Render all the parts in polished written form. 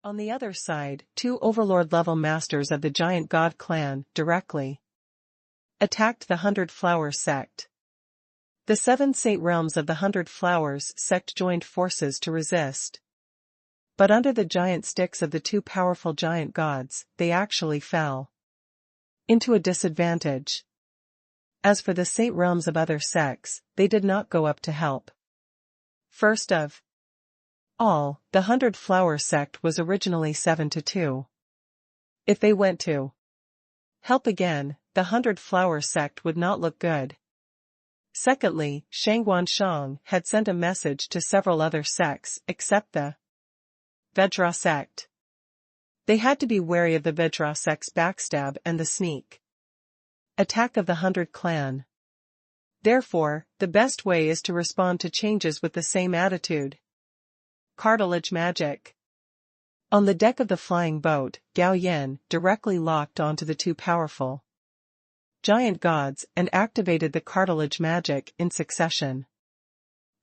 On the other side, two overlord-level masters of the giant god clan directly attacked the Hundred Flowers sect. The 7 Saint realms of the Hundred Flowers sect joined forces to resist. But under the giant sticks of the two powerful giant gods, they actually fell into a disadvantage. As for the Saint realms of other sects, they did not go up to help. First of all, the Hundred Flowers sect was originally 7-2. If they went to help again, the Hundred Flowers sect would not look good. Secondly, Shangguan Shang had sent a message to several other sects except the Vajra sect. They had to be wary of the Vajra sect's backstab and the sneak attack of the Hundred Clan. Therefore, the best way is to respond to changes with the same attitude. Cartilage magic. On the deck of the flying boat, Gao Yan directly locked onto the two powerful giant gods and activated the cartilage magic in succession.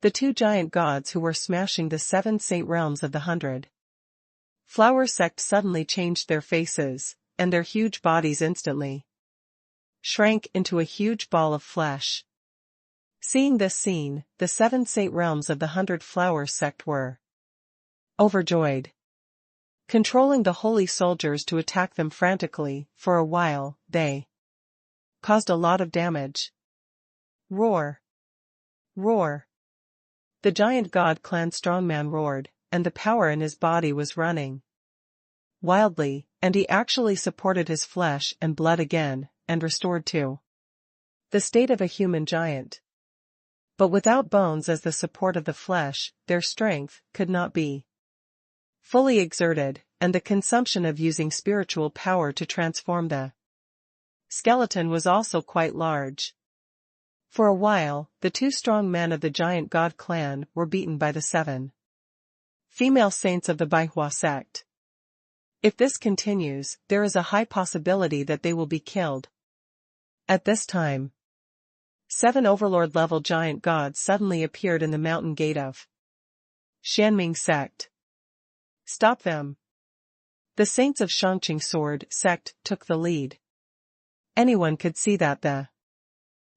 The two giant gods who were smashing the 7 Saint realms of the Hundred Flower sect suddenly changed their faces, and their huge bodies instantly shrank into a huge ball of flesh. Seeing this scene, the 7 Saint realms of the Hundred Flowers sect were overjoyed. Controlling the holy soldiers to attack them frantically, for a while, they caused a lot of damage. Roar! Roar! The giant god clan strongman roared, and the power in his body was running wildly, and he actually supported his flesh and blood again, and restored to the state of a human giant. But without bones as the support of the flesh, their strength could not be fully exerted, and the consumption of using spiritual power to transform the skeleton was also quite large. For a while, the two strong men of the giant god clan were beaten by the 7 female saints of the Baihua sect. If this continues, there is a high possibility that they will be killed. At this time, 7 overlord-level giant gods suddenly appeared in the mountain gate of Xianming sect. Stop them! The saints of Shangqing Sword sect took the lead. Anyone could see that the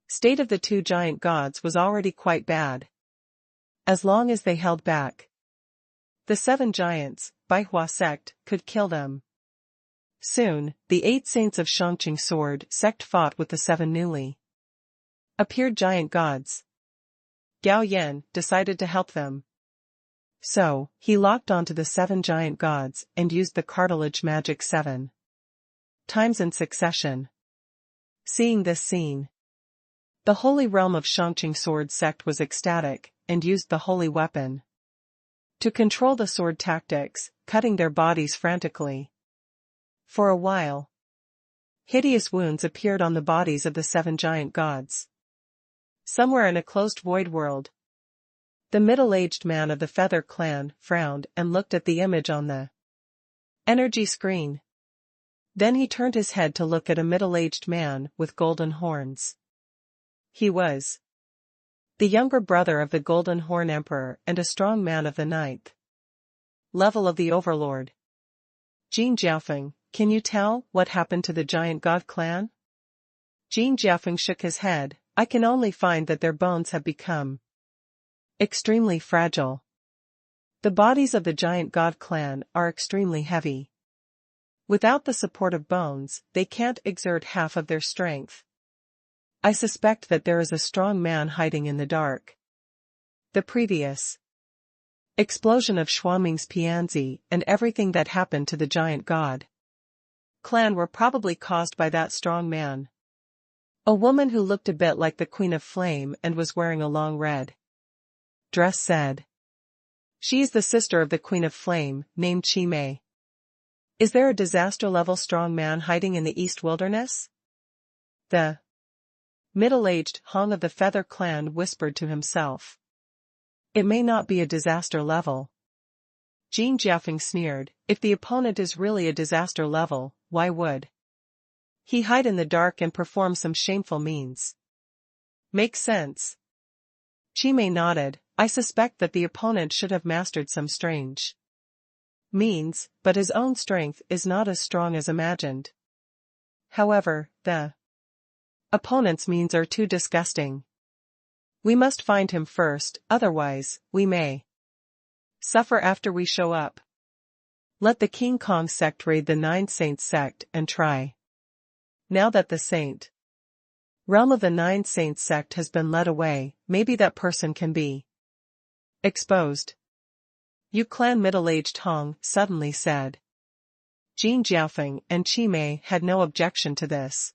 state of the two giant gods was already quite bad. As long as they held back, the 7 giants, Baihua sect, could kill them. Soon, the 8 saints of Shangqing Sword sect fought with the 7 newly appeared giant gods. Gao Yan decided to help them. So, he locked onto the 7 giant gods and used the cartilage magic 7 times in succession. Seeing this scene, the holy realm of Shangqing Sword sect was ecstatic, and used the holy weapon to control the sword tactics, cutting their bodies frantically. For a while, hideous wounds appeared on the bodies of the 7 giant gods. Somewhere in a closed void world, the middle-aged man of the Feather clan frowned and looked at the image on the energy screen. Then he turned his head to look at a middle-aged man with golden horns. He was the younger brother of the Golden Horn Emperor and a strong man of the 9th level of the Overlord. Jin Jiafeng, can you tell what happened to the giant god clan? Jin Jiafeng shook his head. I can only find that their bones have become extremely fragile. The bodies of the giant god clan are extremely heavy. Without the support of bones, they can't exert half of their strength. I suspect that there is a strong man hiding in the dark. The previous explosion of Shuaming's Pianzi and everything that happened to the giant god clan were probably caused by that strong man. A woman who looked a bit like the Queen of Flame and was wearing a long red dress said. She is the sister of the Queen of Flame, named Chi Mei. Is there a disaster-level strong man hiding in the East Wilderness? The middle-aged Hong of the Feather clan whispered to himself. It may not be a disaster level. Jin Jiafeng sneered. If the opponent is really a disaster level, why would he hide in the dark and perform some shameful means? Makes sense. Chi Mei nodded. I suspect that the opponent should have mastered some strange means, but his own strength is not as strong as imagined. However, the opponent's means are too disgusting. We must find him first, otherwise, we may suffer after we show up. Let the King Kong sect raid the Nine Saints sect and try. Now that the saint realm of the Nine Saints sect has been led away, maybe that person can be exposed. Yu Clan middle-aged Hong suddenly said. Jin Jiaofeng and Chi Mei had no objection to this.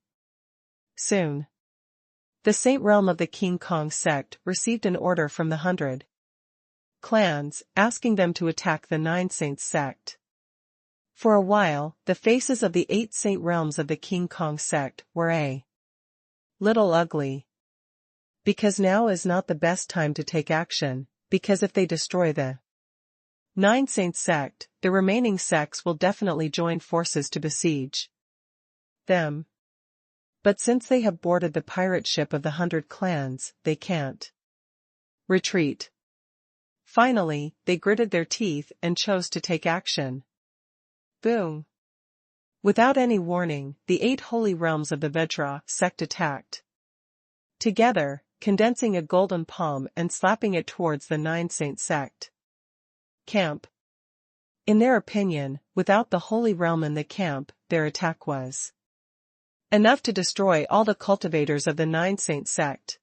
Soon, the Saint realm of the King Kong sect received an order from the 100 clans, asking them to attack the Nine Saints sect. For a while, the faces of the 8 Saint realms of the King Kong sect were a little ugly. Because now is not the best time to take action, because if they destroy the Nine Saints sect, the remaining sects will definitely join forces to besiege them. But since they have boarded the pirate ship of the 100 clans, they can't retreat. Finally, they gritted their teeth and chose to take action. Boom! Without any warning, the 8 holy realms of the Vajra sect attacked together, condensing a golden palm and slapping it towards the Nine Saint sect camp. In their opinion, without the holy realm in the camp, their attack was enough to destroy all the cultivators of the Nine Saint sect.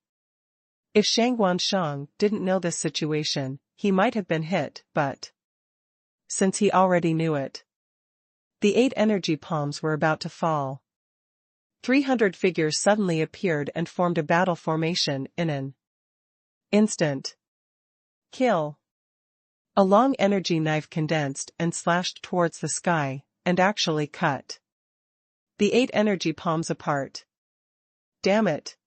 If Shangguan Shang didn't know this situation, he might have been hit, but since he already knew it, the 8 energy palms were about to fall. 300 figures suddenly appeared and formed a battle formation in an instant. Kill. A long energy knife condensed and slashed towards the sky, and actually cut the 8 energy palms apart. Damn it!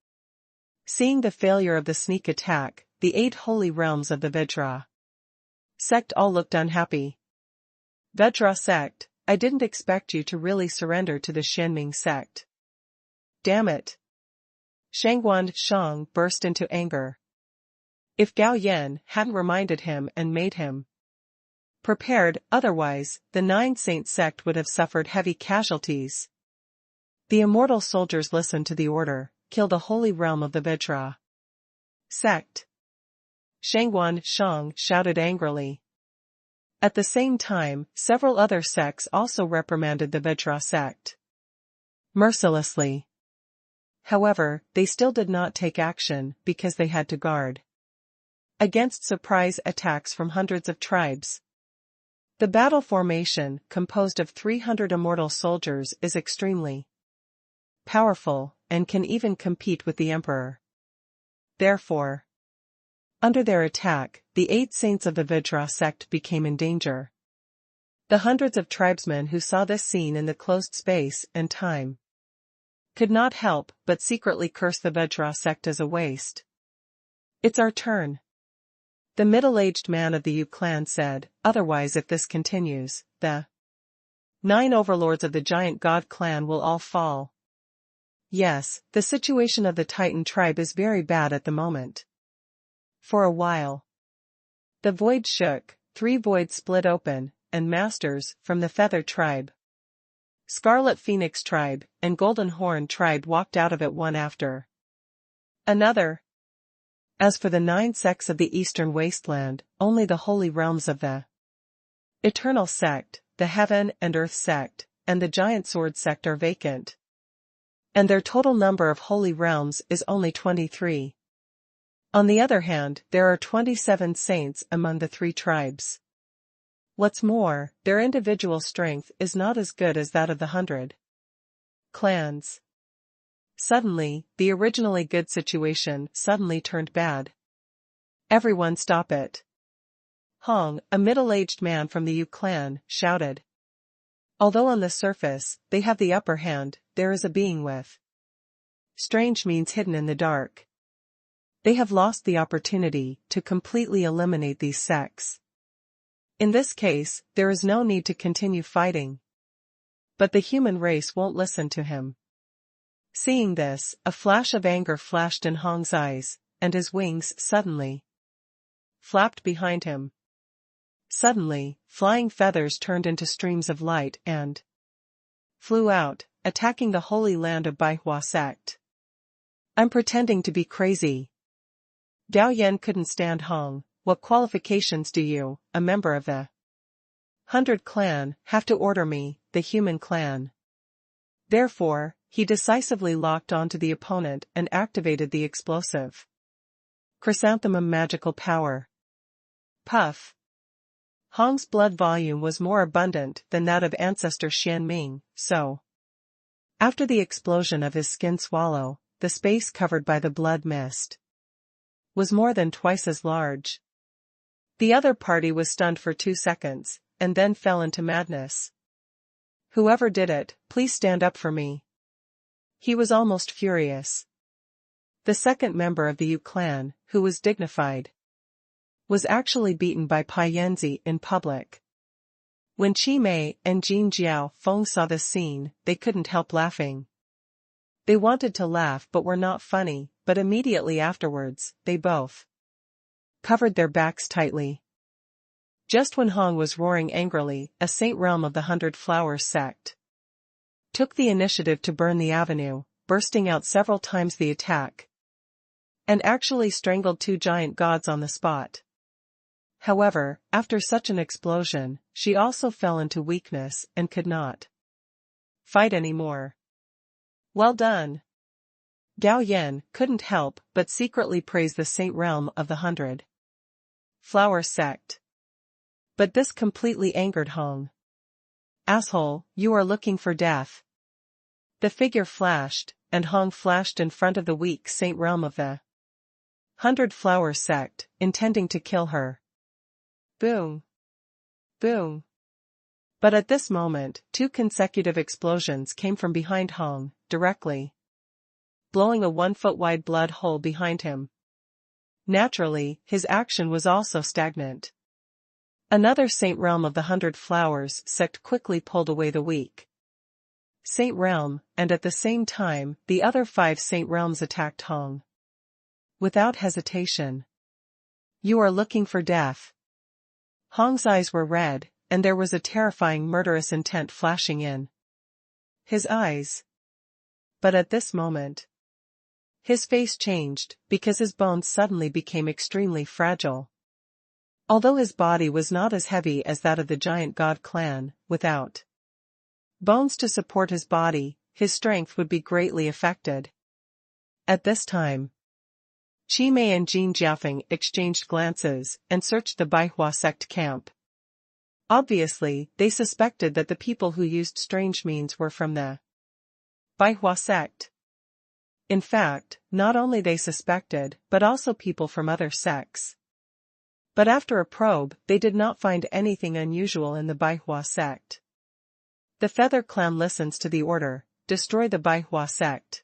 Seeing the failure of the sneak attack, the 8 holy realms of the Vajra sect all looked unhappy. Vajra sect, I didn't expect you to really surrender to the Xianming sect. Damn it! Shangguan Shang burst into anger. If Gao Yan hadn't reminded him and made him prepared, otherwise, the Nine Saint sect would have suffered heavy casualties. The immortal soldiers listened to the order, kill the holy realm of the Vajra sect. Shangguan Shang shouted angrily. At the same time, several other sects also reprimanded the Vajra sect mercilessly. However, they still did not take action because they had to guard against surprise attacks from hundreds of tribes. The battle formation, composed of 300 immortal soldiers, is extremely powerful, and can even compete with the emperor. Therefore, under their attack, the 8 saints of the Vajra sect became in danger. The hundreds of tribesmen who saw this scene in the closed space and time could not help but secretly curse the Vajra sect as a waste. It's our turn. The middle-aged man of the Yu clan said, otherwise if this continues, the 9 overlords of the giant god clan will all fall. Yes, the situation of the Titan tribe is very bad at the moment. For a while, the void shook, 3 voids split open, and masters from the Feather tribe, Scarlet Phoenix tribe, and Golden Horn tribe walked out of it one after another. As for the 9 sects of the Eastern Wasteland, only the holy realms of the Eternal sect, the Heaven and Earth sect, and the Giant Sword sect are vacant. And their total number of holy realms is only 23. On the other hand, there are 27 saints among the 3 tribes. What's more, their individual strength is not as good as that of the 100 clans. Suddenly, the originally good situation suddenly turned bad. Everyone stop it! Hong, a middle-aged man from the Yu clan, shouted. Although on the surface, they have the upper hand, there is a being with strange means hidden in the dark. They have lost the opportunity to completely eliminate these sects. In this case, there is no need to continue fighting. But the human race won't listen to him. Seeing this, a flash of anger flashed in Hong's eyes, and his wings suddenly flapped behind him. Suddenly, flying feathers turned into streams of light and flew out, attacking the holy land of Baihua sect. I'm pretending to be crazy. Gao Yan couldn't stand Hong. What qualifications do you, a member of the 100 clan, have to order me, the human clan? Therefore, he decisively locked onto the opponent and activated the explosive chrysanthemum magical power. Puff. Hong's blood volume was more abundant than that of ancestor Xianming, so after the explosion of his skin swallow, the space covered by the blood mist was more than twice as large. The other party was stunned for 2 seconds, and then fell into madness. Whoever did it, please stand up for me. He was almost furious. The second member of the Yu clan, who was dignified, was actually beaten by Pai Yanzi in public. When Qi Mei and Jin Jiao Feng saw this scene, they couldn't help laughing. They wanted to laugh but were not funny, but immediately afterwards, they both covered their backs tightly. Just when Hong was roaring angrily, a Saint Realm of the 100 Flowers sect took the initiative to burn the avenue, bursting out several times the attack, and actually strangled 2 giant gods on the spot. However, after such an explosion, she also fell into weakness and could not fight anymore. Well done. Gao Yan couldn't help but secretly praise the Saint Realm of the 100 Flower sect. But this completely angered Hong. Asshole, you are looking for death. The figure flashed, and Hong flashed in front of the weak Saint Realm of the 100 Flower sect, intending to kill her. Boom. Boom. But at this moment, 2 consecutive explosions came from behind Hong, directly blowing a 1-foot-wide blood hole behind him. Naturally, his action was also stagnant. Another Saint Realm of the 100 Flowers sect quickly pulled away the weak Saint Realm, and at the same time, the other 5 Saint Realms attacked Hong. Without hesitation. You are looking for death. Hong's eyes were red, and there was a terrifying murderous intent flashing in his eyes. But at this moment, his face changed, because his bones suddenly became extremely fragile. Although his body was not as heavy as that of the giant god clan, without bones to support his body, his strength would be greatly affected. At this time, Qi Mei and Jin Jiafeng exchanged glances and searched the Baihua sect camp. Obviously, they suspected that the people who used strange means were from the Baihua sect. In fact, not only they suspected, but also people from other sects. But after a probe, they did not find anything unusual in the Baihua sect. The Feather Clan listens to the order, destroy the Baihua sect.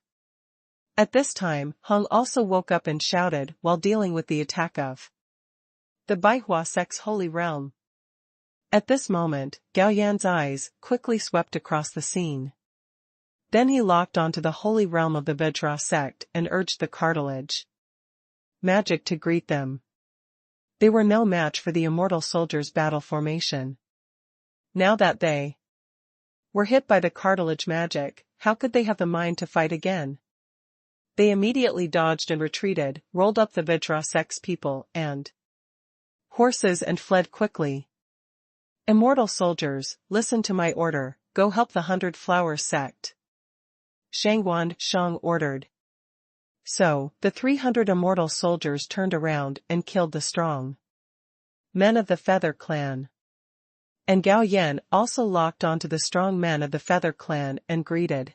At this time, Hong also woke up and shouted while dealing with the attack of the Baihua sect's holy realm. At this moment, Gao Yan's eyes quickly swept across the scene. Then he locked onto the holy realm of the Vajra sect and urged the cartilage magic to greet them. They were no match for the immortal soldiers' battle formation. Now that they were hit by the cartilage magic, how could they have the mind to fight again? They immediately dodged and retreated, rolled up the Vajra sect's people and horses and fled quickly. Immortal soldiers, listen to my order, go help the 100 Flowers sect. Shangwan Shang ordered. So, the 300 immortal soldiers turned around and killed the strong men of the Feather Clan. And Gao Yan also locked onto the strong men of the Feather Clan and greeted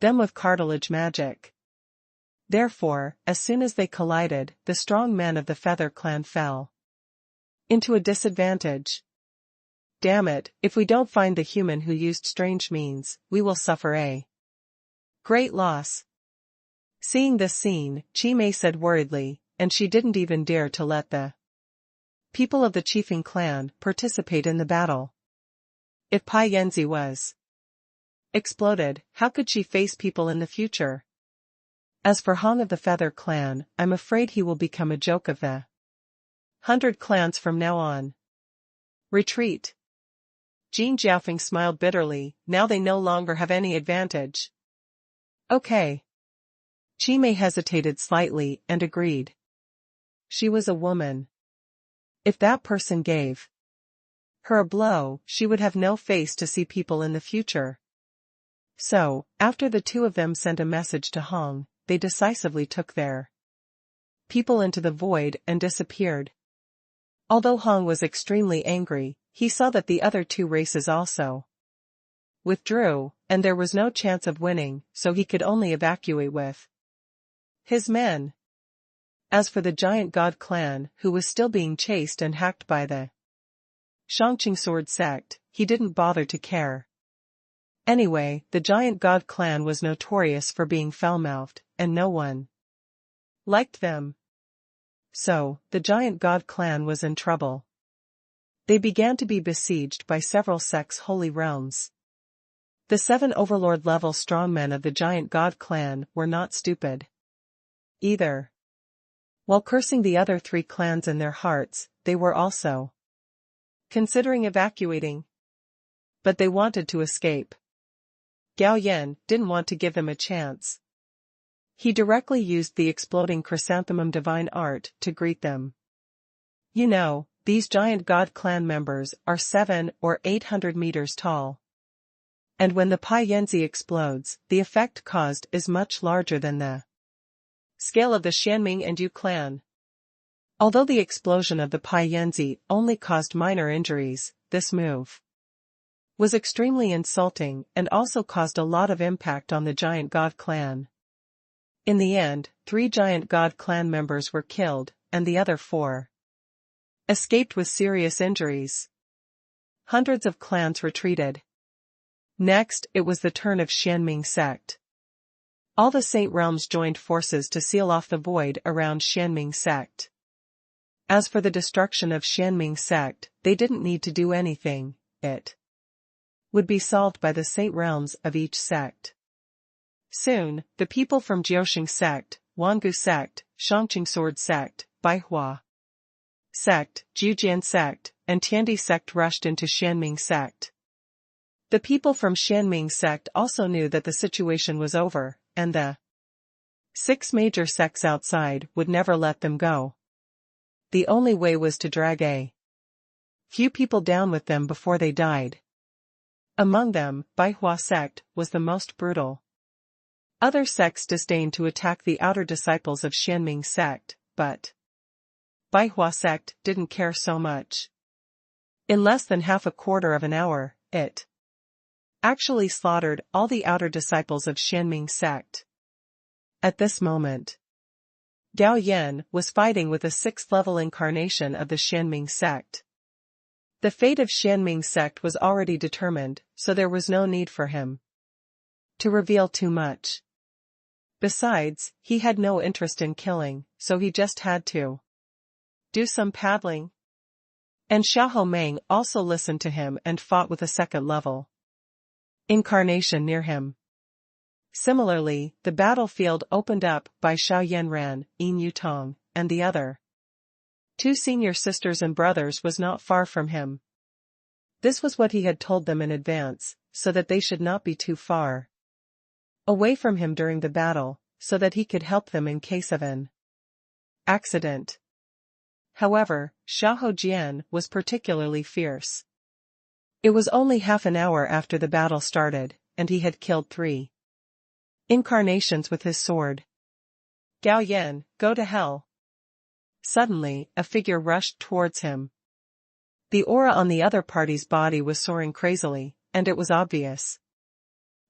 them with cartilage magic. Therefore, as soon as they collided, the strong men of the Feather Clan fell into a disadvantage. Damn it, if we don't find the human who used strange means, we will suffer a great loss. Seeing this scene, Qi Mei said worriedly, and she didn't even dare to let the people of the Chiefing clan participate in the battle. If Pai Yanzi was exploded, how could she face people in the future? As for Hong of the Feather Clan, I'm afraid he will become a joke of the 100 clans from now on. Retreat. Jin Jiaofeng smiled bitterly, now they no longer have any advantage. Okay. Chi Mei hesitated slightly and agreed. She was a woman. If that person gave her a blow, she would have no face to see people in the future. So, after the two of them sent a message to Hong, they decisively took their people into the void and disappeared. Although Hong was extremely angry, he saw that the other two races also withdrew, and there was no chance of winning, so he could only evacuate with his men. As for the giant god clan, who was still being chased and hacked by the Shangqing sword sect, he didn't bother to care. Anyway, the giant god clan was notorious for being foul-mouthed, and no one liked them. So, the giant god clan was in trouble. They began to be besieged by several sects' holy realms. The 7 overlord-level strongmen of the giant god clan were not stupid either. While cursing the other 3 clans in their hearts, they were also considering evacuating. But they wanted to escape. Gao Yan didn't want to give them a chance. He directly used the exploding chrysanthemum divine art to greet them. You know, these giant god clan members are 7 or 800 meters tall. And when the Pai Yanzi explodes, the effect caused is much larger than the scale of the Xianming and Yu clan. Although the explosion of the Pai Yanzi only caused minor injuries, this move was extremely insulting and also caused a lot of impact on the giant god clan. In the end, 3 giant god clan members were killed, and the other 4 escaped with serious injuries. Hundreds of clans retreated. Next, it was the turn of Xianming sect. All the Saint realms joined forces to seal off the void around Xianming sect. As for the destruction of Xianming sect, they didn't need to do anything, it would be solved by the Saint realms of each sect. Soon, the people from Jiaoxing sect, Wangu sect, Shangqing sword sect, Baihua sect, Jiujian sect, and Tiandi sect rushed into Xianming sect. The people from Xianming sect also knew that the situation was over, and the 6 major sects outside would never let them go. The only way was to drag a few people down with them before they died. Among them, Baihua sect was the most brutal. Other sects disdained to attack the outer disciples of Xianming sect, but Baihua sect didn't care so much. In less than half a quarter of an hour, it actually slaughtered all the outer disciples of Xianming sect. At this moment, Gao Yan was fighting with a 6th-level incarnation of the Xianming sect. The fate of Xianming sect was already determined, so there was no need for him to reveal too much. Besides, he had no interest in killing, so he just had to do some paddling. And Xiahou Meng also listened to him and fought with a 2nd-level incarnation near him. Similarly, the battlefield opened up by Xiao Yanran, Yin Yutong, and the other 2 senior sisters and brothers was not far from him. This was what he had told them in advance, so that they should not be too far away from him during the battle, so that he could help them in case of an accident. However, Xiahou Jian was particularly fierce. It was only half an hour after the battle started, and he had killed 3 incarnations with his sword. Gao Yan, go to hell. Suddenly, a figure rushed towards him. The aura on the other party's body was soaring crazily, and it was obvious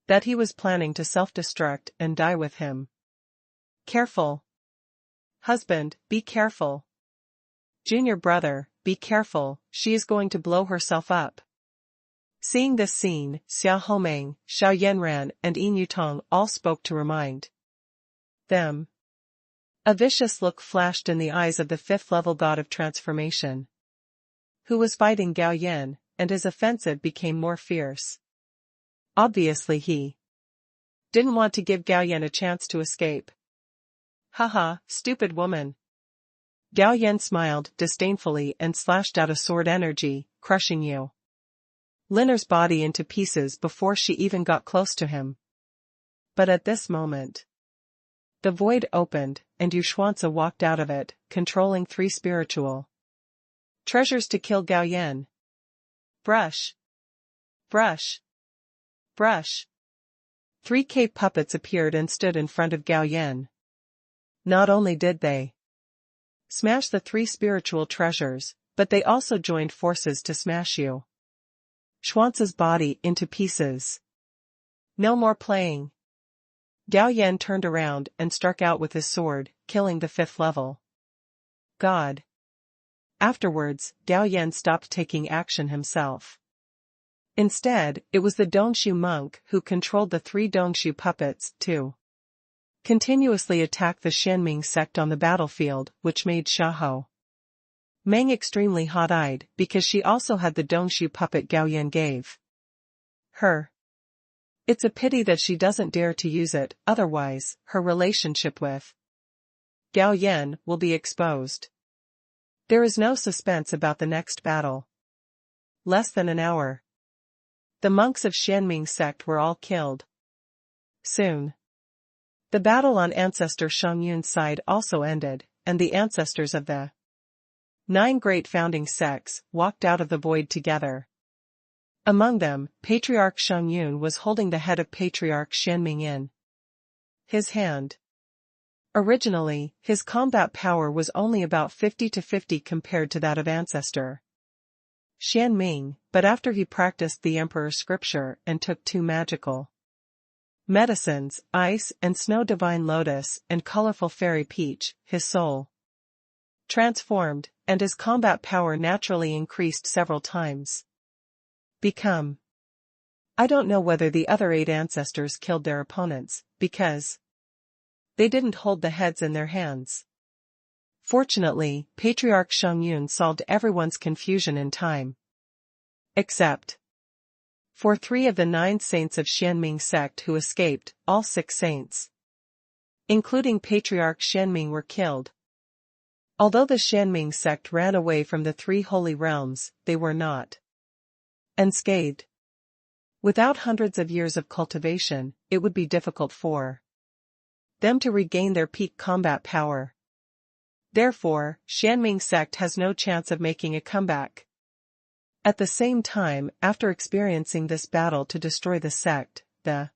that he was planning to self-destruct and die with him. Careful. Husband, be careful. Junior brother, be careful, she is going to blow herself up. Seeing this scene, Xiahou Meng, Xiao Yanran, and Yin Yutong all spoke to remind them. A vicious look flashed in the eyes of the 5th-level god of transformation, who was fighting Gao Yan, and his offensive became more fierce. Obviously he didn't want to give Gao Yan a chance to escape. Haha, stupid woman. Gao Yan smiled disdainfully and slashed out a sword energy, crushing you. Linner's body into pieces before she even got close to him. But at this moment, the void opened, and Yu Xuanzi walked out of it, controlling 3 spiritual treasures to kill Gao Yan. Brush. Brush. Brush. 3 cave puppets appeared and stood in front of Gao Yan. Not only did they smash the 3 spiritual treasures, but they also joined forces to smash Yu Xuanzi's body into pieces. No more playing. Gao Yan turned around and struck out with his sword, killing the 5th level god. Afterwards, Gao Yan stopped taking action himself. Instead, it was the Dongshu monk who controlled the 3 Dongshu puppets, to continuously attack the Xianming sect on the battlefield, which made Xiahou Meng extremely hot-eyed because she also had the Dongshu puppet Gao Yan gave her. It's a pity that she doesn't dare to use it, otherwise, her relationship with Gao Yan will be exposed. There is no suspense about the next battle. Less than an hour. The monks of Xianming sect were all killed. Soon, the battle on Ancestor Shongyun's side also ended, and the ancestors of the 9 great founding sects walked out of the void together. Among them, Patriarch Shongyun was holding the head of Patriarch Xianming in his hand. Originally, his combat power was only about 50-50 compared to that of Ancestor Xianming, but after he practiced the Emperor's scripture and took 2 magical medicines, Ice and Snow Divine Lotus and Colorful Fairy Peach, his soul transformed, and his combat power naturally increased several times. I don't know whether the other 8 ancestors killed their opponents, because they didn't hold the heads in their hands. Fortunately, Patriarch Shongyun solved everyone's confusion in time. Except for 3 of the 9 saints of Xianming sect who escaped, all 6 saints, including Patriarch Xianming, were killed. Although the Xianming sect ran away from the 3 holy realms, they were not unscathed. Without hundreds of years of cultivation, it would be difficult for them to regain their peak combat power. Therefore, Xianming sect has no chance of making a comeback. At the same time, after experiencing this battle to destroy the sect, the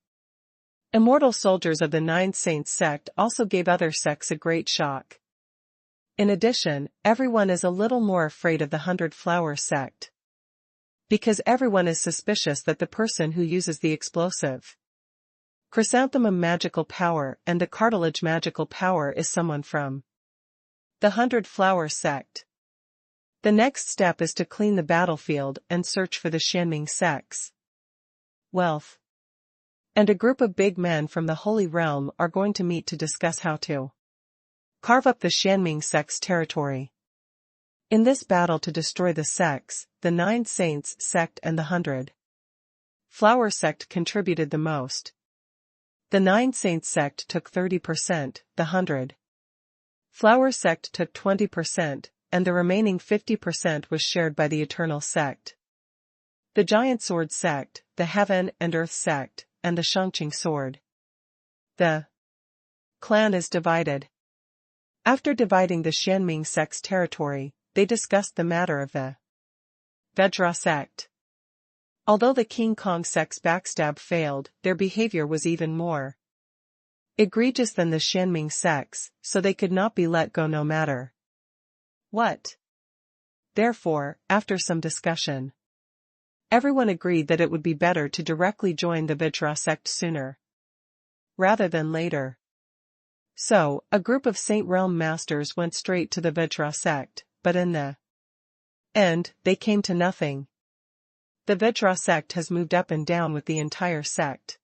immortal soldiers of the 9 Saints sect also gave other sects a great shock. In addition, everyone is a little more afraid of the 100 Flower sect, because everyone is suspicious that the person who uses the explosive chrysanthemum magical power and the cartilage magical power is someone from the 100 Flower sect. The next step is to clean the battlefield and search for the Xianming sect's wealth. And a group of big men from the Holy Realm are going to meet to discuss how to carve up the Xianming sect's territory. In this battle to destroy the sects, the 9 Saints sect and the 100 Flower sect contributed the most. The 9 Saints sect took 30%, the 100 Flower sect took 20%, and the remaining 50% was shared by the Eternal sect, the Giant Sword sect, the Heaven and Earth sect, and the Shangqing sword. The clan is divided. After dividing the Xianming sect's territory, they discussed the matter of the Vajra sect. Although the King Kong sect's backstab failed, their behavior was even more egregious than the Xianming sect's, so they could not be let go no matter what. Therefore, after some discussion, everyone agreed that it would be better to directly join the Vajra sect sooner rather than later. So, a group of Saint Realm masters went straight to the Vajra sect, but in the end, they came to nothing. The Vajra sect has moved up and down with the entire sect.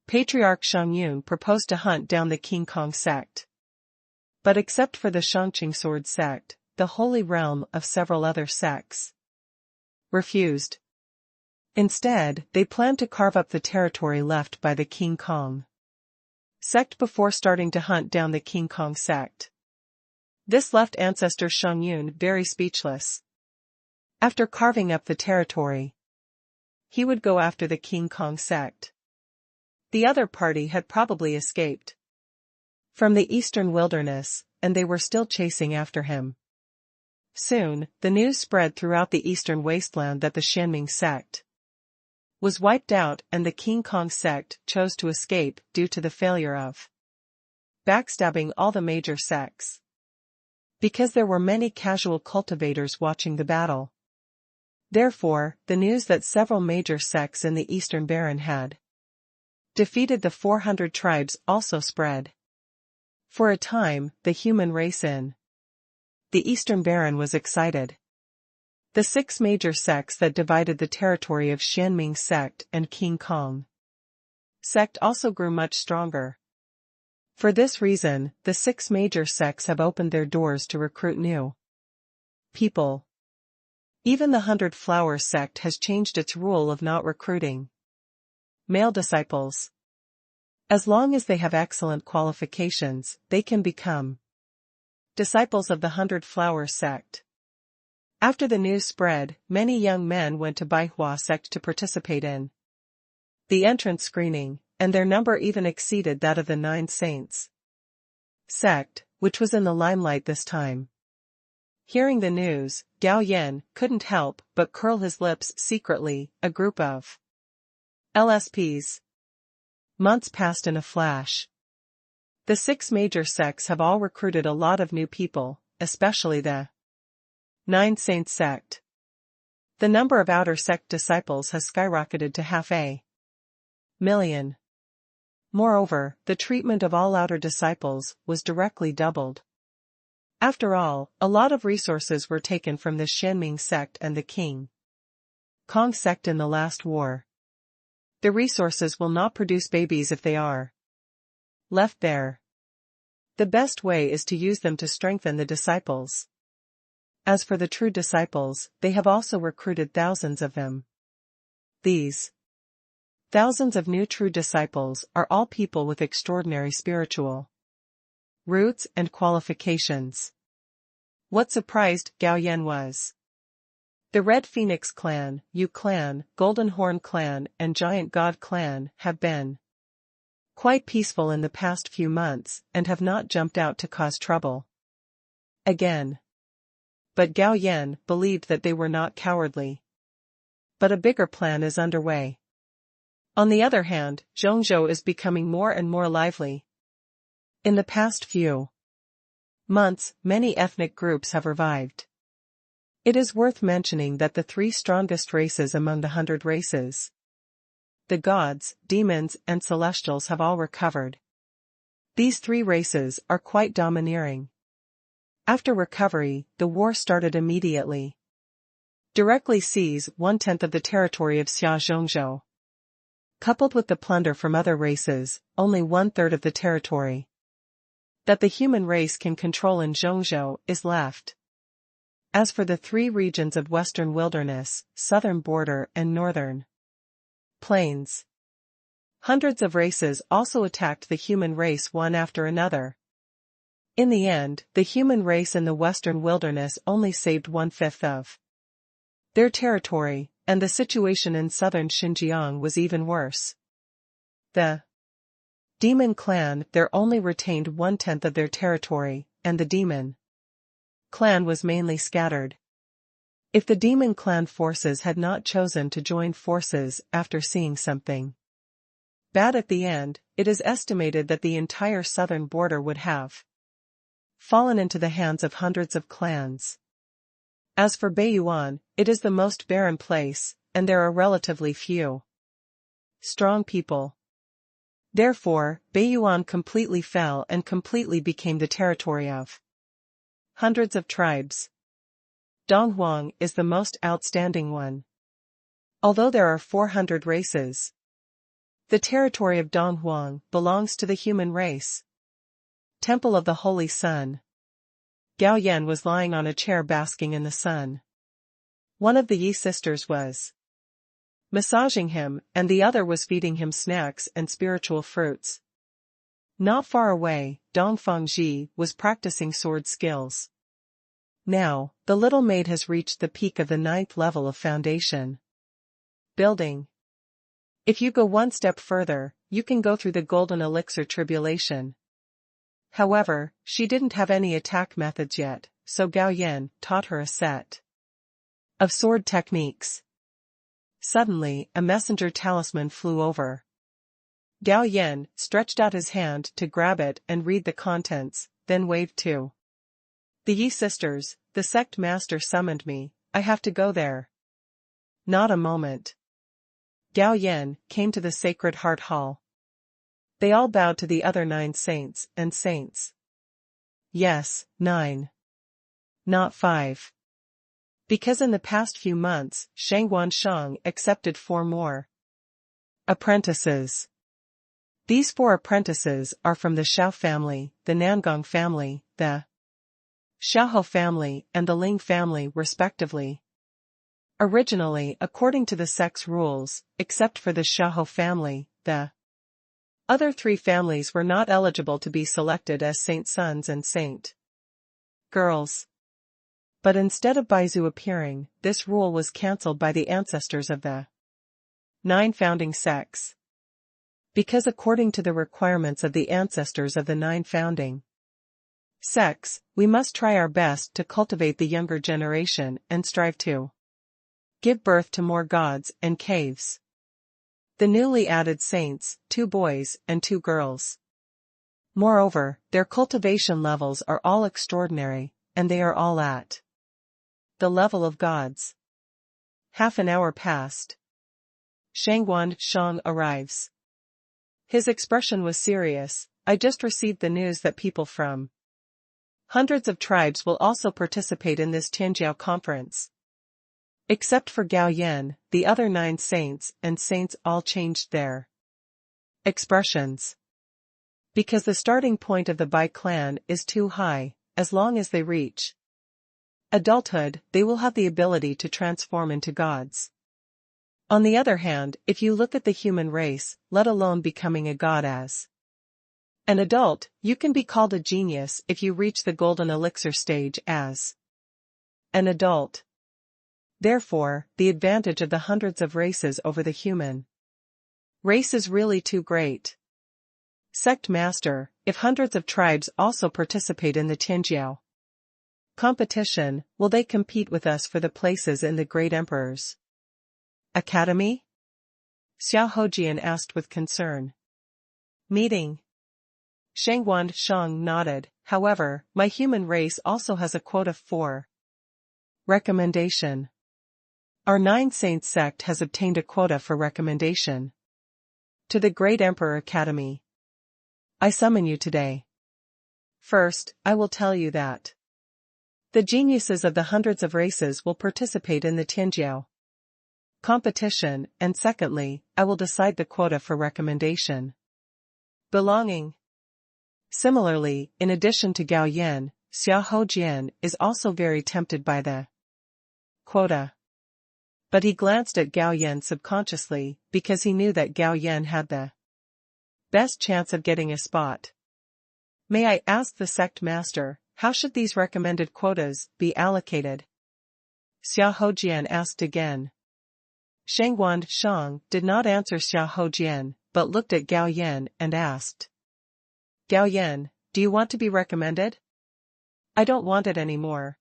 Patriarch Shongyun proposed to hunt down the King Kong sect. But except for the Shangqing sword sect, the Holy Realm of several other sects refused. Instead, they planned to carve up the territory left by the King Kong sect before starting to hunt down the King Kong sect. This left Ancestor Shongyun very speechless. After carving up the territory, he would go after the King Kong sect. The other party had probably escaped from the eastern wilderness, and they were still chasing after him. Soon, the news spread throughout the eastern wasteland that the Xianming sect was wiped out and the King Kong sect chose to escape due to the failure of backstabbing all the major sects. Because there were many casual cultivators watching the battle. Therefore, the news that several major sects in the Eastern Baron had defeated the 400 tribes also spread. For a time, the human race in the Eastern Baron was excited. The 6 major sects that divided the territory of Xianming sect and King Kong sect also grew much stronger. For this reason, the 6 major sects have opened their doors to recruit new people. Even the 100 Flowers sect has changed its rule of not recruiting male disciples. As long as they have excellent qualifications, they can become disciples of the 100 Flowers sect. After the news spread, many young men went to Baihua sect to participate in the entrance screening, and their number even exceeded that of the 9 Saints sect, which was in the limelight this time. Hearing the news, Gao Yan couldn't help but curl his lips secretly. A group of LSPs. Months passed in a flash. The 6 major sects have all recruited a lot of new people, especially the 9 Saints sect. The number of outer sect disciples has skyrocketed to 500,000. Moreover, the treatment of all outer disciples was directly doubled. After all, a lot of resources were taken from the Xianming sect and the King Kong sect in the last war. The resources will not produce babies if they are left there. The best way is to use them to strengthen the disciples. As for the true disciples, they have also recruited thousands of them. These thousands of new true disciples are all people with extraordinary spiritual roots and qualifications. What surprised Gao Yan was the Red Phoenix clan, Yu clan, Golden Horn clan and Giant God clan have been quite peaceful in the past few months and have not jumped out to cause trouble again. But Gao Yan believed that they were not cowardly. But a bigger plan is underway. On the other hand, Zhongzhou is becoming more and more lively. In the past few months, many ethnic groups have revived. It is worth mentioning that the 3 strongest races among the 100 races, the gods, demons and celestials, have all recovered. These 3 races are quite domineering. After recovery, the war started immediately. Directly seize 1/10 of the territory of Xia Zhongzhou. Coupled with the plunder from other races, only 1/3 of the territory that the human race can control in Zhongzhou is left. As for the 3 regions of Western Wilderness, Southern Border and Northern Plains, hundreds of races also attacked the human race one after another. In the end, the human race in the Western Wilderness only saved 1/5 of their territory, and the situation in southern Xinjiang was even worse. The Demon clan there only retained 1/10 of their territory, and the Demon clan was mainly scattered. If the Demon clan forces had not chosen to join forces after seeing something bad at the end, it is estimated that the entire southern border would have fallen into the hands of hundreds of clans. As for Beiyuan, it is the most barren place, and there are relatively few strong people. Therefore, Beiyuan completely fell and completely became the territory of hundreds of tribes. Donghuang is the most outstanding one. Although there are 400 races, the territory of Donghuang belongs to the human race. Temple of the Holy Sun. Gao Yan was lying on a chair basking in the sun. One of the Yi sisters was massaging him, and the other was feeding him snacks and spiritual fruits. Not far away, Dongfang Ji was practicing sword skills. Now, the little maid has reached the peak of the 9th level of foundation building. If you go one step further, you can go through the golden elixir tribulation. However, she didn't have any attack methods yet, so Gao Yan taught her a set of sword techniques. Suddenly, a messenger talisman flew over. Gao Yan stretched out his hand to grab it and read the contents, then waved to the Yi sisters. The sect master summoned me, I have to go there. Not a moment. Gao Yan came to the Sacred Heart Hall. They all bowed to the other 9 saints and saints. Yes, 9. Not 5. Because in the past few months, Shangwan Shang accepted 4 more apprentices. These 4 apprentices are from the Xiao family, the Nangong family, the Xiaohou family, and the Ling family respectively. Originally, according to the sect's rules, except for the Xiaohou family, the other 3 families were not eligible to be selected as saint sons and saint girls. But instead of Baizu appearing, this rule was cancelled by the ancestors of the 9 founding sects. Because according to the requirements of the ancestors of the 9 founding sects, we must try our best to cultivate the younger generation and strive to give birth to more gods and caves. The newly added saints, 2 boys and 2 girls. Moreover, their cultivation levels are all extraordinary, and they are all at the level of gods. Half an hour passed. Shangwan Shang arrives. His expression was serious. I just received the news that people from hundreds of tribes will also participate in this Tianjiao conference. Except for Gao Yan, the other 9 saints and saints all changed their expressions. Because the starting point of the Bai clan is too high, as long as they reach adulthood, they will have the ability to transform into gods. On the other hand, if you look at the human race, let alone becoming a god as an adult, you can be called a genius if you reach the golden elixir stage as an adult. Therefore, the advantage of the hundreds of races over the human race is really too great. Sect Master, if hundreds of tribes also participate in the Tianjiao competition, will they compete with us for the places in the Great Emperor's Academy? Xiao Hojian asked with concern. Meeting. Shangwan Shang nodded. However, my human race also has a quota for recommendation. Our 9 Saints sect has obtained a quota for recommendation to the Great Emperor Academy. I summon you today. First, I will tell you that the geniuses of the hundreds of races will participate in the Tianjiao competition, and secondly, I will decide the quota for recommendation belonging. Similarly, in addition to Gao Yan, Xiao Hojian is also very tempted by the quota. But he glanced at Gao Yan subconsciously, because he knew that Gao Yan had the best chance of getting a spot. May I ask the sect master, how should these recommended quotas be allocated? Xiao Hojian asked again. Shangwan Shang did not answer Xiao Hojian, but looked at Gao Yan and asked. Gao Yan, do you want to be recommended? I don't want it anymore.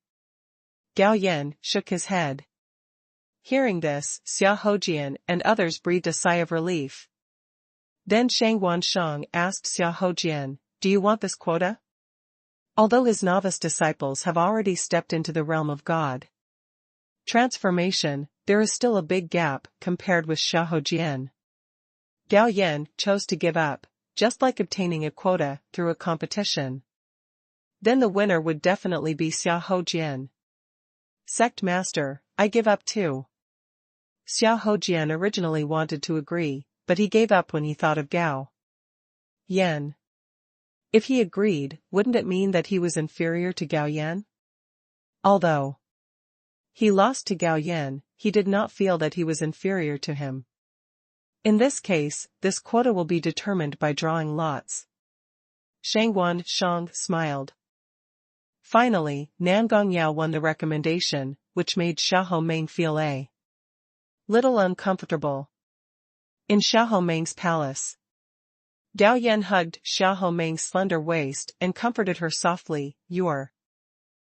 Gao Yan shook his head. Hearing this, Xiao Hojian and others breathed a sigh of relief. Then Shangwan Shang asked Xiao Hojian, do you want this quota? Although his novice disciples have already stepped into the realm of God transformation, there is still a big gap compared with Xiao Hojian. Gao Yan chose to give up, just like obtaining a quota through a competition. Then the winner would definitely be Xiao Hojian. Sect Master, I give up too. Xiao Hojian originally wanted to agree, but he gave up when he thought of Gao Yan. If he agreed, wouldn't it mean that he was inferior to Gao Yan? Although he lost to Gao Yan, he did not feel that he was inferior to him. In this case, this quota will be determined by drawing lots. Shangwan Shang smiled. Finally, Nan Gongyao won the recommendation, which made Xiahou Meng feel a little uncomfortable. In Xiahou Meng's palace, Gao Yan hugged Xiahou Meng's slender waist and comforted her softly. Your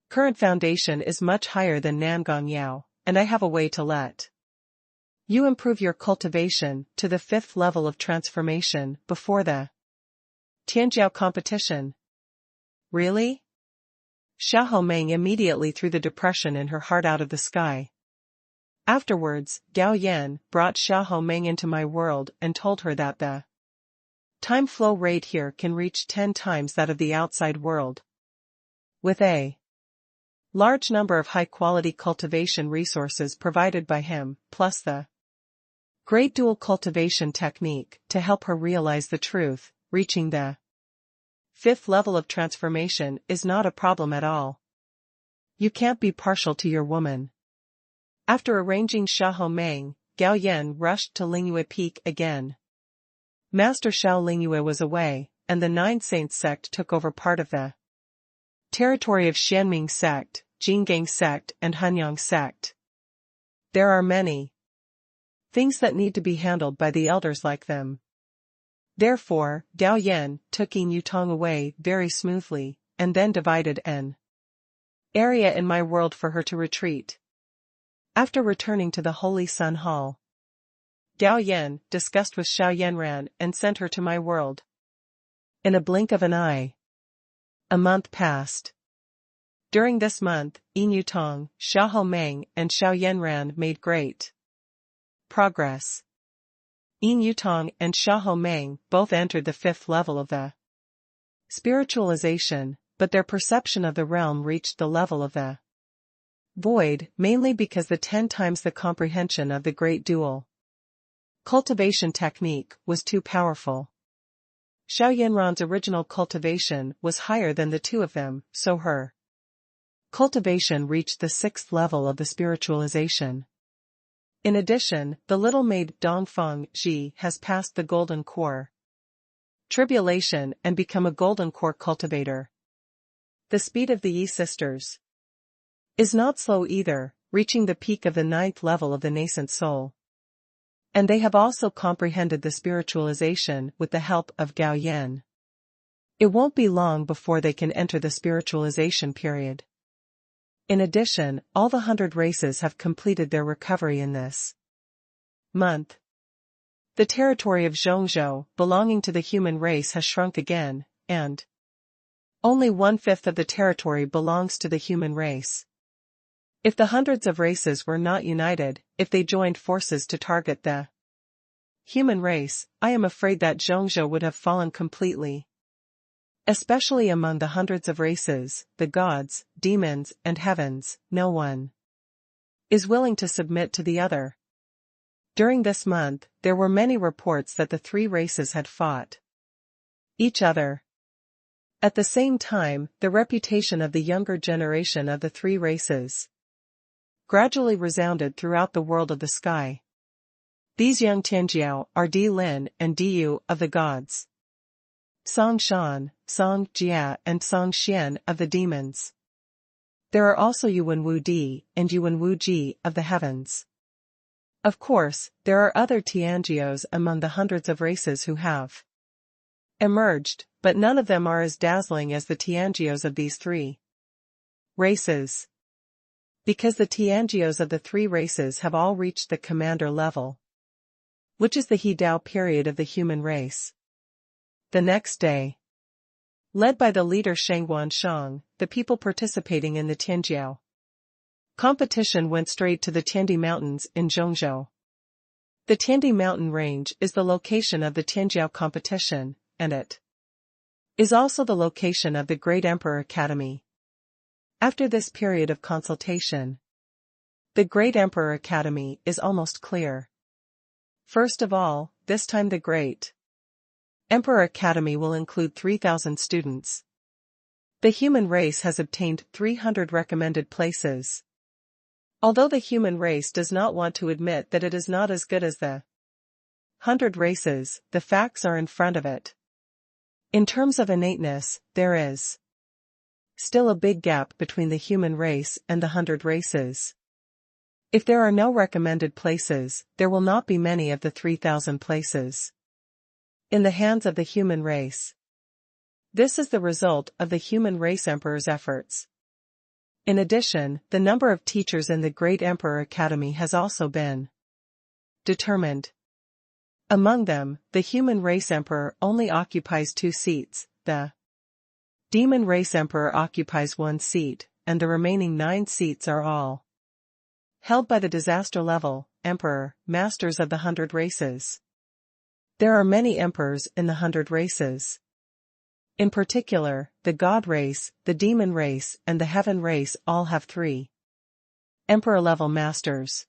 current foundation is much higher than Nan Gongyao, and I have a way to let you improve your cultivation to the 5th level of transformation before the Tianjiao competition. Really? Xiahou Meng immediately threw the depression in her heart out of the sky. Afterwards, Gao Yan brought Xiahou Meng into my world and told her that the time flow rate here can reach 10 times that of the outside world. With a large number of high-quality cultivation resources provided by him, plus the great dual cultivation technique to help her realize the truth, reaching the 5th level of transformation is not a problem at all. You can't be partial to your woman. After arranging Xiahou Meng, Gao Yan rushed to Lingyue Peak again. Master Xiao Lingyue was away, and the 9 Saints sect took over part of the territory of Xianming sect, Jinggang sect and Hanyang sect. There are many things that need to be handled by the elders like them. Therefore, Gao Yan took Yin Yutong away very smoothly, and then divided an area in my world for her to retreat. After returning to the Holy Sun Hall, Gao Yan discussed with Xiao Yanran and sent her to my world. In a blink of an eye, a month passed. During this month, Yin Yutong, Xiahou Meng and Xiao Yanran made great progress. Yin Yutong and Xiahou Meng both entered the 5th level of the spiritualization, but their perception of the realm reached the level of the void, mainly because the 10 times the comprehension of the great dual cultivation technique was too powerful. Xiao Yanran's original cultivation was higher than the two of them, so her cultivation reached the 6th level of the spiritualization. In addition, the little maid Dongfeng Ji has passed the golden core tribulation and become a golden core cultivator. The speed of the Yi sisters is not slow either, reaching the peak of the 9th level of the nascent soul. And they have also comprehended the spiritualization with the help of Gao Yan. It won't be long before they can enter the spiritualization period. In addition, all the 100 races have completed their recovery in this month. The territory of Zhongzhou, belonging to the human race, has shrunk again, and only 1/5 of the territory belongs to the human race. If the hundreds of races were not united, if they joined forces to target the human race, I am afraid that Zhongzhou would have fallen completely. Especially among the hundreds of races, the gods, demons, and heavens, no one is willing to submit to the other. During this month, there were many reports that the 3 races had fought each other. At the same time, the reputation of the younger generation of the 3 races gradually resounded throughout the world of the sky. These young Tianjiao are Di Lin and Di Yu of the gods, Song Shan, Song Jia and Song Xian of the demons. There are also Yuan Wu Di and Yuan Wu Ji of the heavens. Of course, there are other Tianjios among the hundreds of races who have emerged, but none of them are as dazzling as the Tianjios of these 3 races. Because the Tianjios of the 3 races have all reached the commander level, which is the He Dao period of the human race. The next day, led by the leader Sheng Wanshang, the people participating in the Tianjiao competition went straight to the Tiandi Mountains in Zhongzhou. The Tiandi Mountain Range is the location of the Tianjiao competition, and it is also the location of the Great Emperor Academy. After this period of consultation, the Great Emperor Academy is almost clear. First of all, this time the Great Emperor Academy will include 3,000 students. The human race has obtained 300 recommended places. Although the human race does not want to admit that it is not as good as the 100 races, the facts are in front of it. In terms of innateness, there is Still a big gap between the human race and the 100 races. If there are no recommended places, there will not be many of the 3,000 places in the hands of the human race. This is the result of the human race emperor's efforts. In addition, the number of teachers in the Great Emperor Academy has also been determined. Among them, the human race emperor only occupies 2 seats, the demon race emperor occupies 1 seat, and the remaining 9 seats are all held by the disaster level emperor, masters of the 100 races. There are many emperors in the 100 races. In particular, the God race, the demon race, and the heaven race all have 3 emperor-level masters.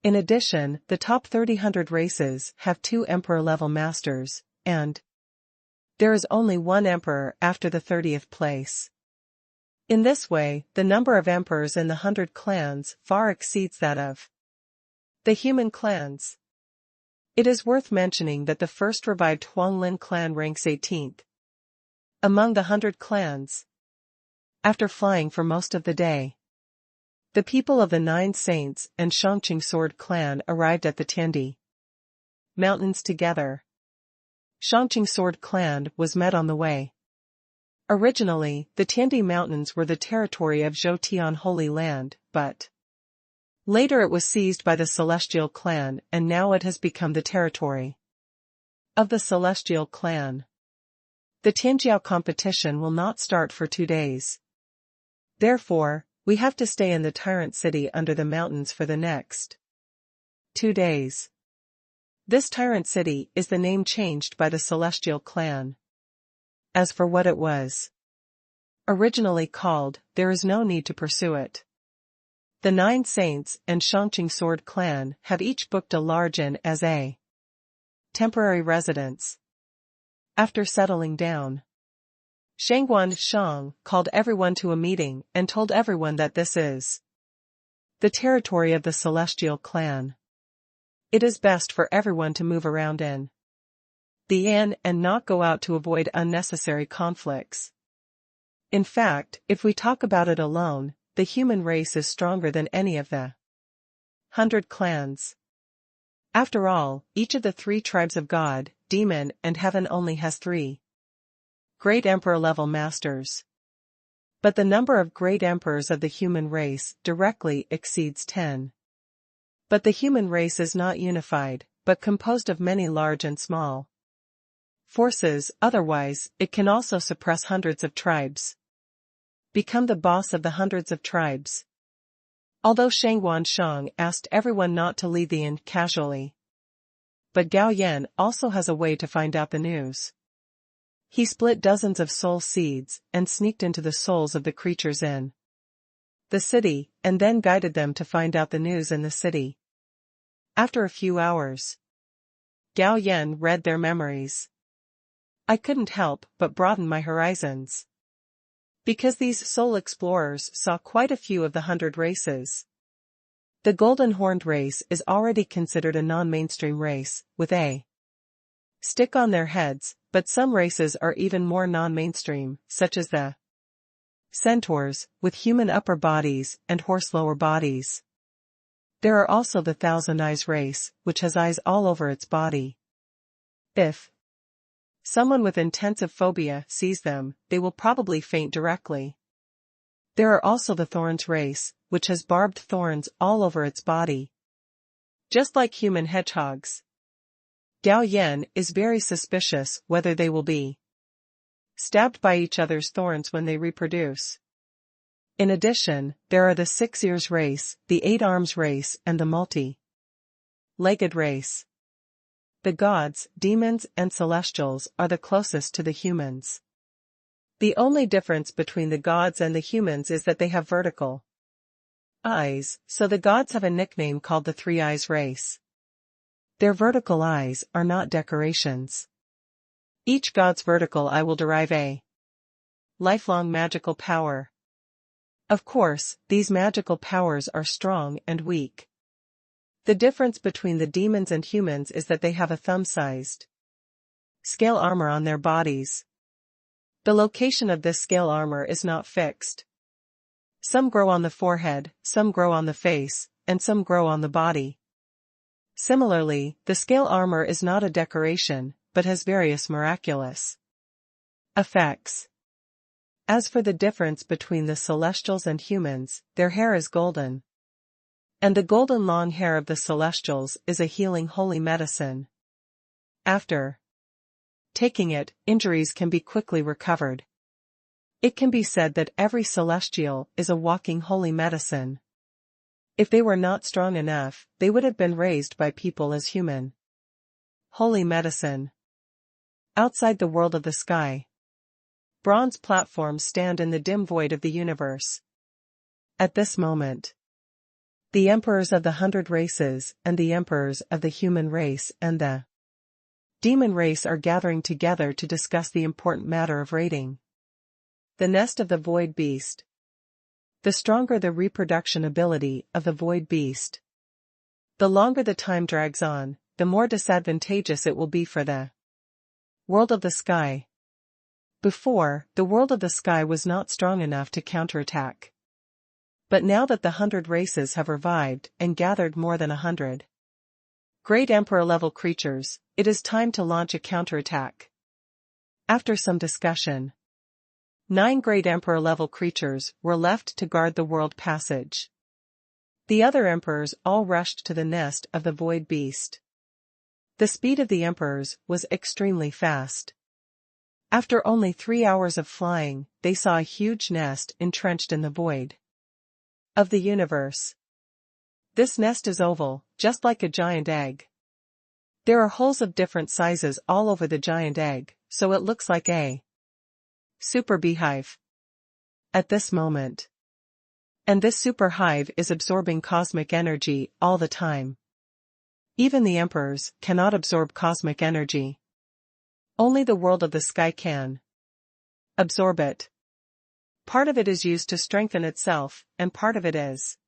In addition, the top 100 races have 2 emperor-level masters, and there is only 1 emperor after the 30th place. In this way, the number of emperors in the 100 clans far exceeds that of the human clans. It is worth mentioning that the first revived Huanglin clan ranks 18th among the 100 clans. After flying for most of the day, the people of the 9 Saints and Shangqing Sword clan arrived at the Tiandi Mountains together. Shangqing Sword clan was met on the way. Originally, the Tiandi Mountains were the territory of Zhoutian Holy Land, but later it was seized by the Celestial clan and now it has become the territory of the Celestial clan. The Tianjiao competition will not start for 2 days. Therefore, we have to stay in the Tyrant City under the mountains for the next 2 days. This Tyrant City is the name changed by the Celestial clan. As for what it was originally called, there is no need to pursue it. The 9 Saints and Shangqing Sword clan have each booked a large inn as a temporary residence. After settling down, Shangguan Shang called everyone to a meeting and told everyone that this is the territory of the Celestial clan. It is best for everyone to move around in the inn and not go out to avoid unnecessary conflicts. In fact, if we talk about it alone, the human race is stronger than any of the 100 clans. After all, each of the 3 tribes of God, demon, and heaven only has 3 great emperor-level masters. But the number of great emperors of the human race directly exceeds 10. But the human race is not unified, but composed of many large and small forces, otherwise, it can also suppress hundreds of tribes. Become the boss of the hundreds of tribes. Although Shangguan Shang asked everyone not to leave the inn casually, but Gao Yan also has a way to find out the news. He split dozens of soul seeds and sneaked into the souls of the creatures in the city, and then guided them to find out the news in the city. After a few hours, Gao Yan read their memories. I couldn't help but broaden my horizons, because these soul explorers saw quite a few of the 100 races. The Golden Horned race is already considered a non-mainstream race, with a stick on their heads, but some races are even more non-mainstream, such as the centaurs, with human upper bodies and horse lower bodies. There are also the Thousand Eyes race, which has eyes all over its body. If someone with intensive phobia sees them, they will probably faint directly. There are also the Thorns race, which has barbed thorns all over its body, just like human hedgehogs. Gao Yan is very suspicious whether they will be stabbed by each other's thorns when they reproduce. In addition, there are the 6 Ears race, the 8 Arms race, and the multi-legged race. The gods, demons, and celestials are the closest to the humans. The only difference between the gods and the humans is that they have vertical eyes, so the gods have a nickname called the 3 Eyes race. Their vertical eyes are not decorations. Each god's vertical eye will derive a lifelong magical power. Of course, these magical powers are strong and weak. The difference between the demons and humans is that they have a thumb-sized scale armor on their bodies. The location of this scale armor is not fixed. Some grow on the forehead, some grow on the face, and some grow on the body. Similarly, the scale armor is not a decoration, but has various miraculous effects. As for the difference between the celestials and humans, their hair is golden. And the golden long hair of the celestials is a healing holy medicine. After taking it, injuries can be quickly recovered. It can be said that every celestial is a walking holy medicine. If they were not strong enough, they would have been raised by people as human holy medicine. Outside the world of the sky, bronze platforms stand in the dim void of the universe. At this moment, the emperors of the 100 races and the emperors of the human race and the demon race are gathering together to discuss the important matter of raiding the nest of the void beast. The stronger the reproduction ability of the void beast, the longer the time drags on, the more disadvantageous it will be for the world of the sky. Before, the world of the sky was not strong enough to counterattack. But now that the 100 races have revived and gathered more than 100 great emperor-level creatures, it is time to launch a counterattack. After some discussion, 9 great emperor-level creatures were left to guard the world passage. The other emperors all rushed to the nest of the void beast. The speed of the emperors was extremely fast. After only 3 hours of flying, they saw a huge nest entrenched in the void of the universe. This nest is oval, just like a giant egg. There are holes of different sizes all over the giant egg, so it looks like a super beehive. At this moment. And this super hive is absorbing cosmic energy all the time. Even the emperors cannot absorb cosmic energy. Only the world of the sky can absorb it. Part of it is used to strengthen itself, and part of it is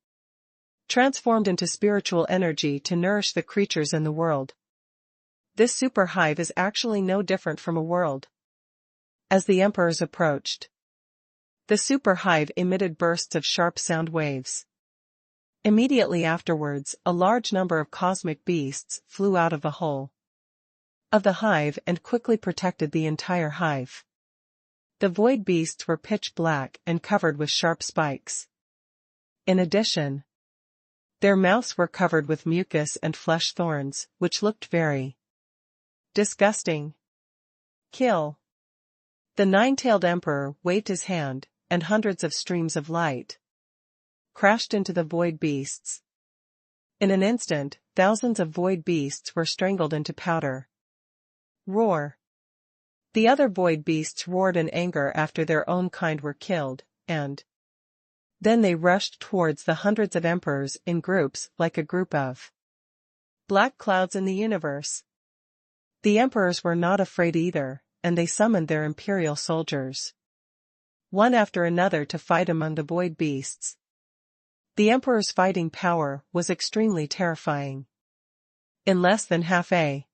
transformed into spiritual energy to nourish the creatures in the world. This super hive is actually no different from a world. As the emperors approached, the super hive emitted bursts of sharp sound waves. Immediately afterwards, a large number of cosmic beasts flew out of the hole of the hive and quickly protected the entire hive. The void beasts were pitch black and covered with sharp spikes. In addition, their mouths were covered with mucus and flesh thorns, which looked very disgusting. Kill. The 9-tailed emperor waved his hand, and hundreds of streams of light crashed into the void beasts. In an instant, thousands of void beasts were strangled into powder. Roar. The other void beasts roared in anger after their own kind were killed, and then they rushed towards the hundreds of emperors in groups like a group of black clouds in the universe. The emperors were not afraid either, and they summoned their imperial soldiers, one after another, to fight among the void beasts. The emperor's fighting power was extremely terrifying. In less than half a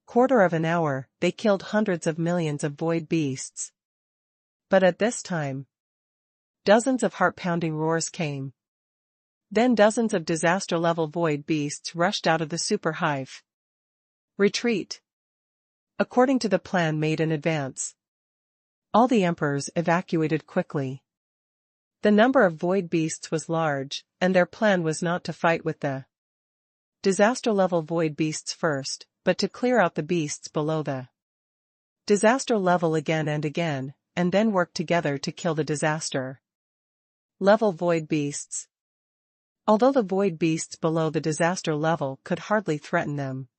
quarter of an hour, they killed hundreds of millions of void beasts. But at this time, dozens of heart-pounding roars came. Then dozens of disaster-level void beasts rushed out of the super hive. Retreat. According to the plan made in advance, all the emperors evacuated quickly. The number of void beasts was large, and their plan was not to fight with the disaster-level void beasts first, but to clear out the beasts below the disaster level again, and then work together to kill the disaster-level void beasts. Although the void beasts below the disaster level could hardly threaten them,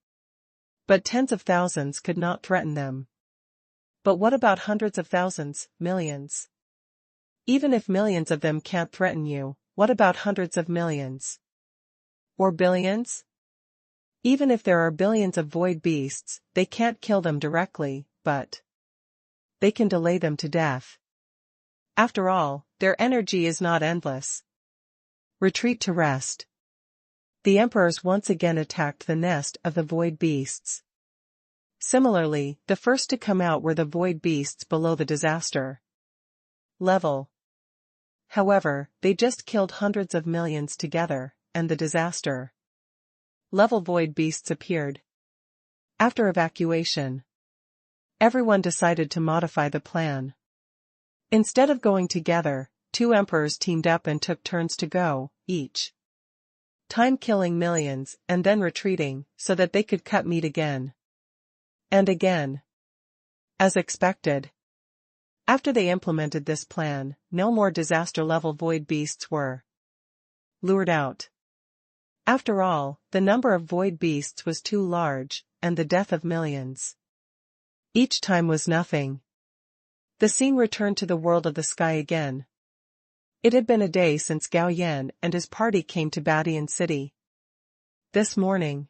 but tens of thousands could not threaten them. But what about hundreds of thousands, millions? Even if millions of them can't threaten you, what about hundreds of millions? Or billions? Even if there are billions of void beasts, they can't kill them directly, but they can delay them to death. After all, their energy is not endless. Retreat to rest. The emperors once again attacked the nest of the void beasts. Similarly, the first to come out were the void beasts below the disaster level. However, they just killed hundreds of millions together, and the disaster level void beasts appeared. After evacuation, everyone decided to modify the plan. Instead of going together, two emperors teamed up and took turns to go, each time killing millions and then retreating so that they could cut meat again and again. As expected, after they implemented this plan, no more disaster-level void beasts were lured out. After all, the number of void beasts was too large, and the death of millions each time was nothing. The scene returned to the world of the sky again. It had been a day since Gao Yan and his party came to Badian City. This morning,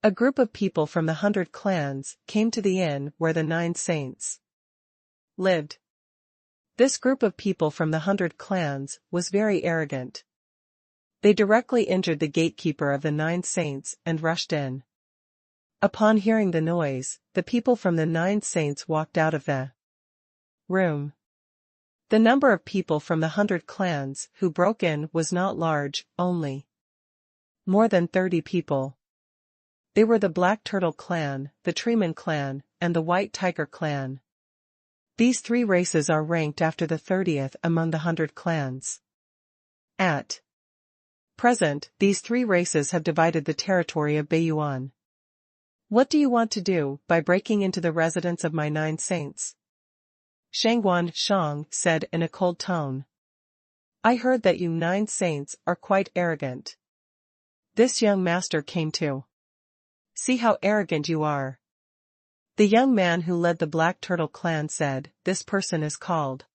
a group of people from the 100 clans came to the inn where the 9 saints lived. This group of people from the 100 clans was very arrogant. They directly injured the gatekeeper of the 9 saints and rushed in. Upon hearing the noise, the people from the 9 saints walked out of the room. The number of people from the 100 clans who broke in was not large, only more than 30 people. They were the Black Turtle clan, the Treeman clan, and the White Tiger clan. These 3 races are ranked after the 30th among the 100 clans. At present, these 3 races have divided the territory of Baiyuan. What do you want to do by breaking into the residence of my 9 saints? Shangguan Shang said in a cold tone. I heard that you 9 saints are quite arrogant. This young master came to see how arrogant you are. The young man who led the Black Turtle clan said, this person is called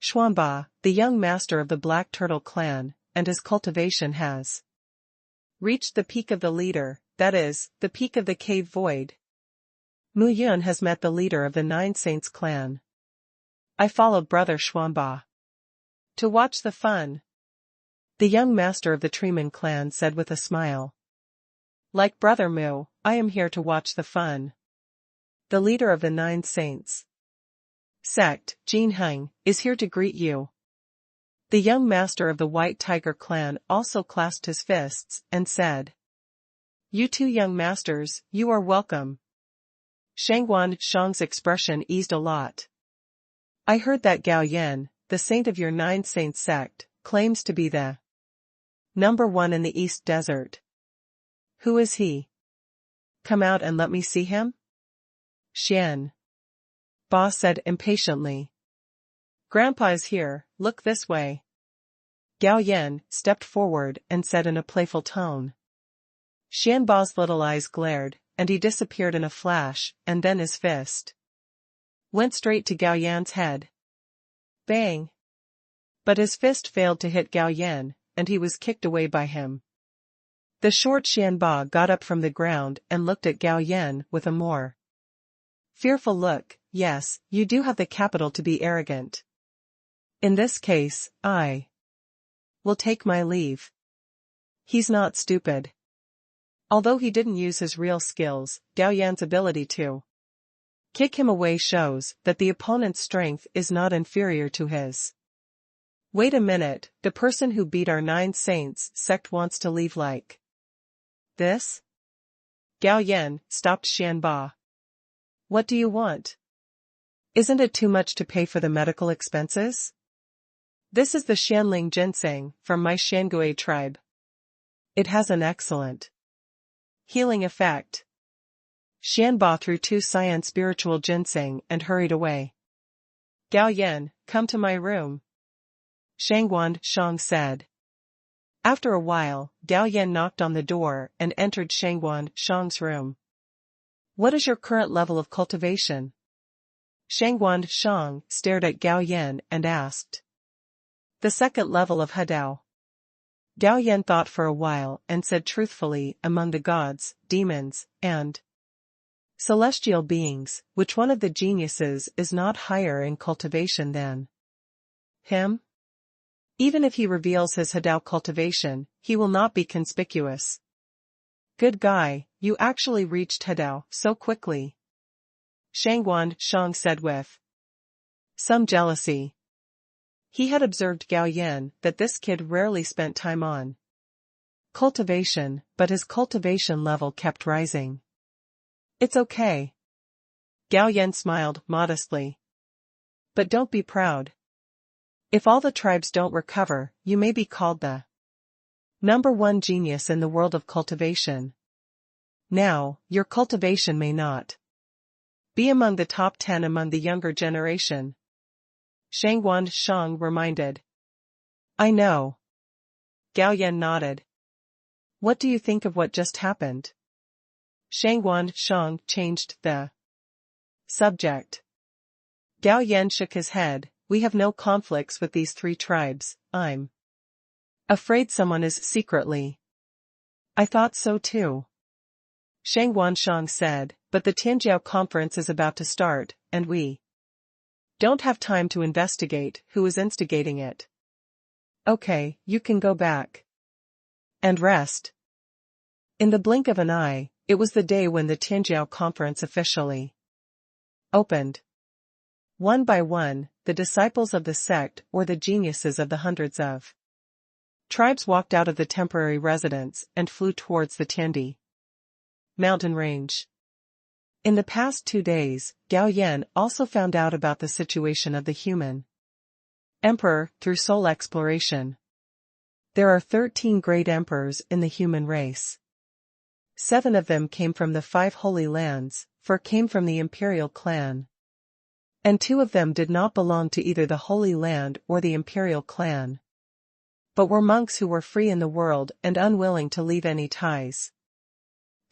Xuanba, the young master of the Black Turtle clan, and his cultivation has reached the peak of the leader, that is, the peak of the cave void. Mu Yun has met the leader of the 9 Saints clan. I followed brother Xuanba to watch the fun. The young master of the Treeman clan said with a smile. Like brother Mu, I am here to watch the fun. The leader of the 9 Saints sect, Jin Heng, is here to greet you. The young master of the White Tiger clan also clasped his fists and said, You 2 young masters, you are welcome. Shangguan Shang's expression eased a lot. I heard that Gao Yan, the saint of your 9 Saints sect, claims to be the number 1 in the East Desert. Who is he? Come out and let me see him? Xian Ba said impatiently. Grandpa is here, look this way. Gao Yan stepped forward and said in a playful tone. Xian Ba's little eyes glared, and he disappeared in a flash, and then his fist went straight to Gao Yan's head. Bang! But his fist failed to hit Gao Yan, and he was kicked away by him. The short Xian Ba got up from the ground and looked at Gao Yan with a more fearful look. Yes, you do have the capital to be arrogant. In this case, I will take my leave. He's not stupid. Although he didn't use his real skills, Gao Yan's ability to kick him away shows that the opponent's strength is not inferior to his. Wait a minute, the person who beat our 9 Saints sect wants to leave like this? Gao Yan stopped Xian Ba. What do you want? Isn't it too much to pay for the medical expenses? This is the Xianling ginseng from my Shangue tribe. It has an excellent healing effect. Xian Ba threw 2 cyan spiritual ginseng and hurried away. Gao Yan, come to my room. Shangguan Shang said. After a while, Gao Yan knocked on the door and entered Shangguan Shang's room. What is your current level of cultivation? Shangguan Shang stared at Gao Yan and asked. The 2nd level of Hadao. Gao Yan thought for a while and said truthfully, among the gods, demons, and celestial beings, which one of the geniuses is not higher in cultivation than him? Even if he reveals his Hadao cultivation, he will not be conspicuous. Good guy, you actually reached Hedao so quickly. Shangwan Shang said with some jealousy. He had observed Gao Yan that this kid rarely spent time on cultivation, but his cultivation level kept rising. It's okay. Gao Yan smiled modestly. But don't be proud. If all the tribes don't recover, you may be called the #1 genius in the world of cultivation. Now, your cultivation may not be among the top 10 among the younger generation. Shangwan Shang reminded. I know. Gao Yan nodded. What do you think of what just happened? Shangwan Shang changed the subject. Gao Yan shook his head. We have no conflicts with these 3 tribes. I'm afraid someone is secretly. I thought so too. Shangwan Shang said, but the Tianjiao conference is about to start, and we don't have time to investigate who is instigating it. Okay, you can go back and rest. In the blink of an eye, it was the day when the Tianjiao conference officially opened. One by one, the disciples of the sect or the geniuses of the hundreds of tribes walked out of the temporary residence and flew towards the Tiandi mountain range. In the past 2 days, Gao Yan also found out about the situation of the human emperor through soul exploration. There are 13 great emperors in the human race. 7 of them came from the 5 holy lands, 4 came from the imperial clan. And 2 of them did not belong to either the Holy Land or the Imperial clan, but were monks who were free in the world and unwilling to leave any ties.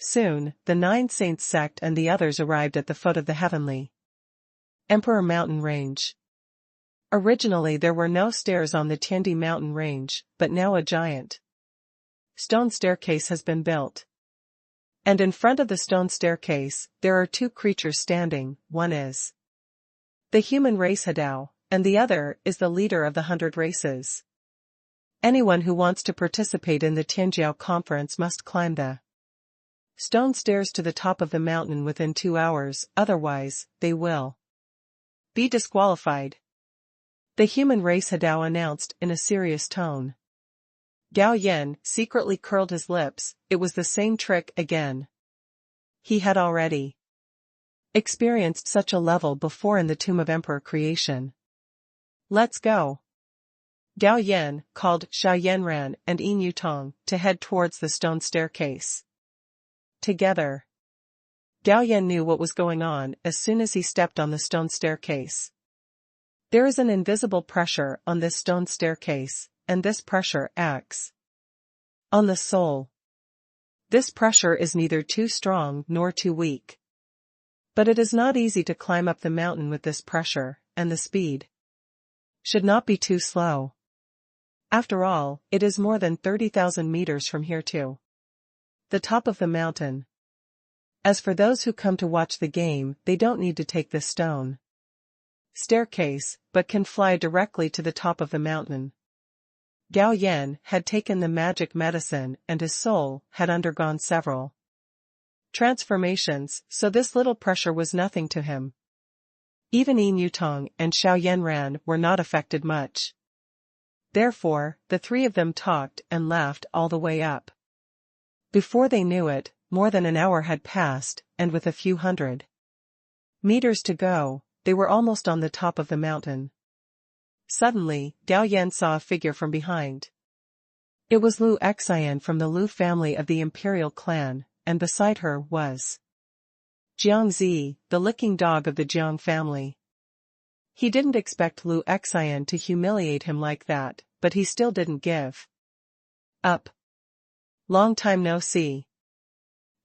Soon, the 9 Saints sect and the others arrived at the foot of the heavenly Emperor mountain range. Originally there were no stairs on the Tiandi mountain range, but now a giant stone staircase has been built. And in front of the stone staircase, there are 2 creatures standing. One is the human race Hedao, and the other is the leader of the 100 races. Anyone who wants to participate in the Tianjiao conference must climb the stone stairs to the top of the mountain within 2 hours, otherwise, they will be disqualified. The human race Hedao announced in a serious tone. Gao Yan secretly curled his lips. It was the same trick again. He had already experienced such a level before in the Tomb of Emperor Creation. Let's go. Gao Yan called Xiao Yanran and Yin Yutong to head towards the stone staircase. Together. Gao Yan knew what was going on as soon as he stepped on the stone staircase. There is an invisible pressure on this stone staircase, and this pressure acts on the soul. This pressure is neither too strong nor too weak. But it is not easy to climb up the mountain with this pressure, and the speed should not be too slow. After all, it is more than 30,000 meters from here to the top of the mountain. As for those who come to watch the game, they don't need to take this stone staircase, but can fly directly to the top of the mountain. Gao Yan had taken the magic medicine and his soul had undergone several transformations, so this little pressure was nothing to him. Even Yin Yutong and Xiao Yanran were not affected much. Therefore, the 3 of them talked and laughed all the way up. Before they knew it, more than an hour had passed, and with a few 100 meters to go, they were almost on the top of the mountain. Suddenly, Gao Yan saw a figure from behind. It was Lu Xian from the Lu family of the imperial clan, and beside her was Jiang Zi, the licking dog of the Jiang family. He didn't expect Lu Xian to humiliate him like that, but he still didn't give up. Long time no see.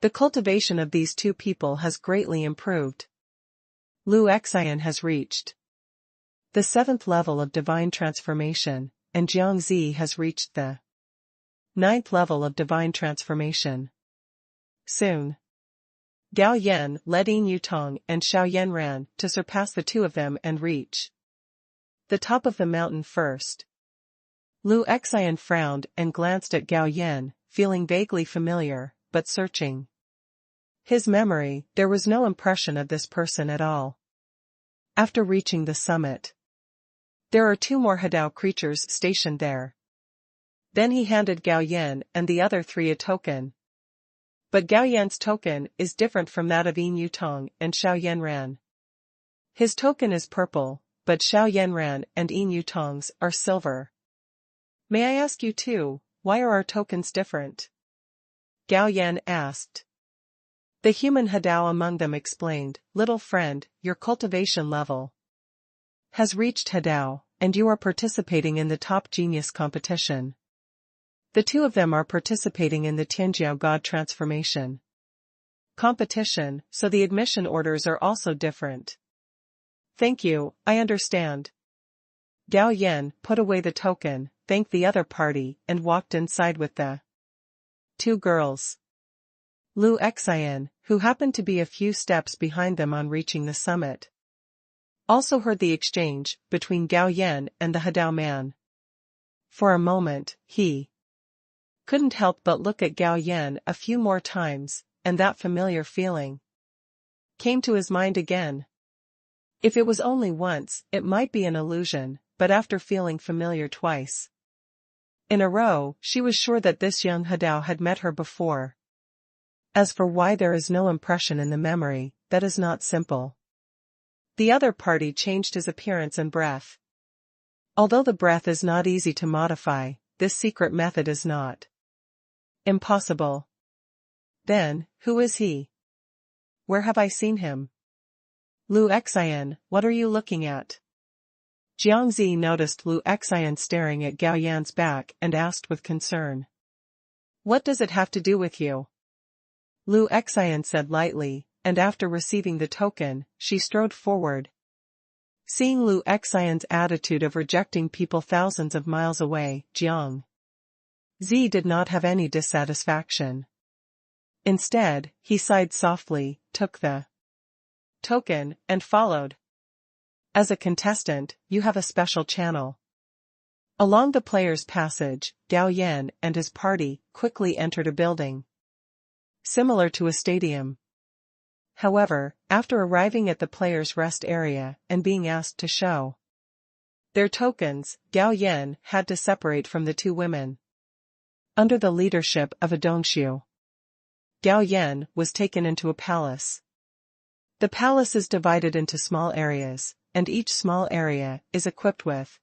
The cultivation of these 2 people has greatly improved. Lu Xian has reached the 7th level of divine transformation, and Jiang Zi has reached the 9th level of divine transformation. Soon, Gao Yan led Yin Yutong and Xiao Yanran to surpass the 2 of them and reach the top of the mountain first. Lu Xian frowned and glanced at Gao Yan, feeling vaguely familiar, but searching. His memory, there was no impression of this person at all. After reaching the summit, there are 2 more Hadao creatures stationed there. Then he handed Gao Yan and the other 3 a token. But Gao Yan's token is different from that of Yin Yutong and Xiao Yanran. His token is purple, but Xiao Yanran and Yin Yutong's are silver. May I ask you too, why are our tokens different? Gao Yan asked. The human Hadao among them explained, little friend, your cultivation level has reached Hadao, and you are participating in the top genius competition. The 2 of them are participating in the Tianjiao God transformation competition, so the admission orders are also different. Thank you, I understand. Gao Yan put away the token, thanked the other party, and walked inside with the 2 girls. Lu Xian, who happened to be a few steps behind them on reaching the summit, also heard the exchange between Gao Yan and the Hadao man. For a moment, he couldn't help but look at Gao Yan a few more times, and that familiar feeling came to his mind again. If it was only once, it might be an illusion, but after feeling familiar twice in a row, she was sure that this young Hadao had met her before. As for why there is no impression in the memory, that is not simple. The other party changed his appearance and breath. Although the breath is not easy to modify, this secret method is not impossible. Then, who is he? Where have I seen him? Lu Xian, what are you looking at? Jiangzi noticed Lu Xian staring at Gao Yan's back and asked with concern. What does it have to do with you? Lu Xian said lightly, and after receiving the token, she strode forward. Seeing Lu Xian's attitude of rejecting people thousands of miles away, Jiang Zi did not have any dissatisfaction. Instead, he sighed softly, took the token, and followed. As a contestant, you have a special channel. Along the player's passage, Gao Yan and his party quickly entered a building similar to a stadium. However, after arriving at the player's rest area and being asked to show their tokens, Gao Yan had to separate from the 2 women. Under the leadership of a Dongxiu, Gao Yan was taken into a palace. The palace is divided into small areas, and each small area is equipped with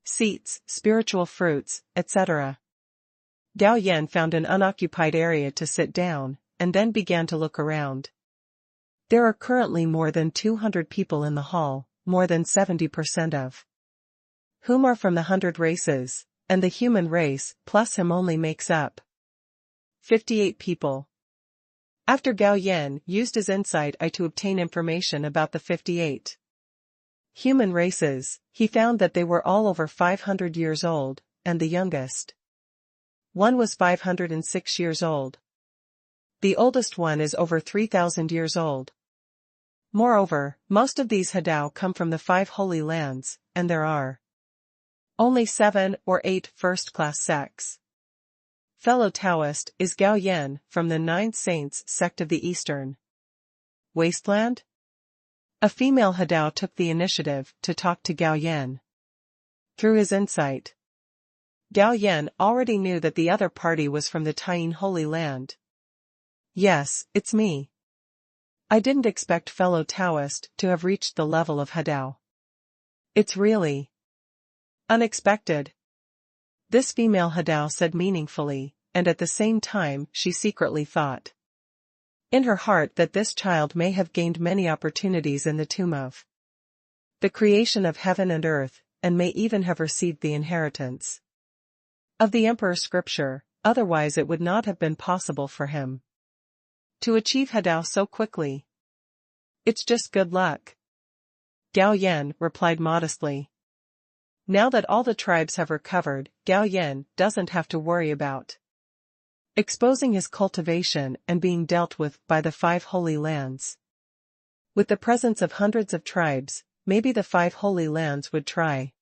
seats, spiritual fruits, etc. Gao Yan found an unoccupied area to sit down, and then began to look around. There are currently more than 200 people in the hall, more than 70% of whom are from the 100 races, and the human race plus him only makes up 58 people. After Gao Yan used his insight eye to obtain information about the 58 human races, he found that they were all over 500 years old, and the youngest one was 506 years old. The oldest one is over 3,000 years old. Moreover, most of these Hadao come from the 5 Holy Lands, and there are only 7 or 8 first-class sects. Fellow Taoist is Gao Yan from the 9 Saints sect of the Eastern Wasteland? A female Hadao took the initiative to talk to Gao Yan. Through his insight, Gao Yan already knew that the other party was from the Taiyin Holy Land. Yes, it's me. I didn't expect fellow Taoist to have reached the level of Hadao. It's really unexpected. This female Hadao said meaningfully, and at the same time she secretly thought in her heart that this child may have gained many opportunities in the tomb of the creation of heaven and earth, and may even have received the inheritance of the emperor's scripture, otherwise it would not have been possible for him to achieve Hadao so quickly. It's just good luck. Gao Yan replied modestly. Now that all the tribes have recovered, Gao Yan doesn't have to worry about exposing his cultivation and being dealt with by the 5 Holy Lands. With the presence of hundreds of tribes, maybe the 5 Holy Lands would try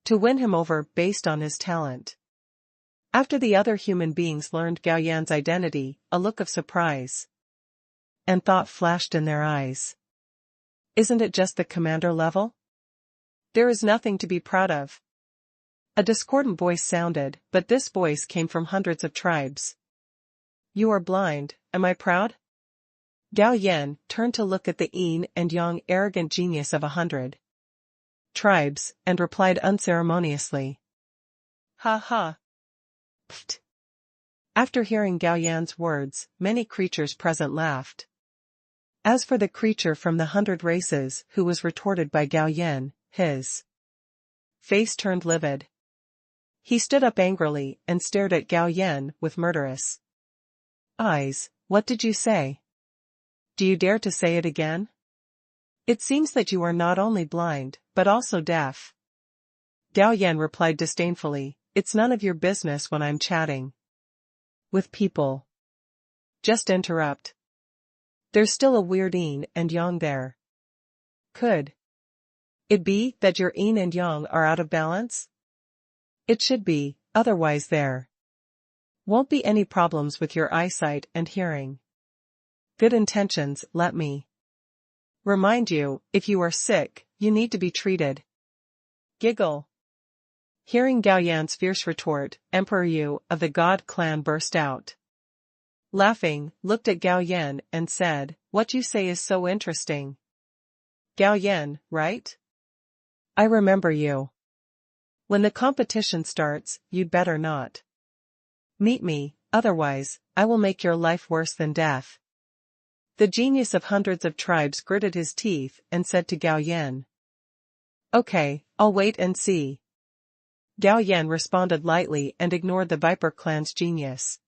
to win him over based on his talent. After the other human beings learned Gao Yan's identity, a look of surprise and thought flashed in their eyes. Isn't it just the commander level? There is nothing to be proud of. A discordant voice sounded, but this voice came from hundreds of tribes. You are blind, am I proud? Gao Yan turned to look at the yin and yang arrogant genius of 100 tribes, and replied unceremoniously. Ha ha. Pfft. After hearing Gao Yan's words, many creatures present laughed. As for the creature from the 100 races who was retorted by Gao Yan, his face turned livid. He stood up angrily and stared at Gao Yan with murderous eyes. What did you say? Do you dare to say it again? It seems that you are not only blind, but also deaf. Gao Yan replied disdainfully, it's none of your business when I'm chatting with people. Just interrupt. There's still a weird yin and yang there. Could it be that your yin and yang are out of balance? It should be, otherwise there won't be any problems with your eyesight and hearing. Good intentions, let me remind you, if you are sick, you need to be treated. Giggle. Hearing Gao Yan's fierce retort, Emperor Yu of the God clan burst out laughing, looked at Gao Yan and said, what you say is so interesting. Gao Yan, right? I remember you. When the competition starts, you'd better not meet me, otherwise, I will make your life worse than death. The genius of hundreds of tribes gritted his teeth and said to Gao Yan. Okay, I'll wait and see. Gao Yan responded lightly and ignored the Viper clan's genius.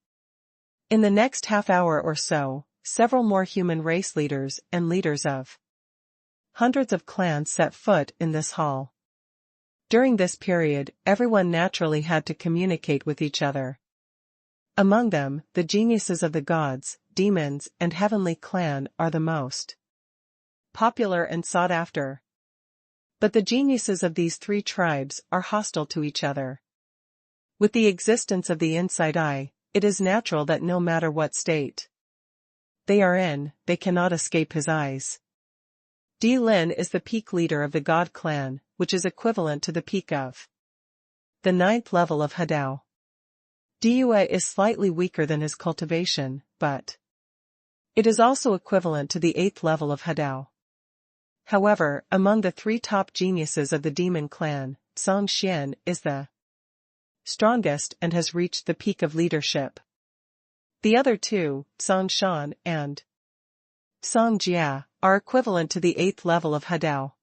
In the next half hour or so, several more human race leaders and leaders of hundreds of clans set foot in this hall. During this period, everyone naturally had to communicate with each other. Among them, the geniuses of the gods, demons, and heavenly clan are the most popular and sought after. But the geniuses of these 3 tribes are hostile to each other. With the existence of the inside eye, it is natural that no matter what state they are in, they cannot escape his eyes. Di Lin is the peak leader of the God clan, which is equivalent to the peak of the 9th level of Hadao. Diyue is slightly weaker than his cultivation, but it is also equivalent to the 8th level of Hadao. However, among the 3 top geniuses of the demon clan, Song Xian is the strongest and has reached the peak of leadership. The other 2, Song Shan and Song Jia, are equivalent to the 8th level of Hadao.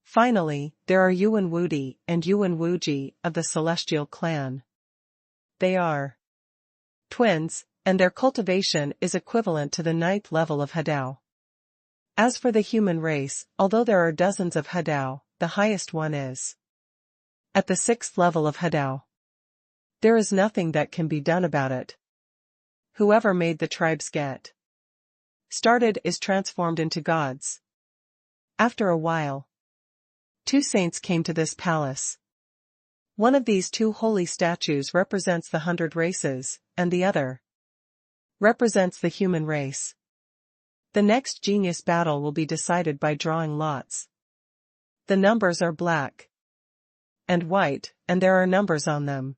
Finally, there are Yuan Wudi and Yuan Wuji of the Celestial clan. They are twins, and their cultivation is equivalent to the 9th level of Hadao. As for the human race, although there are dozens of Hadao, the highest one is at the 6th level of Hadao. There is nothing that can be done about it. Whoever made the tribes get started is transformed into gods. After a while, 2 saints came to this palace. One of these 2 holy statues represents the 100 races, and the other represents the human race. The next genius battle will be decided by drawing lots. The numbers are black and white, and there are numbers on them.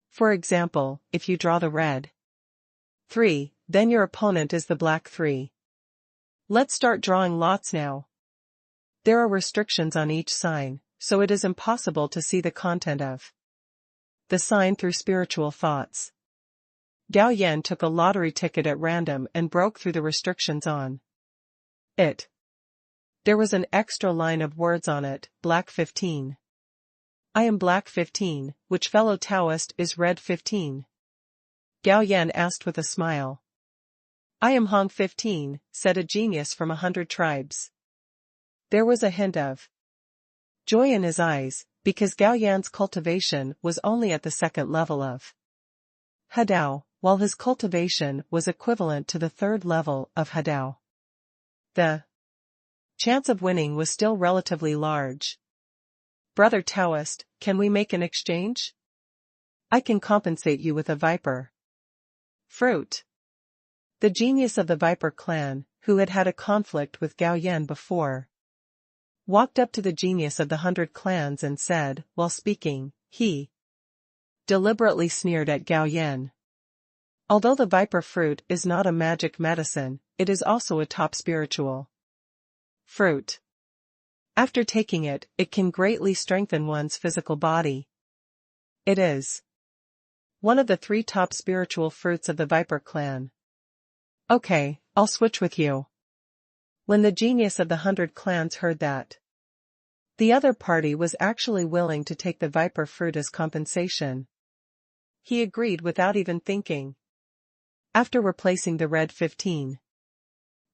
For example, if you draw the red 3, then your opponent is the black 3. Let's start drawing lots now. There are restrictions on each sign, so it is impossible to see the content of the sign through spiritual thoughts. Gao Yan took a lottery ticket at random and broke through the restrictions on it. There was an extra line of words on it, Black 15. I am Black 15, which fellow Taoist is Red 15? Gao Yan asked with a smile. I am Hong 15, said a genius from 100 tribes. There was a hint of joy in his eyes, because Gao Yan's cultivation was only at the 2nd level of Hadao, while his cultivation was equivalent to the 3rd level of Hadao. The chance of winning was still relatively large. Brother Taoist, can we make an exchange? I can compensate you with a viper fruit. The genius of the Viper clan, who had had a conflict with Gao Yan before, walked up to the genius of the 100 clans and said, while speaking, he deliberately sneered at Gao Yan. Although the viper fruit is not a magic medicine, it is also a top spiritual fruit. After taking it, it can greatly strengthen one's physical body. It is one of the 3 top spiritual fruits of the Viper clan. Okay, I'll switch with you. When the genius of the 100 clans heard that the other party was actually willing to take the viper fruit as compensation, he agreed without even thinking. After replacing the red 15,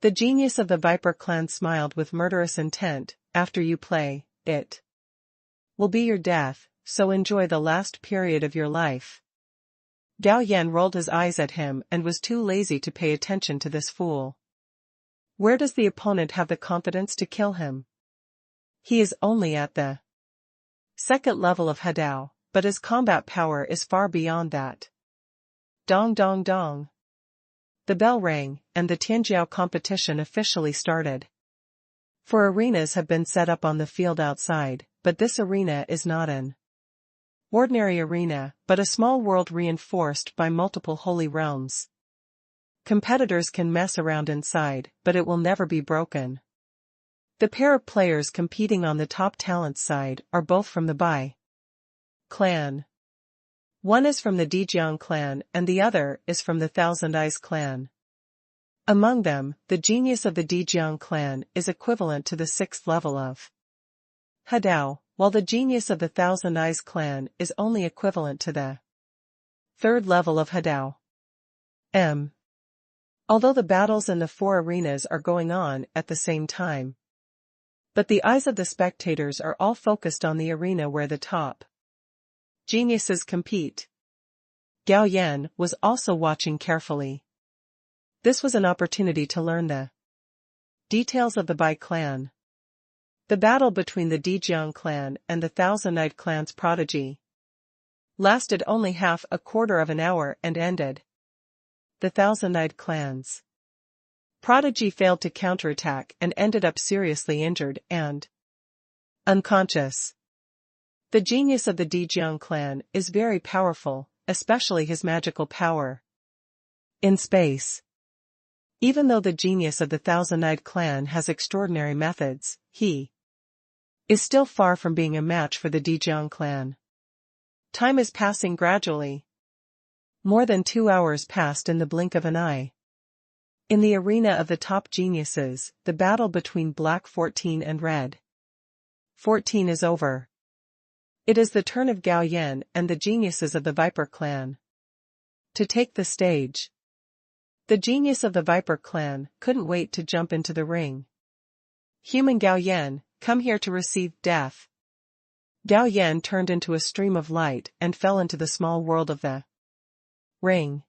the genius of the Viper clan smiled with murderous intent. After you play, it will be your death, so enjoy the last period of your life. Gao Yan rolled his eyes at him and was too lazy to pay attention to this fool. Where does the opponent have the confidence to kill him? He is only at the 2nd level of Hadao, but his combat power is far beyond that. Dong dong dong. The bell rang, and the Tianjiao competition officially started. 4 arenas have been set up on the field outside, but this arena is not an ordinary arena, but a small world reinforced by multiple holy realms. Competitors can mess around inside, but it will never be broken. The pair of players competing on the top talent side are both from the Bai clan. One is from the Dijiang clan and the other is from the Thousand Eyes clan. Among them, the genius of the Dijiang clan is equivalent to the 6th level of Hadao, while the genius of the Thousand Eyes clan is only equivalent to the 3rd level of Hadao. Although the battles in the 4 arenas are going on at the same time, but the eyes of the spectators are all focused on the arena where the top geniuses compete. Gao Yan was also watching carefully. This was an opportunity to learn the details of the Bai clan. The battle between the Dijiang clan and the Thousand-Eyed clan's prodigy lasted only half a quarter of an hour and ended. The Thousand-Eyed clan's prodigy failed to counterattack and ended up seriously injured and unconscious. The genius of the Dijiang clan is very powerful, especially his magical power in space. Even though the genius of the Thousand-Eyed clan has extraordinary methods, he is still far from being a match for the Dijiang clan. Time is passing gradually. More than 2 hours passed in the blink of an eye. In the arena of the top geniuses, the battle between Black 14 and Red 14 is over. It is the turn of Gao Yan and the geniuses of the Viper clan to take the stage. The genius of the Viper clan couldn't wait to jump into the ring. Human Gao Yan, come here to receive death. Gao Yan turned into a stream of light and fell into the small world of the ring.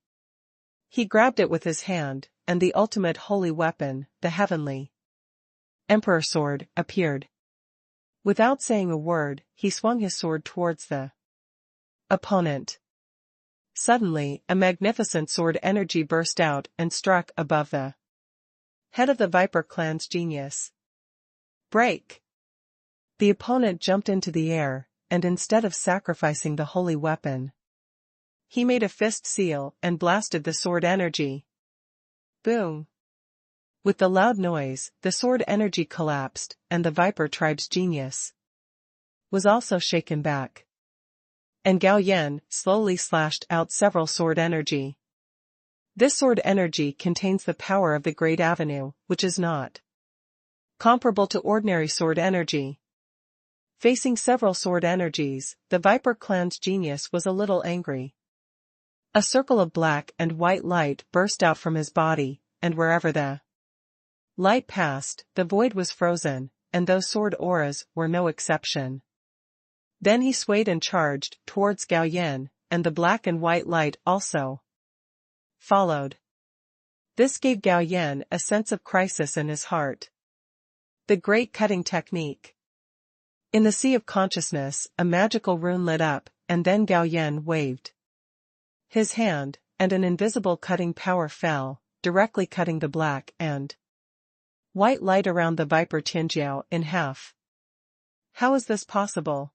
He grabbed it with his hand, and the ultimate holy weapon, the heavenly Emperor sword, appeared. Without saying a word, he swung his sword towards the opponent. Suddenly, a magnificent sword energy burst out and struck above the head of the Viper clan's genius. Break! The opponent jumped into the air, and instead of sacrificing the holy weapon, he made a fist seal and blasted the sword energy. Boom! With the loud noise, the sword energy collapsed, and the Viper tribe's genius was also shaken back. And Gao Yan slowly slashed out several sword energy. This sword energy contains the power of the Great Avenue, which is not comparable to ordinary sword energy. Facing several sword energies, the Viper clan's genius was a little angry. A circle of black and white light burst out from his body, and wherever the light passed, the void was frozen, and those sword auras were no exception. Then he swayed and charged towards Gao Yan, and the black and white light also followed. This gave Gao Yan a sense of crisis in his heart. The great cutting technique. In the sea of consciousness, a magical rune lit up, and then Gao Yan waved His hand, and an invisible cutting power fell, directly cutting the black and white light around the Viper Tianjiao in half. How is this possible?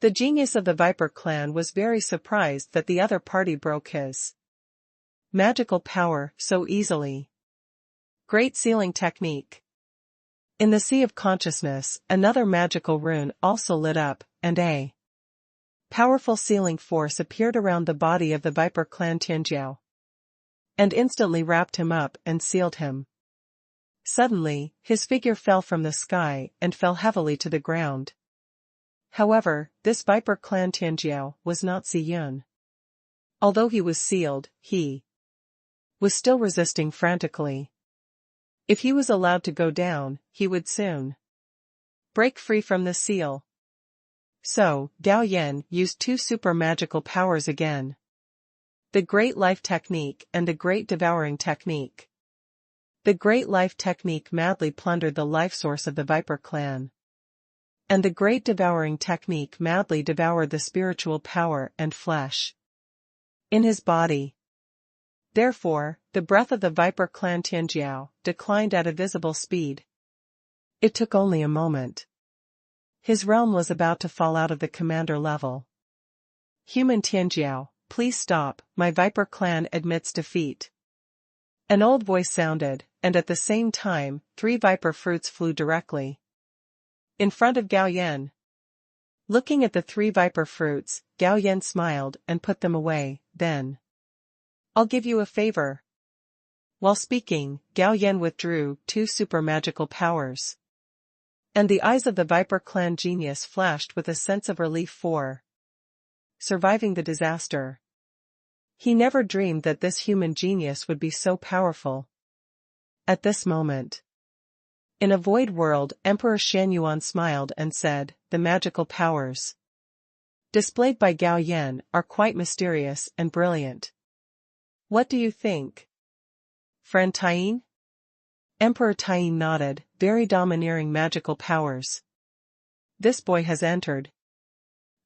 The genius of the Viper clan was very surprised that the other party broke his magical power so easily. Great sealing technique. In the Sea of Consciousness, another magical rune also lit up, and a powerful sealing force appeared around the body of the Viper clan Tianjiao, and instantly wrapped him up and sealed him. Suddenly, his figure fell from the sky and fell heavily to the ground. However, this Viper clan Tianjiao was not Shi Yun. Although he was sealed, he was still resisting frantically. If he was allowed to go down, he would soon break free from the seal. So, Gao Yan used two super magical powers again. The Great Life Technique and the Great Devouring Technique. The Great Life Technique madly plundered the life source of the Viper clan. And the Great Devouring Technique madly devoured the spiritual power and flesh in his body. Therefore, the breath of the Viper clan Tianjiao declined at a visible speed. It took only a moment. His realm was about to fall out of the commander level. Human Tianjiao, please stop, my Viper clan admits defeat. An old voice sounded, and at the same time, 3 Viper fruits flew directly in front of Gao Yan. Looking at the 3 Viper fruits, Gao Yan smiled and put them away, then, I'll give you a favor. While speaking, Gao Yan withdrew 2 super magical powers. And the eyes of the Viper clan genius flashed with a sense of relief for surviving the disaster. He never dreamed that this human genius would be so powerful. At this moment, in a void world, Emperor Shanyuan smiled and said, the magical powers displayed by Gao Yan are quite mysterious and brilliant. What do you think, friend Taiyin? Emperor Taiyin nodded, very domineering magical powers. This boy has entered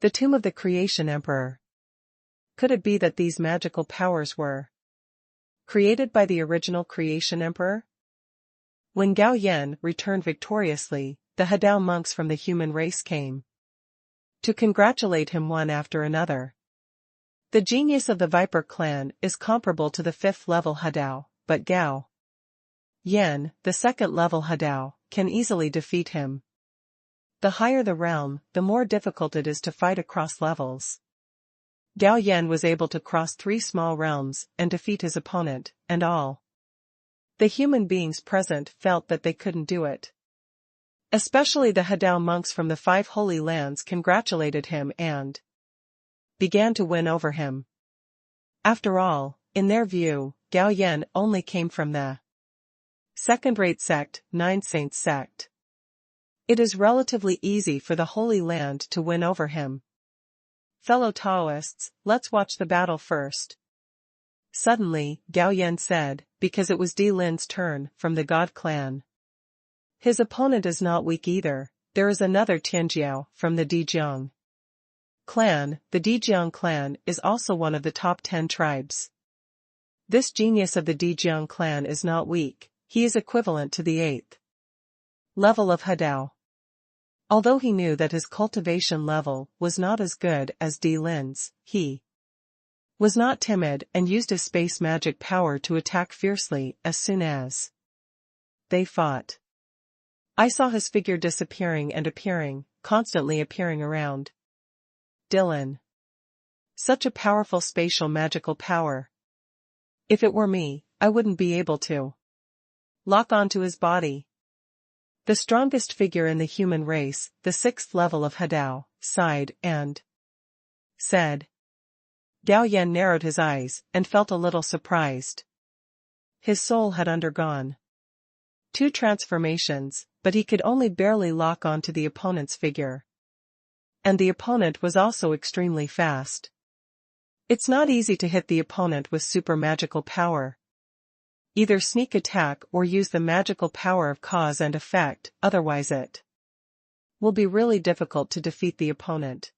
the tomb of the creation emperor. Could it be that these magical powers were created by the original creation emperor? When Gao Yan returned victoriously, the Hadao monks from the human race came to congratulate him one after another. The genius of the Viper clan is comparable to the 5th level Hadao, but Gao Yan, the 2nd level Hadao, can easily defeat him. The higher the realm, the more difficult it is to fight across levels. Gao Yan was able to cross 3 small realms and defeat his opponent, and all the human beings present felt that they couldn't do it. Especially the Hadao monks from the 5 holy lands congratulated him and began to win over him. After all, in their view, Gao Yan only came from the second-rate sect, 9 Saints sect. It is relatively easy for the Holy Land to win over him. Fellow Taoists, let's watch the battle first. Suddenly, Gao Yan said, because it was Di Lin's turn, from the God clan. His opponent is not weak either, there is another Tianjiao, from the Dijiang clan. The Dijiang clan is also one of the top 10 tribes. This genius of the Dijiang clan is not weak, he is equivalent to the 8th level of Hadao. Although he knew that his cultivation level was not as good as Di Lin's, he was not timid and used his space magic power to attack fiercely as soon as they fought. I saw his figure disappearing and appearing, constantly appearing around Dylan. Such a powerful spatial magical power. If it were me, I wouldn't be able to lock onto his body. The strongest figure in the human race, the 6th level of Hadao, sighed and said. Gao Yan narrowed his eyes and felt a little surprised. His soul had undergone 2 transformations, but he could only barely lock onto the opponent's figure. And the opponent was also extremely fast. It's not easy to hit the opponent with super magical power. Either sneak attack or use the magical power of cause and effect, otherwise it will be really difficult to defeat the opponent.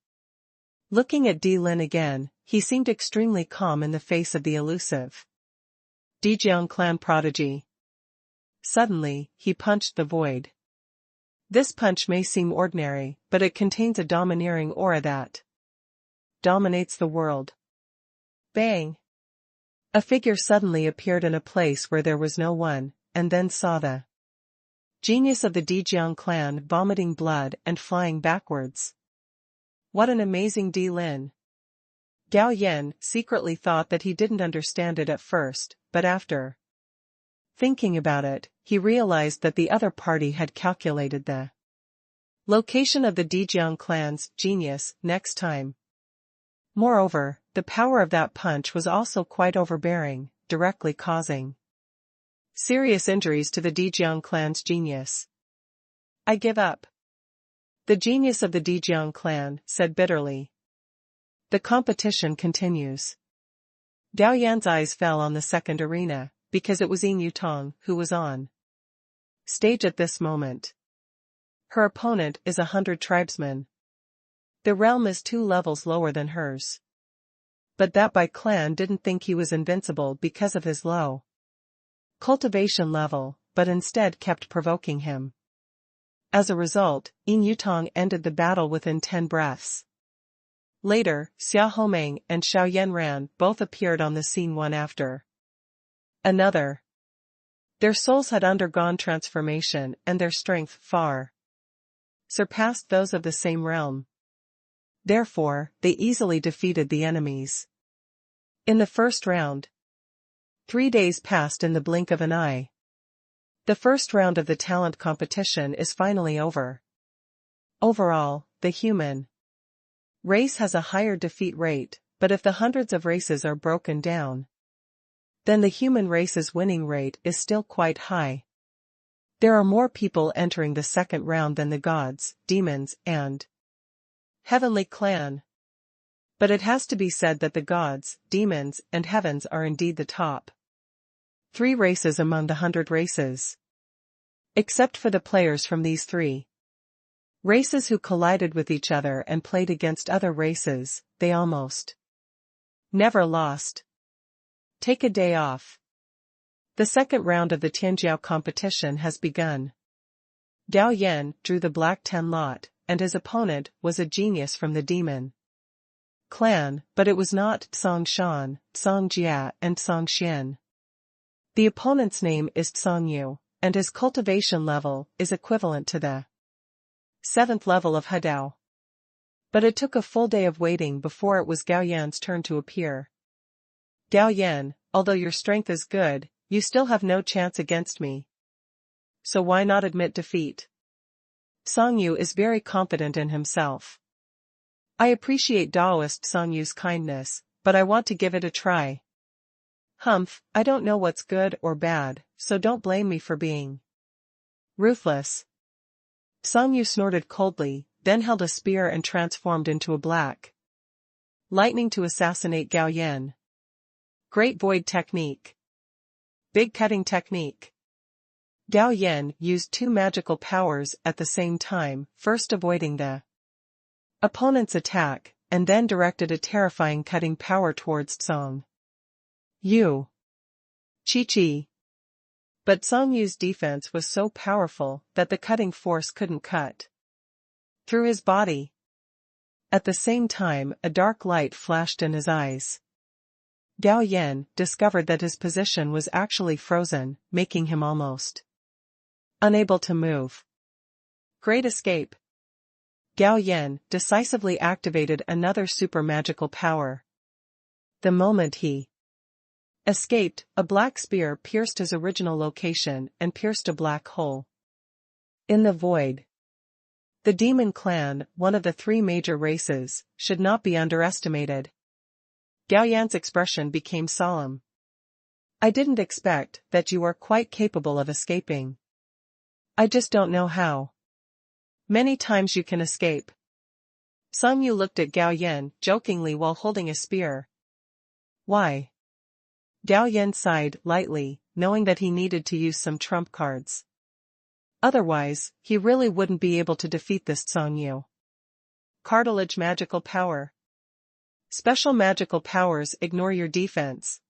Looking at Di Lin again, he seemed extremely calm in the face of the elusive Dijiang clan prodigy. Suddenly, he punched the void. This punch may seem ordinary, but it contains a domineering aura that dominates the world. Bang! A figure suddenly appeared in a place where there was no one, and then saw the genius of the Dijiang clan vomiting blood and flying backwards. What an amazing Di Lin! Gao Yan secretly thought that he didn't understand it at first, but after thinking about it, he realized that the other party had calculated the location of the Dijiang clan's genius next time. Moreover, the power of that punch was also quite overbearing, directly causing serious injuries to the Dijiang clan's genius. I give up. The genius of the Dijiang clan said bitterly. The competition continues. Gao Yan's eyes fell on the second arena, because it was Yin Yutong who was on stage at this moment. Her opponent is 100 tribesmen. The realm is 2 levels lower than hers. But that Bai clan didn't think he was invincible because of his low cultivation level, but instead kept provoking him. As a result, Yin Yutong ended the battle within 10 breaths. Later, Xia Homeng and Xiao Yanran both appeared on the scene one after another. Their souls had undergone transformation and their strength far surpassed those of the same realm. Therefore, they easily defeated the enemies. In the first round, 3 days passed in the blink of an eye. The first round of the talent competition is finally over. Overall, the human race has a higher defeat rate, but if the hundreds of races are broken down, then the human race's winning rate is still quite high. There are more people entering the second round than the gods, demons, and heavenly clan. But it has to be said that the gods, demons, and heavens are indeed the top 3 races among the 100 races. Except for the players from these 3 races who collided with each other and played against other races, they almost never lost. Take a day off. The second round of the Tianjiao competition has begun. Gao Yan drew the black 10 lot, and his opponent was a genius from the demon clan, but it was not Song Shan, Song Jia, and Song Xian. The opponent's name is Song Yu, and his cultivation level is equivalent to the 7th level of Hedao. But it took a full day of waiting before it was Gao Yan's turn to appear. Gao Yan, although your strength is good, you still have no chance against me. So why not admit defeat? Song Yu is very confident in himself. I appreciate Daoist Song Yu's kindness, but I want to give it a try. Humph, I don't know what's good or bad, so don't blame me for being ruthless. Song Yu snorted coldly, then held a spear and transformed into a black lightning to assassinate Gao Yan. Great void technique. Big cutting technique. Gao Yan used 2 magical powers at the same time, first avoiding the opponent's attack, and then directed a terrifying cutting power towards Song Yu. Chi-chi. But Song Yu's defense was so powerful that the cutting force couldn't cut through his body. At the same time, a dark light flashed in his eyes. Gao Yan discovered that his position was actually frozen, making him almost unable to move. Great escape. Gao Yan decisively activated another super magical power. The moment he escaped, a black spear pierced his original location and pierced a black hole in the void. The demon clan, one of the 3 major races, should not be underestimated. Gao Yan's expression became solemn. I didn't expect that you are quite capable of escaping. I just don't know how many times you can escape. Song Yu looked at Gao Yan jokingly while holding a spear. Why? Gao Yan sighed lightly, knowing that he needed to use some trump cards. Otherwise, he really wouldn't be able to defeat this Song Yu. Cartilage magical power. Special magical powers ignore your defense.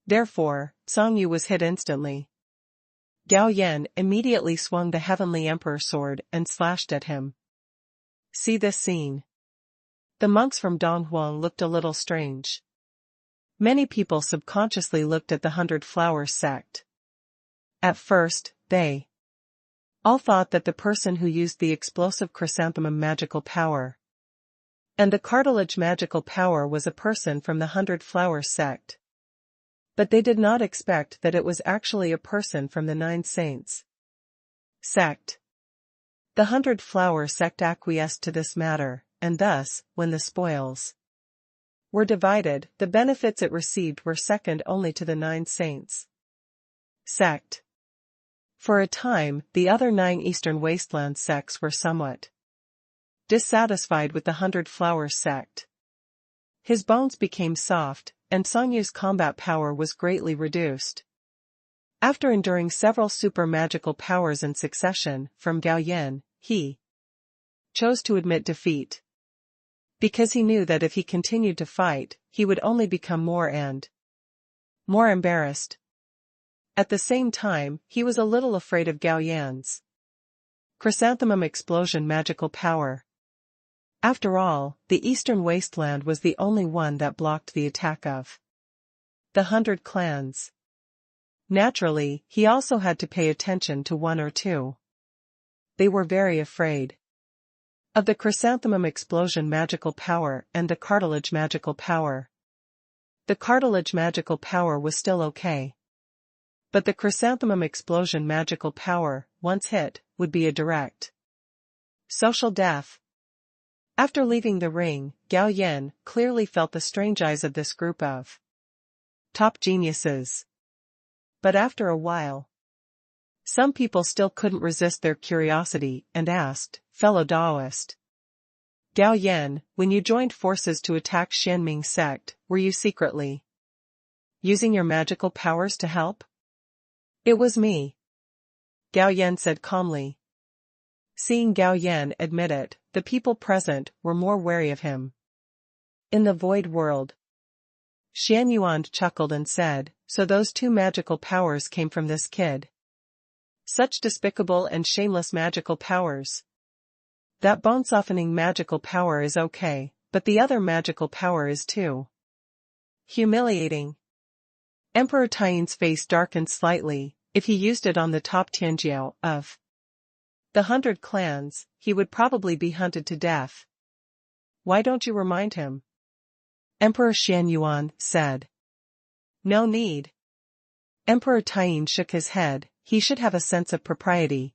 Therefore, Song Yu was hit instantly. Gao Yan immediately swung the Heavenly Emperor sword and slashed at him. See this scene. The monks from Donghuang looked a little strange. Many people subconsciously looked at the 100 Flowers sect. At first, they all thought that the person who used the explosive chrysanthemum magical power and the cartilage magical power was a person from the 100 Flowers sect. But they did not expect that it was actually a person from the 9 Saints sect. The 100 Flower sect acquiesced to this matter, and thus, when the spoils were divided, the benefits it received were second only to the 9 Saints sect. For a time, the other 9 Eastern Wasteland sects were somewhat dissatisfied with the 100 Flowers sect. His bones became soft, and Song Yu's combat power was greatly reduced. After enduring several super magical powers in succession from Gao Yan, he chose to admit defeat. Because he knew that if he continued to fight, he would only become more and more embarrassed. At the same time, he was a little afraid of Gao Yan's chrysanthemum explosion magical power. After all, the Eastern Wasteland was the only one that blocked the attack of the 100 clans. Naturally, he also had to pay attention to 1 or 2. They were very afraid of the chrysanthemum explosion magical power and the cartilage magical power. The cartilage magical power was still okay. But the chrysanthemum explosion magical power, once hit, would be a direct social death. After leaving the ring, Gao Yan clearly felt the strange eyes of this group of top geniuses. But after a while, some people still couldn't resist their curiosity and asked, fellow Taoist Gao Yan, when you joined forces to attack Xianming sect, were you secretly using your magical powers to help? It was me, Gao Yan said calmly. Seeing Gao Yan admit it, the people present were more wary of him. In the void world, Xian Yuan chuckled and said, so those 2 magical powers came from this kid. Such despicable and shameless magical powers. That bone-softening magical power is okay, but the other magical power is too humiliating. Emperor Taiyin's face darkened slightly. If he used it on the top Tianjiao of the 100 clans, he would probably be hunted to death. Why don't you remind him? Emperor Xian Yuan said. No need. Emperor Taiyin shook his head. He should have a sense of propriety.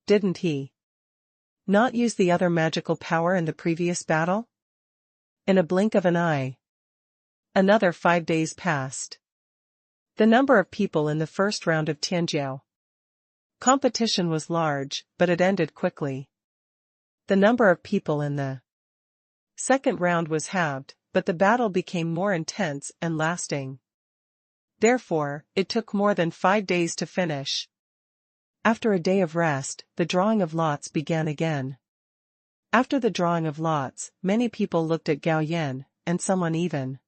Didn't he not use the other magical power in the previous battle? In a blink of an eye, another 5 days passed. The number of people in the first round of Tianjiao competition was large, but it ended quickly. The number of people in the second round was halved, but the battle became more intense and lasting. Therefore, it took more than 5 days to finish. After a day of rest, the drawing of lots began again. After the drawing of lots, many people looked at Gao Yan, and someone even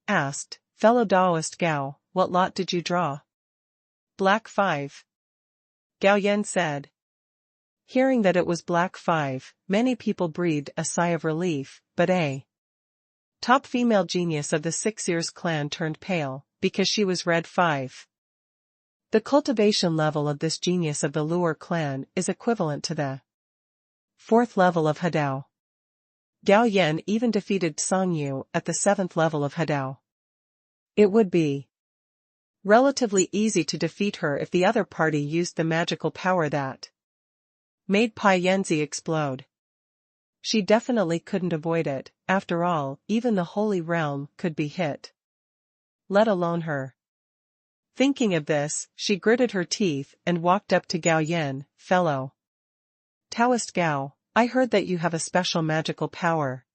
asked, fellow Taoist Gao, what lot did you draw? Black 5. Gao Yan said. Hearing that it was Black 5, many people breathed a sigh of relief, but a top female genius of the 6 Years clan turned pale, because she was Red 5. The cultivation level of this genius of the Luer clan is equivalent to the 4th level of Hadao. Gao Yan even defeated Song Yu at the 7th level of Hadao. It would be relatively easy to defeat her if the other party used the magical power that made Pai Yanzi explode. She definitely couldn't avoid it. After all, even the Holy Realm could be hit, let alone her. Thinking of this, she gritted her teeth and walked up to Gao Yan. Fellow Taoist Gao, I heard that you have a special magical power.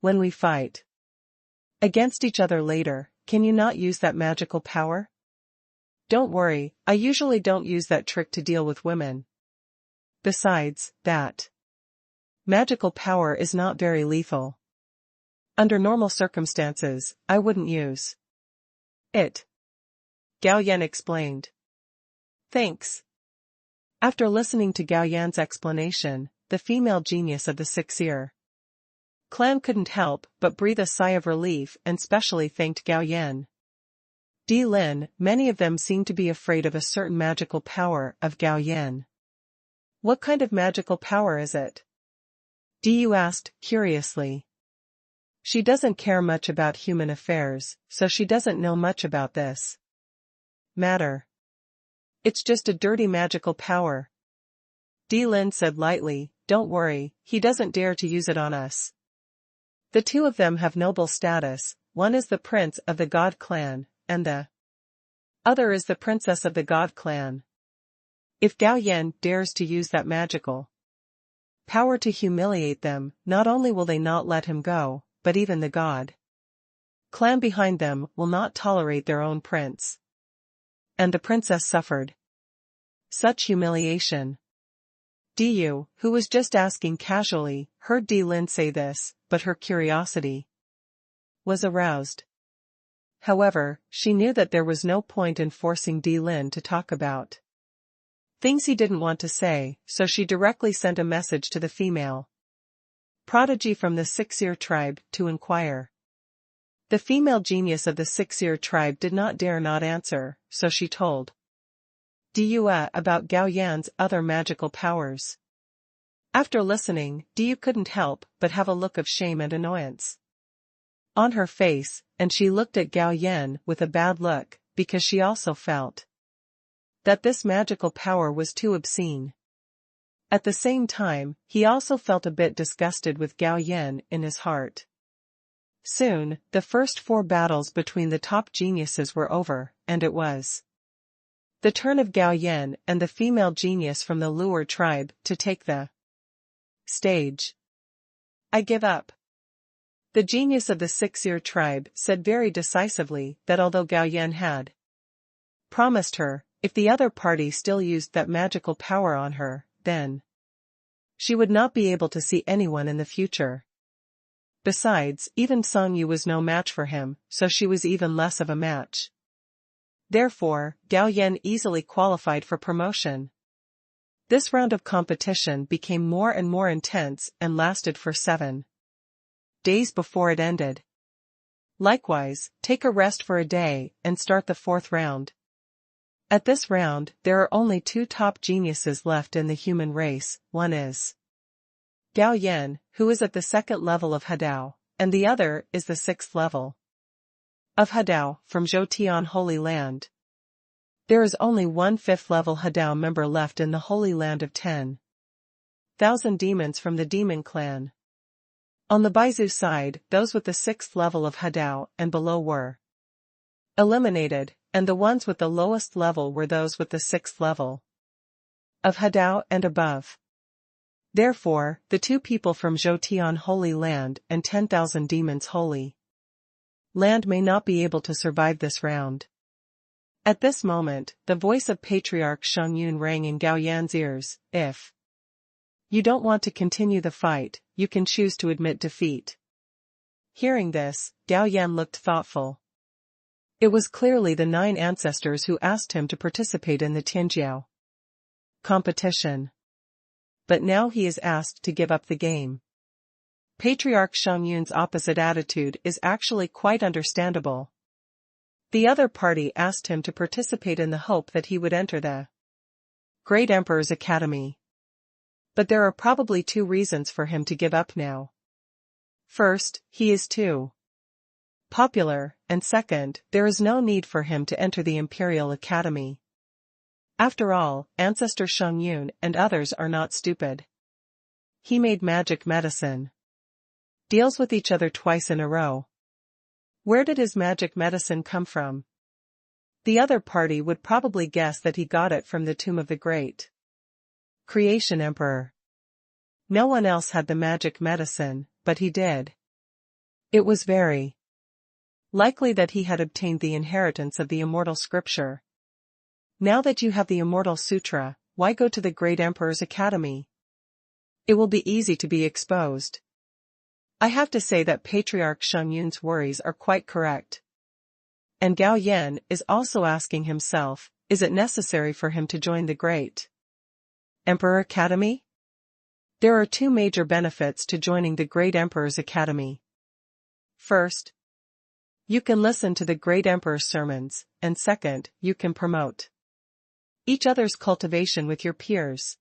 When we fight against each other later, can you not use that magical power? Don't worry, I usually don't use that trick to deal with women. Besides, that magical power is not very lethal. Under normal circumstances, I wouldn't use it. Gao Yan explained. Thanks. After listening to Gao Yan's explanation, the female genius of the six-ear clan couldn't help but breathe a sigh of relief and specially thanked Gao Yan. Di Lin, many of them seemed to be afraid of a certain magical power of Gao Yan. What kind of magical power is it? Diyu asked, curiously. She doesn't care much about human affairs, so she doesn't know much about this matter. It's just a dirty magical power. Di Lin said lightly, don't worry, he doesn't dare to use it on us. The two of them have noble status, one is the prince of the God clan, and the other is the princess of the God clan. If Gao Yan dares to use that magical power to humiliate them, not only will they not let him go, but even the God clan behind them will not tolerate their own prince. And the princess suffered such humiliation. Diyu, who was just asking casually, heard Di Lin say this, but her curiosity was aroused. However, she knew that there was no point in forcing Di Lin to talk about things he didn't want to say, so she directly sent a message to the female prodigy from the six-ear tribe to inquire. The female genius of the six-ear tribe did not dare not answer, so she told Diyu about Gao Yan's other magical powers. After listening, Diyu couldn't help but have a look of shame and annoyance on her face, and she looked at Gao Yan with a bad look, because she also felt that this magical power was too obscene. At the same time, he also felt a bit disgusted with Gao Yan in his heart. Soon, the first 4 battles between the top geniuses were over, and it was the turn of Gao Yan and the female genius from the Luer tribe to take the stage. I give up. The genius of the six-ear tribe said very decisively that although Gao Yan had promised her, if the other party still used that magical power on her, then she would not be able to see anyone in the future. Besides, even Song Yu was no match for him, so she was even less of a match. Therefore, Gao Yan easily qualified for promotion. This round of competition became more and more intense and lasted for 7 days before it ended. Likewise, take a rest for a day and start the 4th round. At this round, there are only 2 top geniuses left in the human race, one is Gao Yan, who is at the 2nd level of Hadao, and the other is the 6th level of Hadao, from Zhoutian Holy Land. There is only one 5th level Hadao member left in the Holy Land of 10,000 demons from the Demon Clan. On the Baizu side, those with the 6th level of Hadao and below were eliminated, and the ones with the lowest level were those with the 6th level of Hadao and above. Therefore, the 2 people from Zhoutian Holy Land and 10,000 demons Holy Land may not be able to survive this round. At this moment, the voice of Patriarch Sheng Yun rang in Gao Yan's ears. If you don't want to continue the fight, you can choose to admit defeat. Hearing this, Gao Yan looked thoughtful. It was clearly the 9 ancestors who asked him to participate in the Tianjiao competition. But now he is asked to give up the game. Patriarch Sheng Yun's opposite attitude is actually quite understandable. The other party asked him to participate in the hope that he would enter the Great Emperor's Academy. But there are probably 2 reasons for him to give up now. First, he is too popular, and second, there is no need for him to enter the Imperial Academy. After all, Ancestor Sheng Yun and others are not stupid. He made magic medicine deals with each other twice in a row. Where did his magic medicine come from? The other party would probably guess that he got it from the tomb of the great Creation Emperor. No one else had the magic medicine, but he did. It was very likely that he had obtained the inheritance of the immortal scripture. Now that you have the immortal sutra, why go to the great Emperor's Academy? It will be easy to be exposed. I have to say that Patriarch Sheng Yun's worries are quite correct. And Gao Yan is also asking himself, is it necessary for him to join the Great Emperor Academy? There are two major benefits to joining the Great Emperor's Academy. First, you can listen to the Great Emperor's sermons, and second, you can promote each other's cultivation with your peers.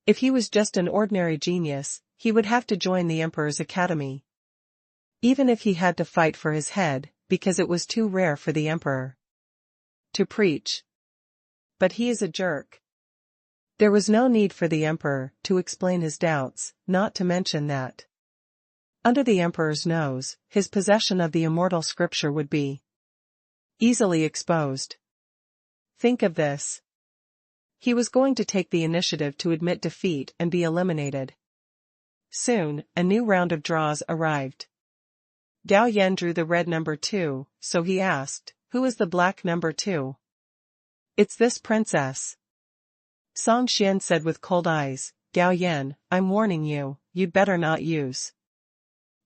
If he was just an ordinary genius, he would have to join the Emperor's Academy. Even if he had to fight for his head, because it was too rare for the Emperor to preach. But he is a jerk. There was no need for the Emperor to explain his doubts, not to mention that under the Emperor's nose, his possession of the immortal scripture would be easily exposed. Think of this. He was going to take the initiative to admit defeat and be eliminated. Soon, a new round of draws arrived. Gao Yan drew the red number 2, so he asked, "Who is the black number 2? "It's this princess." Song Xian said with cold eyes, "Gao Yan, I'm warning you, you'd better not use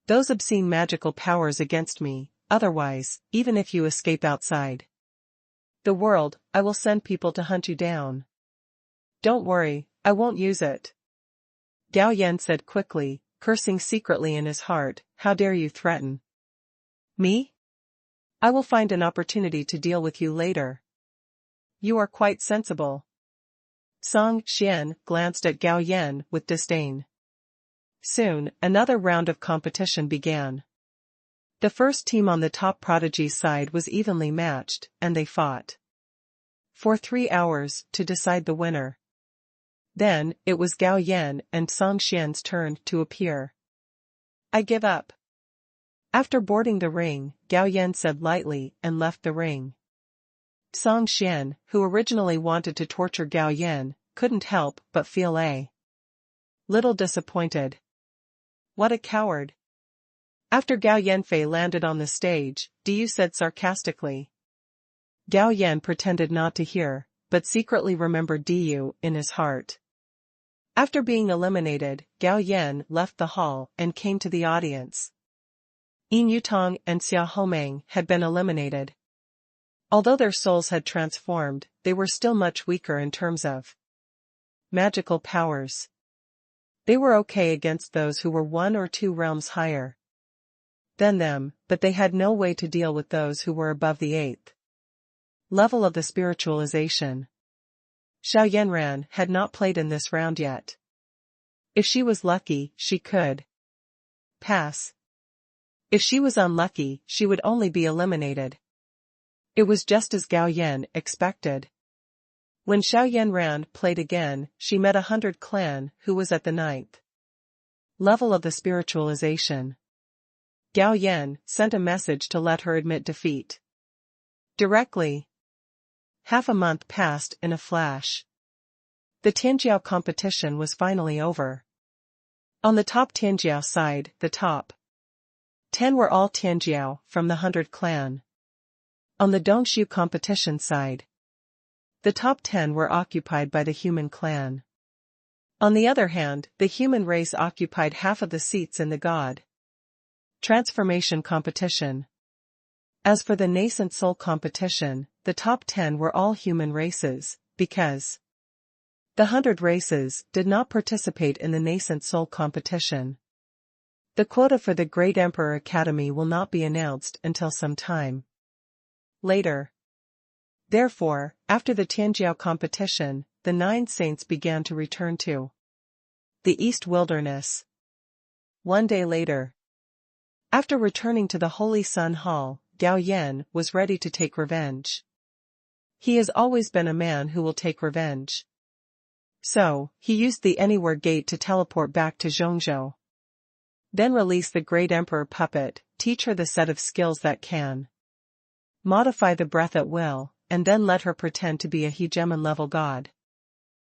those obscene magical powers against me, otherwise, even if you escape outside the world, I will send people to hunt you down." "Don't worry, I won't use it," Gao Yan said quickly, cursing secretly in his heart, "How dare you threaten me? I will find an opportunity to deal with you later." "You are quite sensible." Song Xian glanced at Gao Yan with disdain. Soon, another round of competition began. The first team on the top prodigy's side was evenly matched, and they fought for 3 hours to decide the winner. Then, it was Gao Yan and Song Xian's turn to appear. "I give up." After boarding the ring, Gao Yan said lightly and left the ring. Song Xian, who originally wanted to torture Gao Yan, couldn't help but feel a little disappointed. What a coward. After Gao Yanfei landed on the stage, Du said sarcastically. Gao Yan pretended not to hear, but secretly remembered Du in his heart. After being eliminated, Gao Yan left the hall and came to the audience. Yin Yutong and Xia Homeng had been eliminated. Although their souls had transformed, they were still much weaker in terms of magical powers. They were okay against those who were 1 or 2 realms higher than them, but they had no way to deal with those who were above the 8th level of the spiritualization. Xiao Yanran had not played in this round yet. If she was lucky, she could pass. If she was unlucky, she would only be eliminated. It was just as Gao Yan expected. When Xiao Yanran played again, she met 100 clan who was at the 9th level of the spiritualization. Gao Yan sent a message to let her admit defeat directly. Half a month passed in a flash. The Tianjiao competition was finally over. On the top Tianjiao side, the top 10 were all Tianjiao from the 100 clan. On the Dongshu competition side, the top 10 were occupied by the human clan. On the other hand, the human race occupied half of the seats in the god transformation competition. As for the nascent soul competition, the top 10 were all human races, because the 100 races did not participate in the nascent soul competition. The quota for the Great Emperor Academy will not be announced until some time later. Therefore, after the Tianjiao competition, the 9 saints began to return to the East Wilderness. One day later, after returning to the Holy Sun Hall, Gao Yan was ready to take revenge. He has always been a man who will take revenge. So, he used the Anywhere Gate to teleport back to Zhongzhou. Then release the Great Emperor puppet, teach her the set of skills that can modify the breath at will, and then let her pretend to be a hegemon-level god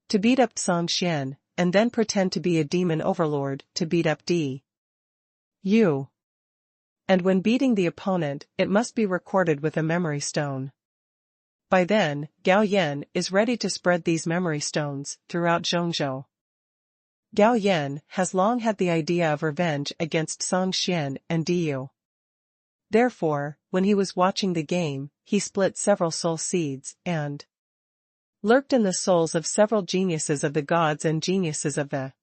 to beat up Song Xian, and then pretend to be a demon overlord to beat up Du. And when beating the opponent, it must be recorded with a memory stone. By then, Gao Yan is ready to spread these memory stones throughout Zhongzhou. Gao Yan has long had the idea of revenge against Song Xian and Diyu. Therefore, when he was watching the game, he split several soul seeds and lurked in the souls of several geniuses of the gods and geniuses of the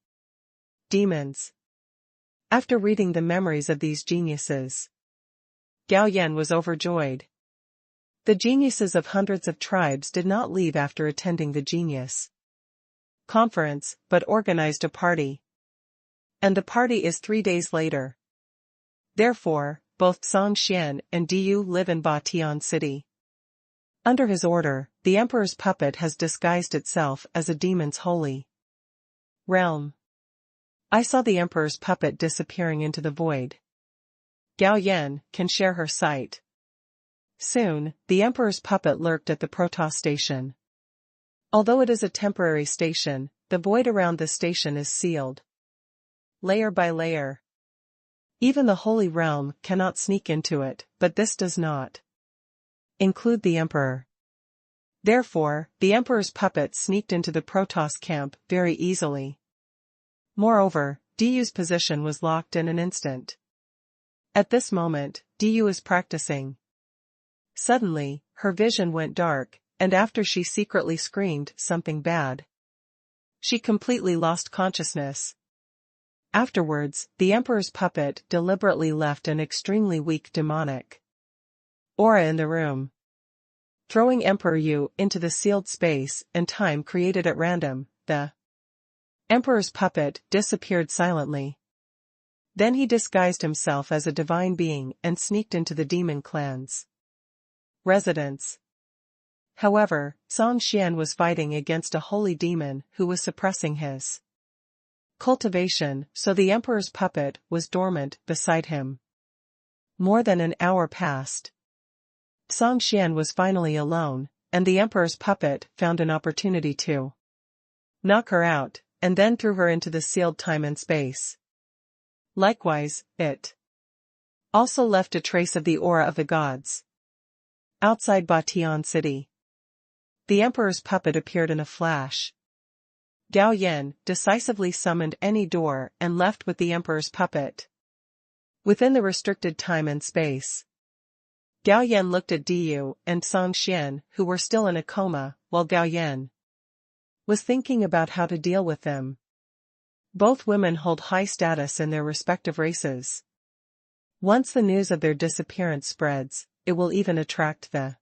demons. After reading the memories of these geniuses, Gao Yan was overjoyed. The geniuses of hundreds of tribes did not leave after attending the genius conference, but organized a party. And the party is 3 days later. Therefore, both Song Xian and Diyu live in Batian City. Under his order, the emperor's puppet has disguised itself as a demon's holy realm. I saw the emperor's puppet disappearing into the void. Gao Yan can share her sight. Soon, the emperor's puppet lurked at the Protagonist station. Although it is a temporary station, the void around the station is sealed, layer by layer. Even the Holy Realm cannot sneak into it, but this does not include the emperor. Therefore, the emperor's puppet sneaked into the Protagonist camp very easily. Moreover, Diyu's position was locked in an instant. At this moment, Diyu is practicing. Suddenly, her vision went dark, and after she secretly screamed something bad, she completely lost consciousness. Afterwards, the emperor's puppet deliberately left an extremely weak demonic aura in the room, throwing Emperor Yu into the sealed space and time created at random. The emperor's puppet disappeared silently. Then he disguised himself as a divine being and sneaked into the demon clan's residence. However, Song Xian was fighting against a holy demon who was suppressing his cultivation, so the emperor's puppet was dormant beside him. More than an hour passed. Song Xian was finally alone, and the emperor's puppet found an opportunity to knock her out, and then threw her into the sealed time and space. Likewise, it also left a trace of the aura of the gods. Outside Batian City, the emperor's puppet appeared in a flash. Gao Yan decisively summoned any door and left with the emperor's puppet within the restricted time and space. Gao Yan looked at Diyu and Song Xian, who were still in a coma, while Gao Yan was thinking about how to deal with them. Both women hold high status in their respective races. Once the news of their disappearance spreads, it will even attract the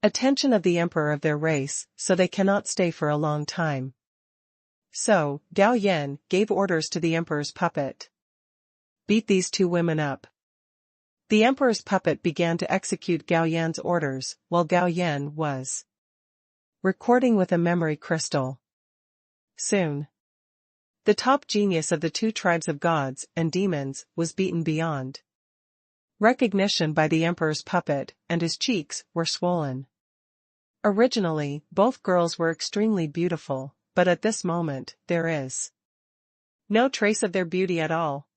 attention of the emperor of their race, so they cannot stay for a long time. So, Gao Yan gave orders to the emperor's puppet. Beat these two women up. The emperor's puppet began to execute Gao Yan's orders, while Gao Yan was recording with a memory crystal. Soon, the top genius of the two tribes of gods and demons was beaten beyond recognition by the emperor's puppet, and his cheeks were swollen. Originally, both girls were extremely beautiful, but at this moment, there is no trace of their beauty at all.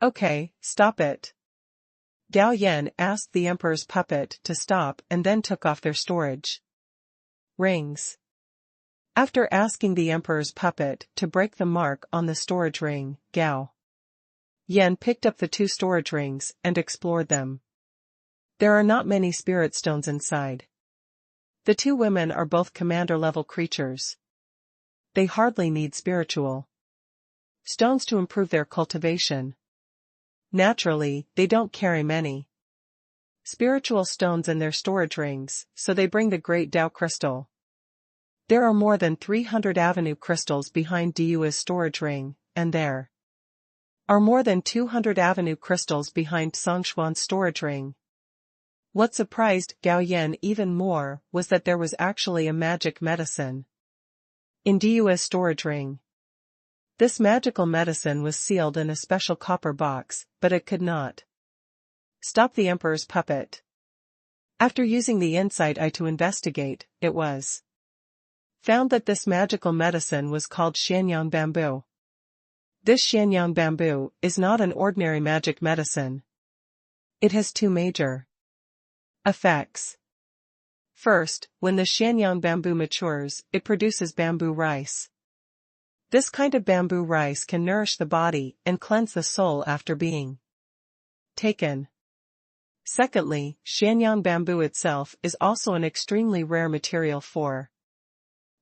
Okay, stop it. Gao Yan asked the emperor's puppet to stop and then took off their storage rings. After asking the emperor's puppet to break the mark on the storage ring, Gao Yan picked up the two storage rings and explored them. There are not many spirit stones inside. The two women are both commander-level creatures. They hardly need spiritual stones to improve their cultivation. Naturally, they don't carry many spiritual stones in their storage rings, so they bring the Great Tao Crystal. There are more than 300 Avenue crystals behind Diyu's storage ring, and there are more than 200 Avenue crystals behind Song Xuan's storage ring. What surprised Gao Yan even more was that there was actually a magic medicine in Diyu's storage ring. This magical medicine was sealed in a special copper box, but it could not stop the emperor's puppet. After using the insight eye to investigate, it was found that this magical medicine was called Shanyang bamboo. This Shanyang bamboo is not an ordinary magic medicine. It has two major effects. First, when the Shanyang bamboo matures, it produces bamboo rice. This kind of bamboo rice can nourish the body and cleanse the soul after being taken. Secondly, Shenyang bamboo itself is also an extremely rare material for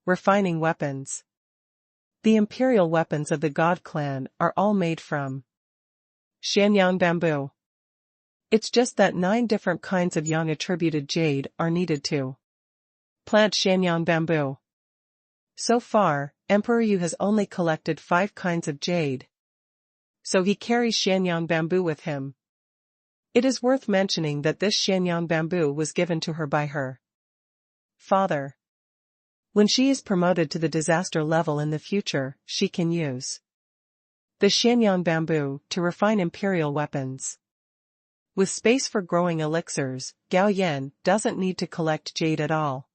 refining weapons. The imperial weapons of the God clan are all made from Shenyang bamboo. It's just that 9 different kinds of yang attributed jade are needed to plant Shenyang bamboo. So far, Emperor Yu has only collected 5 kinds of jade. So he carries Shenyang bamboo with him. It is worth mentioning that this Shenyang bamboo was given to her by her father. When she is promoted to the disaster level in the future, she can use the Shenyang bamboo to refine imperial weapons. With space for growing elixirs, Gao Yan doesn't need to collect jade at all.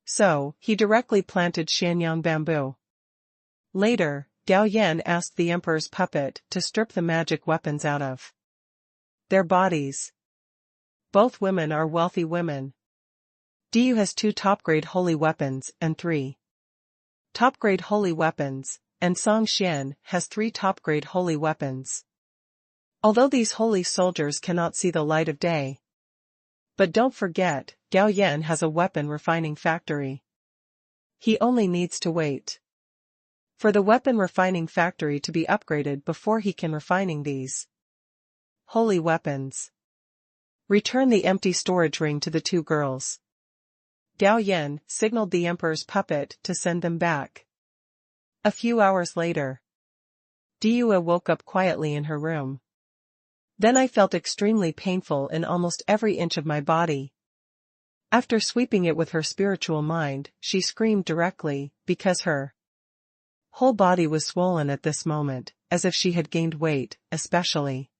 So, he directly planted Shenyang bamboo. Later, Gao Yan asked the emperor's puppet to strip the magic weapons out of their bodies. Both women are wealthy women. Diyu has 2 top-grade holy weapons and 3 top-grade holy weapons, and Song Xian has 3 top-grade holy weapons. Although these holy soldiers cannot see the light of day. But don't forget, Gao Yan has a weapon refining factory. He only needs to wait for the weapon refining factory to be upgraded before he can refining these holy weapons. Return the empty storage ring to the 2 girls. Gao Yan signaled the emperor's puppet to send them back. A few hours later, Diyu woke up quietly in her room. Then I felt extremely painful in almost every inch of my body. After sweeping it with her spiritual mind, she screamed directly, because her whole body was swollen at this moment, as if she had gained weight, especially.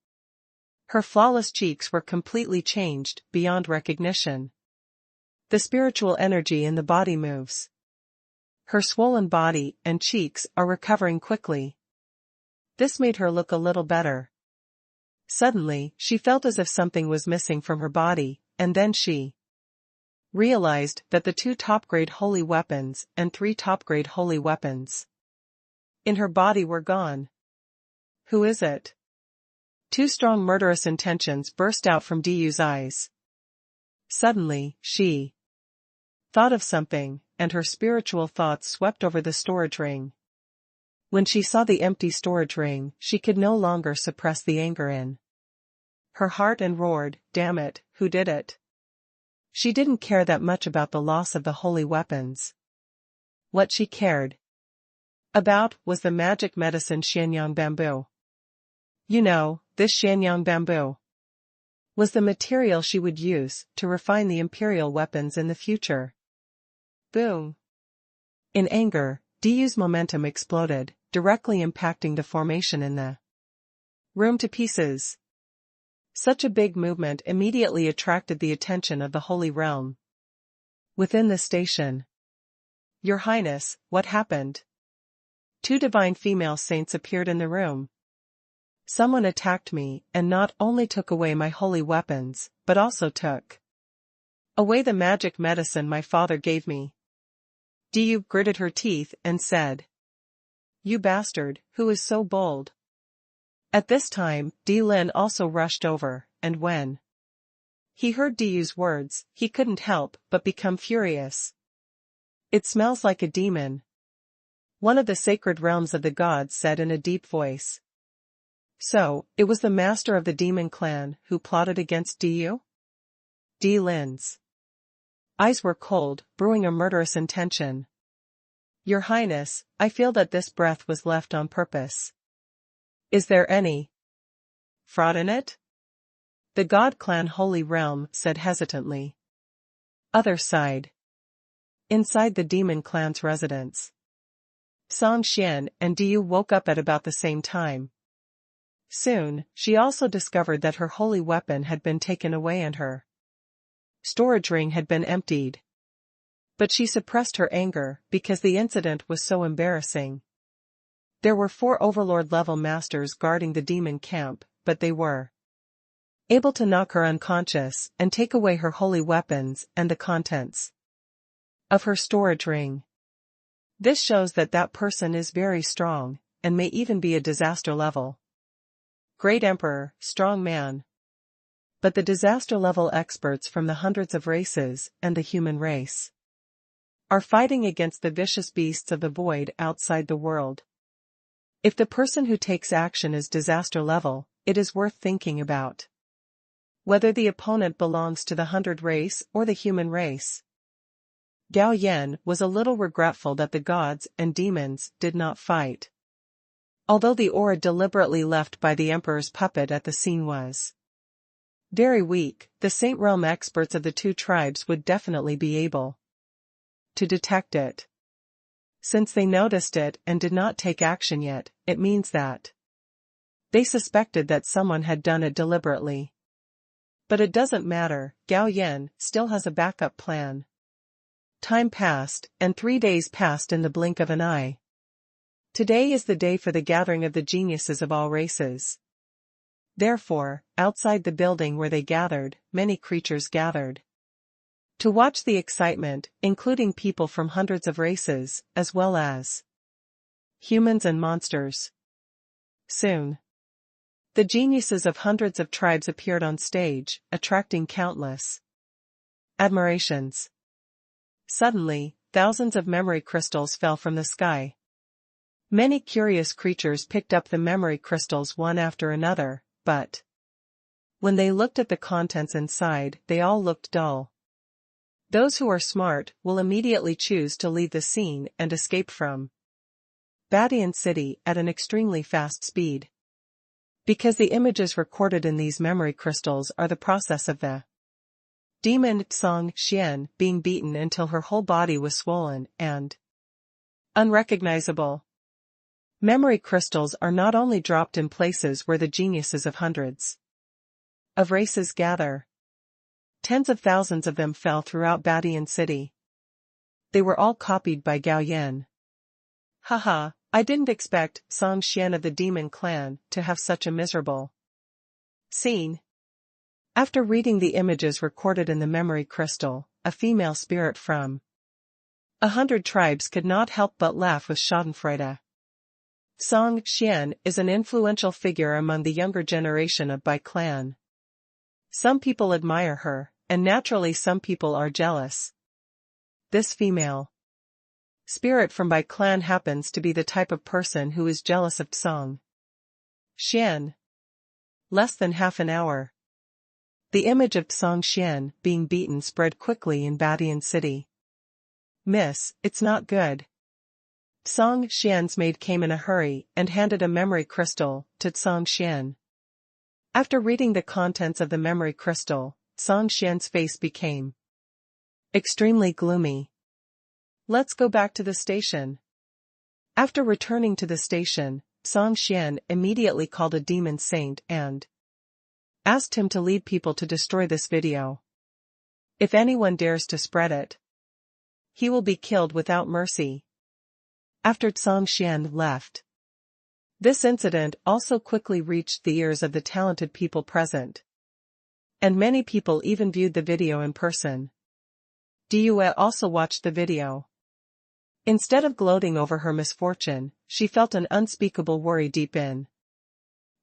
Her flawless cheeks were completely changed, beyond recognition. The spiritual energy in the body moves. Her swollen body and cheeks are recovering quickly. This made her look a little better. Suddenly, she felt as if something was missing from her body, and then she realized that the 2 top-grade holy weapons and 3 top-grade holy weapons in her body were gone. Who is it? 2 strong murderous intentions burst out from Diyu's eyes. Suddenly, she thought of something, and her spiritual thoughts swept over the storage ring. When she saw the empty storage ring, she could no longer suppress the anger in her heart and roared, "Damn it, who did it?" She didn't care that much about the loss of the holy weapons. What she cared about was the magic medicine Shenyang bamboo. You know, this Shenyang bamboo was the material she would use to refine the imperial weapons in the future. Boom! In anger, Diyu's momentum exploded, directly impacting the formation in the room to pieces. Such a big movement immediately attracted the attention of the Holy Realm. Within the station. Your Highness, what happened? 2 divine female saints appeared in the room. Someone attacked me and not only took away my holy weapons, but also took away the magic medicine my father gave me. Diyu gritted her teeth and said, "You bastard, who is so bold?" At this time, Di Lin also rushed over, and when he heard Diyu's words, he couldn't help but become furious. "It smells like a demon," one of the sacred realms of the gods said in a deep voice. So, it was the master of the demon clan who plotted against Diyu? Di Lin's eyes were cold, brewing a murderous intention. Your Highness, I feel that this breath was left on purpose. Is there any fraud in it? The God Clan Holy Realm said hesitantly. Other side. Inside the Demon Clan's residence. Song Xian and Diyu woke up at about the same time. Soon, she also discovered that her holy weapon had been taken away and her storage ring had been emptied. But she suppressed her anger because the incident was so embarrassing. There were 4 Overlord-level masters guarding the demon camp, but they were able to knock her unconscious and take away her holy weapons and the contents of her storage ring. This shows that that person is very strong, and may even be a disaster level. Great Emperor, strong man. But the disaster level experts from the hundreds of races and the human race are fighting against the vicious beasts of the void outside the world. If the person who takes action is disaster level, it is worth thinking about whether the opponent belongs to the 100 race or the human race. Gao Yan was a little regretful that the gods and demons did not fight, although the aura deliberately left by the emperor's puppet at the scene was very weak. The Saint Realm experts of the two tribes would definitely be able to detect it. Since they noticed it and did not take action yet, it means that they suspected that someone had done it deliberately. But it doesn't matter, Gao Yan still has a backup plan. Time passed, and 3 days passed in the blink of an eye. Today is the day for the gathering of the geniuses of all races. Therefore, outside the building where they gathered, many creatures gathered to watch the excitement, including people from hundreds of races, as well as humans and monsters. Soon, the geniuses of hundreds of tribes appeared on stage, attracting countless admirations. Suddenly, thousands of memory crystals fell from the sky. Many curious creatures picked up the memory crystals one after another, but when they looked at the contents inside, they all looked dull. Those who are smart will immediately choose to leave the scene and escape from Badian City at an extremely fast speed, because the images recorded in these memory crystals are the process of the demon Song Xian being beaten until her whole body was swollen and unrecognizable. Memory crystals are not only dropped in places where the geniuses of hundreds of races gather. Tens of thousands of them fell throughout Badian City. They were all copied by Gao Yan. Haha, I didn't expect Song Xian of the demon clan to have such a miserable scene. After reading the images recorded in the memory crystal, a female spirit from 100 tribes could not help but laugh with schadenfreude. Song Xian is an influential figure among the younger generation of Bai clan. Some people admire her, and naturally some people are jealous. This female spirit from Bai clan happens to be the type of person who is jealous of Song Xian. Less than half an hour. The image of Song Xian being beaten spread quickly in Badian City. Miss, it's not good. Song Xian's maid came in a hurry and handed a memory crystal to Song Xian. After reading the contents of the memory crystal, Song Xian's face became extremely gloomy. Let's go back to the station. After returning to the station, Song Xian immediately called a demon saint and asked him to lead people to destroy this video. If anyone dares to spread it, he will be killed without mercy. After Song Xian left, this incident also quickly reached the ears of the talented people present. And many people even viewed the video in person. Due also watched the video. Instead of gloating over her misfortune, she felt an unspeakable worry deep in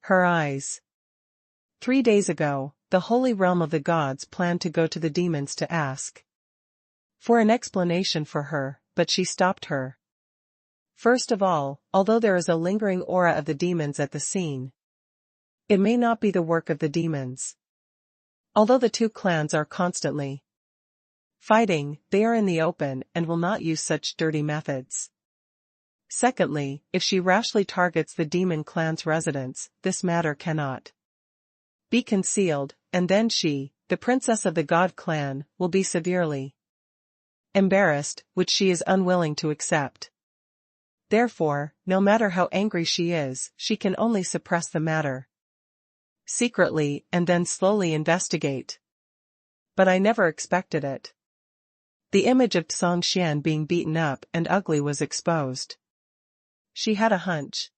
her eyes. 3 days ago, the holy realm of the gods planned to go to the demons to ask for an explanation for her, but she stopped her. First of all, although there is a lingering aura of the demons at the scene, it may not be the work of the demons. Although the two clans are constantly fighting, they are in the open and will not use such dirty methods. Secondly, if she rashly targets the demon clan's residents, this matter cannot be concealed, and then she, the princess of the god clan, will be severely embarrassed, which she is unwilling to accept. Therefore, no matter how angry she is, she can only suppress the matter secretly and then slowly investigate. But I never expected it. The image of Song Xian being beaten up and ugly was exposed. She had a hunch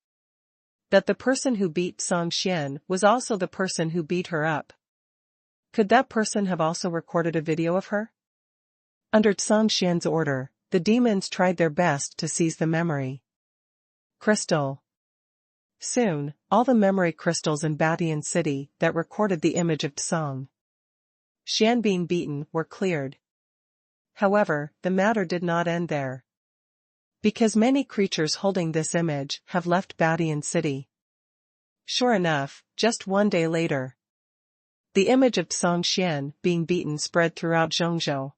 that the person who beat Song Xian was also the person who beat her up. Could that person have also recorded a video of her? Under Song Xian's order, the demons tried their best to seize the memory crystal. Soon, all the memory crystals in Badian City that recorded the image of Tsang Xian being beaten were cleared. However, the matter did not end there. Because many creatures holding this image have left Badian City. Sure enough, just one day later, the image of Tsang Xian being beaten spread throughout Zhongzhou.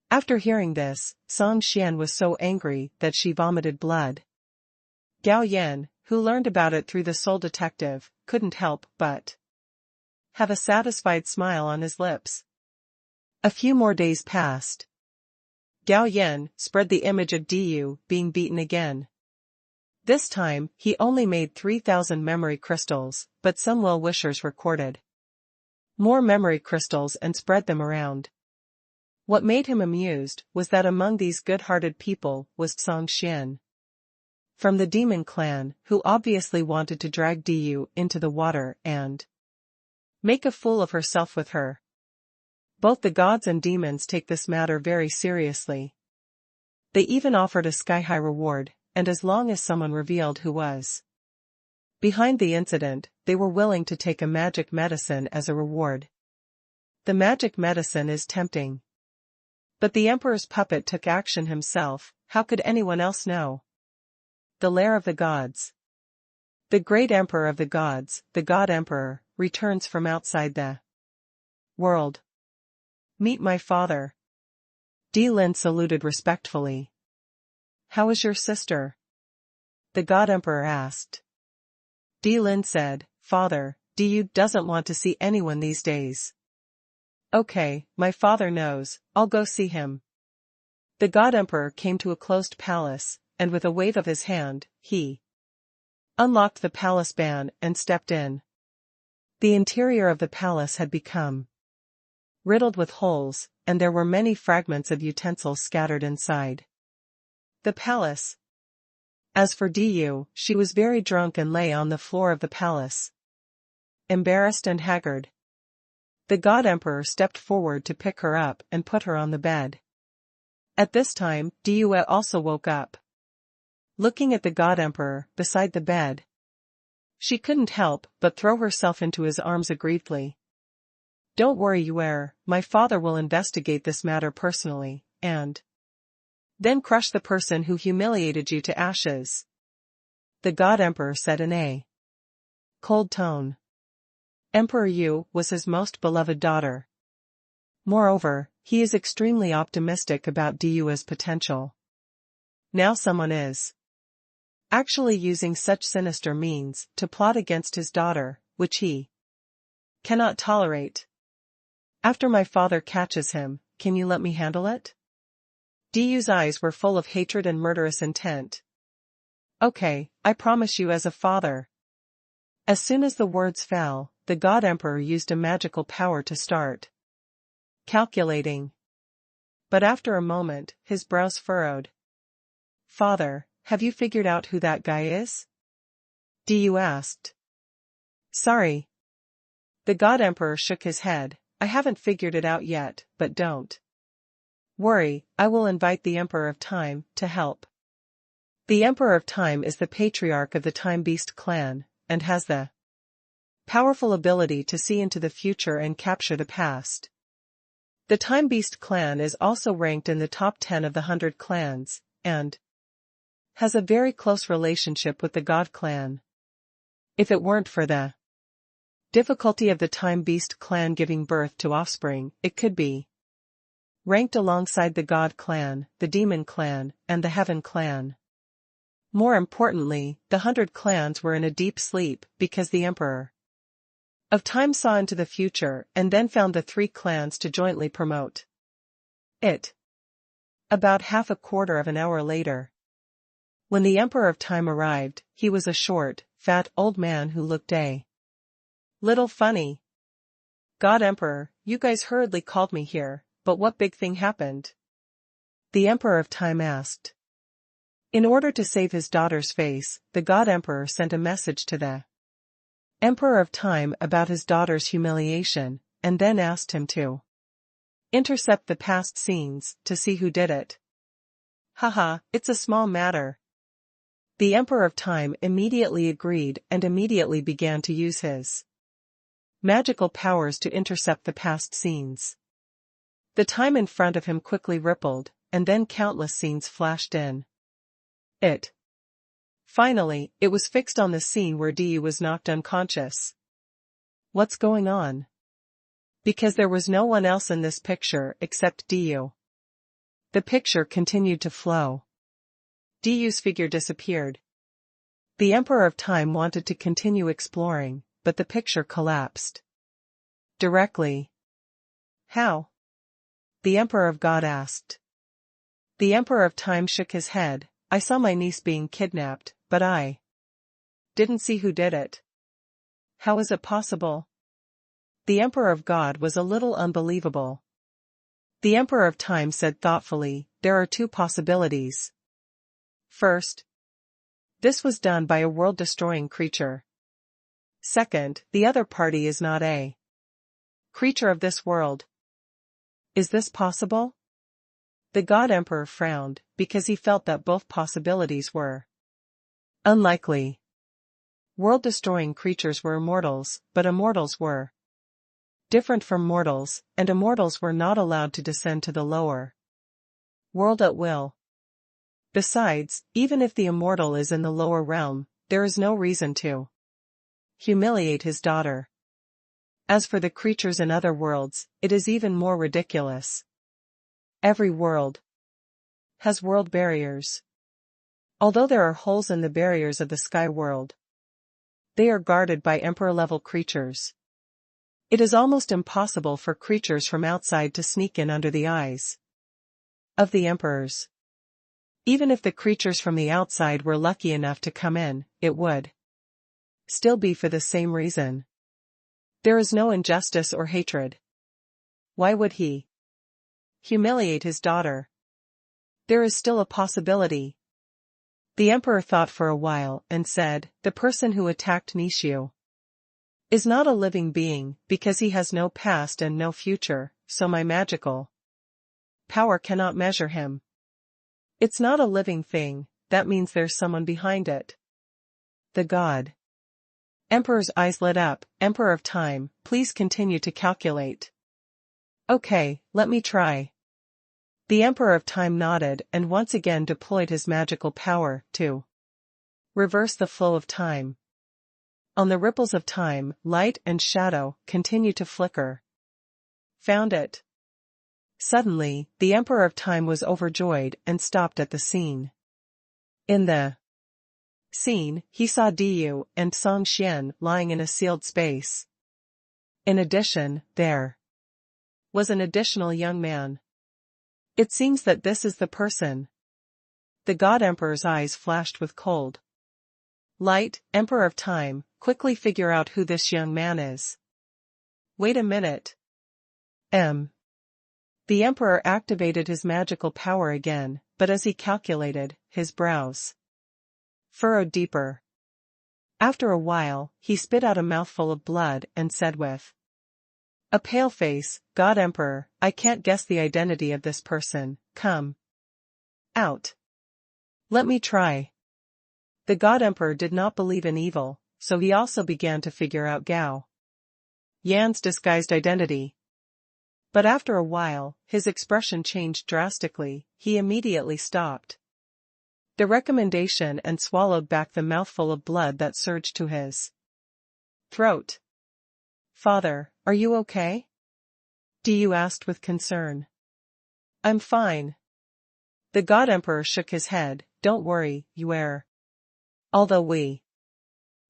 After hearing this, Tsang Xian was so angry that she vomited blood. Gao Yan, who learned about it through the Soul Detective, couldn't help but have a satisfied smile on his lips. A few more days passed. Gao Yan spread the image of Diyu being beaten again. This time, he only made 3,000 memory crystals, but some well-wishers recorded more memory crystals and spread them around. What made him amused was that among these good-hearted people was Tsang Xian from the demon clan, who obviously wanted to drag Diyu into the water and make a fool of herself with her. Both the gods and demons take this matter very seriously. They even offered a sky-high reward, and as long as someone revealed who was behind the incident, they were willing to take a magic medicine as a reward. The magic medicine is tempting. But the emperor's puppet took action himself. How could anyone else know? The lair of the gods. The great emperor of the gods, the god emperor, returns from outside the world. Meet my father. Di Lin saluted respectfully. How is your sister? The god emperor asked. Di Lin said, Father, Diyu doesn't want to see anyone these days. Okay, my father knows, I'll go see him. The god emperor came to a closed palace, and with a wave of his hand, he unlocked the palace ban and stepped in. The interior of the palace had become riddled with holes, and there were many fragments of utensils scattered inside the palace. As for Diyu, she was very drunk and lay on the floor of the palace, embarrassed and haggard. The god emperor stepped forward to pick her up and put her on the bed. At this time, Diyu also woke up. Looking at the god emperor beside the bed, she couldn't help but throw herself into his arms aggrievedly. Don't worry, Yue, my father will investigate this matter personally, and then crush the person who humiliated you to ashes. The god emperor said in a cold tone. Emperor Yu was his most beloved daughter. Moreover, he is extremely optimistic about Diyu's potential. Now someone is actually using such sinister means to plot against his daughter, which he cannot tolerate. After my father catches him, can you let me handle it? Diyu's eyes were full of hatred and murderous intent. Okay, I promise you as a father. As soon as the words fell, the god emperor used a magical power to start calculating. But after a moment, his brows furrowed. Father, have you figured out who that guy is? Diyu asked. Sorry. The god emperor shook his head. I haven't figured it out yet, but don't worry, I will invite the Emperor of Time to help. The Emperor of Time is the patriarch of the Time Beast clan, and has the powerful ability to see into the future and capture the past. The Time Beast clan is also ranked in the top 10 of the 100 clans, and has a very close relationship with the God clan. If it weren't for the difficulty of the Time Beast clan giving birth to offspring, it could be ranked alongside the God clan, the Demon clan, and the Heaven clan. More importantly, the 100 clans were in a deep sleep because the Emperor of Time saw into the future and then found the 3 clans to jointly promote it. About half a quarter of an hour later, when the Emperor of Time arrived, he was a short, fat old man who looked a little funny. God Emperor, you guys hurriedly called me here, but what big thing happened? The Emperor of Time asked. In order to save his daughter's face, the God Emperor sent a message to the Emperor of Time about his daughter's humiliation, and then asked him to intercept the past scenes to see who did it. Haha, it's a small matter. The Emperor of Time immediately agreed and immediately began to use his magical powers to intercept the past scenes. The time in front of him quickly rippled, and then countless scenes flashed in. Finally, it was fixed on the scene where Diyu was knocked unconscious. What's going on? Because there was no one else in this picture except Diyu. The picture continued to flow. Diyu's figure disappeared. The Emperor of Time wanted to continue exploring, but the picture collapsed. Directly. How? The Emperor of God asked. The Emperor of Time shook his head. I saw my niece being kidnapped, but I didn't see who did it. How is it possible? The Emperor of God was a little unbelievable. The Emperor of Time said thoughtfully, there are two possibilities. First, this was done by a world-destroying creature. Second, the other party is not a creature of this world. Is this possible? The God Emperor frowned, because he felt that both possibilities were unlikely. World-destroying creatures were immortals, but immortals were different from mortals, and immortals were not allowed to descend to the lower world at will. Besides, even if the immortal is in the lower realm, there is no reason to humiliate his daughter. As for the creatures in other worlds, it is even more ridiculous. Every world has world barriers. Although there are holes in the barriers of the sky world, they are guarded by emperor-level creatures. It is almost impossible for creatures from outside to sneak in under the eyes of the emperors. Even if the creatures from the outside were lucky enough to come in, it would still be for the same reason. There is no injustice or hatred. Why would he humiliate his daughter? There is still a possibility. The emperor thought for a while and said, the person who attacked Nishu is not a living being, because he has no past and no future, so my magical power cannot measure him. It's not a living thing, that means there's someone behind it. The God Emperor's eyes lit up. Emperor of Time, please continue to calculate. Okay, let me try. The Emperor of Time nodded and once again deployed his magical power to reverse the flow of time. On the ripples of time, light and shadow continued to flicker. Found it. Suddenly, the Emperor of Time was overjoyed and stopped at the scene. In the scene, he saw Diyu and Song Xian lying in a sealed space. In addition, there was an additional young man. It seems that this is the person. The God Emperor's eyes flashed with cold light. Emperor of Time, quickly figure out who this young man is. Wait a minute. The Emperor activated his magical power again, but as he calculated, his brows furrowed deeper. After a while, he spit out a mouthful of blood and said with a pale face, God Emperor, I can't guess the identity of this person, come out. Let me try. The God Emperor did not believe in evil, so he also began to figure out Gao Yan's disguised identity. But after a while, his expression changed drastically. He immediately stopped the recommendation and swallowed back the mouthful of blood that surged to his throat. Father, are you okay? Diyu asked with concern. I'm fine. The God Emperor shook his head. Don't worry, you err. Although we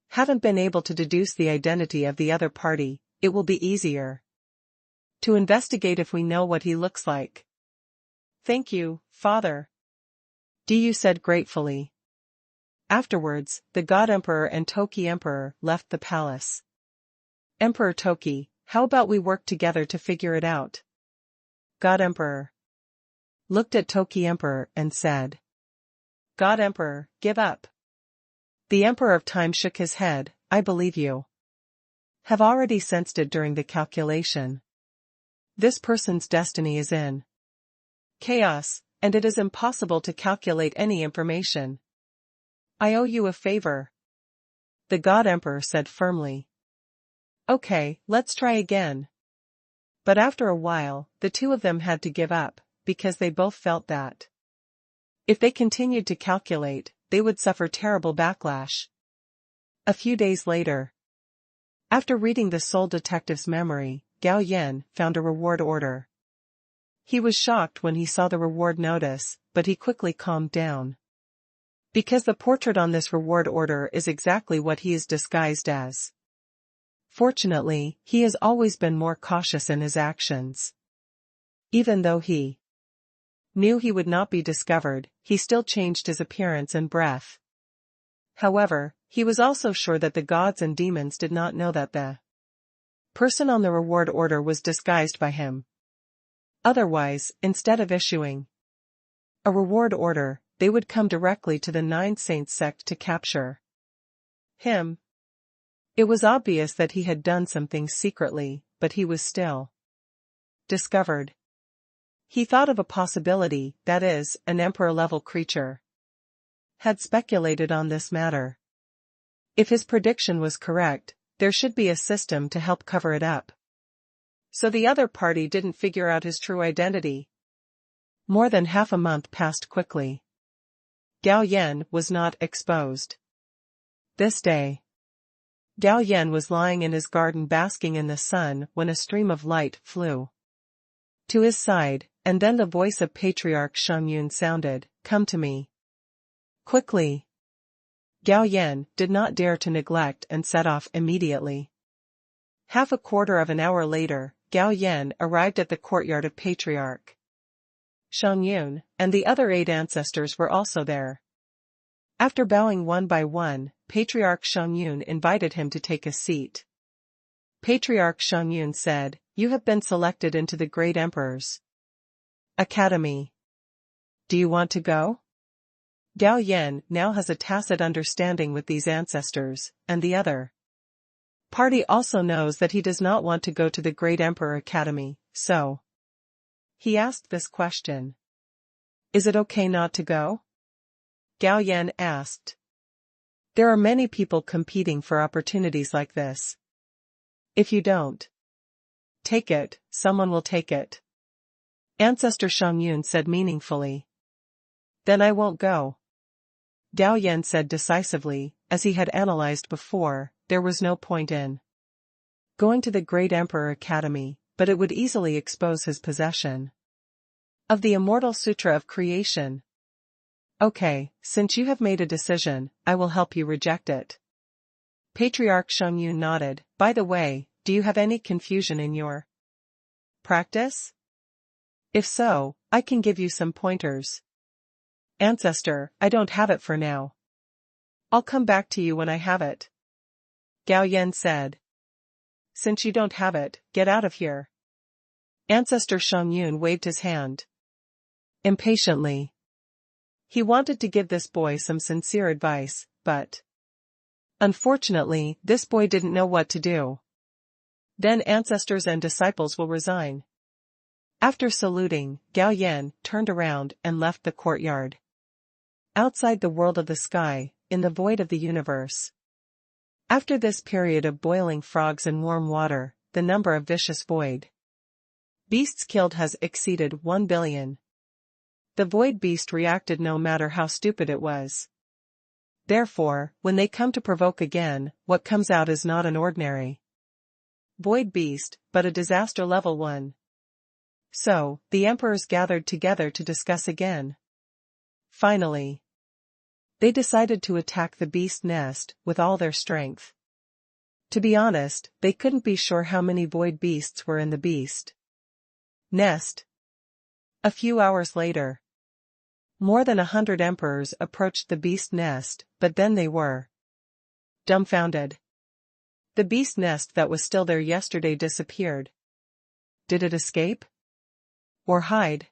haven't been able to deduce the identity of the other party, it will be easier to investigate if we know what he looks like. Thank you, Father. Diyu said gratefully. Afterwards, the God Emperor and Toki Emperor left the palace. Emperor Toki, how about we work together to figure it out? God Emperor looked at Toki Emperor and said, God Emperor, give up. The Emperor of Time shook his head. I believe you have already sensed it during the calculation. This person's destiny is in chaos. and it is impossible to calculate any information. I owe you a favor, the God Emperor said firmly. Okay, let's try again. But after a while, the two of them had to give up, because they both felt that if they continued to calculate, they would suffer terrible backlash. A few days later, after reading the Soul Detective's memory, Gao Yan found a reward order. He was shocked when he saw the reward notice, but he quickly calmed down. Because the portrait on this reward order is exactly what he is disguised as. Fortunately, he has always been more cautious in his actions. Even though he knew he would not be discovered, he still changed his appearance and breath. However, he was also sure that the gods and demons did not know that the person on the reward order was disguised by him. Otherwise, instead of issuing a reward order, they would come directly to the Nine Saints sect to capture him. It was obvious that he had done some things secretly, but he was still discovered. He thought of a possibility, that is, an emperor-level creature had speculated on this matter. If his prediction was correct, there should be a system to help cover it up, so the other party didn't figure out his true identity. More than half a month passed quickly. Gao Yan was not exposed. This day, Gao Yan was lying in his garden basking in the sun when a stream of light flew to his side, and then the voice of Patriarch Shangyun sounded, "Come to me quickly." Gao Yan did not dare to neglect and set off immediately. Half a quarter of an hour later, Gao Yan arrived at the courtyard of Patriarch Shangyun, and the other 8 ancestors were also there. After bowing one by one, Patriarch Shangyun invited him to take a seat. Patriarch Shangyun said, "You have been selected into the Great Emperor's Academy. Do you want to go?" Gao Yan now has a tacit understanding with these ancestors, and the other party also knows that he does not want to go to the Great Emperor Academy, so he asked this question. "Is it okay not to go?" Gao Yan asked. "There are many people competing for opportunities like this. If you don't take it, someone will take it." Ancestor Shangyun said meaningfully. "Then I won't go." Gao Yan said decisively, as he had analyzed before, there was no point in going to the Great Emperor Academy, but it would easily expose his possession of the Immortal Sutra of Creation. "Okay, since you have made a decision, I will help you reject it." Patriarch Shangyun nodded. "By the way, do you have any confusion in your practice? If so, I can give you some pointers." "Ancestor, I don't have it for now. I'll come back to you when I have it," Gao Yan said. "Since you don't have it, get out of here." Ancestor Shangyun waved his hand impatiently. He wanted to give this boy some sincere advice, but unfortunately, this boy didn't know what to do. "Then ancestors and disciples will resign." After saluting, Gao Yan turned around and left the courtyard. Outside the world of the sky, in the void of the universe. After this period of boiling frogs and warm water, the number of vicious void beasts killed has exceeded 1 billion. The void beast reacted no matter how stupid it was. Therefore, when they come to provoke again, what comes out is not an ordinary void beast, but a disaster level one. So, the emperors gathered together to discuss again. Finally, they decided to attack the beast nest with all their strength. To be honest, they couldn't be sure how many void beasts were in the beast nest. A few hours later, more than 100 emperors approached the beast nest, but then they were dumbfounded. The beast nest that was still there yesterday disappeared. Did it escape? Or hide?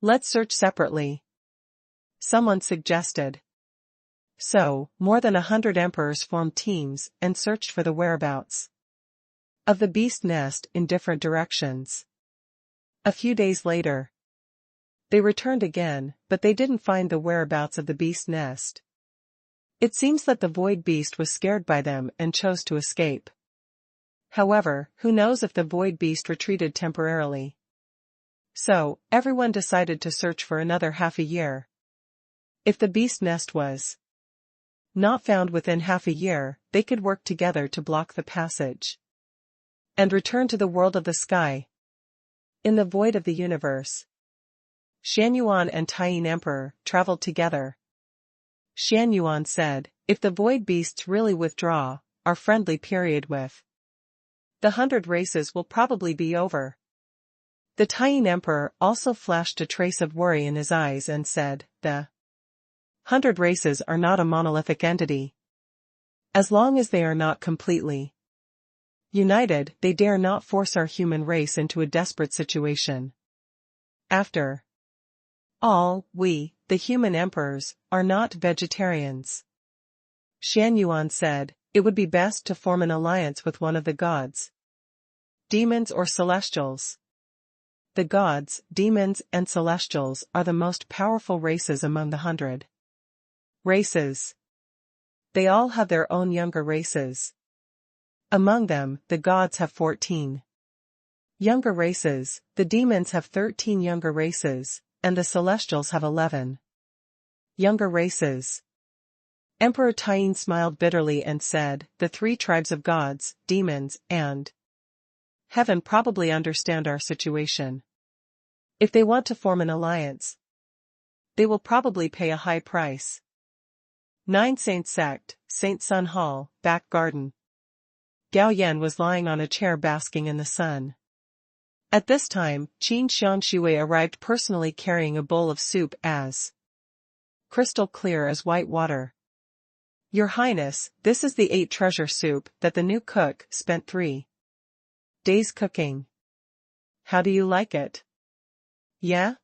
Let's search separately, someone suggested. So, more than 100 emperors formed teams and searched for the whereabouts of the beast nest in different directions. A few days later, They returned again, but they didn't find the whereabouts of the beast nest. It seems that the void beast was scared by them and chose to escape. However, who knows if the void beast retreated temporarily. So, everyone decided to search for another half a year. If the beast nest was not found within half a year, they could work together to block the passage and return to the world of the sky. In the void of the universe, Shan Yuan and Taiyin Emperor traveled together. Shan Yuan said, "If the void beasts really withdraw, our friendly period with the 100 races will probably be over." The Taiyin Emperor also flashed a trace of worry in his eyes and said, "The 100 races are not a monolithic entity. As long as they are not completely united, they dare not force our human race into a desperate situation. After all, we, the human emperors, are not vegetarians." Shan Yuan said, "It would be best to form an alliance with one of the gods, demons or celestials. The gods, demons and celestials are the most powerful races among the 100 races. They all have their own younger races. Among them, the gods have 14 younger races, the demons have 13 younger races, and the celestials have 11 younger races." Emperor Taiyin smiled bitterly and said, "The 3 tribes of gods, demons, and heaven probably understand our situation. If they want to form an alliance, they will probably pay a high price." 9 Saint Sect, Saint Sun Hall, Back Garden. Gao Yan was lying on a chair basking in the sun. At this time, Qin Xiangshui arrived personally carrying a bowl of soup as crystal clear as white water. "Your Highness, this is the 8 treasure soup that the new cook spent 3 days cooking. How do you like it?" "Yeah?"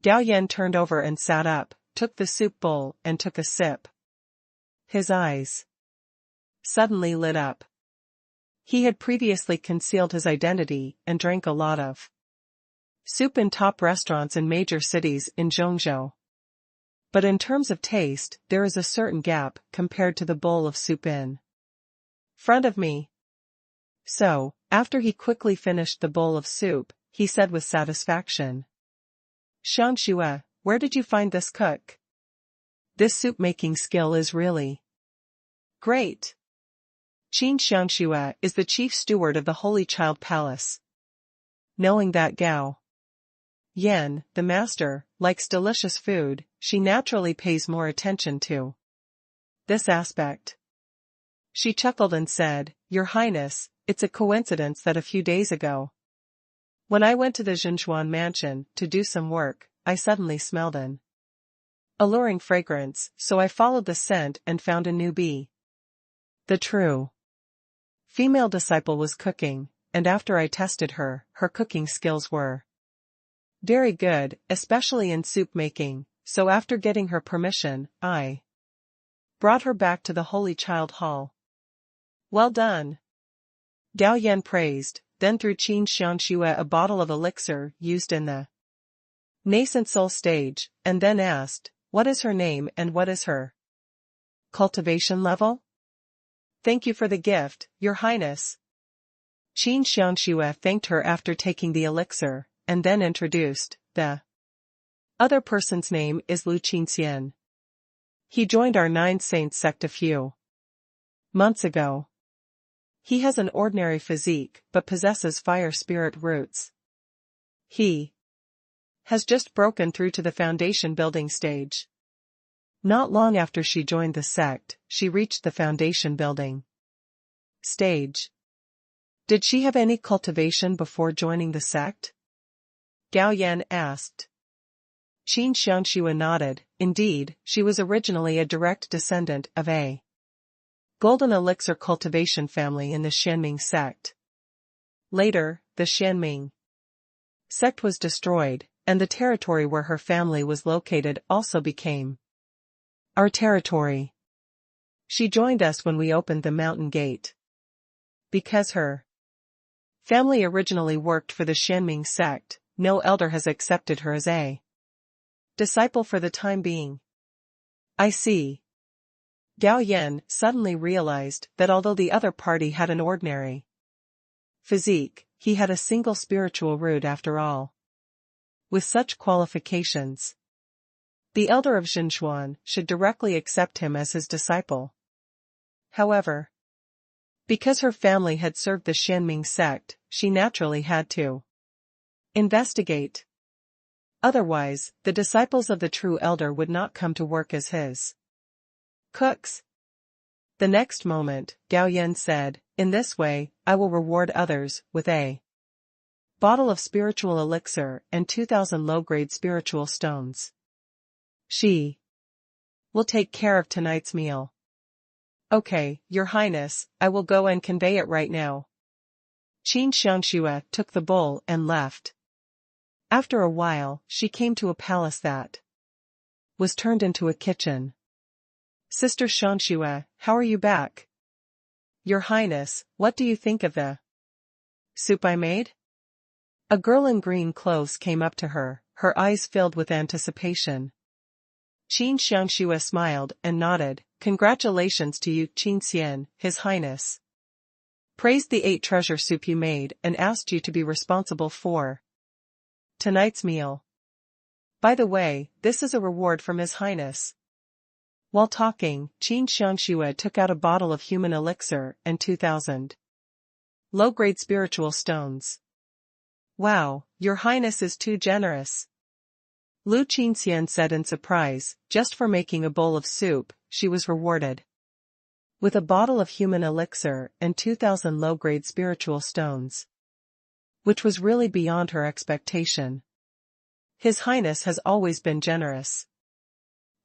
Gao Yan turned over and sat up, took the soup bowl and took a sip. His eyes suddenly lit up. He had previously concealed his identity and drank a lot of soup in top restaurants in major cities in Zhongzhou. But in terms of taste, there is a certain gap compared to the bowl of soup in front of me. So, after he quickly finished the bowl of soup, he said with satisfaction, "Xiangxue, where did you find this cook? This soup-making skill is really great." Qin Xiangxue is the chief steward of the Holy Child Palace. Knowing that Gao Yan, the master, likes delicious food, she naturally pays more attention to this aspect. She chuckled and said, "Your Highness, it's a coincidence that a few days ago, when I went to the Zhenchuan mansion to do some work, I suddenly smelled an alluring fragrance, so I followed the scent and found a new bee. The true female disciple was cooking, and after I tested her, her cooking skills were very good, especially in soup making, so after getting her permission, I brought her back to the Holy Child Hall." "Well done," Gao Yan praised, then threw Qin Xiangxue a bottle of elixir used in the nascent soul stage, and then asked, "What is her name and what is her cultivation level?" "Thank you for the gift, Your Highness." Qin Xiangxue thanked her after taking the elixir, and then introduced, "The other person's name is Lu Qinxian. He joined our 9 Saints sect a few months ago. He has an ordinary physique but possesses fire spirit roots. He has just broken through to the foundation building stage." Not long after she joined the sect, she reached the foundation building stage. Did she have any cultivation before joining the sect? Gao Yan asked. Qin Xiangxue nodded. Indeed, she was originally a direct descendant of a golden elixir cultivation family in the Xianming sect. Later, the Xianming sect was destroyed, and the territory where her family was located also became our territory. She joined us when we opened the mountain gate. Because her family originally worked for the Xianming sect, no elder has accepted her as a Disciple for the time being. I see. Gao Yan suddenly realized that although the other party had an ordinary physique, he had a single spiritual root after all. With such qualifications, the elder of Xinchuan should directly accept him as his disciple. However, because her family had served the Xianming sect, she naturally had to investigate. Otherwise, the disciples of the true elder would not come to work as his cooks. The next moment, Gao Yan said, "In this way, I will reward others with a bottle of spiritual elixir and 2,000 low-grade spiritual stones. She will take care of tonight's meal." "Okay, Your Highness, I will go and convey it right now." Qin Xiangxue took the bowl and left. After a while, she came to a palace that was turned into a kitchen. "Sister Xiangxue, how are you back?" "Your Highness, what do you think of the soup I made?" A girl in green clothes came up to her, her eyes filled with anticipation. Qin Xiangxue smiled and nodded. "Congratulations to you, Qin Xian, His Highness praised the 8 treasure soup you made and asked you to be responsible for tonight's meal. By the way, this is a reward from His Highness." While talking, Qin Xiangxue took out a bottle of human elixir and 2,000 low-grade spiritual stones. "Wow, Your Highness is too generous," Lu Qinxian said in surprise. Just for making a bowl of soup, she was rewarded with a bottle of human elixir and 2,000 low-grade spiritual stones, which was really beyond her expectation. His Highness has always been generous.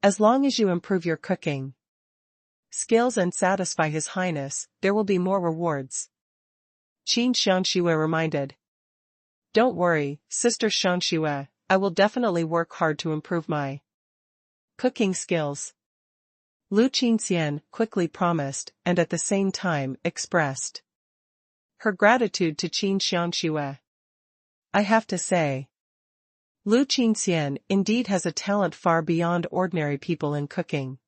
As long as you improve your cooking skills and satisfy His Highness, there will be more rewards, Qin Xiangxue reminded. "Don't worry, Sister Xiangxue, I will definitely work hard to improve my cooking skills," Lu Qinxian quickly promised and at the same time expressed her gratitude to Qin Xiangxue. "I have to say, Lu Qinxian indeed has a talent far beyond ordinary people in cooking.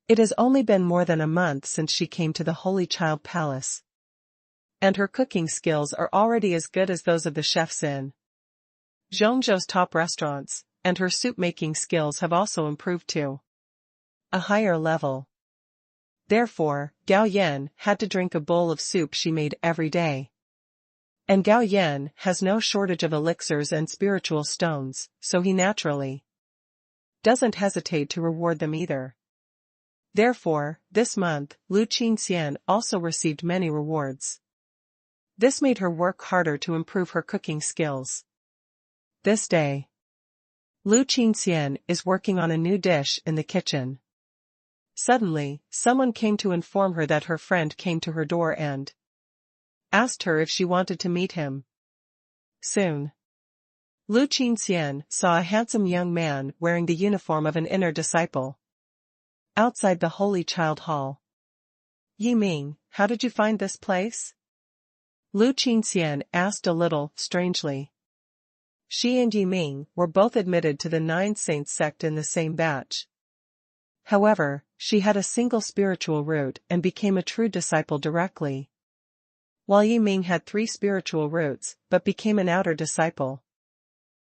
It has only been more than a month since she came to the Holy Child Palace, and her cooking skills are already as good as those of the chefs in Zhongzhou's top restaurants, and her soup-making skills have also improved to a higher level. Therefore, Gao Yan had to drink a bowl of soup she made every day. And Gao Yan has no shortage of elixirs and spiritual stones, so he naturally doesn't hesitate to reward them either. Therefore, this month, Lu Qinxian also received many rewards. This made her work harder to improve her cooking skills. This day, Lu Qinxian is working on a new dish in the kitchen. Suddenly, someone came to inform her that her friend came to her door and asked her if she wanted to meet him soon. Lu Qinxian saw a handsome young man wearing the uniform of an inner disciple outside the Holy Child Hall. "Yiming, how did you find this place?" Lu Qinxian asked a little strangely. She and Yiming were both admitted to the 9 Saints sect in the same batch. However, she had a single spiritual root and became a true disciple directly, while Yiming had 3 spiritual roots but became an outer disciple.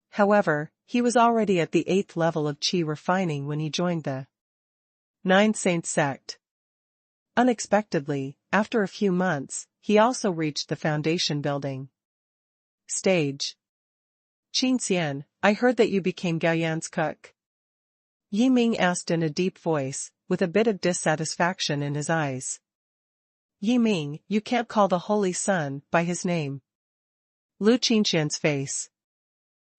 However, he was already at the 8th level of qi refining when he joined the 9 Saints sect. Unexpectedly, after a few months, he also reached the foundation building stage. "Qin Xian, I heard that you became Gao Yan's cook?" Yiming asked in a deep voice, with a bit of dissatisfaction in his eyes. "Yiming, you can't call the Holy Sun by his name." Lu Qinxian's face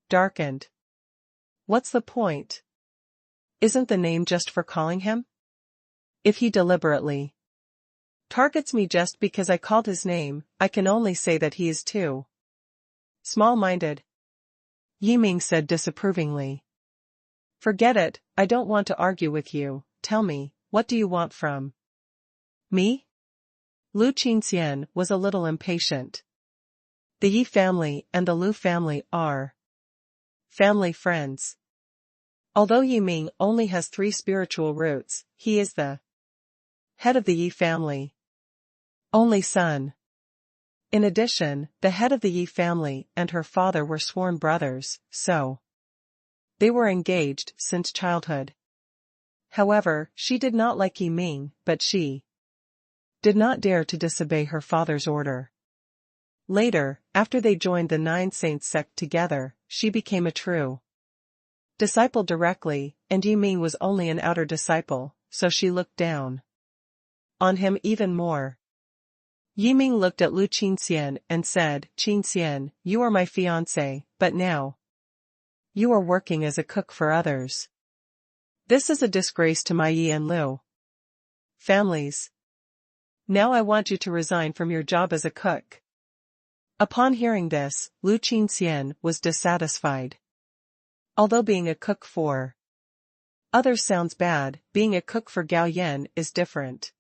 darkened. "What's the point? Isn't the name just for calling him? If he deliberately targets me just because I called his name, I can only say that he is too small-minded," Yiming said disapprovingly. "Forget it, I don't want to argue with you. Tell me, what do you want from me?" Lu Qinxian was a little impatient. The Yi family and the Lu family are family friends. Although Yiming only has 3 spiritual roots, he is the head of the Yi family. Only son. In addition, the head of the Yi family and her father were sworn brothers, so they were engaged since childhood. However, she did not like Yiming, but she did not dare to disobey her father's order. Later, after they joined the 9 Saints sect together, she became a true disciple directly, and Yiming was only an outer disciple, so she looked down on him even more. Yiming looked at Lu Qinxian and said, "Qinxian, you are my fiancé, but now you are working as a cook for others. This is a disgrace to my Yi and Lu families. Now I want you to resign from your job as a cook." Upon hearing this, Lu Qinxian was dissatisfied. Although being a cook for others sounds bad, being a cook for Gao Yan is different.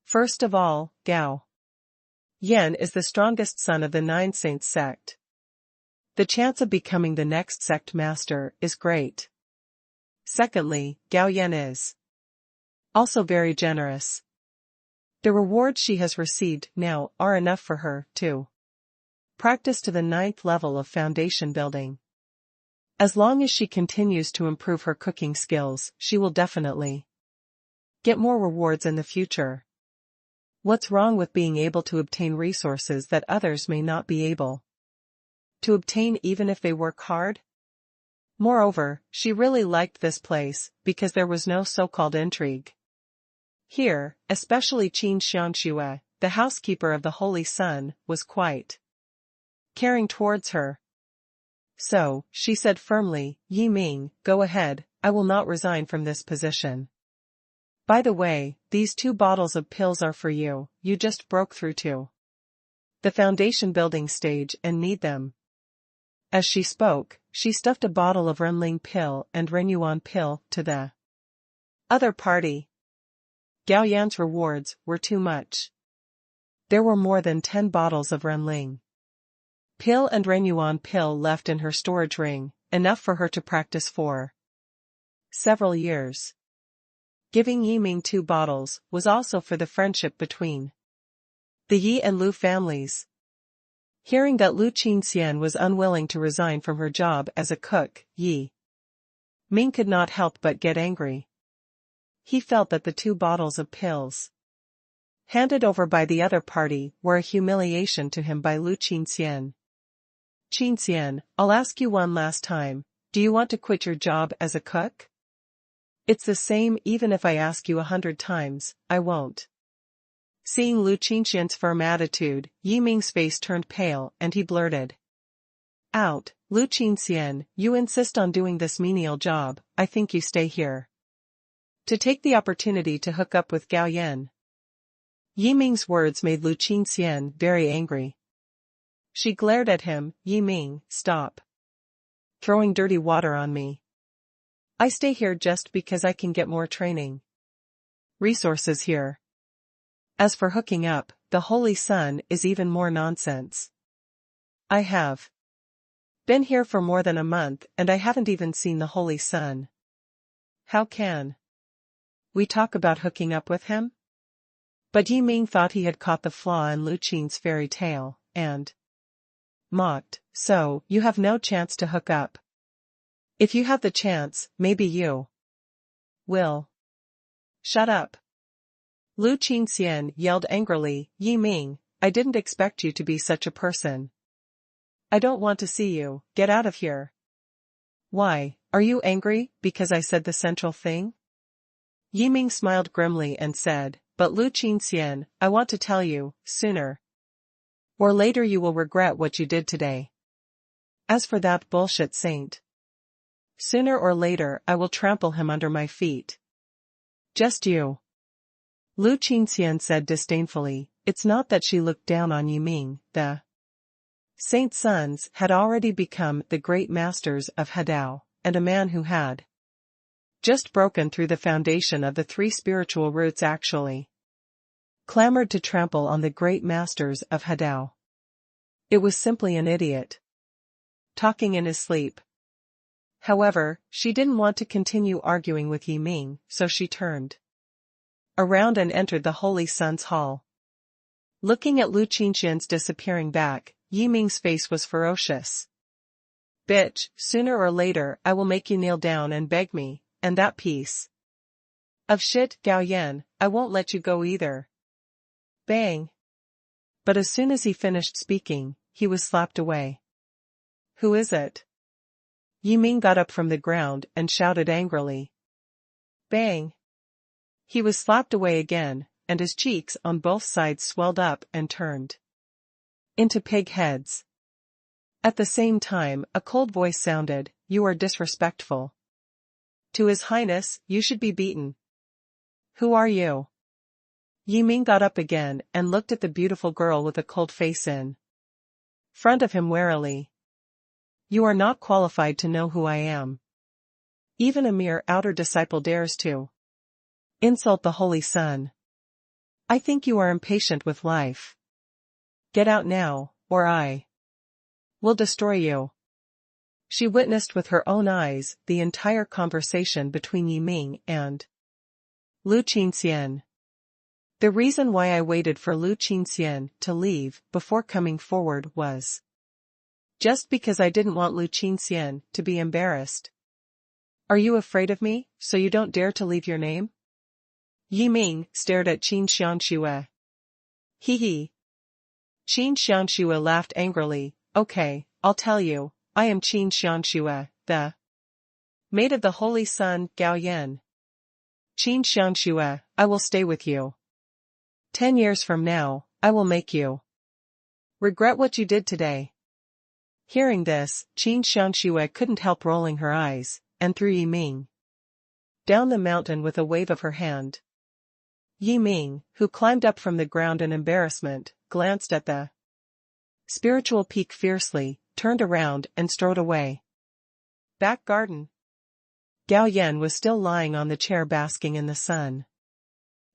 First of all, Gao Yan is the strongest son of the 9 Saints sect. The chance of becoming the next sect master is great. Secondly, Gao Yan is also very generous. The rewards she has received now are enough for her to practice to the 9th level of foundation building. As long as she continues to improve her cooking skills, she will definitely get more rewards in the future. What's wrong with being able to obtain resources that others may not be able to obtain even if they work hard? Moreover, she really liked this place because there was no so-called intrigue. Here, especially Qin Xiangxue, the housekeeper of the Holy Sun, was quite caring towards her. So, she said firmly, "Yiming, go ahead, I will not resign from this position. By the way, these 2 bottles of pills are for you, you just broke through to the foundation building stage and need them." As she spoke, she stuffed a bottle of Renling pill and Renyuan pill to the other party. Gao Yan's rewards were too much. There were more than 10 bottles of Renling pill and Renyuan pill left in her storage ring, enough for her to practice for several years. Giving Yiming 2 bottles was also for the friendship between the Yi and Lu families. Hearing that Lu Qinxian was unwilling to resign from her job as a cook, Yi Ming could not help but get angry. He felt that the 2 bottles of pills handed over by the other party were a humiliation to him by Lu Qinxian. "Qinxian, I'll ask you one last time, do you want to quit your job as a cook? It's the same even if I ask you 100 times, I won't." Seeing Lu Qinxian's firm attitude, Yiming's face turned pale and he blurted out, "Lu Qinxian, you insist on doing this menial job, I think you stay here to take the opportunity to hook up with Gao Yan." Yiming's words made Lu Qinxian very angry. She glared at him, "Yiming, stop throwing dirty water on me. I stay here just because I can get more training resources here. As for hooking up, the Holy Sun is even more nonsense. I have been here for more than a month and I haven't even seen the Holy Sun. How can we talk about hooking up with him?" But Yiming thought he had caught the flaw in Lu Qin's fairy tale, and mocked, "So, you have no chance to hook up. If you have the chance, maybe you will shut up." Lu Qinxian yelled angrily, "Yiming, I didn't expect you to be such a person. I don't want to see you, get out of here." "Why, are you angry because I said the central thing?" Yiming smiled grimly and said, "But Lu Qinxian, I want to tell you, sooner or later you will regret what you did today. As for that bullshit saint, sooner or later I will trample him under my feet. Just you." Lu Qinxian said disdainfully. It's not that she looked down on Yiming, the saint's sons had already become the great masters of Hadao, and a man who had just broken through the foundation of the 3 spiritual roots actually clamored to trample on the great masters of Hadao. It was simply an idiot talking in his sleep. However, she didn't want to continue arguing with Yiming, so she turned around and entered the Holy Sun's hall. Looking at Lu Qingxian's disappearing back, Yiming's face was ferocious. Bitch, sooner or later I will make you kneel down and beg me, and that piece of shit, Gao Yan, I won't let you go either. Bang. But as soon as he finished speaking, he was slapped away. Who is it? Yiming got up from the ground and shouted angrily. Bang. He was slapped away again, and his cheeks on both sides swelled up and turned into pig heads. At the same time, a cold voice sounded, "You are disrespectful to His Highness, you should be beaten." Who are you? Yiming got up again and looked at the beautiful girl with a cold face in front of him warily. You are not qualified to know who I am. Even a mere outer disciple dares to insult the Holy Sun. I think you are impatient with life. Get out now, or I will destroy you. She witnessed with her own eyes the entire conversation between Yiming and Lu Qingxian. The reason why I waited for Lu Qingxian to leave before coming forward was just because I didn't want Lu Qingxian to be embarrassed. Are you afraid of me, so you don't dare to leave your name? Yiming stared at Qin Xiangxue. Hee hee. Qin Xiangxue laughed angrily. Okay, I'll tell you, I am Qin Xiangxue, the maid of the Holy Sun, Gao Yan. Qin Xiangxue, I will stay with you. 10 years from now, I will make you regret what you did today. Hearing this, Qin Xiangxue couldn't help rolling her eyes, and threw Yiming down the mountain with a wave of her hand. Yiming, who climbed up from the ground in embarrassment, glanced at the spiritual peak fiercely, turned around and strode away. Back garden. Gao Yan was still lying on the chair basking in the sun.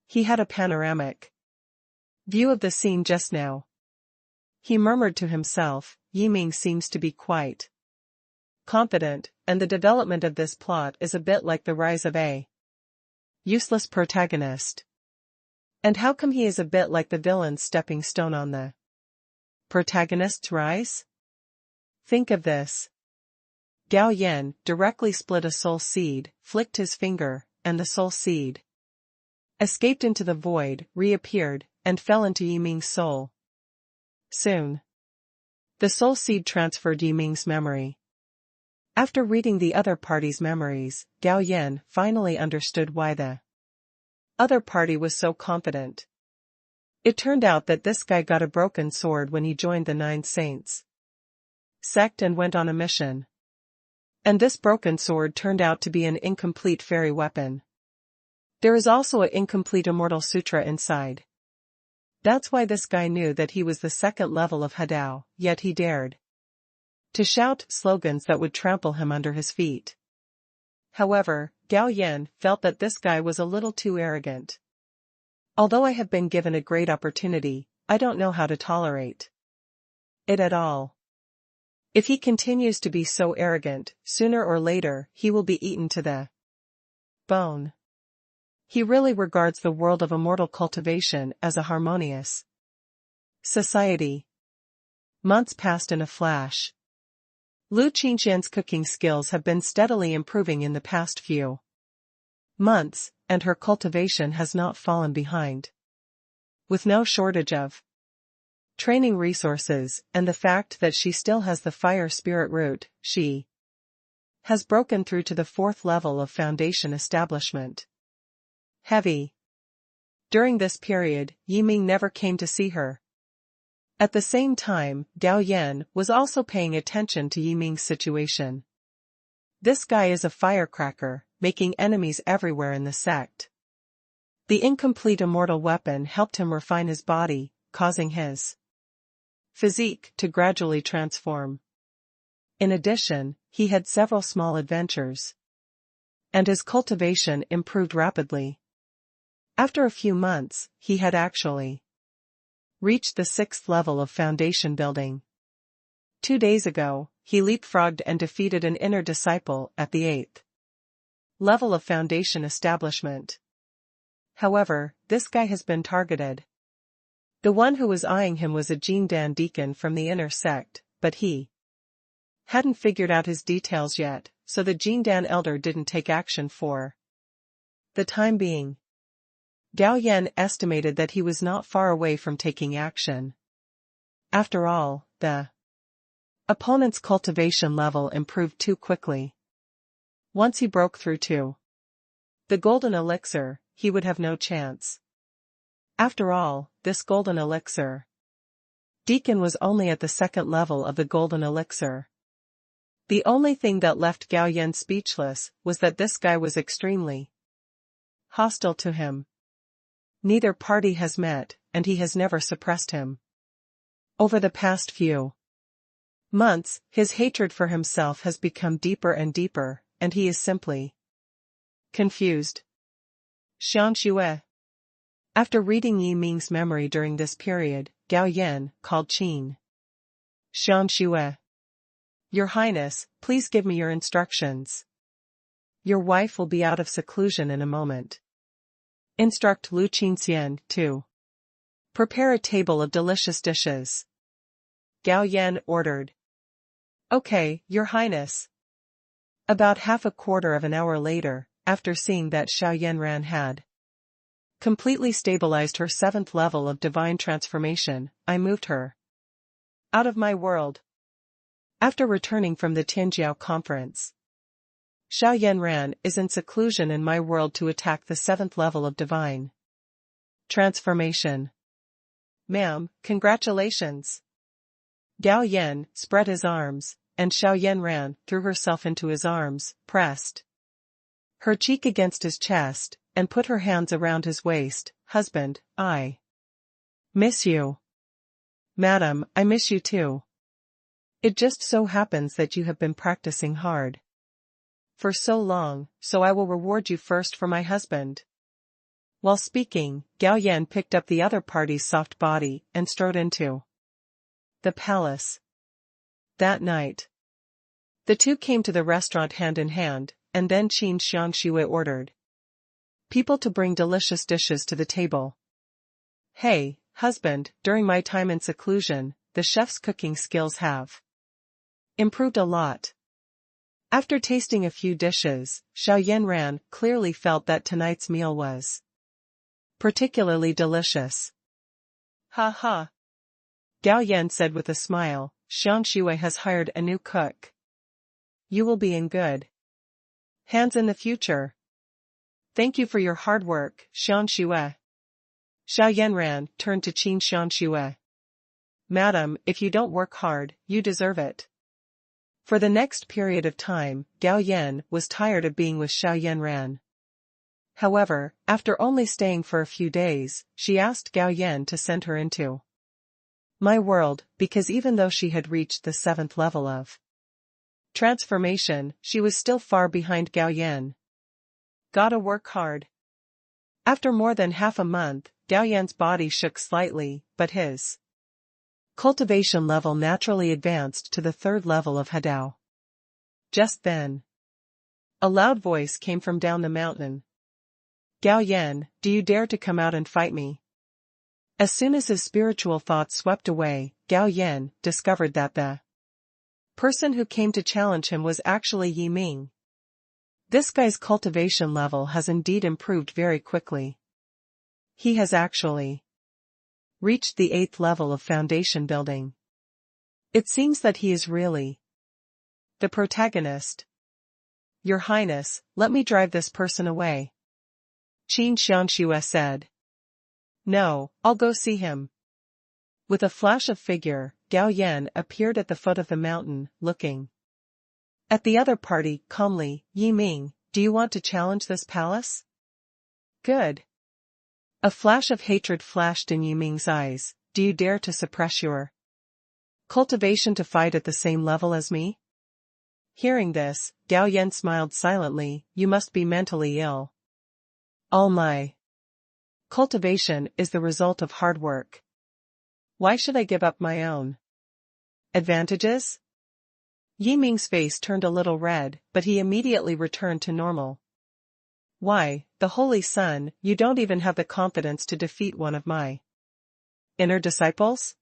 He had a panoramic view of the scene just now. He murmured to himself, Yiming seems to be quite confident, and the development of this plot is a bit like the rise of a useless protagonist. And how come he is a bit like the villain's stepping stone on the protagonist's rise? Think of this. Gao Yan directly split a soul seed, flicked his finger, and the soul seed escaped into the void, reappeared, and fell into Yiming's soul. Soon, the soul seed transferred Yiming's memory. After reading the other party's memories, Gao Yan finally understood why the other party was so confident. It turned out that this guy got a broken sword when he joined the Nine Saints sect and went on a mission. And this broken sword turned out to be an incomplete fairy weapon. There is also an incomplete immortal sutra inside. That's why this guy knew that he was the second level of Hadao, yet he dared to shout slogans that would trample him under his feet. However, Gao Yan felt that this guy was a little too arrogant. Although I have been given a great opportunity, I don't know how to tolerate it at all. If he continues to be so arrogant, sooner or later he will be eaten to the bone. He really regards the world of immortal cultivation as a harmonious society. Months passed in a flash. Lu Qingxian's cooking skills have been steadily improving in the past few months, and her cultivation has not fallen behind. With no shortage of training resources, and the fact that she still has the fire spirit root, she has broken through to the 4th level of foundation establishment. Heavy. During this period, Yiming never came to see her. At the same time, Gao Yan was also paying attention to Yiming's situation. This guy is a firecracker, making enemies everywhere in the sect. The incomplete immortal weapon helped him refine his body, causing his physique to gradually transform. In addition, he had several small adventures, and his cultivation improved rapidly. After a few months, he had actually reached the 6th level of foundation building. 2 days ago, he leapfrogged and defeated an inner disciple at the 8th level of foundation establishment. However, this guy has been targeted. The one who was eyeing him was a Jindan deacon from the inner sect, but he hadn't figured out his details yet, so the Jindan elder didn't take action for the time being. Gao Yan estimated that he was not far away from taking action. After all, the opponent's cultivation level improved too quickly. Once he broke through to the golden elixir, he would have no chance. After all, this golden elixir deacon was only at the 2nd level of the golden elixir. The only thing that left Gao Yan speechless was that this guy was extremely hostile to him. Neither party has met, and he has never suppressed him. Over the past few months, his hatred for himself has become deeper and deeper, and he is simply confused. Xianxue. After reading Yi Ming's memory during this period, Gao Yan called Qin. Xianxue. Your Highness, please give me your instructions. Your wife will be out of seclusion in a moment. Instruct Lu Qinxian to prepare a table of delicious dishes. Gao Yan ordered. Okay, Your Highness. About half a quarter of an hour later, after seeing that Xiao Yanran had completely stabilized her 7th level of divine transformation, I moved her out of my world. After returning from the Tianjiao conference, Xiao Yanran is in seclusion in my world to attack the 7th level of divine transformation. Ma'am, congratulations. Gao Yan spread his arms, and Xiao Yanran threw herself into his arms, pressed her cheek against his chest, and put her hands around his waist. Husband, I miss you. Madam, I miss you too. It just so happens that you have been practicing hard for so long, so I will reward you first for my husband. While speaking, Gao Yan picked up the other party's soft body and strode into the palace. That night, the two came to the restaurant hand in hand, and then Qin Xiangxue ordered people to bring delicious dishes to the table. Hey, husband, during my time in seclusion, the chef's cooking skills have improved a lot. After tasting a few dishes, Xiao Yanran clearly felt that tonight's meal was particularly delicious. Ha ha. Gao Yan said with a smile, Xiangxue has hired a new cook. You will be in good hands in the future. Thank you for your hard work, Xiangxue. Xiao Yanran turned to Qin Xiangxue. Madam, if you don't work hard, you deserve it. For the next period of time, Gao Yan was tired of being with Xiao Yanran. However, after only staying for a few days, she asked Gao Yan to send her into my world, because even though she had reached the 7th level of transformation, she was still far behind Gao Yan. Gotta work hard. After more than half a month, Gao Yan's body shook slightly, but his cultivation level naturally advanced to the 3rd level of Hadao. Just then, a loud voice came from down the mountain. Gao Yan, do you dare to come out and fight me? As soon as his spiritual thoughts swept away, Gao Yan discovered that the person who came to challenge him was actually Yi Ming. This guy's cultivation level has indeed improved very quickly. He has actually reached the 8th level of foundation building. It seems that he is really the protagonist. Your Highness, let me drive this person away. Qin Xiangxue said. No, I'll go see him. With a flash of figure, Gao Yan appeared at the foot of the mountain, looking at the other party calmly. Yi Ming, do you want to challenge this palace? Good. A flash of hatred flashed in Yi Ming's eyes. Do you dare to suppress your cultivation to fight at the same level as me? Hearing this, Gao Yan smiled silently. You must be mentally ill. All my cultivation is the result of hard work. Why should I give up my own advantages? Yi Ming's face turned a little red, but he immediately returned to normal. Why, the Holy Sun, you don't even have the confidence to defeat one of my inner disciples?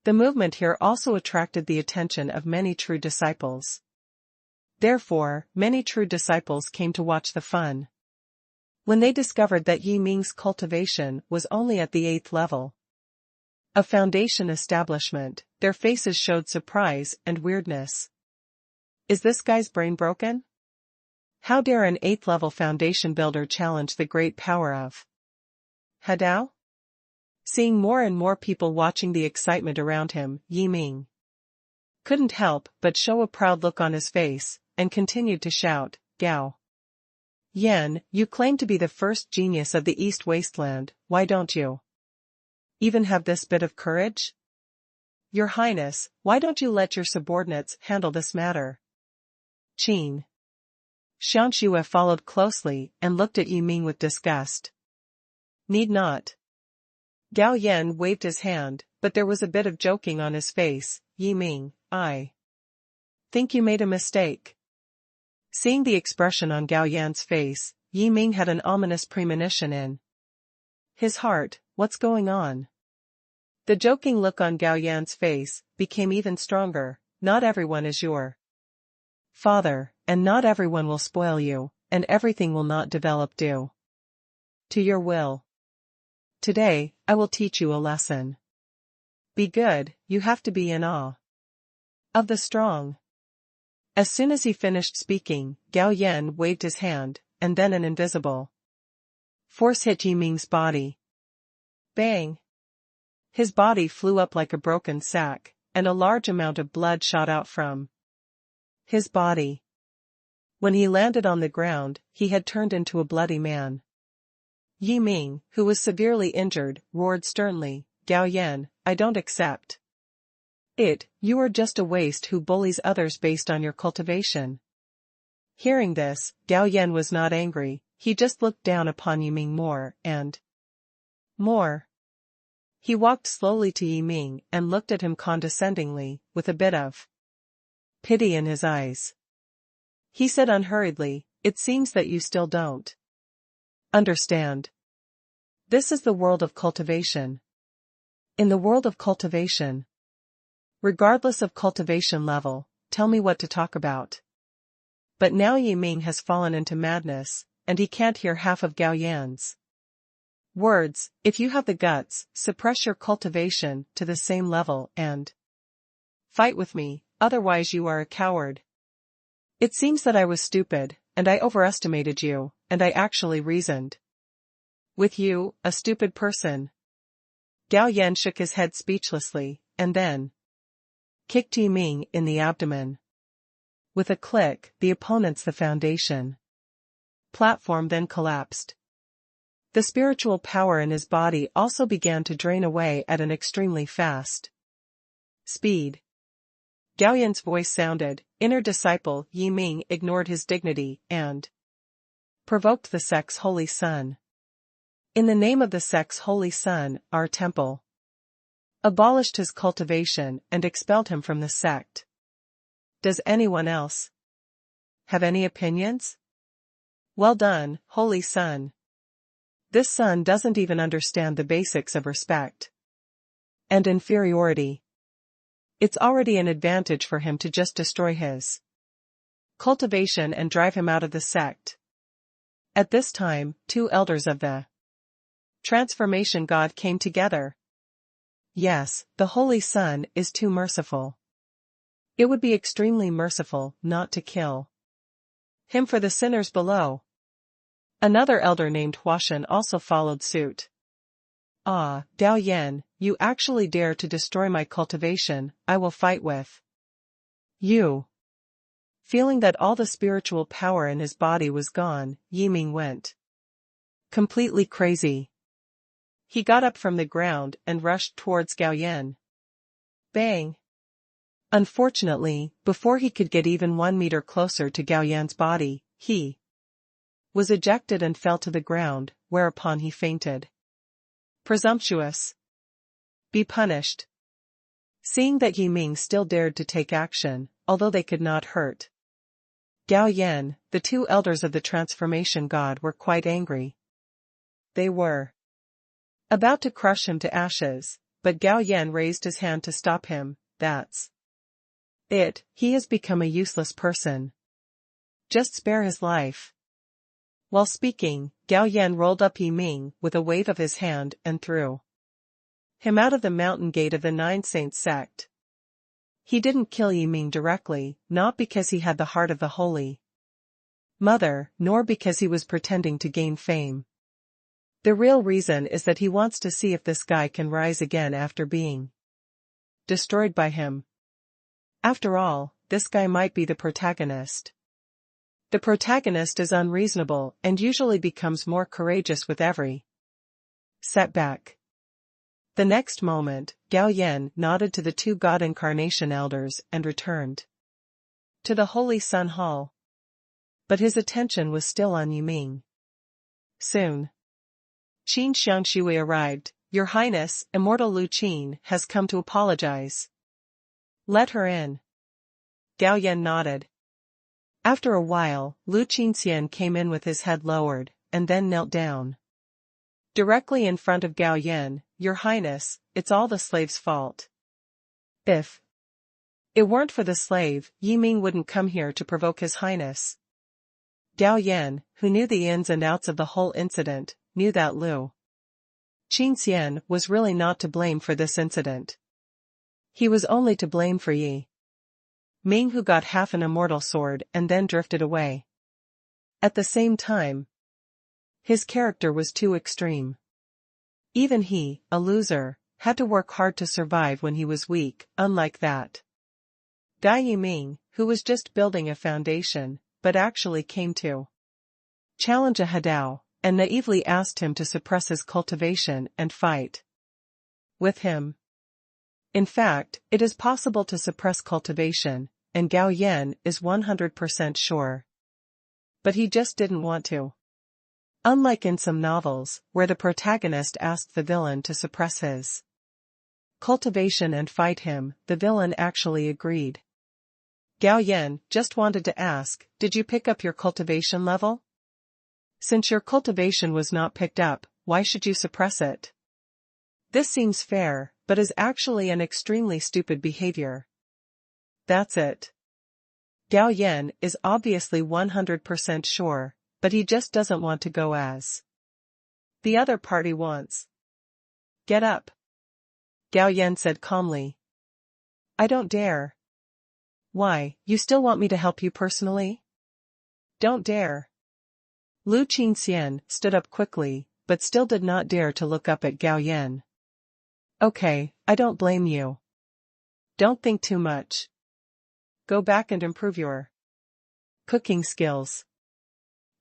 The movement here also attracted the attention of many true disciples. Therefore, many true disciples came to watch the fun. When they discovered that Yi Ming's cultivation was only at the 8th level, a foundation establishment, their faces showed surprise and weirdness. Is this guy's brain broken? How dare an 8th level foundation builder challenge the great power of Hadao? Seeing more and more people watching the excitement around him, Yi Ming couldn't help but show a proud look on his face, and continued to shout, Gao Yan, you claim to be the first genius of the East Wasteland, why don't you even have this bit of courage? Your Highness, why don't you let your subordinates handle this matter? Qin Xianxue followed closely and looked at Yi Ming with disgust. Need not. Gao Yan waved his hand, but there was a bit of joking on his face. Yi Ming, I think you made a mistake. Seeing the expression on Gao Yan's face, Yi Ming had an ominous premonition in his heart. What's going on? The joking look on Gao Yan's face became even stronger. Not everyone is your father, and not everyone will spoil you, and everything will not develop due to your will. Today, I will teach you a lesson. Be good, you have to be in awe of the strong. As soon as he finished speaking, Gao Yan waved his hand, and then an invisible force hit Yi Ming's body. Bang! His body flew up like a broken sack, and a large amount of blood shot out from his body. When he landed on the ground, he had turned into a bloody man. Yi Ming, who was severely injured, roared sternly, Gao Yan, I don't accept it, you are just a waste who bullies others based on your cultivation. Hearing this, Gao Yan was not angry, he just looked down upon Yi Ming more and more. He walked slowly to Yi Ming and looked at him condescendingly, with a bit of pity in his eyes. He said unhurriedly, it seems that you still don't understand. This is the world of cultivation. In the world of cultivation, regardless of cultivation level, tell me what to talk about. But now Yi Ming has fallen into madness, and he can't hear half of Gao Yan's words. If you have the guts, suppress your cultivation to the same level and fight with me, otherwise you are a coward. It seems that I was stupid, and I overestimated you, and I actually reasoned with you, a stupid person. Gao Yan shook his head speechlessly, and then kicked Yi Ming in the abdomen. With a click, the opponent's foundation platform then collapsed. The spiritual power in his body also began to drain away at an extremely fast speed. Gao Yan's voice sounded, inner disciple Yi Ming ignored his dignity and provoked the sect's holy sun. In the name of the sect's holy sun, our temple abolished his cultivation and expelled him from the sect. Does anyone else have any opinions? Well done, holy sun. This son doesn't even understand the basics of respect and inferiority. It's already an advantage for him to just destroy his cultivation and drive him out of the sect. At this time, 2 elders of the transformation god came together. Yes, the Holy Sun is too merciful. It would be extremely merciful not to kill him for the sinners below. Another elder named Huashan also followed suit. Ah, Gao Yan, you actually dare to destroy my cultivation, I will fight with you. Feeling that all the spiritual power in his body was gone, Yi Ming went completely crazy. He got up from the ground and rushed towards Gao Yan. Bang! Unfortunately, before he could get even 1 meter closer to Gao Yan's body, he was ejected and fell to the ground, whereupon he fainted. Presumptuous. Be punished. Seeing that Yi Ming still dared to take action, although they could not hurt Gao Yan, the two elders of the transformation god were quite angry. They were about to crush him to ashes, but Gao Yan raised his hand to stop him. That's it, he has become a useless person. Just spare his life. While speaking, Gao Yan rolled up Yi Ming with a wave of his hand and threw him out of the mountain gate of the Nine Saints sect. He didn't kill Yi Ming directly, not because he had the heart of the Holy Mother, nor because he was pretending to gain fame. The real reason is that he wants to see if this guy can rise again after being destroyed by him. After all, this guy might be the protagonist. The protagonist is unreasonable and usually becomes more courageous with every setback. The next moment, Gao Yan nodded to the two God Incarnation elders and returned to the Holy Sun Hall. But his attention was still on Yi Ming. Soon, Qin Xiangshui arrived. Your Highness, Immortal Lu Qin, has come to apologize. Let her in. Gao Yan nodded. After a while, Lu Qinxian came in with his head lowered, and then knelt down directly in front of Gao Yan. Your Highness, it's all the slave's fault. If it weren't for the slave, Yi Ming wouldn't come here to provoke His Highness. Gao Yan, who knew the ins and outs of the whole incident, knew that Lu Qinxian was really not to blame for this incident. He was only to blame for Yi Ming, who got half an immortal sword and then drifted away. At the same time, his character was too extreme. Even he, a loser, had to work hard to survive when he was weak, unlike that guy Yi Ming, who was just building a foundation, but actually came to challenge a Hadao, and naively asked him to suppress his cultivation and fight with him. In fact, it is possible to suppress cultivation, and Gao Yan is 100% sure. But he just didn't want to. Unlike in some novels, where the protagonist asked the villain to suppress his cultivation and fight him, the villain actually agreed. Gao Yan just wanted to ask, did you pick up your cultivation level? Since your cultivation was not picked up, why should you suppress it? This seems fair, but is actually an extremely stupid behavior. That's it. Gao Yan is obviously 100% sure, but he just doesn't want to go as the other party wants. Get up. Gao Yan said calmly. I don't dare. Why, you still want me to help you personally? Don't dare. Lu Qinxian stood up quickly, but still did not dare to look up at Gao Yan. Okay, I don't blame you. Don't think too much. Go back and improve your cooking skills.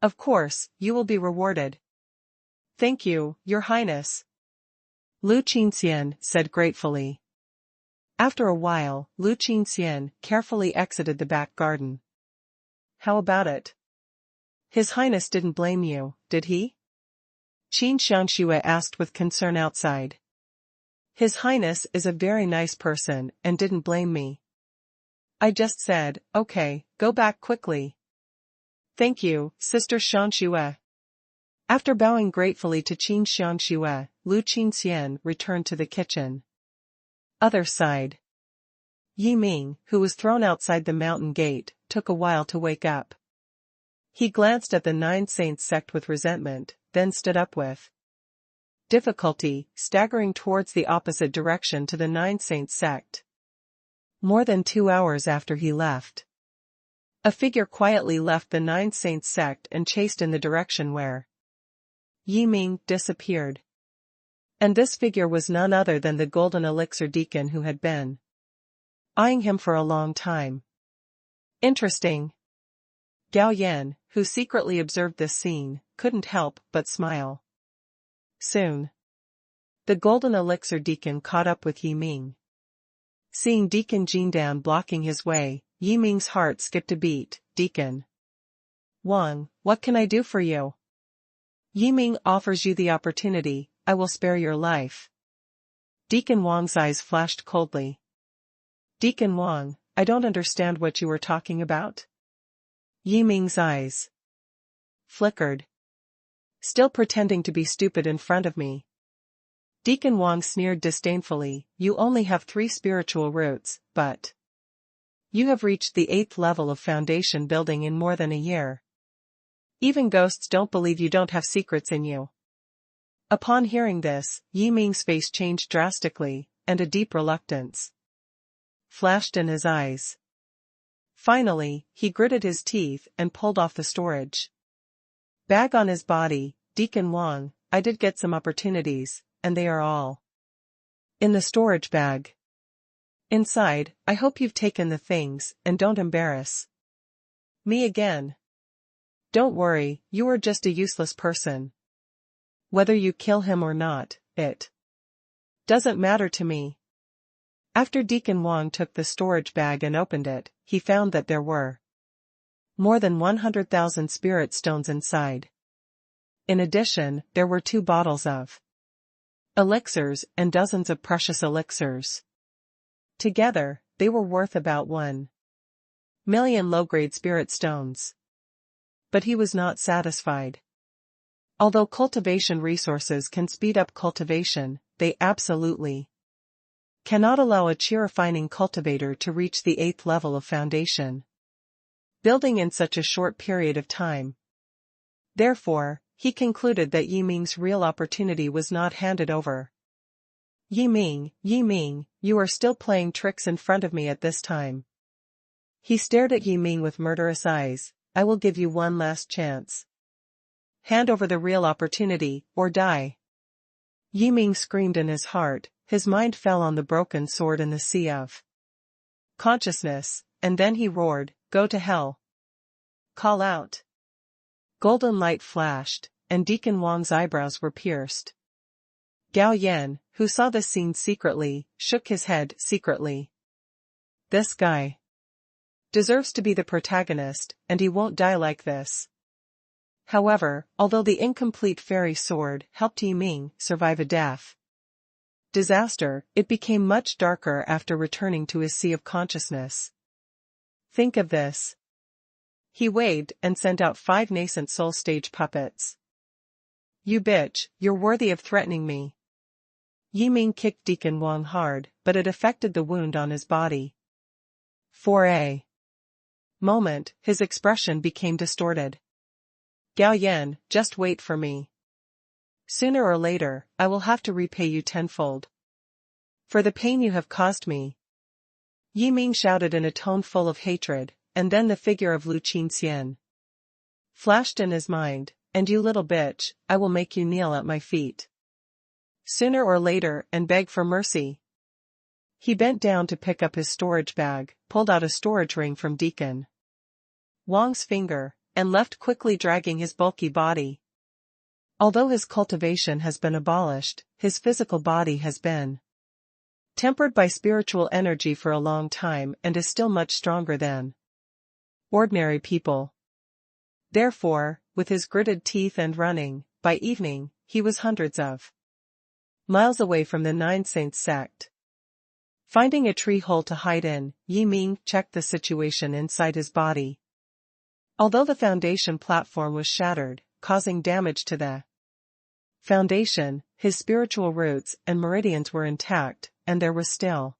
Of course, you will be rewarded. Thank you, Your Highness. Lu Qinxian said gratefully. After a while, Lu Qinxian carefully exited the back garden. How about it? His Highness didn't blame you, did he? Qin Xiangshui asked with concern outside. His Highness is a very nice person and didn't blame me. I just said, okay, go back quickly. Thank you, Sister Xiangshui. After bowing gratefully to Qin Xiangshui, Lu Qinxian returned to the kitchen. Other side. Yi Ming, who was thrown outside the mountain gate, took a while to wake up. He glanced at the Nine Saints sect with resentment, then stood up with difficulty, staggering towards the opposite direction to the Nine Saints sect. More than 2 hours after he left, a figure quietly left the Nine Saints sect and chased in the direction where Yi Ming disappeared. And this figure was none other than the Golden Elixir Deacon who had been eyeing him for a long time. Interesting. Gao Yan, who secretly observed this scene, couldn't help but smile. Soon, the Golden Elixir Deacon caught up with Yi Ming. Seeing Deacon Jindan blocking his way, Yi Ming's heart skipped a beat. Deacon Wang, what can I do for you? Yi Ming offers you the opportunity, I will spare your life. Deacon Wang's eyes flashed coldly. Deacon Wang, I don't understand what you were talking about. Yi Ming's eyes flickered. Still pretending to be stupid in front of me. Deacon Wang sneered disdainfully, you only have 3 spiritual roots, but you have reached the 8th level of foundation building in more than a year. Even ghosts don't believe you don't have secrets in you. Upon hearing this, Yi Ming's face changed drastically, and a deep reluctance flashed in his eyes. Finally, he gritted his teeth and pulled off the storage bag on his body. Deacon Wang, I did get some opportunities, and they are all in the storage bag. Inside, I hope you've taken the things and don't embarrass me again. Don't worry, you are just a useless person. Whether you kill him or not, it doesn't matter to me. After Deacon Wang took the storage bag and opened it, he found that there were more than 100,000 spirit stones inside. In addition, there were 2 bottles of elixirs and dozens of precious elixirs. Together, they were worth about 1 million low-grade spirit stones. But he was not satisfied. Although cultivation resources can speed up cultivation, they absolutely cannot allow a chi refining cultivator to reach the 8th level of foundation building in such a short period of time. Therefore, he concluded that Yi Ming's real opportunity was not handed over. Yi Ming, you are still playing tricks in front of me at this time. He stared at Yi Ming with murderous eyes. I will give you one last chance. Hand over the real opportunity, or die. Yi Ming screamed in his heart, his mind fell on the broken sword in the sea of consciousness, and then he roared, go to hell. Call out. Golden light flashed, and Deacon Wang's eyebrows were pierced. Gao Yan, who saw this scene secretly, shook his head secretly. This guy deserves to be the protagonist, and he won't die like this. However, although the incomplete fairy sword helped Yi Ming survive a death disaster, it became much darker after returning to his sea of consciousness. Think of this. He waved and sent out 5 nascent soul stage puppets. You bitch, you're worthy of threatening me. Yi Ming kicked Deacon Wang hard, but it affected the wound on his body. For a moment, his expression became distorted. Gao Yan, just wait for me. Sooner or later, I will have to repay you tenfold for the pain you have caused me. Yi Ming shouted in a tone full of hatred, and then the figure of Lu Qinxian flashed in his mind, and you little bitch, I will make you kneel at my feet sooner or later and beg for mercy. He bent down to pick up his storage bag, pulled out a storage ring from Deacon Wang's finger, and left quickly dragging his bulky body. Although his cultivation has been abolished, his physical body has been tempered by spiritual energy for a long time and is still much stronger than ordinary people. Therefore, with his gritted teeth and running, by evening, he was hundreds of miles away from the 9 Saints sect. Finding a tree hole to hide in, Yi Ming checked the situation inside his body. Although the foundation platform was shattered, causing damage to the foundation, his spiritual roots and meridians were intact, and there was still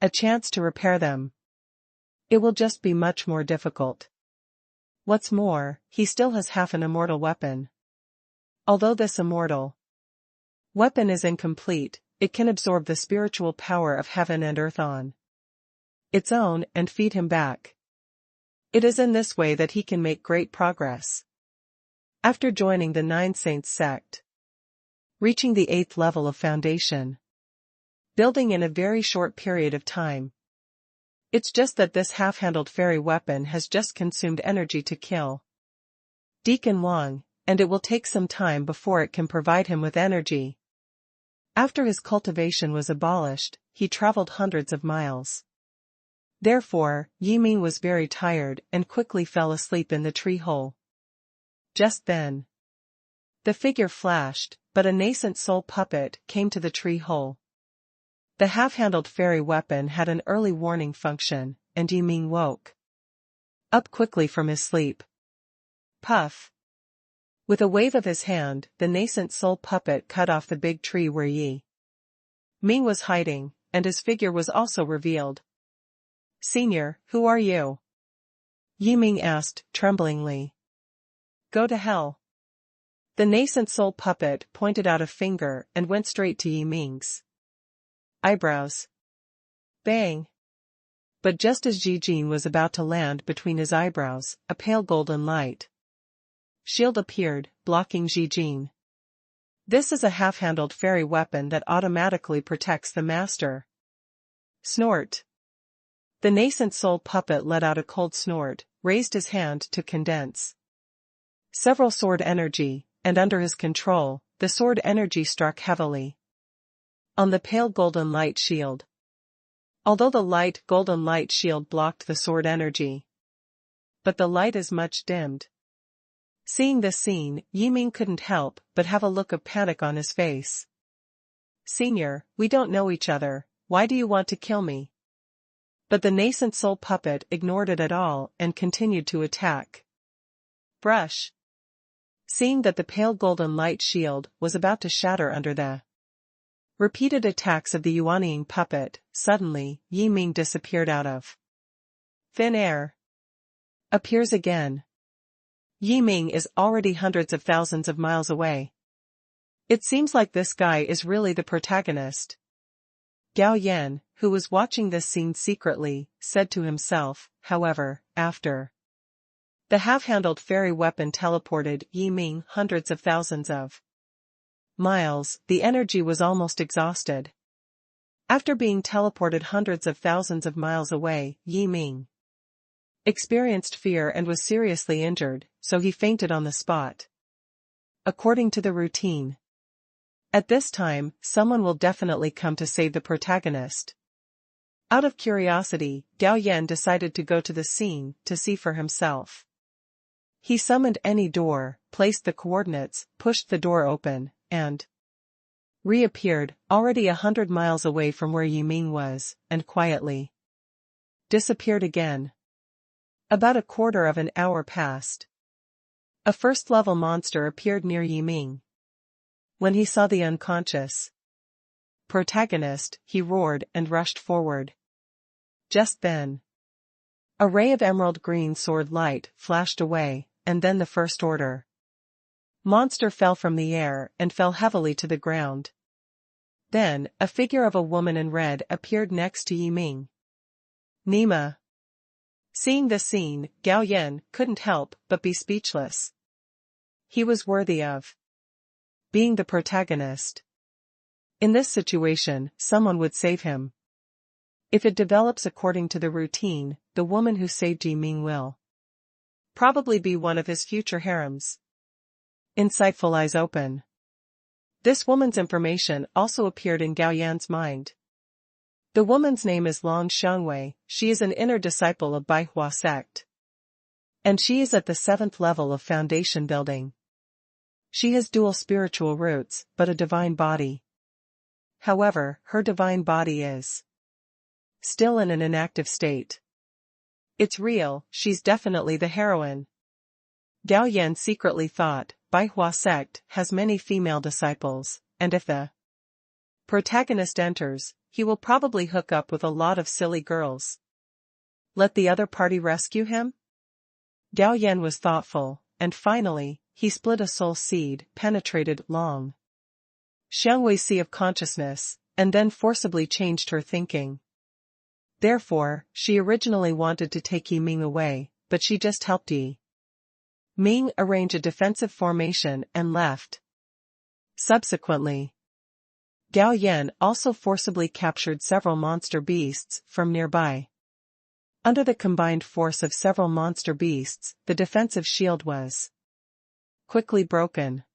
a chance to repair them. It will just be much more difficult. What's more, he still has half an immortal weapon. Although this immortal weapon is incomplete, it can absorb the spiritual power of heaven and earth on its own and feed him back. It is in this way that he can make great progress. After joining the 9 Saints sect, reaching the 8th level of foundation building in a very short period of time. It's just that this half-handled fairy weapon has just consumed energy to kill Deacon Wang, and it will take some time before it can provide him with energy. After his cultivation was abolished, he traveled hundreds of miles. Therefore, Yi Ming was very tired and quickly fell asleep in the tree hole. Just then, the figure flashed, but a nascent soul puppet came to the tree hole. The half-handled fairy weapon had an early warning function, and Yi Ming woke up quickly from his sleep. Puff! With a wave of his hand, the nascent soul puppet cut off the big tree where Yi Ming was hiding, and his figure was also revealed. "Senior, who are you?" Yi Ming asked, tremblingly. "Go to hell." The nascent soul puppet pointed out a finger and went straight to Yi Ming's eyebrows. Bang! But just as Ji Jin was about to land between his eyebrows, a pale golden light shield appeared, blocking Ji Jin. This is a half-handled fairy weapon that automatically protects the master. Snort! The nascent soul puppet let out a cold snort, raised his hand to condense several sword energy, and under his control, the sword energy struck heavily on the pale golden light shield. Although the light golden light shield blocked the sword energy, but the light is much dimmed. Seeing this scene, Yi Ming couldn't help but have a look of panic on his face. "Senior, we don't know each other, why do you want to kill me?" But the nascent soul puppet ignored it at all and continued to attack. Brush! Seeing that the pale golden light shield was about to shatter under the repeated attacks of the Yuanying puppet, suddenly, Yi Ming disappeared out of thin air. Appears again. Yi Ming is already hundreds of thousands of miles away. It seems like this guy is really the protagonist. Gao Yan, who was watching this scene secretly, said to himself, however, after the half-handled fairy weapon teleported Yi Ming hundreds of thousands of miles, the energy was almost exhausted. After being teleported hundreds of thousands of miles away, Yi Ming experienced fear and was seriously injured, so he fainted on the spot. According to the routine, at this time, someone will definitely come to save the protagonist. Out of curiosity, Gao Yan decided to go to the scene to see for himself. He summoned any door, placed the coordinates, pushed the door open, and reappeared, already 100 miles away from where Yi Ming was, and quietly disappeared again. About a quarter of an hour passed. A first-level monster appeared near Yi Ming. When he saw the unconscious protagonist, he roared and rushed forward. Just then, a ray of emerald green sword light flashed away, and then the first order monster fell from the air and fell heavily to the ground. Then, a figure of a woman in red appeared next to Yi Ming. Nima. Seeing the scene, Gao Yan couldn't help but be speechless. He was worthy of being the protagonist. In this situation, someone would save him. If it develops according to the routine, the woman who saved Yi Ming will probably be one of his future harems. Insightful eyes open. This woman's information also appeared in Gao Yan's mind. The woman's name is Long Xiangwei, she is an inner disciple of Baihua sect. And she is at the 7th level of foundation building. She has dual spiritual roots, but a divine body. However, her divine body is still in an inactive state. It's real, she's definitely the heroine. Gao Yan secretly thought, Baihua sect has many female disciples, and if the protagonist enters, he will probably hook up with a lot of silly girls. Let the other party rescue him? Gao Yan was thoughtful, and finally, he split a soul seed, penetrated Long Xiangwei's sea of consciousness, and then forcibly changed her thinking. Therefore, she originally wanted to take Yi Ming away, but she just helped Yi Ming arrange a defensive formation and left. Subsequently, Gao Yan also forcibly captured several monster beasts from nearby. Under the combined force of several monster beasts, the defensive shield was quickly broken.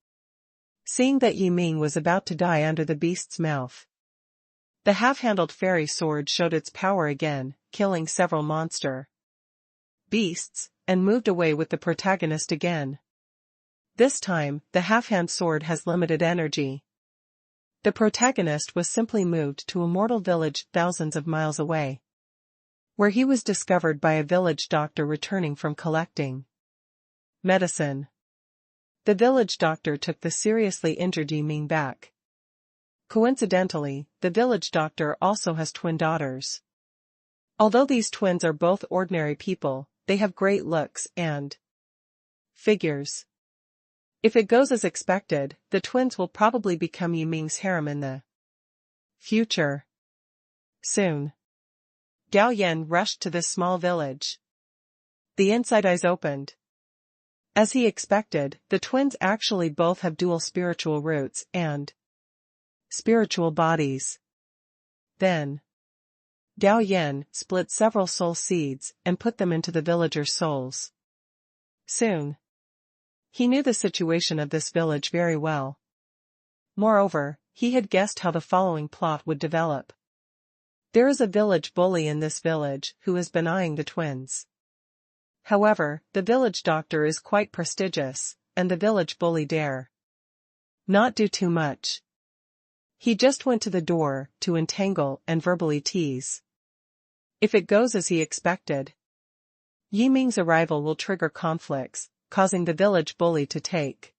Seeing that Yi Ming was about to die under the beast's mouth, the half-handled fairy sword showed its power again, killing several monster beasts, and moved away with the protagonist again. This time, the half-hand sword has limited energy. The protagonist was simply moved to a mortal village thousands of miles away, where he was discovered by a village doctor returning from collecting medicine. The village doctor took the seriously injured Yiming back. Coincidentally, the village doctor also has twin daughters. Although these twins are both ordinary people, they have great looks and figures. If it goes as expected, the twins will probably become Yiming's harem in the future. Soon, Gao Yan rushed to this small village. The inside eyes opened. As he expected, the twins actually both have dual spiritual roots and spiritual bodies. Then, Gao Yan split several soul seeds and put them into the villagers' souls. Soon, he knew the situation of this village very well. Moreover, he had guessed how the following plot would develop. There is a village bully in this village who has been eyeing the twins. However, the village doctor is quite prestigious, and the village bully dare not do too much. He just went to the door to entangle and verbally tease. If it goes as he expected, Yiming's arrival will trigger conflicts, causing the village bully to take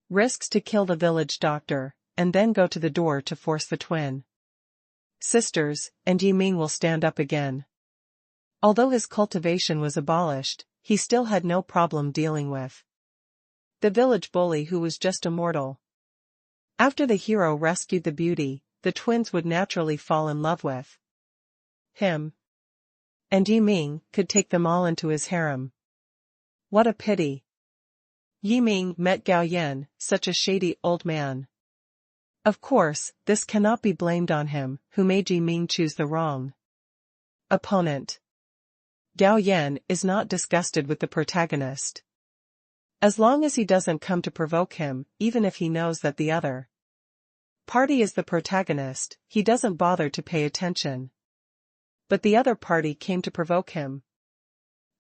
risks to kill the village doctor, and then go to the door to force the twin sisters, and Yiming will stand up again. Although his cultivation was abolished, he still had no problem dealing with the village bully who was just a mortal. After the hero rescued the beauty, the twins would naturally fall in love with him. And Yiming could take them all into his harem. What a pity. Yiming met Gao Yan, such a shady old man. Of course, this cannot be blamed on him, who made Yiming choose the wrong opponent. Gao Yan is not disgusted with the protagonist. As long as he doesn't come to provoke him, even if he knows that the other party is the protagonist, he doesn't bother to pay attention. But the other party came to provoke him.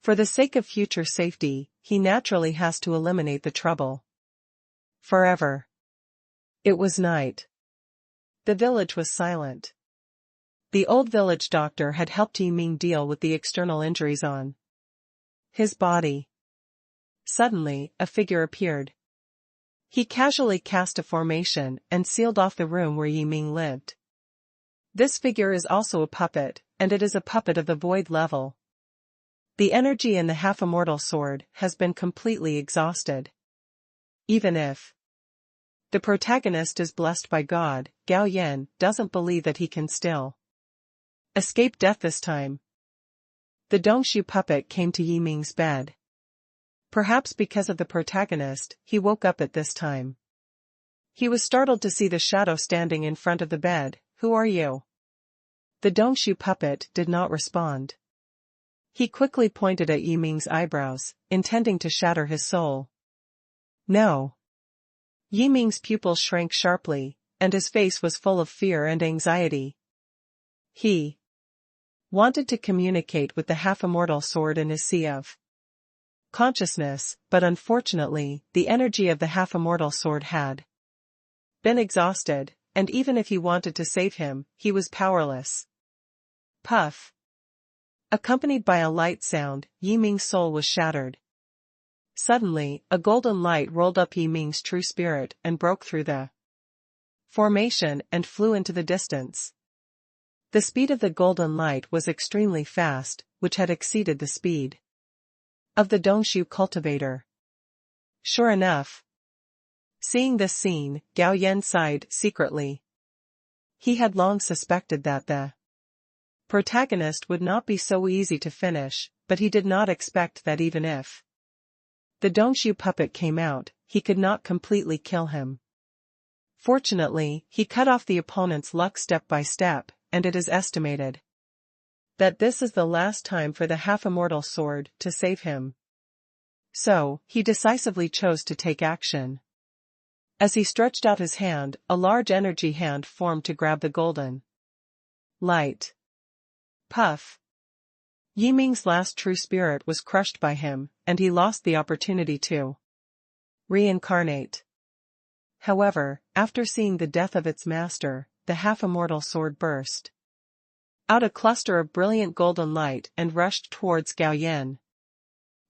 For the sake of future safety, he naturally has to eliminate the trouble forever. It was night. The village was silent. The old village doctor had helped Yiming deal with the external injuries on his body. Suddenly, a figure appeared. He casually cast a formation and sealed off the room where Yiming lived. This figure is also a puppet, and it is a puppet of the void level. The energy in the half-immortal sword has been completely exhausted. Even if the protagonist is blessed by God, Gao Yan doesn't believe that he can still escape death this time. The Dongshu puppet came to Yiming's bed. Perhaps because of the protagonist, he woke up at this time. He was startled to see the shadow standing in front of the bed. Who are you? The Dongshu puppet did not respond. He quickly pointed at Yiming's eyebrows, intending to shatter his soul. No. Yiming's pupils shrank sharply, and his face was full of fear and anxiety. He wanted to communicate with the half-immortal sword in his sea of consciousness, but unfortunately, the energy of the half-immortal sword had been exhausted, and even if he wanted to save him, he was powerless. Puff. Accompanied by a light sound, Yiming's soul was shattered. Suddenly, a golden light rolled up Yiming's true spirit and broke through the formation and flew into the distance. The speed of the golden light was extremely fast, which had exceeded the speed of the Dongshu cultivator. Sure enough. Seeing this scene, Gao Yan sighed secretly. He had long suspected that the protagonist would not be so easy to finish, but he did not expect that even if the Dongshu puppet came out, he could not completely kill him. Fortunately, he cut off the opponent's luck step by step, and it is estimated that this is the last time for the half-immortal sword to save him. So, he decisively chose to take action. As he stretched out his hand, a large energy hand formed to grab the golden light. Puff. Yiming's last true spirit was crushed by him, and he lost the opportunity to reincarnate. However, after seeing the death of its master, the half-immortal sword burst out a cluster of brilliant golden light and rushed towards Gao Yan.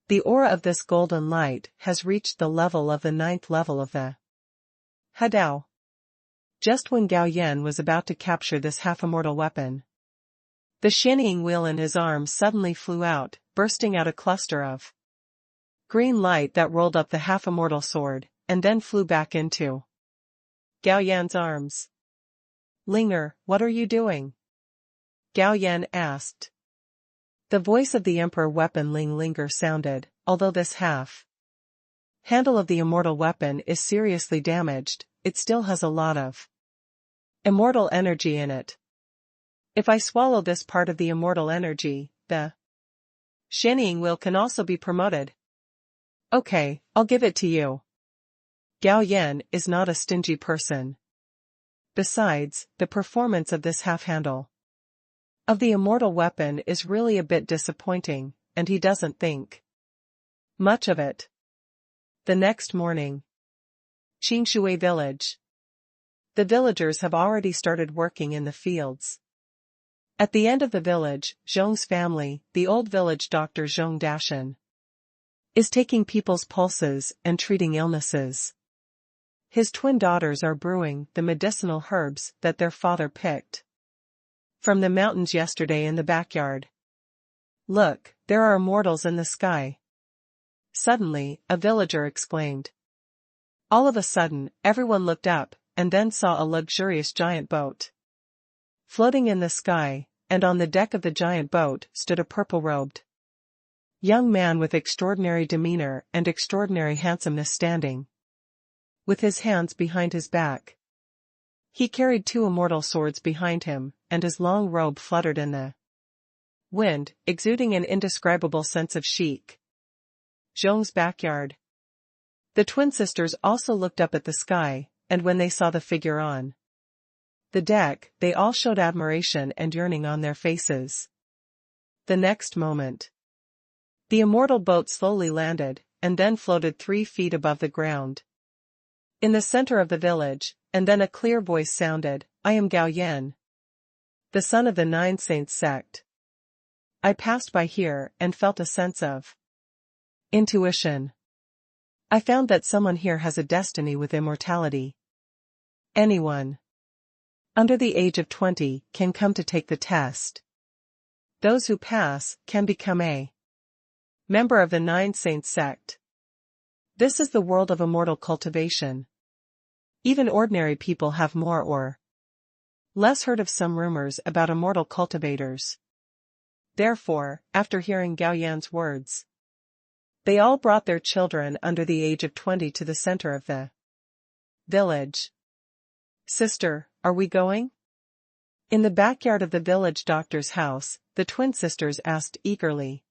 The aura of this golden light has reached the level of the 9th level of the Hadao. Just when Gao Yan was about to capture this half-immortal weapon, the shining wheel in his arm suddenly flew out, bursting out a cluster of green light that rolled up the half-immortal sword, and then flew back into Gao Yan's arms. "Linger, what are you doing?" Gao Yan asked. The voice of the emperor weapon Linger sounded, although this handle of the immortal weapon is seriously damaged, it still has a lot of immortal energy in it. If I swallow this part of the immortal energy, the shining wheel can also be promoted. Okay, I'll give it to you. Gao Yan is not a stingy person. Besides, the performance of this half-handle of the immortal weapon is really a bit disappointing, and he doesn't think much of it. The next morning, Qingshui village. The villagers have already started working in the fields. At the end of the village, Zhong's family, the old village doctor Zhong Dashan, is taking people's pulses and treating illnesses. His twin daughters are brewing the medicinal herbs that their father picked from the mountains yesterday in the backyard. "Look, there are immortals in the sky!" Suddenly, a villager exclaimed. All of a sudden, everyone looked up, and then saw a luxurious giant boat floating in the sky, and on the deck of the giant boat stood a purple-robed young man with extraordinary demeanor and extraordinary handsomeness standing with his hands behind his back. He carried 2 immortal swords behind him, and his long robe fluttered in the wind, exuding an indescribable sense of chic. Zhong's backyard. The twin sisters also looked up at the sky, and when they saw the figure on the deck, they all showed admiration and yearning on their faces. The next moment, the immortal boat slowly landed, and then floated 3 feet above the ground in the center of the village, and then a clear voice sounded, "I am Gao Yan, the son of the 9 Saints sect. I passed by here and felt a sense of intuition. I found that someone here has a destiny with immortality. Anyone under the age of 20 can come to take the test. Those who pass can become a member of the 9 Saints sect. This is the world of immortal cultivation. Even ordinary people have more or less heard of some rumors about immortal cultivators." Therefore, after hearing Gao Yan's words, they all brought their children under the age of 20 to the center of the village. "Sister, are we going?" In the backyard of the village doctor's house, the twin sisters asked eagerly.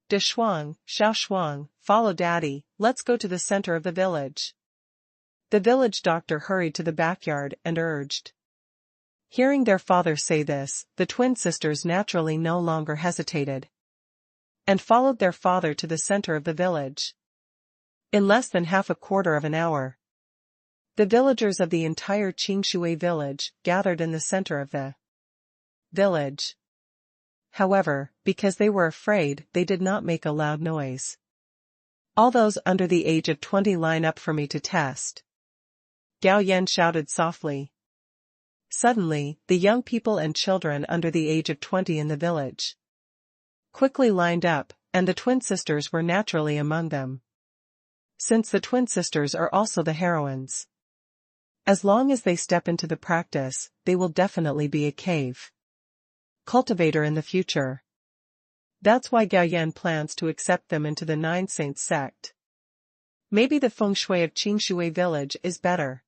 "De Shuang, Xiao Shuang, follow daddy, let's go to the center of the village." The village doctor hurried to the backyard and urged. Hearing their father say this, the twin sisters naturally no longer hesitated and followed their father to the center of the village. In less than half a quarter of an hour, the villagers of the entire Qingshui village gathered in the center of the village. However, because they were afraid, they did not make a loud noise. "All those under the age of 20 line up for me to test," Gao Yan shouted softly. Suddenly, the young people and children under the age of 20 in the village quickly lined up, and the twin sisters were naturally among them. Since the twin sisters are also the heroines, as long as they step into the practice, they will definitely be a cave cultivator in the future. That's why Gao Yan plans to accept them into the 9 Saints sect. Maybe the feng shui of Qingshui village is better.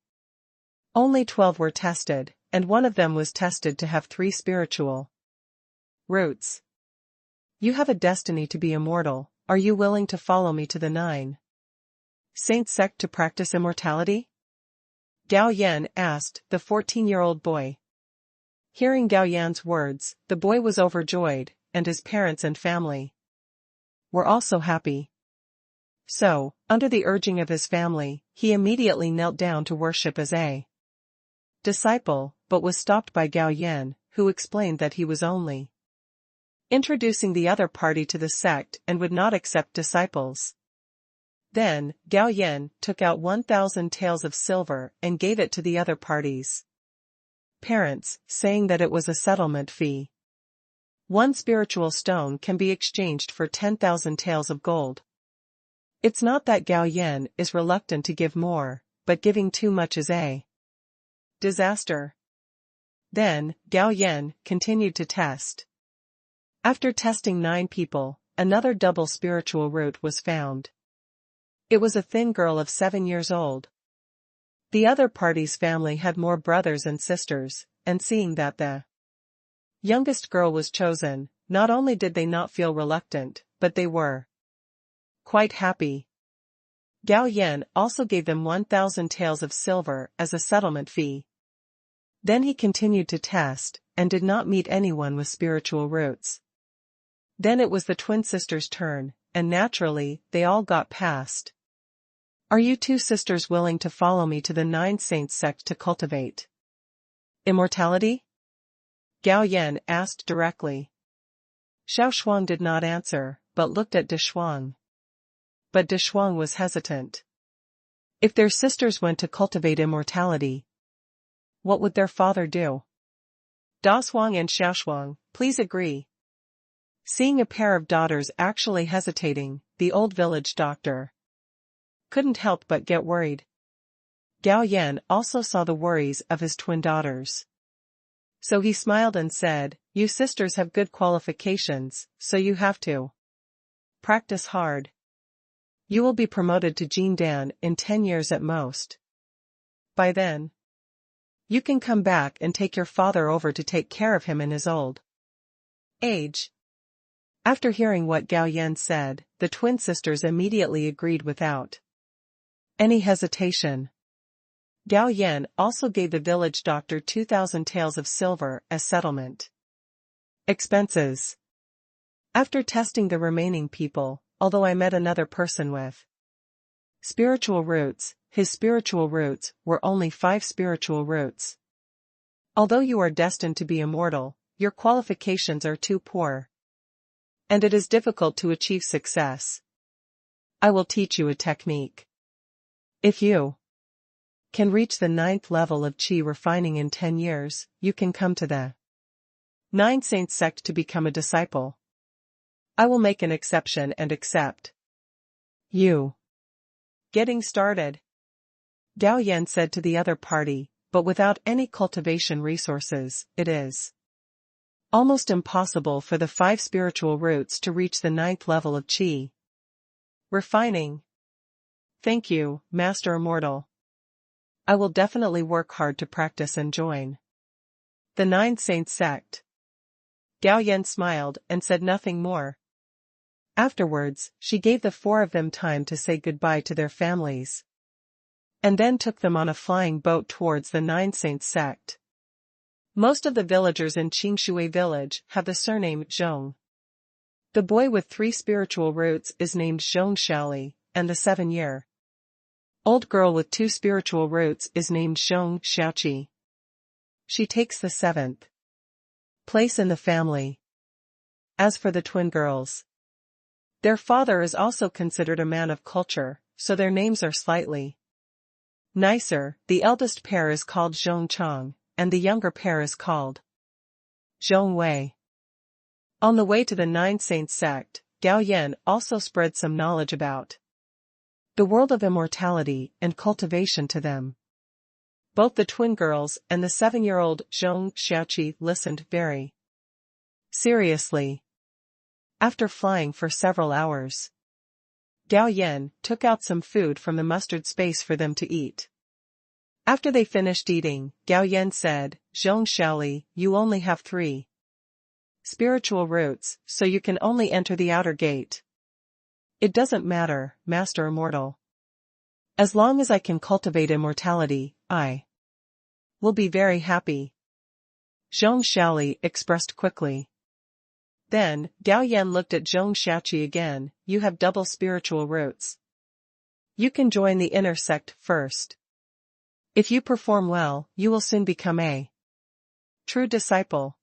Only 12 were tested, and one of them was tested to have 3 spiritual roots. "You have a destiny to be immortal, are you willing to follow me to the 9 Saints sect to practice immortality?" Gao Yan asked the 14-year-old boy. Hearing Gao Yan's words, the boy was overjoyed, and his parents and family were also happy. So, under the urging of his family, he immediately knelt down to worship as a disciple, but was stopped by Gao Yan, who explained that he was only introducing the other party to the sect and would not accept disciples. Then, Gao Yan took out 1,000 taels of silver and gave it to the other parties' parents, saying that it was a settlement fee. One spiritual stone can be exchanged for 10,000 taels of gold. It's not that Gao Yan is reluctant to give more, but giving too much is a disaster. Then, Gao Yan continued to test. After testing 9 people, another double spiritual root was found. It was a thin girl of 7 years old. The other party's family had more brothers and sisters, and seeing that the youngest girl was chosen, not only did they not feel reluctant, but they were quite happy. Gao Yan also gave them 1,000 taels of silver as a settlement fee. Then he continued to test, and did not meet anyone with spiritual roots. Then it was the twin sisters' turn, and naturally, they all got passed. Are you 2 sisters willing to follow me to the 9 Saints sect to cultivate immortality? Gao Yan asked directly. Xiao Shuang did not answer, but looked at De Shuang. But De Shuang was hesitant. If their sisters went to cultivate immortality, what would their father do? Da Shuang and Xiao Shuang, please agree. Seeing a pair of daughters actually hesitating, the old village doctor couldn't help but get worried. Gao Yan also saw the worries of his twin daughters. So he smiled and said, you sisters have good qualifications, so you have to practice hard. You will be promoted to Jin Dan in 10 years at most. By then, you can come back and take your father over to take care of him in his old age. After hearing what Gao Yan said, the twin sisters immediately agreed without any hesitation. Gao Yan also gave the village doctor 2,000 taels of silver as settlement expenses. After testing the remaining people, although I met another person with spiritual roots, his spiritual roots were only 5 spiritual roots. Although you are destined to be immortal, your qualifications are too poor, and it is difficult to achieve success. I will teach you a technique. If you can reach the 9th level of Qi refining in 10 years, you can come to the 9 Saints sect to become a disciple. I will make an exception and accept you. Getting started. Gao Yan said to the other party, but without any cultivation resources, it is almost impossible for the 5 spiritual roots to reach the 9th level of Qi refining. Thank you, Master Immortal. I will definitely work hard to practice and join the 9 Saints sect. Gao Yan smiled and said nothing more. Afterwards, she gave the 4 of them time to say goodbye to their families, and then took them on a flying boat towards the 9 Saints sect. Most of the villagers in Qingshui village have the surname Zhong. The boy with 3 spiritual roots is named Zhong Shaoli, and the 7-year-old girl with 2 spiritual roots is named Zhong Xiaoqi. She takes the 7th place in the family. As for the twin girls, their father is also considered a man of culture, so their names are slightly nicer. The eldest pair is called Zhong Chang, and the younger pair is called Zhong Wei. On the way to the 9 Saints sect, Gao Yan also spread some knowledge about the world of immortality and cultivation to them. Both the twin girls and the 7-year-old Zhong Xiaoqi listened very seriously. After flying for several hours, Gao Yan took out some food from the mustard space for them to eat. After they finished eating, Gao Yan said, Zhong Shaoli, you only have 3 spiritual roots, so you can only enter the outer gate. It doesn't matter, Master Immortal. As long as I can cultivate immortality, I will be very happy. Zhong Shaoli expressed quickly. Then, Gao Yan looked at Zhong Xiaoqi again, you have double spiritual roots. You can join the inner sect first. If you perform well, you will soon become a true disciple.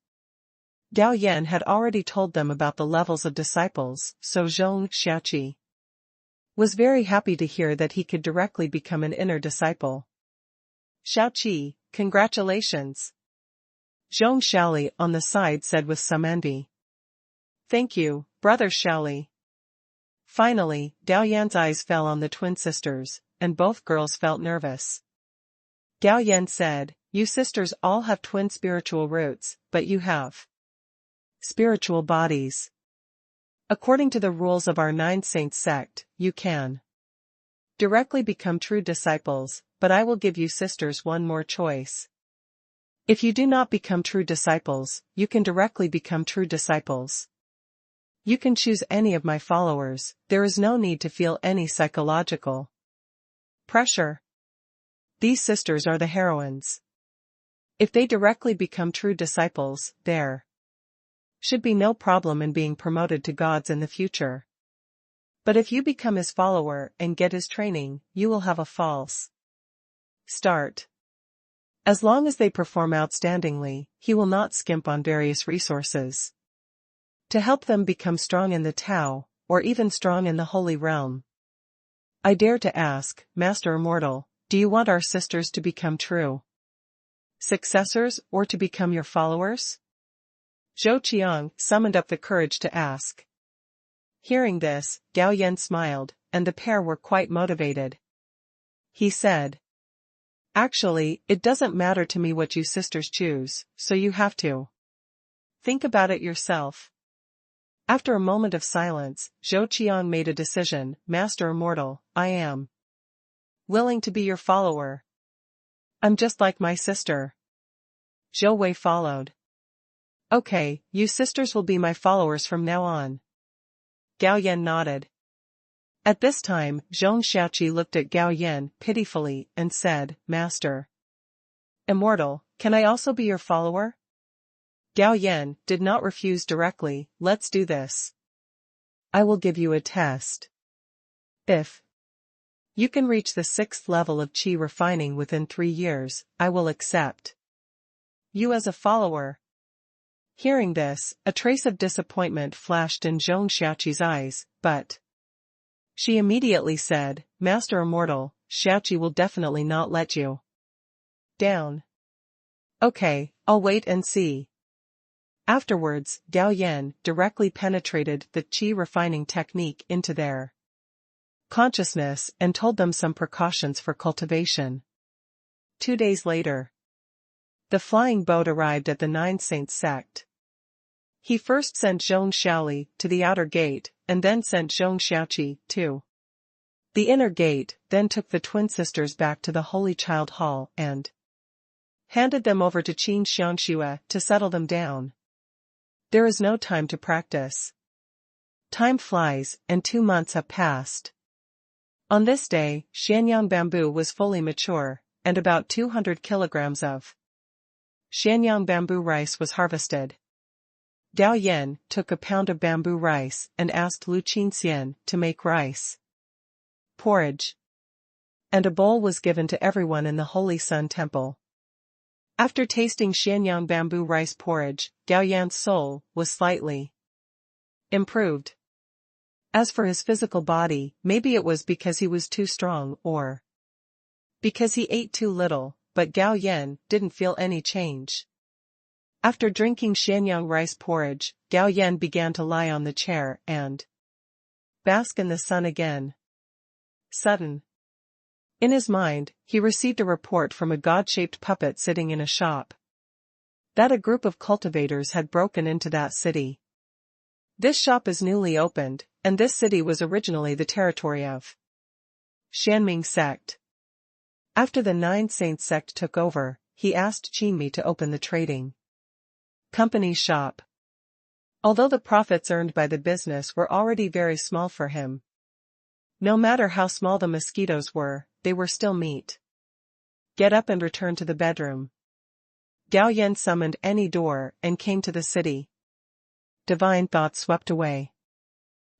Gao Yan had already told them about the levels of disciples, so Zhong Xiaoqi was very happy to hear that he could directly become an inner disciple. Xiaoqi, congratulations. Zhong Xiaoli on the side said with some envy. Thank you, brother Xiaoli. Finally, Gao Yan's eyes fell on the twin sisters, and both girls felt nervous. Gao Yan said, you sisters all have twin spiritual roots, but you have spiritual bodies. According to the rules of our Nine Saints sect, you can directly become true disciples, but I will give you sisters one more choice. If you do not become true disciples, you can directly become true disciples. You can choose any of my followers, there is no need to feel any psychological pressure. These sisters are the heroines. If they directly become true disciples, there should be no problem in being promoted to gods in the future. But if you become his follower and get his training, you will have a false start. As long as they perform outstandingly, he will not skimp on various resources to help them become strong in the Tao, or even strong in the Holy Realm. I dare to ask, Master Immortal, do you want our sisters to become true successors or to become your followers? Zhou Qiang summoned up the courage to ask. Hearing this, Gao Yan smiled, and the pair were quite motivated. He said, actually, it doesn't matter to me what you sisters choose, so you have to think about it yourself. After a moment of silence, Zhou Qiang made a decision, Master Immortal, I am willing to be your follower. I'm just like my sister. Zhou Wei followed. Okay, you sisters will be my followers from now on. Gao Yan nodded. At this time, Zhong Xiaoqi looked at Gao Yan pitifully and said, Master Immortal, can I also be your follower? Gao Yan did not refuse directly, let's do this. I will give you a test. If you can reach the 6th level of qi refining within 3 years, I will accept you as a follower. Hearing this, a trace of disappointment flashed in Zhong Xiaoqi's eyes, but she immediately said, Master Immortal, Xiaoqi will definitely not let you down. Okay, I'll wait and see. Afterwards, Gao Yan directly penetrated the qi refining technique into their consciousness and told them some precautions for cultivation. 2 days later, the flying boat arrived at the Nine Saints sect. He first sent Zhong Xiaoli to the outer gate, and then sent Zhong Xiaoqi to the inner gate, then took the twin sisters back to the Holy Child Hall and handed them over to Qin Xiangxue to settle them down. There is no time to practice. Time flies, and 2 months have passed. On this day, Shanyang bamboo was fully mature, and about 200 kilograms of Shanyang bamboo rice was harvested. Gao Yan took a pound of bamboo rice and asked Lu Qinxian to make rice porridge. And a bowl was given to everyone in the Holy Sun Temple. After tasting Shanyang bamboo rice porridge, Gao Yan's soul was slightly improved. As for his physical body, maybe it was because he was too strong or because he ate too little, but Gao Yan didn't feel any change. After drinking Shanyang rice porridge, Gao Yan began to lie on the chair and bask in the sun again. Sudden. In his mind, he received a report from a god-shaped puppet sitting in a shop that a group of cultivators had broken into that city. This shop is newly opened, and this city was originally the territory of Shanming sect. After the Nine Saints sect took over, he asked Qinmi to open the trading company's shop. Although the profits earned by the business were already very small for him, no matter how small the mosquitoes were, they were still meat. Get up and return to the bedroom. Gao Yan summoned any door and came to the city. Divine thoughts swept away.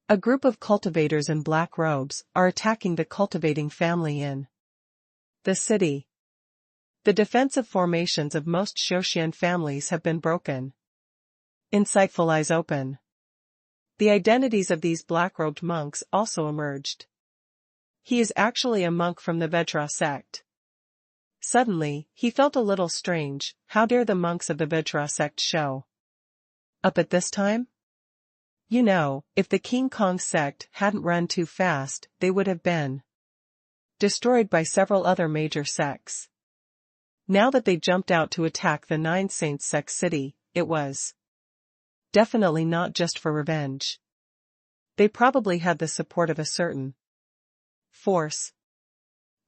A group of cultivators in black robes are attacking the cultivating family in the city. The defensive formations of most Shoshian families have been broken. Insightful eyes open. The identities of these black-robed monks also emerged. He is actually a monk from the Vajra sect. Suddenly, he felt a little strange. How dare the monks of the Vajra sect show up at this time? You know, if the King Kong sect hadn't run too fast, they would have been destroyed by several other major sects. Now that they jumped out to attack the Nine Saints sect city, it was definitely not just for revenge. They probably had the support of a certain force.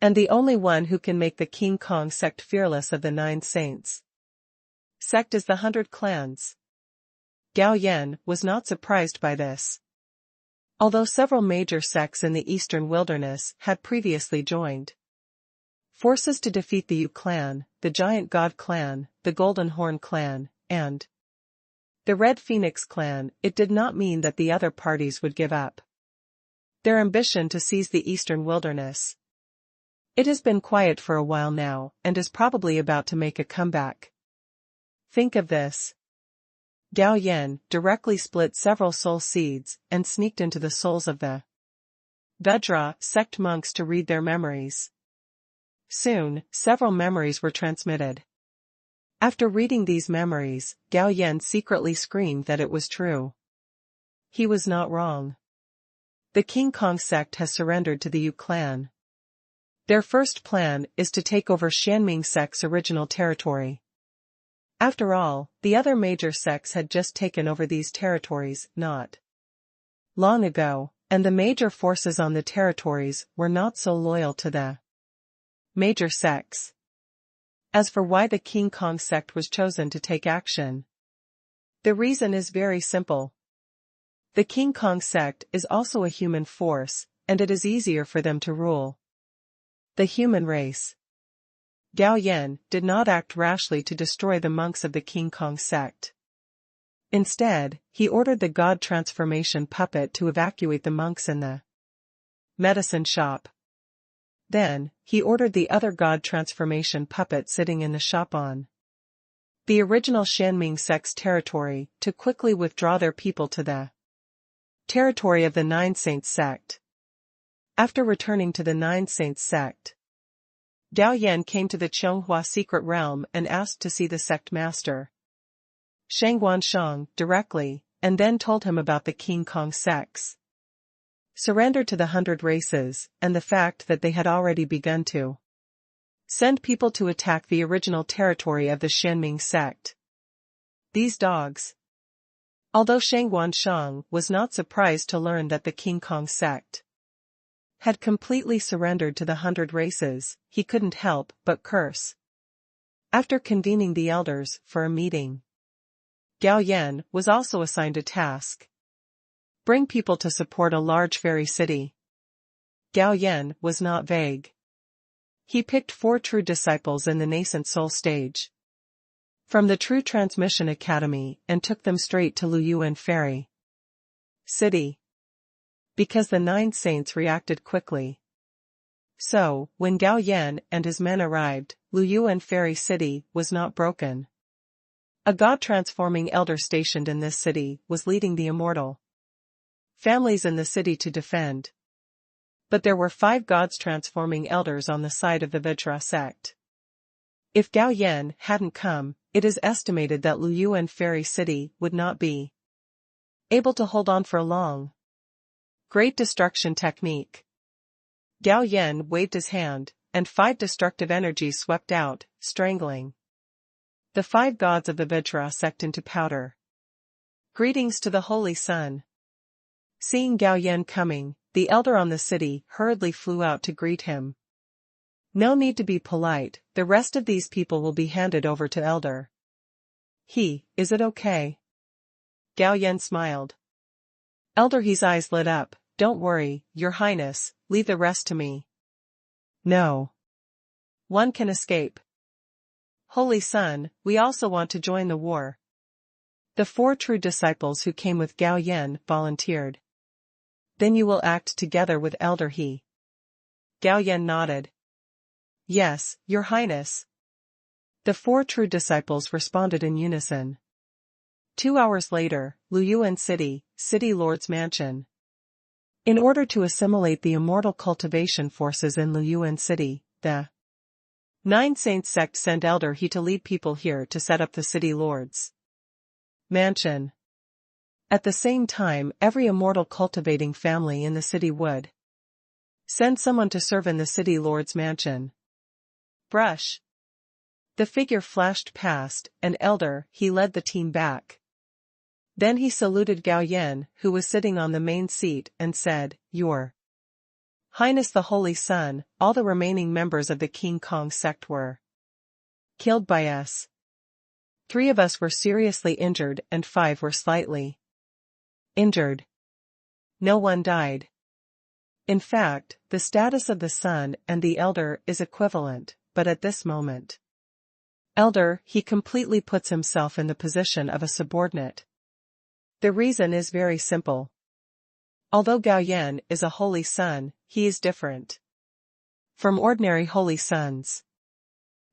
And the only one who can make the King Kong sect fearless of the Nine Saints sect is the 100 Clans. Gao Yan was not surprised by this. Although several major sects in the eastern wilderness had previously joined forces to defeat the Yu clan, the Giant God clan, the Golden Horn clan, and the Red Phoenix clan, it did not mean that the other parties would give up their ambition to seize the eastern wilderness. It has been quiet for a while now, and is probably about to make a comeback. Think of this. Gao Yan directly split several soul seeds and sneaked into the souls of the Vajra sect monks to read their memories. Soon, several memories were transmitted. After reading these memories, Gao Yan secretly screamed that it was true. He was not wrong. The King Kong sect has surrendered to the Yu clan. Their first plan is to take over Shanming sect's original territory. After all, the other major sects had just taken over these territories not long ago, and the major forces on the territories were not so loyal to the major sects. As for why the King Kong sect was chosen to take action, the reason is very simple. The King Kong sect is also a human force, and it is easier for them to rule the human race. Gao Yan did not act rashly to destroy the monks of the King Kong sect. Instead, he ordered the God transformation puppet to evacuate the monks in the medicine shop. Then, he ordered the other God transformation puppet sitting in the shop on the original Shanming sect's territory to quickly withdraw their people to the territory of the Nine Saints sect. After returning to the Nine Saints sect, Gao Yan came to the Chonghua secret realm and asked to see the sect master Shangguan Shang directly, and then told him about the King Kong sect's surrender to the 100 races, and the fact that they had already begun to send people to attack the original territory of the Shanming sect. These dogs. Although Shangguan Shang was not surprised to learn that the King Kong sect had completely surrendered to the 100 races, he couldn't help but curse. After convening the elders for a meeting, Gao Yan was also assigned a task. Bring people to support a large fairy city. Gao Yan was not vague. He picked 4 true disciples in the nascent soul stage from the True Transmission Academy and took them straight to Luyuan Fairy City. Because the 9 saints reacted quickly. So, when Gao Yan and his men arrived, Luyuan Fairy City was not broken. A god-transforming elder stationed in this city was leading the immortal families in the city to defend. But there were 5 gods-transforming elders on the side of the Vajra sect. If Gao Yan hadn't come, it is estimated that Luyuan Fairy City would not be able to hold on for long. Great destruction technique. Gao Yan waved his hand, and 5 destructive energies swept out, strangling the 5 gods of the Vajra sect into powder. Greetings to the Holy Sun. Seeing Gao Yan coming, the elder on the city hurriedly flew out to greet him. No need to be polite, the rest of these people will be handed over to elder. Is it okay? Gao Yan smiled. Elder He's eyes lit up. Don't worry, Your Highness, leave the rest to me. No. One can escape. Holy Son, we also want to join the war. The 4 true disciples who came with Gao Yan volunteered. Then you will act together with Elder He. Gao Yan nodded. Yes, Your Highness. The 4 true disciples responded in unison. 2 hours later, Luyuan City, City Lord's Mansion. In order to assimilate the immortal cultivation forces in Luyuan City, the 9 Saints sect sent Elder He to lead people here to set up the City Lord's Mansion. At the same time, every immortal cultivating family in the city would send someone to serve in the City Lord's Mansion. Brush. The figure flashed past, and Elder He led the team back. Then he saluted Gao Yan, who was sitting on the main seat, and said, Your Highness the Holy Sun, all the remaining members of the King Kong sect were killed by us. 3 of us were seriously injured and 5 were slightly injured. No one died. In fact, the status of the Sun and the Elder is equivalent, but at this moment, Elder He completely puts himself in the position of a subordinate. The reason is very simple. Although Gao Yan is a holy son, he is different from ordinary holy sons.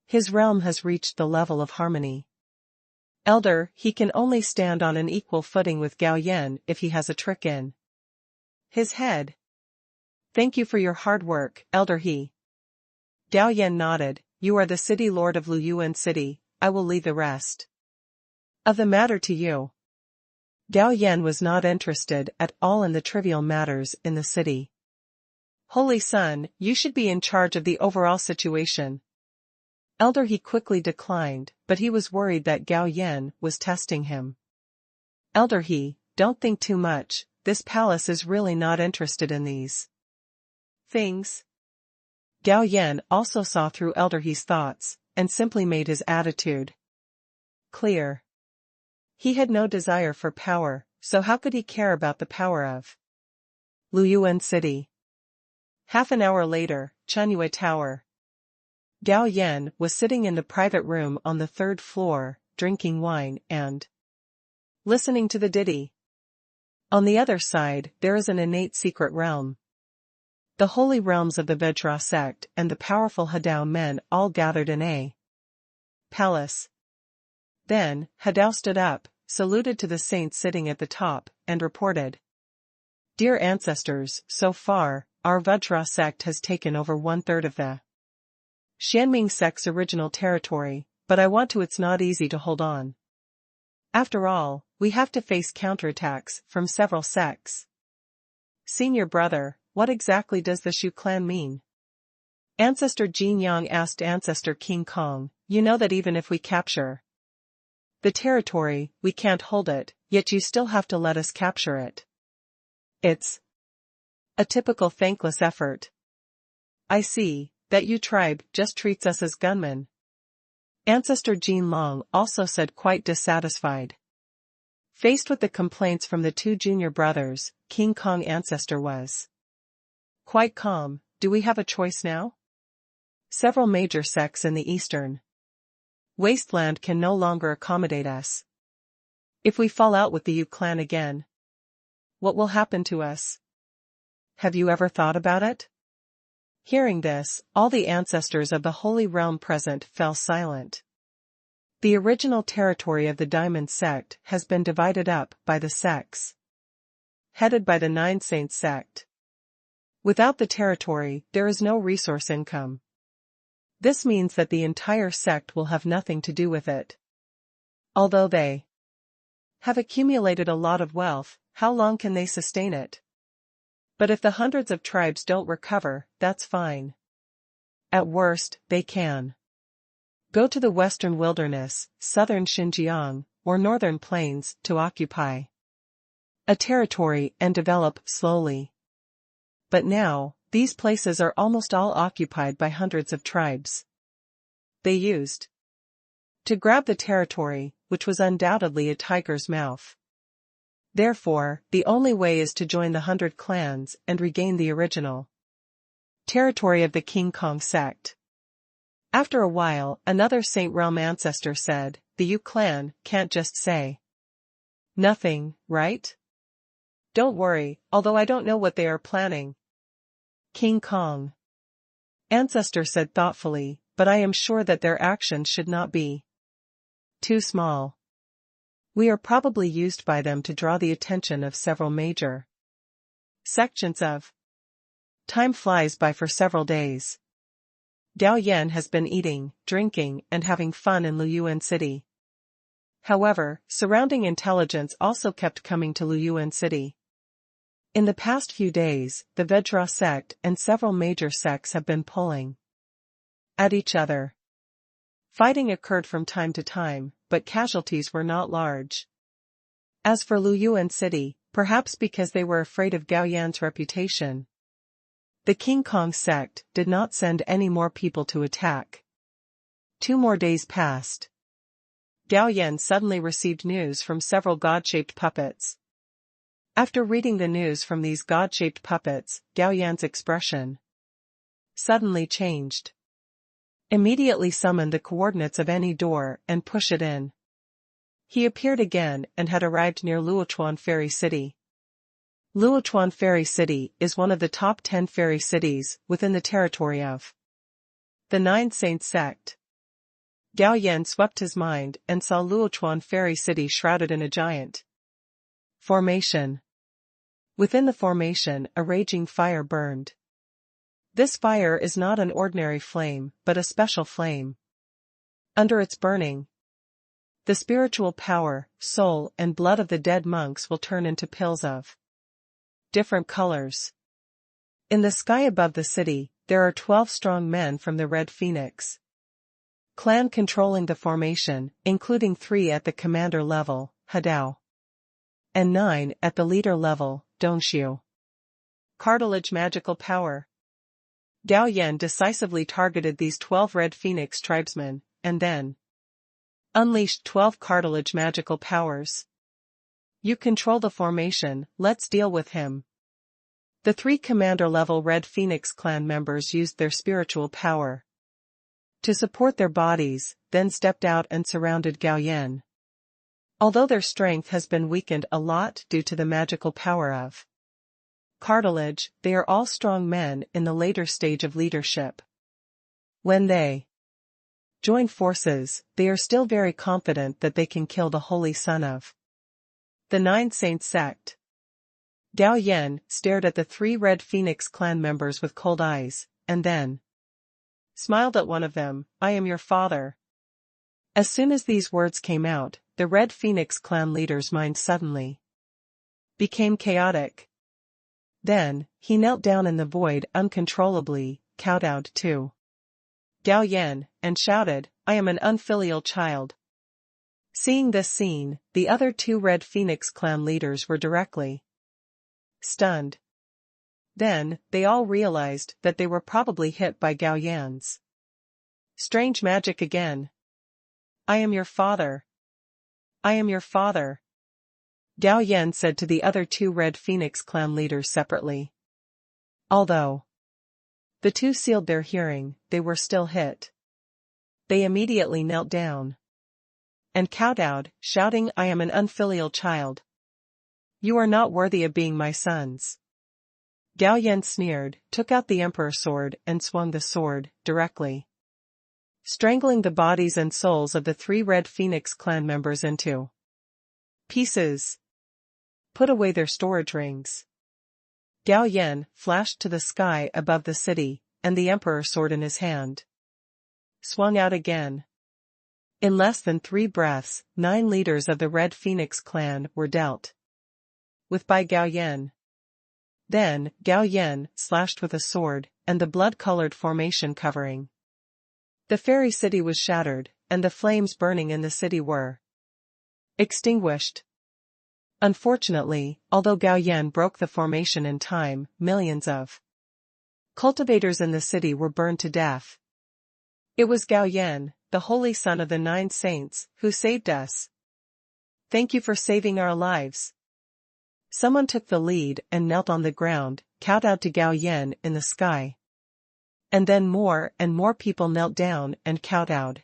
His realm has reached the level of harmony. Elder He can only stand on an equal footing with Gao Yan if he has a trick in his head. Thank you for your hard work, Elder He. Gao Yan nodded. You are the City Lord of Luyuan City, I will leave the rest of the matter to you. Gao Yan was not interested at all in the trivial matters in the city. Holy Son, you should be in charge of the overall situation. Elder He quickly declined, but he was worried that Gao Yan was testing him. Elder He, don't think too much, this palace is really not interested in these things. Gao Yan also saw through Elder He's thoughts, and simply made his attitude clear. He had no desire for power, so how could he care about the power of Luyuan City? Half an hour later, Chunyue Tower. Gao Yan was sitting in the private room on the 3rd floor, drinking wine and listening to the ditty. On the other side, there is an innate secret realm. The holy realms of the Vajra sect and the powerful Hadao men all gathered in a palace. Then, Hadao stood up, saluted to the saints sitting at the top, and reported. Dear ancestors, so far, our Vajra sect has taken over 1/3 of the Xianming sect's original territory, but it's not easy to hold on. After all, we have to face counterattacks from several sects. Senior brother, what exactly does the Shu clan mean? Ancestor Jin Yang asked Ancestor King Kong, you know that even if we capture the territory, we can't hold it, yet you still have to let us capture it. It's a typical thankless effort. I see, that Yu tribe just treats us as gunmen. Ancestor Jin Long also said, quite dissatisfied. Faced with the complaints from the 2 junior brothers, King Kong Ancestor was quite calm. Do we have a choice now? Several major sects in the eastern wasteland can no longer accommodate us. If we fall out with the Yu clan again, what will happen to us? Have you ever thought about it? Hearing this, all the ancestors of the Holy Realm present fell silent. The original territory of the Diamond sect has been divided up by the sects, headed by the 9 Saints sect. Without the territory, there is no resource income. This means that the entire sect will have nothing to do with it. Although they have accumulated a lot of wealth, how long can they sustain it? But if the hundreds of tribes don't recover, that's fine. At worst, they can go to the western wilderness, southern Xinjiang, or northern plains to occupy a territory and develop slowly. But now, these places are almost all occupied by hundreds of tribes. They used to grab the territory, which was undoubtedly a tiger's mouth. Therefore, the only way is to join the 100 clans and regain the original territory of the King Kong sect. After a while, another Saint Realm ancestor said, the Yu clan can't just say nothing, right? Don't worry, although I don't know what they are planning. King Kong. Ancestor said thoughtfully, but I am sure that their actions should not be too small. We are probably used by them to draw the attention of several major sections of. Time flies by for several days. Gao Yan has been eating, drinking, and having fun in Luyuan City. However, surrounding intelligence also kept coming to Luyuan City. In the past few days, the Vajra sect and several major sects have been pulling at each other. Fighting occurred from time to time, but casualties were not large. As for Luyuan City, perhaps because they were afraid of Gao Yan's reputation, the King Kong sect did not send any more people to attack. 2 more days passed. Gao Yan suddenly received news from several god-shaped puppets. After reading the news from these god-shaped puppets, Gao Yan's expression suddenly changed. Immediately summon the coordinates of any door and push it in. He appeared again and had arrived near Luochuan Ferry City. Luochuan Ferry City is one of the top 10 ferry cities within the territory of the Nine Saints sect. Gao Yan swept his mind and saw Luochuan Ferry City shrouded in a giant formation. Within the formation, a raging fire burned. This fire is not an ordinary flame, but a special flame. Under its burning, the spiritual power, soul, and blood of the dead monks will turn into pills of different colors. In the sky above the city, there are 12 strong men from the Red Phoenix clan controlling the formation, including 3 at the commander level, Hadao, and 9 at the leader level, Dongxiu. Cartilage magical power. Gao Yan decisively targeted these 12 Red Phoenix tribesmen, and then unleashed 12 cartilage magical powers. You control the formation, let's deal with him. The 3 commander-level Red Phoenix clan members used their spiritual power to support their bodies, then stepped out and surrounded Gao Yan. Although their strength has been weakened a lot due to the magical power of cartilage, they are all strong men in the later stage of leadership. When they join forces, they are still very confident that they can kill the holy son of the Nine Saints sect. Gao Yan stared at the 3 Red Phoenix clan members with cold eyes, and then smiled at one of them. I am your father. As soon as these words came out, the Red Phoenix clan leader's mind suddenly became chaotic. Then, he knelt down in the void uncontrollably, kowtowed to Gao Yan, and shouted, I am an unfilial child. Seeing this scene, the other 2 Red Phoenix clan leaders were directly stunned. Then, they all realized that they were probably hit by Gao Yan's strange magic again. I am your father. I am your father. Gao Yan said to the other 2 Red Phoenix clan leaders separately. Although the 2 sealed their hearing, they were still hit. They immediately knelt down and kowtowed, shouting, I am an unfilial child. You are not worthy of being my sons. Gao Yan sneered, took out the emperor sword and swung the sword, directly strangling the bodies and souls of the 3 Red Phoenix clan members into pieces. Put away their storage rings. Gao Yan flashed to the sky above the city, and the emperor sword in his hand swung out again. In less than 3 breaths, 9 leaders of the Red Phoenix clan were dealt with by Gao Yan. Then, Gao Yan slashed with a sword, and the blood-colored formation covering the fairy city was shattered, and the flames burning in the city were extinguished. Unfortunately, although Gao Yan broke the formation in time, millions of cultivators in the city were burned to death. It was Gao Yan, the holy son of the 9 saints, who saved us. Thank you for saving our lives. Someone took the lead and knelt on the ground, kowtowed to Gao Yan in the sky. And then more and more people knelt down and kowtowed.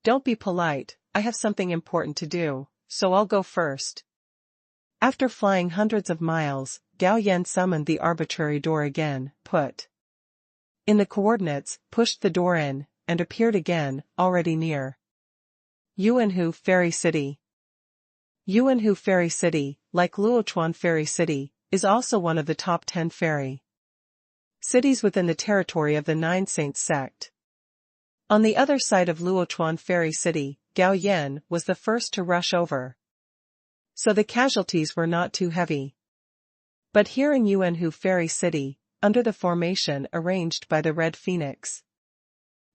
Don't be polite, I have something important to do, so I'll go first. After flying hundreds of miles, Gao Yan summoned the arbitrary door again, put in the coordinates, pushed the door in, and appeared again, already near Yuanhu Fairy City. Yuanhu Fairy City, like Luochuan Fairy City, is also one of the top 10 fairy cities within the territory of the Nine Saints sect. On the other side of Luochuan Fairy City, Gao Yan was the first to rush over. So the casualties were not too heavy. But here in Yuanhu Fairy City, under the formation arranged by the Red Phoenix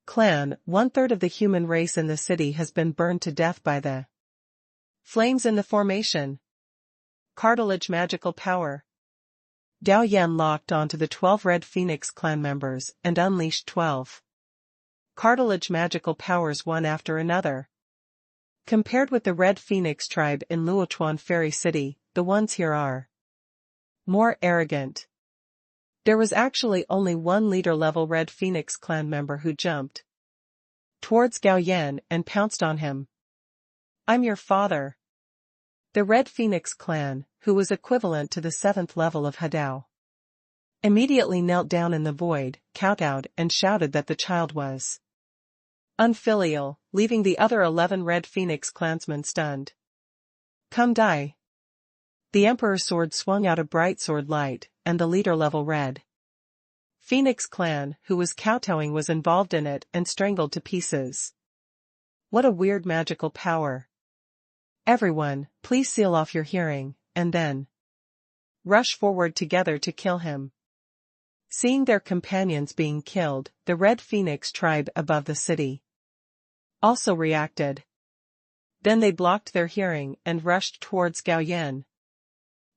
clan, 1/3 of the human race in the city has been burned to death by the flames in the formation. Cartilage magical power. Gao Yan locked onto the 12 Red Phoenix clan members and unleashed 12 cartilage magical powers one after another. Compared with the Red Phoenix tribe in Luochuan Fairy City, the ones here are more arrogant. There was actually only one leader-level Red Phoenix clan member who jumped towards Gao Yan and pounced on him. "I'm your father." The Red Phoenix clan, who was equivalent to the 7th level of Hadao, immediately knelt down in the void, kowtowed and shouted that the child was unfilial, leaving the other 11 Red Phoenix clansmen stunned. "Come die." The Emperor's sword swung out a bright sword light, and the leader-level Red Phoenix clan, who was kowtowing, was involved in it and strangled to pieces. What a weird magical power. "Everyone, please seal off your hearing, and then rush forward together to kill him." Seeing their companions being killed, the Red Phoenix tribe above the city also reacted. Then they blocked their hearing and rushed towards Gao Yan.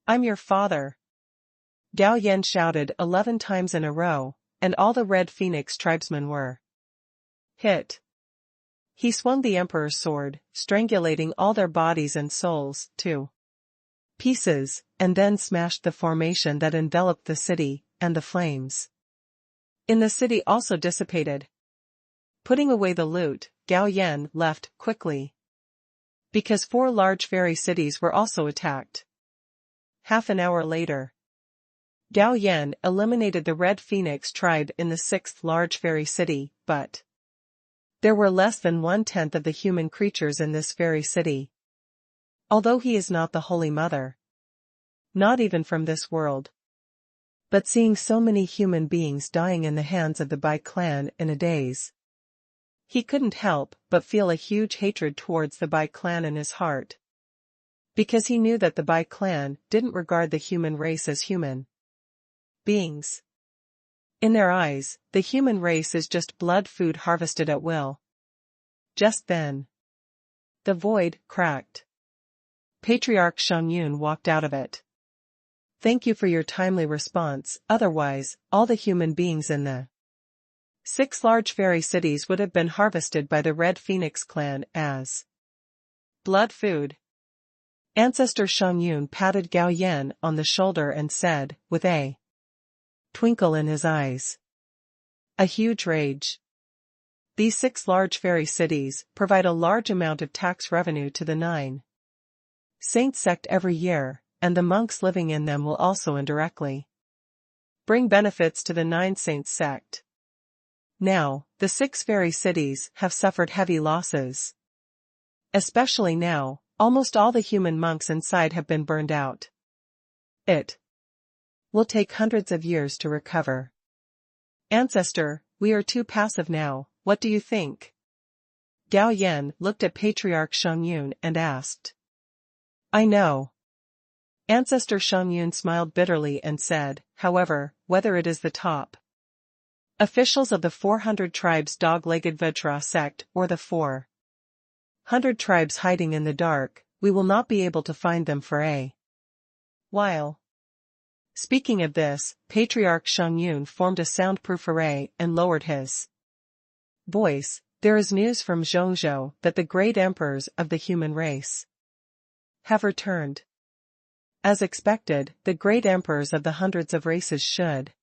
"I'm your father." Gao Yan shouted 11 times in a row, and all the Red Phoenix tribesmen were hit. He swung the Emperor's sword, strangulating all their bodies and souls to pieces, and then smashed the formation that enveloped the city, and the flames in the city also dissipated. Putting away the loot, Gao Yan left quickly, because 4 large fairy cities were also attacked. Half an hour later, Gao Yan eliminated the Red Phoenix tribe in the 6th large fairy city, but there were less than 1/10 of the human creatures in this fairy city. Although he is not the Holy Mother, not even from this world, but seeing so many human beings dying in the hands of the Bai clan in a daze, he couldn't help but feel a huge hatred towards the Bai clan in his heart. Because he knew that the Bai clan didn't regard the human race as human beings. In their eyes, the human race is just blood food harvested at will. Just then, the void cracked. Patriarch Shangyun walked out of it. "Thank you for your timely response, otherwise, all the human beings in the 6 large fairy cities would have been harvested by the Red Phoenix clan as blood food." Ancestor Shangyun patted Gao Yan on the shoulder and said, with a twinkle in his eyes, a huge rage, "These 6 large fairy cities provide a large amount of tax revenue to the Nine Saints sect every year, and the monks living in them will also indirectly bring benefits to the Nine Saints sect. Now, the 6 fairy cities have suffered heavy losses. Especially now, almost all the human monks inside have been burned out. It will take hundreds of years to recover. Ancestor, we are too passive now, what do you think?" Gao Yan looked at Patriarch Shangyun and asked. "I know." Ancestor Shangyun smiled bitterly and said, "However, whether it is the top officials of the 400 tribes dog-legged Vajra sect or the 400 tribes hiding in the dark, we will not be able to find them for a while." Speaking of this, Patriarch Shangyun formed a soundproof array and lowered his voice. "There is news from Zhongzhou that the great emperors of the human race have returned. As expected, the great emperors of the hundreds of races should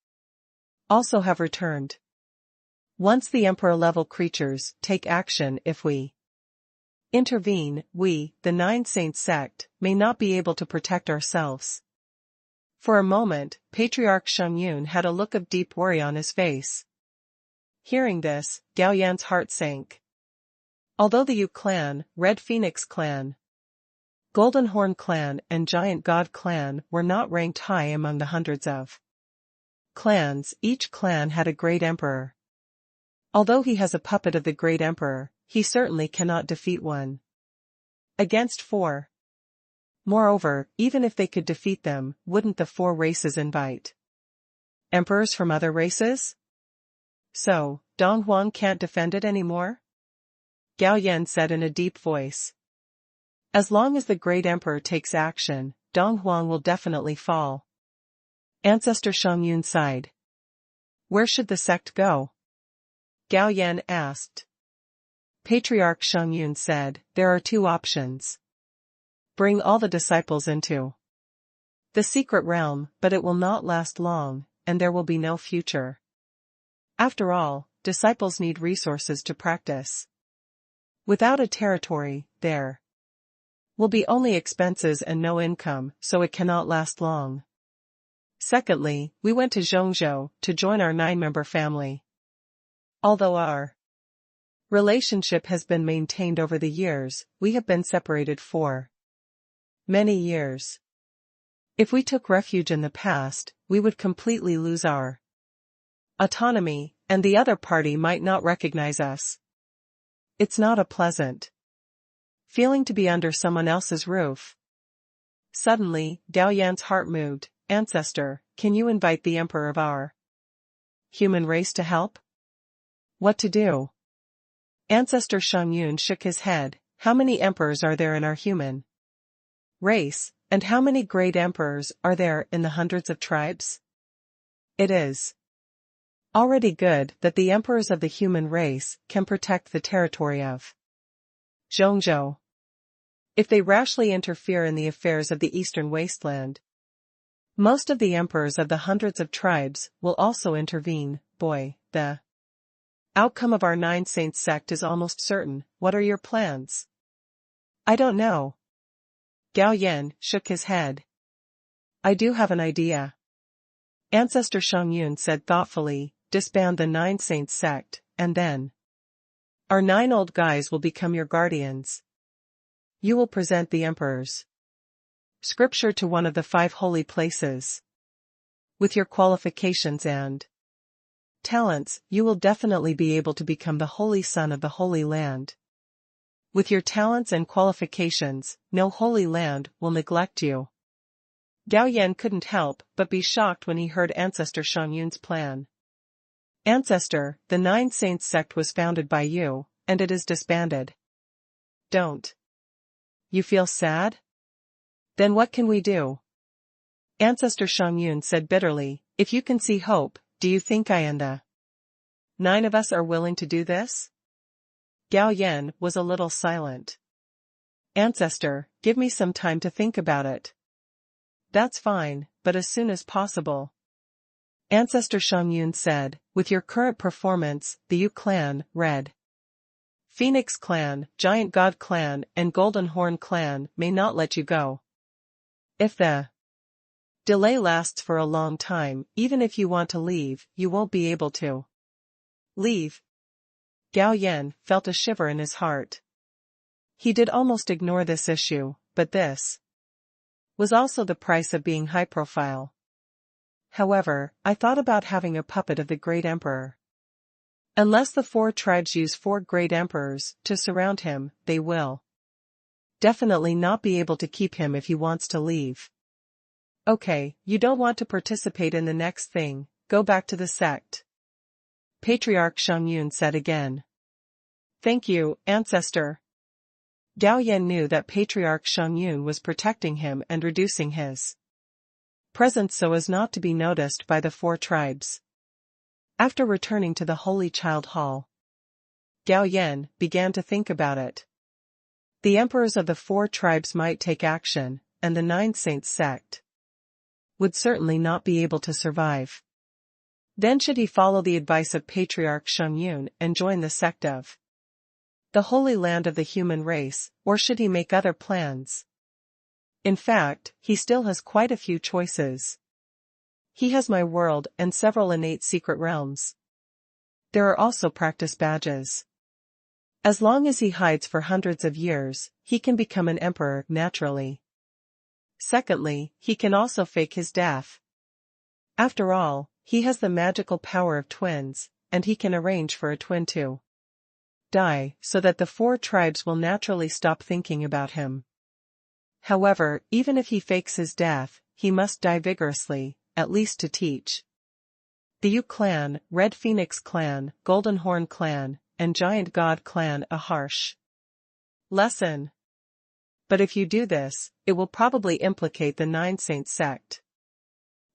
also have returned. Once the emperor-level creatures take action, if we intervene, we, the Nine Saints sect, may not be able to protect ourselves. For a moment, Patriarch Shengyun had a look of deep worry on his face. Hearing this, Gao Yan's heart sank. Although the Yu clan, Red Phoenix clan, Golden Horn clan and Giant God clan were not ranked high among the hundreds of clans, each clan had a great emperor. Although he has a puppet of the great emperor, he certainly cannot defeat one against four. Moreover, even if they could defeat them, wouldn't the four races invite emperors from other races? So, Dong Huang can't defend it anymore? Gao Yan said in a deep voice. As long as the great emperor takes action, Dong Huang will definitely fall. Ancestor Shengyun sighed. Where should the sect go? Gao Yan asked. Patriarch Shengyun said, there are two options. Bring all the disciples into the secret realm, but it will not last long, and there will be no future. After all, disciples need resources to practice. Without a territory, there will be only expenses and no income, so it cannot last long. Secondly, we went to Zhongzhou to join our 9-member family. Although our relationship has been maintained over the years, we have been separated for many years. If we took refuge in the past, we would completely lose our autonomy, and the other party might not recognize us. It's not a pleasant feeling to be under someone else's roof. Suddenly, Gao Yan's heart moved. Ancestor, can you invite the emperor of our human race to help? What to do? Ancestor Shengyun shook his head. How many emperors are there in our human race, and how many great emperors are there in the hundreds of tribes? It is already good that the emperors of the human race can protect the territory of Zhongzhou. If they rashly interfere in the affairs of the eastern wasteland, most of the emperors of the hundreds of tribes will also intervene. Boy, the outcome of our 9 Saints sect is almost certain. What are your plans? I don't know. Gao Yan shook his head. I do have an idea. Ancestor Shengyun said thoughtfully, disband the 9 Saints sect, and then our 9 old guys will become your guardians. You will present the emperor's scripture to one of the 5 holy places. With your qualifications and talents, you will definitely be able to become the holy son of the Holy Land. With your talents and qualifications, no Holy Land will neglect you. Gao Yan couldn't help but be shocked when he heard Ancestor Shengyun's plan. Ancestor, the 9 Saints sect was founded by you, and it is disbanded. Don't you feel sad? Then what can we do? Ancestor Shengyun said bitterly, if you can see hope, do you think I and the 9 of us are willing to do this? Gao Yan was a little silent. Ancestor, give me some time to think about it. That's fine, but as soon as possible. Ancestor Shengyun said, with your current performance, the Yu clan, Red Phoenix clan, Giant God clan, and Golden Horn clan may not let you go. If the delay lasts for a long time, even if you want to leave, you won't be able to leave. Gao Yan felt a shiver in his heart. He did almost ignore this issue, but this was also the price of being high profile. However, I thought about having a puppet of the great emperor. Unless the 4 tribes use 4 great emperors to surround him, they will definitely not be able to keep him if he wants to leave. Okay, you don't want to participate in the next thing, go back to the sect. Patriarch Shengyun said again. Thank you, Ancestor. Gao Yan knew that Patriarch Shengyun was protecting him and reducing his presence so as not to be noticed by the 4 tribes. After returning to the Holy Child Hall, Gao Yan began to think about it. The emperors of the 4 tribes might take action, and the 9 Saints sect would certainly not be able to survive. Then should he follow the advice of Patriarch Shengyun and join the sect of The holy land of the human race, or should he make other plans? In fact, he still has quite a few choices. He has my world and several innate secret realms. There are also practice badges. As long as he hides for hundreds of years, he can become an emperor naturally. Secondly, he can also fake his death. After all, he has the magical power of twins, and he can arrange for a twin to die, so that the 4 tribes will naturally stop thinking about him. However, even if he fakes his death, he must die vigorously, at least to teach the Yu clan, Red Phoenix clan, Golden Horn clan, and Giant God clan a harsh lesson. But if you do this, it will probably implicate the Nine Saints sect.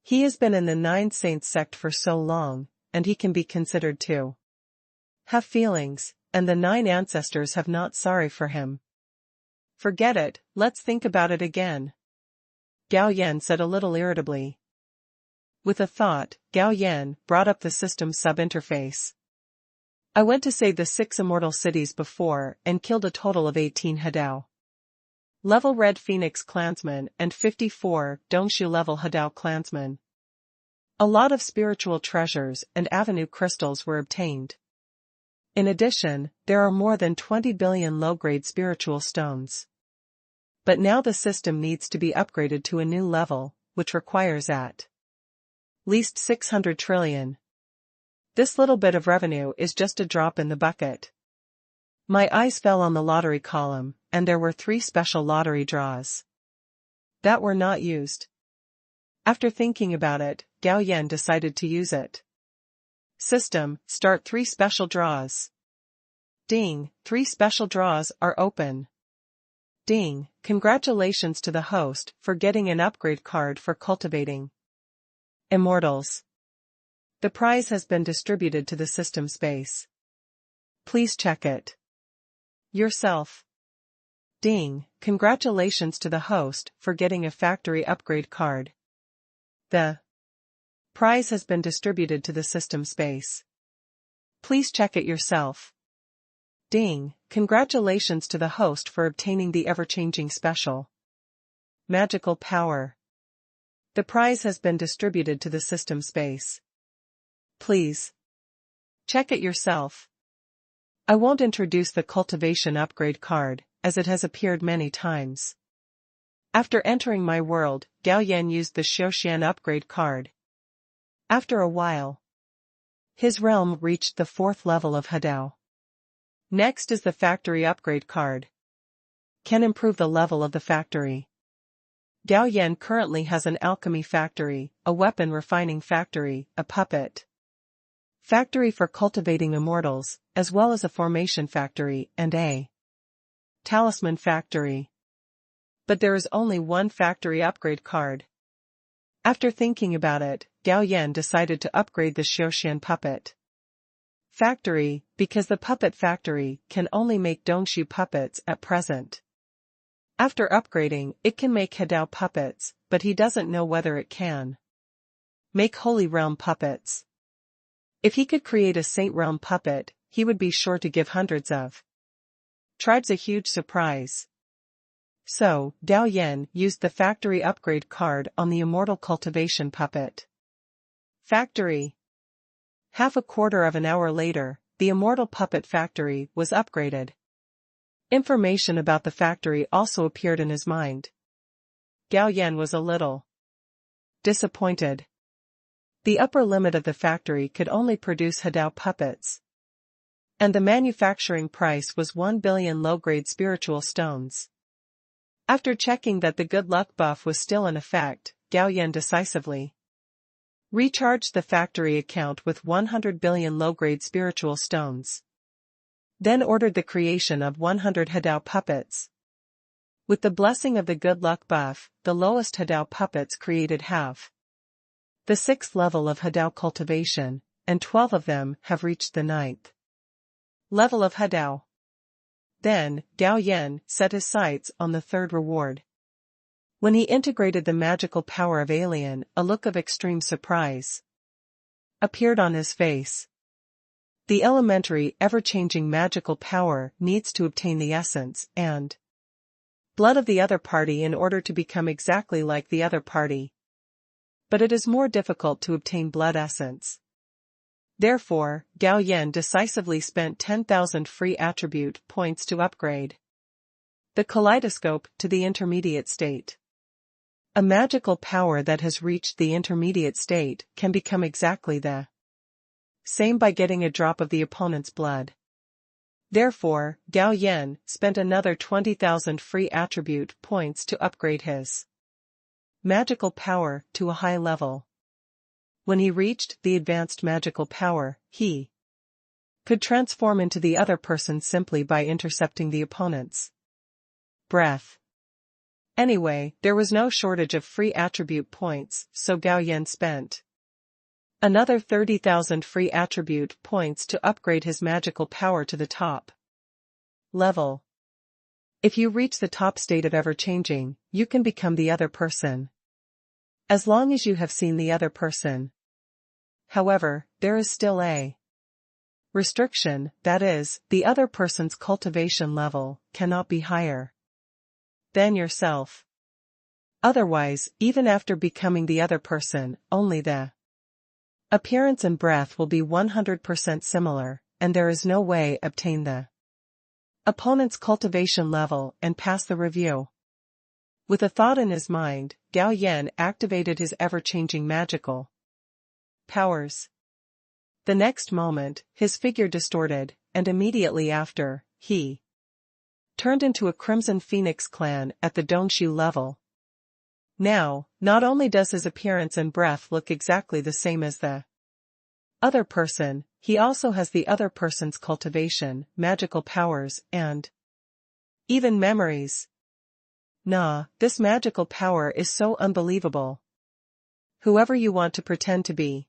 He has been in the Nine Saints sect for so long, and he can be considered to have feelings, and the 9 ancestors have not sorry for him. Forget it, let's think about it again, Gao Yan said a little irritably. With a thought, Gao Yan brought up the system sub-interface. I went to save the 6 immortal cities before and killed a total of 18 Hadao level Red Phoenix clansmen and 54 Dongshu level Hadao clansmen. A lot of spiritual treasures and avenue crystals were obtained. In addition, there are more than 20 billion low-grade spiritual stones. But now the system needs to be upgraded to a new level, which requires at least 600 trillion. This little bit of revenue is just a drop in the bucket. My eyes fell on the lottery column, and there were 3 special lottery draws that were not used. After thinking about it, Gao Yan decided to use it. System, start 3 special draws. Ding, 3 special draws are open. Ding, congratulations to the host for getting an upgrade card for cultivating immortals. The prize has been distributed to the system space. Please check it yourself. Ding, congratulations to the host for getting a factory upgrade card. The prize has been distributed to the system space. Please check it yourself. Ding, congratulations to the host for obtaining the ever-changing special magical power. The prize has been distributed to the system space. Please check it yourself. I won't introduce the cultivation upgrade card, as it has appeared many times. After entering my world, Gao Yan used the Xiaoxian upgrade card. After a while, his realm reached the 4th level of Hadao. Next is the factory upgrade card. Can improve the level of the factory. Gao Yan currently has an alchemy factory, a weapon refining factory, a puppet factory for cultivating immortals, as well as a formation factory and a talisman factory. But there is only one factory upgrade card. After thinking about it, Gao Yan decided to upgrade the Xiaoxian puppet factory, because the puppet factory can only make Dongshu puppets at present. After upgrading, it can make Hadao puppets, but he doesn't know whether it can make Holy Realm puppets. If he could create a Saint Realm puppet, he would be sure to give hundreds of tribes a huge surprise. So, Gao Yan used the factory upgrade card on the immortal cultivation puppet factory. Half a quarter of an hour later, the immortal puppet factory was upgraded. Information about the factory also appeared in his mind. Gao Yan was a little disappointed. The upper limit of the factory could only produce Hadao puppets. And the manufacturing price was 1 billion low-grade spiritual stones. After checking that the good luck buff was still in effect, Gao Yan decisively recharged the factory account with 100 billion low-grade spiritual stones. Then ordered the creation of 100 Hadao puppets. With the blessing of the good luck buff, the lowest Hadao puppets created have the 6th level of Hadao cultivation, and 12 of them have reached the 9th level of Hadao. Then, Gao Yan set his sights on the 3rd reward. When he integrated the magical power of Alien, a look of extreme surprise appeared on his face. The elementary, ever-changing magical power needs to obtain the essence and blood of the other party in order to become exactly like the other party. But it is more difficult to obtain blood essence. Therefore, Gao Yan decisively spent 10,000 free attribute points to upgrade the kaleidoscope to the intermediate state. A magical power that has reached the intermediate state can become exactly the same by getting a drop of the opponent's blood. Therefore, Gao Yan spent another 20,000 free attribute points to upgrade his magical power to a high level. When he reached the advanced magical power, he could transform into the other person simply by intercepting the opponent's breath. Anyway, there was no shortage of free attribute points, so Gao Yan spent another 30,000 free attribute points to upgrade his magical power to the top level. If you reach the top state of ever-changing, you can become the other person, as long as you have seen the other person. However, there is still a restriction, that is, the other person's cultivation level cannot be higher than yourself. Otherwise, even after becoming the other person, only the appearance and breath will be 100% similar, and there is no way to obtain the opponent's cultivation level and pass the review. With a thought in his mind, Gao Yan activated his ever-changing magical powers. The next moment, his figure distorted, and immediately after, he turned into a Crimson Phoenix clan at the Dongxu level. Now, not only does his appearance and breath look exactly the same as the other person, he also has the other person's cultivation, magical powers, and even memories. Nah, this magical power is so unbelievable. Whoever you want to pretend to be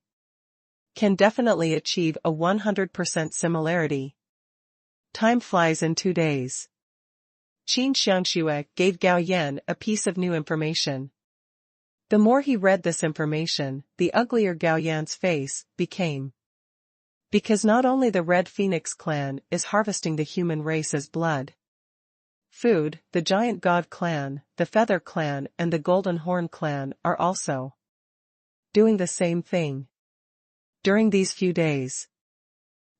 can definitely achieve a 100% similarity. Time flies in 2 days. Qin Xiangxue gave Gao Yan a piece of new information. The more he read this information, the uglier Gao Yan's face became. Because not only the Red Phoenix clan is harvesting the human race's blood, food, the Giant God clan, the Feather clan and the Golden Horn clan are also doing the same thing. During these few days,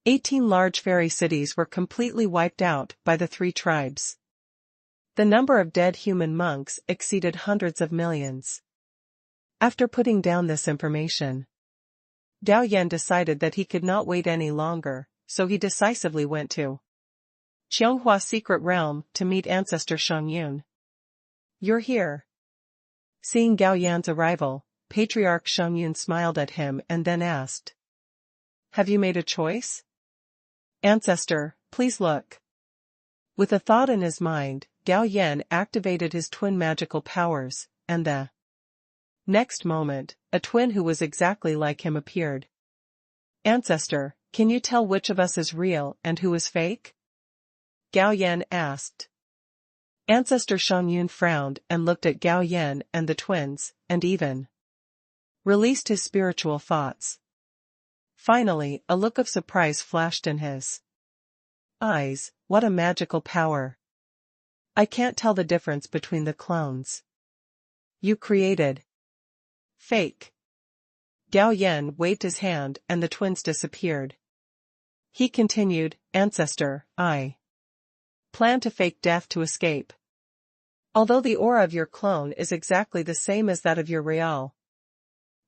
18 large fairy cities were completely wiped out by the 3 tribes. The number of dead human monks exceeded hundreds of millions. After putting down this information, Gao Yan decided that he could not wait any longer, so he decisively went to Qianghua Secret Realm to meet Ancestor Shangyun. "You're here." Seeing Gao Yan's arrival, Patriarch Shangyun smiled at him and then asked, "Have you made a choice?" "Ancestor, please look." With a thought in his mind, Gao Yan activated his twin magical powers, and the next moment, a twin who was exactly like him appeared. "Ancestor, can you tell which of us is real and who is fake?" Gao Yan asked. Ancestor Shangyun frowned and looked at Gao Yan and the twins, and even released his spiritual thoughts. Finally, a look of surprise flashed in his eyes. "What a magical power! I can't tell the difference between the clones you created." "Fake." Gao Yan waved his hand and the twins disappeared. He continued, "Ancestor, I plan to fake death to escape. Although the aura of your clone is exactly the same as that of your real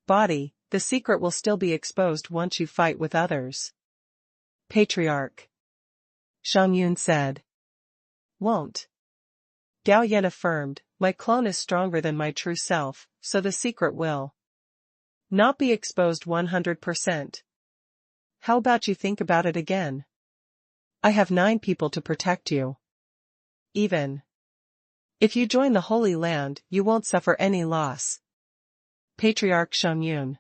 body, the secret will still be exposed once you fight with others." "Patriarch," Shangyun said. "Won't." Gao Yan affirmed, "My clone is stronger than my true self, so the secret will not be exposed 100%. How about you think about it again? I have 9 people to protect you. Even if you join the Holy Land, you won't suffer any loss." Patriarch Shangyun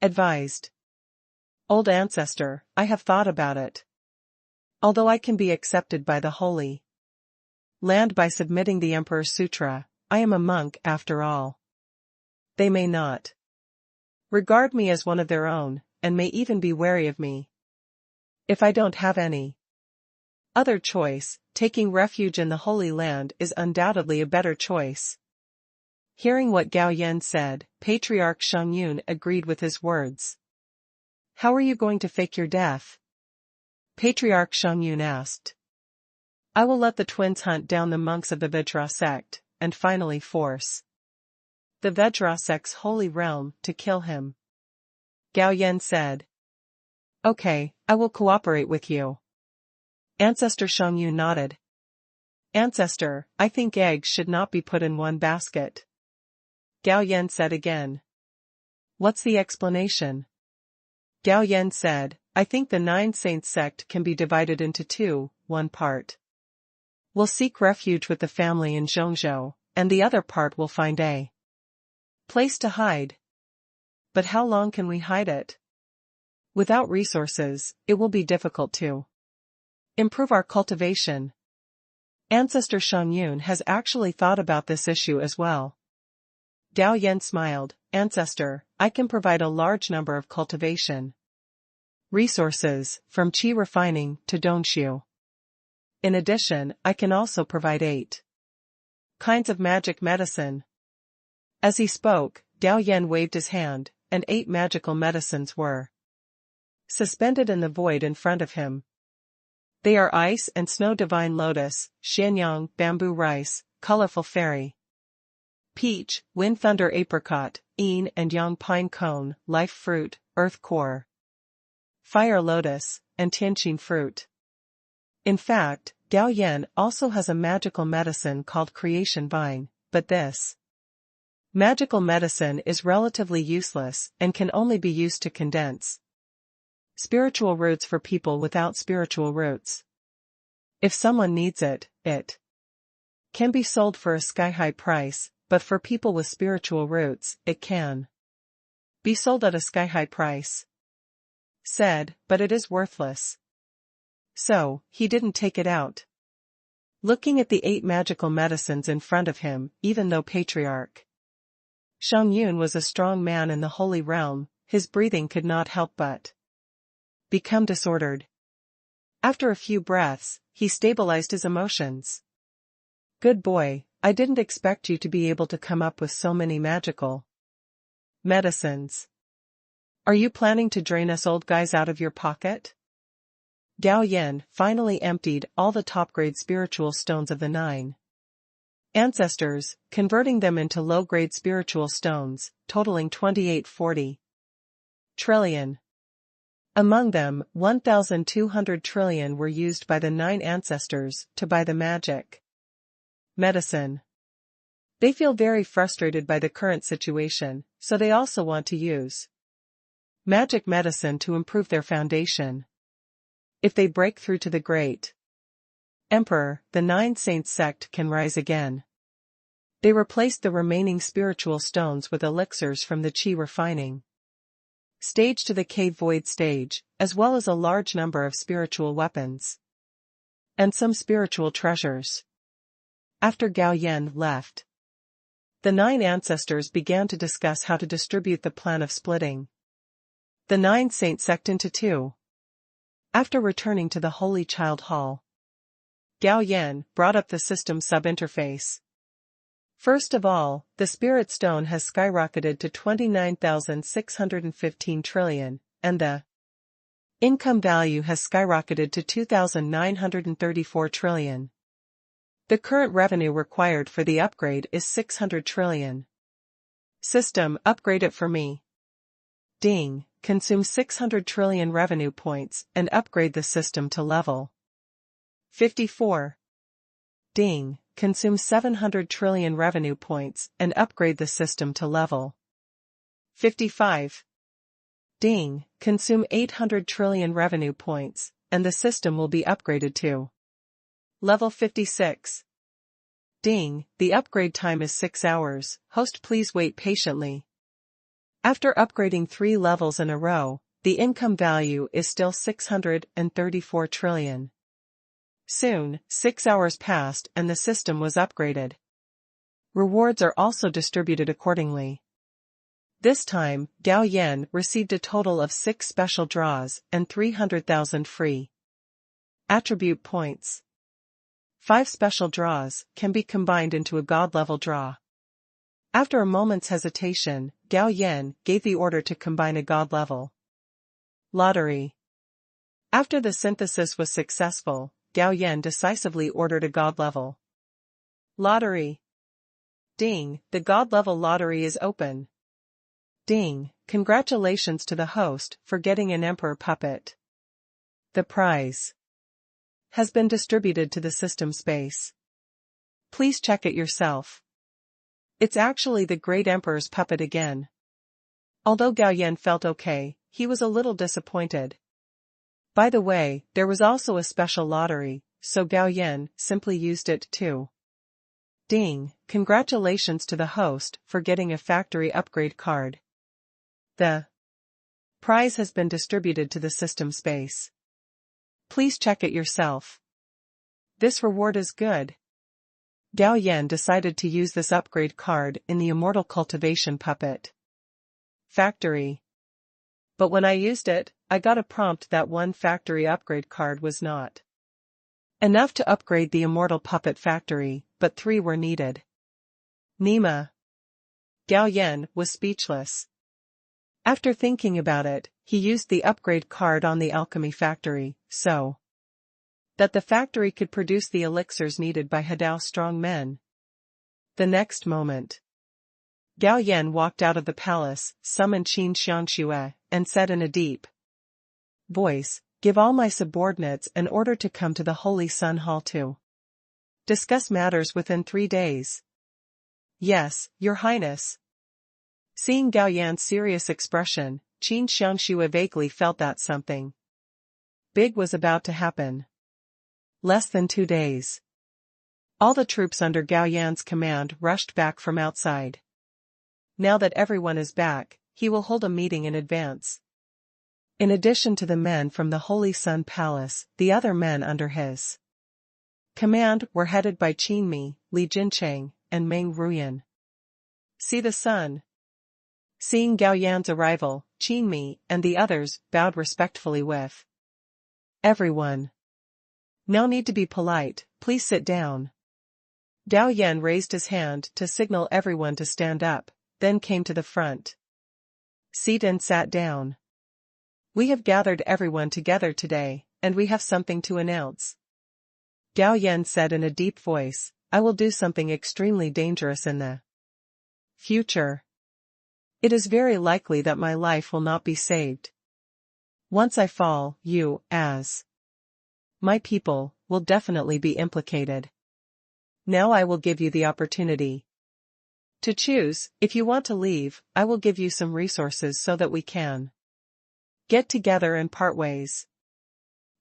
advised. "Old ancestor, I have thought about it. Although I can be accepted by the Holy Land by submitting the Emperor's Sutra, I am a monk after all. They may not regard me as one of their own, and may even be wary of me. If I don't have any other choice, taking refuge in the Holy Land is undoubtedly a better choice. Hearing what Gao Yan said, Patriarch Shang agreed with his words. How are you going to fake your death? Patriarch Shang asked. I will let the twins hunt down the monks of the Vajra sect, and finally force the Vajra sect's holy realm to kill him. Gao Yan said. Okay, I will cooperate with you. Ancestor Shangyu nodded. Ancestor, I think eggs should not be put in one basket. Gao Yan said again. What's the explanation? Gao Yan said, I think the Nine Saints sect can be divided into two, one part will seek refuge with the family in Zhongzhou, and the other part will find a place to hide. But how long can we hide it? Without resources, it will be difficult to improve our cultivation. Ancestor Shangyun has actually thought about this issue as well. Gao Yan smiled. Ancestor, I can provide a large number of cultivation resources, from qi refining to dongxiu. In addition, I can also provide 8 kinds of magic medicine. As he spoke, Gao Yan waved his hand, and 8 magical medicines were suspended in the void in front of him. They are ice and snow divine lotus, xianyang bamboo rice, colorful fairy, peach, wind thunder apricot, yin and yang pine cone, life fruit, earth core, fire lotus, and tianqin fruit. In fact, Gao Yan also has a magical medicine called creation vine, but this magical medicine is relatively useless and can only be used to condense spiritual roots for people without spiritual roots. If someone needs it, it can be sold for a sky-high price, but for people with spiritual roots, it can be sold at a sky-high price. Said, but it is worthless. So, he didn't take it out. Looking at the 8 magical medicines in front of him, even though Patriarch Shangyun was a strong man in the holy realm, his breathing could not help but become disordered. After a few breaths, he stabilized his emotions. Good boy, I didn't expect you to be able to come up with so many magical medicines. Are you planning to drain us old guys out of your pocket? Gao Yan finally emptied all the top-grade spiritual stones of the 9 ancestors, converting them into low-grade spiritual stones, totaling 2840 trillion. Among them, 1,200 trillion were used by the 9 ancestors to buy the magic medicine. They feel very frustrated by the current situation, so they also want to use magic medicine to improve their foundation. If they break through to the great Emperor, the 9 Saints sect can rise again. They replaced the remaining spiritual stones with elixirs from the qi refining stage to the cave void stage, as well as a large number of spiritual weapons and some spiritual treasures. After Gao Yan left, the 9 ancestors began to discuss how to distribute the plan of splitting the 9 Saint sect into 2. After returning to the Holy Child Hall, Gao Yan brought up the system sub-interface. First of all, the Spirit Stone has skyrocketed to 29,615 trillion, and the income value has skyrocketed to 2,934 trillion. The current revenue required for the upgrade is 600 trillion. System, upgrade it for me. Ding, consume 600 trillion revenue points and upgrade the system to level 54. Ding, consume 700 trillion revenue points and upgrade the system to level 55. Ding, consume 800 trillion revenue points, and the system will be upgraded to level 56. Ding, the upgrade time is 6 hours, host please wait patiently. After upgrading 3 levels in a row, the income value is still 634 trillion. Soon, 6 hours passed and the system was upgraded. Rewards are also distributed accordingly. This time, Gao Yan received a total of 6 special draws and 300,000 free attribute points. 5 special draws can be combined into a god-level draw. After a moment's hesitation, Gao Yan gave the order to combine a god-level lottery. After the synthesis was successful, Gao Yan decisively ordered a god-level lottery. Ding, the god-level lottery is open. Ding, congratulations to the host for getting an emperor puppet. The prize has been distributed to the system space. Please check it yourself. It's actually the great emperor's puppet again. Although Gao Yan felt okay, he was a little disappointed. By the way, there was also a special lottery, so Gao Yan simply used it too. Ding, congratulations to the host for getting a factory upgrade card. The prize has been distributed to the system space. Please check it yourself. This reward is good. Gao Yan decided to use this upgrade card in the immortal cultivation puppet factory. But when I used it, I got a prompt that one factory upgrade card was not enough to upgrade the immortal puppet factory, but 3 were needed. Nima. Gao Yan was speechless. After thinking about it, he used the upgrade card on the alchemy factory, so that the factory could produce the elixirs needed by Hadao strong men. The next moment, Gao Yan walked out of the palace, summoned Qin Xiangxue, and said in a deep voice, "Give all my subordinates an order to come to the Holy Sun Hall to discuss matters within 3 days." "Yes, Your Highness." Seeing Gao Yan's serious expression, Qin Xiangxue vaguely felt that something big was about to happen. Less than 2 days. All the troops under Gao Yan's command rushed back from outside. Now that everyone is back, he will hold a meeting in advance. In addition to the men from the Holy Sun Palace, the other men under his command were headed by Qin Mi, Li Jincheng, and Meng Ruyan. See the sun. Seeing Gao Yan's arrival, Qin Mi and the others bowed respectfully with everyone. No need to be polite, please sit down. Gao Yan raised his hand to signal everyone to stand up, then came to the front seat and sat down. We have gathered everyone together today, and we have something to announce. Gao Yan said in a deep voice, I will do something extremely dangerous in the future. It is very likely that my life will not be saved. Once I fall, you, as my people, will definitely be implicated. Now I will give you the opportunity to choose. If you want to leave, I will give you some resources so that we can get together and part ways.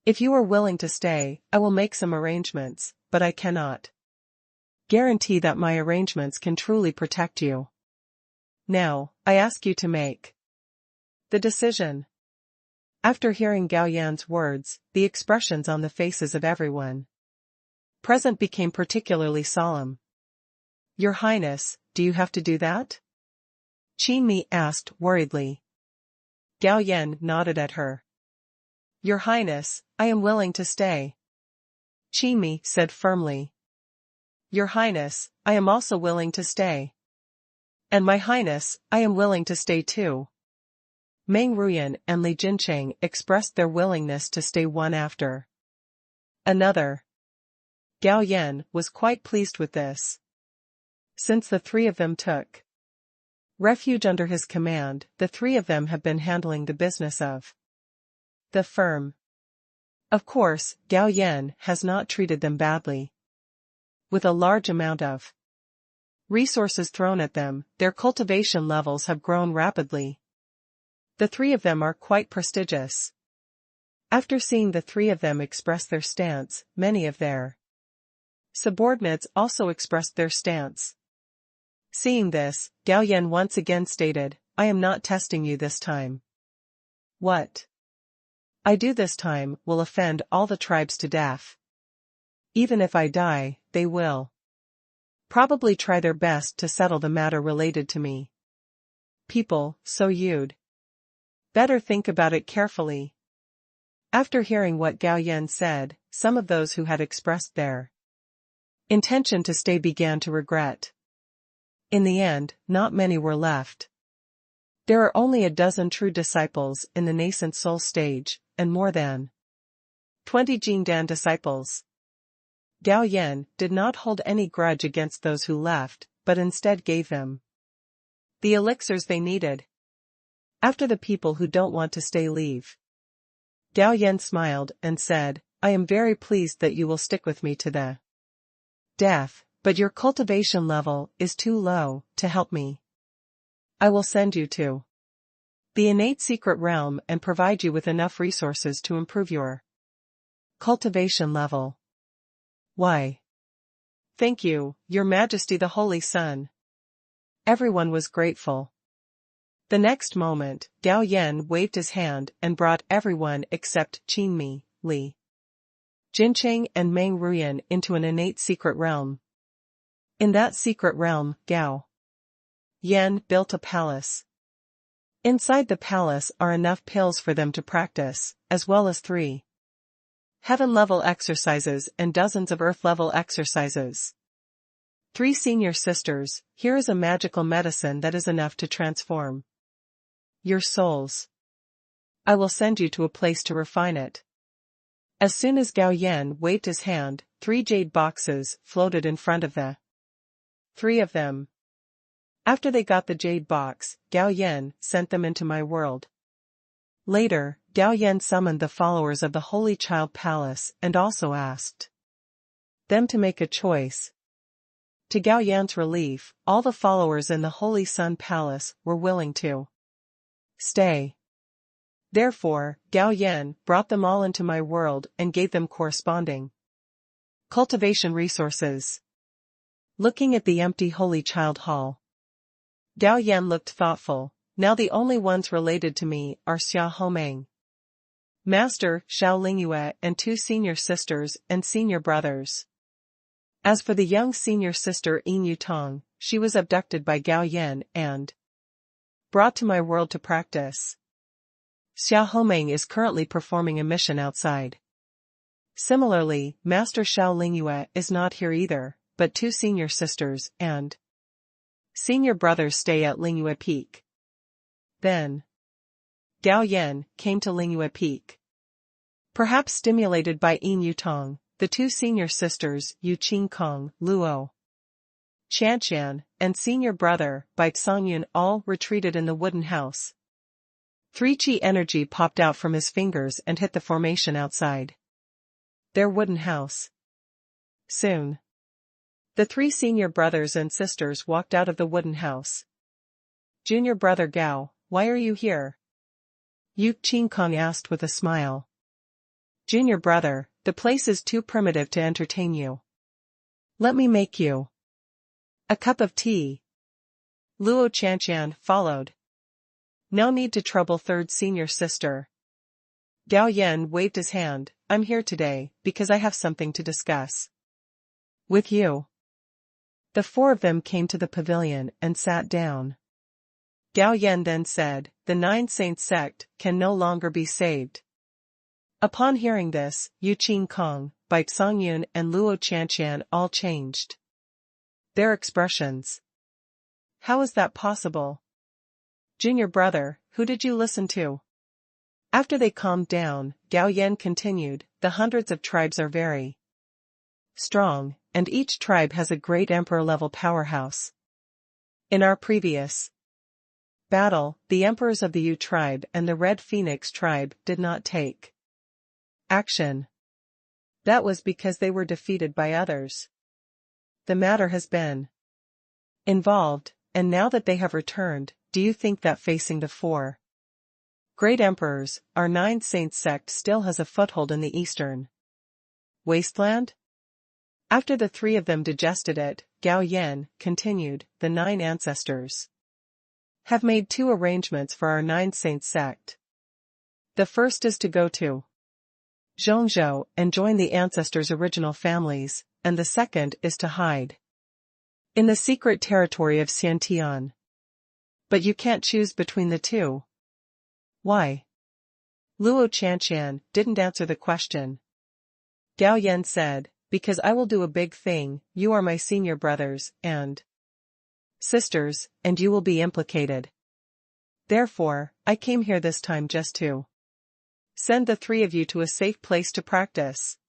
If you are willing to stay, I will make some arrangements, but I cannot guarantee that my arrangements can truly protect you. Now, I ask you to make the decision. After hearing Gao Yan's words, the expressions on the faces of everyone present became particularly solemn. Your Highness, do you have to do that? Qin Mi asked worriedly. Gao Yan nodded at her. Your Highness, I am willing to stay. Qin Mi said firmly. Your Highness, I am also willing to stay. And my Highness, I am willing to stay too. Meng Ruyan and Li Jincheng expressed their willingness to stay one after another. Gao Yan was quite pleased with this. Since the 3 of them took refuge under his command, the 3 of them have been handling the business of the firm. Of course, Gao Yan has not treated them badly. With a large amount of resources thrown at them, their cultivation levels have grown rapidly. The 3 of them are quite prestigious. After seeing the 3 of them express their stance, many of their subordinates also expressed their stance. Seeing this, Gao Yan once again stated, I am not testing you this time. What I do this time will offend all the tribes to death. Even if I die, they will probably try their best to settle the matter related to me. people, so you'd better think about it carefully. After hearing what Gao Yan said, some of those who had expressed their intention to stay began to regret. In the end, not many were left. There are only a dozen true disciples in the nascent soul stage, and more than 20 Jindan disciples. Gao Yan did not hold any grudge against those who left, but instead gave them the elixirs they needed. After the people who don't want to stay leave, Gao Yan smiled and said, I am very pleased that you will stick with me to the death, but your cultivation level is too low to help me. I will send you to the innate secret realm and provide you with enough resources to improve your cultivation level. Why? Thank you, Your Majesty the Holy Sun. Everyone was grateful. The next moment, Gao Yan waved his hand and brought everyone except Qinmi, Li Jincheng and Meng Ruyan into an innate secret realm. In that secret realm, Gao Yan built a palace. Inside the palace are enough pills for them to practice, as well as 3 heaven-level exercises and dozens of earth-level exercises. 3 senior sisters, here is a magical medicine that is enough to transform your souls. I will send you to a place to refine it. As soon as Gao Yan waved his hand, 3 jade boxes floated in front of the 3 of them. After they got the jade box, Gao Yan sent them into my world. Later, Gao Yan summoned the followers of the Holy Child Palace and also asked them to make a choice. To Gao Yan's relief, all the followers in the Holy Sun Palace were willing to stay. Therefore, Gao Yan brought them all into my world and gave them corresponding cultivation resources. Looking at the empty Holy Child Hall, Gao Yan looked thoughtful. Now the only ones related to me are Xia Homeng, Master Xiao Lingyue, and 2 senior sisters and senior brothers. As for the young senior sister Yin Yutong, she was abducted by Gao Yan and brought to my world to practice. Xia Homeng is currently performing a mission outside. Similarly, Master Xiao Lingyue is not here either, but 2 senior sisters and senior brothers stay at Lingyue Peak. Then Gao Yan came to Lingyue Peak. Perhaps stimulated by Yin Yutong, the 2 senior sisters Yu Qingkong, Luo Chanshan, and senior brother Bai Songyun all retreated in the wooden house. 3 chi energy popped out from his fingers and hit the formation outside their wooden house. Soon, the 3 senior brothers and sisters walked out of the wooden house. Junior brother Gao, why are you here? Yu Qingkong asked with a smile. Junior brother, the place is too primitive to entertain you. Let me make you a cup of tea. Luo Chanshan followed. No need to trouble 3rd senior sister. Gao Yan waved his hand. I'm here today because I have something to discuss with you. The 4 of them came to the pavilion and sat down. Gao Yan then said, the 9 Saints sect can no longer be saved. Upon hearing this, Yu Qingkong, Bai Songyun and Luo Chanshan all changed their expressions. How is that possible? Junior brother, who did you listen to? After they calmed down, Gao Yan continued, the hundreds of tribes are very strong, and each tribe has a great emperor-level powerhouse. In our previous battle, the emperors of the Yu tribe and the Red Phoenix tribe did not take action. That was because they were defeated by others. The matter has been involved, and now that they have returned, do you think that facing the 4 great emperors, our 9 Saints sect still has a foothold in the eastern wasteland? After the 3 of them digested it, Gao Yan continued, the 9 ancestors have made 2 arrangements for our 9 Saints sect. The first is to go to Zhongzhou and join the ancestors' original families, and the second is to hide in the secret territory of Xiantian. But you can't choose between the two. Why? Luo Chanqian didn't answer the question. Gao Yan said, because I will do a big thing, you are my senior brothers, and sisters, and you will be implicated. Therefore, I came here this time just to send the three of you to a safe place to practice.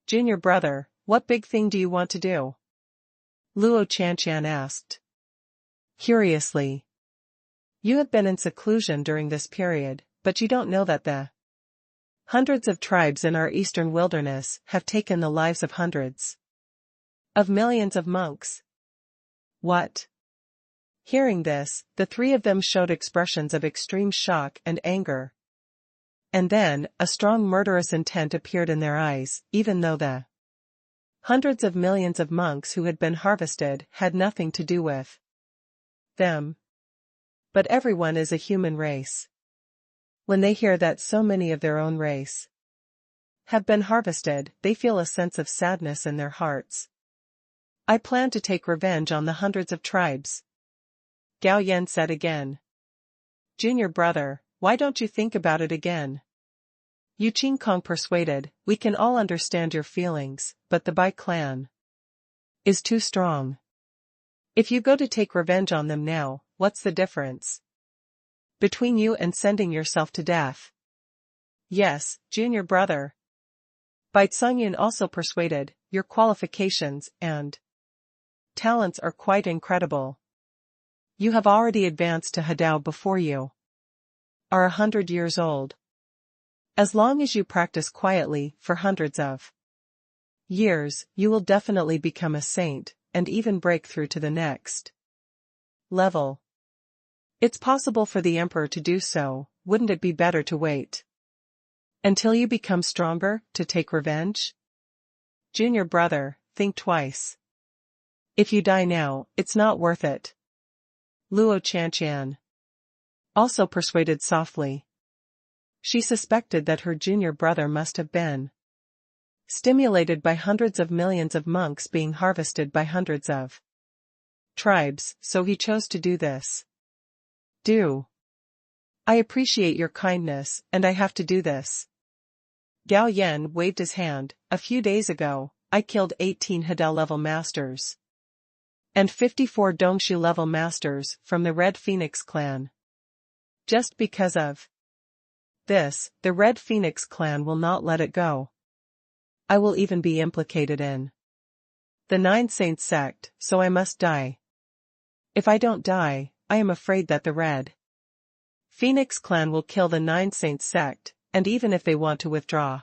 Junior brother, what big thing do you want to do? Luo Chanqian asked. Curiously. You have been in seclusion during this period, but you don't know that the hundreds of tribes in our eastern wilderness have taken the lives of hundreds of millions of monks. What? Hearing this, the three of them showed expressions of extreme shock and anger. And then, a strong murderous intent appeared in their eyes, even though the hundreds of millions of monks who had been harvested had nothing to do with them. But everyone is a human race. When they hear that so many of their own race have been harvested, they feel a sense of sadness in their hearts. I plan to take revenge on the hundreds of tribes. Gao Yan said again. Junior brother, why don't you think about it again? Yu Qingkong persuaded, we can all understand your feelings, but the Bai clan is too strong. If you go to take revenge on them now, what's the difference between you and sending yourself to death? Yes, junior brother. Bai Tsungyun also persuaded, your qualifications and talents are quite incredible. You have already advanced to Hadao before you are 100 years old. As long as you practice quietly for hundreds of years, you will definitely become a saint, and even break through to the next level. It's possible for the emperor to do so, wouldn't it be better to wait until you become stronger, to take revenge? Junior brother, think twice. If you die now, it's not worth it. Luo Chanqian also persuaded softly. She suspected that her junior brother must have been stimulated by hundreds of millions of monks being harvested by hundreds of tribes, so he chose to do this. I appreciate your kindness, and I have to do this. Gao Yan waved his hand. A few days ago, I killed 18 Hadao level masters and 54 Dongshu level masters from the Red Phoenix clan. Just because of this, the Red Phoenix clan will not let it go. I will even be implicated in the Nine Saints sect, so I must die. If I don't die, I am afraid that the Red Phoenix clan will kill the Nine Saints sect, and even if they want to withdraw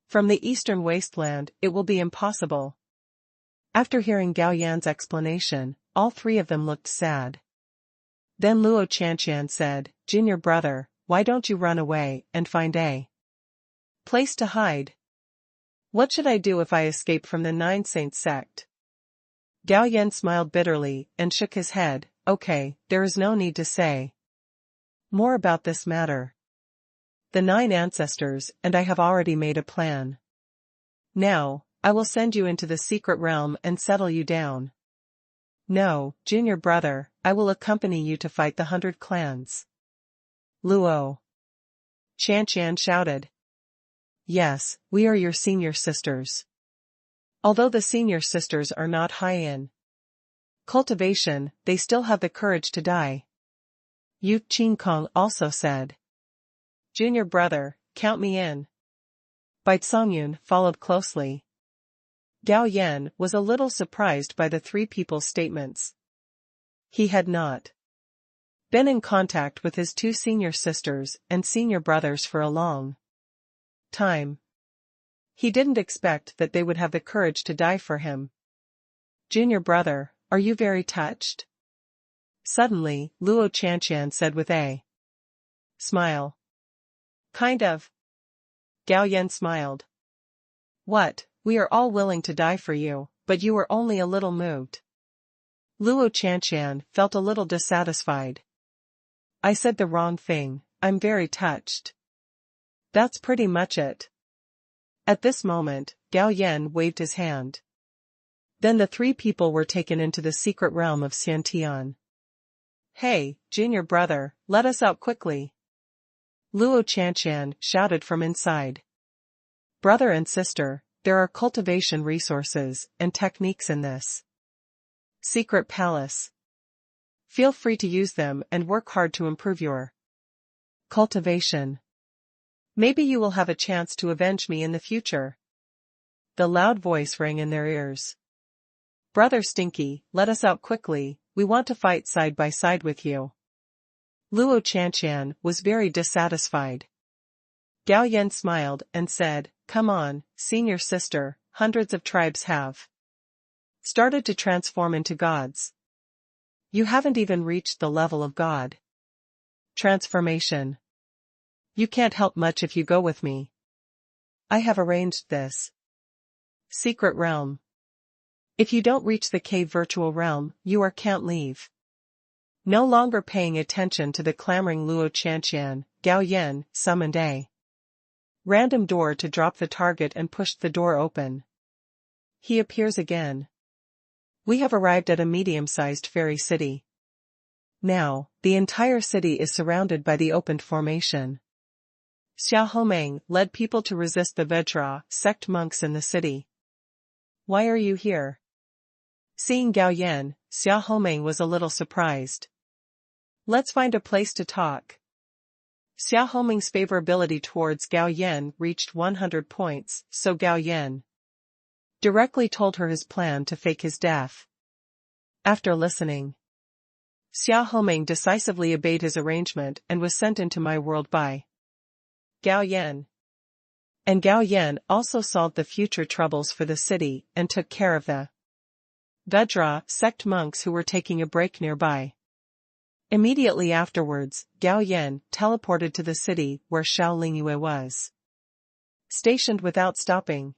from the eastern wasteland, it will be impossible. After hearing Gao Yan's explanation, all three of them looked sad. Then Luo Chanqian said, Junior brother, why don't you run away and find a place to hide? What should I do if I escape from the Nine Saints sect? Gao Yan smiled bitterly and shook his head. Okay, there is no need to say more about this matter. The 9 ancestors and I have already made a plan. Now, I will send you into the secret realm and settle you down. No, junior brother, I will accompany you to fight the 100 clans. Luo Chanqian shouted. Yes, we are your senior sisters. Although the senior sisters are not high in cultivation, they still have the courage to die. Yu Qingkong also said. Junior brother, count me in. Bai Tsungyun followed closely. Gao Yan was a little surprised by the three people's statements. He had not been in contact with his 2 senior sisters and senior brothers for a long time. He didn't expect that they would have the courage to die for him. Junior brother, are you very touched? Suddenly, Luo Chanqian said with a smile. Kind of. Gao Yan smiled. What, we are all willing to die for you, but you were only a little moved. Luo Chanqian felt a little dissatisfied. I said the wrong thing, I'm very touched. That's pretty much it. At this moment, Gao Yan waved his hand. Then the 3 people were taken into the secret realm of Xiantian. Hey, junior brother, let us out quickly. Luo Chanshan shouted from inside. Brother and sister, there are cultivation resources and techniques in this secret palace. Feel free to use them and work hard to improve your cultivation. Maybe you will have a chance to avenge me in the future. The loud voice rang in their ears. Brother Stinky, let us out quickly, we want to fight side by side with you. Luo Chanshan was very dissatisfied. Gao Yan smiled and said, come on, senior sister, hundreds of tribes have started to transform into gods. You haven't even reached the level of God transformation. You can't help much if you go with me. I have arranged this secret realm. If you don't reach the cave virtual realm, you can't leave. No longer paying attention to the clamoring Luo Chanshan, Gao Yan summoned a random door to drop the target and pushed the door open. He appears again. We have arrived at a medium-sized fairy city. Now, the entire city is surrounded by the opened formation. Xiao Homeng led people to resist the Vajra sect monks in the city. Why are you here? Seeing Gao Yan, Xiao Homeng was a little surprised. Let's find a place to talk. Xiao Homeng's favorability towards Gao Yan reached 100 points, so Gao Yan directly told her his plan to fake his death. After listening, Xiao Homeng decisively obeyed his arrangement and was sent into my world by Gao Yan. And Gao Yan also solved the future troubles for the city and took care of the Vajra sect monks who were taking a break nearby. Immediately afterwards, Gao Yan teleported to the city where Xiao Lingyue was stationed without stopping.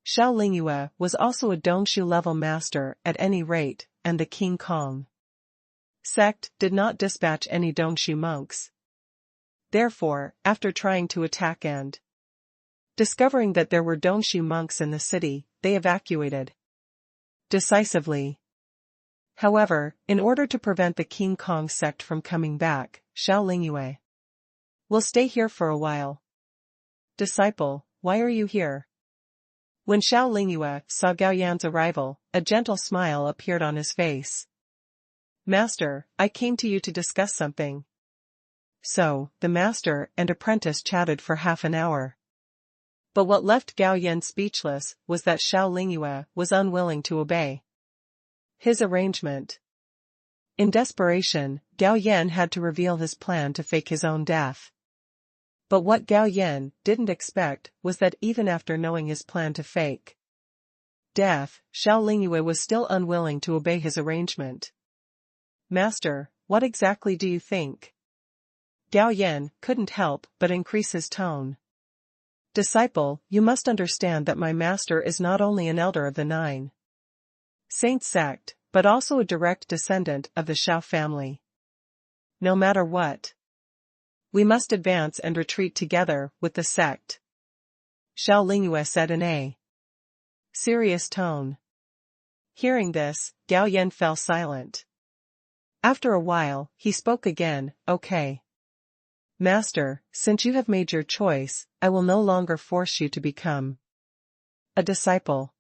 Xiao Lingyue was also a Dongshu level master at any rate, and the King Kong sect did not dispatch any Dongshu monks. Therefore, after trying to attack and discovering that there were Dongshu monks in the city, they evacuated decisively. However, in order to prevent the King Kong sect from coming back, Xiao Lingyue will stay here for a while. Disciple, why are you here? When Xiao Lingyue saw Gao Yan's arrival, a gentle smile appeared on his face. Master, I came to you to discuss something. So, the master and apprentice chatted for half an hour. But what left Gao Yan speechless was that Xiao Lingyue was unwilling to obey his arrangement. In desperation, Gao Yan had to reveal his plan to fake his own death. But what Gao Yan didn't expect was that even after knowing his plan to fake death, Xiao Lingyue was still unwilling to obey his arrangement. Master, what exactly do you think? Gao Yan couldn't help but increase his tone. Disciple, you must understand that my master is not only an elder of the 9 Saints sect, but also a direct descendant of the Xiao family. No matter what, we must advance and retreat together with the sect. Xiao Lingyue said in a serious tone. Hearing this, Gao Yan fell silent. After a while, he spoke again, okay. Master, since you have made your choice, I will no longer force you to become a disciple.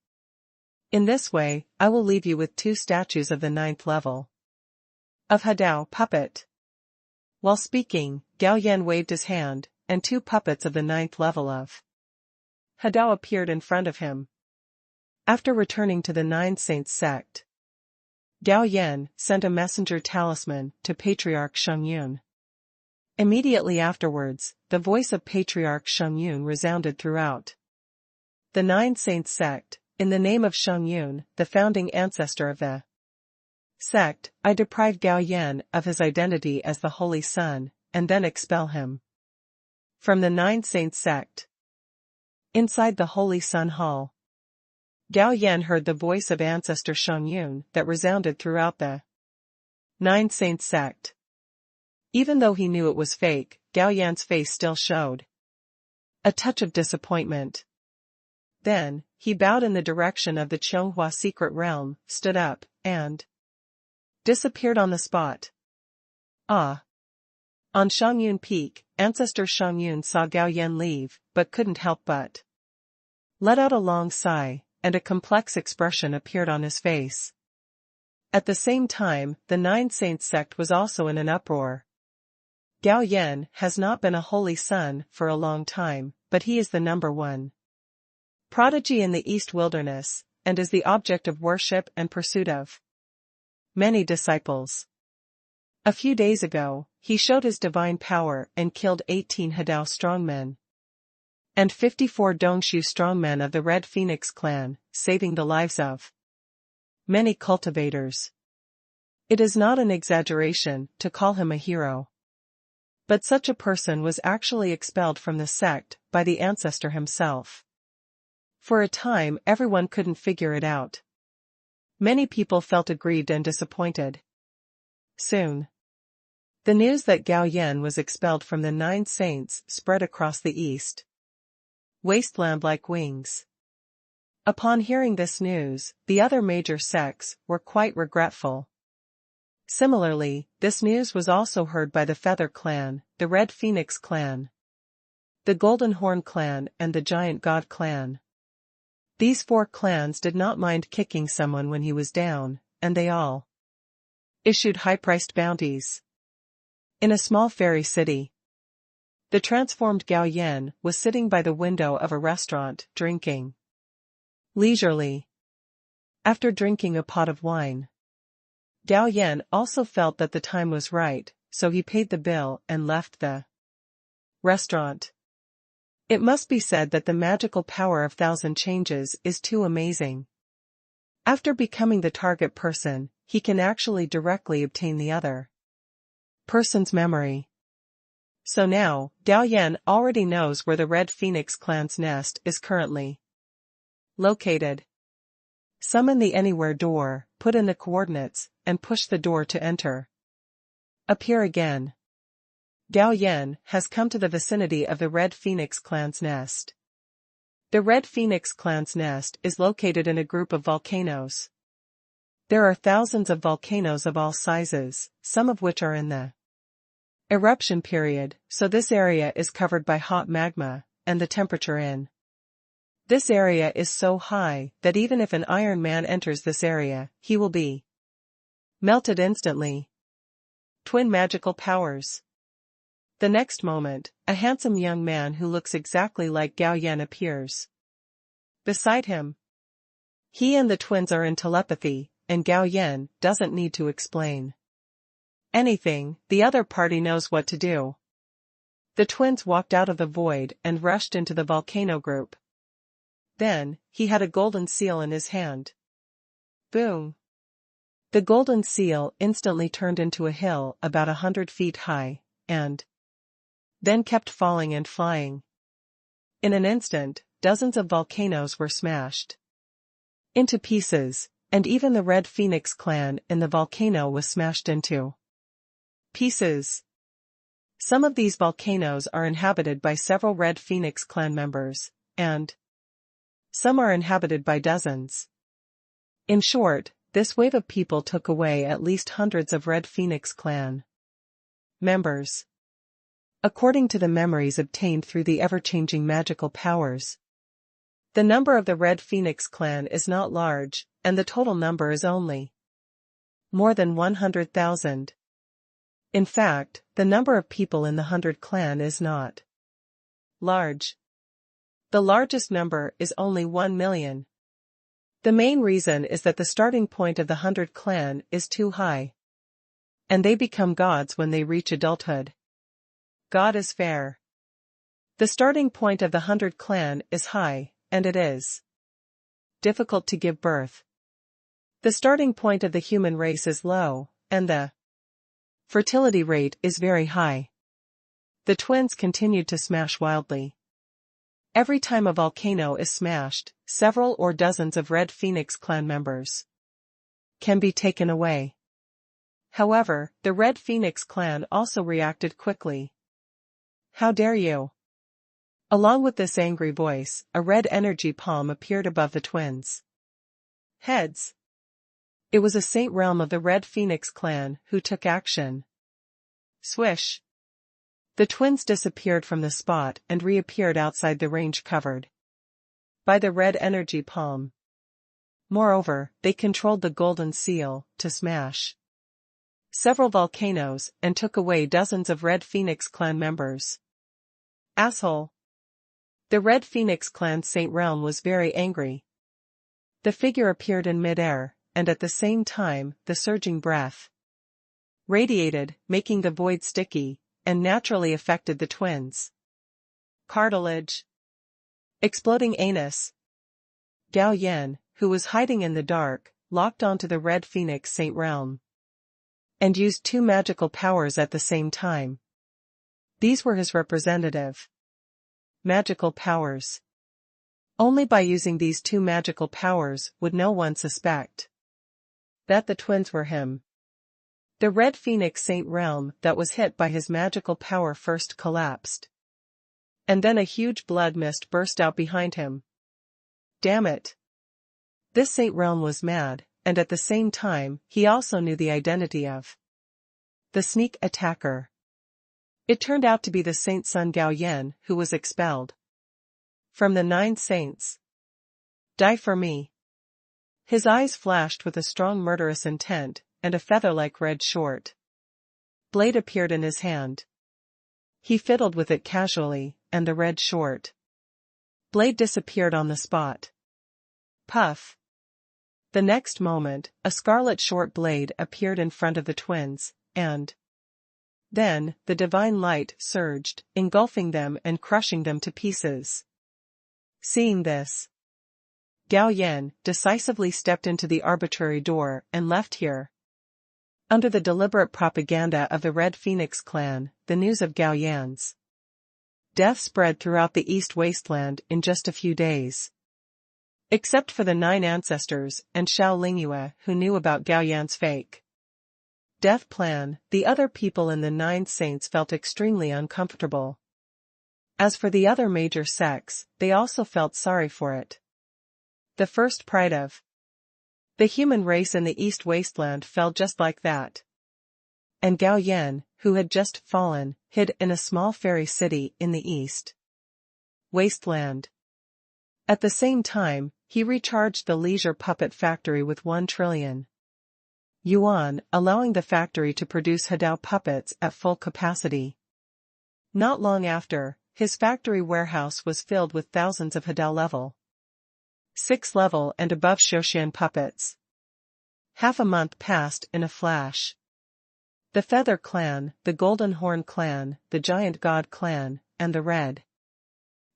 In this way, I will leave you with 2 statues of the 9th level of Hadao puppet. While speaking, Gao Yan waved his hand, and 2 puppets of the 9th level of Hadao appeared in front of him. After returning to the 9 Saints sect, Gao Yan sent a messenger talisman to Patriarch Sheng Yun. Immediately afterwards, the voice of Patriarch Sheng Yun resounded throughout the 9 Saints sect. In the name of Sheng Yun, the founding ancestor of the sect, I deprive Gao Yan of his identity as the Holy Son, and then expel him from the 9 Saints sect. Inside the Holy Sun Hall, Gao Yan heard the voice of ancestor Sheng Yun that resounded throughout the 9 Saints sect. Even though he knew it was fake, Gao Yan's face still showed a touch of disappointment. Then, he bowed in the direction of the Chonghua secret realm, stood up, and disappeared on the spot. Ah! On Shangyun Peak, ancestor Shangyun saw Gao Yan leave, but couldn't help but let out a long sigh, and a complex expression appeared on his face. At the same time, the Nine Saints sect was also in an uproar. Gao Yan has not been a holy son for a long time, but he is the number one prodigy in the East Wilderness, and is the object of worship and pursuit of many disciples. A few days ago, he showed his divine power and killed 18 Hadao strongmen and 54 Dongshu strongmen of the Red Phoenix clan, saving the lives of many cultivators. It is not an exaggeration to call him a hero. But such a person was actually expelled from the sect by the ancestor himself. For a time everyone couldn't figure it out. Many people felt aggrieved and disappointed. Soon, the news that Gao Yan was expelled from the Nine Saints spread across the east wasteland like wings. Upon hearing this news, the other major sects were quite regretful. Similarly, this news was also heard by the Feather Clan, the Red Phoenix Clan, the Golden Horn Clan and the Giant God Clan. These 4 clans did not mind kicking someone when he was down, and they all issued high-priced bounties. In a small fairy city, the transformed Gao Yan was sitting by the window of a restaurant, drinking leisurely. After drinking a pot of wine, Gao Yan also felt that the time was right, so he paid the bill and left the restaurant. It must be said that the magical power of thousand changes is too amazing. After becoming the target person, he can actually directly obtain the other person's memory. So now, Gao Yan already knows where the Red Phoenix clan's nest is currently located. Summon the Anywhere door, put in the coordinates, and push the door to enter. Appear again. Gao Yan has come to the vicinity of the Red Phoenix clan's nest. The Red Phoenix clan's nest is located in a group of volcanoes. There are thousands of volcanoes of all sizes, some of which are in the eruption period, so this area is covered by hot magma, and the temperature in this area is so high that even if an Iron Man enters this area, he will be melted instantly. Twin magical powers. The next moment, a handsome young man who looks exactly like Gao Yan appears beside him. He and the twins are in telepathy, and Gao Yan doesn't need to explain anything, the other party knows what to do. The twins walked out of the void and rushed into the volcano group. Then, he had a golden seal in his hand. Boom! The golden seal instantly turned into a hill about 100 feet high, and then kept falling and flying. In an instant, dozens of volcanoes were smashed into pieces, and even the Red Phoenix clan in the volcano was smashed into pieces. Some of these volcanoes are inhabited by several Red Phoenix clan members, and some are inhabited by dozens. In short, this wave of people took away at least hundreds of Red Phoenix clan members. According to the memories obtained through the ever-changing magical powers, the number of the Red Phoenix clan is not large, and the total number is only more than 100,000. In fact, the number of people in the 100 clan is not large. The largest number is only 1 million. The main reason is that the starting point of the 100 clan is too high, and they become gods when they reach adulthood. God is fair. The starting point of the 100 clan is high, and it is difficult to give birth. The starting point of the human race is low, and the fertility rate is very high. The twins continued to smash wildly. Every time a volcano is smashed, several or dozens of Red Phoenix clan members can be taken away. However, the Red Phoenix clan also reacted quickly. How dare you! Along with this angry voice, a red energy palm appeared above the twins' heads. It was a saint realm of the Red Phoenix clan who took action. Swish! The twins disappeared from the spot and reappeared outside the range covered by the red energy palm. Moreover, they controlled the golden seal to smash several volcanoes and took away dozens of Red Phoenix clan members. Asshole! The Red Phoenix clan Saint Realm was very angry. The figure appeared in midair, and at the same time, the surging breath radiated, making the void sticky, and naturally affected the twins. Cartilage. Exploding anus. Gao Yan, who was hiding in the dark, locked onto the Red Phoenix Saint Realm and used 2 magical powers at the same time. These were his representative magical powers. Only by using these 2 magical powers would no one suspect that the twins were him. The Red Phoenix Saint Realm that was hit by his magical power first collapsed. And then a huge blood mist burst out behind him. Damn it! This Saint Realm was mad, and at the same time, he also knew the identity of the sneak attacker. It turned out to be the Saint Son Gao Yan who was expelled from the 9 saints. Die for me. His eyes flashed with a strong murderous intent, and a feather-like red short blade appeared in his hand. He fiddled with it casually, and the red short blade disappeared on the spot. Puff! The next moment, a scarlet short blade appeared in front of the twins, and then, the divine light surged, engulfing them and crushing them to pieces. Seeing this, Gao Yan decisively stepped into the arbitrary door and left here. Under the deliberate propaganda of the Red Phoenix clan, the news of Gao Yan's death spread throughout the East Wasteland in just a few days. Except for the 9 ancestors and Xiao Lingyue who knew about Gao Yan's fake death plan, the other people in the 9 saints felt extremely uncomfortable. As for the other major sects, they also felt sorry for it. The first pride of the human race in the East Wasteland fell just like that. And Gao Yan, who had just fallen, hid in a small fairy city in the East Wasteland. At the same time, he recharged the leisure puppet factory with 1 trillion yuan, allowing the factory to produce Hadao puppets at full capacity. Not long after, his factory warehouse was filled with thousands of Hadao level 6 level and above Shoshan puppets. Half a month passed in a flash. The Feather Clan, the Golden Horn Clan, the Giant God Clan, and the Red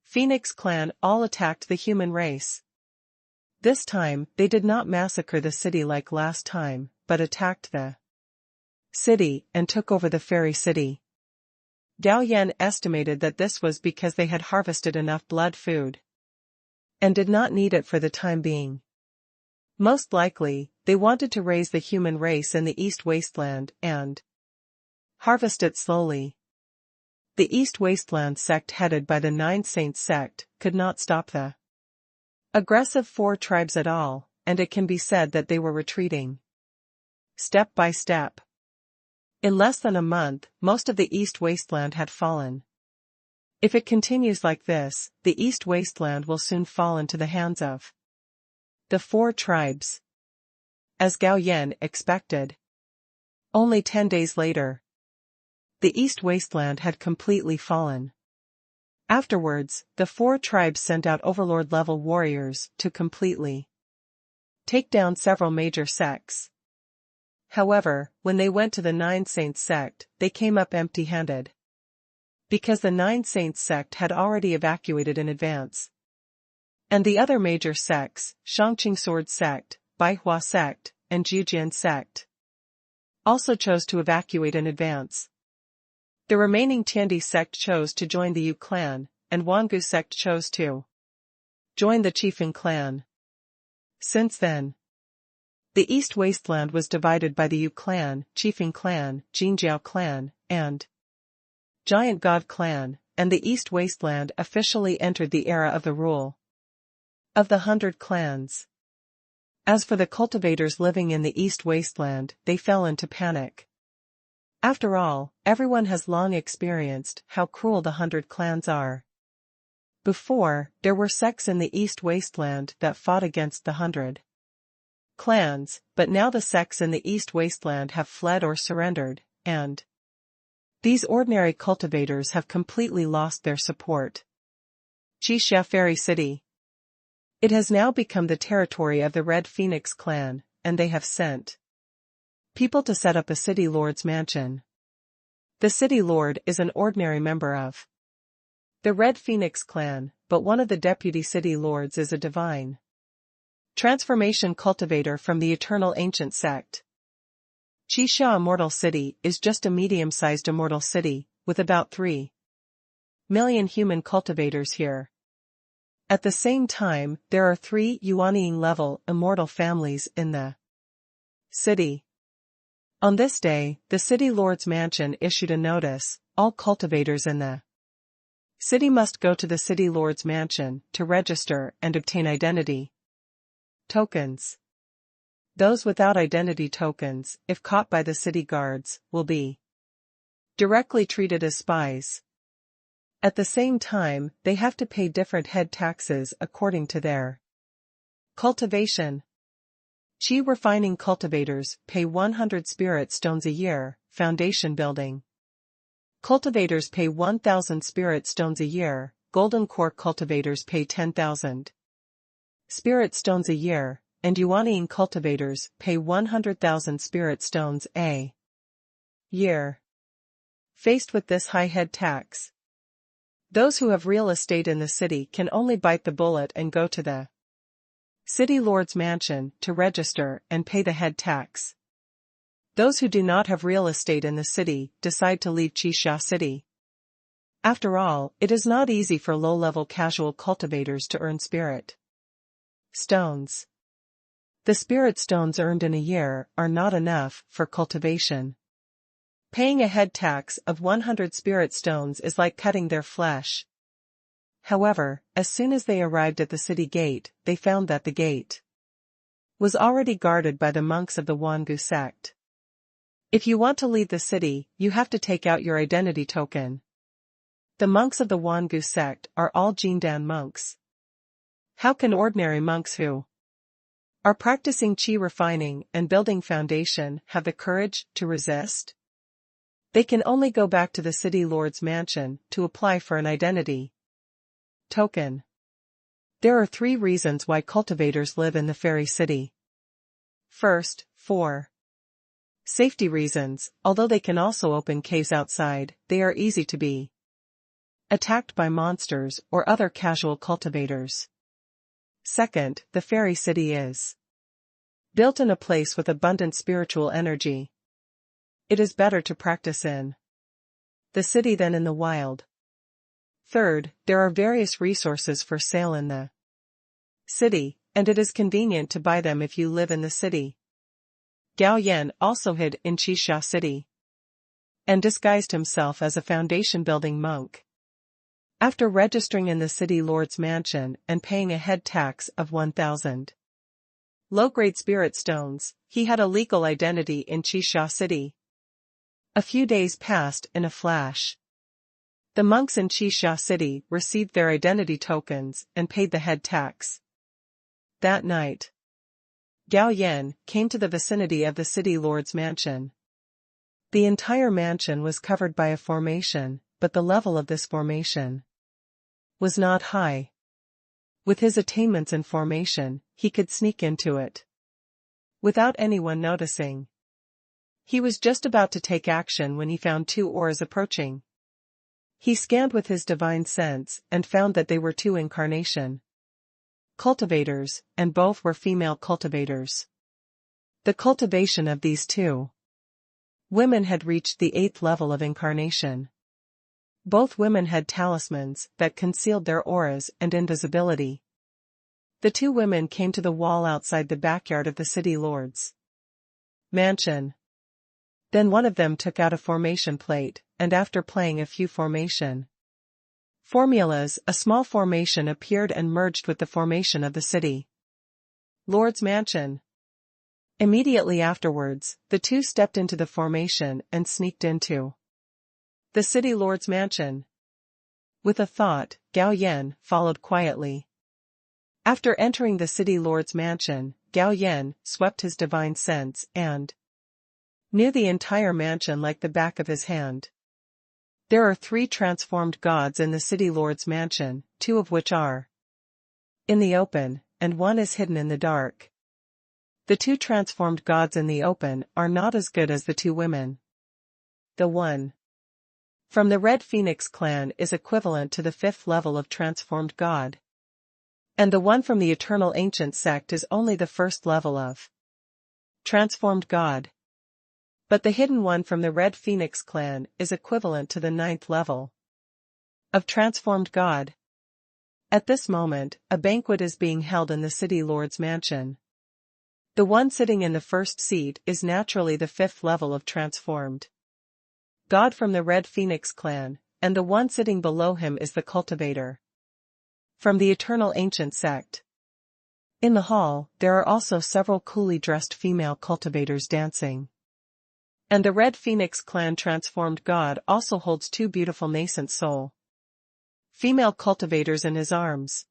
Phoenix Clan all attacked the human race. This time, they did not massacre the city like last time, but attacked the city and took over the fairy city. Gao Yan estimated that this was because they had harvested enough blood food and did not need it for the time being. Most likely, they wanted to raise the human race in the East Wasteland and harvest it slowly. The East Wasteland sect headed by the 9 Saints sect could not stop the aggressive 4 tribes at all, and it can be said that they were retreating step by step. In less than a month, most of the East Wasteland had fallen. If it continues like this, the East Wasteland will soon fall into the hands of the 4 tribes, as Gao Yan expected. Only 10 days later, the East Wasteland had completely fallen. Afterwards, the 4 tribes sent out overlord-level warriors to completely take down several major sects. However, when they went to the 9 Saints sect, they came up empty-handed. Because the 9 Saints sect had already evacuated in advance. And the other major sects, Shangqing Sword sect, Baihua sect, and Jiujian sect, also chose to evacuate in advance. The remaining Tiandi sect chose to join the Yu clan, and Wangu sect chose to join the Qifeng clan. Since then, the East Wasteland was divided by the Yu clan, Qifeng clan, Jinjiao clan, and Giant God clan, and the East Wasteland officially entered the era of the rule of the 100 clans. As for the cultivators living in the East Wasteland, they fell into panic. After all, everyone has long experienced how cruel the 100 clans are. Before, there were sects in the East Wasteland that fought against the 100 clans, but now the sects in the East Wasteland have fled or surrendered, and these ordinary cultivators have completely lost their support. Xia Fairy City. It has now become the territory of the Red Phoenix clan, and they have sent people to set up a city lord's mansion. The city lord is an ordinary member of the Red Phoenix clan, but one of the deputy city lords is a divine transformation cultivator from the eternal ancient sect. Xia Immortal City is just a medium-sized immortal city, with about 3 million human cultivators here. At the same time, there are 3 Yuanying-level immortal families in the city. On this day, the city lord's mansion issued a notice: all cultivators in the city must go to the city lord's mansion to register and obtain identity tokens. Those without identity tokens, if caught by the city guards, will be directly treated as spies. At the same time, they have to pay different head taxes according to their cultivation. Qi refining cultivators pay 100 spirit stones a year, foundation building cultivators pay 1,000 spirit stones a year, golden core cultivators pay 10,000 spirit stones a year, and Yuanying cultivators pay 100,000 spirit stones a year. Faced with this high head tax, those who have real estate in the city can only bite the bullet and go to the city lord's mansion to register and pay the head tax. Those who do not have real estate in the city decide to leave Xia City. After all, it is not easy for low-level casual cultivators to earn spirit stones. The spirit stones earned in a year are not enough for cultivation. Paying a head tax of 100 spirit stones is like cutting their flesh. However, as soon as they arrived at the city gate, they found that the gate was already guarded by the monks of the Wangu sect. If you want to leave the city, you have to take out your identity token. The monks of the Wangu sect are all Jindan monks. How can ordinary monks who are practicing qi refining and building foundation have the courage to resist? They can only go back to the city lord's mansion to apply for an identity token. There are 3 reasons why cultivators live in the fairy city. First, for safety reasons. Although they can also open caves outside, they are easy to be attacked by monsters or other casual cultivators. Second, the fairy city is built in a place with abundant spiritual energy. It is better to practice in the city than in the wild. Third, there are various resources for sale in the city, and it is convenient to buy them if you live in the city. Gao Yan also hid in Xia City and disguised himself as a foundation-building monk. After registering in the city lord's mansion and paying a head tax of 1,000 low-grade spirit stones, he had a legal identity in Xia City. A few days passed in a flash. The monks in Xia City received their identity tokens and paid the head tax. That night, Gao Yan came to the vicinity of the city lord's mansion. The entire mansion was covered by a formation, but the level of this formation was not high. With his attainments in formation, he could sneak into it without anyone noticing. He was just about to take action when he found 2 auras approaching. He scanned with his divine sense and found that they were 2 incarnation cultivators, and both were female cultivators. The cultivation of these 2 women had reached the 8th level of incarnation. Both women had talismans that concealed their auras and invisibility. The 2 women came to the wall outside the backyard of the city lord's mansion. Then one of them took out a formation plate, and after playing a few formation formulas, a small formation appeared and merged with the formation of the city lord's mansion. Immediately afterwards, the two stepped into the formation and sneaked into the city lord's mansion. With a thought, Gao Yan followed quietly. After entering the city lord's mansion, Gao Yan swept his divine sense and knew the entire mansion like the back of his hand. There are 3 transformed gods in the city lord's mansion, 2 of which are in the open, and 1 is hidden in the dark. The 2 transformed gods in the open are not as good as the 2 women. The one from the Red Phoenix clan is equivalent to the 5th level of transformed god. And the one from the Eternal Ancient sect is only the 1st level of transformed god. But the hidden one from the Red Phoenix clan is equivalent to the 9th level of transformed god. At this moment, a banquet is being held in the city lord's mansion. The one sitting in the first seat is naturally the 5th level of transformed god from the Red Phoenix clan, and the one sitting below him is the cultivator from the Eternal Ancient sect. In the hall, there are also several coolly dressed female cultivators dancing. And the Red Phoenix clan transformed god also holds 2 beautiful nascent soul female cultivators in his arms.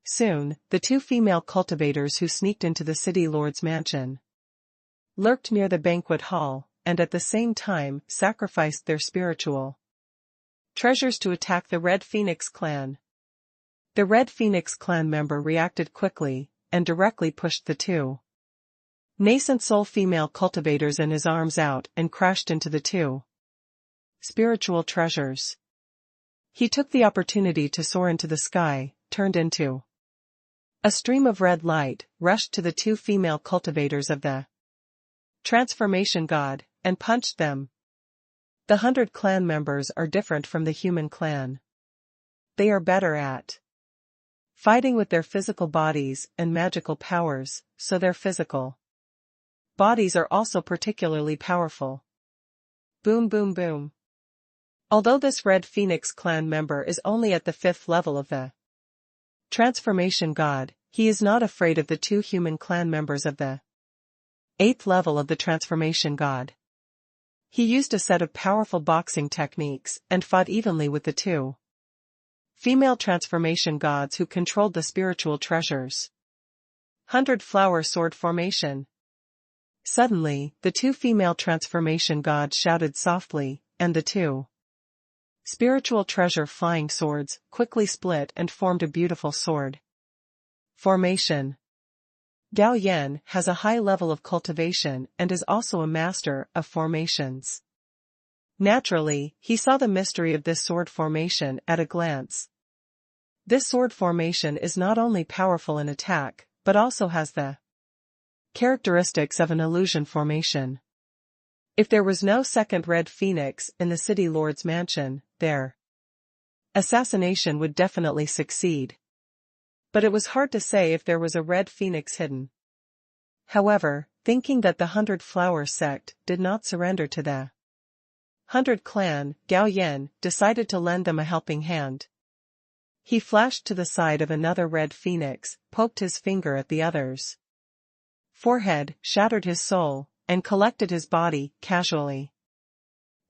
Soon, the 2 female cultivators who sneaked into the city lord's mansion lurked near the banquet hall, and at the same time sacrificed their spiritual treasures to attack the Red Phoenix clan. The Red Phoenix clan member reacted quickly, and directly pushed the 2 nascent soul female cultivators in his arms out and crashed into the 2 spiritual treasures. He took the opportunity to soar into the sky, turned into a stream of red light, rushed to the 2 female cultivators of the transformation god, and punched them. The 100 clan members are different from the human clan. They are better at fighting with their physical bodies and magical powers, so their physical bodies are also particularly powerful. Boom boom boom. Although this Red Phoenix clan member is only at the 5th level of the transformation god, he is not afraid of the 2 human clan members of the 8th level of the transformation god. He used a set of powerful boxing techniques and fought evenly with the 2 female transformation gods who controlled the spiritual treasures. 100 flower sword formation. Suddenly, the 2 female transformation gods shouted softly, and the 2 spiritual treasure flying swords quickly split and formed a beautiful sword formation. Gao Yan has a high level of cultivation and is also a master of formations. Naturally, he saw the mystery of this sword formation at a glance. This sword formation is not only powerful in attack, but also has the characteristics of an illusion formation. If there was no second Red Phoenix in the city lord's mansion, their assassination would definitely succeed. But it was hard to say if there was a Red Phoenix hidden. However, thinking that the 100 Flower sect did not surrender to the 100 clan, Gao Yan decided to lend them a helping hand. He flashed to the side of another Red Phoenix, poked his finger at the other's forehead, shattered his soul, and collected his body casually.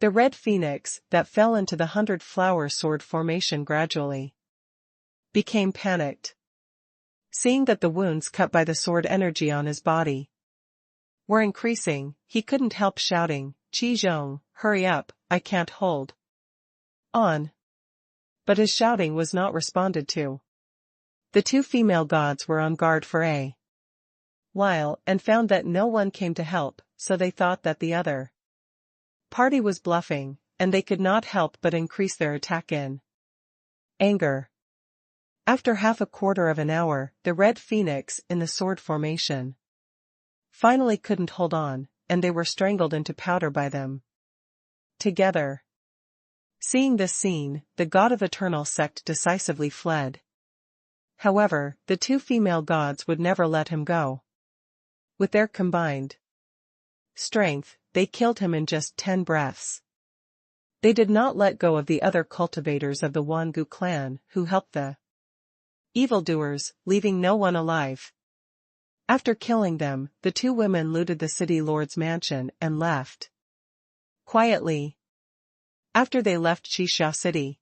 The Red Phoenix that fell into the 100 Flower sword formation gradually became panicked. Seeing that the wounds cut by the sword energy on his body were increasing, he couldn't help shouting, "Qi Zhong, hurry up, I can't hold on." But his shouting was not responded to. The 2 female gods were on guard for a while and found that no one came to help, so they thought that the other party was bluffing, and they could not help but increase their attack in anger. After half a quarter of an hour, the Red Phoenix in the sword formation finally couldn't hold on, and they were strangled into powder by them together. Seeing this scene, the god of Eternal sect decisively fled. However, the 2 female gods would never let him go. With their combined strength, they killed him in just 10 breaths. They did not let go of the other cultivators of the Wangu clan who helped the evildoers, leaving no one alive. After killing them, the two women looted the city lord's mansion and left quietly. After they left Shisha city,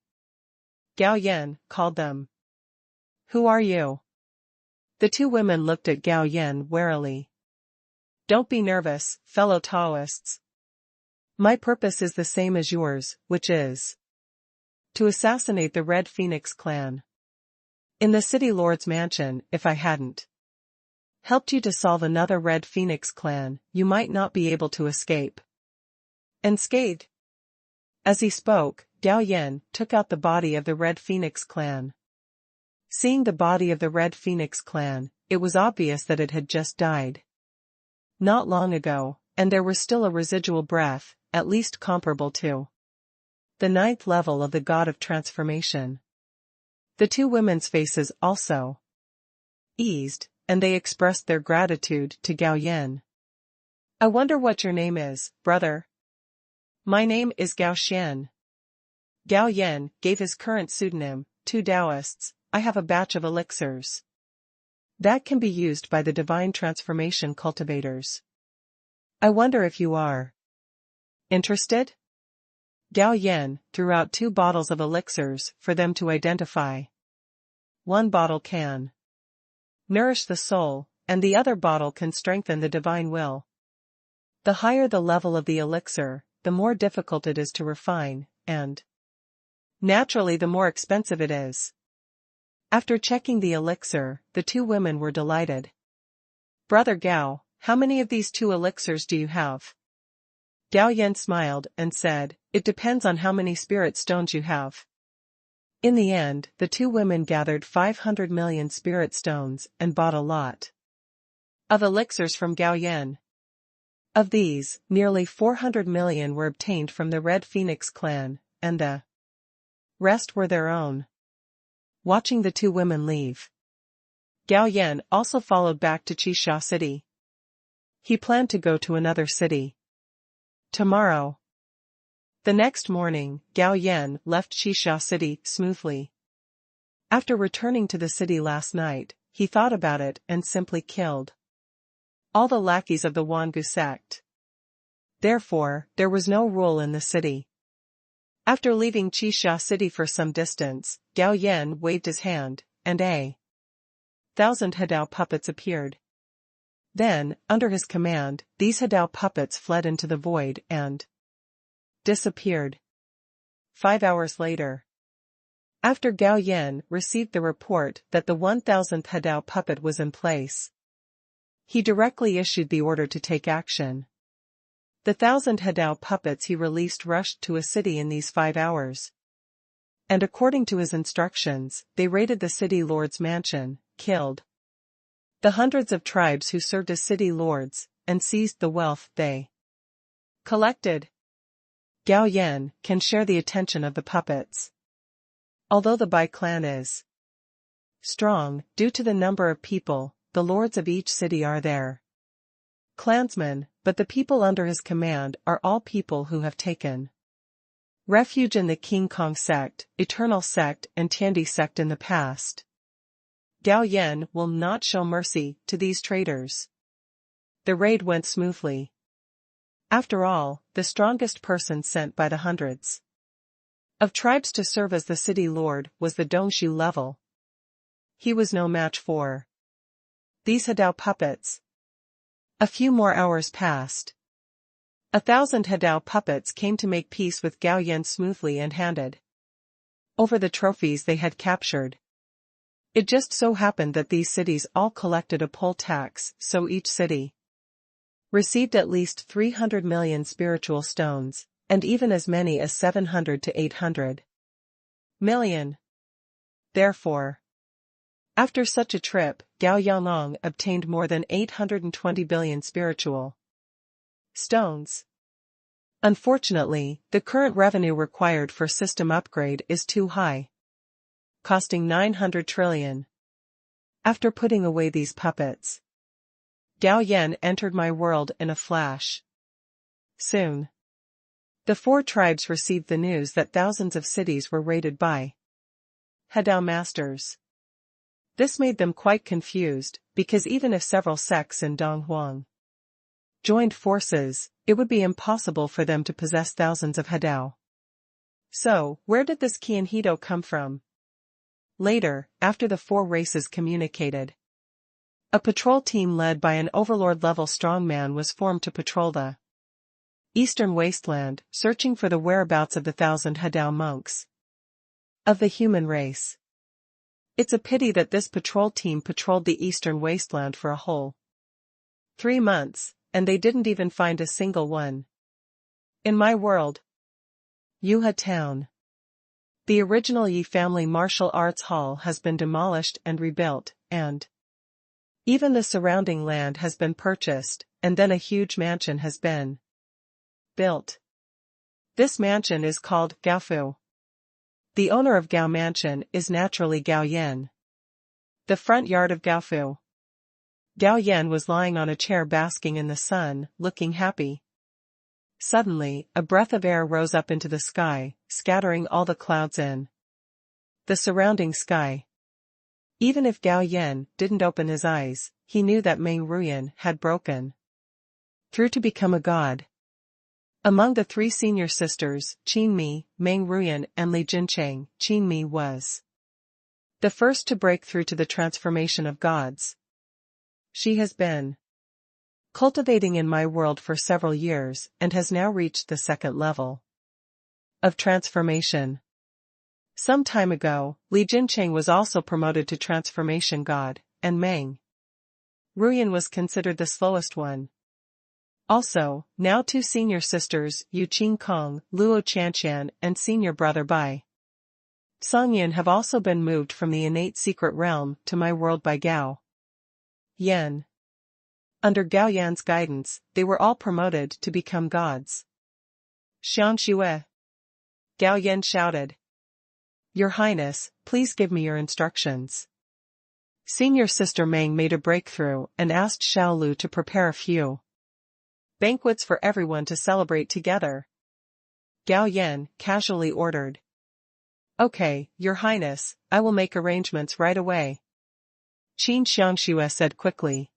Gao Yan called them. "Who are you?" The two women looked at Gao Yan warily. "Don't be nervous, fellow Taoists. My purpose is the same as yours, which is to assassinate the Red Phoenix clan. In the city lord's mansion, if I hadn't helped you to solve another Red Phoenix clan, you might not be able to escape unscathed." As he spoke, Gao Yan took out the body of the Red Phoenix clan. Seeing the body of the Red Phoenix clan, it was obvious that it had just died not long ago, and there was still a residual breath, at least comparable to the 9th level of the God of Transformation. The two women's faces also eased, and they expressed their gratitude to Gao Yan. "I wonder what your name is, brother?" "My name is Gao Xian." Gao Yan gave his current pseudonym to Taoists. "I have a batch of elixirs that can be used by the divine transformation cultivators. I wonder if you are interested?" Gao Yan threw out 2 bottles of elixirs for them to identify. One bottle can nourish the soul, and the other bottle can strengthen the divine will. The higher the level of the elixir, the more difficult it is to refine, and naturally the more expensive it is. After checking the elixir, the two women were delighted. "Brother Gao, how many of these 2 elixirs do you have?" Gao Yan smiled and said, "It depends on how many spirit stones you have." In the end, the two women gathered 500 million spirit stones and bought a lot of elixirs from Gao Yan. Of these, nearly 400 million were obtained from the Red Phoenix clan, and the rest were their own. Watching the two women leave, Gao Yan also followed back to Qisha city. He planned to go to another city tomorrow. The next morning, Gao Yan left Qisha city smoothly. After returning to the city last night, he thought about it and simply killed all the lackeys of the Wangu sect. Therefore, there was no rule in the city. After leaving Qisha city for some distance, Gao Yan waved his hand, and 1,000 Hadao puppets appeared. Then, under his command, these Hadao puppets fled into the void and disappeared. 5 hours later, after Gao Yan received the report that the 1,000th Hadao puppet was in place, he directly issued the order to take action. The 1,000 Hadao puppets he released rushed to a city in these 5 hours. And according to his instructions, they raided the city lord's mansion, killed the hundreds of tribes who served as city lords, and seized the wealth they collected. Gao Yan can share the attention of the puppets. Although the Bai clan is strong, due to the number of people, the lords of each city are their clansmen, but the people under his command are all people who have taken refuge in the King Kong sect, Eternal sect and Tiandi sect in the past. Gao Yan will not show mercy to these traitors. The raid went smoothly. After all, the strongest person sent by the hundreds of tribes to serve as the city lord was the Dongshu level. He was no match for these Hadao puppets. A few more hours passed. 1,000 Hadao puppets came to make peace with Gao Yan smoothly and handed over the trophies they had captured. It just so happened that these cities all collected a poll tax, so each city received at least 300 million spiritual stones, and even as many as 700 to 800 million. Therefore, after such a trip, Gao Yanlong obtained more than 820 billion spiritual stones. Unfortunately, the current revenue required for system upgrade is too high, costing 900 trillion. After putting away these puppets, Gao Yan entered my world in a flash. Soon, the 4 tribes received the news that thousands of cities were raided by Hadao masters. This made them quite confused, because even if several sects in Donghuang joined forces, it would be impossible for them to possess thousands of Hadao. So, where did this Qianhido come from? Later, after the four races communicated, a patrol team led by an overlord-level strongman was formed to patrol the eastern wasteland, searching for the whereabouts of the 1,000 Hadao monks of the human race. It's a pity that this patrol team patrolled the eastern wasteland for a whole 3 months, and they didn't even find a single one. In my world, Yuha Town. The original Yi family martial arts hall has been demolished and rebuilt, and even the surrounding land has been purchased, and then a huge mansion has been built. This mansion is called Gaofu. The owner of Gao Mansion is naturally Gao Yan. The front yard of Gaofu. Gao Yan was lying on a chair basking in the sun, looking happy. Suddenly, a breath of air rose up into the sky, scattering all the clouds in the surrounding sky. Even if Gao Yan didn't open his eyes, he knew that Meng Ruyan had broken through to become a god. Among the 3 senior sisters, Qin Mi, Meng Ruyan and Li Jincheng, Qin Mi was the first to break through to the transformation of gods. She has been cultivating in my world for several years and has now reached the 2nd level of transformation. Some time ago, Li Jincheng was also promoted to transformation god, and Meng Ruyan was considered the slowest one. Also, now 2 senior sisters, Yu Qingkong, Luo Qianqian, and senior brother Bai Songyan have also been moved from the innate secret realm to my world by Gao Yan. Under Gao Yan's guidance, they were all promoted to become gods. Xiangxue. Gao Yan shouted. Your Highness, please give me your instructions. Senior sister Meng made a breakthrough and asked Xiaolu to prepare a few banquets for everyone to celebrate together. Gao Yan casually ordered. Okay, Your Highness, I will make arrangements right away. Qin Xiangxue said quickly.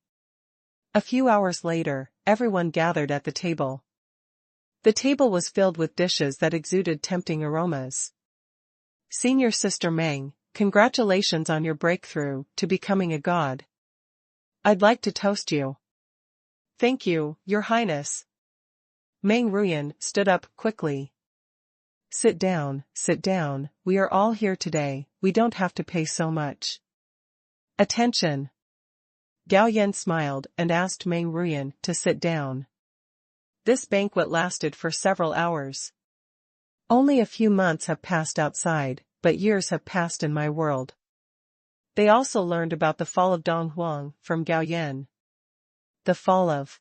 A few hours later, everyone gathered at the table. The table was filled with dishes that exuded tempting aromas. Senior sister Meng, congratulations on your breakthrough to becoming a god. I'd like to toast you. Thank you, Your Highness. Meng Ruyan stood up quickly. Sit down, we are all here today, we don't have to pay so much attention. Gao Yan smiled and asked Meng Ruyan to sit down. This banquet lasted for several hours. Only a few months have passed outside, but years have passed in my world. They also learned about the fall of Donghuang from Gao Yan. The fall of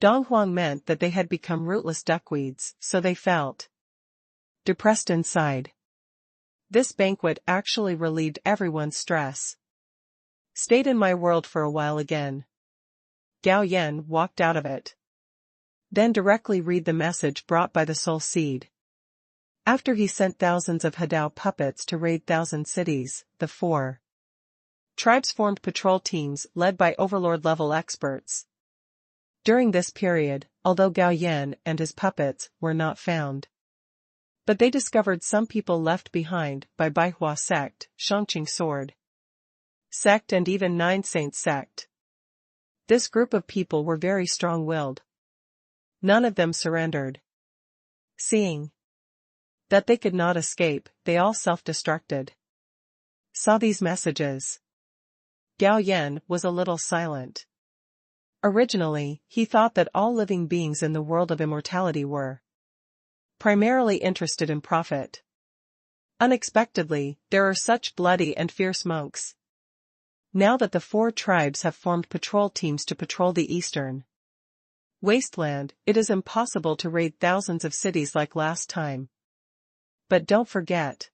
Donghuang meant that they had become rootless duckweeds, so they felt depressed inside. This banquet actually relieved everyone's stress. Stayed in my world for a while again. Gao Yan walked out of it. Then directly read the message brought by the soul seed. After he sent thousands of Hadao puppets to raid 1,000 cities, the 4 tribes formed patrol teams led by overlord-level experts. During this period, although Gao Yan and his puppets were not found, but they discovered some people left behind by Baihua sect, Shangqing Sword sect and even 9 Saints sect. This group of people were very strong-willed. None of them surrendered. Seeing that they could not escape, they all self-destructed. Saw these messages. Gao Yan was a little silent. Originally, he thought that all living beings in the world of immortality were primarily interested in profit. Unexpectedly, there are such bloody and fierce monks. Now that the 4 tribes have formed patrol teams to patrol the eastern wasteland, it is impossible to raid thousands of cities like last time. But don't forget,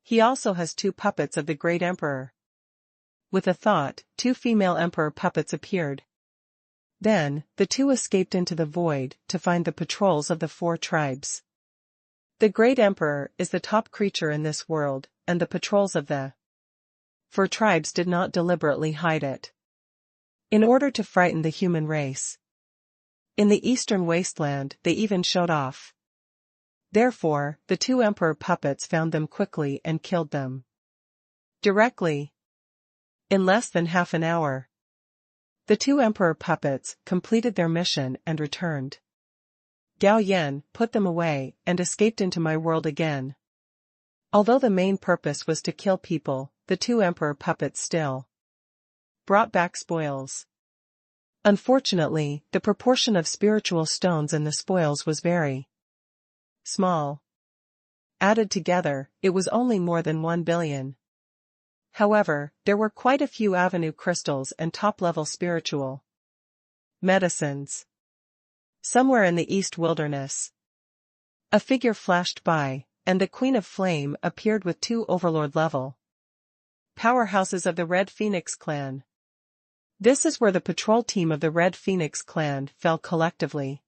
he also has 2 puppets of the great emperor. With a thought, 2 female emperor puppets appeared. Then, the 2 escaped into the void to find the patrols of the 4 tribes. The great emperor is the top creature in this world, and the patrols of the for tribes did not deliberately hide it in order to frighten the human race. In the eastern wasteland they even showed off. Therefore, the two emperor puppets found them quickly and killed them directly. In less than half an hour, the two emperor puppets completed their mission and returned. Gao Yan put them away and escaped into my world again. Although the main purpose was to kill people, the two emperor puppets still brought back spoils. Unfortunately, the proportion of spiritual stones in the spoils was very small. Added together, it was only more than 1 billion. However, there were quite a few avenue crystals and top-level spiritual medicines. Somewhere in the East Wilderness, a figure flashed by, and the Queen of Flame appeared with 2 overlord-level powerhouses of the Red Phoenix clan. This is where the patrol team of the Red Phoenix clan fell collectively.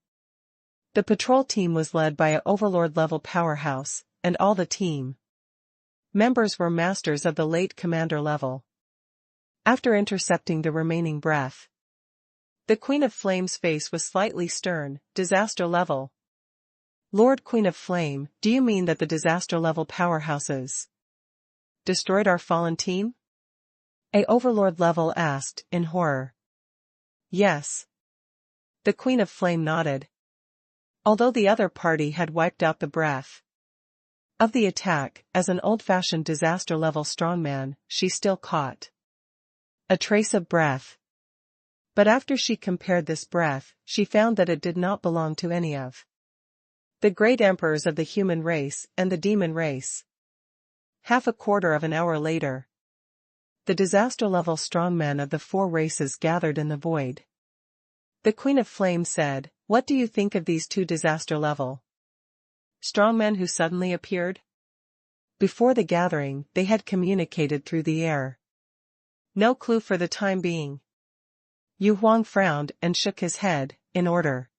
The patrol team was led by an overlord-level powerhouse, and all the team members were masters of the late commander level. After intercepting the remaining breath, the Queen of Flame's face was slightly stern. Disaster level. Lord Queen of Flame, do you mean that the disaster level powerhouses destroyed our fallen team? A overlord level asked, in horror. Yes. The Queen of Flame nodded. Although the other party had wiped out the breath of the attack, as an old-fashioned disaster-level strongman, she still caught a trace of breath. But after she compared this breath, she found that it did not belong to any of the great emperors of the human race and the demon race. Half a quarter of an hour later, the disaster-level strongmen of the 4 races gathered in the void. The Queen of Flame said, "What do you think of these 2 disaster-level strongmen who suddenly appeared?" Before the gathering, they had communicated through the air. No clue for the time being. Yu Huang frowned and shook his head. In order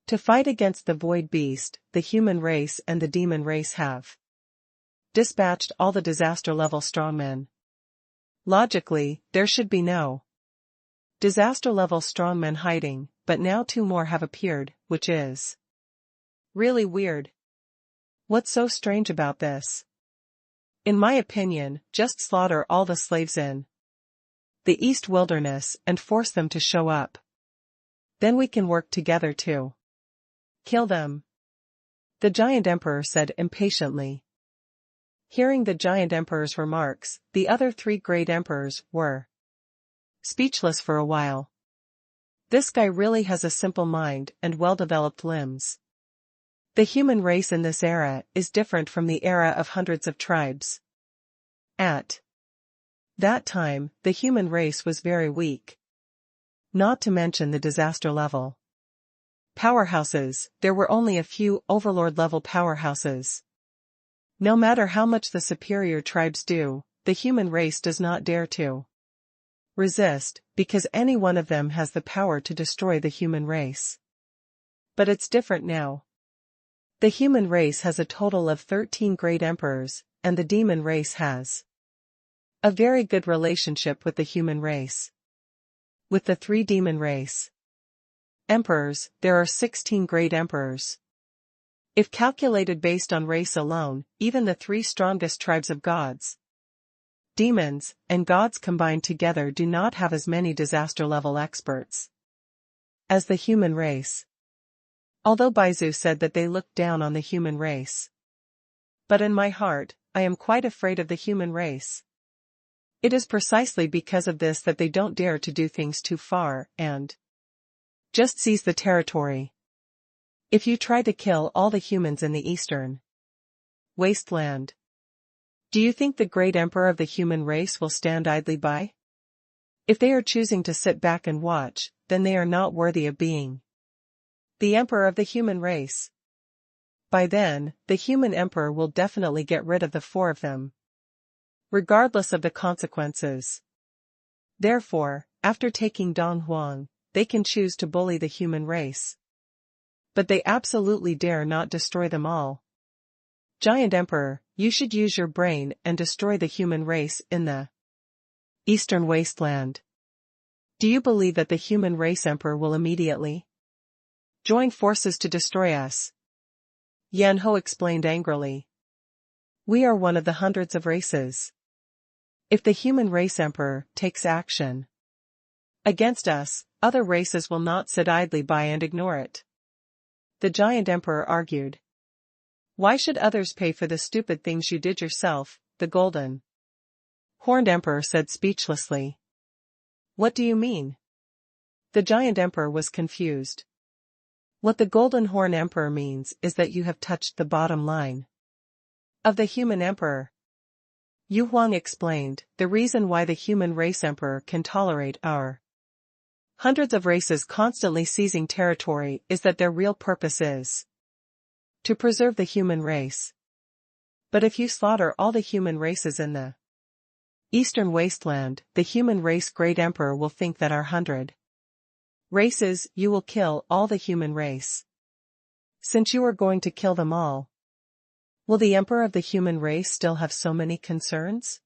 to fight against the void beast, the human race and the demon race have dispatched all the disaster-level strongmen. Logically, there should be no disaster-level strongmen hiding, but now 2 more have appeared, which is really weird. What's so strange about this? In my opinion, just slaughter all the slaves in the East Wilderness and force them to show up. Then we can work together to kill them, the Giant Emperor said impatiently. Hearing the Giant Emperor's remarks, the other 3 great emperors were speechless for a while. This guy really has a simple mind and well-developed limbs. The human race in this era is different from the era of hundreds of tribes. At that time, the human race was very weak. Not to mention the disaster level powerhouses, there were only a few overlord-level powerhouses. No matter how much the superior tribes do, the human race does not dare to resist, because any one of them has the power to destroy the human race. But it's different now. The human race has a total of 13 great emperors, and the demon race has a very good relationship with the human race. With the 3 demon race emperors, there are 16 great emperors. If calculated based on race alone, even the 3 strongest tribes of gods, demons, and gods combined together do not have as many disaster-level experts as the human race. Although Baizu said that they looked down on the human race. But in my heart, I am quite afraid of the human race. It is precisely because of this that they don't dare to do things too far and just seize the territory. If you try to kill all the humans in the eastern wasteland, do you think the great emperor of the human race will stand idly by? If they are choosing to sit back and watch, then they are not worthy of being the emperor of the human race. By then, the human emperor will definitely get rid of the 4 of them, regardless of the consequences. Therefore, after taking Dong Huang, they can choose to bully the human race. But they absolutely dare not destroy them all. Giant Emperor, you should use your brain and destroy the human race in the Eastern Wasteland. Do you believe that the human race emperor will immediately join forces to destroy us? Yan Ho explained angrily. We are one of the hundreds of races. If the human race emperor takes action against us, other races will not sit idly by and ignore it. The giant emperor argued. Why should others pay for the stupid things you did yourself? The golden horned emperor said speechlessly. What do you mean? The giant emperor was confused. What the golden horn emperor means is that you have touched the bottom line of the human emperor. Yu Huang explained, the reason why the human race emperor can tolerate our hundreds of races constantly seizing territory is that their real purpose is to preserve the human race. But if you slaughter all the human races in the Eastern Wasteland, the human race great emperor will think that our 100 races, you will kill all the human race. Since you are going to kill them all, will the emperor of the human race still have so many concerns?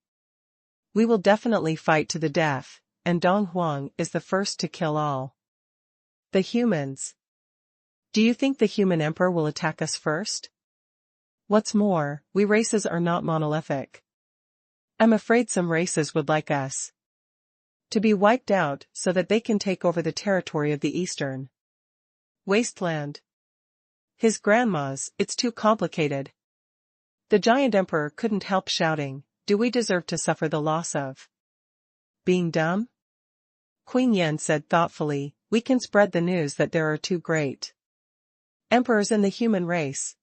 We will definitely fight to the death, and Dong Huang is the first to kill all the humans. Do you think the human emperor will attack us first? What's more, we races are not monolithic. I'm afraid some races would like us to be wiped out so that they can take over the territory of the Eastern Wasteland. His grandma's, it's too complicated. The giant emperor couldn't help shouting, do we deserve to suffer the loss of being dumb? Queen Yan said thoughtfully, we can spread the news that there are 2 great emperors in the human race.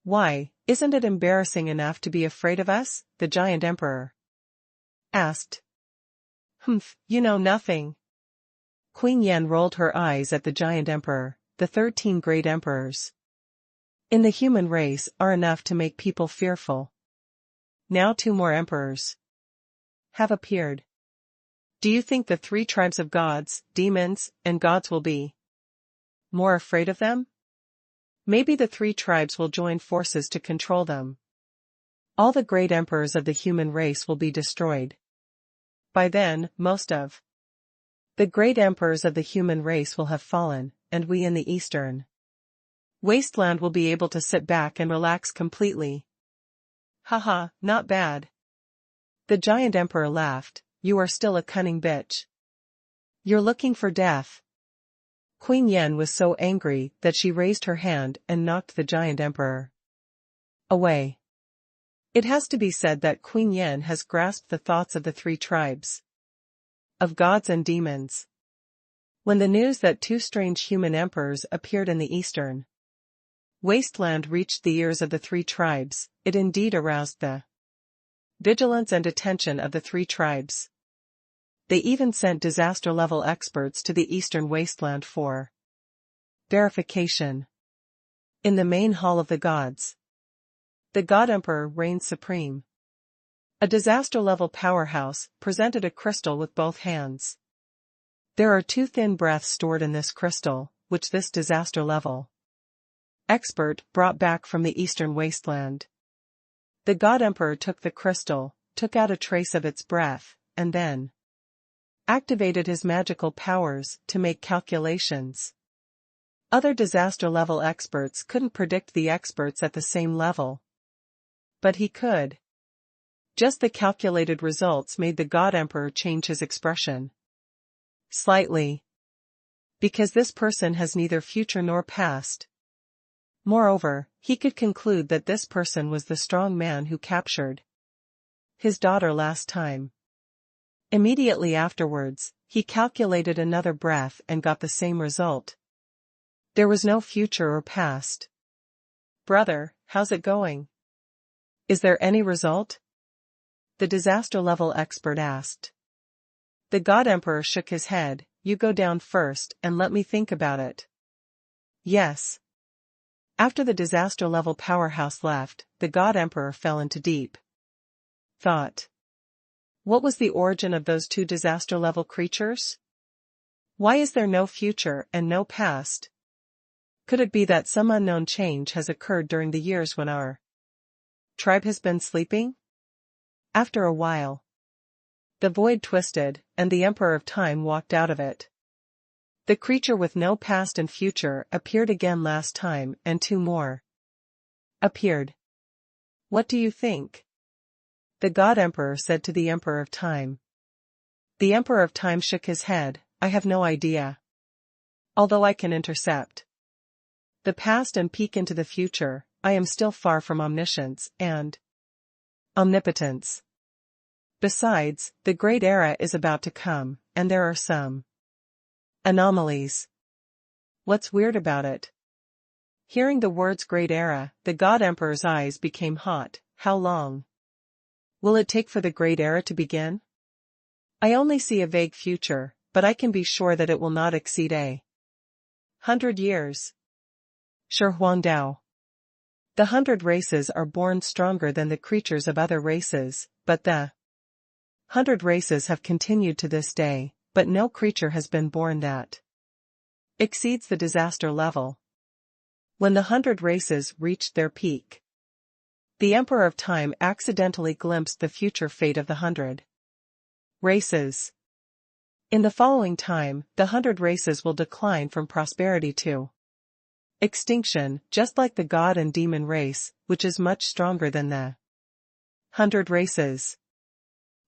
Why, isn't it embarrassing enough to be afraid of us? The giant emperor asked. Humph, you know nothing. Queen Yan rolled her eyes at the giant emperor. The 13 great emperors in the human race are enough to make people fearful. Now 2 more emperors have appeared. Do you think the 3 tribes of gods, demons, and gods will be more afraid of them? Maybe the 3 tribes will join forces to control them. All the great emperors of the human race will be destroyed. By then, most of the great emperors of the human race will have fallen, and we in the Eastern Wasteland will be able to sit back and relax completely. Haha, not bad. The giant emperor laughed, you are still a cunning bitch. You're looking for death. Queen Yan was so angry that she raised her hand and knocked the giant emperor away. It has to be said that Queen Yan has grasped the thoughts of the 3 tribes of gods and demons. When the news that 2 strange human emperors appeared in the Eastern Wasteland reached the ears of the 3 tribes, it indeed aroused the vigilance and attention of the 3 tribes. They even sent disaster-level experts to the Eastern Wasteland for verification. In the main hall of the gods, the God Emperor reigned supreme. A disaster-level powerhouse presented a crystal with both hands. There are 2 thin breaths stored in this crystal, which this disaster-level expert brought back from the Eastern Wasteland. The God Emperor took the crystal, took out a trace of its breath, and then activated his magical powers to make calculations. Other disaster-level experts couldn't predict the experts at the same level. But he could. Just the calculated results made the God Emperor change his expression slightly. Because this person has neither future nor past. Moreover, he could conclude that this person was the strong man who captured his daughter last time. Immediately afterwards, he calculated another breath and got the same result. There was no future or past. Brother, how's it going? Is there any result? The disaster-level expert asked. The God Emperor shook his head, you go down first and let me think about it. Yes. After the disaster-level powerhouse left, the God Emperor fell into deep thought. What was the origin of those 2 disaster-level creatures? Why is there no future and no past? Could it be that some unknown change has occurred during the years when our tribe has been sleeping? After a while, The void twisted, and the Emperor of Time walked out of it. The creature with no past and future appeared again last time, and two more appeared. What do you think? The God Emperor said to the Emperor of Time. The Emperor of Time shook his head. I have no idea. Although I can intercept the past and peek into the future, I am still far from omniscience and omnipotence. Besides, the great era is about to come, and there are some anomalies. What's weird about it? Hearing the words great era, the God Emperor's eyes became hot. How long will it take for the great era to begin? I only see a vague future, but I can be sure that it will not exceed 100 years. Shi Wen Zi. The 100 races are born stronger than the creatures of other races, but the 100 races have continued to this day, but no creature has been born that exceeds the disaster level. When the 100 races reached their peak, the Emperor of Time accidentally glimpsed the future fate of the 100 races. In the following time, the 100 races will decline from prosperity to extinction, just like the god and demon race, which is much stronger than the 100 races.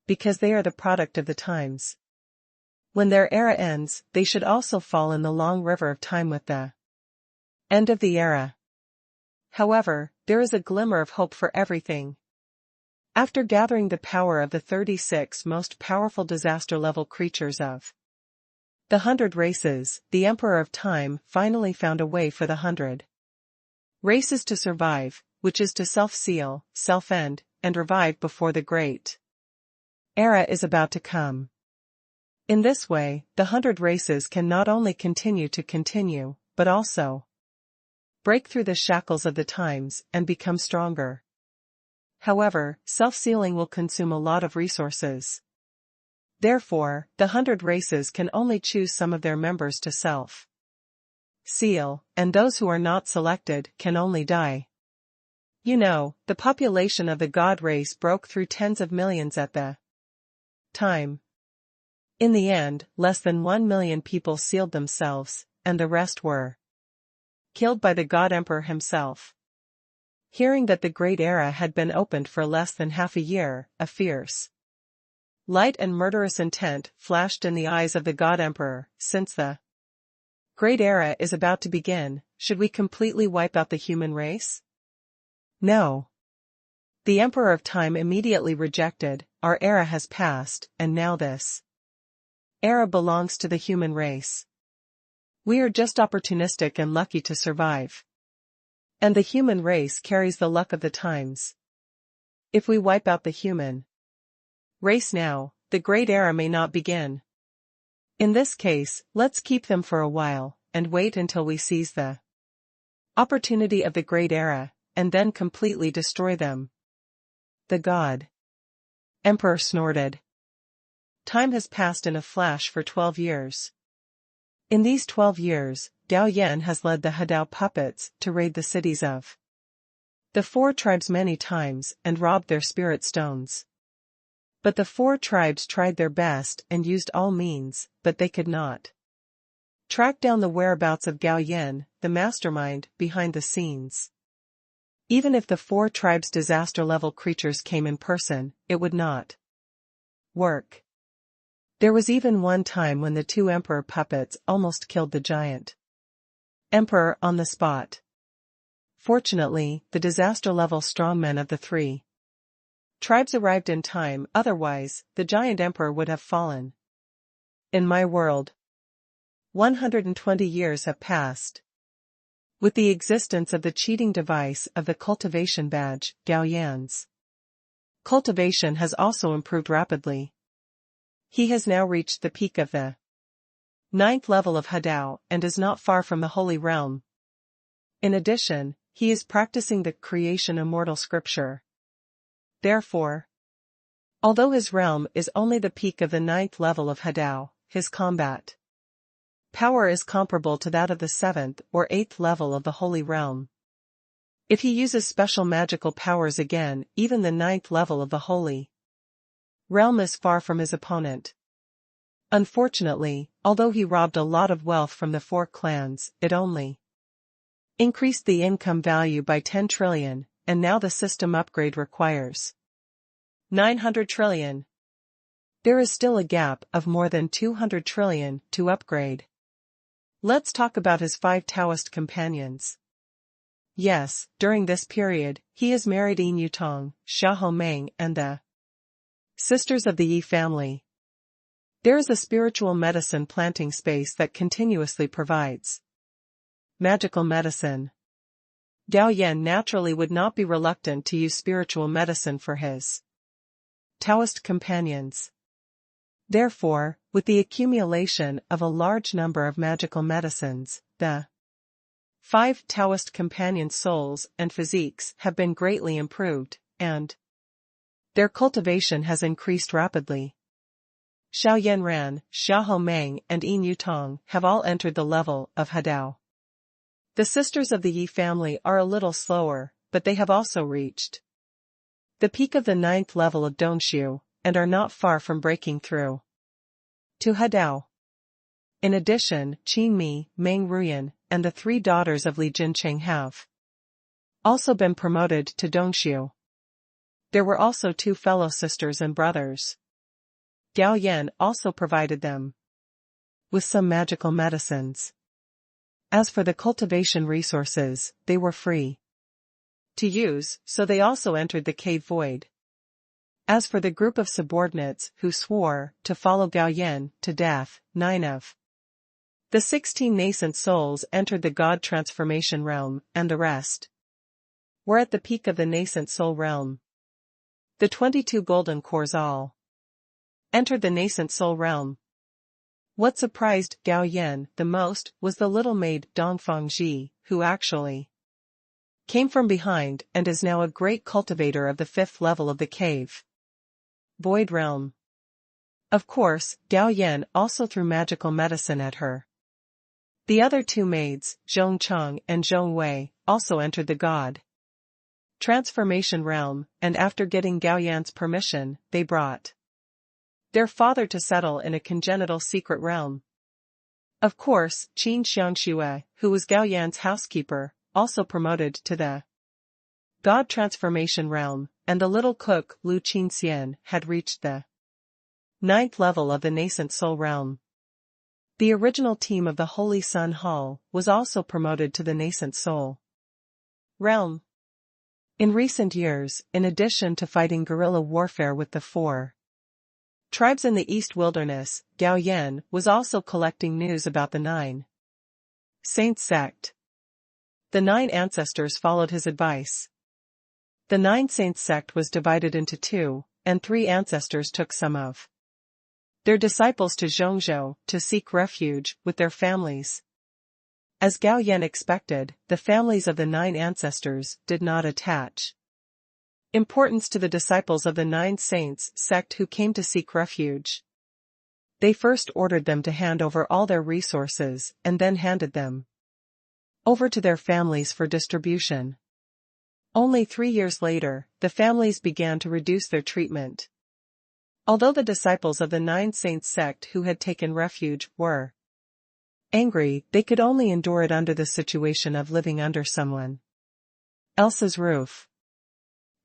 Because they are the product of the times. When their era ends, they should also fall in the long river of time with the end of the era. However, there is a glimmer of hope for everything. After gathering the power of the 36 most powerful disaster-level creatures of the 100 races, the Emperor of Time finally found a way for the 100 races to survive, which is to self-seal, self-end, and revive before the great era is about to come. In this way, the 100 races can not only continue to continue, but also break through the shackles of the times and become stronger. However, self-sealing will consume a lot of resources. Therefore, the 100 races can only choose some of their members to self-seal, and those who are not selected can only die. You know, the population of the God race broke through tens of millions at the time. In the end, less than 1 million people sealed themselves, and the rest were killed by the God Emperor himself. Hearing that the Great Era had been opened for less than half a year, a fierce light and murderous intent flashed in the eyes of the God Emperor. Since the Great Era is about to begin, should we completely wipe out the human race? No. The Emperor of Time immediately rejected. Our era has passed, and now this era belongs to the human race. We are just opportunistic and lucky to survive. And the human race carries the luck of the times. If we wipe out the human race now, the Great Era may not begin. In this case, let's keep them for a while, and wait until we seize the opportunity of the Great Era, and then completely destroy them. The God Emperor snorted. Time has passed in a flash for 12 years. In these 12 years, Gao Yan has led the Hadao puppets to raid the cities of the 4 tribes many times and robbed their spirit stones. But the 4 tribes tried their best and used all means, but they could not track down the whereabouts of Gao Yan, the mastermind behind the scenes. Even if the 4 tribes' disaster-level creatures came in person, it would not work. There was even one time when the 2 emperor puppets almost killed the giant emperor on the spot. Fortunately, the disaster-level strongmen of the 3 tribes arrived in time, otherwise, the giant emperor would have fallen. In my world, 120 years have passed. With the existence of the cheating device of the cultivation badge, Gao Yan's cultivation has also improved rapidly. He has now reached the peak of the 9th level of Hadao and is not far from the Holy Realm. In addition, he is practicing the creation immortal scripture. Therefore, although his realm is only the peak of the 9th level of Hadao, his combat power is comparable to that of the 7th or 8th level of the Holy Realm. If he uses special magical powers again, even the 9th level of the Holy realm is far from his opponent. Unfortunately, although he robbed a lot of wealth from the 4 clans, it only increased the income value by 10 trillion, and now the system upgrade requires 900 trillion. There is still a gap of more than 200 trillion to upgrade. Let's talk about his 5 Taoist companions. Yes, during this period, he has married Yin Yutong, Xia Homeng and the sisters of the Yi family. There is a spiritual medicine planting space that continuously provides magical medicine. Gao Yan naturally would not be reluctant to use spiritual medicine for his Taoist companions. Therefore, with the accumulation of a large number of magical medicines, the 5 Taoist companion souls and physiques have been greatly improved, and their cultivation has increased rapidly. Xiao Yanran, Xia Homeng and Yin Yutong have all entered the level of Hadao. The sisters of the Yi family are a little slower, but they have also reached the peak of the 9th level of Dongxiu, and are not far from breaking through to Hadao. In addition, Qin Mi, Meng Ruyan, and the 3 daughters of Li Jincheng have also been promoted to Dongxiu. There were also 2 fellow sisters and brothers. Gao Yan also provided them with some magical medicines. As for the cultivation resources, they were free to use, so they also entered the cave void. As for the group of subordinates who swore to follow Gao Yan to death, 9 of the 16 nascent souls entered the God transformation realm, and the rest were at the peak of the nascent soul realm. The 22 golden cores all entered the nascent soul realm. What surprised Gao Yan the most was the little maid Dongfang Ji, who actually came from behind and is now a great cultivator of the 5th level of the cave void realm. Of course, Gao Yan also threw magical medicine at her. The other 2 maids, Zhong Cheng and Zhong Wei, also entered the God transformation realm, and after getting Gao Yan's permission, they brought their father to settle in a congenital secret realm. Of course, Qin Xiangxue, who was Gao Yan's housekeeper, also promoted to the God transformation realm, and the little cook Lu Qinxian had reached the 9th level of the nascent soul realm. The original team of the Holy Sun Hall was also promoted to the nascent soul realm. In recent years, in addition to fighting guerrilla warfare with the 4 tribes in the East Wilderness, Gao Yan was also collecting news about the 9 Saints sect. The 9 ancestors followed his advice. The 9 Saints sect was divided into 2, and 3 ancestors took some of their disciples to Zhongzhou to seek refuge with their families. As Gao Yan expected, the families of the 9 ancestors did not attach importance to the disciples of the 9 Saints sect who came to seek refuge. They first ordered them to hand over all their resources and then handed them over to their families for distribution. Only 3 years later, the families began to reduce their treatment. Although the disciples of the 9 Saints sect who had taken refuge were angry, they could only endure it under the situation of living under someone else's roof.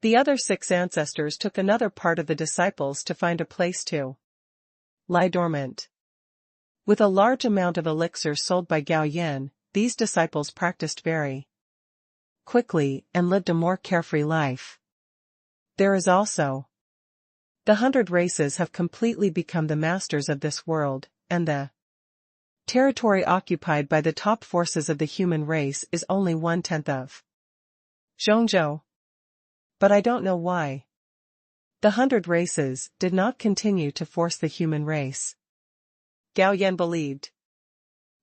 The other 6 ancestors took another part of the disciples to find a place to lie dormant. With a large amount of elixir sold by Gao Yan, these disciples practiced very quickly and lived a more carefree life. There is also the 100 races have completely become the masters of this world, and the territory occupied by the top forces of the human race is only 1/10 of Zhongzhou. But I don't know why the 100 races did not continue to force the human race. Gao Yan believed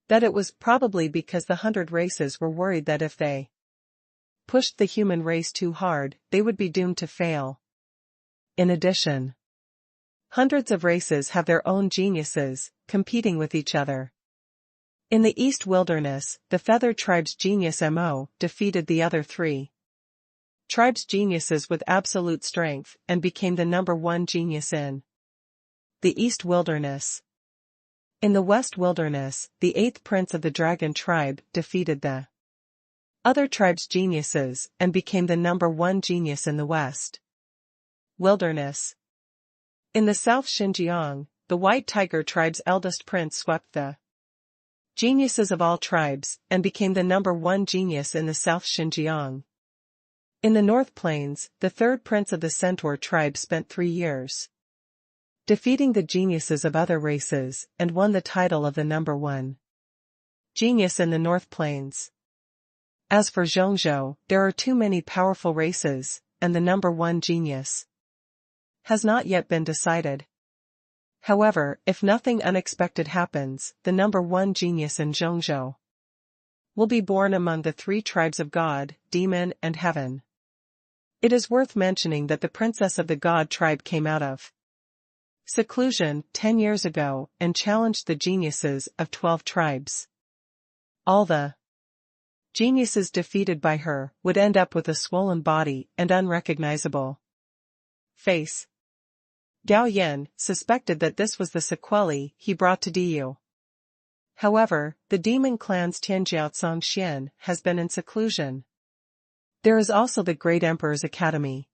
that it was probably because the 100 races were worried that if they pushed the human race too hard, they would be doomed to fail. In addition, hundreds of races have their own geniuses, competing with each other. In the East Wilderness, the Feathered Tribe's genius Mo defeated the other 3 tribes' geniuses with absolute strength and became the #1 genius in The East Wilderness. In the West Wilderness, the 8th prince of the dragon tribe defeated the other tribe's geniuses and became the #1 genius in the West Wilderness. In the South Xinjiang, the White Tiger tribe's eldest prince swept the geniuses of all tribes and became the #1 genius in the South Xinjiang. In the North Plains, the 3rd prince of the Centaur tribe spent 3 years defeating the geniuses of other races and won the title of the #1 genius in the North Plains. As for Zhongzhou, there are too many powerful races, and the #1 genius has not yet been decided. However, if nothing unexpected happens, the #1 genius in Zhongzhou will be born among the 3 tribes of God, Demon, and Heaven. It is worth mentioning that the princess of the God tribe came out of seclusion 10 years ago and challenged the geniuses of 12 tribes. All the geniuses defeated by her would end up with a swollen body and unrecognizable face. Gao Yan suspected that this was the sequelae he brought to Diyu. However, the demon clan's Tianjiaocang Xian has been in seclusion. There is also the Great Emperor's Academy.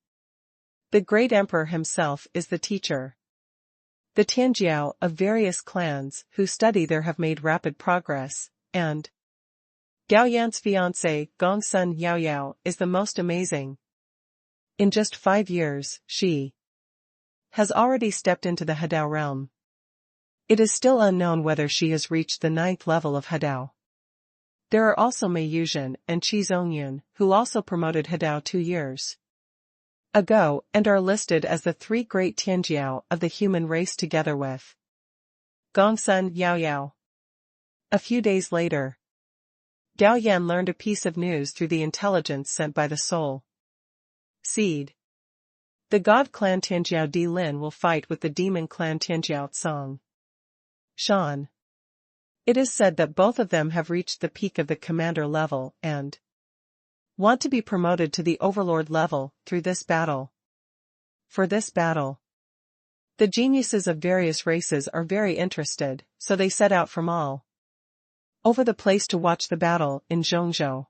The Great Emperor himself is the teacher. The Tianjiao of various clans who study there have made rapid progress, and Gao Yan's fiancé, Gongsun Yaoyao, is the most amazing. In just 5 years, she has already stepped into the Hadao realm. It is still unknown whether she has reached the 9th level of Hadao. There are also Mei Yuzhen and Qi Zongyun, who also promoted Hadao 2 years ago and are listed as the 3 great Tianjiao of the human race together with Gongsun Yaoyao. A few days later, Gao Yan learned a piece of news through the intelligence sent by the soul seed. The god clan Tianjiao Di Lin will fight with the demon clan Tianjiao Tsang Shan. It is said that both of them have reached the peak of the commander level and want to be promoted to the overlord level through this battle. For this battle, the geniuses of various races are very interested, so they set out from all over the place to watch the battle in Zhongzhou.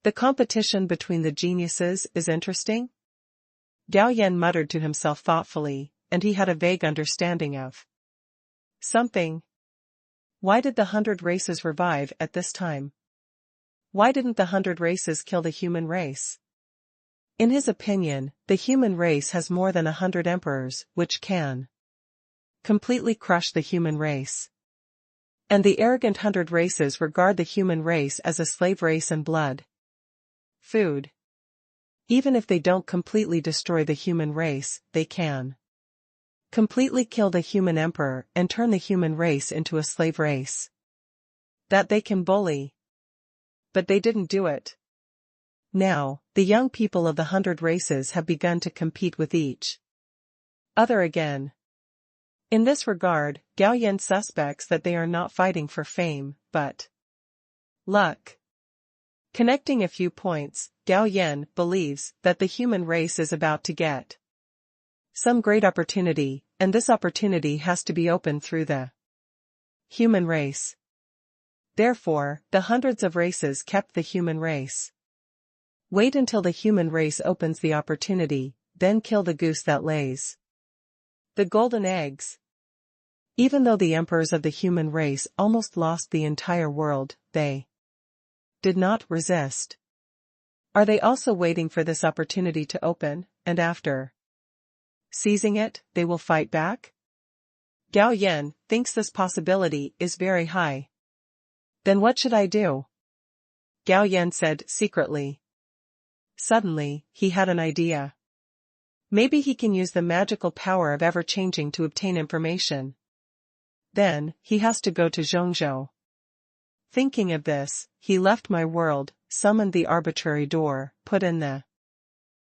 The competition between the geniuses is interesting? Gao Yan muttered to himself thoughtfully, and he had a vague understanding of something. Why did the 100 races revive at this time? Why didn't the 100 races kill the human race? In his opinion, the human race has more than 100 emperors, which can completely crush the human race. And the arrogant 100 races regard the human race as a slave race and blood food. Even if they don't completely destroy the human race, they can completely kill the human emperor and turn the human race into a slave race that they can bully. But they didn't do it. Now, the young people of the 100 races have begun to compete with each other again. In this regard, Gao Yan suspects that they are not fighting for fame, but luck. Connecting a few points, Gao Yan believes that the human race is about to get some great opportunity, and this opportunity has to be opened through the human race. Therefore, the hundreds of races kept the human race. Wait until the human race opens the opportunity, then kill the goose that lays the golden eggs. Even though the emperors of the human race almost lost the entire world, they did not resist. Are they also waiting for this opportunity to open, and after seizing it, they will fight back? Gao Yan thinks this possibility is very high. Then what should I do? Gao Yan said secretly. Suddenly, he had an idea. Maybe he can use the magical power of ever-changing to obtain information. Then, he has to go to Zhongzhou. Thinking of this, he left my world, summoned the arbitrary door, put in the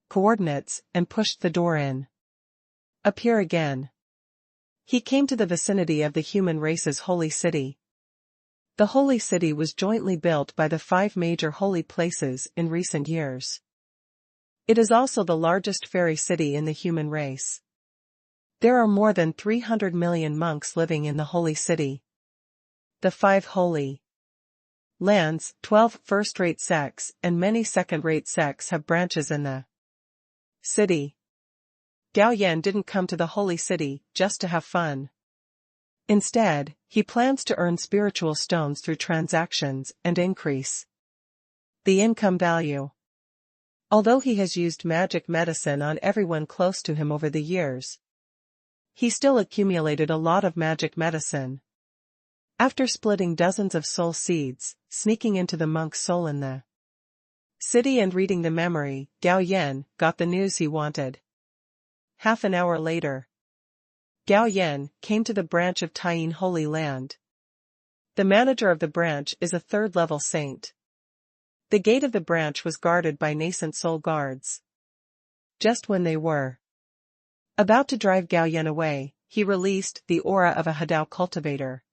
coordinates, and pushed the door in. Appear again. He came to the vicinity of the human race's holy city. The holy city was jointly built by the 5 major holy places in recent years. It is also the largest fairy city in the human race. There are more than 300 million monks living in the holy city. The 5 holy lands, 12 first-rate sects and many second-rate sects have branches in the city. Gao Yan didn't come to the holy city just to have fun. Instead, he plans to earn spiritual stones through transactions and increase the income value. Although he has used magic medicine on everyone close to him over the years, he still accumulated a lot of magic medicine. After splitting dozens of soul seeds, sneaking into the monk's soul in the city and reading the memory, Gao Yan got the news he wanted. Half an hour later, Gao Yan came to the branch of Taiyin Holy Land. The manager of the branch is a third-level saint. The gate of the branch was guarded by nascent soul guards. Just when they were about to drive Gao Yan away, he released the aura of a Hadao cultivator.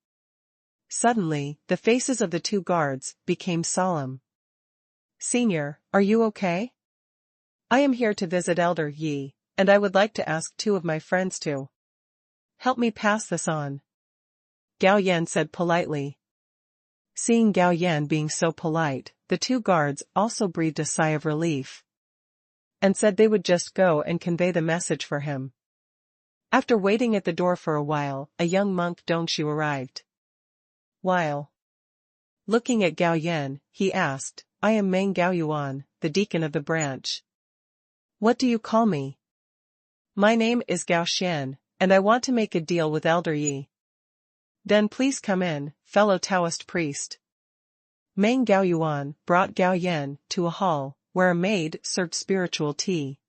Suddenly, the faces of the 2 guards became solemn. "Senior, are you okay? I am here to visit Elder Yi, and I would like to ask 2 of my friends to help me pass this on," Gao Yan said politely. Seeing Gao Yan being so polite, the 2 guards also breathed a sigh of relief and said they would just go and convey the message for him. After waiting at the door for a while, a young monk Dongshu arrived. While looking at Gao Yan, he asked, "I am Meng Gao Yuan, the deacon of the branch. What do you call me?" "My name is Gao Xian, and I want to make a deal with Elder Yi." "Then please come in, fellow Taoist priest." Meng Gao Yuan brought Gao Yan to a hall, where a maid served spiritual tea.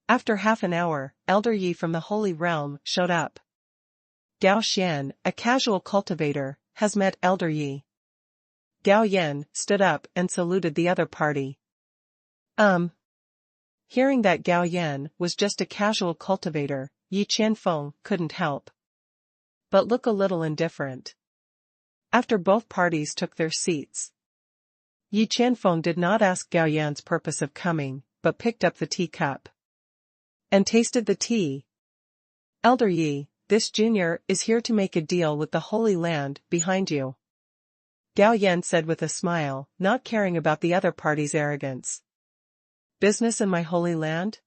After half an hour, Elder Yi from the Holy Realm showed up. Gao Xian, a casual cultivator, has met Elder Yi. Gao Yan stood up and saluted the other party. Hearing that Gao Yan was just a casual cultivator, Yi Qianfeng couldn't help but look a little indifferent. After both parties took their seats, Yi Qianfeng did not ask Gao Yan's purpose of coming, but picked up the teacup and tasted the tea. "Elder Yi, this junior is here to make a deal with the Holy Land behind you," Gao Yan said with a smile, not caring about the other party's arrogance. "Business in my Holy Land?"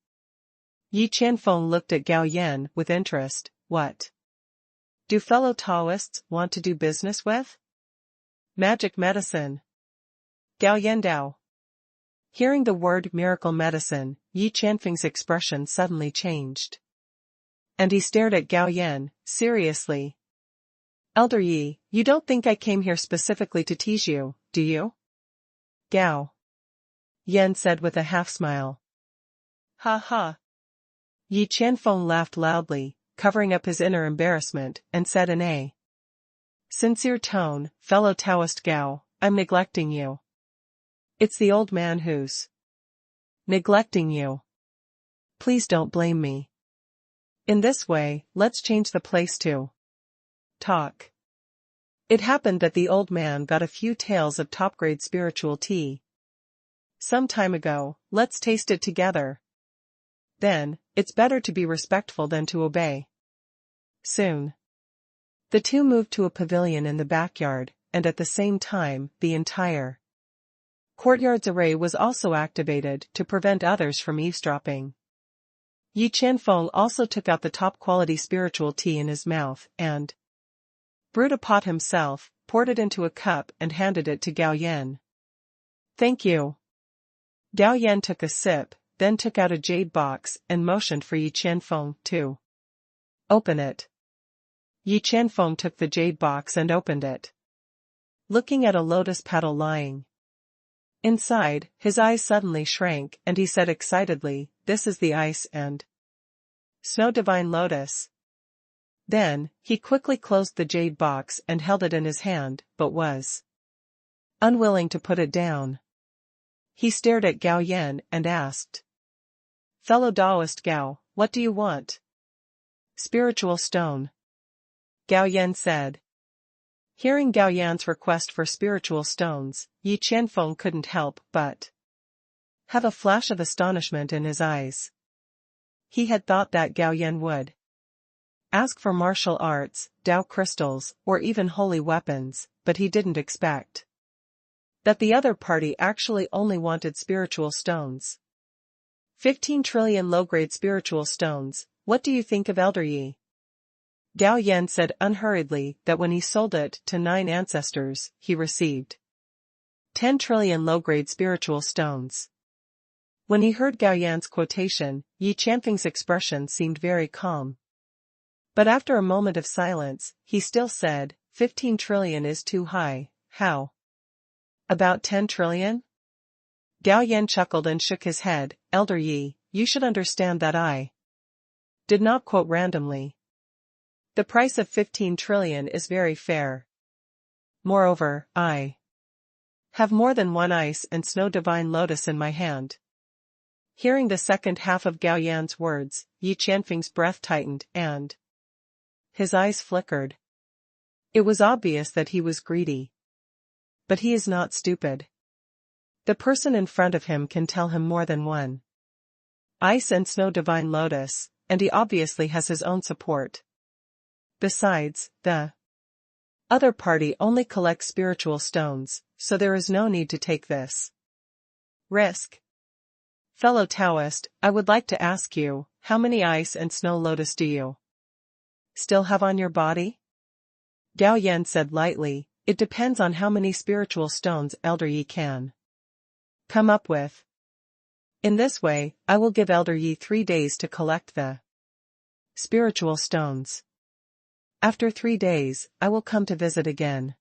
Yi Qianfeng looked at Gao Yan with interest. "What do fellow Taoists want to do business with?" "Magic medicine." Gao Yan Dao. Hearing the word miracle medicine, Yi Qianfeng's expression suddenly changed. And he stared at Gao Yan, seriously. "Elder Yi, you don't think I came here specifically to tease you, do you?" Gao Yan said with a half-smile. "Ha ha." Yi Qianfeng laughed loudly, covering up his inner embarrassment, and said in a sincere tone, "Fellow Taoist Gao, I'm neglecting you." "It's the old man who's neglecting you. Please don't blame me. In this way, let's change the place to talk." It happened that the old man got a few tales of top-grade spiritual tea. "Some time ago, let's taste it together. Then, it's better to be respectful than to obey." Soon, the 2 moved to a pavilion in the backyard, and at the same time, the entire courtyard's array was also activated to prevent others from eavesdropping. Yi Qianfeng also took out the top-quality spiritual tea in his mouth and brewed a pot himself, poured it into a cup and handed it to Gao Yan. "Thank you." Gao Yan took a sip, then took out a jade box and motioned for Yi Qianfeng to open it. Yi Qianfeng took the jade box and opened it. Looking at a lotus petal lying inside, his eyes suddenly shrank and he said excitedly, "This is the ice and snow divine lotus." Then, he quickly closed the jade box and held it in his hand, but was unwilling to put it down. He stared at Gao Yan and asked, "Fellow Taoist Gao, what do you want?" "Spiritual stone," Gao Yan said. Hearing Gao Yan's request for spiritual stones, Yi Qianfeng couldn't help but have a flash of astonishment in his eyes. He had thought that Gao Yan would ask for martial arts, Tao crystals, or even holy weapons, but he didn't expect that the other party actually only wanted spiritual stones. 15 trillion low-grade spiritual stones, what do you think of Elder Yi? Gao Yan said unhurriedly that when he sold it to 9 ancestors, he received 10 trillion low-grade spiritual stones. When he heard Gao Yan's quotation, Yi Qianfeng's expression seemed very calm. But after a moment of silence, he still said, 15 trillion is too high, how? About 10 trillion? Gao Yan chuckled and shook his head. Elder Yi, you should understand that I did not quote randomly. The price of 15 trillion is very fair. Moreover, I have more than one ice and snow divine lotus in my hand. Hearing the second half of Gao Yan's words, Yi Qianfeng's breath tightened and his eyes flickered. It was obvious that he was greedy. But he is not stupid. The person in front of him can tell him more than one ice and snow divine lotus, and he obviously has his own support. Besides, the other party only collects spiritual stones, so there is no need to take this risk. Fellow Taoist, I would like to ask you, how many ice and snow lotus do you still have on your body? Gao Yan said lightly, it depends on how many spiritual stones Elder Yi can come up with. In this way, I will give Elder Yi 3 days to collect the spiritual stones. After 3 days, I will come to visit again.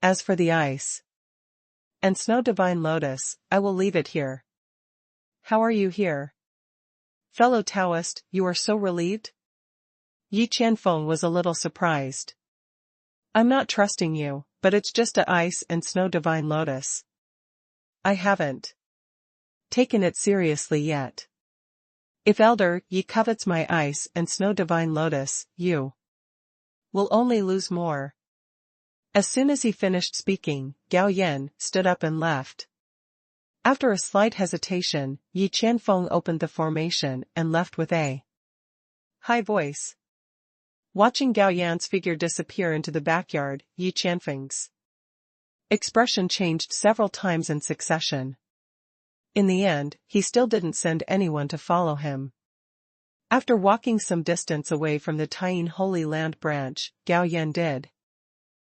As for the ice and snow divine lotus, I will leave it here. How are you here? Fellow Taoist, you are so relieved? Yi Qianfeng was a little surprised. I'm not trusting you, but it's just a ice and snow divine lotus. I haven't taken it seriously yet. If Elder Yi covets my ice and snow divine lotus, you will only lose more. As soon as he finished speaking, Gao Yan stood up and left. After a slight hesitation, Yi Qianfeng opened the formation and left with a high voice. Watching Gao Yan's figure disappear into the backyard, Yi Qianfeng's expression changed several times in succession. In the end, he still didn't send anyone to follow him. After walking some distance away from the Taiyin Holy Land branch, Gao Yan did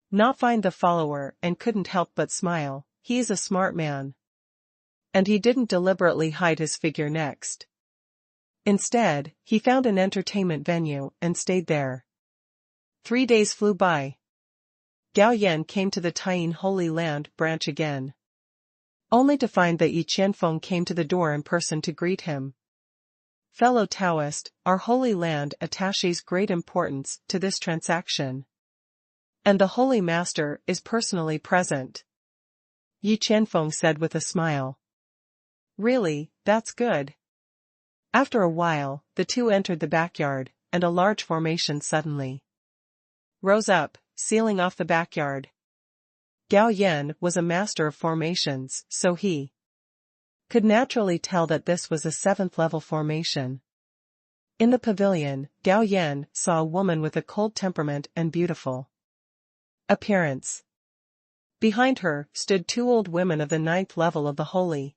not find the follower and couldn't help but smile. He is a smart man. And he didn't deliberately hide his figure next. Instead, he found an entertainment venue and stayed there. 3 days flew by. Gao Yan came to the Taiyin Holy Land branch again, only to find that Yi Qianfeng came to the door in person to greet him. Fellow Taoist, our Holy Land attaches great importance to this transaction. And the Holy Master is personally present. Yi Qianfeng said with a smile. Really, that's good. After a while, the two entered the backyard, and a large formation suddenly rose up, sealing off the backyard. Gao Yan was a master of formations, so he could naturally tell that this was a 7th-level formation. In the pavilion, Gao Yan saw a woman with a cold temperament and beautiful appearance. Behind her stood 2 old women of the 9th level of the Holy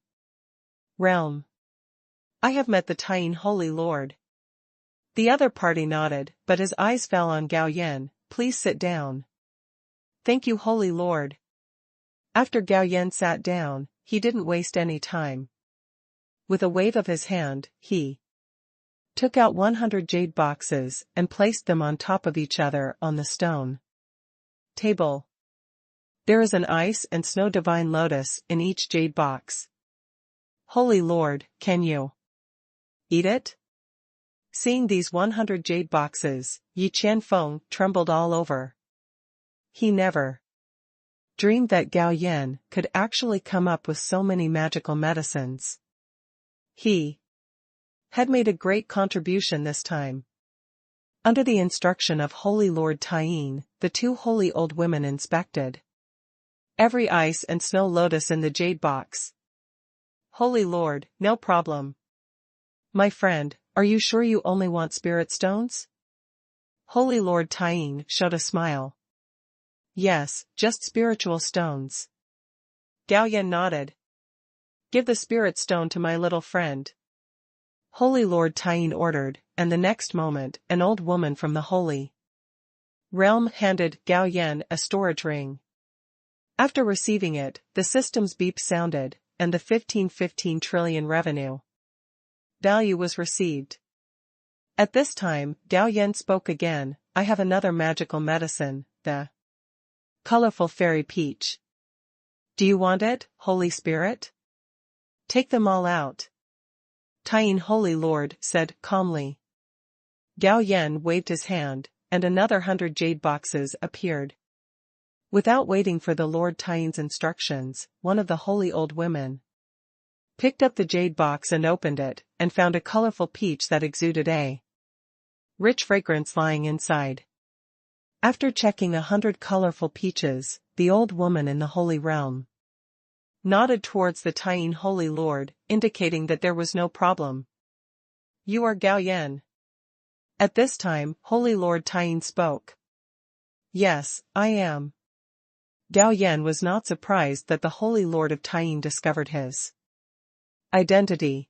Realm. I have met the Taiyin Holy Lord. The other party nodded, but his eyes fell on Gao Yan. Please sit down. Thank you, Holy Lord. After Gao Yan sat down, he didn't waste any time. With a wave of his hand, he took out 100 jade boxes and placed them on top of each other on the stone table. There is an ice and snow divine lotus in each jade box. Holy Lord, can you eat it? Seeing these 100 jade boxes, Yi Qianfeng trembled all over. He never dreamed that Gao Yan could actually come up with so many magical medicines. He had made a great contribution this time. Under the instruction of Holy Lord Taiyin, the 2 holy old women inspected every ice and snow lotus in the jade box. Holy Lord, no problem. My friend, are you sure you only want spirit stones? Holy Lord Tying showed a smile. Yes, just spiritual stones. Gao Yan nodded. Give the spirit stone to my little friend. Holy Lord Tying ordered, and the next moment, an old woman from the Holy Realm handed Gao Yan a storage ring. After receiving it, the system's beep sounded, and the 15 trillion revenue value was received. At this time, Gao Yan spoke again. I have another magical medicine, the colorful fairy peach. Do you want it, Holy Spirit? Take them all out. Tying Holy Lord said calmly. Gao Yan waved his hand, and another 100 jade boxes appeared. Without waiting for the Lord Tying's instructions, one of the holy old women picked up the jade box and opened it, and found a colorful peach that exuded a rich fragrance lying inside. After checking 100 colorful peaches, the old woman in the Holy Realm nodded towards the Tying Holy Lord, indicating that there was no problem. You are Gao Yan. At this time, Holy Lord Tying spoke. Yes, I am. Gao Yan was not surprised that the Holy Lord of Tying discovered his identity.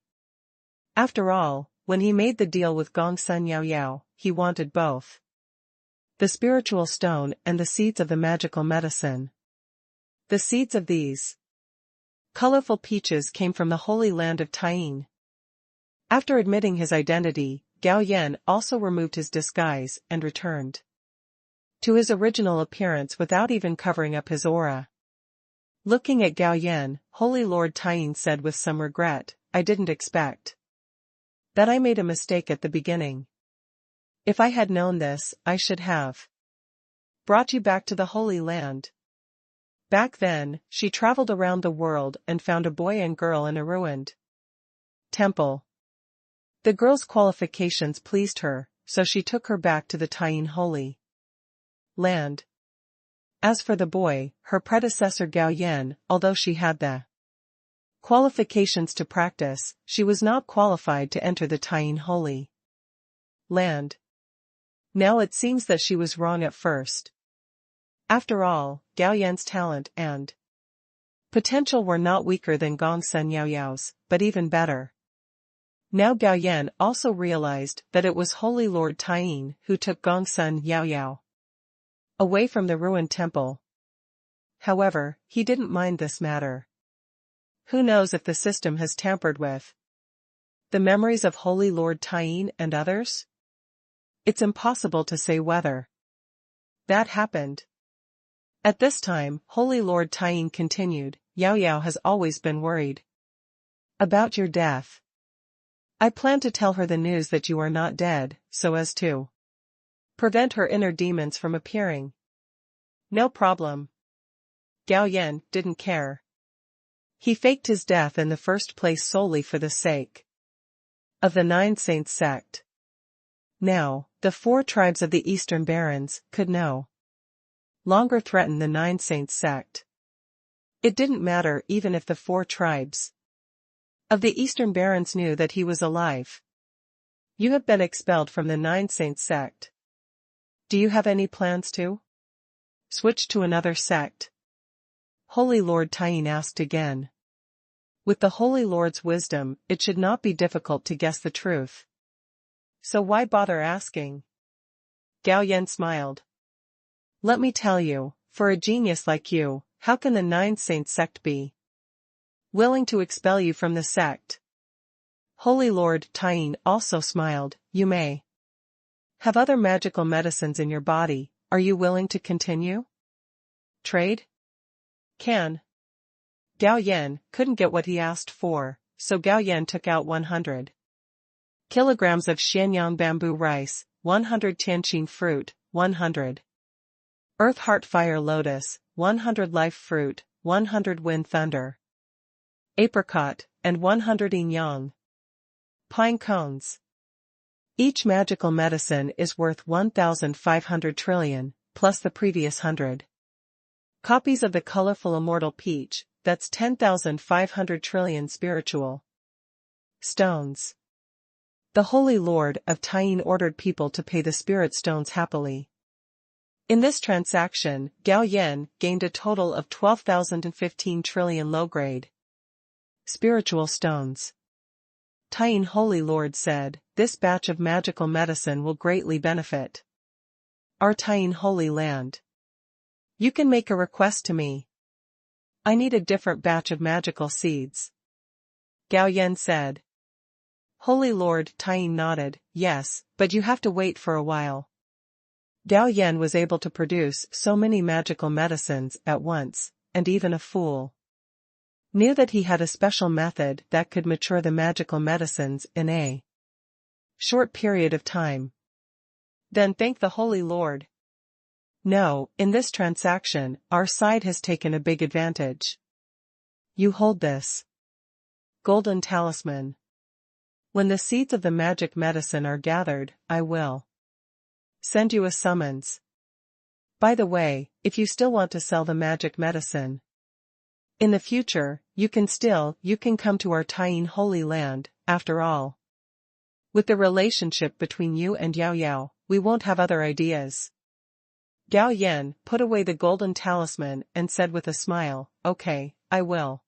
After all, when he made the deal with Gongsun Yao Yao, he wanted both the spiritual stone and the seeds of the magical medicine. The seeds of these colorful peaches came from the holy land of Tying. After admitting his identity, Gao Yan also removed his disguise and returned to his original appearance without even covering up his aura. Looking at Gao Yan, Holy Lord Tying said with some regret, I didn't expect that. I made a mistake at the beginning. If I had known this, I should have brought you back to the Holy Land. Back then, she traveled around the world and found a boy and girl in a ruined temple. The girl's qualifications pleased her, so she took her back to the Tying Holy Land. As for the boy, her predecessor Gao Yan, although she had the qualifications to practice, she was not qualified to enter the Tying Holy Land. Now it seems that she was wrong at first. After all, Gao Yan's talent and potential were not weaker than Gongsun Yao Yao's, but even better. Now Gao Yan also realized that it was Holy Lord Tying who took Gongsun Yao Yao away from the ruined temple. However, he didn't mind this matter. Who knows if the system has tampered with the memories of Holy Lord Tying and others? It's impossible to say whether that happened. At this time, Holy Lord Tying continued, Yao Yao has always been worried about your death. I plan to tell her the news that you are not dead, so as to prevent her inner demons from appearing. No problem. Gao Yan didn't care. He faked his death in the first place solely for the sake of the Nine Saints sect. Now, the 4 tribes of the Eastern Barons could no longer threaten the Nine Saints sect. It didn't matter even if the 4 tribes of the Eastern Barons knew that he was alive. You have been expelled from the Nine Saints sect. Do you have any plans to switch to another sect? Holy Lord Tying asked again. With the Holy Lord's wisdom, it should not be difficult to guess the truth. So why bother asking? Gao Yan smiled. Let me tell you, for a genius like you, how can the Nine Saints sect be willing to expel you from the sect? Holy Lord Tying also smiled. You may have other magical medicines in your body. Are you willing to continue trade? Can. Gao Yan couldn't get what he asked for, so Gao Yan took out 100 kilograms of Shenyang bamboo rice, 100 tianqing fruit, 100 earth heart fire lotus, 100 life fruit, 100 wind thunder apricot, and 100 yin yang pine cones. Each magical medicine is worth 1,500 trillion, plus the previous 100 copies of the colorful immortal peach. That's 10,500 trillion spiritual stones. The Holy Lord of Tying ordered people to pay the spirit stones happily. In this transaction, Gao Yan gained a total of 12,015 trillion low-grade spiritual stones. Tying Holy Lord said, "This batch of magical medicine will greatly benefit our Tying Holy Land. You can make a request to me. I need a different batch of magical seeds." Gao Yan said. Holy Lord Tying nodded, "Yes, but you have to wait for a while." Gao Yan was able to produce so many magical medicines at once, and even a fool knew that he had a special method that could mature the magical medicines in a short period of time. Then thank the Holy Lord. No, in this transaction, our side has taken a big advantage. You hold this golden talisman. When the seeds of the magic medicine are gathered, I will send you a summons. By the way, if you still want to sell the magic medicine in the future, you can come to our Tying Holy Land, after all. With the relationship between you and Yao Yao, we won't have other ideas. Gao Yan put away the golden talisman and said with a smile, "Okay, I will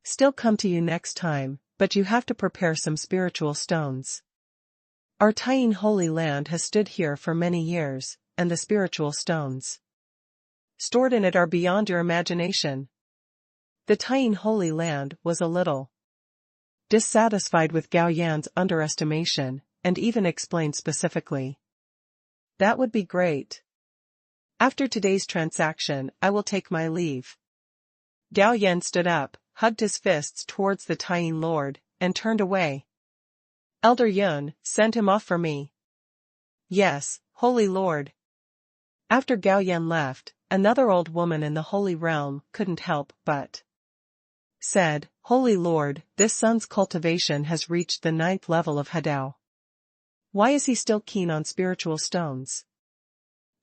still come to you next time, but you have to prepare some spiritual stones. Our Tying Holy Land has stood here for many years, and the spiritual stones stored in it are beyond your imagination." The Tying Holy Land was a little dissatisfied with Gao Yan's underestimation, and even explained specifically, "That would be great. After today's transaction, I will take my leave." Gao Yan stood up, hugged his fists towards the Tying Lord, and turned away. "Elder Yun, send him off for me." "Yes, Holy Lord." After Gao Yan left, another old woman in the Holy Realm couldn't help but said, "Holy Lord, this son's cultivation has reached the 9th level of Hadao. Why is he still keen on spiritual stones?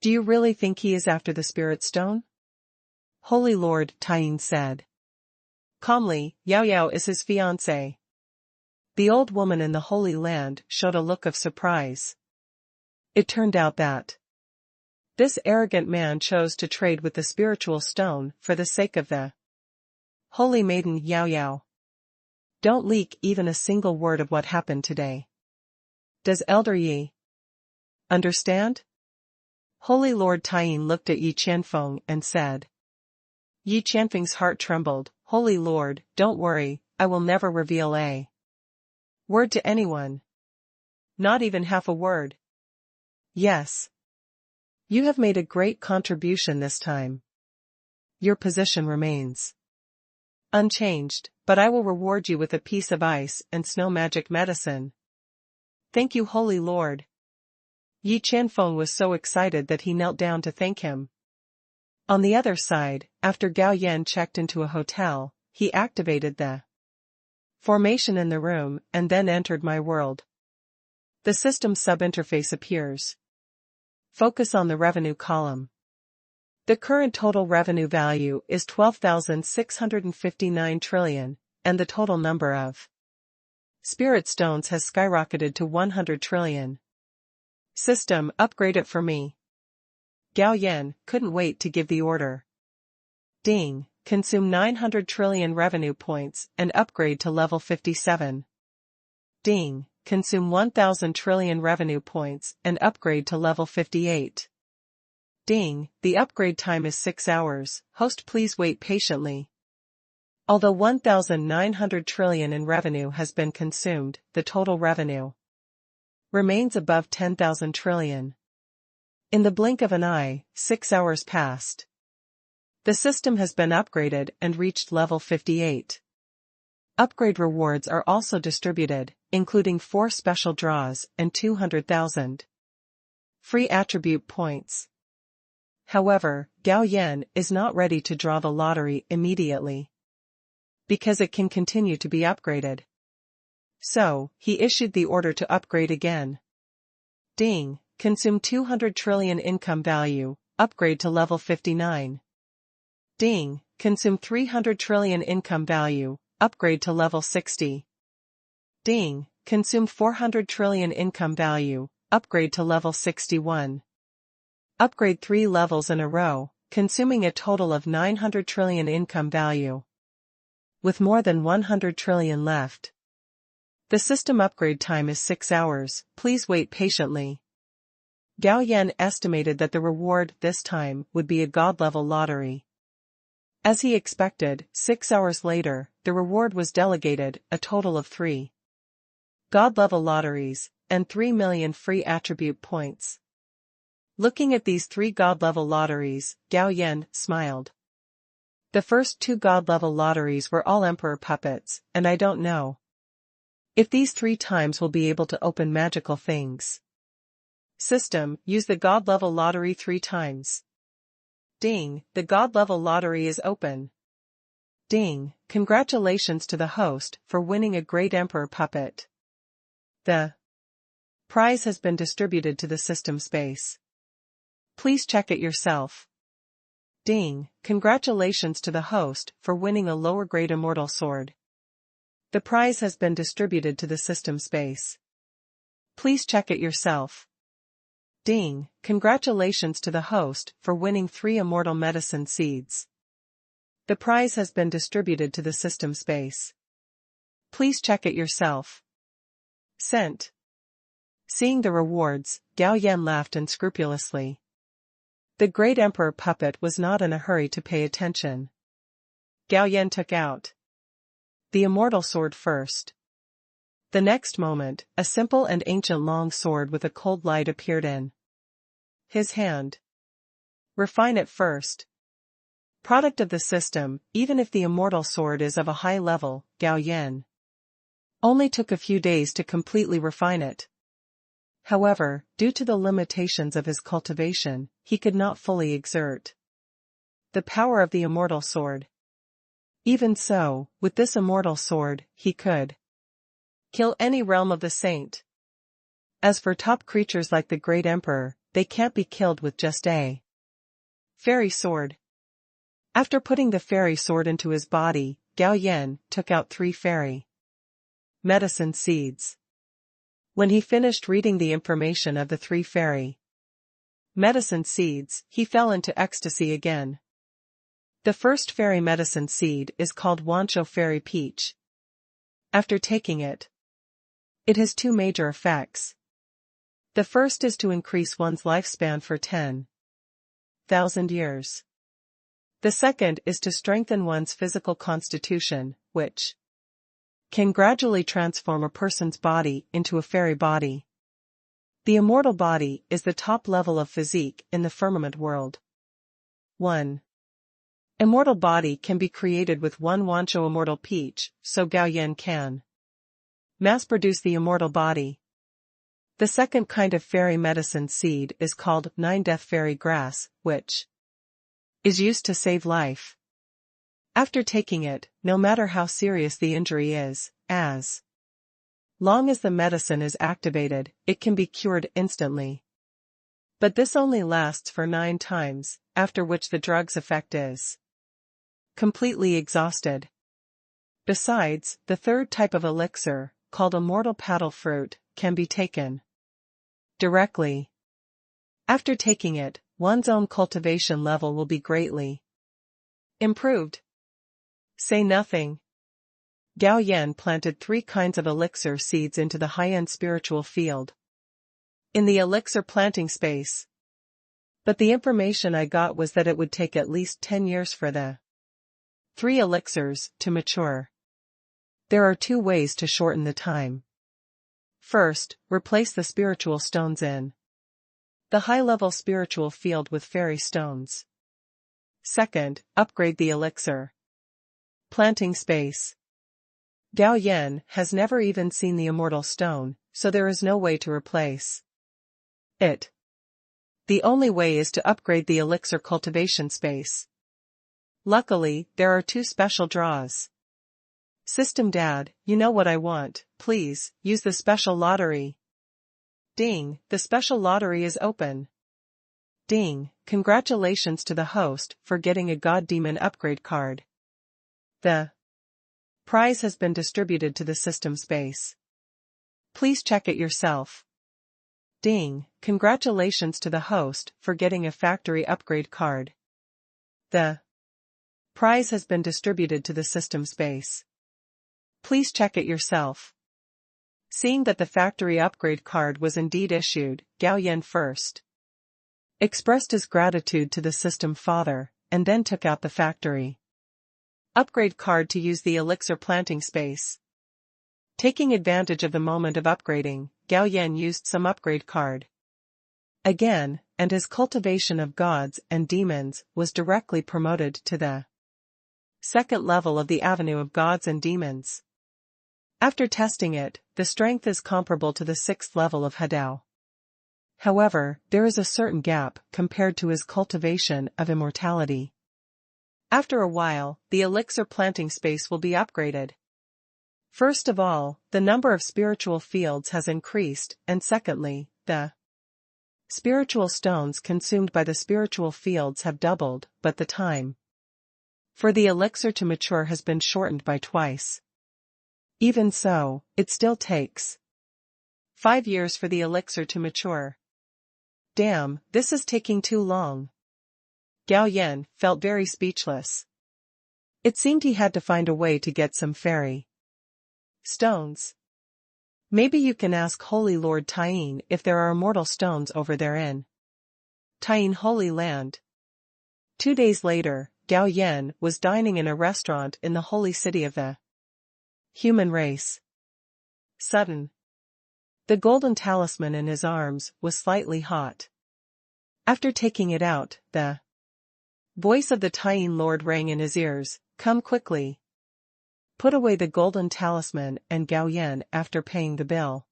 Do you really think he is after the spirit stone?" Holy Lord Tying said calmly, "Yao Yao is his fiancé." The old woman in the Holy Land showed a look of surprise. It turned out that this arrogant man chose to trade with the spiritual stone for the sake of the Holy Maiden Yao Yao. Don't leak even a single word of what happened today. Does Elder Yi understand? Holy Lord Tying looked at Yi Qianfeng and said. Yi Qianfeng's heart trembled. "Holy Lord, don't worry, I will never reveal a word to anyone. Not even half a word." "Yes. You have made a great contribution this time. Your position remains unchanged, but I will reward you with a piece of ice and snow magic medicine." "Thank you, Holy Lord." Yi Qianfeng was so excited that he knelt down to thank him. On the other side, after Gao Yan checked into a hotel, he activated the formation in the room and then entered My World. The system sub-interface appears. Focus on the revenue column. The current total revenue value is 12,659 trillion, and the total number of spirit stones has skyrocketed to 100 trillion. System, upgrade it for me. Gao Yan couldn't wait to give the order. Ding, consume 900 trillion revenue points and upgrade to level 57. Ding, consume 1,000 trillion revenue points and upgrade to level 58. Ding, the upgrade time is 6 hours, host please wait patiently. Although 1,900 trillion in revenue has been consumed, the total revenue remains above 10,000 trillion. In the blink of an eye, 6 hours passed. The system has been upgraded and reached level 58. Upgrade rewards are also distributed, including 4 special draws and 200,000 free attribute points. However, Gao Yan is not ready to draw the lottery immediately, because it can continue to be upgraded. So, he issued the order to upgrade again. Ding, consume 200 trillion income value, upgrade to level 59. Ding, consume 300 trillion income value, upgrade to level 60. Ding, consumed 400 trillion income value, upgrade to level 61. Upgrade 3 levels in a row, consuming a total of 900 trillion income value. With more than 100 trillion left. The system upgrade time is 6 hours, please wait patiently. Gao Yan estimated that the reward this time would be a god-level lottery. As he expected, 6 hours later, the reward was delegated, a total of 3 god-level lotteries, and 3 million free attribute points. Looking at these 3 god-level lotteries, Gao Yan smiled. The first 2 god-level lotteries were all emperor puppets, and I don't know if these 3 times will be able to open magical things. System, use the god-level lottery 3 times. Ding, the god-level lottery is open. Ding, congratulations to the host for winning a great emperor puppet. The prize has been distributed to the system space. Please check it yourself. Ding, congratulations to the host for winning a lower grade immortal sword. The prize has been distributed to the system space. Please check it yourself. Ding, congratulations to the host for winning 3 immortal medicine seeds. The prize has been distributed to the system space. Please check it yourself. Sent. Seeing the rewards, Gao Yan laughed unscrupulously. The great emperor puppet was not in a hurry to pay attention. Gao Yan took out the immortal sword first. The next moment, a simple and ancient long sword with a cold light appeared in his hand. Refine it first. Product of the system, even if the immortal sword is of a high level, Gao Yan only took a few days to completely refine it. However, due to the limitations of his cultivation, he could not fully exert the power of the immortal sword. Even so, with this immortal sword, he could kill any realm of the saint. As for top creatures like the great emperor, they can't be killed with just a fairy sword. After putting the fairy sword into his body, Gao Yan took out 3 fairy medicine seeds. When he finished reading the information of the 3 fairy medicine seeds, he fell into ecstasy again. The first fairy medicine seed is called Wancho Fairy Peach. After taking it, it has 2 major effects. The first is to increase one's lifespan for 10,000 years. The second is to strengthen one's physical constitution, which can gradually transform a person's body into a fairy body. The immortal body is the top level of physique in the firmament world. 1. Immortal body can be created with 1 Wancho immortal peach, so Gao Yan can mass-produce the immortal body. The second kind of fairy medicine seed is called 9 Death Fairy Grass, which is used to save life. After taking it, no matter how serious the injury is, as long as the medicine is activated, it can be cured instantly. But this only lasts for 9 times, after which the drug's effect is completely exhausted. Besides, the third type of elixir, called immortal paddle fruit, can be taken directly. After taking it, one's own cultivation level will be greatly improved. Say nothing. Gao Yan planted 3 kinds of elixir seeds into the high-end spiritual field in the elixir planting space. But the information I got was that it would take at least 10 years for the 3 elixirs to mature. There are 2 ways to shorten the time. First, replace the spiritual stones in the high-level spiritual field with fairy stones. Second, upgrade the elixir planting space. Gao Yan has never even seen the immortal stone, so there is no way to replace it. The only way is to upgrade the elixir cultivation space. Luckily, there are 2 special draws. System Dad, you know what I want, please, use the special lottery. Ding, the special lottery is open. Ding, congratulations to the host for getting a God Demon upgrade card. The prize has been distributed to the system space. Please check it yourself. Ding, congratulations to the host for getting a factory upgrade card. The prize has been distributed to the system space. Please check it yourself. Seeing that the factory upgrade card was indeed issued, Gao Yan first expressed his gratitude to the system father, and then took out the factory upgrade card to use the elixir planting space. Taking advantage of the moment of upgrading, Gao Yan used some upgrade card again, and his cultivation of gods and demons was directly promoted to the second level of the avenue of gods and demons. After testing it, the strength is comparable to the sixth level of Hadao. However, there is a certain gap compared to his cultivation of immortality. After a while, the elixir planting space will be upgraded. First of all, the number of spiritual fields has increased, and secondly, the spiritual stones consumed by the spiritual fields have doubled, but the time for the elixir to mature has been shortened by twice. Even so, it still takes 5 years for the elixir to mature. Damn, this is taking too long. Gao Yan felt very speechless. It seemed he had to find a way to get some fairy stones. Maybe you can ask Holy Lord Taiying if there are immortal stones over there in Taiying Holy Land. 2 days later, Gao Yan was dining in a restaurant in the holy city of the human race. Sudden. The golden talisman in his arms was slightly hot. After taking it out, the voice of the Taiying Lord rang in his ears, "Come quickly." Put away the golden talisman, and Gao Yan, after paying the bill,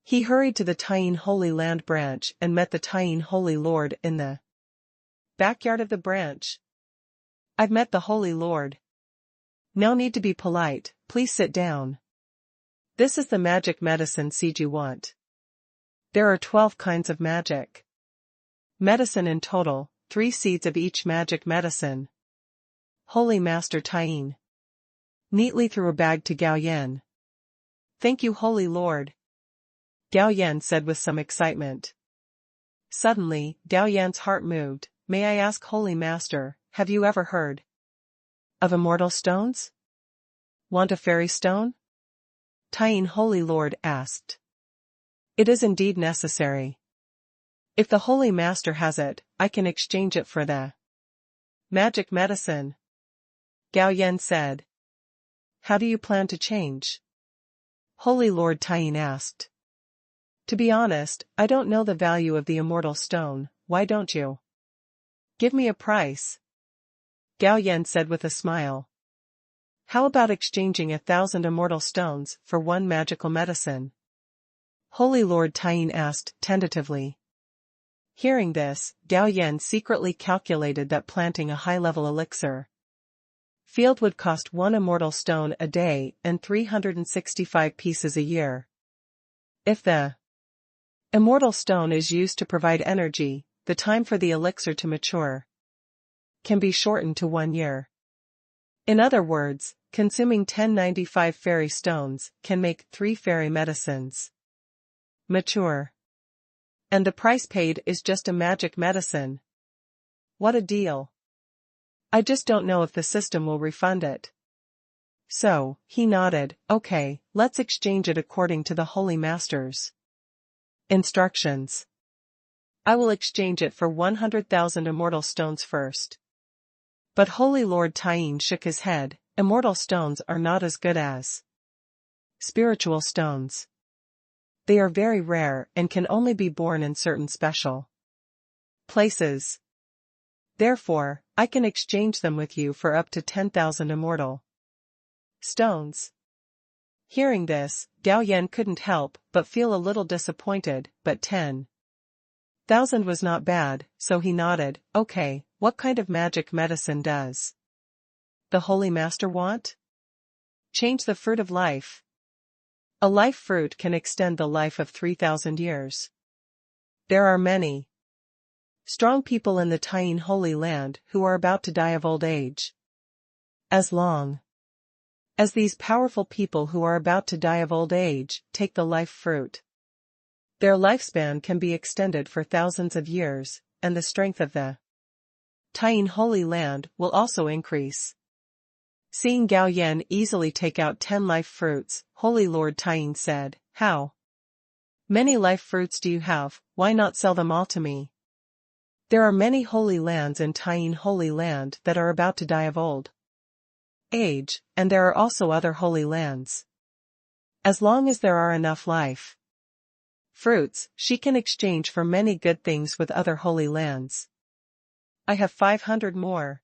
he hurried to the Taiying Holy Land branch and met the Taiying Holy Lord in the backyard of the branch. "I've met the Holy Lord. No need to be polite, please sit down. This is the magic medicine seed you want. There are 12 kinds of magic medicine in total, 3 seeds of each magic medicine." Holy Master Taiying neatly threw a bag to Gao Yan. "Thank you, Holy Lord," Gao Yan said with some excitement. Suddenly, Gao Yan's heart moved. "May I ask, Holy Master, have you ever heard of immortal stones? Want a fairy stone?" Taiying Holy Lord asked. "It is indeed necessary. If the Holy Master has it, I can exchange it for the magic medicine," Gao Yan said. "How do you plan to change?" Holy Lord Taiying asked. "To be honest, I don't know the value of the immortal stone. Why don't you give me a price?" Gao Yan said with a smile. "How about exchanging 1,000 immortal stones for 1 magical medicine?" Holy Lord Taiying asked tentatively. Hearing this, Gao Yan secretly calculated that planting a high-level elixir field would cost 1 immortal stone a day and 365 pieces a year. If the immortal stone is used to provide energy, the time for the elixir to mature can be shortened to 1 year. In other words, consuming 1095 fairy stones can make 3 fairy medicines mature. And the price paid is just a magic medicine. What a deal. I just don't know if the system will refund it. So, he nodded. "Okay, let's exchange it according to the Holy Master's instructions. I will exchange it for 100,000 immortal stones first." But Holy Lord Taiying shook his head. "Immortal stones are not as good as spiritual stones. They are very rare and can only be born in certain special places. Therefore, I can exchange them with you for up to 10,000 immortal stones." Hearing this, Gao Yan couldn't help but feel a little disappointed, but 10,000 was not bad, so he nodded. "Okay, what kind of magic medicine does the Holy Master want?" "Change the fruit of life. A life fruit can extend the life of 3,000 years. There are many strong people in the Taiying Holy Land who are about to die of old age. As long As these powerful people who are about to die of old age take the life fruit, their lifespan can be extended for thousands of years, and the strength of the Taiyin Holy Land will also increase. Seeing Gao Yan easily take out 10 life fruits, Holy Lord Taiyin said, "How many life fruits do you have? Why not sell them all to me? There are many holy lands in Taiyin Holy Land that are about to die of old age, and there are also other holy lands. As long as there are enough life fruits, she can exchange for many good things with other holy lands. I have 500 more."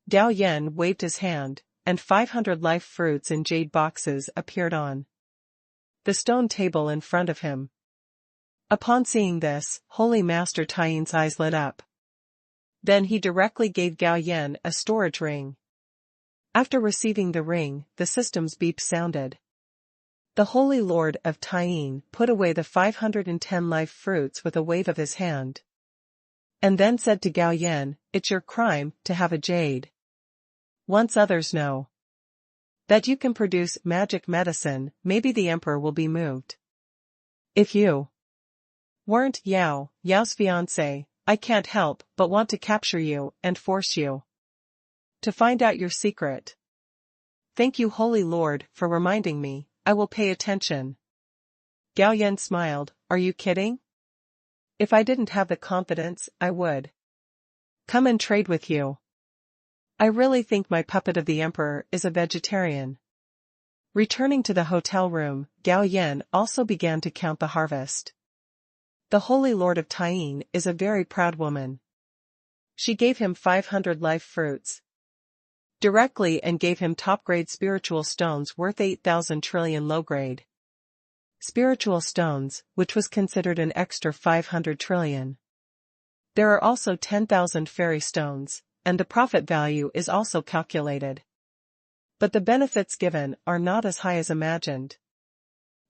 Gao Yan waved his hand, and 500 life fruits in jade boxes appeared on the stone table in front of him. Upon seeing this, Holy Master Taiyin's eyes lit up. Then he directly gave Gao Yan a storage ring. After receiving the ring, the system's beep sounded. The Holy Lord of Taiyin put away the 510 life fruits with a wave of his hand, and then said to Gao Yan, "It's your crime to have a jade. Once others know that you can produce magic medicine, maybe the emperor will be moved. If you weren't Yao's fiancé, I can't help but want to capture you and force you to find out your secret. Thank you, Holy Lord, for reminding me. I will pay attention." Gao Yan smiled. "Are you kidding? If I didn't have the confidence, I would come and trade with you. I really think my puppet of the emperor is a vegetarian." Returning to the hotel room, Gao Yan also began to count the harvest. The Holy Lord of Taiyin is a very proud woman. She gave him 500 life fruits directly and gave him top-grade spiritual stones worth 8,000 trillion low-grade spiritual stones, which was considered an extra 500 trillion. There are also 10,000 fairy stones, and the profit value is also calculated. But the benefits given are not as high as imagined.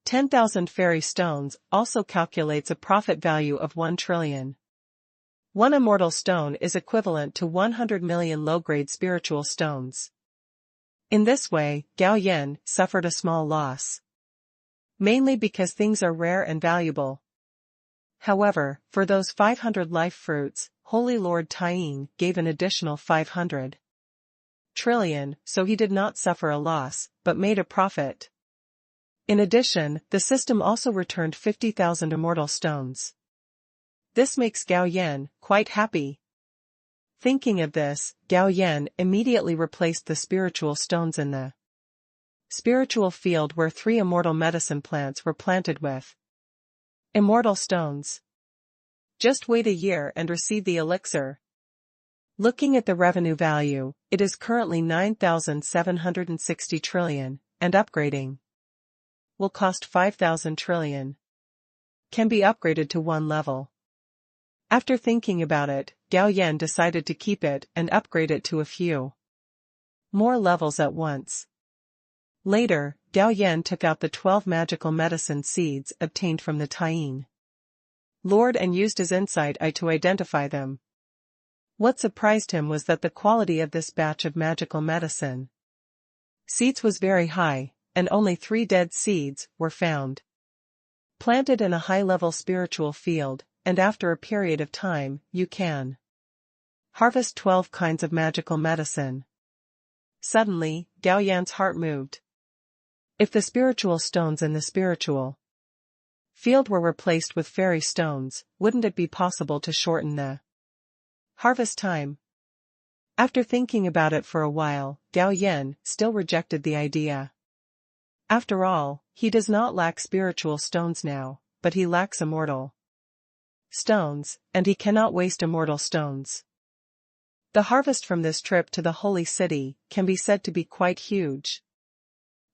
10,000 fairy stones also calculates a profit value of 1 trillion. One immortal stone is equivalent to 100 million low-grade spiritual stones. In this way, Gao Yan suffered a small loss, mainly because things are rare and valuable. However, for those 500 life fruits, Holy Lord Taiyin gave an additional 500 trillion, so he did not suffer a loss, but made a profit. In addition, the system also returned 50,000 immortal stones. This makes Gao Yan quite happy. Thinking of this, Gao Yan immediately replaced the spiritual stones in the spiritual field where 3 immortal medicine plants were planted with immortal stones. Just wait a year and receive the elixir. Looking at the revenue value, it is currently 9,760 trillion, and upgrading will cost 5,000 trillion. Can be upgraded to 1 level. After thinking about it, Gao Yan decided to keep it and upgrade it to a few more levels at once. Later, Gao Yan took out the 12 magical medicine seeds obtained from the Taiyin Lord and used his insight eye to identify them. What surprised him was that the quality of this batch of magical medicine seeds was very high, and only 3 dead seeds were found. Planted in a high-level spiritual field, and after a period of time, you can harvest 12 kinds of magical medicine. Suddenly, Gao Yan's heart moved. If the spiritual stones in the spiritual field were replaced with fairy stones, wouldn't it be possible to shorten the harvest time? After thinking about it for a while, Gao Yan still rejected the idea. After all, he does not lack spiritual stones now, but he lacks immortal stones, and he cannot waste immortal stones. The harvest from this trip to the holy city can be said to be quite huge.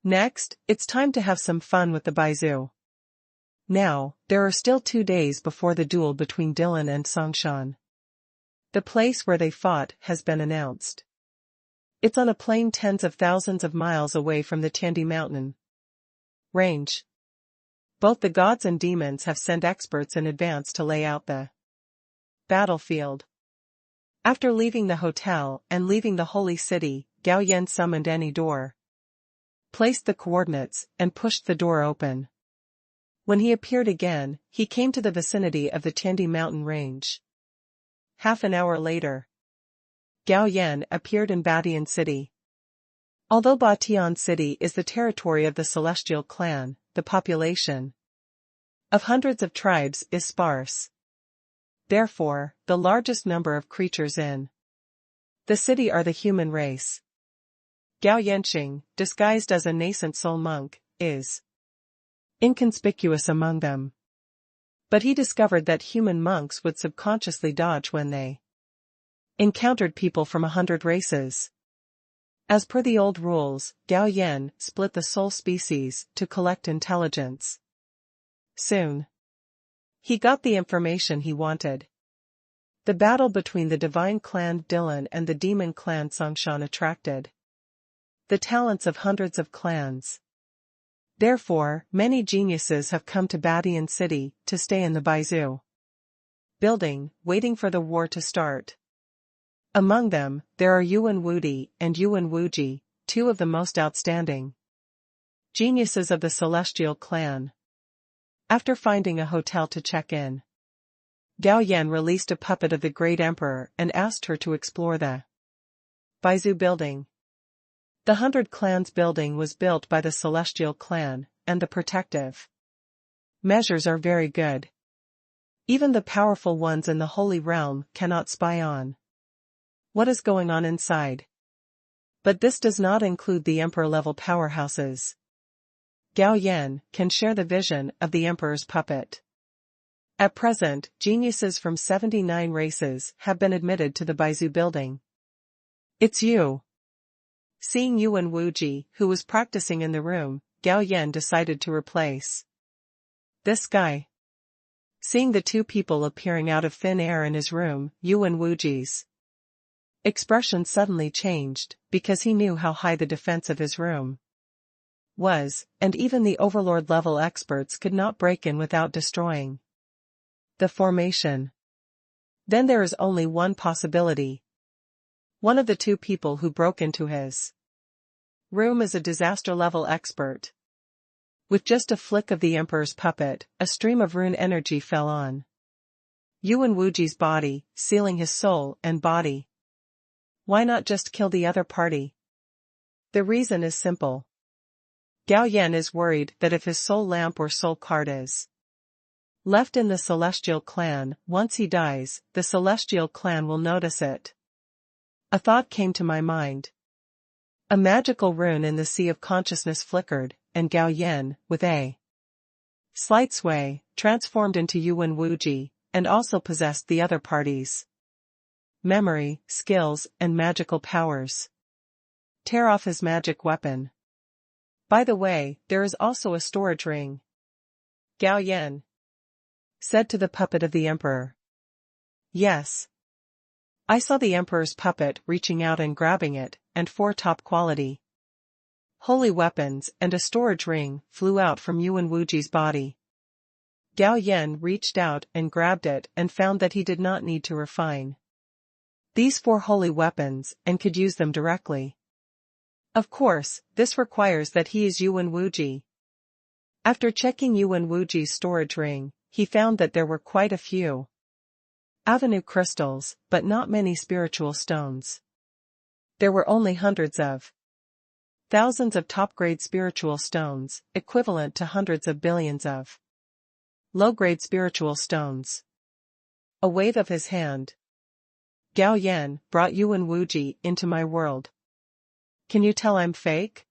Next, it's time to have some fun with the Baizu. Now, there are still 2 days before the duel between Dylan and Songshan. The place where they fought has been announced. It's on a plain tens of thousands of miles away from the Tiandi mountain range. Both the gods and demons have sent experts in advance to lay out the battlefield. After leaving the hotel and leaving the holy city, Gao Yan summoned any door placed the coordinates, and pushed the door open. When he appeared again, he came to the vicinity of the Tiandi mountain range. Half an hour later, Gao Yan appeared in Batian City. Although Batian City is the territory of the Celestial clan, the population of hundreds of tribes is sparse. Therefore, the largest number of creatures in the city are the human race. Gao Yanqing, disguised as a nascent soul monk, is inconspicuous among them. But he discovered that human monks would subconsciously dodge when they encountered people from 100 races. As per the old rules, Gao Yan split the soul species to collect intelligence. Soon, he got the information he wanted. The battle between the divine clan Dylan and the demon clan Songshan attracted the talents of hundreds of clans. Therefore, many geniuses have come to Batian City to stay in the Baizu building, waiting for the war to start. Among them, there are Yuan Wudi and Yuan Wuji, two of the most outstanding geniuses of the Celestial clan. After finding a hotel to check in, Gao Yan released a puppet of the Great Emperor and asked her to explore the Baizu building. The 100 Clans building was built by the Celestial clan, and the protective measures are very good. Even the powerful ones in the Holy Realm cannot spy on what is going on inside. But this does not include the Emperor-level powerhouses. Gao Yan can share the vision of the Emperor's puppet. At present, geniuses from 79 races have been admitted to the Baizu building. It's you. Seeing Yuan Wuji, who was practicing in the room, Gao Yan decided to replace this guy. Seeing the two people appearing out of thin air in his room, Yuan Wuji's expression suddenly changed, because he knew how high the defense of his room was, and even the Overlord-level experts could not break in without destroying the formation. Then there is only one possibility. One of the two people who broke into his room is a disaster-level expert. With just a flick of the Emperor's puppet, a stream of rune energy fell on Yuan Wuji's body, sealing his soul and body. Why not just kill the other party? The reason is simple. Gao Yan is worried that if his soul lamp or soul card is left in the Celestial clan, once he dies, the Celestial clan will notice it. A thought came to my mind. A magical rune in the sea of consciousness flickered, and Gao Yan, with a slight sway, transformed into Yuan Wuji, and also possessed the other party's memory, skills, and magical powers. Tear off his magic weapon. By the way, there is also a storage ring. Gao Yan said to the puppet of the Emperor. Yes. I saw the Emperor's puppet reaching out and grabbing it, and 4 top-quality holy weapons and a storage ring flew out from Yuan Wuji's body. Gao Yan reached out and grabbed it and found that he did not need to refine these 4 holy weapons and could use them directly. Of course, this requires that he is Yuan Wuji. After checking Yuan Wuji's storage ring, he found that there were quite a few avenue crystals, but not many spiritual stones. There were only hundreds of thousands of top-grade spiritual stones, equivalent to hundreds of billions of low-grade spiritual stones. A wave of his hand. Gao Yan brought Yuan Wuji into my world. Can you tell I'm fake?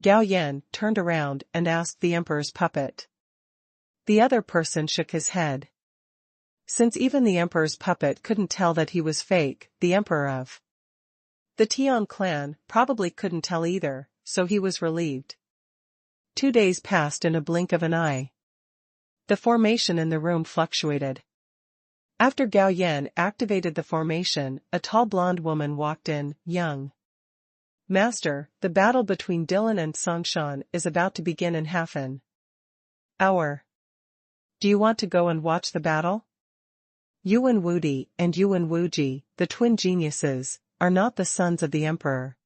Gao Yan turned around and asked the Emperor's puppet. The other person shook his head. Since even the Emperor's puppet couldn't tell that he was fake, the Emperor of the Tian clan probably couldn't tell either, so he was relieved. 2 days passed in a blink of an eye. The formation in the room fluctuated. After Gao Yan activated the formation, a tall blonde woman walked in, young. Master, the battle between Dylan and Songshan is about to begin in half an hour. Do you want to go and watch the battle? Yuan Wudi and Yuan Wuji, the twin geniuses, are not the sons of the Emperor.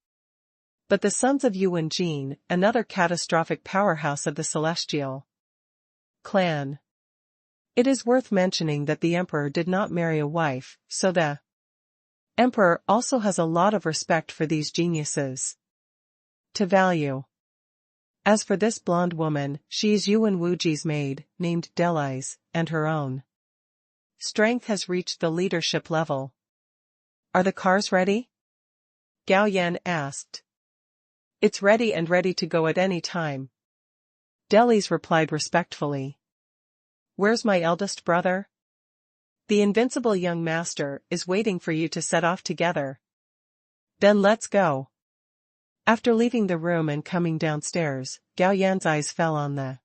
But the sons of Yu Wen Zi, another catastrophic powerhouse of the Celestial clan. It is worth mentioning that the emperor did not marry a wife, so the emperor also has a lot of respect for these geniuses to value. As for this blonde woman, she is Yu Wen Zi's maid, named Delise, and her own strength has reached the leadership level. Are the cars ready? Gao Yan asked. It's ready and ready to go at any time. Delise replied respectfully. Where's my eldest brother? The invincible young master is waiting for you to set off together. Then let's go. After leaving the room and coming downstairs, Gao Yan's eyes fell on the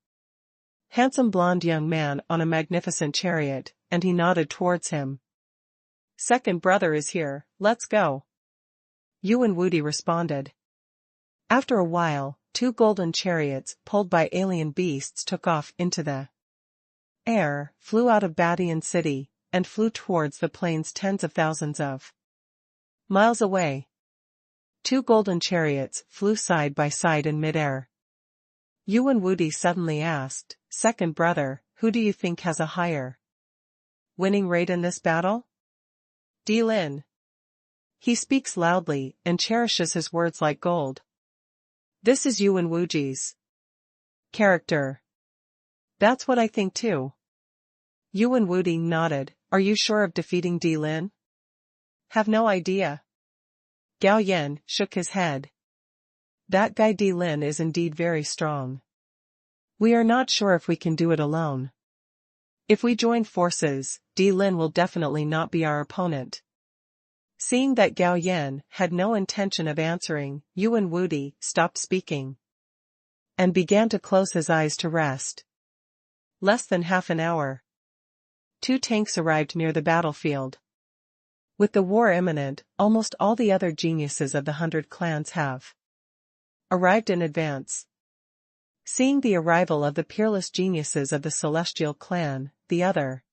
handsome blonde young man on a magnificent chariot, and he nodded towards him. Second brother is here, let's go. Yu Wen Zi responded. After a while, 2 golden chariots pulled by alien beasts took off into the air, flew out of Badian city, and flew towards the plains tens of thousands of miles away. 2 golden chariots flew side by side in midair. Yu Wen Zi suddenly asked, Second brother, who do you think has a higher winning rate in this battle? Di Lin. He speaks loudly and cherishes his words like gold. This is Yu Wen Zi's character. That's what I think too. Yu Wen Zi nodded. Are you sure of defeating Di Lin? Have no idea. Gao Yan shook his head. That guy Di Lin is indeed very strong. We are not sure if we can do it alone. If we join forces, Di Lin will definitely not be our opponent. Seeing that Gao Yan had no intention of answering, Yu Wen Zi stopped speaking and began to close his eyes to rest. Less than half an hour. 2 tanks arrived near the battlefield. With the war imminent, almost all the other geniuses of the 100 clans have arrived in advance. Seeing the arrival of the peerless geniuses of the Celestial clan, the other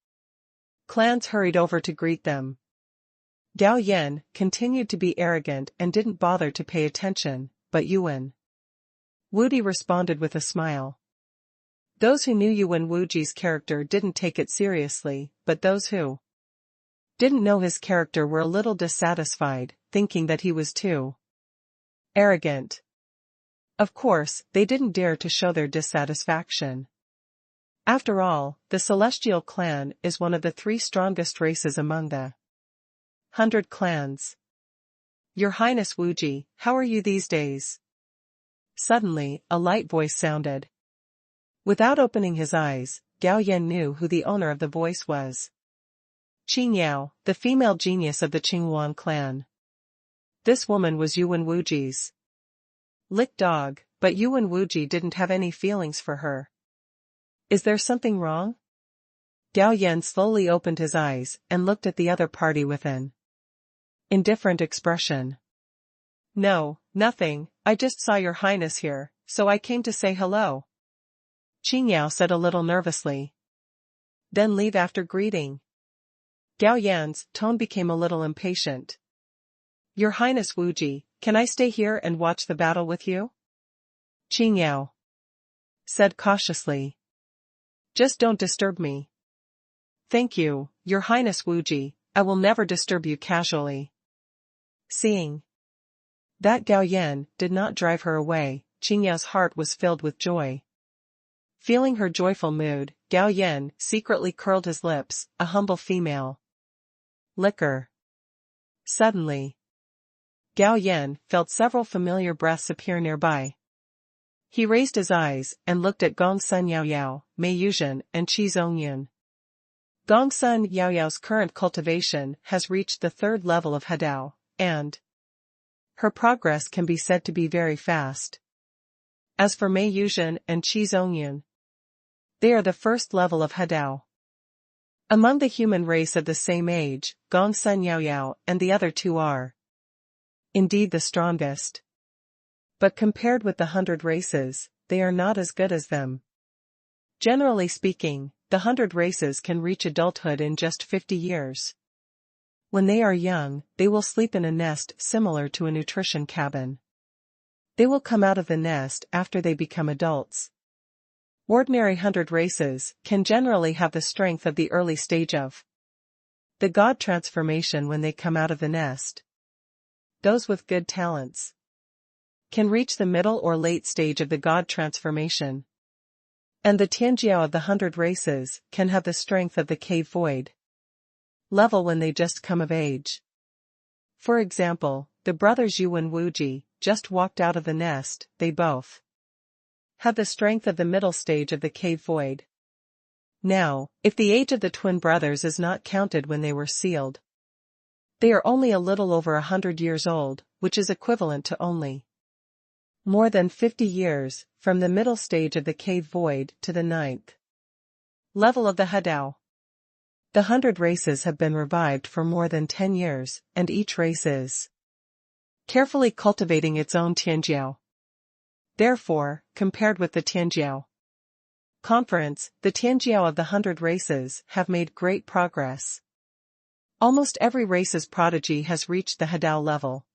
clans hurried over to greet them. Gao Yan continued to be arrogant and didn't bother to pay attention, but Yu Wen Zi responded with a smile. Those who knew Yu Wen Zi's character didn't take it seriously, but those who didn't know his character were a little dissatisfied, thinking that he was too arrogant. Of course, they didn't dare to show their dissatisfaction. After all, the Celestial clan is one of the 3 strongest races among the 100 clans. Your Highness Wu Ji, how are you these days? Suddenly, a light voice sounded. Without opening his eyes, Gao Yan knew who the owner of the voice was. Qing Yao, the female genius of the Qinghuan clan. This woman was Yu Wen Zi's lick dog, but Yu Wen Zi didn't have any feelings for her. Is there something wrong? Gao Yan slowly opened his eyes and looked at the other party with an indifferent expression. No, nothing, I just saw your highness here, so I came to say hello. Qing Yao said a little nervously. Then leave after greeting. Gao Yan's tone became a little impatient. Your Highness Wu Ji, can I stay here and watch the battle with you? Qing Yao said cautiously. Just don't disturb me. Thank you, Your Highness Wu Ji, I will never disturb you casually. Seeing that Gao Yan did not drive her away, Qing Yao's heart was filled with joy. Feeling her joyful mood, Gao Yan secretly curled his lips, a humble female licker. Suddenly, Gao Yan felt several familiar breaths appear nearby. He raised his eyes and looked at Gongsun Yaoyao, Mei Yuzhen, and Qi Zongyun. Gongsun Yaoyao's current cultivation has reached the 3rd level of Hadao, and her progress can be said to be very fast. As for Mei Yuzhen and Qi Zongyun, they are the 1st level of Hadao. Among the human race of the same age, Gongsun Yaoyao and the other 2 are indeed the strongest. But compared with the 100 races, they are not as good as them. Generally speaking, the 100 races can reach adulthood in just 50 years. When they are young, they will sleep in a nest similar to a nutrition cabin. They will come out of the nest after they become adults. Ordinary 100 races can generally have the strength of the early stage of the God transformation when they come out of the nest. Those with good talents can reach the middle or late stage of the God transformation. And the Tianjiao of the 100 races can have the strength of the cave void level when they just come of age. For example, the brothers Yu and Wuji just walked out of the nest. They both have the strength of the middle stage of the cave void. Now, if the age of the twin brothers is not counted when they were sealed, they are only a little over 100 years old, which is equivalent to only more than 50 years, from the middle stage of the cave void to the 9th level of the Hadao. The 100 races have been revived for more than 10 years, and each race is carefully cultivating its own Tianjiao. Therefore, compared with the Tianjiao conference, the Tianjiao of the 100 races have made great progress. Almost every race's prodigy has reached the Hadao level.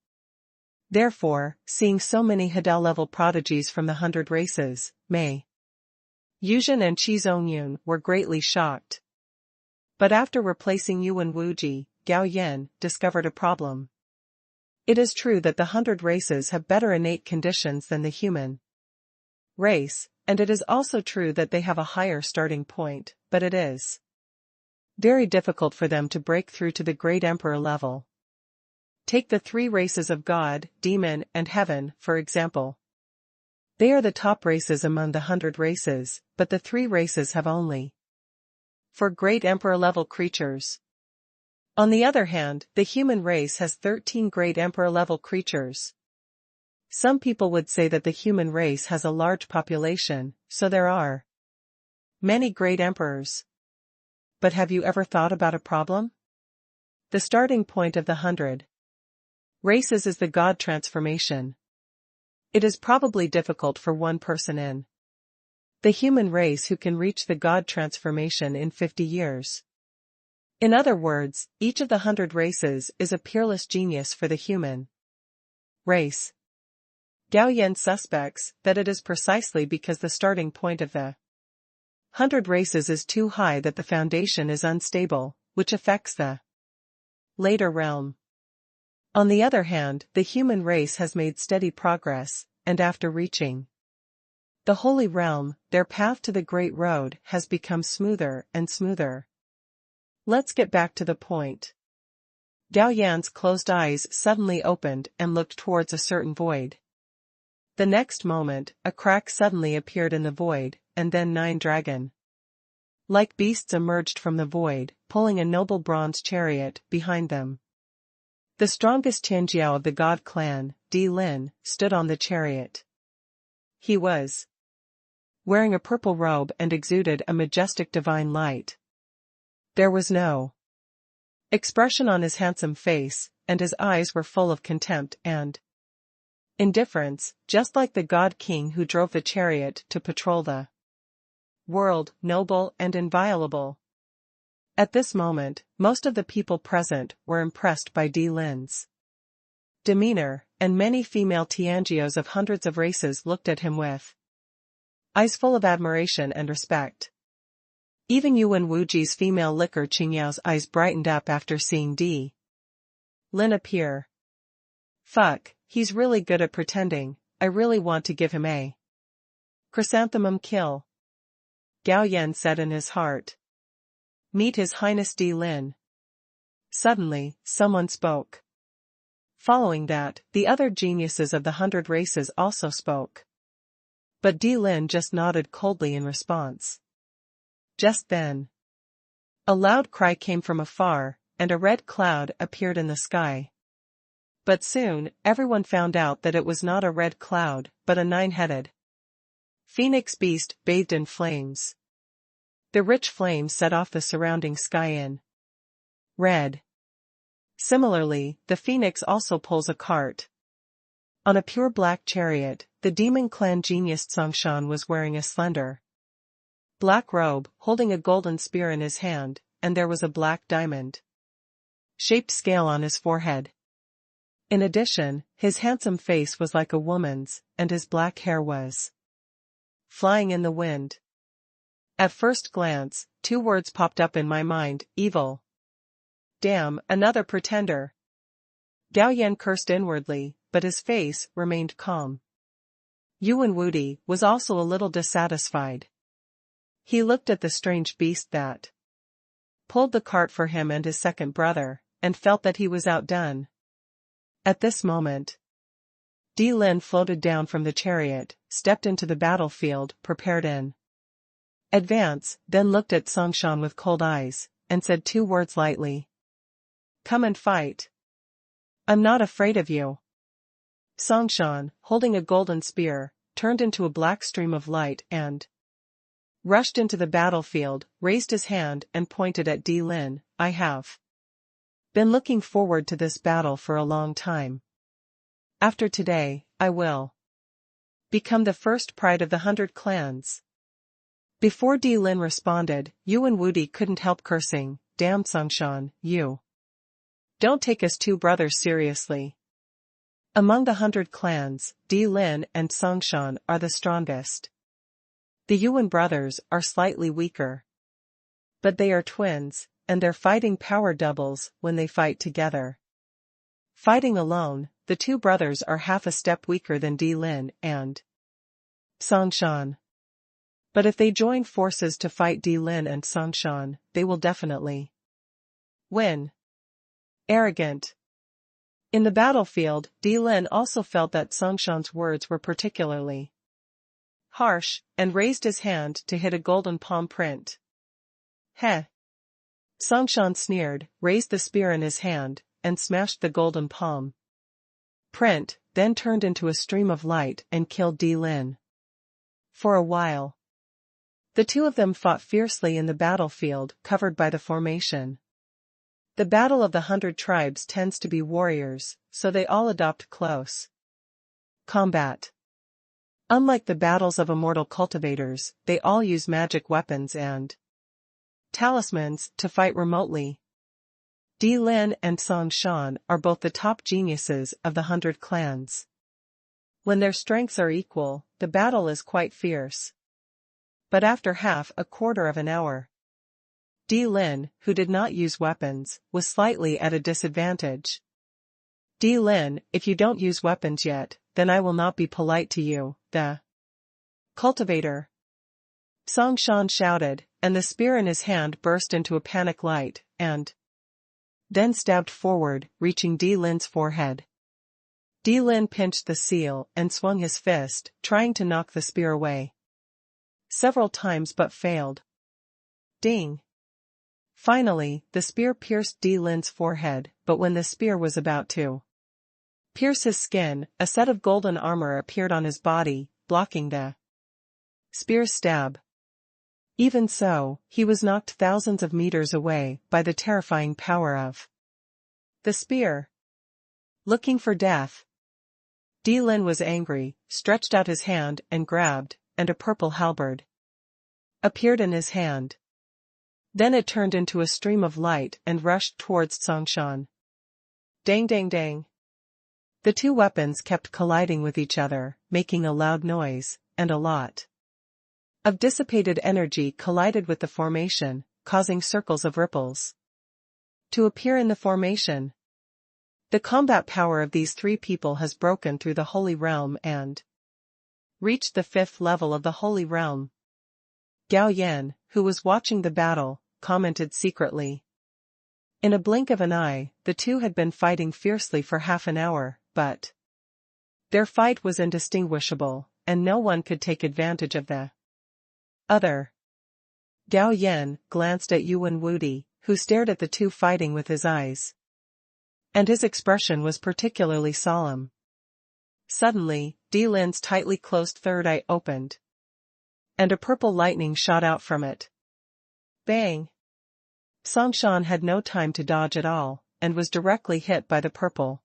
Therefore, seeing so many Hadao-level prodigies from the 100 races, Mei Yuzhen and Qi Zongyun were greatly shocked. But after replacing Yu and Wuji, Gao Yan discovered a problem. It is true that the 100 races have better innate conditions than the human race, and it is also true that they have a higher starting point, but it is very difficult for them to break through to the great emperor level. Take the 3 races of God, Demon, and Heaven, for example. They are the top races among the 100 races, but the 3 races have only 4 great emperor-level creatures. On the other hand, the human race has 13 great emperor-level creatures. Some people would say that the human race has a large population, so there are many great emperors. But have you ever thought about a problem? The starting point of the 100 races is the God transformation. It is probably difficult for one person in the human race who can reach the God transformation in 50 years. In other words, each of the 100 races is a peerless genius for the human race. Gao Yan suspects that it is precisely because the starting point of the 100 races is too high that the foundation is unstable, which affects the later realm. On the other hand, the human race has made steady progress, and after reaching the Holy Realm, their path to the Great Road has become smoother and smoother. Let's get back to the point. Gao Yan's closed eyes suddenly opened and looked towards a certain void. The next moment, a crack suddenly appeared in the void, and then 9 dragon-like beasts emerged from the void, pulling a noble bronze chariot behind them. The strongest Tianjiao of the God clan, Di Lin, stood on the chariot. He was wearing a purple robe and exuded a majestic divine light. There was no expression on his handsome face, and his eyes were full of contempt and indifference, just like the God King who drove the chariot to patrol the world, noble and inviolable. At this moment, most of the people present were impressed by Di Lin's demeanor, and many female Tianjios of hundreds of races looked at him with eyes full of admiration and respect. Even Yu and Wuji's female licker Qingyao's eyes brightened up after seeing Di Lin appear. Fuck, he's really good at pretending. I really want to give him a chrysanthemum kill. Gao Yan said in his heart. Meet His Highness Di Lin. Suddenly, someone spoke. Following that, the other geniuses of the 100 races also spoke. But Di Lin just nodded coldly in response. Just then, a loud cry came from afar, and a red cloud appeared in the sky. But soon, everyone found out that it was not a red cloud, but a 9-headed phoenix beast bathed in flames. The rich flames set off the surrounding sky in red. Similarly, the phoenix also pulls a cart. On a pure black chariot, the demon clan genius Songshan was wearing a slender black robe, holding a golden spear in his hand, and there was a black diamond shaped scale on his forehead. In addition, his handsome face was like a woman's, and his black hair was flying in the wind. At first glance, two words popped up in my mind: evil. Damn, another pretender. Gao Yan cursed inwardly, but his face remained calm. Yuan Wudi was also a little dissatisfied. He looked at the strange beast that pulled the cart for him and his second brother, and felt that he was outdone. At this moment, Di Lin floated down from the chariot, stepped into the battlefield, prepared in advance, then looked at Songshan with cold eyes, and said two words lightly. Come and fight. I'm not afraid of you. Songshan, holding a golden spear, turned into a black stream of light and rushed into the battlefield, raised his hand and pointed at Di Lin. I have been looking forward to this battle for a long time. After today, I will become the first pride of the 100 clans. Before Di Lin responded, Yuan Wudi couldn't help cursing. Damn Songshan, you don't take us two brothers seriously. Among the 100 clans, Di Lin and Songshan are the strongest. The Yuan brothers are slightly weaker. But they are twins, and their fighting power doubles when they fight together. Fighting alone, the two brothers are half a step weaker than Di Lin and Songshan. But if they join forces to fight Di Lin and Songshan, they will definitely win. Arrogant. In the battlefield, Di Lin also felt that Songshan's words were particularly harsh, and raised his hand to hit a golden palm print. Heh. Songshan sneered, raised the spear in his hand, and smashed the golden palm print, then turned into a stream of light and killed Di Lin. For a while, the two of them fought fiercely in the battlefield, covered by the formation. The battle of the 100 tribes tends to be warriors, so they all adopt close combat. Unlike the battles of immortal cultivators, they all use magic weapons and talismans to fight remotely. Di Lin and Songshan are both the top geniuses of the 100 clans. When their strengths are equal, the battle is quite fierce. But after half a quarter of an hour, Di Lin, who did not use weapons, was slightly at a disadvantage. Di Lin, if you don't use weapons yet, then I will not be polite to you, the cultivator. Songshan shouted, and the spear in his hand burst into a panic light, and then stabbed forward, reaching Di Lin's forehead. Di Lin pinched the seal and swung his fist, trying to knock the spear away. Several times but failed. Ding! Finally, the spear pierced Di Lin's forehead, but when the spear was about to pierce his skin, a set of golden armor appeared on his body, blocking the spear's stab. Even so, he was knocked thousands of meters away by the terrifying power of the spear. Looking for death, Di Lin was angry, stretched out his hand and grabbed, and a purple halberd appeared in his hand. Then it turned into a stream of light and rushed towards Songshan. Dang dang dang. The two weapons kept colliding with each other, making a loud noise, and a lot of dissipated energy collided with the formation, causing circles of ripples to appear in the formation. The combat power of these three people has broken through the Holy Realm and reached the 5th level of the Holy Realm. Gao Yan, who was watching the battle, commented secretly. In a blink of an eye, the two had been fighting fiercely for half an hour, but their fight was indistinguishable, and no one could take advantage of the other. Gao Yan glanced at Yuan Wudi, who stared at the two fighting with his eyes, and his expression was particularly solemn. Suddenly, Di Lin's tightly closed third eye opened, and a purple lightning shot out from it. Bang! Songshan had no time to dodge at all, and was directly hit by the purple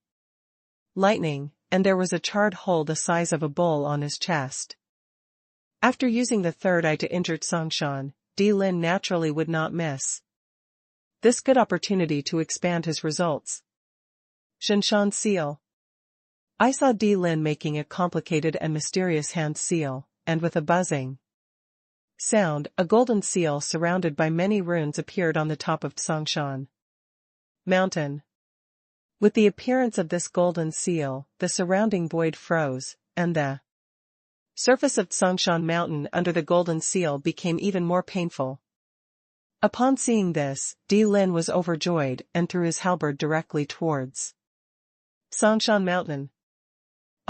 lightning, and there was a charred hole the size of a bowl on his chest. After using the third eye to injure Songshan, Di Lin naturally would not miss this good opportunity to expand his results. Shinshan Seal. I saw Di Lin making a complicated and mysterious hand seal, and with a buzzing sound, a golden seal surrounded by many runes appeared on the top of Tsongshan Mountain. With the appearance of this golden seal, the surrounding void froze, and the surface of Tsongshan Mountain under the golden seal became even more painful. Upon seeing this, Di Lin was overjoyed and threw his halberd directly towards Tsongshan Mountain.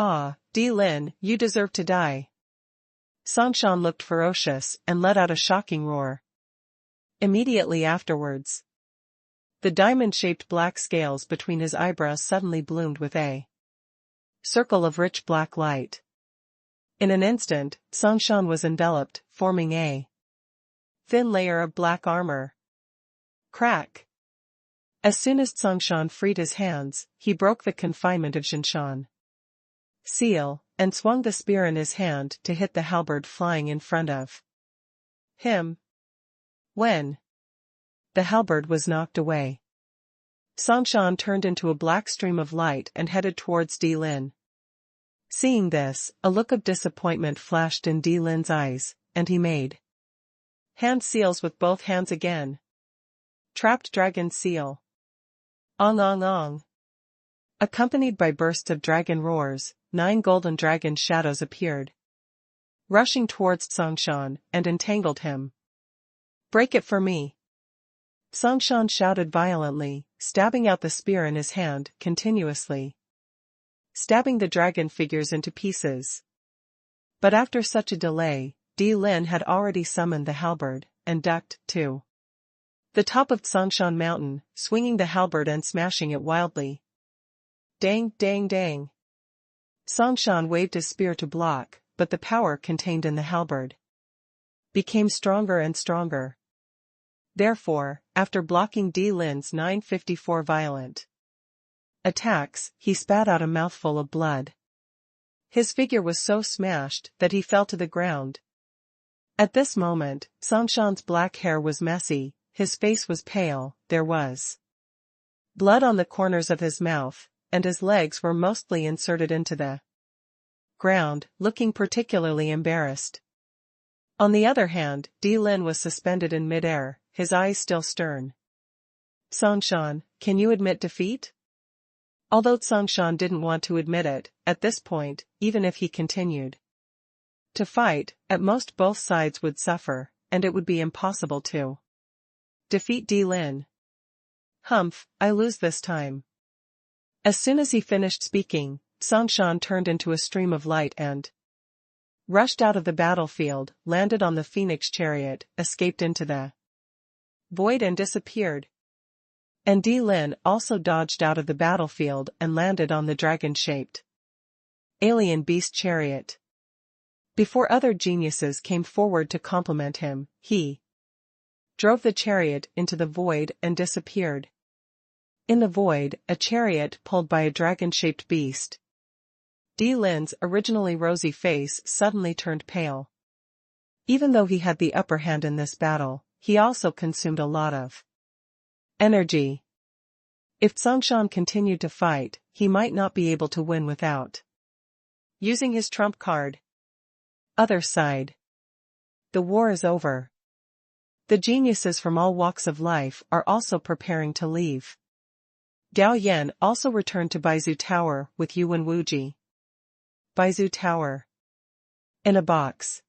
Ah, Di Lin, you deserve to die. Tsongshan looked ferocious and let out a shocking roar. Immediately afterwards, the diamond-shaped black scales between his eyebrows suddenly bloomed with a circle of rich black light. In an instant, Tsongshan was enveloped, forming a thin layer of black armor. Crack! As soon as Tsongshan freed his hands, he broke the confinement of Jinshan seal, and swung the spear in his hand to hit the halberd flying in front of him. When the halberd was knocked away, Tsongshan turned into a black stream of light and headed towards Di Lin. Seeing this, a look of disappointment flashed in Di Lin's eyes, and he made hand seals with both hands again. Trapped dragon seal. Ong ong ong. Accompanied by bursts of dragon roars, 9 golden dragon shadows appeared, rushing towards Tsongshan, and entangled him. Break it for me! Tsongshan shouted violently, stabbing out the spear in his hand, continuously stabbing the dragon figures into pieces. But after such a delay, Di Lin had already summoned the halberd, and ducked to the top of Tsongshan Mountain, swinging the halberd and smashing it wildly. Dang, dang, dang. Tsongshan waved his spear to block, but the power contained in the halberd became stronger and stronger. Therefore, after blocking Di Lin's 954 violent attacks, he spat out a mouthful of blood. His figure was so smashed that he fell to the ground. At this moment, Tsongshan's black hair was messy, his face was pale, there was blood on the corners of his mouth, and his legs were mostly inserted into the ground, looking particularly embarrassed. On the other hand, Di Lin was suspended in midair, his eyes still stern. Tsongshan, can you admit defeat? Although Tsongshan didn't want to admit it, at this point, even if he continued to fight, at most both sides would suffer, and it would be impossible to defeat Di Lin. Humph, I lose this time. As soon as he finished speaking, Tsongshan turned into a stream of light and rushed out of the battlefield, landed on the phoenix chariot, escaped into the void and disappeared. And Di Lin also dodged out of the battlefield and landed on the dragon-shaped alien beast chariot. Before other geniuses came forward to compliment him, he drove the chariot into the void and disappeared. In the void, a chariot pulled by a dragon-shaped beast. Di Lin's originally rosy face suddenly turned pale. Even though he had the upper hand in this battle, he also consumed a lot of energy. If Tsongshan continued to fight, he might not be able to win without using his trump card. Other side. The war is over. The geniuses from all walks of life are also preparing to leave. Gao Yan also returned to Baizu Tower with Yuan Wuji. Baizu Tower. In a box.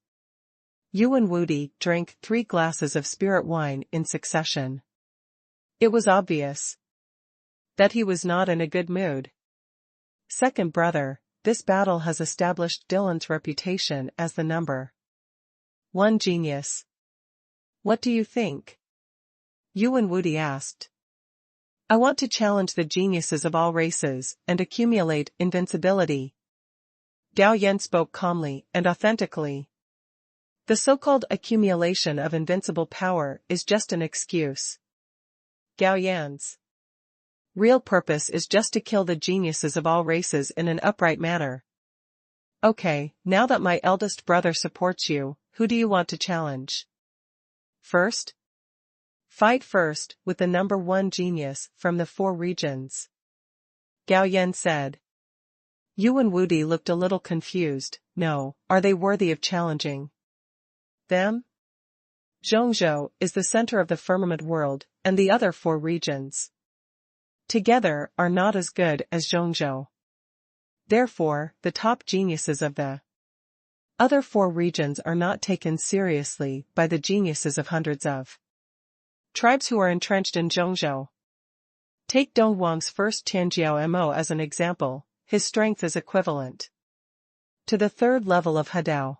Yuan Wuji drank 3 glasses of spirit wine in succession. It was obvious that he was not in a good mood. Second brother, this battle has established Dylan's reputation as the number 1 genius. What do you think? Yuan Wuji asked. I want to challenge the geniuses of all races and accumulate invincibility. Gao Yan spoke calmly and authentically. The so-called accumulation of invincible power is just an excuse. Gao Yan's real purpose is just to kill the geniuses of all races in an upright manner. Okay, now that my eldest brother supports you, who do you want to challenge? First? Fight first with the number 1 genius from the 4 regions. Gao Yan said. Yuan Wudi looked a little confused. No, are they worthy of challenging them? Zhongzhou is the center of the firmament world, and the other 4 regions together are not as good as Zhongzhou. Therefore, the top geniuses of the other 4 regions are not taken seriously by the geniuses of hundreds of tribes who are entrenched in Zhongzhou. Take Dongwang's first Tianjiao Mo as an example. His strength is equivalent to the 3rd level of Hadao.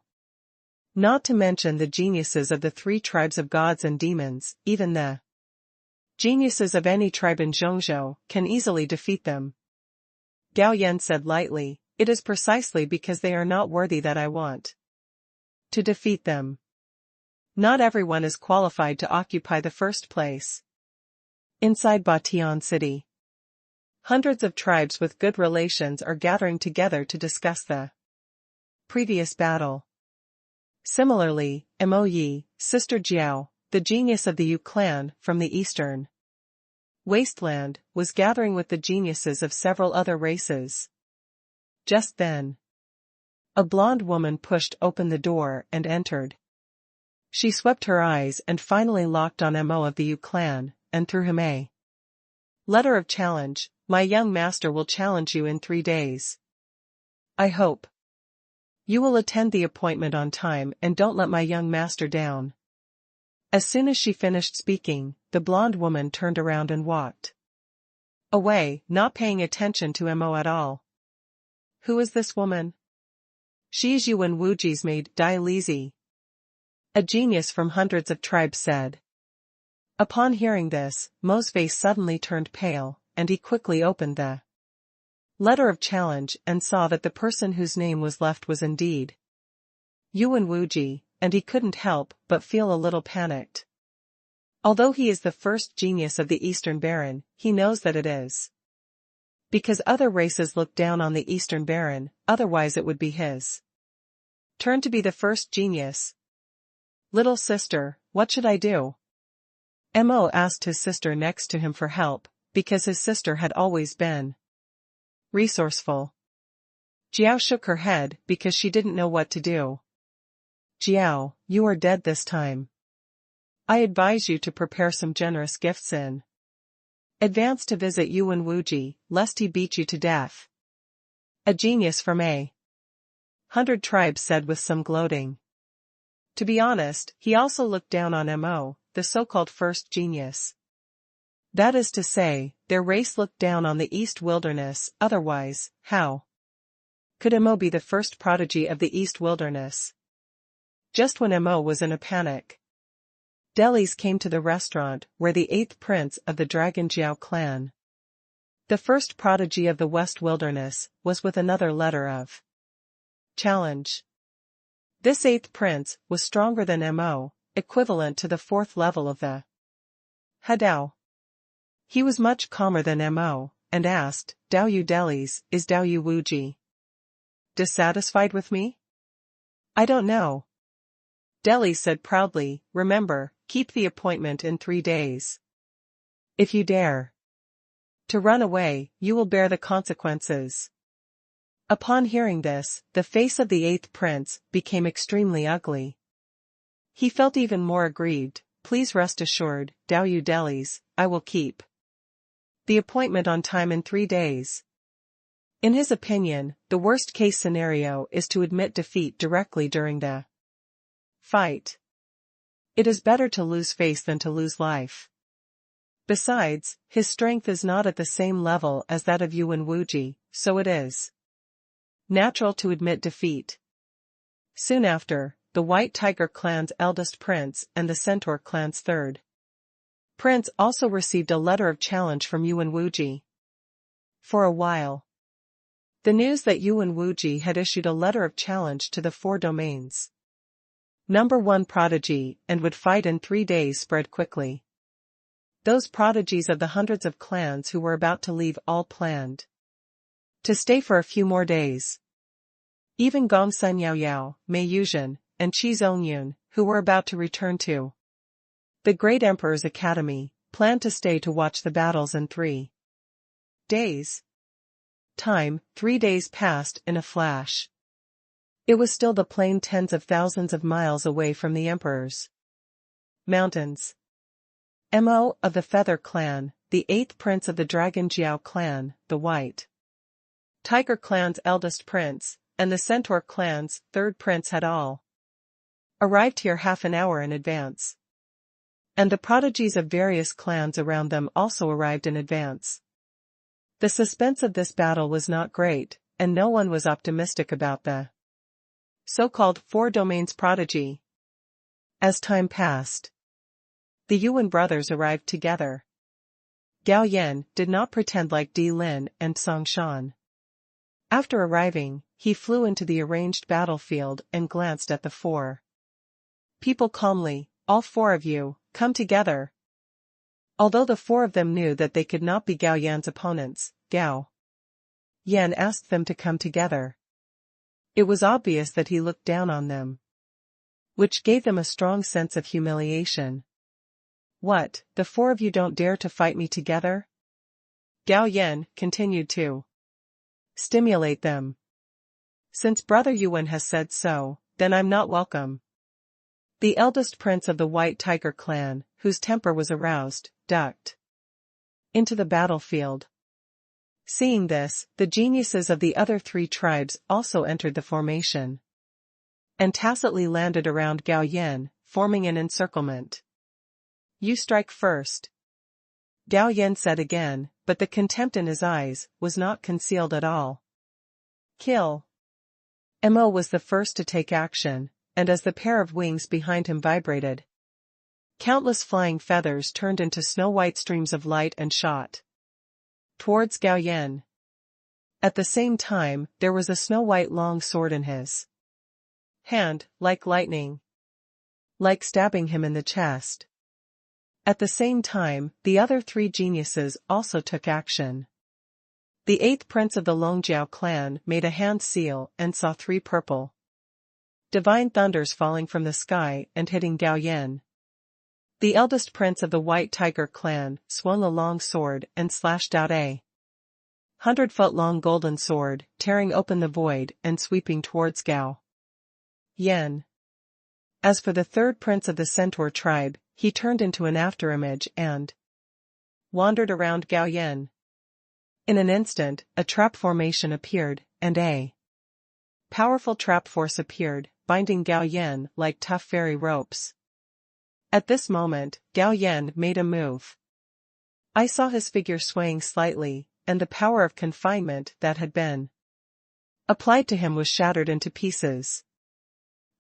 Not to mention the geniuses of the 3 tribes of gods and demons, even the geniuses of any tribe in Zhongzhou can easily defeat them. Gao Yan said lightly, it is precisely because they are not worthy that I want to defeat them. Not everyone is qualified to occupy the first place. Inside Batian City, hundreds of tribes with good relations are gathering together to discuss the previous battle. Similarly, Mo Yi, Sister Jiao, the genius of the Yu clan from the eastern wasteland, was gathering with the geniuses of several other races. Just then, a blonde woman pushed open the door and entered. She swept her eyes and finally locked on Mo of the Yu clan, and threw him a letter of challenge. My young master will challenge you in 3 days. I hope you will attend the appointment on time and don't let my young master down. As soon as she finished speaking, the blonde woman turned around and walked away, not paying attention to Mo at all. Who is this woman? She is Yuan Wuji's maid, Dai Lizi. A genius from hundreds of tribes said. Upon hearing this, Mo's face suddenly turned pale, and he quickly opened the letter of challenge and saw that the person whose name was left was indeed Yuan Wuji, and he couldn't help but feel a little panicked. Although he is the first genius of the Eastern Baron, he knows that it is because other races look down on the Eastern Baron, otherwise it would be his turn to be the first genius. Little sister, what should I do? Mo asked his sister next to him for help, because his sister had always been resourceful. Jiao shook her head because she didn't know what to do. Jiao, you are dead this time. I advise you to prepare some generous gifts in advance to visit Yuan Wuji, lest he beat you to death. A genius from a 100 tribes said with some gloating. To be honest, he also looked down on Mo, the so-called first genius. That is to say, their race looked down on the East Wilderness, otherwise, how could Mo be the first prodigy of the East Wilderness? Just when Mo was in a panic, Delis came to the restaurant where the 8th prince of the Dragon Jiao clan, the first prodigy of the West Wilderness, was with another letter of challenge. This 8th prince was stronger than Mo, equivalent to the 4th level of the Hadao. He was much calmer than Mo, and asked, Dao Yu Delis, is Dao Yu Wuji dissatisfied with me? I don't know. Delis said proudly, remember, keep the appointment in 3 days. If you dare to run away, you will bear the consequences. Upon hearing this, the face of the 8th prince became extremely ugly. He felt even more aggrieved. Please rest assured, Dao Yu Delis, I will keep the appointment on time in 3 days. In his opinion, the worst-case scenario is to admit defeat directly during the fight. It is better to lose face than to lose life. Besides, his strength is not at the same level as that of Yuan Wuji, so it is natural to admit defeat. Soon after, the White Tiger clan's eldest prince and the Centaur clan's 3rd prince also received a letter of challenge from Yuan Wuji. For a while, the news that Yuan Wuji had issued a letter of challenge to the 4 domains #1 prodigy and would fight in 3 days spread quickly. Those prodigies of the hundreds of clans who were about to leave all planned to stay for a few more days. Even Gong Sun Yao Yao, Mei Yuzhen, and Qi Zongyun, who were about to return to the Great Emperor's Academy, planned to stay to watch the battles in 3 days. Time, 3 days passed in a flash. It was still the plain tens of thousands of miles away from the emperor's mountains. Mo of the Feather Clan, the 8th prince of the Dragon Jiao clan, the White Tiger clan's eldest prince, and the Centaur clan's 3rd prince had all arrived here half an hour in advance. And the prodigies of various clans around them also arrived in advance. The suspense of this battle was not great, and no one was optimistic about the so-called Four Domains prodigy. As time passed, the Yuan brothers arrived together. Gao Yan did not pretend like Di Lin and Song Shan. After arriving, he flew into the arranged battlefield and glanced at the 4 people calmly. All 4 of you, come together. Although the 4 of them knew that they could not be Gao Yan's opponents, Gao Yan asked them to come together. It was obvious that he looked down on them, which gave them a strong sense of humiliation. What, the 4 of you don't dare to fight me together? Gao Yan continued to stimulate them. Since Brother Yuan has said so, then I'm not welcome. The eldest prince of the White Tiger clan, whose temper was aroused, ducked into the battlefield. Seeing this, the geniuses of the other 3 tribes also entered the formation and tacitly landed around Gao Yan, forming an encirclement. You strike first, Gao Yan said again, but the contempt in his eyes was not concealed at all. Kill. Mo was the first to take action, and as the pair of wings behind him vibrated, countless flying feathers turned into snow-white streams of light and shot towards Gao Yan. At the same time, there was a snow-white long sword in his hand, like lightning, like stabbing him in the chest. At the same time, the other 3 geniuses also took action. The 8th prince of the Longjiao clan made a hand seal and saw 3 purple divine thunders falling from the sky and hitting Gao Yan. The eldest prince of the White Tiger clan swung a long sword and slashed out a 100-foot-long golden sword, tearing open the void and sweeping towards Gao Yan. As for the 3rd prince of the Centaur tribe, he turned into an afterimage and wandered around Gao Yan. In an instant, a trap formation appeared, and a powerful trap force appeared, binding Gao Yan like tough fairy ropes. At this moment, Gao Yan made a move. I saw his figure swaying slightly, and the power of confinement that had been applied to him was shattered into pieces.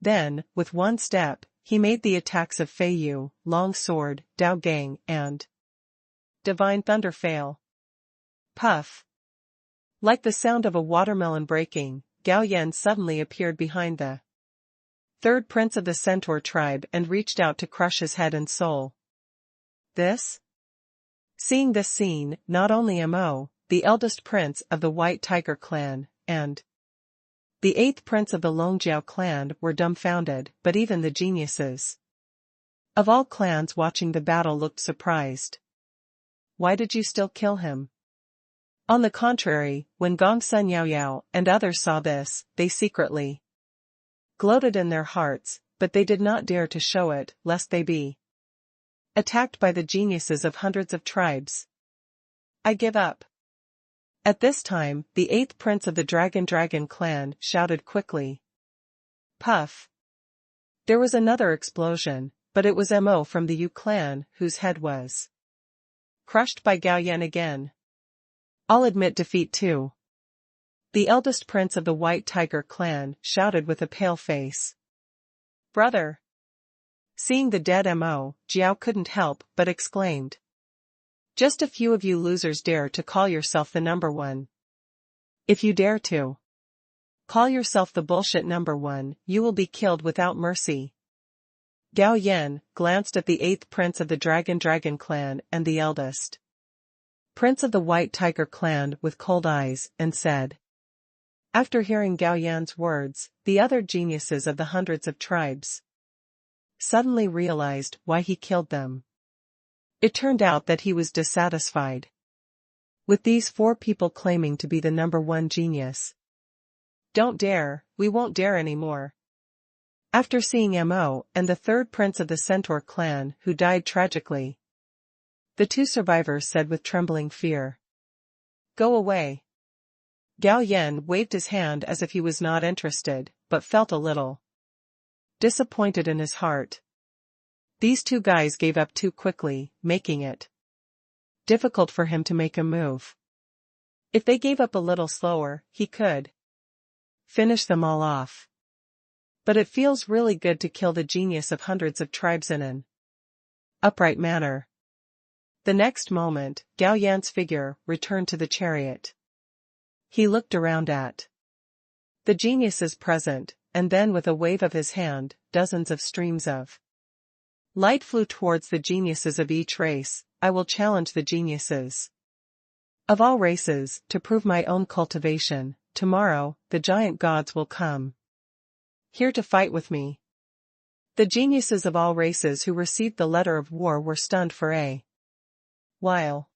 Then, with one step, he made the attacks of Fei Yu, Long Sword, Dao Gang, and Divine Thunder fail. Puff. Like the sound of a watermelon breaking, Gao Yan suddenly appeared behind the 3rd prince of the Centaur tribe and reached out to crush his head and soul. Seeing this scene, not only Mo, the eldest prince of the White Tiger clan, and the 8th prince of the Longjiao clan were dumbfounded, but even the geniuses of all clans watching the battle looked surprised. Why did you still kill him? On the contrary, when Gong Sun Yao Yao and others saw this, they secretly gloated in their hearts, but they did not dare to show it, lest they be attacked by the geniuses of hundreds of tribes. I give up. At this time, the 8th prince of the Dragon clan shouted quickly. Puff. There was another explosion, but it was Mo from the Yu clan whose head was crushed by Gao Yan again. I'll admit defeat too. The eldest prince of the White Tiger clan shouted with a pale face. Brother. Seeing the dead Mo, Jiao couldn't help but exclaimed. Just a few of you losers dare to call yourself the number 1. If you dare to call yourself the bullshit number 1, you will be killed without mercy. Gao Yan glanced at the 8th prince of the Dragon clan and the eldest prince of the White Tiger clan with cold eyes and said. After hearing Gao Yan's words, the other geniuses of the hundreds of tribes suddenly realized why he killed them. It turned out that he was dissatisfied with these 4 people claiming to be the #1 genius. Don't dare, we won't dare anymore. After seeing Mo and the 3rd prince of the Centaur clan who died tragically, the 2 survivors said with trembling fear, "Go away." Gao Yan waved his hand as if he was not interested, but felt a little disappointed in his heart. These 2 guys gave up too quickly, making it difficult for him to make a move. If they gave up a little slower, he could finish them all off. But it feels really good to kill the genius of hundreds of tribes in an upright manner. The next moment, Gao Yan's figure returned to the chariot. He looked around at the geniuses present, and then with a wave of his hand, dozens of streams of light flew towards the geniuses of each race. I will challenge the geniuses of all races to prove my own cultivation. Tomorrow, the giant gods will come here to fight with me. The geniuses of all races who received the letter of war were stunned for a while.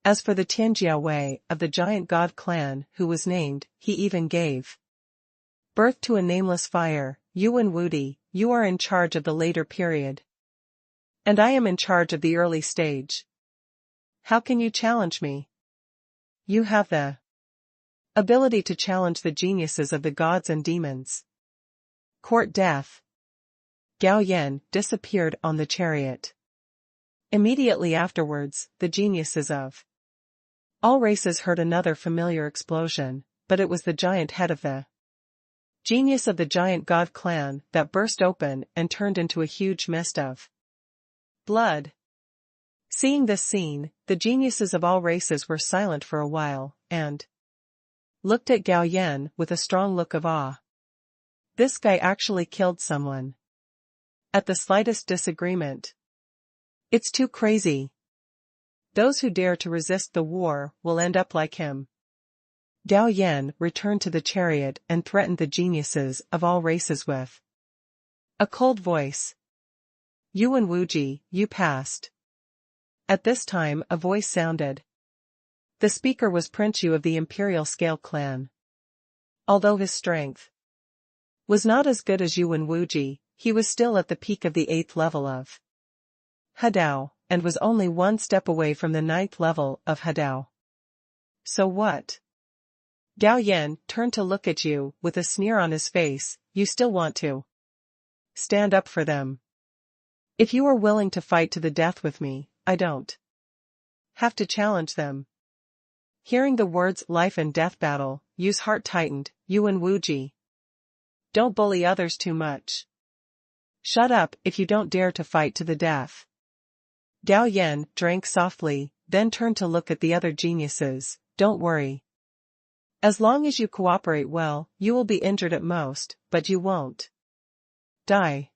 As for the Tianjiao Wei of the giant god clan who was named, he even gave birth to a nameless fire. Yuan Wudi, you are in charge of the later period. And I am in charge of the early stage. How can you challenge me? You have the ability to challenge the geniuses of the gods and demons. Court death. Gao Yan disappeared on the chariot. Immediately afterwards, the geniuses of all races heard another familiar explosion, but it was the giant head of the genius of the giant god clan that burst open and turned into a huge mist of blood. Seeing this scene, the geniuses of all races were silent for a while, and looked at Gao Yan with a strong look of awe. This guy actually killed someone at the slightest disagreement. It's too crazy. Those who dare to resist the war will end up like him. Gao Yan returned to the chariot and threatened the geniuses of all races with a cold voice. Yuan Wuji, you passed. At this time a voice sounded. The speaker was Prince Yu of the Imperial Scale clan. Although his strength was not as good as Yuan Wuji, he was still at the peak of the 8th level of Hadao, and was only 1 step away from the 9th level of Hadao. So what? Gao Yan turned to look at you with a sneer on his face. You still want to stand up for them? If you are willing to fight to the death with me, I don't have to challenge them. Hearing the words life and death battle, Yu's heart tightened. Yuan Wuji, don't bully others too much. Shut up if you don't dare to fight to the death. Gao Yan drank softly, then turned to look at the other geniuses. Don't worry. As long as you cooperate well, you will be injured at most, but you won't die.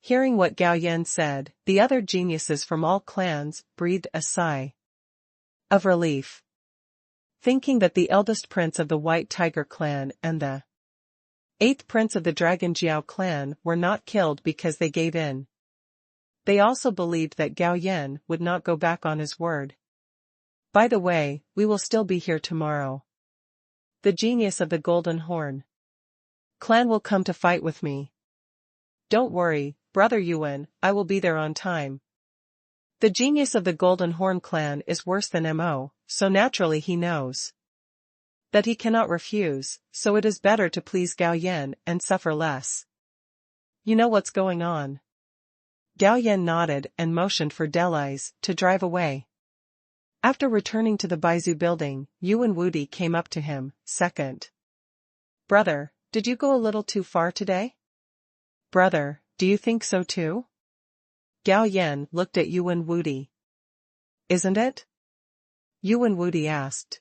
Hearing what Gao Yan said, the other geniuses from all clans breathed a sigh of relief, thinking that the eldest prince of the White Tiger clan and the 8th prince of the Dragon Jiao clan were not killed because they gave in. They also believed that Gao Yan would not go back on his word. By the way, we will still be here tomorrow. The genius of the Golden Horn clan will come to fight with me. Don't worry, Brother Yuan, I will be there on time. The genius of the Golden Horn clan is worse than Mo, so naturally he knows that he cannot refuse, so it is better to please Gao Yan and suffer less. You know what's going on. Gao Yan nodded and motioned for Delise to drive away. After returning to the Baizu building, Yuan Wudi came up to him. Second. Brother, did you go a little too far today? Brother, do you think so too? Gao Yan looked at Yuan Wudi. Isn't it? Yuan Wudi asked.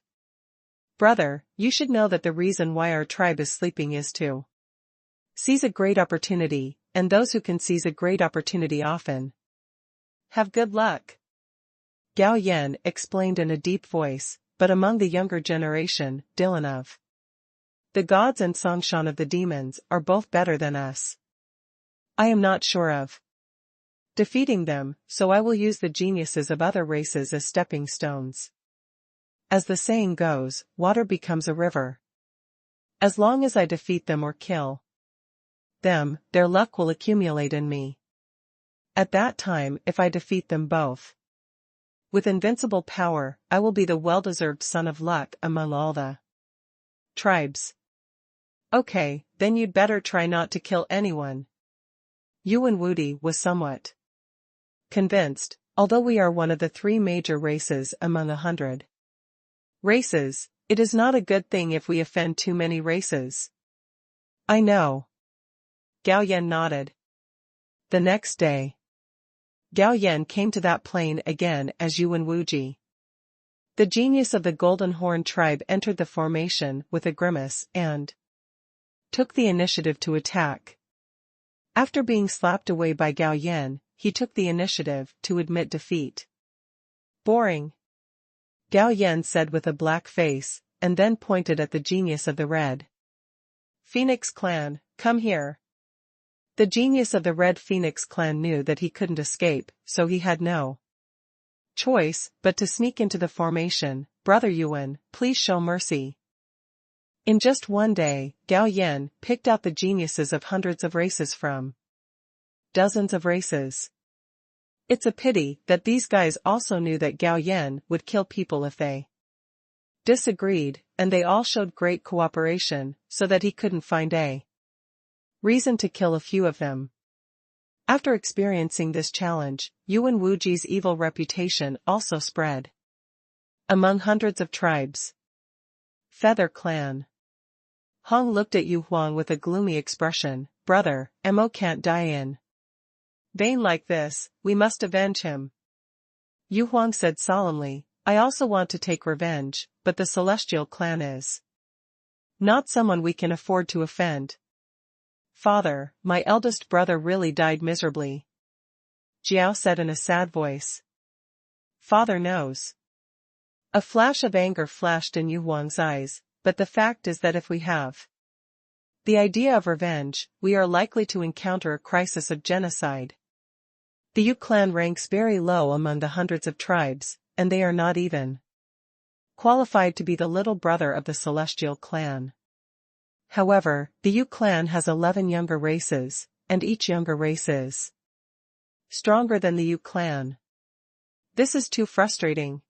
Brother, you should know that the reason why our tribe is sleeping is to seize a great opportunity, and those who can seize a great opportunity often have good luck. Gao Yan explained in a deep voice, but among the younger generation, Dylan of the gods and Songshan of the demons are both better than us. I am not sure of defeating them, so I will use the geniuses of other races as stepping stones. As the saying goes, water becomes a river. As long as I defeat them or kill them, their luck will accumulate in me. At that time, if I defeat them both with invincible power, I will be the well-deserved son of luck among all the tribes. Okay, then you'd better try not to kill anyone. Yuan Wuji was somewhat convinced, although we are one of the 3 major races among 100 races, it is not a good thing if we offend too many races. I know. Gao Yan nodded. The next day, Gao Yan came to that plain again as Yuan Wuji. The genius of the Golden Horn tribe entered the formation with a grimace and took the initiative to attack. After being slapped away by Gao Yan, he took the initiative to admit defeat. Boring, Gao Yan said with a black face, and then pointed at the genius of the Red Phoenix clan, come here. The genius of the Red Phoenix clan knew that he couldn't escape, so he had no choice but to sneak into the formation. Brother Yuan, please show mercy. In just one day, Gao Yan picked out the geniuses of hundreds of races from dozens of races. It's a pity that these guys also knew that Gao Yan would kill people if they disagreed, and they all showed great cooperation, so that he couldn't find a reason to kill a few of them. After experiencing this challenge, Yuan Wuji's evil reputation also spread among hundreds of tribes. Feather Clan. Hong looked at Yu Huang with a gloomy expression. Brother, Mo can't die in vain like this, we must avenge him. Yu Huang said solemnly, I also want to take revenge, but the Celestial Clan is not someone we can afford to offend. Father, my eldest brother really died miserably, Jiao said in a sad voice. Father knows. A flash of anger flashed in Yu Huang's eyes, but the fact is that if we have the idea of revenge, we are likely to encounter a crisis of genocide. The Yu clan ranks very low among the hundreds of tribes, and they are not even qualified to be the little brother of the Celestial Clan. However, the Yu clan has 11 younger races, and each younger race is stronger than the Yu clan. This is too frustrating.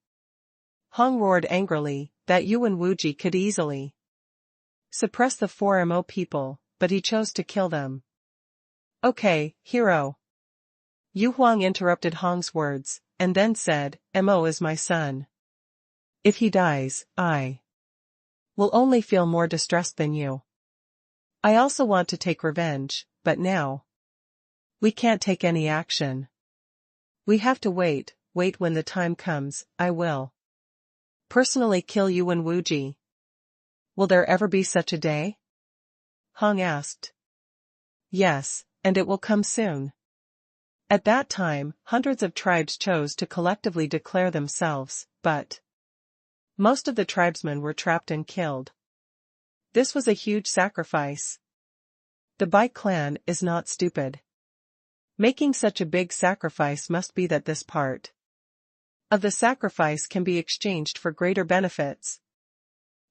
Hong roared angrily, that Yuan Wuji could easily suppress the 4Mo people, but he chose to kill them. Okay, hero. Yu Huang interrupted Hong's words, and then said, Mo is my son. If he dies, I will only feel more distressed than you. I also want to take revenge, but now we can't take any action. We have to wait when the time comes, I will personally kill Yuan Wuji. Will there ever be such a day? Hong asked. Yes, and it will come soon. At that time, hundreds of tribes chose to collectively declare themselves, but most of the tribesmen were trapped and killed. This was a huge sacrifice. The Bai clan is not stupid. Making such a big sacrifice must be that this part of the sacrifice can be exchanged for greater benefits.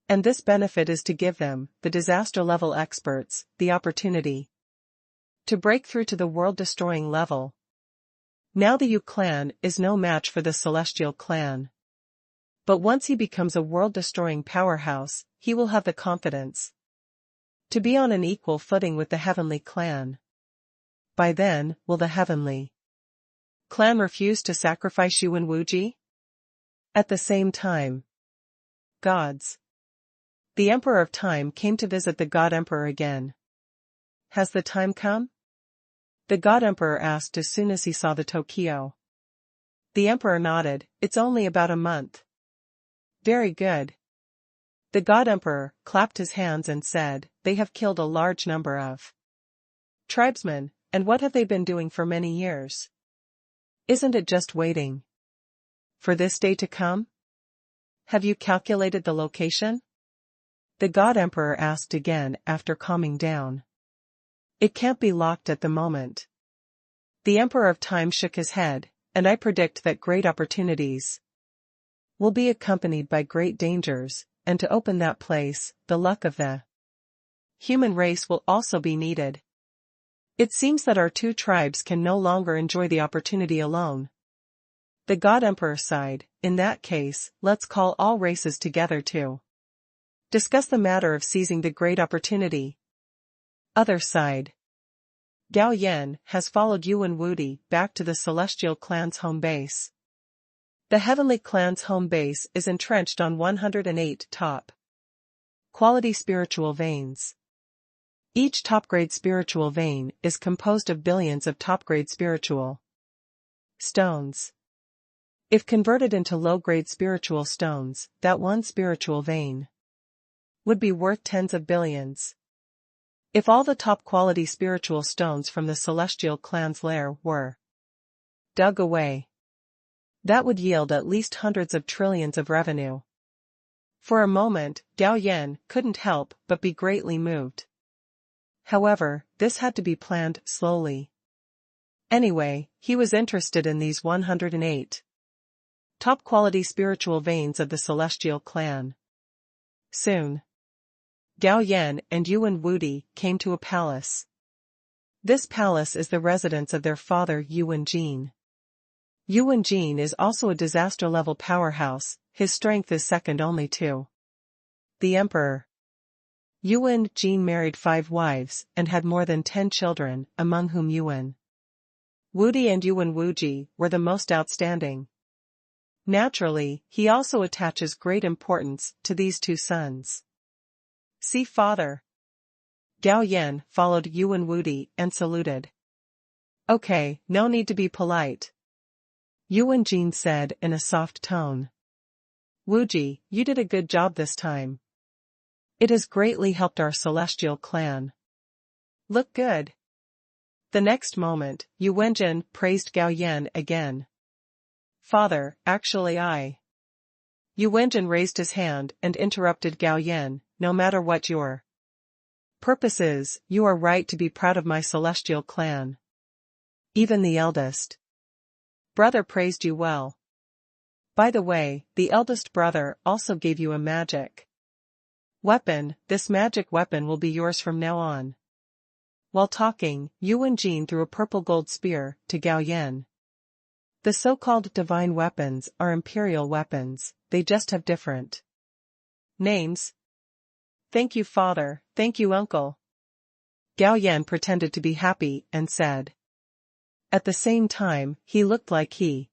And this benefit is to give them, the disaster-level experts, the opportunity to break through to the world-destroying level. Now the Yu clan is no match for the Celestial Clan. But once he becomes a world-destroying powerhouse, he will have the confidence to be on an equal footing with the Heavenly Clan. By then, will the Heavenly Clan refuse to sacrifice Yuan Wuji? At the same time, gods. The Emperor of Time came to visit the God Emperor again. Has the time come? The God Emperor asked as soon as he saw the Tokyo. The Emperor nodded, it's only about a month. Very good. The God Emperor clapped his hands and said, they have killed a large number of tribesmen, and what have they been doing for many years? Isn't it just waiting for this day to come? Have you calculated the location? The God Emperor asked again after calming down. It can't be locked at the moment. The Emperor of Time shook his head, and I predict that great opportunities will be accompanied by great dangers, and to open that place, the luck of the human race will also be needed. It seems that our two tribes can no longer enjoy the opportunity alone. The God Emperor sighed, in that case, let's call all races together to discuss the matter of seizing the great opportunity. Other side. Gao Yan has followed Yuan Wudi back to the Celestial Clan's home base. The Heavenly Clan's home base is entrenched on 108 top quality spiritual veins. Each top-grade spiritual vein is composed of billions of top-grade spiritual stones. If converted into low-grade spiritual stones, that one spiritual vein would be worth tens of billions. If all the top-quality spiritual stones from the Celestial Clan's lair were dug away, that would yield at least hundreds of trillions of revenue. For a moment, Gao Yan couldn't help but be greatly moved. However, this had to be planned slowly. Anyway, he was interested in these 108 top-quality spiritual veins of the Celestial Clan. Soon, Gao Yan and Yuan Wudi came to a palace. This palace is the residence of their father Yuan Jin. Yuan Jin is also a disaster-level powerhouse, his strength is second only to the Emperor. Yuan Jin married 5 wives and had more than 10 children, among whom Yuan Wudi and Yuan Wuji were the most outstanding. Naturally, he also attaches great importance to these 2 sons. See father. Gao Yan followed Yuan Wudi and saluted. Okay, no need to be polite, Yuan Jin said in a soft tone. Wuji, you did a good job this time. It has greatly helped our Celestial Clan look good. The next moment, Yuan Jin praised Gao Yan again. Father, actually Yuan Jin raised his hand and interrupted Gao Yan, no matter what your purpose is, you are right to be proud of my Celestial Clan. Even the eldest brother praised you well. By the way, the eldest brother also gave you a magic weapon. This magic weapon will be yours from now on. While talking, Yuan Jin threw a purple gold spear to Gao Yan. The so-called divine weapons are imperial weapons, they just have different names. Thank you father, thank you uncle. Gao Yan pretended to be happy and said. At the same time, he looked like he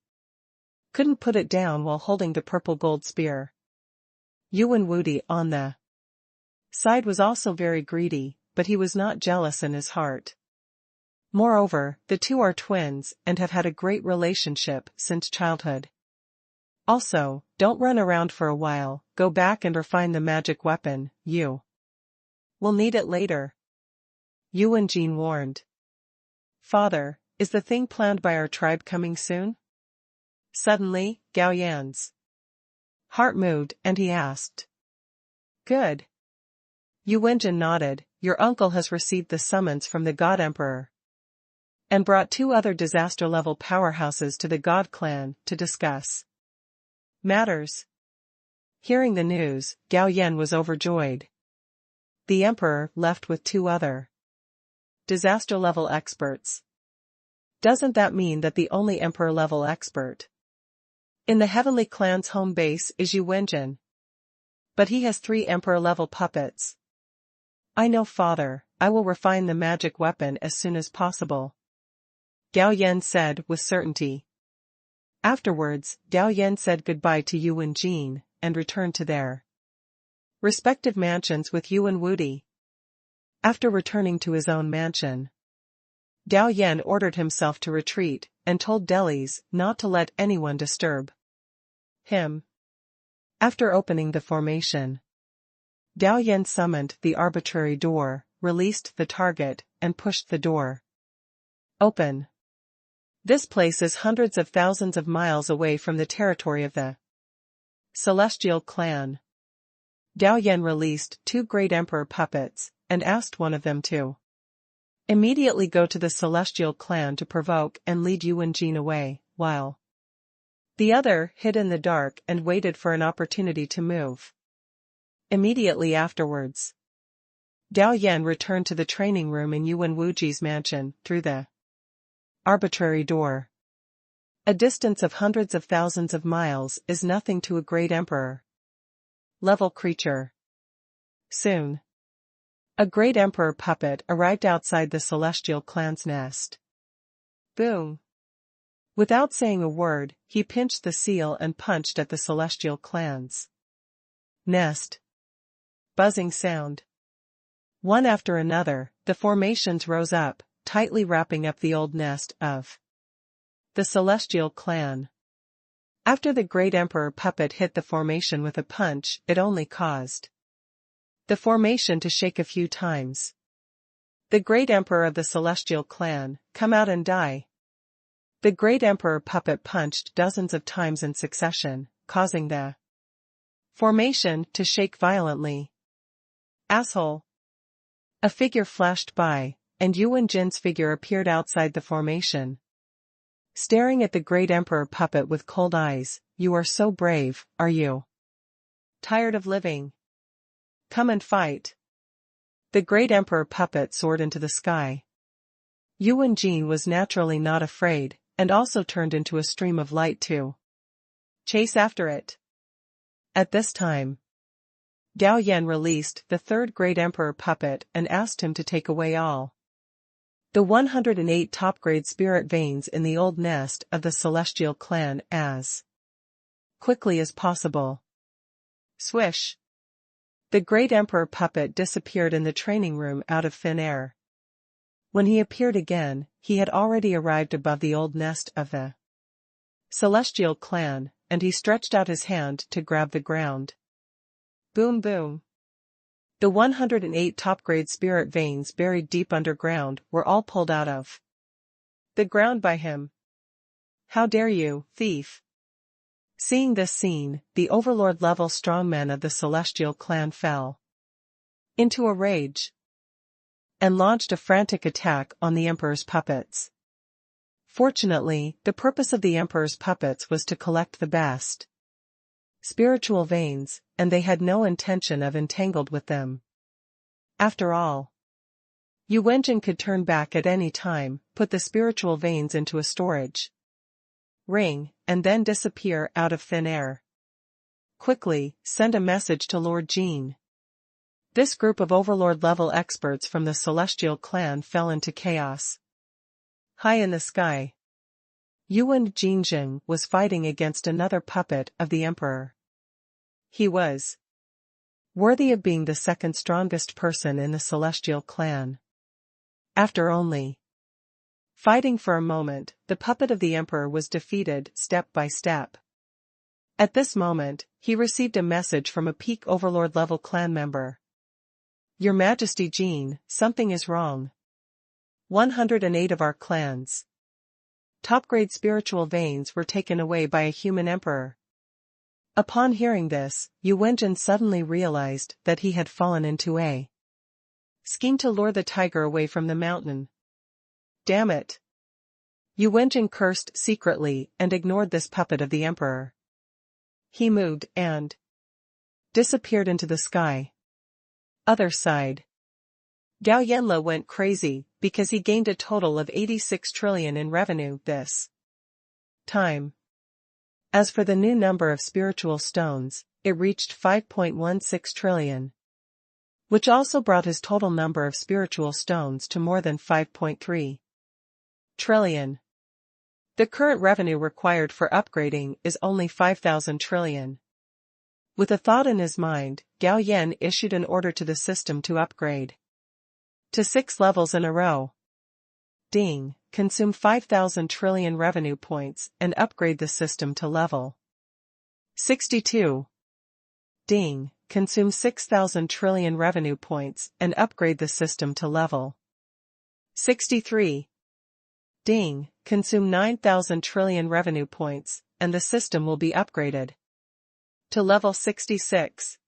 couldn't put it down while holding the purple gold spear. Yuan Wudi on the side was also very greedy, but he was not jealous in his heart. Moreover, the 2 are twins and have had a great relationship since childhood. Also, don't run around for a while, go back and refine the magic weapon, you will need it later. Yuan Jin warned. Father, is the thing planned by our tribe coming soon? Suddenly, Gao Yan's heart moved and he asked. Good. Yuan Jin nodded, your uncle has received the summons from the God Emperor and brought 2 other disaster-level powerhouses to the God Clan to discuss matters. Hearing the news, Gao Yan was overjoyed. The Emperor left with 2 other disaster-level experts. Doesn't that mean that the only Emperor-level expert in the Heavenly Clan's home base is Yuan Jin? But he has 3 Emperor-level puppets. I know father, I will refine the magic weapon as soon as possible, Gao Yan said with certainty. Afterwards, Gao Yan said goodbye to Yuan Jin and returned to their respective mansions with Yuan Wudi. After returning to his own mansion, Gao Yan ordered himself to retreat and told Delis not to let anyone disturb him. After opening the formation, Gao Yan summoned the arbitrary door, released the target, and pushed the door open. This place is hundreds of thousands of miles away from the territory of the Celestial Clan. Gao Yan released 2 great Emperor puppets, and asked one of them to immediately go to the Celestial Clan to provoke and lead Yuan Jin away, while The other hid in the dark and waited for an opportunity to move. Immediately afterwards, Gao Yan returned to the training room in Yuan Wuji's mansion, through the arbitrary door. A distance of hundreds of thousands of miles is nothing to a great emperor. Level creature. Soon, a great emperor puppet arrived outside the celestial clan's nest. Boom. Without saying a word, he pinched the seal and punched at the celestial clan's nest. Buzzing sound. One after another, the formations rose up, tightly wrapping up the old nest of the celestial clan. After the great emperor puppet hit the formation with a punch, it only caused the formation to shake a few times. The great emperor of the celestial clan, come out and die. The great emperor puppet punched dozens of times in succession, causing the formation to shake violently. Asshole. A figure flashed by, and Yuan Jin's figure appeared outside the formation. Staring at the great emperor puppet with cold eyes, "You are so brave, are you? Tired of living? Come and fight." The great emperor puppet soared into the sky. Yuan Jin was naturally not afraid, and also turned into a stream of light to chase after it. At this time, Gao Yan released the third great emperor puppet and asked him to take away all the 108 top-grade spirit veins in the old nest of the celestial clan as quickly as possible. Swish! The great emperor puppet disappeared in the training room out of thin air. When he appeared again, he had already arrived above the old nest of the celestial clan, and he stretched out his hand to grab the ground. Boom boom. The 108 top-grade spirit veins buried deep underground were all pulled out of the ground by him. "How dare you, thief!" Seeing this scene, the overlord-level strongmen of the celestial clan fell into a rage and launched a frantic attack on the emperor's puppets. Fortunately, the purpose of the emperor's puppets was to collect the best spiritual veins, and they had no intention of entangled with them. After all, Yuan Jin could turn back at any time, put the spiritual veins into a storage ring, and then disappear out of thin air. Quickly, send a message to Lord Jin. This group of overlord-level experts from the celestial clan fell into chaos. High in the sky, Yuan Jinjing was fighting against another puppet of the emperor. He was worthy of being the second strongest person in the celestial clan. After only fighting for a moment, the puppet of the emperor was defeated step by step. At this moment, he received a message from a peak overlord-level clan member. "Your Majesty Jin, something is wrong. 108 of our clans top-grade spiritual veins were taken away by a human emperor." Upon hearing this, Yuan Jin suddenly realized that he had fallen into a scheme to lure the tiger away from the mountain. Damn it! Yuan Jin cursed secretly and ignored this puppet of the emperor. He moved and disappeared into the sky. Other side. Gao Yanla went crazy, because he gained a total of 86 trillion in revenue this time. As for the new number of spiritual stones, it reached 5.16 trillion. Which also brought his total number of spiritual stones to more than 5.3 trillion. The current revenue required for upgrading is only 5,000 trillion. With a thought in his mind, Gao Yan issued an order to the system to upgrade to 6 levels in a row. Ding, consume 5,000 trillion revenue points and upgrade the system to level 62. Ding, consume 6,000 trillion revenue points and upgrade the system to level 63. Ding, consume 9,000 trillion revenue points, and the system will be upgraded to level 66.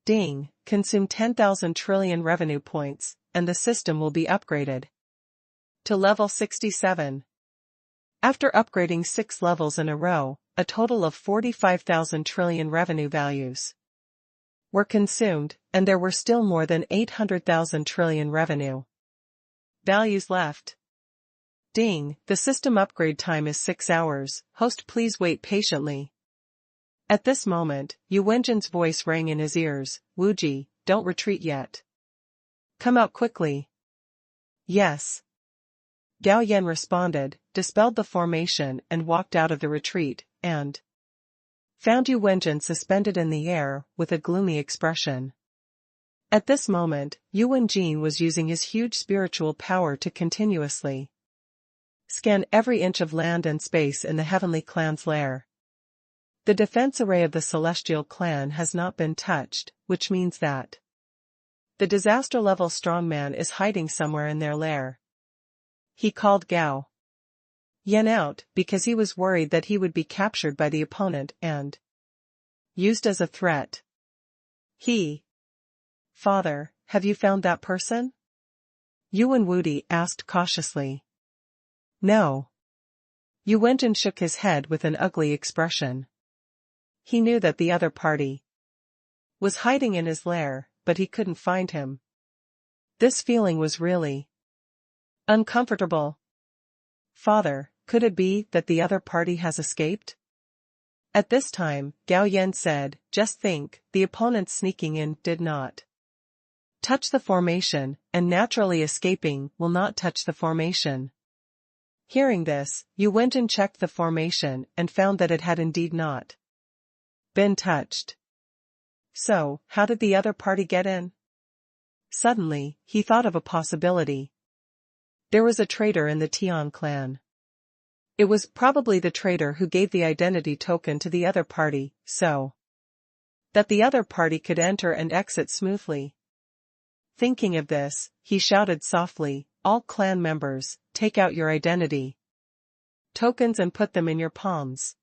Ding, consume 10,000 trillion revenue points, and the system will be upgraded to level 67. After upgrading 6 levels in a row, a total of 45,000 trillion revenue values were consumed, and there were still more than 800,000 trillion revenue values left. Ding, the system upgrade time is 6 hours, host please wait patiently. At this moment, Yu Wenjin's voice rang in his ears, Wuji, don't retreat yet. Come out quickly. Yes. Gao Yan responded, dispelled the formation and walked out of the retreat, and found Yu Wenjin suspended in the air, with a gloomy expression. At this moment, Yu Wenjin was using his huge spiritual power to continuously scan every inch of land and space in the Heavenly Clan's lair. The defense array of the Celestial Clan has not been touched, which means that the disaster-level strongman is hiding somewhere in their lair. He called Gao Yan out because he was worried that he would be captured by the opponent and used as a threat. Father, have you found that person? Yuan Wudi asked cautiously. No. Yu Wenjin shook his head with an ugly expression. He knew that the other party was hiding in his lair, but he couldn't find him. This feeling was really uncomfortable. Father, could it be that the other party has escaped? At this time, Gao Yan said, just think, the opponents sneaking in did not touch the formation, and naturally escaping will not touch the formation. Hearing this, Yu Wenjin checked the formation and found that it had indeed not been touched. So, how did the other party get in? Suddenly, he thought of a possibility. There was a traitor in the Tian clan. It was probably the traitor who gave the identity token to the other party, so that the other party could enter and exit smoothly. Thinking of this, he shouted softly, all clan members, take out your identity tokens and put them in your palms.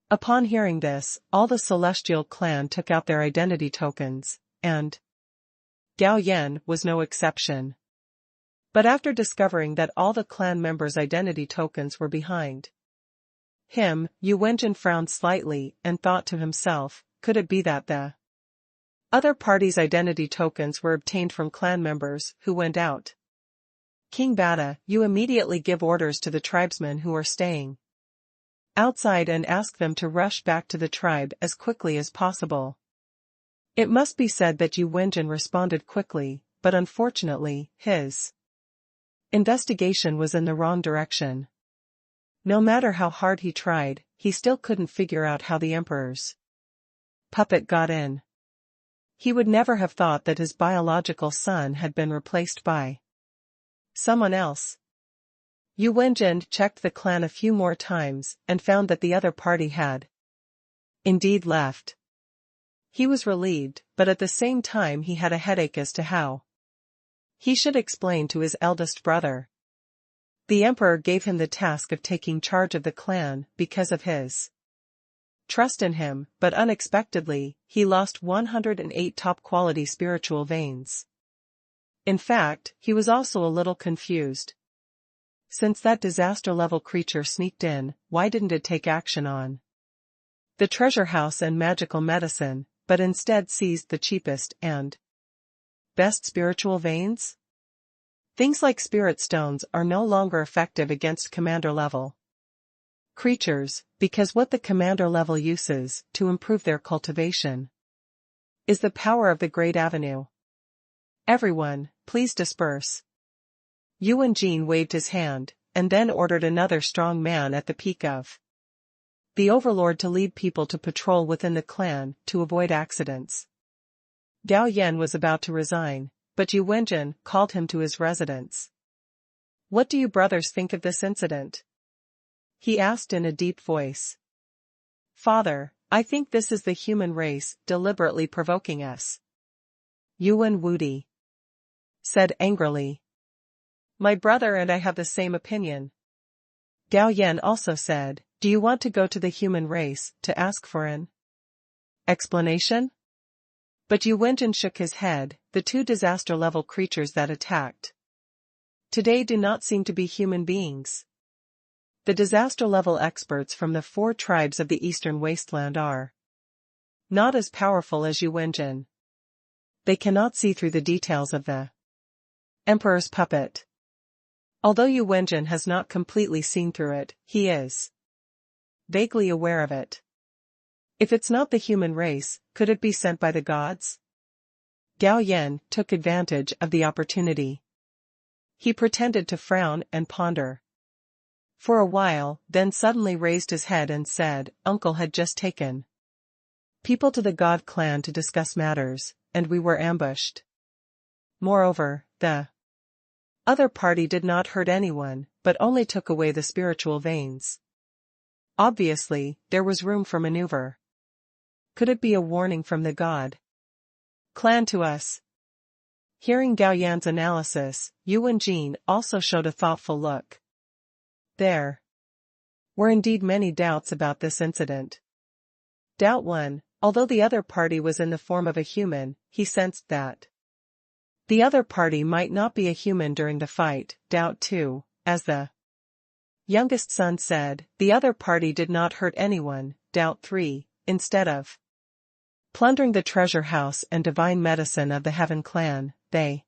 Upon hearing this, all the Celestial Clan took out their identity tokens, and Gao Yan was no exception. But after discovering that all the clan members' identity tokens were behind him, Yu Wenjin frowned slightly and thought to himself, could it be that the other party's identity tokens were obtained from clan members who went out? King Bata, you immediately give orders to the tribesmen who are staying outside and ask them to rush back to the tribe as quickly as possible. It must be said that Yu Wenjin responded quickly, but unfortunately, his investigation was in the wrong direction. No matter how hard he tried, he still couldn't figure out how the emperor's puppet got in. He would never have thought that his biological son had been replaced by someone else. Yu Wenjin checked the clan a few more times and found that the other party had indeed left. He was relieved, but at the same time he had a headache as to how he should explain to his eldest brother. The emperor gave him the task of taking charge of the clan because of his trust in him, but unexpectedly, he lost 108 top-quality spiritual veins. In fact, he was also a little confused. Since that disaster-level creature sneaked in, why didn't it take action on the treasure house and magical medicine, but instead seized the cheapest and best spiritual veins? Things like spirit stones are no longer effective against commander-level creatures, because what the commander-level uses to improve their cultivation is the power of the Great Avenue. Everyone, please disperse. Yu Wenjin waved his hand, and then ordered another strong man at the peak of the overlord to lead people to patrol within the clan to avoid accidents. Gao Yan was about to resign, but Yu Wenjin called him to his residence. What do you brothers think of this incident? He asked in a deep voice. Father, I think this is the human race deliberately provoking us. Yuan Wudi said angrily. My brother and I have the same opinion. Gao Yan also said, do you want to go to the human race to ask for an explanation? But Yu Wenjin shook his head, the two disaster-level creatures that attacked today do not seem to be human beings. The disaster-level experts from the 4 tribes of the eastern wasteland are not as powerful as Shi Wen Zi. They cannot see through the details of the Emperor's puppet. Although Shi Wen Zi has not completely seen through it, he is vaguely aware of it. If it's not the human race, could it be sent by the gods? Gao Yan took advantage of the opportunity. He pretended to frown and ponder for a while, then suddenly raised his head and said, "Uncle had just taken people to the God clan to discuss matters, and we were ambushed. Moreover, the other party did not hurt anyone, but only took away the spiritual veins. Obviously, there was room for maneuver. Could it be a warning from the God clan to us?" Hearing Gao Yan's analysis, Shi Wen Zi also showed a thoughtful look. There were indeed many doubts about this incident. Doubt 1, although the other party was in the form of a human, he sensed that the other party might not be a human during the fight. Doubt 2, as the youngest son said, the other party did not hurt anyone. Doubt 3, instead of plundering the treasure house and divine medicine of the Heaven clan, they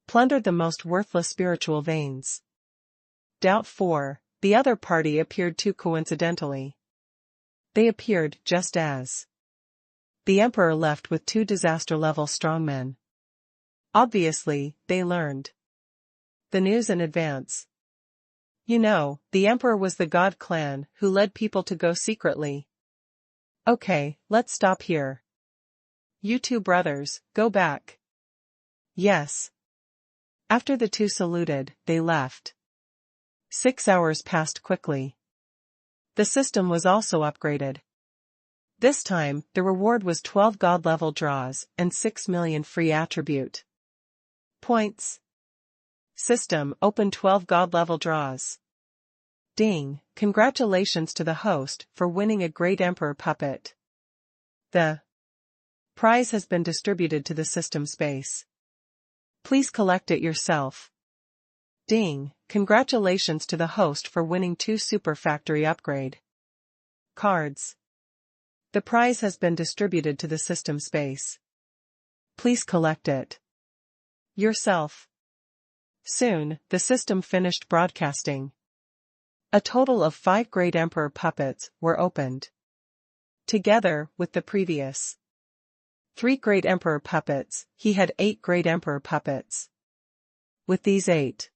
plundered the most worthless spiritual veins. Doubt 4, the other party appeared too coincidentally. They appeared just as the Emperor left with 2 disaster-level strongmen. Obviously, they learned the news in advance. You know, the Emperor was the God clan who led people to go secretly. Okay, let's stop here. You 2 brothers, go back. Yes. After the 2 saluted, they left. 6 hours passed quickly. The system was also upgraded. This time, the reward was 12 God-level draws and 6 million free attribute points. System open 12 God-level draws. Ding, congratulations to the host for winning a great Emperor puppet. The prize has been distributed to the system space. Please collect it yourself. Ding, congratulations to the host for winning 2 super factory upgrade cards. The prize has been distributed to the system space. Please collect it yourself. Soon, the system finished broadcasting. A total of 5 Great Emperor puppets were opened. Together with the previous 3 Great Emperor puppets, he had 8 Great Emperor puppets. With these 8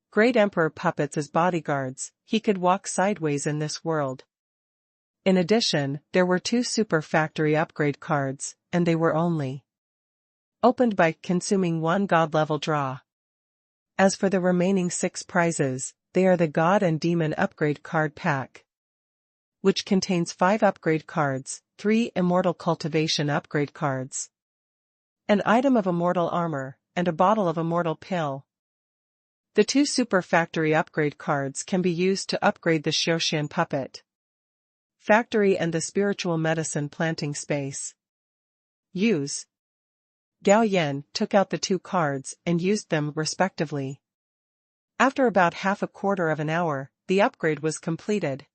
Great Emperor puppets as bodyguards, he could walk sideways in this world. In addition, there were 2 super factory upgrade cards, and they were only opened by consuming 1 God-level draw. As for the remaining 6 prizes, they are the God and Demon upgrade card pack, which contains 5 upgrade cards, 3 Immortal Cultivation upgrade cards, an item of Immortal Armor, and a bottle of Immortal Pill. The 2 super factory upgrade cards can be used to upgrade the Xiaoxian puppet factory and the spiritual medicine planting space. Use. Gao Yan took out the 2 cards and used them respectively. After about half a quarter of an hour, the upgrade was completed.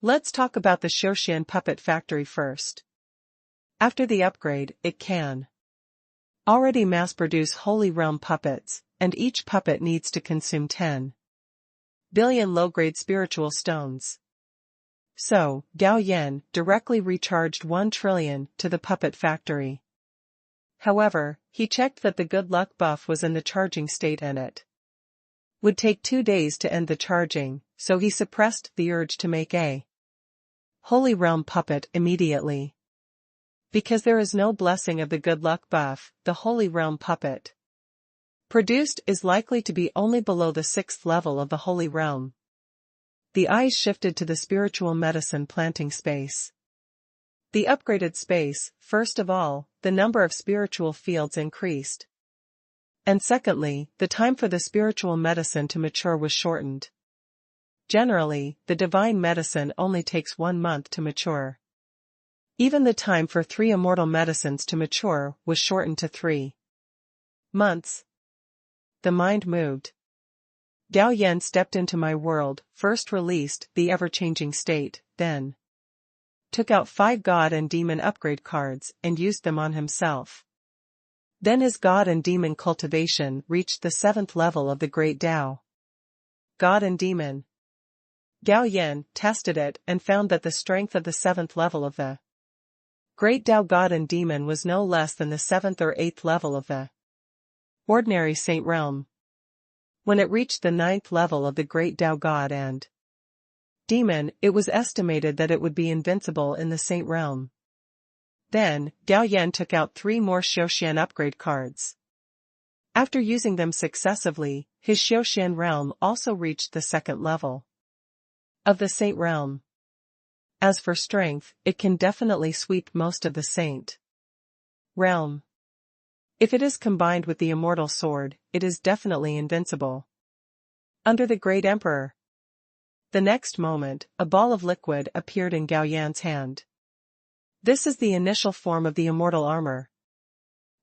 Let's talk about the Xiaoxian puppet factory first. After the upgrade, it can already mass-produce Holy Realm puppets, and each puppet needs to consume 10 billion low-grade spiritual stones. So, Gao Yan directly recharged 1 trillion to the puppet factory. However, he checked that the good luck buff was in the charging state and it would take 2 days to end the charging, so he suppressed the urge to make a Holy Realm puppet immediately. Because there is no blessing of the good luck buff, the Holy Realm puppet produced is likely to be only below the 6th level of the Holy Realm. The eyes shifted to the spiritual medicine planting space. The upgraded space, first of all, the number of spiritual fields increased. And secondly, the time for the spiritual medicine to mature was shortened. Generally, the divine medicine only takes 1 month to mature. Even the time for 3 immortal medicines to mature was shortened to 3 months. The mind moved. Gao Yan stepped into my world, first released the ever-changing state, then took out 5 god and demon upgrade cards and used them on himself. Then his god and demon cultivation reached the 7th level of the Great Tao. God and demon. Gao Yan tested it and found that the strength of the 7th level of the Great Tao God and demon was no less than the 7th or 8th level of the ordinary Saint realm. When it reached the 9th level of the Great Tao God and demon, it was estimated that it would be invincible in the Saint realm. Then, Gao Yan took out 3 more Xiaoxian upgrade cards. After using them successively, his Xiaoxian realm also reached the 2nd level of the Saint realm. As for strength, it can definitely sweep most of the Saint realm. If it is combined with the immortal sword, it is definitely invincible. Under the Great Emperor. The next moment, a ball of liquid appeared in Gao Yan's hand. This is the initial form of the immortal armor.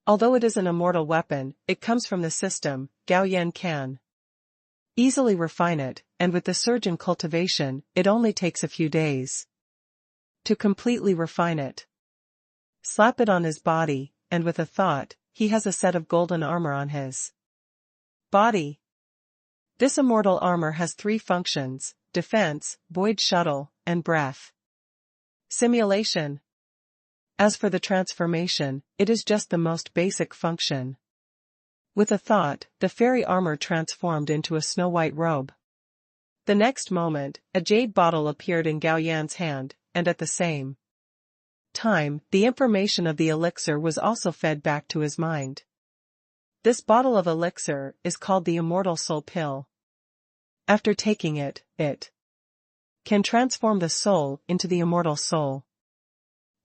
Although it is an immortal weapon, it comes from the system. Gao Yan can easily refine it, and with the surge in cultivation, it only takes a few days to completely refine it. Slap it on his body, and with a thought, he has a set of golden armor on his body. This immortal armor has 3 functions: defense, void shuttle, and breath simulation. As for the transformation, it is just the most basic function. With a thought, the fairy armor transformed into a snow-white robe. The next moment, a jade bottle appeared in Gao Yan's hand, and at the same time, the information of the elixir was also fed back to his mind. This bottle of elixir is called the Immortal Soul Pill. After taking it, it can transform the soul into the immortal soul.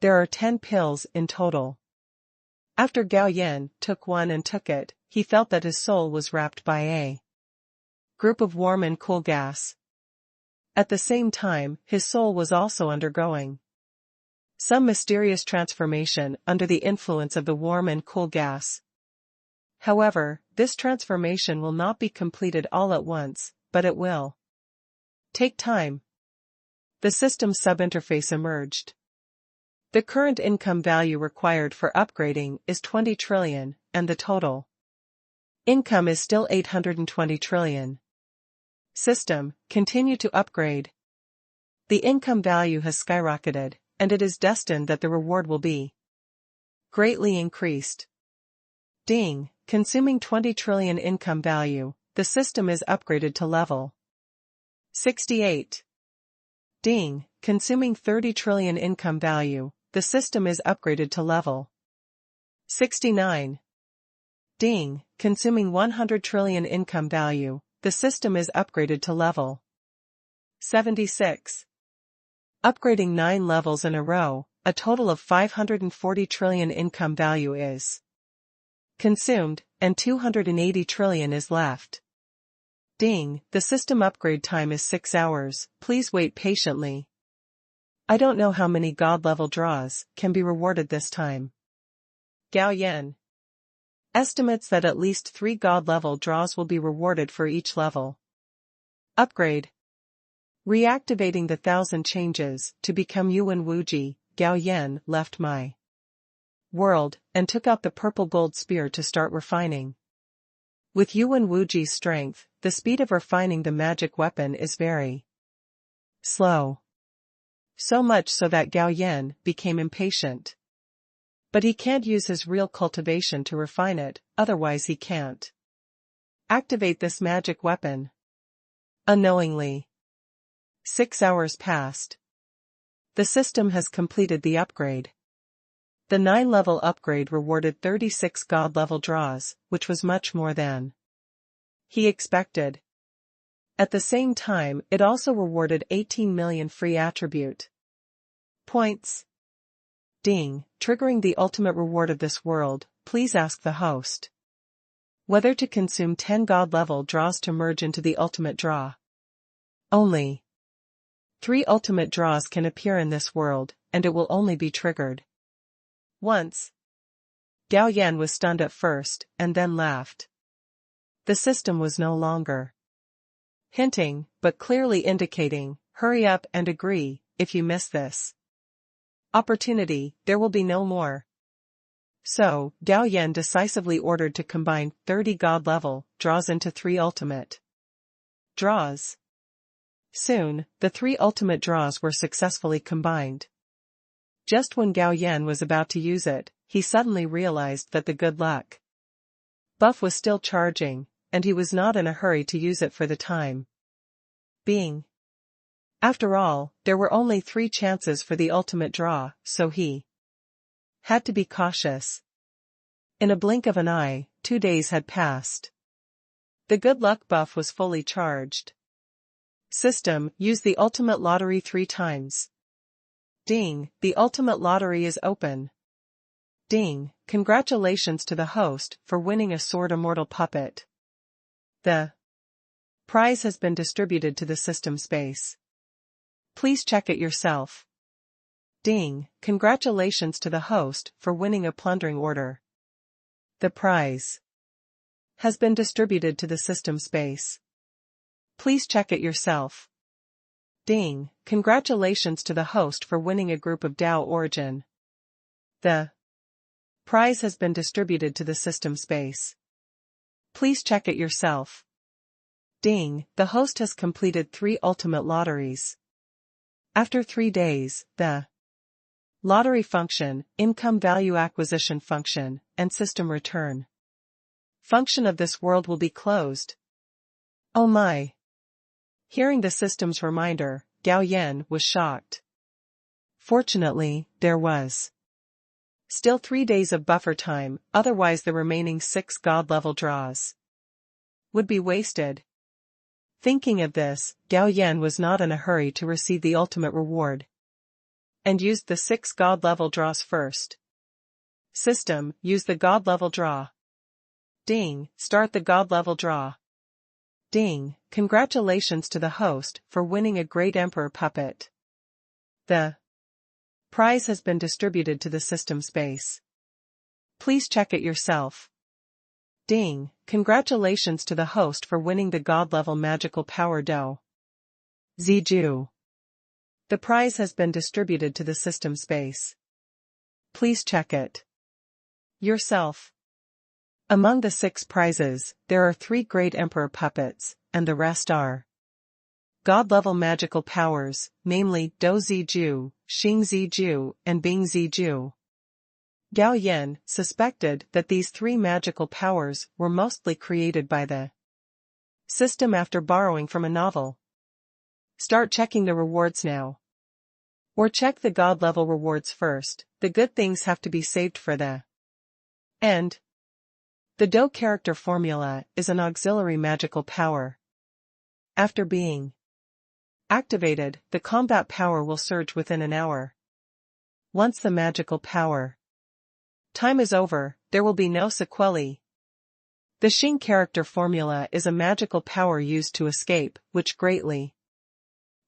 There are 10 pills in total. After Gao Yan took one and took it, he felt that his soul was wrapped by a group of warm and cool gas. At the same time, his soul was also undergoing some mysterious transformation under the influence of the warm and cool gas. However, this transformation will not be completed all at once, but it will take time. The system subinterface emerged. The current income value required for upgrading is 20 trillion, and the total income is still 820 trillion. System, continue to upgrade. The income value has skyrocketed, and it is destined that the reward will be greatly increased. Ding, consuming 20 trillion income value, the system is upgraded to level 68. Ding, consuming 30 trillion income value, the system is upgraded to level 69. Ding, consuming 100 trillion income value, the system is upgraded to level 76. Upgrading 9 levels in a row, a total of 540 trillion income value is consumed, and 280 trillion is left. Ding, the system upgrade time is 6 hours, please wait patiently. I don't know how many god-level draws can be rewarded this time. Gao Yan estimates that at least 3 god-level draws will be rewarded for each level upgrade. Reactivating the 1,000 changes to become Yuan Wuji, Gao Yan left my world and took out the purple gold spear to start refining. With Yuan Wuji's strength, the speed of refining the magic weapon is very slow. So much so that Gao Yan became impatient. But he can't use his real cultivation to refine it, otherwise he can't activate this magic weapon. Unknowingly. 6 hours passed. The system has completed the upgrade. The 9-level upgrade rewarded 36 god-level draws, which was much more than he expected. At the same time, it also rewarded 18 million free attribute points. Ding, triggering the ultimate reward of this world, please ask the host whether to consume 10 god-level draws to merge into the ultimate draw. Only 3 ultimate draws can appear in this world, and it will only be triggered once. Gao Yan was stunned at first, and then laughed. The system was no longer hinting, but clearly indicating, hurry up and agree, if you miss this opportunity, there will be no more. So, Gao Yan decisively ordered to combine 30 God-level draws into 3 ultimate draws. Soon, the 3 ultimate draws were successfully combined. Just when Gao Yan was about to use it, he suddenly realized that the good luck buff was still charging, and he was not in a hurry to use it for the time being. After all, there were only 3 chances for the ultimate draw, so he had to be cautious. In a blink of an eye, 2 days had passed. The good luck buff was fully charged. System, use the ultimate lottery 3 times. Ding, the ultimate lottery is open. Ding, congratulations to the host for winning a Sword Immortal puppet. The prize has been distributed to the system space. Please check it yourself. Ding, congratulations to the host for winning a plundering order. The prize has been distributed to the system space. Please check it yourself. Ding, congratulations to the host for winning a group of Dao origin. The prize has been distributed to the system space. Please check it yourself. Ding, the host has completed 3 ultimate lotteries. After 3 days, the lottery function, income value acquisition function, and system return function of this world will be closed. Oh my! Hearing the system's reminder, Gao Yan was shocked. Fortunately, there was still 3 days of buffer time, otherwise the remaining 6 God-level draws would be wasted. Thinking of this, Gao Yan was not in a hurry to receive the ultimate reward, and used the 6 God-level draws first. System, use the God-level draw. Ding, start the God-level draw. Ding, congratulations to the host for winning a Great Emperor puppet. The prize has been distributed to the system space. Please check it yourself. Ding, congratulations to the host for winning the God-level magical power Dao Ziju. The prize has been distributed to the system space. Please check it yourself. Among the 6 prizes, there are 3 Great Emperor puppets, and the rest are God-level magical powers, namely Dou Ziju, Xing Ziju, and Bing Ziju. Gao Yan suspected that these 3 magical powers were mostly created by the system after borrowing from a novel. Start checking the rewards now. Or check the God-level rewards first, the good things have to be saved for the end. The Dou character formula is an auxiliary magical power. After being activated, the combat power will surge within an hour. Once the magical power time is over, there will be no sequelae. The Xing character formula is a magical power used to escape, which greatly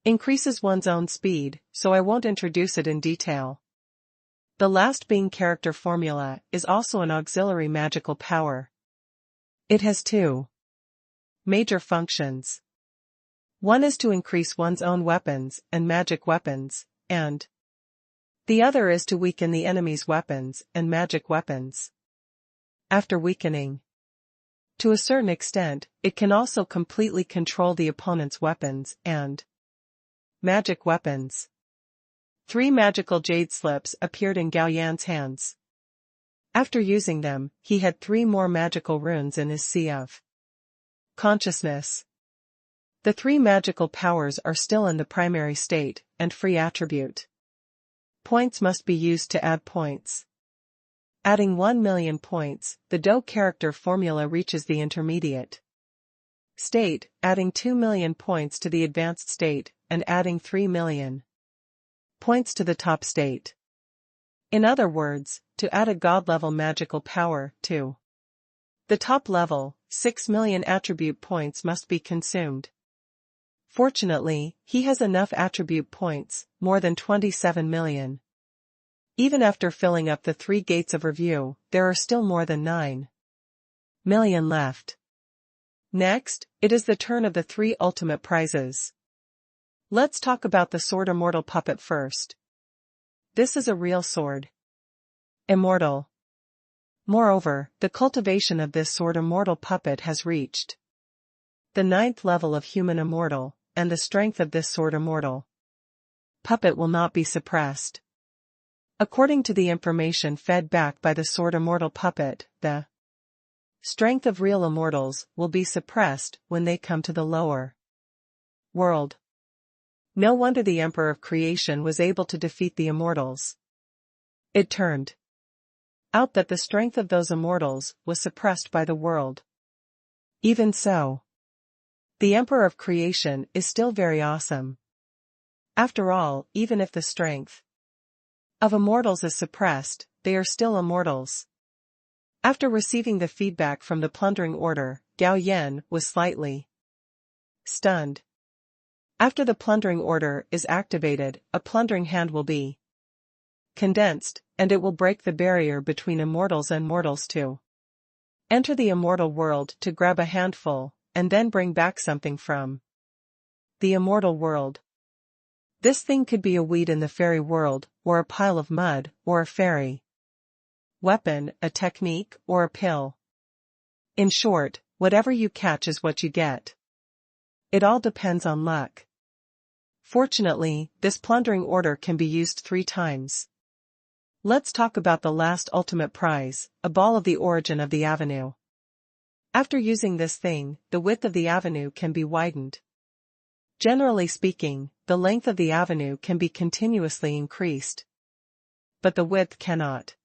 increases one's own speed, so I won't introduce it in detail. The last Bing character formula is also an auxiliary magical power. It has 2 major functions. One is to increase one's own weapons and magic weapons, and the other is to weaken the enemy's weapons and magic weapons. After weakening, to a certain extent, it can also completely control the opponent's weapons and magic weapons. 3 magical jade slips appeared in Gao Yan's hands. After using them, he had 3 more magical runes in his sea of consciousness. The 3 magical powers are still in the primary state, and free attribute points must be used to add points. Adding 1,000,000 points, the Dou character formula reaches the intermediate state, adding 2,000,000 points to the advanced state, and adding 3,000,000 points to the top state. In other words, to add a God-level magical power to the top level, 6,000,000 attribute points must be consumed. Fortunately, he has enough attribute points, more than 27,000,000. Even after filling up the 3 gates of review, there are still more than 9,000,000 left. Next, it is the turn of the three ultimate prizes. Let's talk about the sword immortal puppet first. This is a real sword. Immortal. Moreover, the cultivation of this sword immortal puppet has reached the 9th level of human immortal, and the strength of this sword immortal puppet will not be suppressed. According to the information fed back by the sword immortal puppet, the strength of real immortals will be suppressed when they come to the lower world. No wonder the Emperor of Creation was able to defeat the immortals. It turned out that the strength of those immortals was suppressed by the world. Even so, the Emperor of Creation is still very awesome. After all, even if the strength of immortals is suppressed, they are still immortals. After receiving the feedback from the plundering order, Gao Yan was slightly stunned. After the plundering order is activated, a plundering hand will be condensed, and it will break the barrier between immortals and mortals to enter the immortal world to grab a handful, and then bring back something from the immortal world. This thing could be a weed in the fairy world, or a pile of mud, or a fairy weapon, a technique, or a pill. In short, whatever you catch is what you get. It all depends on luck. Fortunately, this plundering order can be used 3 times. Let's talk about the last ultimate prize, a ball of the origin of the avenue. After using this thing, the width of the avenue can be widened. Generally speaking, the length of the avenue can be continuously increased, but the width cannot.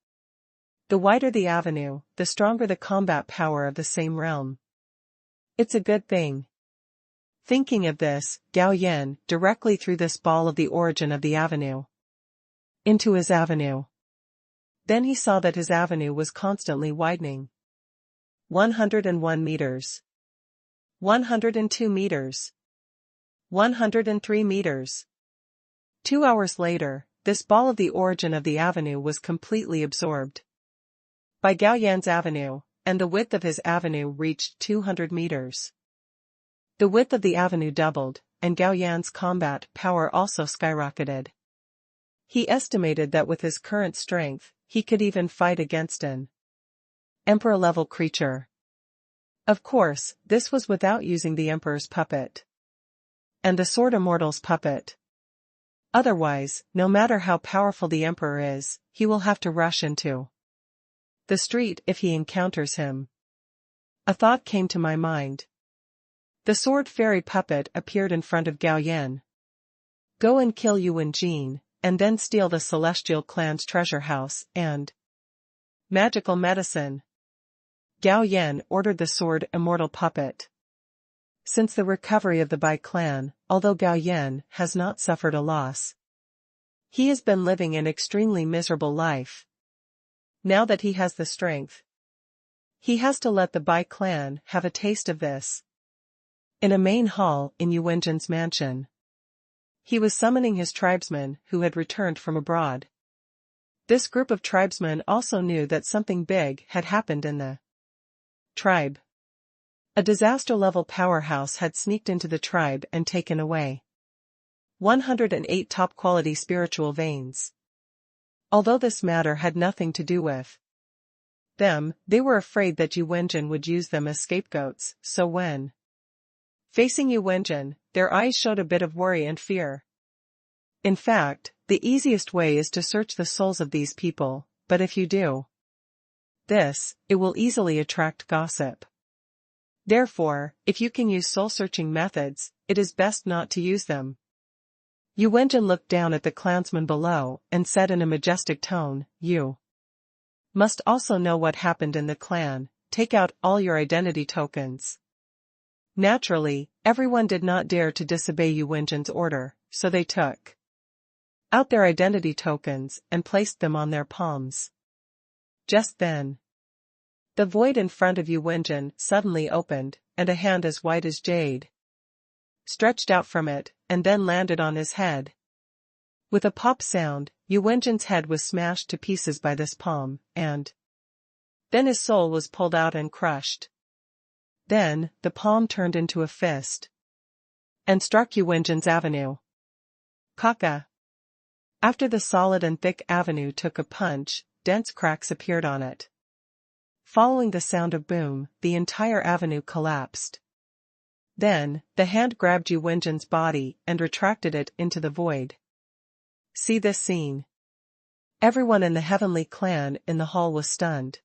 The wider the avenue, the stronger the combat power of the same realm. It's a good thing. Thinking of this, Gao Yan directly threw this ball of the origin of the avenue into his avenue. Then he saw that his avenue was constantly widening. 101 meters. 102 meters. 103 meters. 2 hours later, this ball of the origin of the avenue was completely absorbed by Gao Yan's avenue, and the width of his avenue reached 200 meters. The width of the avenue doubled, and Gao Yan's combat power also skyrocketed. He estimated that with his current strength, he could even fight against an Emperor-level creature. Of course, this was without using the Emperor's puppet and the Sword Immortal's puppet. Otherwise, no matter how powerful the Emperor is, he will have to rush into the street if he encounters him. A thought came to my mind. The sword fairy puppet appeared in front of Gao Yan. Go and kill Shi Wen Zi, and then steal the celestial clan's treasure house and magical medicine. Gao Yan ordered the sword immortal puppet. Since the recovery of the Bai clan, although Gao Yan has not suffered a loss, he has been living an extremely miserable life. Now that he has the strength, he has to let the Bai clan have a taste of this. In a main hall in Shi Wen Zi's mansion, he was summoning his tribesmen who had returned from abroad. This group of tribesmen also knew that something big had happened in the tribe. A disaster-level powerhouse had sneaked into the tribe and taken away 108 top-quality spiritual veins. Although this matter had nothing to do with them, they were afraid that Shi Wen Zi would use them as scapegoats, so when facing Shi Wen Zi, their eyes showed a bit of worry and fear. In fact, the easiest way is to search the souls of these people, but if you do this, it will easily attract gossip. Therefore, if you can use soul-searching methods, it is best not to use them. Shi Wen Zi looked down at the clansmen below and said in a majestic tone, "You must also know what happened in the clan. Take out all your identity tokens." Naturally, everyone did not dare to disobey Shi Wen Zi's order, so they took out their identity tokens and placed them on their palms. Just then, the void in front of Shi Wen Zi suddenly opened, and a hand as white as jade stretched out from it, and then landed on his head. With a pop sound, Shi Wen Zi's head was smashed to pieces by this palm, and then his soul was pulled out and crushed. Then, the palm turned into a fist and struck Yu Wenjin's avenue. Kaka. After the solid and thick avenue took a punch, dense cracks appeared on it. Following the sound of boom, the entire avenue collapsed. Then, the hand grabbed Yu Wenjin's body and retracted it into the void. See this scene. Everyone in the heavenly clan in the hall was stunned.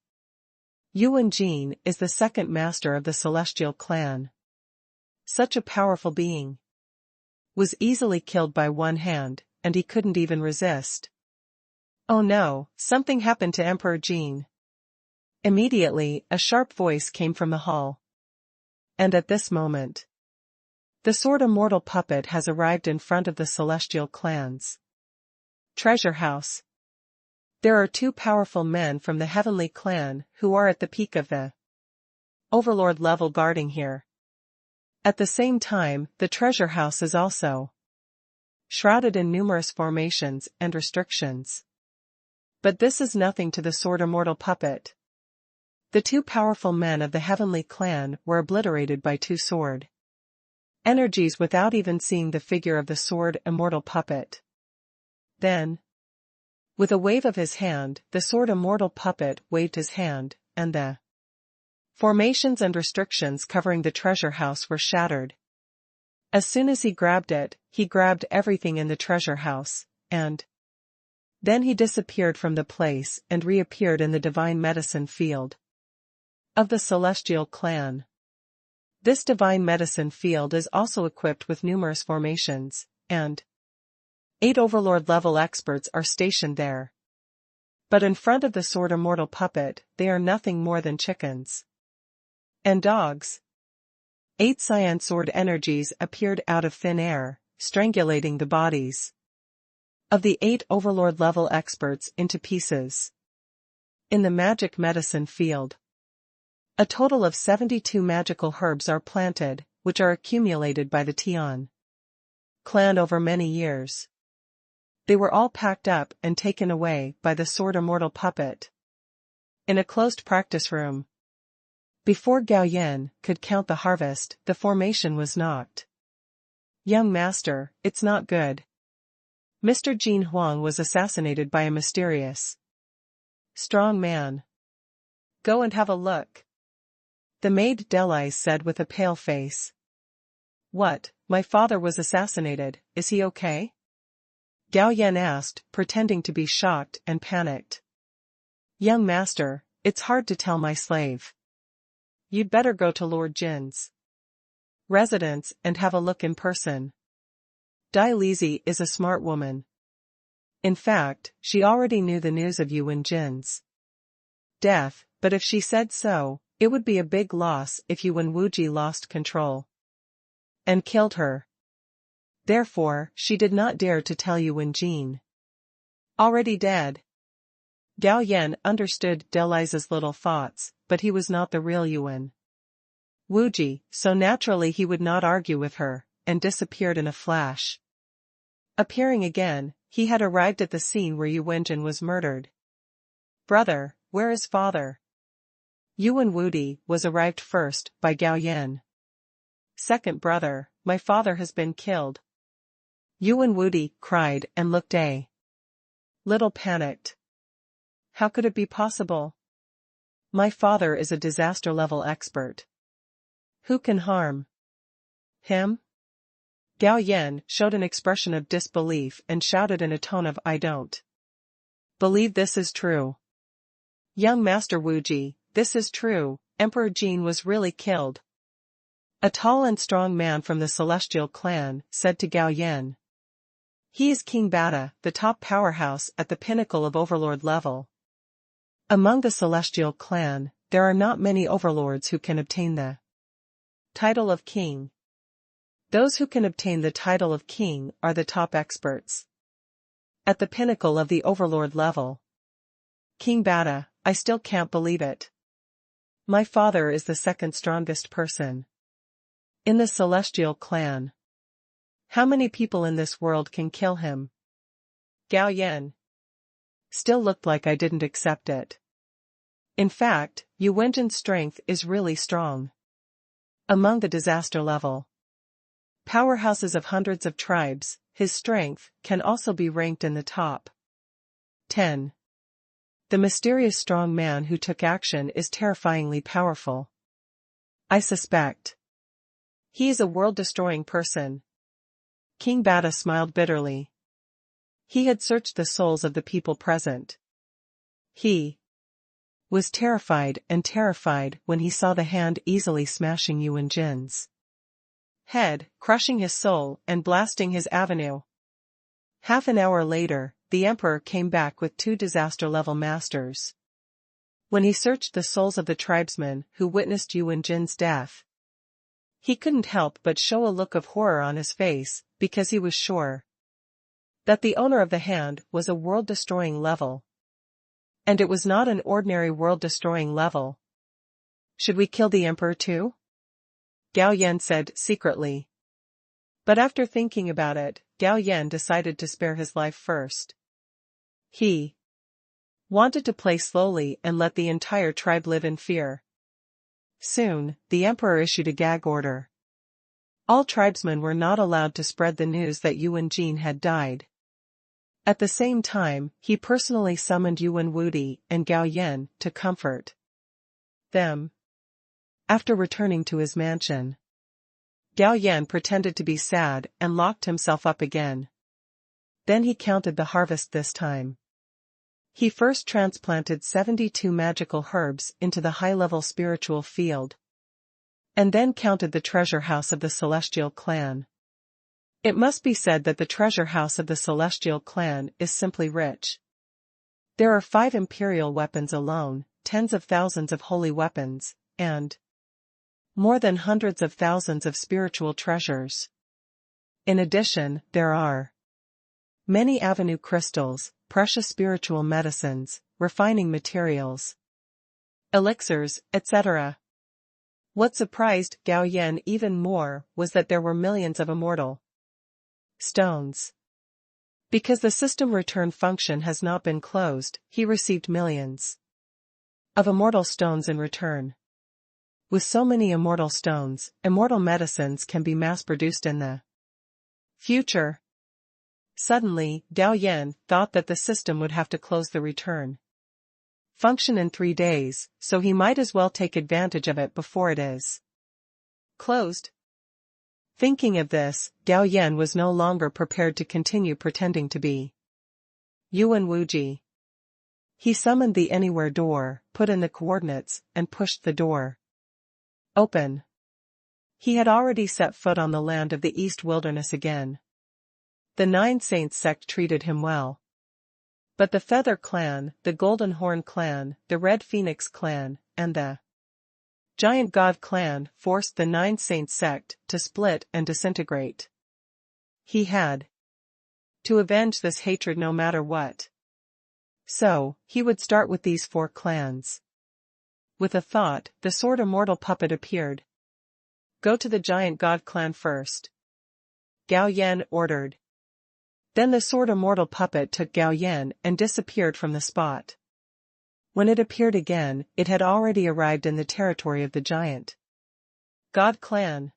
Yu Wenjin is the second master of the celestial clan. Such a powerful being was easily killed by one hand, and he couldn't even resist. Oh no, something happened to Emperor Jin. Immediately, a sharp voice came from the hall. And at this moment, the sword immortal puppet has arrived in front of the celestial clan's treasure house. There are two powerful men from the heavenly clan who are at the peak of the overlord level guarding here. At the same time, the treasure house is also shrouded in numerous formations and restrictions. But this is nothing to the sword immortal puppet. The two powerful men of the heavenly clan were obliterated by two sword energies without even seeing the figure of the sword immortal puppet. Then, with a wave of his hand, the sword immortal puppet waved his hand, and the formations and restrictions covering the treasure house were shattered. As soon as he grabbed it, he grabbed everything in the treasure house, and then he disappeared from the place and reappeared in the divine medicine field of the celestial clan. This divine medicine field is also equipped with numerous formations, and 8 overlord level experts are stationed there. But in front of the sword immortal puppet, they are nothing more than chickens and dogs. 8 cyan sword energies appeared out of thin air, strangulating the bodies of the 8 overlord level experts into pieces. In the magic medicine field, a total of 72 magical herbs are planted, which are accumulated by the Tian clan over many years. They were all packed up and taken away by the sword immortal puppet in a closed practice room. Before Gao Yan could count the harvest, the formation was knocked. Young master, it's not good. Mr. Jin Huang was assassinated by a mysterious strong man. Go and have a look. The maid Delise said with a pale face. What, my father was assassinated, is he okay? Gao Yan asked, pretending to be shocked and panicked. Young master, it's hard to tell my slave. You'd better go to Lord Jin's residence and have a look in person. Dai Lizi is a smart woman. In fact, she already knew the news of Yu Wenjin's death, but if she said so, it would be a big loss if Yu Wenwuji lost control and killed her. Therefore, she did not dare to tell Yu Wenjin. Already dead. Gao Yan understood Deliza's little thoughts, but he was not the real Yuan Wuji, so naturally he would not argue with her, and disappeared in a flash. Appearing again, he had arrived at the scene where Yu Wenjin was murdered. Brother, where is father? Yu Wenwudi was arrived first by Gao Yan. Second brother, my father has been killed. Yu Wenwudi cried and looked a little panicked. How could it be possible? My father is a disaster level expert. Who can harm him? Gao Yan showed an expression of disbelief and shouted in a tone of I don't believe this is true. Young Master Wuji, this is true, Emperor Jin was really killed. A tall and strong man from the celestial clan said to Gao Yan. He is King Bata, the top powerhouse at the pinnacle of overlord level. Among the celestial clan, there are not many overlords who can obtain the title of king. Those who can obtain the title of king are the top experts at the pinnacle of the overlord level. King Bata, I still can't believe it. My father is the second strongest person in the celestial clan. How many people in this world can kill him? Gao Yan still looked like I didn't accept it. In fact, Yu Wenjin's strength is really strong. Among the disaster level powerhouses of hundreds of tribes, his strength can also be ranked in the top 10. The mysterious strong man who took action is terrifyingly powerful. I suspect he is a world-destroying person. King Bata smiled bitterly. He had searched the souls of the people present. He was terrified when he saw the hand easily smashing Yuan Jin's head, crushing his soul and blasting his avenue. Half an hour later, the emperor came back with 2 disaster-level masters. When he searched the souls of the tribesmen who witnessed Yuan Jin's death, he couldn't help but show a look of horror on his face, because he was sure that the owner of the hand was a world-destroying level. And it was not an ordinary world-destroying level. Should we kill the emperor too? Gao Yan said secretly. But after thinking about it, Gao Yan decided to spare his life first. He wanted to play slowly and let the entire tribe live in fear. Soon, the emperor issued a gag order. All tribesmen were not allowed to spread the news that Yuan Jin had died. At the same time, he personally summoned Yuan Wudi and Gao Yan to comfort them. After returning to his mansion, Gao Yan pretended to be sad and locked himself up again. Then he counted the harvest this time. He first transplanted 72 magical herbs into the high-level spiritual field, and then counted the treasure house of the Celestial Clan. It must be said that the treasure house of the Celestial Clan is simply rich. There are 5 imperial weapons alone, tens of thousands of holy weapons, and more than hundreds of thousands of spiritual treasures. In addition, there are many avenue crystals, precious spiritual medicines, refining materials, elixirs, etc. What surprised Gao Yan even more was that there were millions of immortal stones. Because the system return function has not been closed, he received millions of immortal stones in return. With so many immortal stones, immortal medicines can be mass-produced in the future. Suddenly, Gao Yan thought that the system would have to close the return function in 3 days, so he might as well take advantage of it before it is closed. Thinking of this, Gao Yan was no longer prepared to continue pretending to be Yuan Wuji. He summoned the anywhere door, put in the coordinates, and pushed the door open. He had already set foot on the land of the East Wilderness again. The 9 Saints sect treated him well. But the Feather Clan, the Golden Horn Clan, the Red Phoenix Clan, and the Giant God Clan forced the 9 Saints sect to split and disintegrate. He had to avenge this hatred no matter what. So, he would start with these 4 clans. With a thought, the Sword Immortal puppet appeared. Go to the Giant God Clan first, Gao Yan ordered. Then the Sword Immortal puppet took Gao Yan and disappeared from the spot. When it appeared again, it had already arrived in the territory of the Giant God Clan.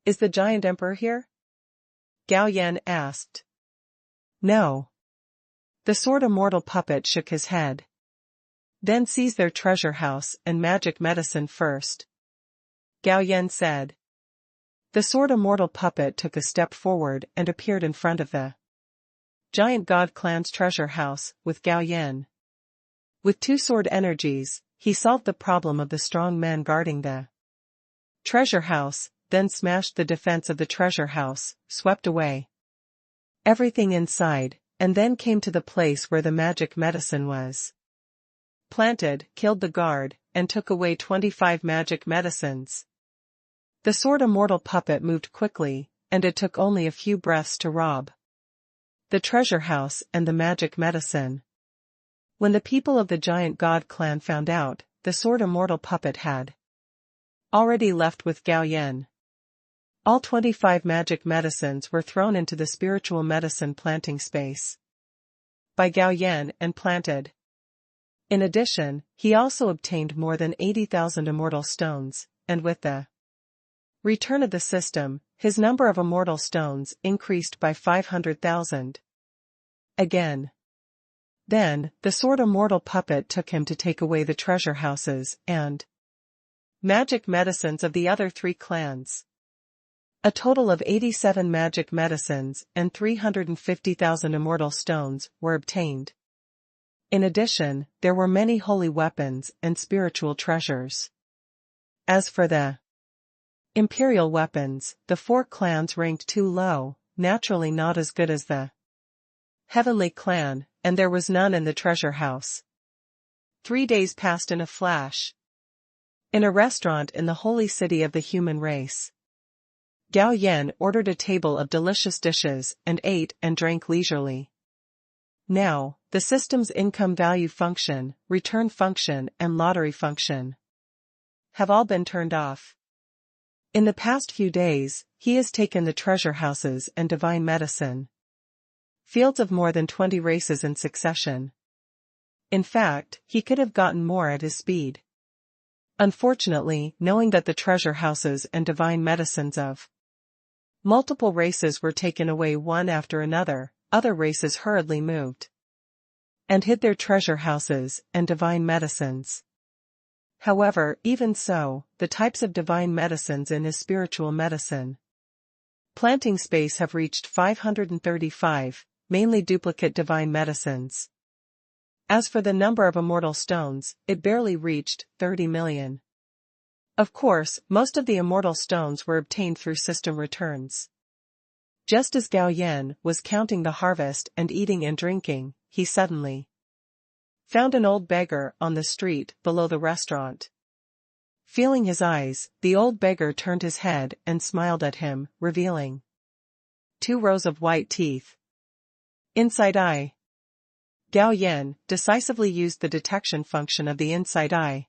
Is the Giant Emperor here? Gao Yan asked. No. The Sword Immortal puppet shook his head. Then seize their treasure house and magic medicine first, Gao Yan said. The Sword Immortal puppet took a step forward and appeared in front of the Giant God Clan's treasure house, with Gao Yan. With 2 sword energies, he solved the problem of the strong man guarding the treasure house, then smashed the defense of the treasure house, swept away everything inside, and then came to the place where the magic medicine was planted, killed the guard, and took away 25 magic medicines. The Sword Immortal puppet moved quickly, and it took only a few breaths to rob the treasure house and the magic medicine. When the people of the Giant God Clan found out, the Sword Immortal puppet had already left with Gao Yan. All 25 magic medicines were thrown into the spiritual medicine planting space by Gao Yan and planted. In addition, he also obtained more than 80,000 immortal stones, and with the Return of the system, his number of immortal stones increased by 500,000. Again. Then, the sword immortal puppet took him to take away the treasure houses and magic medicines of the other 3 clans. A total of 87 magic medicines and 350,000 immortal stones were obtained. In addition, there were many holy weapons and spiritual treasures. As for the imperial weapons, the 4 clans ranked too low, naturally not as good as the heavenly clan, and there was none in the treasure house. 3 days passed in a flash. In a restaurant in the holy city of the human race, Gao Yan ordered a table of delicious dishes and ate and drank leisurely. Now, the system's income value function, return function and lottery function have all been turned off. In the past few days, he has taken the treasure houses and divine medicine fields of more than 20 races in succession. In fact, he could have gotten more at his speed. Unfortunately, knowing that the treasure houses and divine medicines of multiple races were taken away one after another, other races hurriedly moved and hid their treasure houses and divine medicines. However, even so, the types of divine medicines in his spiritual medicine planting space have reached 535, mainly duplicate divine medicines. As for the number of immortal stones, it barely reached 30 million. Of course, most of the immortal stones were obtained through system returns. Just as Gao Yan was counting the harvest and eating and drinking, he suddenly found an old beggar on the street below the restaurant. Feeling his eyes, the old beggar turned his head and smiled at him, revealing 2 rows of white teeth. Inside eye. Gao Yan decisively used the detection function of the inside eye.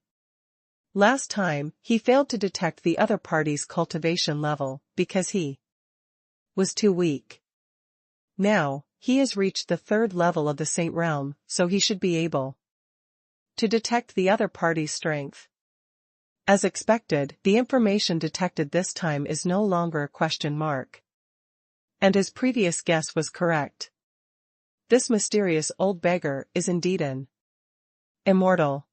Last time, he failed to detect the other party's cultivation level, because he was too weak. Now, he has reached the 3rd level of the Saint Realm, so he should be able to detect the other party's strength. As expected, the information detected this time is no longer a question mark. And his previous guess was correct. This mysterious old beggar is indeed an immortal.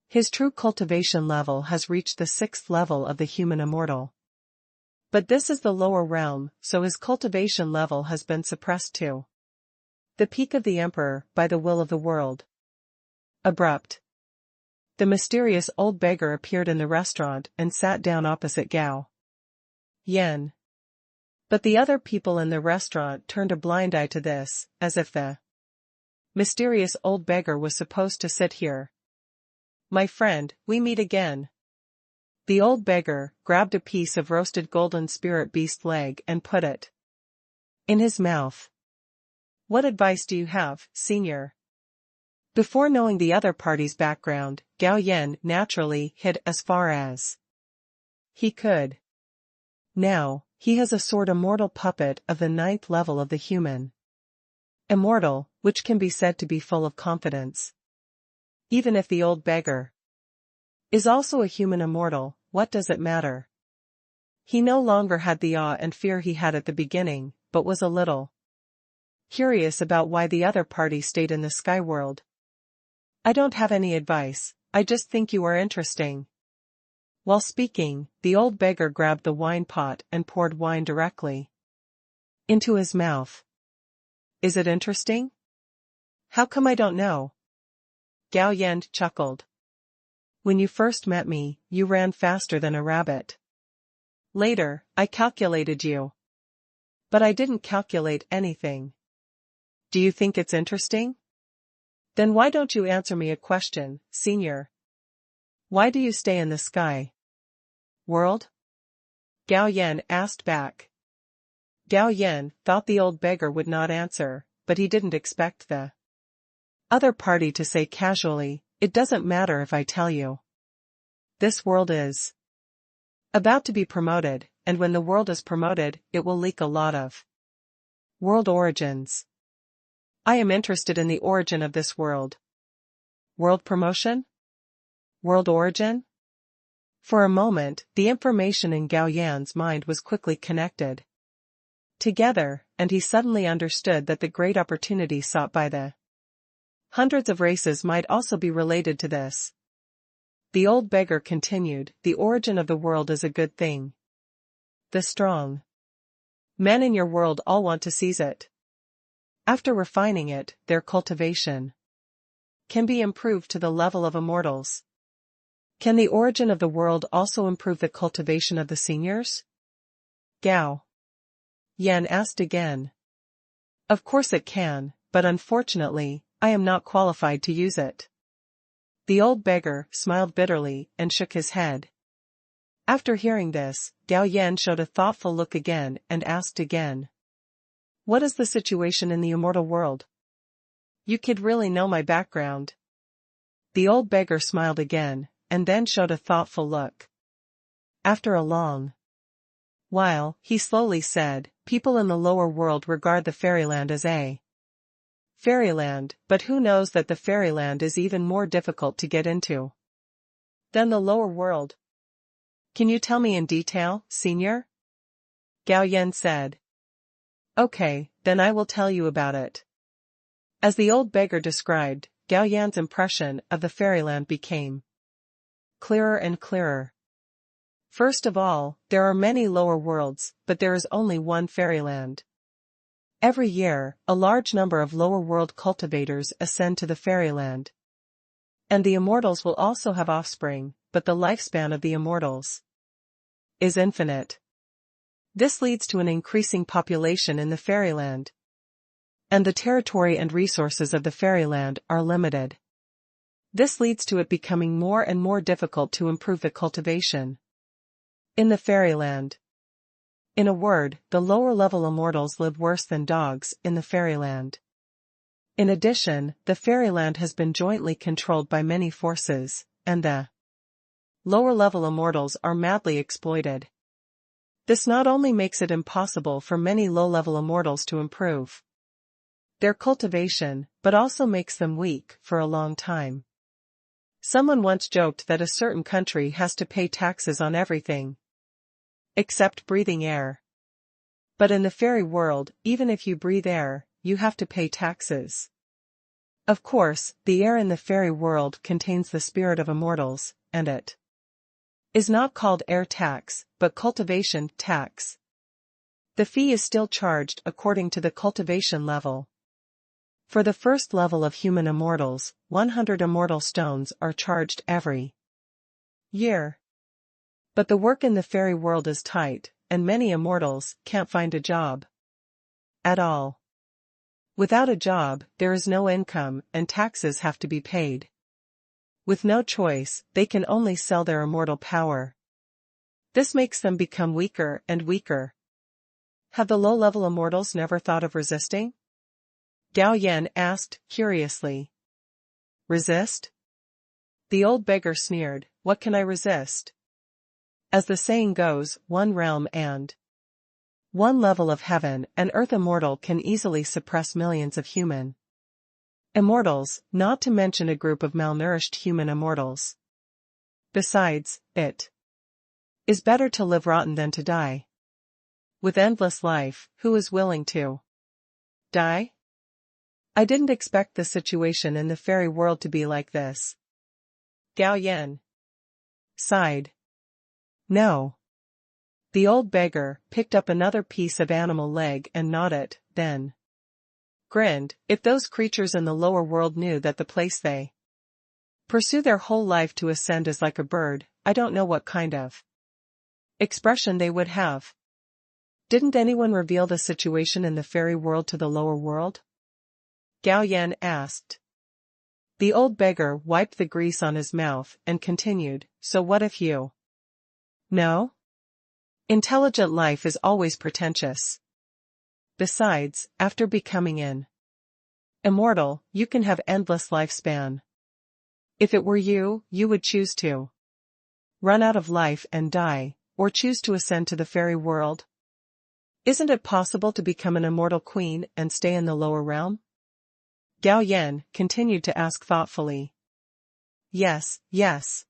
His true cultivation level has reached the 6th level of the human immortal. But this is the lower realm, so his cultivation level has been suppressed to the peak of the emperor by the will of the world. Abrupt. The mysterious old beggar appeared in the restaurant and sat down opposite Gao Yan. But the other people in the restaurant turned a blind eye to this, as if the mysterious old beggar was supposed to sit here. My friend, we meet again. The old beggar grabbed a piece of roasted golden spirit beast leg and put it in his mouth. What advice do you have, senior? Before knowing the other party's background, Gao Yan naturally hid as far as he could. Now, he has a sword immortal puppet of the 9th level of the human immortal, which can be said to be full of confidence. Even if the old beggar is also a human immortal, what does it matter? He no longer had the awe and fear he had at the beginning, but was a little curious about why the other party stayed in the sky world. I don't have any advice, I just think you are interesting. While speaking, the old beggar grabbed the wine pot and poured wine directly into his mouth. Is it interesting? How come I don't know? Gao Yan chuckled. When you first met me, you ran faster than a rabbit. Later, I calculated you. But I didn't calculate anything. Do you think it's interesting? Then why don't you answer me a question, senior? Why do you stay in the sky world? Gao Yan asked back. Gao Yan thought the old beggar would not answer, but he didn't expect the other party to say casually, it doesn't matter if I tell you. This world is about to be promoted, and when the world is promoted, it will leak a lot of world origins. I am interested in the origin of this world. World promotion? World origin? For a moment, the information in Gao Yan's mind was quickly connected together, and he suddenly understood that the great opportunity sought by the hundreds of races might also be related to this. The old beggar continued, the origin of the world is a good thing. The strong men in your world all want to seize it. After refining it, their cultivation can be improved to the level of immortals. Can the origin of the world also improve the cultivation of the seniors? Gao Yan asked again. Of course it can, but unfortunately, I am not qualified to use it. The old beggar smiled bitterly and shook his head. After hearing this, Gao Yan showed a thoughtful look again and asked again. What is the situation in the immortal world? You kid really know my background. The old beggar smiled again, and then showed a thoughtful look. After a long while, he slowly said, people in the lower world regard the fairyland as a fairyland, but who knows that the fairyland is even more difficult to get into than the lower world. Can you tell me in detail, senior? Gao Yan said. Okay, then I will tell you about it. As the old beggar described, Gao Yan's impression of the fairyland became clearer and clearer. First of all, there are many lower worlds, but there is only one fairyland. Every year, a large number of lower world cultivators ascend to the fairyland. And the immortals will also have offspring, but the lifespan of the immortals is infinite. This leads to an increasing population in the fairyland. And the territory and resources of the fairyland are limited. This leads to it becoming more and more difficult to improve the cultivation in the fairyland. In a word, the lower-level immortals live worse than dogs in the fairyland. In addition, the fairyland has been jointly controlled by many forces, and the lower-level immortals are madly exploited. This not only makes it impossible for many low-level immortals to improve their cultivation, but also makes them weak for a long time. Someone once joked that a certain country has to pay taxes on everything except breathing air. But in the fairy world, even if you breathe air, you have to pay taxes. Of course, the air in the fairy world contains the spirit of immortals, and it is not called air tax, but cultivation tax. The fee is still charged according to the cultivation level. For the first level of human immortals, 100 immortal stones are charged every year. But the work in the fairy world is tight, and many immortals can't find a job at all. Without a job, there is no income and taxes have to be paid. With no choice, they can only sell their immortal power. This makes them become weaker and weaker. Have the low-level immortals never thought of resisting? Gao Yan asked, curiously. Resist? The old beggar sneered, what can I resist? As the saying goes, one realm and one level of heaven and earth immortal can easily suppress millions of human immortals, not to mention a group of malnourished human immortals. Besides, it is better to live rotten than to die. With endless life, who is willing to die? I didn't expect the situation in the fairy world to be like this. Gao Yan sighed. No. The old beggar picked up another piece of animal leg and gnawed it, then grinned. If those creatures in the lower world knew that the place they pursue their whole life to ascend is like a bird, I don't know what kind of expression they would have. Didn't anyone reveal the situation in the fairy world to the lower world? Gao Yan asked. The old beggar wiped the grease on his mouth and continued, so what if you no? Intelligent life is always pretentious. Besides, after becoming an immortal, you can have endless lifespan. If it were you, you would choose to run out of life and die, or choose to ascend to the fairy world. Isn't it possible to become an immortal queen and stay in the lower realm? Gao Yan continued to ask thoughtfully. Yes, yes.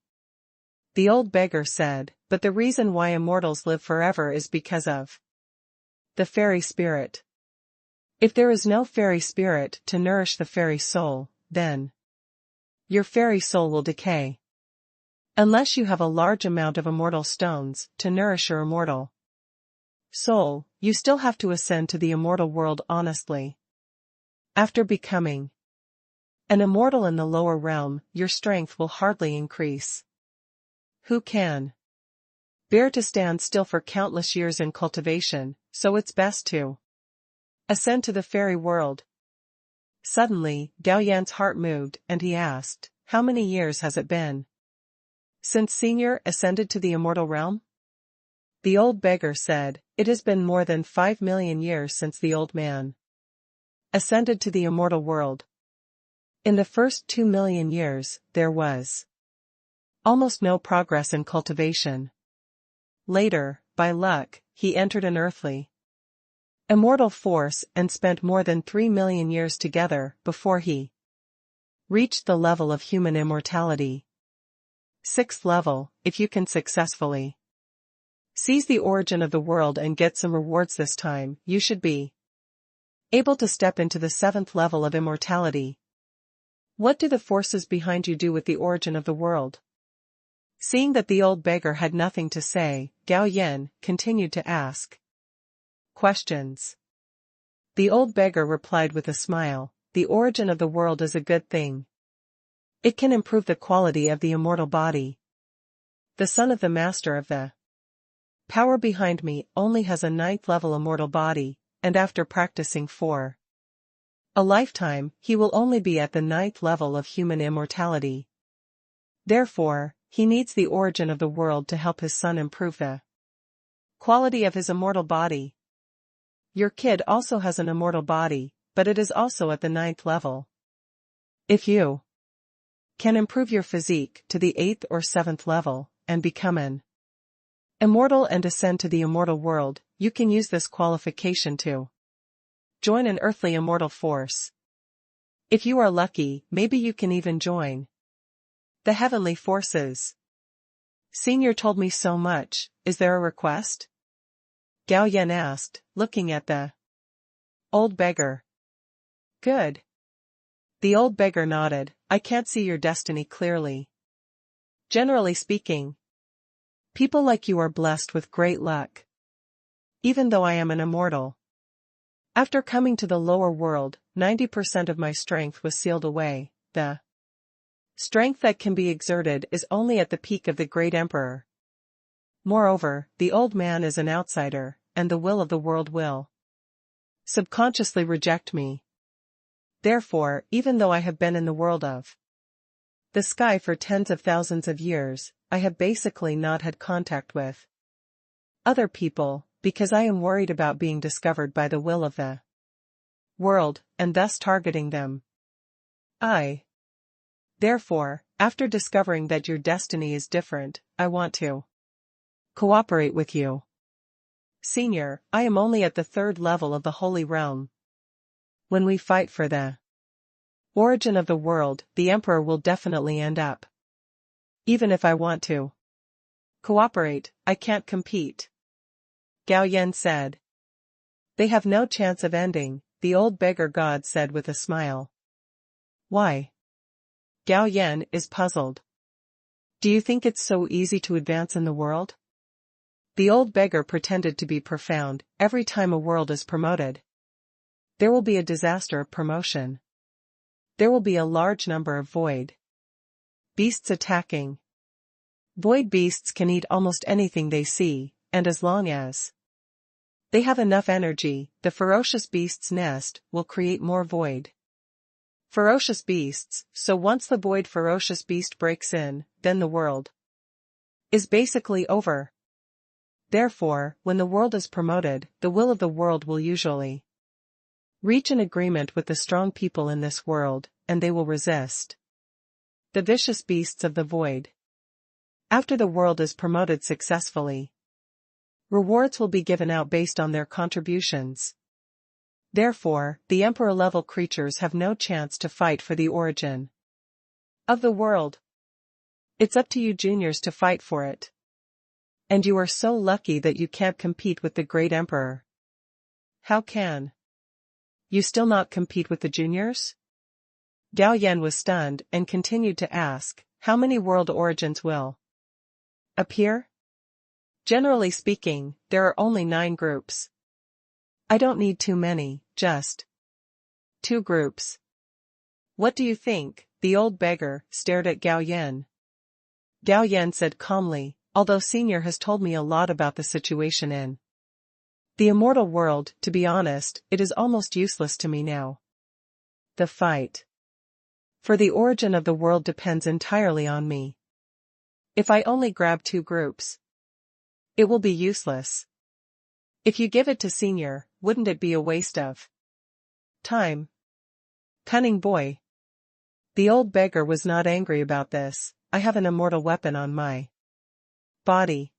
The old beggar said, but the reason why immortals live forever is because of the fairy spirit. If there is no fairy spirit to nourish the fairy soul, then your fairy soul will decay. Unless you have a large amount of immortal stones to nourish your immortal soul, you still have to ascend to the immortal world honestly. After becoming an immortal in the lower realm, your strength will hardly increase. Who can bear to stand still for countless years in cultivation, so it's best to ascend to the fairy world. Suddenly, Gao Yan's heart moved and he asked, how many years has it been since Senior ascended to the immortal realm? The old beggar said, it has been more than 5 million years since the old man ascended to the immortal world. In the first 2 million years, there was almost no progress in cultivation. Later, by luck, he entered an earthly immortal force and spent more than 3 million years together before he reached the level of human immortality. 6th level, if you can successfully seize the origin of the world and get some rewards this time, you should be able to step into the 7th level of immortality. What do the forces behind you do with the origin of the world? Seeing that the old beggar had nothing to say, Gao Yan continued to ask questions. The old beggar replied with a smile, the origin of the world is a good thing. It can improve the quality of the immortal body. The son of the master of the power behind me only has a 9th level immortal body, and after practicing for a lifetime, he will only be at the 9th level of human immortality. Therefore, he needs the origin of the world to help his son improve the quality of his immortal body. Your kid also has an immortal body, but it is also at the 9th level. If you can improve your physique to the 8th or 7th level, and become an immortal and ascend to the immortal world, you can use this qualification to join an earthly immortal force. If you are lucky, maybe you can even join the heavenly forces. Senior told me so much, is there a request? Gao Yan asked, looking at the old beggar. Good. The old beggar nodded, I can't see your destiny clearly. Generally speaking, people like you are blessed with great luck. Even though I am an immortal. After coming to the lower world, 90% of my strength was sealed away. The strength that can be exerted is only at the peak of the great emperor. Moreover, the old man is an outsider, and the will of the world will subconsciously reject me. Therefore, even though I have been in the world of the sky for tens of thousands of years, I have basically not had contact with other people, because I am worried about being discovered by the will of the world, and thus targeting them. Therefore, after discovering that your destiny is different, I want to cooperate with you. Senior, I am only at the 3rd level of the Holy Realm. When we fight for the origin of the world, the Emperor will definitely end up. Even if I want to cooperate, I can't compete. Gao Yan said. They have no chance of ending, the old beggar god said with a smile. Why? Gao Yan is puzzled. Do you think it's so easy to advance in the world? The old beggar pretended to be profound. Every time a world is promoted, there will be a disaster of promotion. There will be a large number of void beasts attacking. Void beasts can eat almost anything they see, and as long as they have enough energy, the ferocious beast's nest will create more void ferocious beasts, so once the void ferocious beast breaks in, then the world is basically over. Therefore, when the world is promoted, the will of the world will usually reach an agreement with the strong people in this world, and they will resist the vicious beasts of the void. After the world is promoted successfully, rewards will be given out based on their contributions. Therefore, the emperor-level creatures have no chance to fight for the origin of the world. It's up to you juniors to fight for it. And you are so lucky that you can't compete with the great emperor. How can you still not compete with the juniors? Gao Yan was stunned and continued to ask, how many world origins will appear? Generally speaking, there are only 9 groups. I don't need too many, just 2 groups. What do you think? The old beggar stared at Gao Yan. Gao Yan said calmly, although Senior has told me a lot about the situation in the immortal world, to be honest, it is almost useless to me now. The fight for the origin of the world depends entirely on me. If I only grab 2 groups, it will be useless. If you give it to Senior, wouldn't it be a waste of time? Cunning boy. The old beggar was not angry about this. I have an immortal weapon on my body.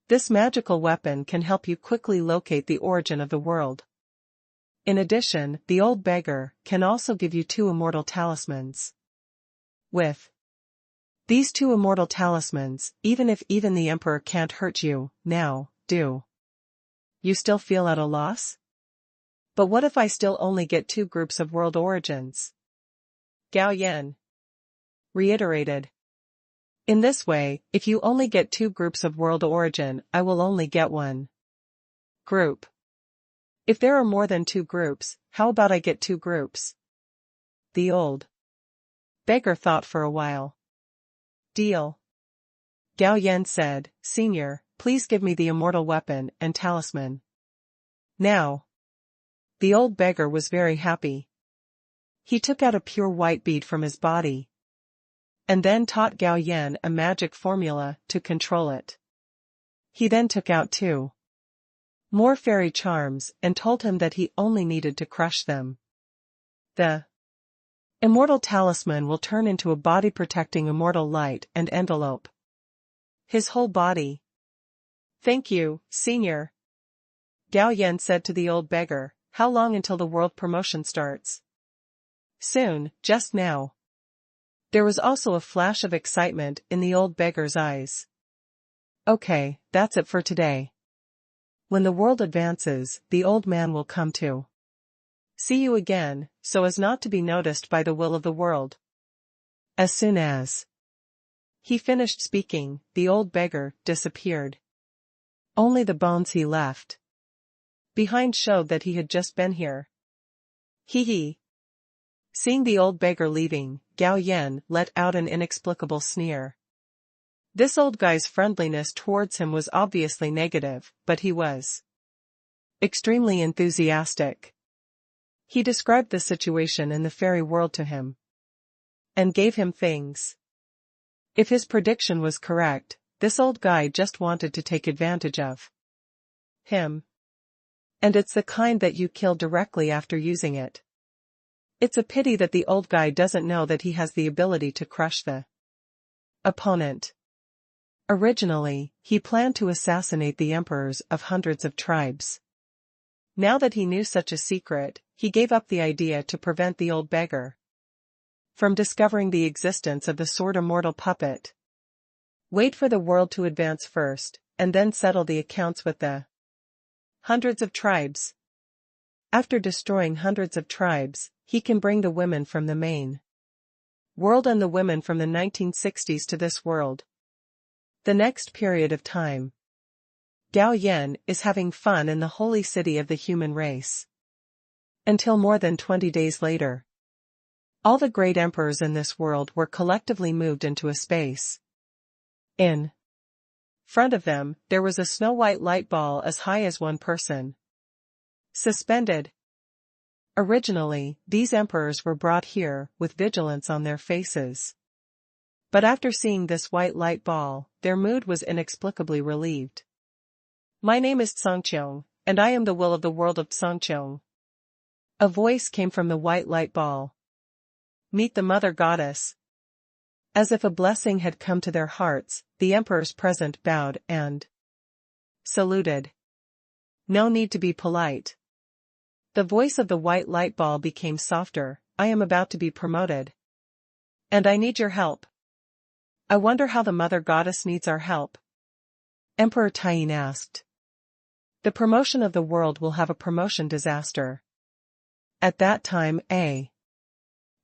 This magical weapon can help you quickly locate the origin of the world. In addition, the old beggar can also give you 2 immortal talismans. With these 2 immortal talismans, even the emperor can't hurt you, now, do you still feel at a loss? But what if I still only get 2 groups of world origins? Gao Yan reiterated. In this way, if you only get 2 groups of world origin, I will only get 1 group. If there are more than 2 groups, how about I get 2 groups? The old beggar thought for a while. Deal. Gao Yan said, Senior, please give me the immortal weapon and talisman. Now. The old beggar was very happy. He took out a pure white bead from his body, and then taught Gao Yan a magic formula to control it. He then took out 2 more fairy charms and told him that he only needed to crush them. The immortal talisman will turn into a body-protecting immortal light and envelope his whole body. Thank you, Senior. Gao Yan said to the old beggar, how long until the world promotion starts? Soon, just now. There was also a flash of excitement in the old beggar's eyes. Okay, that's it for today. When the world advances, the old man will come to see you again, so as not to be noticed by the will of the world. As soon as he finished speaking, the old beggar disappeared. Only the bones he left behind showed that he had just been here. Hee hee. Seeing the old beggar leaving, Gao Yan let out an inexplicable sneer. This old guy's friendliness towards him was obviously negative, but he was extremely enthusiastic. He described the situation in the fairy world to him and gave him things. If his prediction was correct, this old guy just wanted to take advantage of him. And it's the kind that you kill directly after using it. It's a pity that the old guy doesn't know that he has the ability to crush the opponent. Originally, he planned to assassinate the emperors of hundreds of tribes. Now that he knew such a secret, he gave up the idea to prevent the old beggar from discovering the existence of the sword immortal puppet. Wait for the world to advance first, and then settle the accounts with the hundreds of tribes. After destroying hundreds of tribes, he can bring the women from the main world and the women from the 1960s to this world. The next period of time, Gao Yan is having fun in the holy city of the human race. Until more than 20 days later, all the great emperors in this world were collectively moved into a space. In front of them, there was a snow-white light ball as high as 1 person, suspended. Originally, these emperors were brought here with vigilance on their faces. But after seeing this white light ball, their mood was inexplicably relieved. My name is Tsangqiong, and I am the will of the world of Tsangqiong. A voice came from the white light ball. Meet the mother goddess. As if a blessing had come to their hearts, the emperors present bowed and saluted. No need to be polite. The voice of the white light ball became softer. I am about to be promoted. And I need your help. I wonder how the Mother Goddess needs our help? Emperor Taiyin asked. The promotion of the world will have a promotion disaster. At that time, a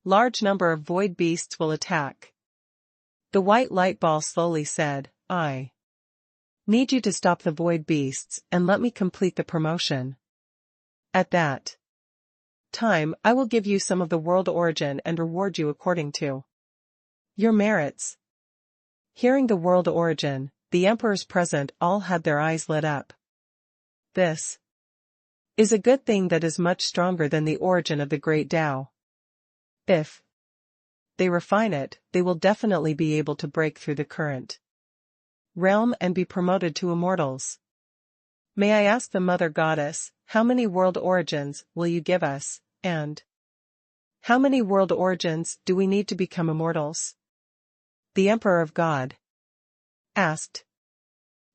large number of void beasts will attack. The white light ball slowly said, I need you to stop the void beasts and let me complete the promotion. At that time, I will give you some of the world origin and reward you according to your merits. Hearing the world origin, the emperors present all had their eyes lit up. This is a good thing that is much stronger than the origin of the great Tao. If they refine it, they will definitely be able to break through the current realm and be promoted to immortals. May I ask the Mother Goddess, how many world origins will you give us, and how many world origins do we need to become immortals? The Emperor of God asked.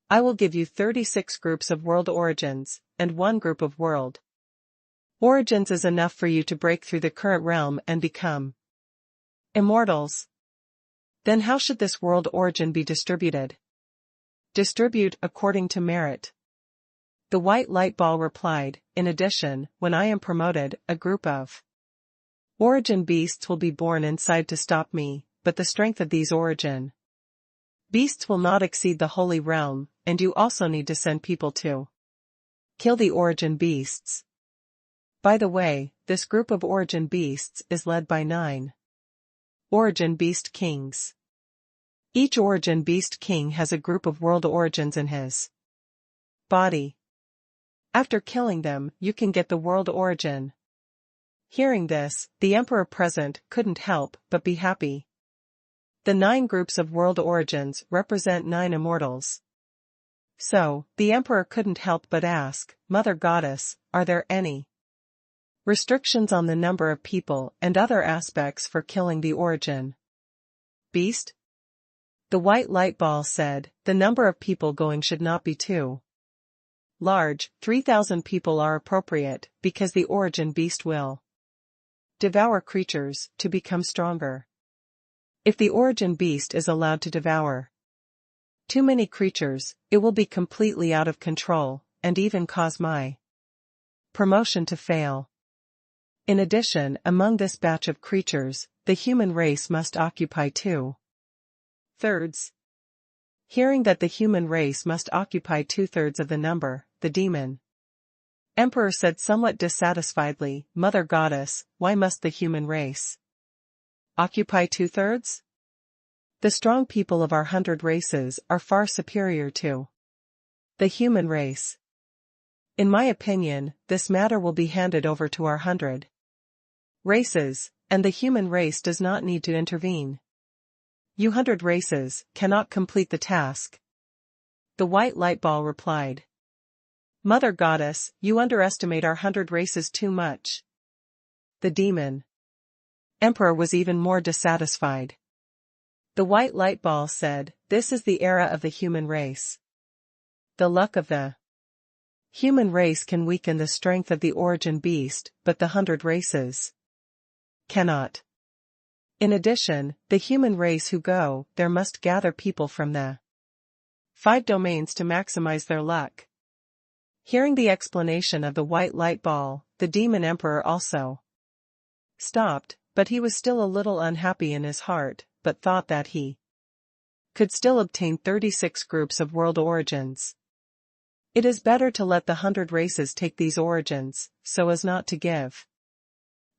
I will give you 36 groups of world origins, and 1 group of world origins is enough for you to break through the current realm and become immortals. Then how should this world origin be distributed? Distribute according to merit. The white light ball replied, in addition, when I am promoted, a group of origin beasts will be born inside to stop me, but the strength of these origin beasts will not exceed the holy realm, and you also need to send people to kill the origin beasts. By the way, this group of origin beasts is led by 9 origin beast kings. Each origin beast king has a group of world origins in his body. After killing them, you can get the world origin. Hearing this, the emperor present couldn't help but be happy. The 9 groups of world origins represent 9 immortals. So, the emperor couldn't help but ask, Mother Goddess, are there any restrictions on the number of people and other aspects for killing the origin beast? The white light ball said, the number of people going should not be too large. 3,000 people are appropriate, because the origin beast will devour creatures to become stronger. If the origin beast is allowed to devour too many creatures, it will be completely out of control, and even cause my promotion to fail. In addition, among this batch of creatures, the human race must occupy 2/3. Hearing that the human race must occupy 2/3 of the number, the demon emperor said somewhat dissatisfiedly, Mother Goddess, why must the human race occupy 2/3? The strong people of our 100 races are far superior to the human race. In my opinion, this matter will be handed over to our 100 races, and the human race does not need to intervene. You 100 races cannot complete the task. The white light ball replied. Mother Goddess, you underestimate our 100 races too much. The demon emperor was even more dissatisfied. The white light ball said, this is the era of the human race. The luck of the human race can weaken the strength of the origin beast, but the 100 races cannot. In addition, the human race who go there must gather people from the 5 domains to maximize their luck. Hearing the explanation of the white light ball, the demon emperor also stopped, but he was still a little unhappy in his heart, but thought that he could still obtain 36 groups of world origins. It is better to let the 100 races take these origins, so as not to give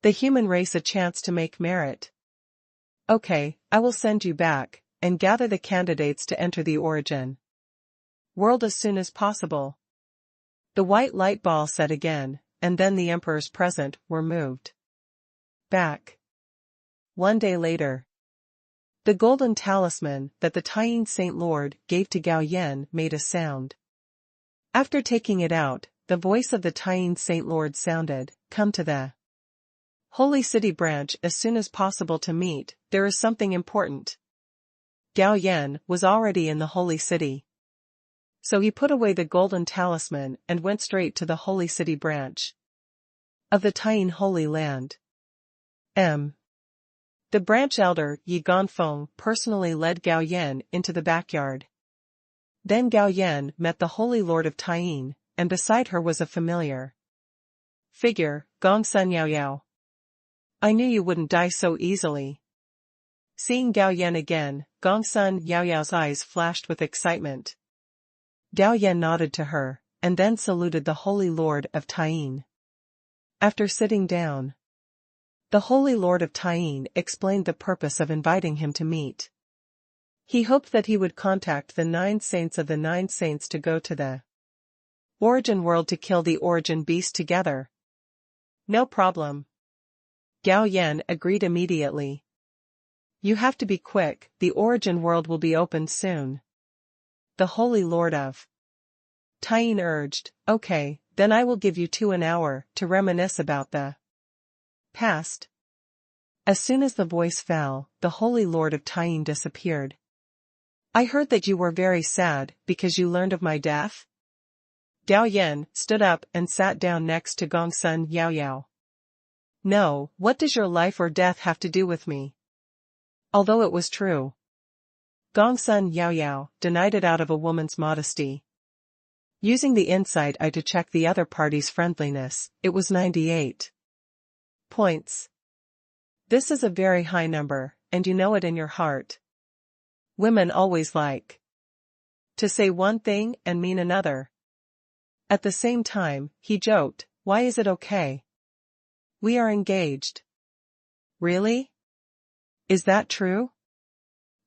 the human race a chance to make merit. Okay, I will send you back, and gather the candidates to enter the origin world as soon as possible. The white light ball said again, and then the emperors present were moved back. 1 day later, the golden talisman that the Taiyin Saint Lord gave to Gao Yan made a sound. After taking it out, the voice of the Taiyin Saint Lord sounded, come to the Holy City branch as soon as possible to meet, there is something important. Gao Yan was already in the Holy City. So he put away the golden talisman and went straight to the Holy City branch of the Taiyin Holy Land. The branch elder Yi Ganfeng personally led Gao Yan into the backyard. Then Gao Yan met the Holy Lord of Taiyin, and beside her was a familiar figure, Gongsun Yaoyao. I knew you wouldn't die so easily. Seeing Gao Yan again, Gongsun Yaoyao's eyes flashed with excitement. Gao Yan nodded to her, and then saluted the Holy Lord of Taiyin. After sitting down, the Holy Lord of Taiyin explained the purpose of inviting him to meet. He hoped that he would contact the 9 saints of the 9 saints to go to the origin world to kill the origin beast together. No problem. Gao Yan agreed immediately. You have to be quick, the origin world will be opened soon. The Holy Lord of Taiyin urged, okay, then I will give you 2 an hour to reminisce about the past. As soon as the voice fell, the Holy Lord of Taiyin disappeared. I heard that you were very sad because you learned of my death. Gao Yan stood up and sat down next to Gongsun Yaoyao. No, what does your life or death have to do with me? Although it was true, Gongsun Yaoyao denied it out of a woman's modesty. Using the insight eye to check the other party's friendliness, it was 98 points. This is a very high number, and you know it in your heart. Women always like to say one thing and mean another. At the same time, he joked, why is it okay? We are engaged. Really? Is that true?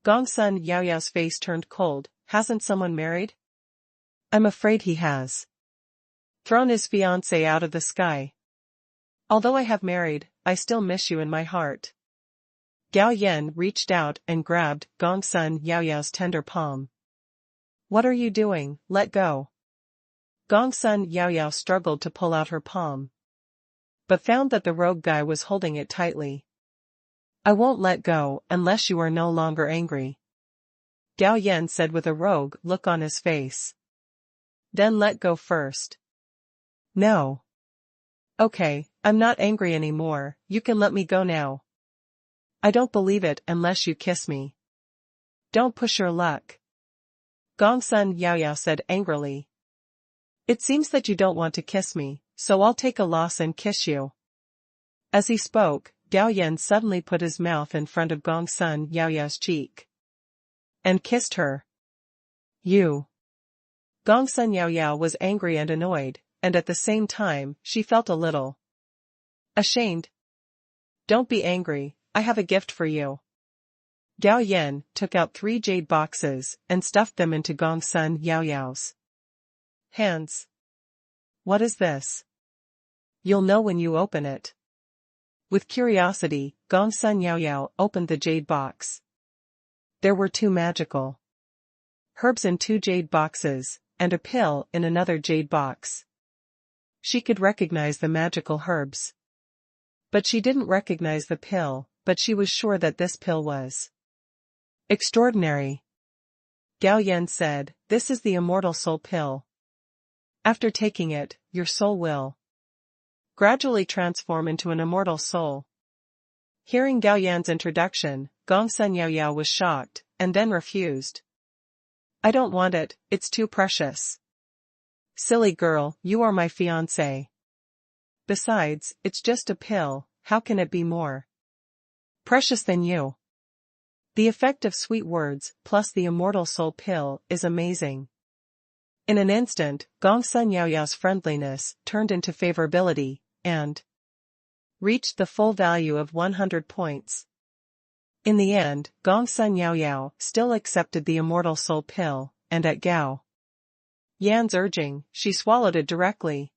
Gongsun Yaoyao's face turned cold. Hasn't someone married? I'm afraid he has thrown his fiancée out of the sky. Although I have married, I still miss you in my heart. Gao Yan reached out and grabbed Gongsun Yaoyao's tender palm. What are you doing? Let go. Gongsun Yaoyao struggled to pull out her palm, but found that the rogue guy was holding it tightly. I won't let go unless you are no longer angry, Gao Yan said with a rogue look on his face. Then let go first. No. Okay, I'm not angry anymore, you can let me go now. I don't believe it unless you kiss me. Don't push your luck, Gongsun Yaoyao said angrily. It seems that you don't want to kiss me, so I'll take a loss and kiss you. As he spoke, Gao Yan suddenly put his mouth in front of Gongsun Yaoyao's cheek and kissed her. You. Gongsun Yaoyao was angry and annoyed, and at the same time, she felt a little ashamed. Don't be angry, I have a gift for you. Gao Yan took out 3 jade boxes and stuffed them into Gongsun Yaoyao's hands. What is this? You'll know when you open it. With curiosity, Gongsun Yaoyao opened the jade box. There were 2 magical herbs in 2 jade boxes, and a pill in another jade box. She could recognize the magical herbs, but she didn't recognize the pill, but she was sure that this pill was extraordinary. Gao Yan said, this is the immortal soul pill. After taking it, your soul will gradually transform into an immortal soul. Hearing Gao Yan's introduction, Gongsun Yaoyao was shocked, and then refused. I don't want it, it's too precious. Silly girl, you are my fiancé. Besides, it's just a pill, how can it be more precious than you? The effect of sweet words, plus the immortal soul pill, is amazing. In an instant, Gongsun Yaoyao's friendliness turned into favorability, and reached the full value of 100 points. In the end, Gongsun Yaoyao still accepted the immortal soul pill, and at Gao Yan's urging, she swallowed it directly.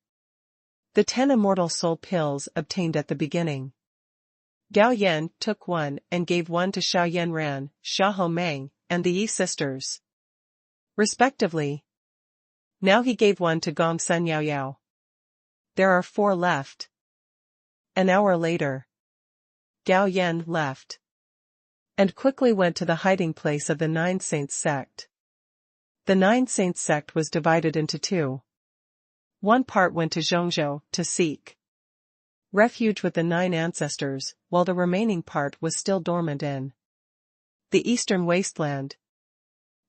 The 10 immortal soul pills obtained at the beginning. Gao Yan took one and gave one to Xiao Yanran, Xiao Meng, and the Yi sisters, respectively. Now he gave one to Gongsun Yaoyao. There are 4 left. An hour later, Gao Yan left and quickly went to the hiding place of the 9 Saints sect. The 9 Saints sect was divided into 2. One part went to Zhongzhou to seek refuge with the 9 ancestors, while the remaining part was still dormant in the eastern wasteland.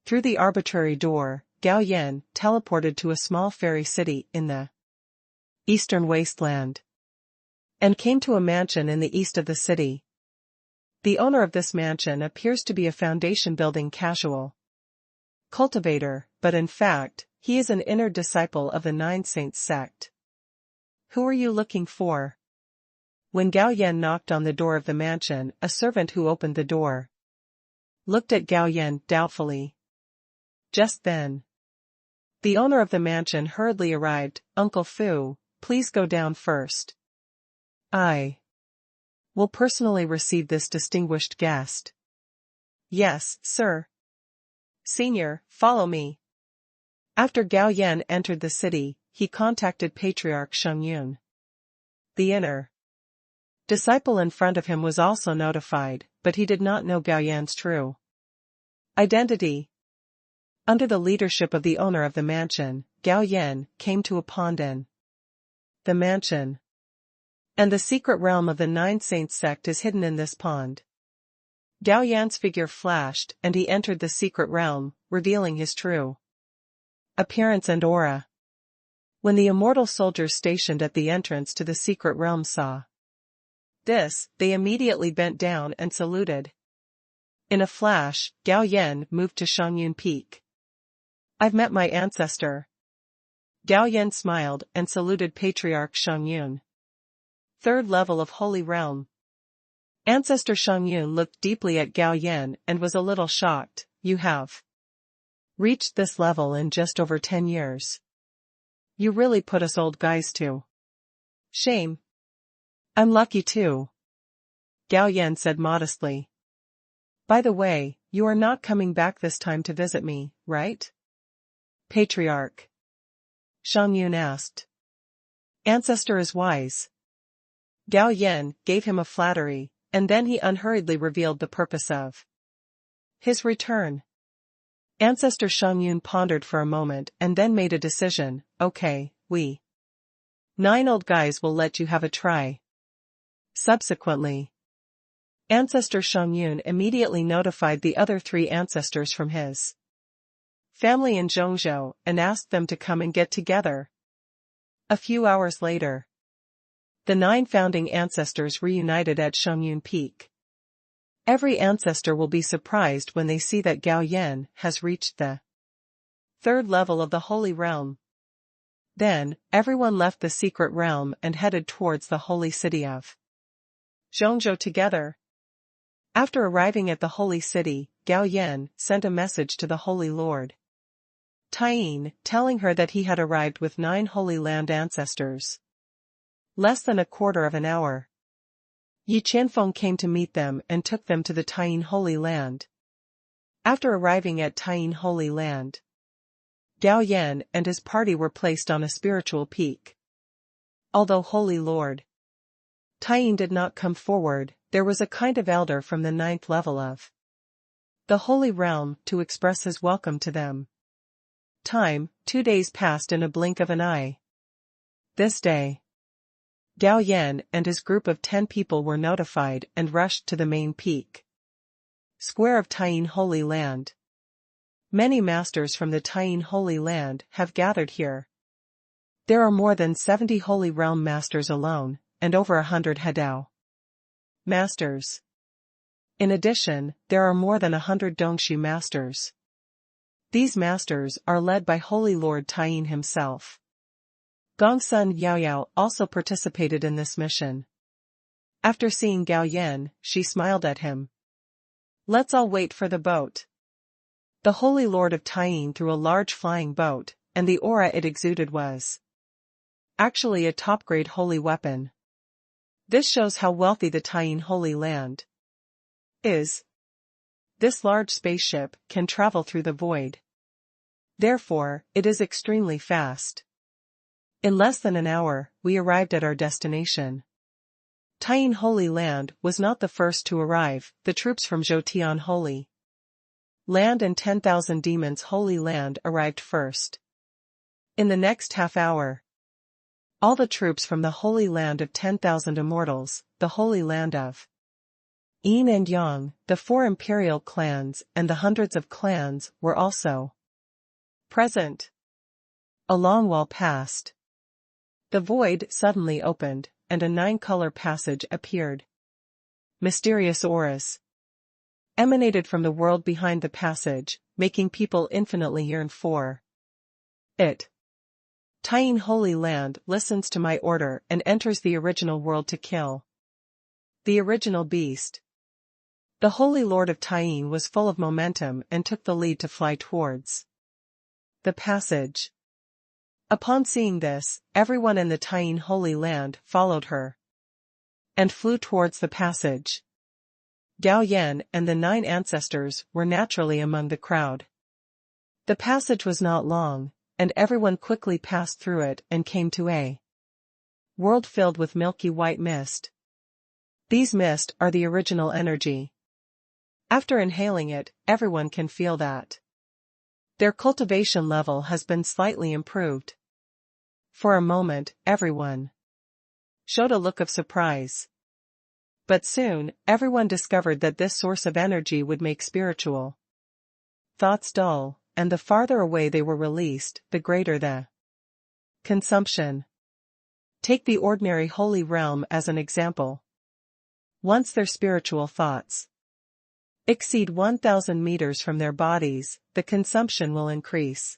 Through the arbitrary door, Gao Yan teleported to a small fairy city in the eastern wasteland, and came to a mansion in the east of the city. The owner of this mansion appears to be a foundation building casual cultivator, but in fact, he is an inner disciple of the 9 Saints sect. Who are you looking for? When Gao Yan knocked on the door of the mansion, a servant who opened the door looked at Gao Yan doubtfully. Just then, the owner of the mansion hurriedly arrived. Uncle Fu, please go down first. I will personally receive this distinguished guest. Yes, sir. Senior, follow me. After Gao Yan entered the city, he contacted Patriarch Sheng Yun. The inner disciple in front of him was also notified, but he did not know Gao Yan's true identity. Under the leadership of the owner of the mansion, Gao Yan came to a pond in the mansion. And the secret realm of the 9 Saints sect is hidden in this pond. Gao Yan's figure flashed and he entered the secret realm, revealing his true appearance and aura. When the immortal soldiers stationed at the entrance to the secret realm saw this, they immediately bent down and saluted. In a flash, Gao Yan moved to Shangyun Peak. I've met my ancestor. Gao Yan smiled and saluted Patriarch Sheng Yun. 3rd level of Holy Realm. Ancestor Sheng Yun looked deeply at Gao Yan and was a little shocked. You have reached this level in just over 10 years. You really put us old guys to shame. I'm lucky too. Gao Yan said modestly. By the way, you are not coming back this time to visit me, right? Patriarch Sheng Yun asked. Ancestor is wise. Gao Yan gave him a flattery, and then he unhurriedly revealed the purpose of his return. Ancestor Sheng Yun pondered for a moment and then made a decision. Okay, we 9 old guys will let you have a try. Subsequently, Ancestor Sheng Yun immediately notified the other 3 ancestors from his family in Zhongzhou and asked them to come and get together. A few hours later, the 9 founding ancestors reunited at Shangyun Peak. Every ancestor will be surprised when they see that Gao Yan has reached the 3rd level of the Holy Realm. Then, everyone left the secret realm and headed towards the holy city of Zhongzhou together. After arriving at the holy city, Gao Yan sent a message to the Holy Lord Taiyin, telling her that he had arrived with 9 Holy Land ancestors. Less than a quarter of an hour, Yi Qianfeng came to meet them and took them to the Taiyin Holy Land. After arriving at Taiyin Holy Land, Gao Yan and his party were placed on a spiritual peak. Although Holy Lord Taiyin did not come forward, there was a kind of elder from the 9th level of the Holy Realm to express his welcome to them. 2 days passed in a blink of an eye. This day, Gao Yan and his group of 10 people were notified and rushed to the main peak square of Taiyin Holy Land. Many masters from the Taiyin Holy Land have gathered here. There are more than 70 Holy Realm masters alone, and over 100 Hadao masters. In addition, there are more than 100 Dongxu masters. These masters are led by Holy Lord Taiyin himself. Gongsun Yaoyao also participated in this mission. After seeing Gao Yan, she smiled at him. Let's all wait for the boat. The Holy Lord of Taiyin threw a large flying boat, and the aura it exuded was actually a top-grade holy weapon. This shows how wealthy the Taiyin Holy Land is. This large spaceship can travel through the void. Therefore, it is extremely fast. In less than an hour, we arrived at our destination. Taiyin Holy Land was not the first to arrive. The troops from Zhoutian Holy Land and 10,000 Demons Holy Land arrived first. In the next half hour, All the troops from the Holy Land of 10,000 immortals, the Holy Land of Yin and Yang, the 4 imperial clans and the hundreds of clans were also present. A long while passed. The void suddenly opened, and a 9-color passage appeared. Mysterious auras emanated from the world behind the passage, making people infinitely yearn for it. Tyene Holy Land listens to my order and enters the original world to kill the original beast. The Holy Lord of Tyene was full of momentum and took the lead to fly towards the passage. Upon seeing this, everyone in the Tyene Holy Land followed her and flew towards the passage. Gao Yan and the 9 ancestors were naturally among the crowd. The passage was not long, and everyone quickly passed through it and came to a world filled with milky white mist. These mist are the original energy. After inhaling it, everyone can feel that their cultivation level has been slightly improved. For a moment, everyone showed a look of surprise. But soon, everyone discovered that this source of energy would make spiritual thoughts dull, and the farther away they were released, the greater the consumption. Take the ordinary holy realm as an example. Once their spiritual thoughts exceed 1,000 meters from their bodies, the consumption will increase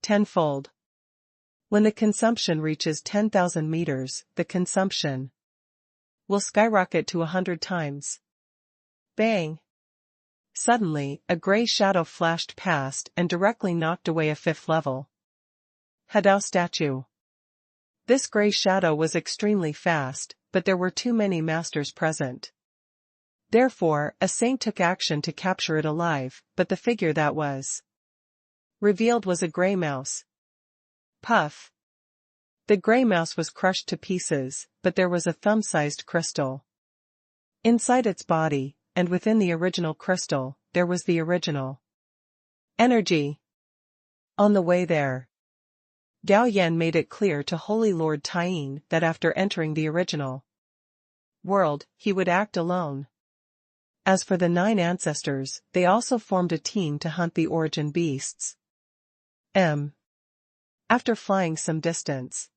tenfold. When the consumption reaches 10,000 meters, the consumption will skyrocket to 100 times. Bang! Suddenly, a gray shadow flashed past and directly knocked away a 5th level Hadao statue. This gray shadow was extremely fast, but there were too many masters present. Therefore, a saint took action to capture it alive, but the figure that was revealed was a gray mouse. Puff! The gray mouse was crushed to pieces, but there was a thumb-sized crystal inside its body, and within the original crystal, there was the original energy. On the way there, Gao Yan made it clear to Holy Lord Tyene that after entering the original world, he would act alone. As for the 9 ancestors, they also formed a team to hunt the origin beasts. After flying some distance,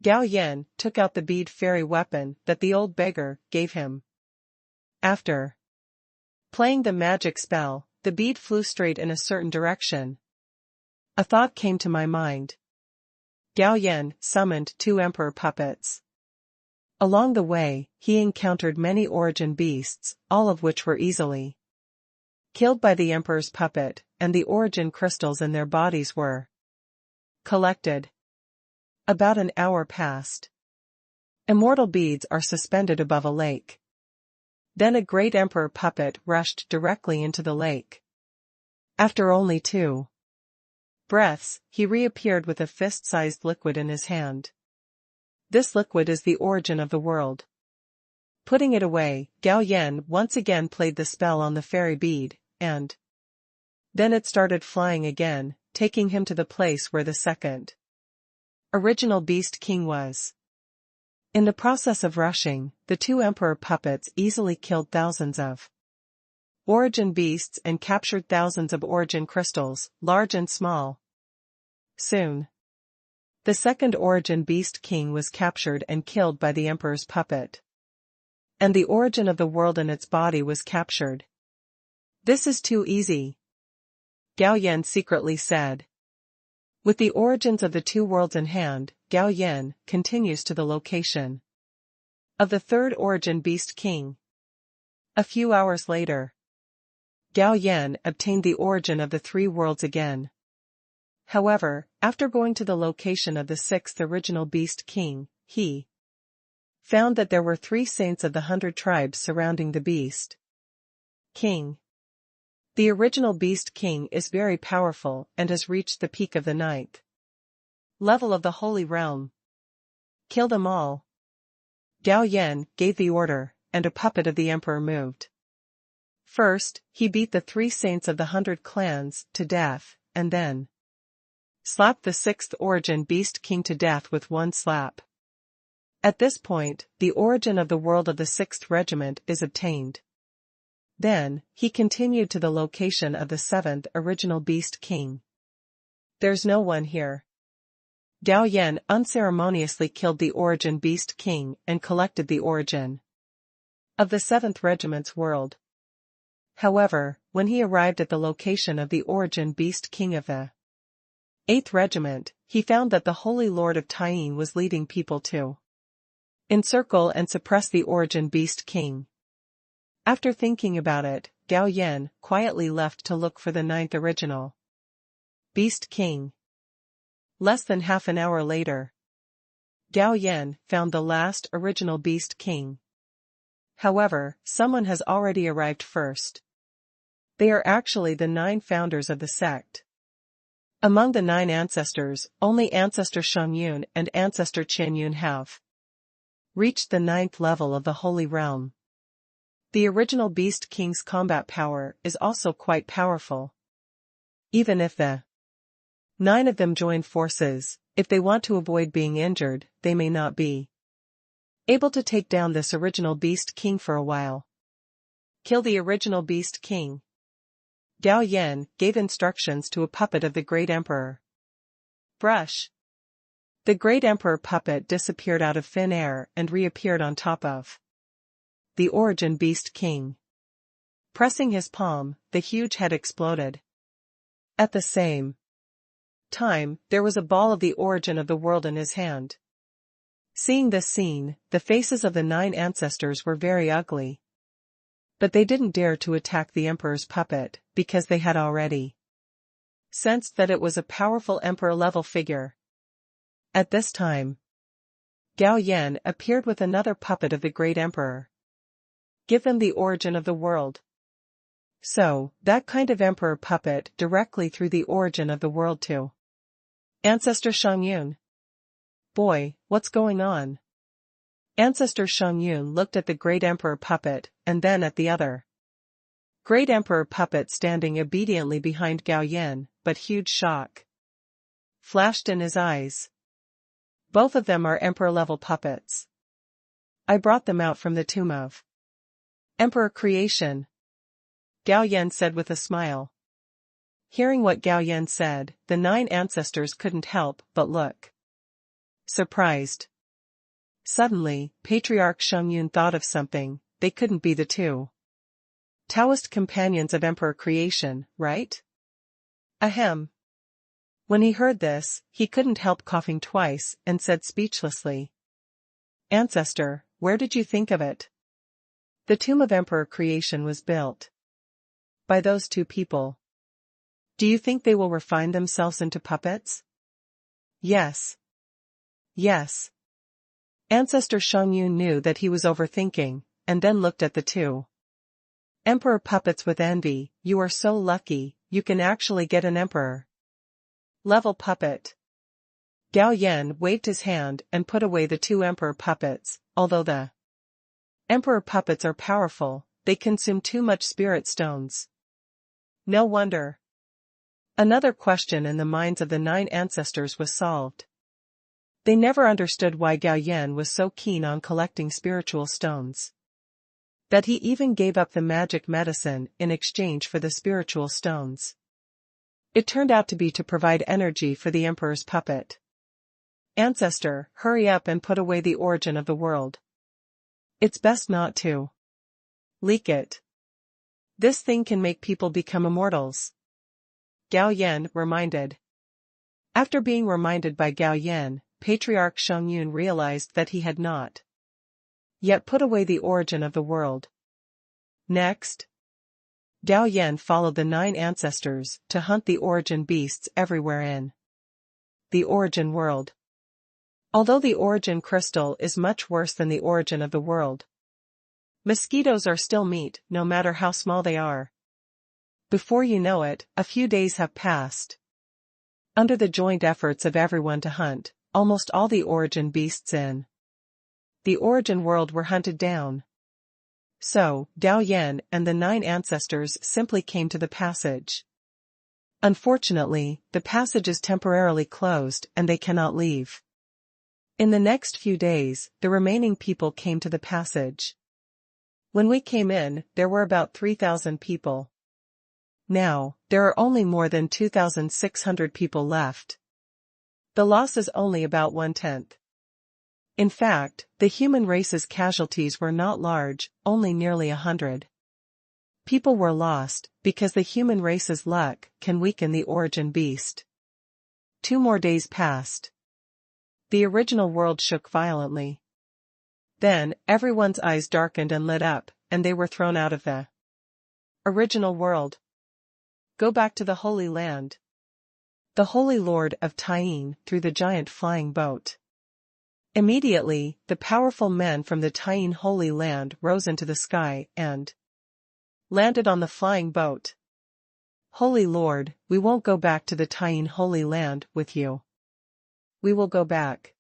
Gao Yan took out the bead fairy weapon that the old beggar gave him. After playing the magic spell, the bead flew straight in a certain direction. A thought came to my mind. Gao Yan summoned 2 emperor puppets. Along the way, he encountered many origin beasts, all of which were easily killed by the emperor's puppet, and the origin crystals in their bodies were collected. About an hour passed. Immortal beads are suspended above a lake. Then a great emperor puppet rushed directly into the lake. After only 2 breaths, he reappeared with a fist-sized liquid in his hand. This liquid is the origin of the world. Putting it away, Gao Yan once again played the spell on the fairy bead, and then it started flying again, taking him to the place where the second original beast king was. In the process of rushing, the 2 emperor puppets easily killed thousands of origin beasts and captured thousands of origin crystals, large and small. Soon, the second origin beast king was captured and killed by the emperor's puppet. And the origin of the world and its body was captured. This is too easy, Gao Yan secretly said. With the origins of the 2 worlds in hand, Gao Yan continues to the location of the 3rd origin beast king. A few hours later, Gao Yan obtained the origin of the 3 worlds again. However, after going to the location of the 6th original beast king, he found that there were 3 saints of the 100 tribes surrounding the beast king. The original beast king is very powerful and has reached the peak of the 9th level of the holy realm. Kill them all. Gao Yan gave the order, and a puppet of the emperor moved. First, he beat the 3 saints of the 100 clans to death, and then slapped the sixth origin beast king to death with one slap. At this point, the origin of the world of the 6th Regiment is obtained. Then, he continued to the location of the 7th original Beast King. There's no one here. Gao Yan unceremoniously killed the origin Beast King and collected the origin of the 7th Regiment's world. However, when he arrived at the location of the origin Beast King of the 8th Regiment, he found that the Holy Lord of Tyene was leading people to encircle and suppress the origin Beast King. After thinking about it, Gao Yan quietly left to look for the 9th original Beast King. Less than half an hour later, Gao Yan found the last original Beast King. However, someone has already arrived first. They are actually the 9 founders of the sect. Among the 9 ancestors, only Ancestor Shongyun and Ancestor Qianyun have reached the 9th level of the Holy Realm. The original Beast King's combat power is also quite powerful. Even if the 9 of them join forces, if they want to avoid being injured, they may not be able to take down this original Beast King for a while. Kill the original Beast King. Gao Yan gave instructions to a puppet of the Great Emperor. Brush. The Great Emperor puppet disappeared out of thin air and reappeared on top of the origin Beast King. Pressing his palm, the huge head exploded. At the same time, there was a ball of the origin of the world in his hand. Seeing this scene, the faces of the 9 ancestors were very ugly. But they didn't dare to attack the Emperor's puppet, because they had already sensed that it was a powerful Emperor-level figure. At this time, Gao Yan appeared with another puppet of the Great Emperor. Give them the origin of the world. So, that kind of Emperor puppet directly threw the origin of the world to Ancestor Shongyun. Boy, what's going on? Ancestor Shongyun looked at the Great Emperor puppet, and then at the other Great Emperor puppet standing obediently behind Gao Yan, but huge shock flashed in his eyes. Both of them are Emperor-level puppets. I brought them out from the tomb of Emperor Creation, Gao Yan said with a smile. Hearing what Gao Yan said, the 9 ancestors couldn't help but look surprised. Suddenly, Patriarch Shongyun thought of something. They couldn't be the 2 Taoist companions of Emperor Creation, right? Ahem. When he heard this, he couldn't help coughing twice, and said speechlessly, Ancestor, where did you think of it? The tomb of Emperor Creation was built by those 2 people. Do you think they will refine themselves into puppets? Yes. Yes. Ancestor Shongyun knew that he was overthinking, and then looked at the 2 Emperor puppets with envy. You are so lucky, you can actually get an Emperor level puppet. Gao Yan waved his hand and put away the 2 Emperor puppets. Although the Emperor puppets are powerful, they consume too much spirit stones. No wonder. Another question in the minds of the 9 ancestors was solved. They never understood why Gao Yan was so keen on collecting spiritual stones. That he even gave up the magic medicine in exchange for the spiritual stones. It turned out to be to provide energy for the Emperor's puppet. Ancestor, hurry up and put away the origin of the world. It's best not to leak it. This thing can make people become immortals. Gao Yan reminded. After being reminded by Gao Yan, Patriarch Shongyun realized that he had not yet put away the origin of the world. Next, Gao Yan followed the 9 ancestors to hunt the origin beasts everywhere in the origin world. Although the origin crystal is much worse than the origin of the world, mosquitoes are still meat, no matter how small they are. Before you know it, a few days have passed. Under the joint efforts of everyone to hunt, almost all the origin beasts in the origin world were hunted down. So, Gao Yan and the 9 ancestors simply came to the passage. Unfortunately, the passage is temporarily closed and they cannot leave. In the next few days, the remaining people came to the passage. When we came in, there were about 3,000 people. Now, there are only more than 2,600 people left. The loss is only about 1/10. In fact, the human race's casualties were not large, only nearly 100. People were lost, because the human race's luck can weaken the origin beast. 2 more days passed. The original world shook violently. Then, everyone's eyes darkened and lit up, and they were thrown out of the original world. Go back to the Holy Land. The Holy Lord of Tyene threw the giant flying boat. Immediately, the powerful men from the Tyene Holy Land rose into the sky and landed on the flying boat. Holy Lord, we won't go back to the Tyene Holy Land with you. We will go back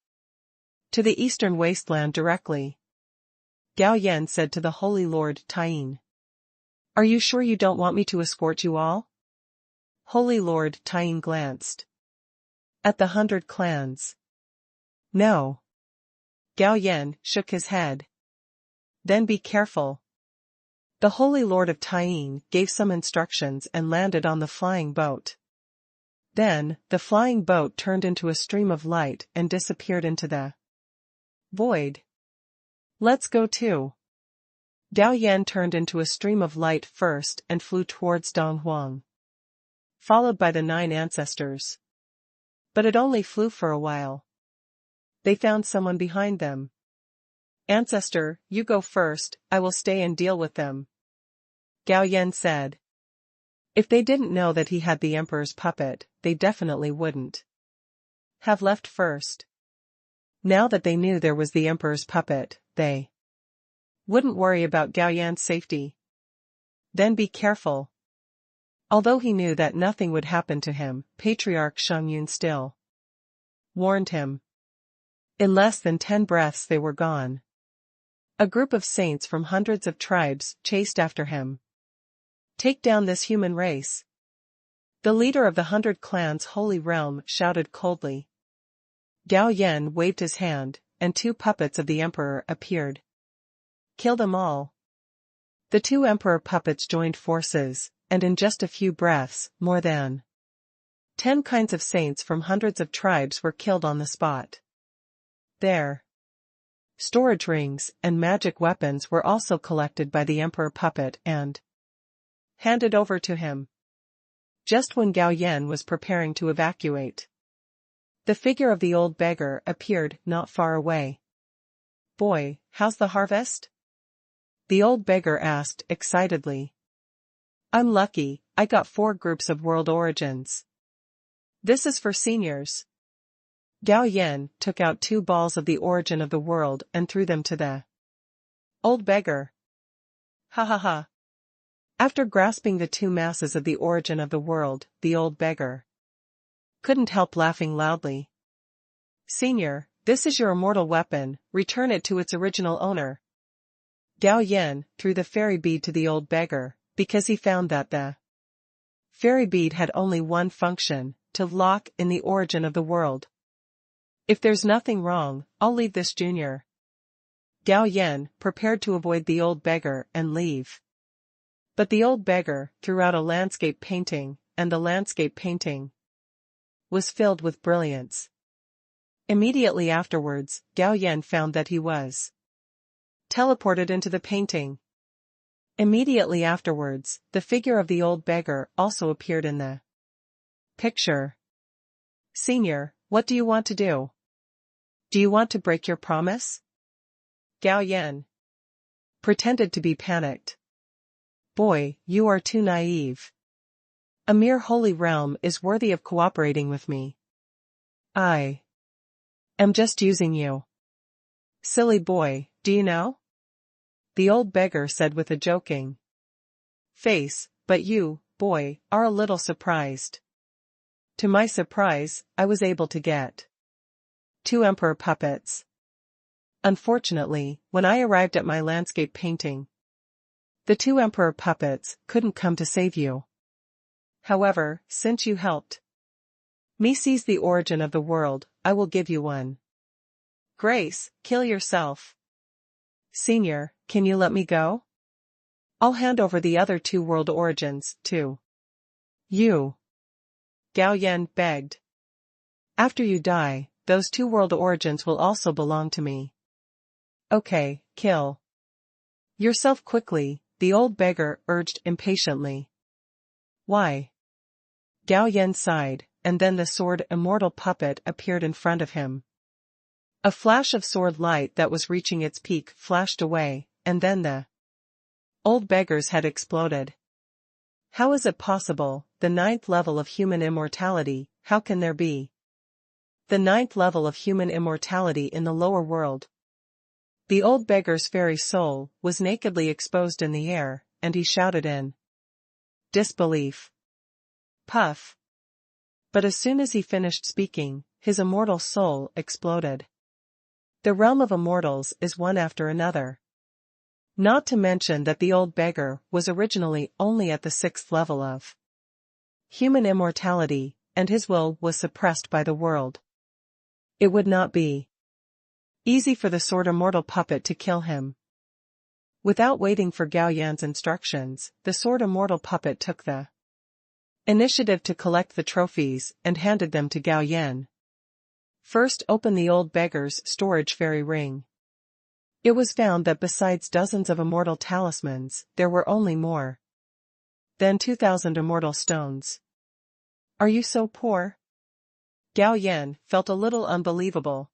to the eastern wasteland directly. Gao Yan said to the Holy Lord Tyene. Are you sure you don't want me to escort you all? Holy Lord Tyene glanced at the 100 clans. No. Gao Yan shook his head. Then be careful. The Holy Lord of Tyene gave some instructions and landed on the flying boat. Then, the flying boat turned into a stream of light and disappeared into the void. Let's go too. Gao Yan turned into a stream of light first and flew towards Donghuang, followed by the 9 ancestors. But it only flew for a while. They found someone behind them. Ancestor, you go first, I will stay and deal with them. Gao Yan said. If they didn't know that he had the emperor's puppet, they definitely wouldn't have left first. Now that they knew there was the emperor's puppet, they wouldn't worry about Gao Yan's safety. Then be careful. Although he knew that nothing would happen to him, Patriarch Shangyun still warned him. In less than 10 breaths they were gone. A group of saints from hundreds of tribes chased after him. Take down this human race. The leader of the 100 clans' holy realm shouted coldly. Gao Yan waved his hand, and 2 puppets of the emperor appeared. Kill them all. The 2 emperor puppets joined forces, and in just a few breaths, more than 10 kinds of saints from hundreds of tribes were killed on the spot. Their storage rings and magic weapons were also collected by the emperor puppet and handed over to him. Just when Gao Yan was preparing to evacuate, the figure of the old beggar appeared not far away. Boy, how's the harvest? The old beggar asked excitedly. I'm lucky, I got 4 groups of world origins. This is for seniors. Gao Yan took out 2 balls of the origin of the world and threw them to the old beggar. Ha ha ha. After grasping the 2 masses of the origin of the world, the old beggar couldn't help laughing loudly. Senior, this is your immortal weapon, return it to its original owner. Gao Yan threw the fairy bead to the old beggar, because he found that the fairy bead had only one function, to lock in the origin of the world. If there's nothing wrong, I'll leave this junior. Gao Yan prepared to avoid the old beggar and leave. But the old beggar threw out a landscape painting, and the landscape painting was filled with brilliance. Immediately afterwards, Gao Yan found that he was teleported into the painting. Immediately afterwards, the figure of the old beggar also appeared in the picture. Senior, what do you want to do? Do you want to break your promise? Gao Yan pretended to be panicked. Boy, you are too naive. A mere holy realm is worthy of cooperating with me. I am just using you. Silly boy, do you know? The old beggar said with a joking face, but you, boy, are a little surprised. To my surprise, I was able to get 2 emperor puppets. Unfortunately, when I arrived at my landscape painting, the 2 emperor puppets couldn't come to save you. However, since you helped me seize the origin of the world, I will give you one. Grace, kill yourself. Senior, can you let me go? I'll hand over the other 2 world origins, to you. Gao Yan begged. After you die, those 2 world origins will also belong to me. Okay, kill yourself quickly, the old beggar urged impatiently. Why? Gao Yan sighed, and then the sword immortal puppet appeared in front of him. A flash of sword light that was reaching its peak flashed away, and then the old beggar's head exploded. How is it possible, the 9th level of human immortality, how can there be the 9th level of human immortality in the lower world? The old beggar's fairy soul was nakedly exposed in the air, and he shouted in disbelief. Puff. But as soon as he finished speaking, his immortal soul exploded. The realm of immortals is one after another. Not to mention that the old beggar was originally only at the 6th level of human immortality, and his will was suppressed by the world. It would not be easy for the sword immortal puppet to kill him. Without waiting for Gao Yan's instructions, the sword immortal puppet took the initiative to collect the trophies and handed them to Gao Yan. First, open the old beggar's storage fairy ring. It was found that besides dozens of immortal talismans, there were only more than 2,000 immortal stones. Are you so poor? Gao Yan felt a little unbelievable.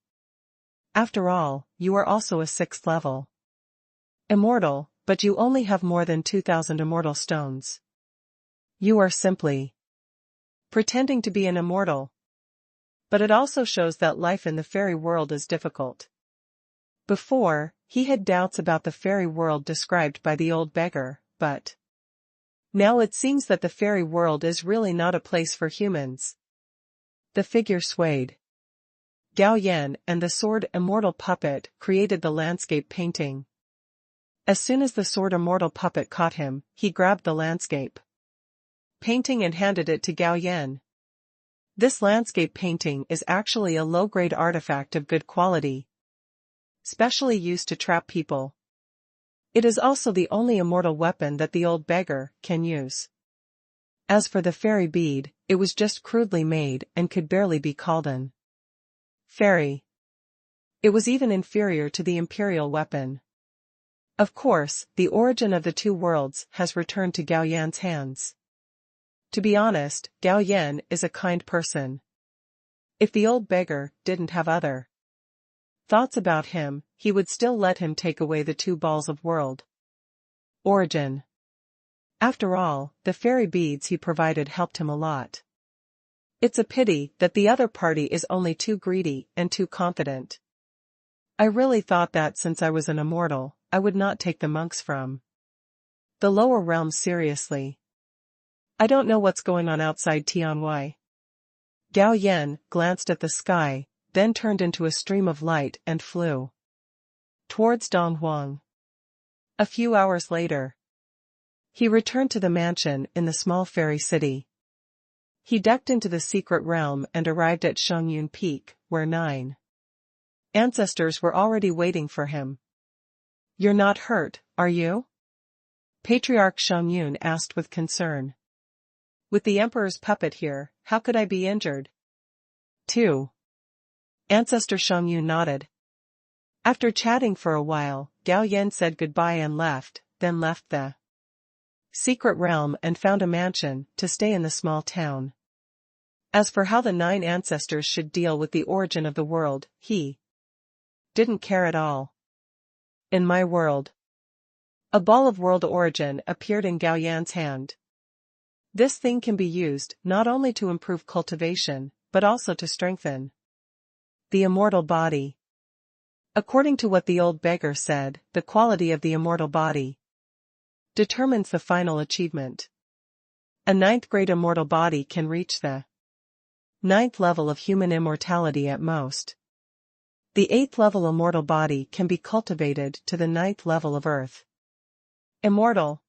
After all, you are also a 6th level immortal, but you only have more than 2,000 immortal stones. You are simply pretending to be an immortal. But it also shows that life in the fairy world is difficult. Before, he had doubts about the fairy world described by the old beggar, but now it seems that the fairy world is really not a place for humans. The figure swayed. Gao Yan and the sword immortal puppet created the landscape painting. As soon as the sword immortal puppet caught him, he grabbed the landscape painting and handed it to Gao Yan. This landscape painting is actually a low-grade artifact of good quality, specially used to trap people. It is also the only immortal weapon that the old beggar can use. As for the fairy bead, it was just crudely made and could barely be called an fairy. It was even inferior to the imperial weapon. Of course, the origin of the 2 worlds has returned to Gao Yan's hands. To be honest, Gao Yan is a kind person. If the old beggar didn't have other thoughts about him, he would still let him take away the 2 balls of world origin. After all, the fairy beads he provided helped him a lot. It's a pity that the other party is only too greedy and too confident. I really thought that since I was an immortal, I would not take the monks from the lower realms seriously. I don't know what's going on outside Tianwai. Gao Yan glanced at the sky, then turned into a stream of light and flew towards Donghuang. A few hours later, he returned to the mansion in the small fairy city. He ducked into the secret realm and arrived at Shengyun Peak, where 9 ancestors were already waiting for him. You're not hurt, are you? Patriarch Shengyun asked with concern. With the Emperor's puppet here, how could I be injured? 2. Ancestor Shengyun nodded. After chatting for a while, Gao Yan said goodbye and left, then left the secret realm and found a mansion to stay in the small town. As for how the 9 ancestors should deal with the origin of the world, he didn't care at all. In my world. A ball of world origin appeared in Gao Yan's hand. This thing can be used not only to improve cultivation, but also to strengthen the immortal body. According to what the old beggar said, the quality of the immortal body determines the final achievement. A 9th grade immortal body can reach the 9th level of human immortality at most. The 8th level immortal body can be cultivated to the 9th level of Earth. Immortal.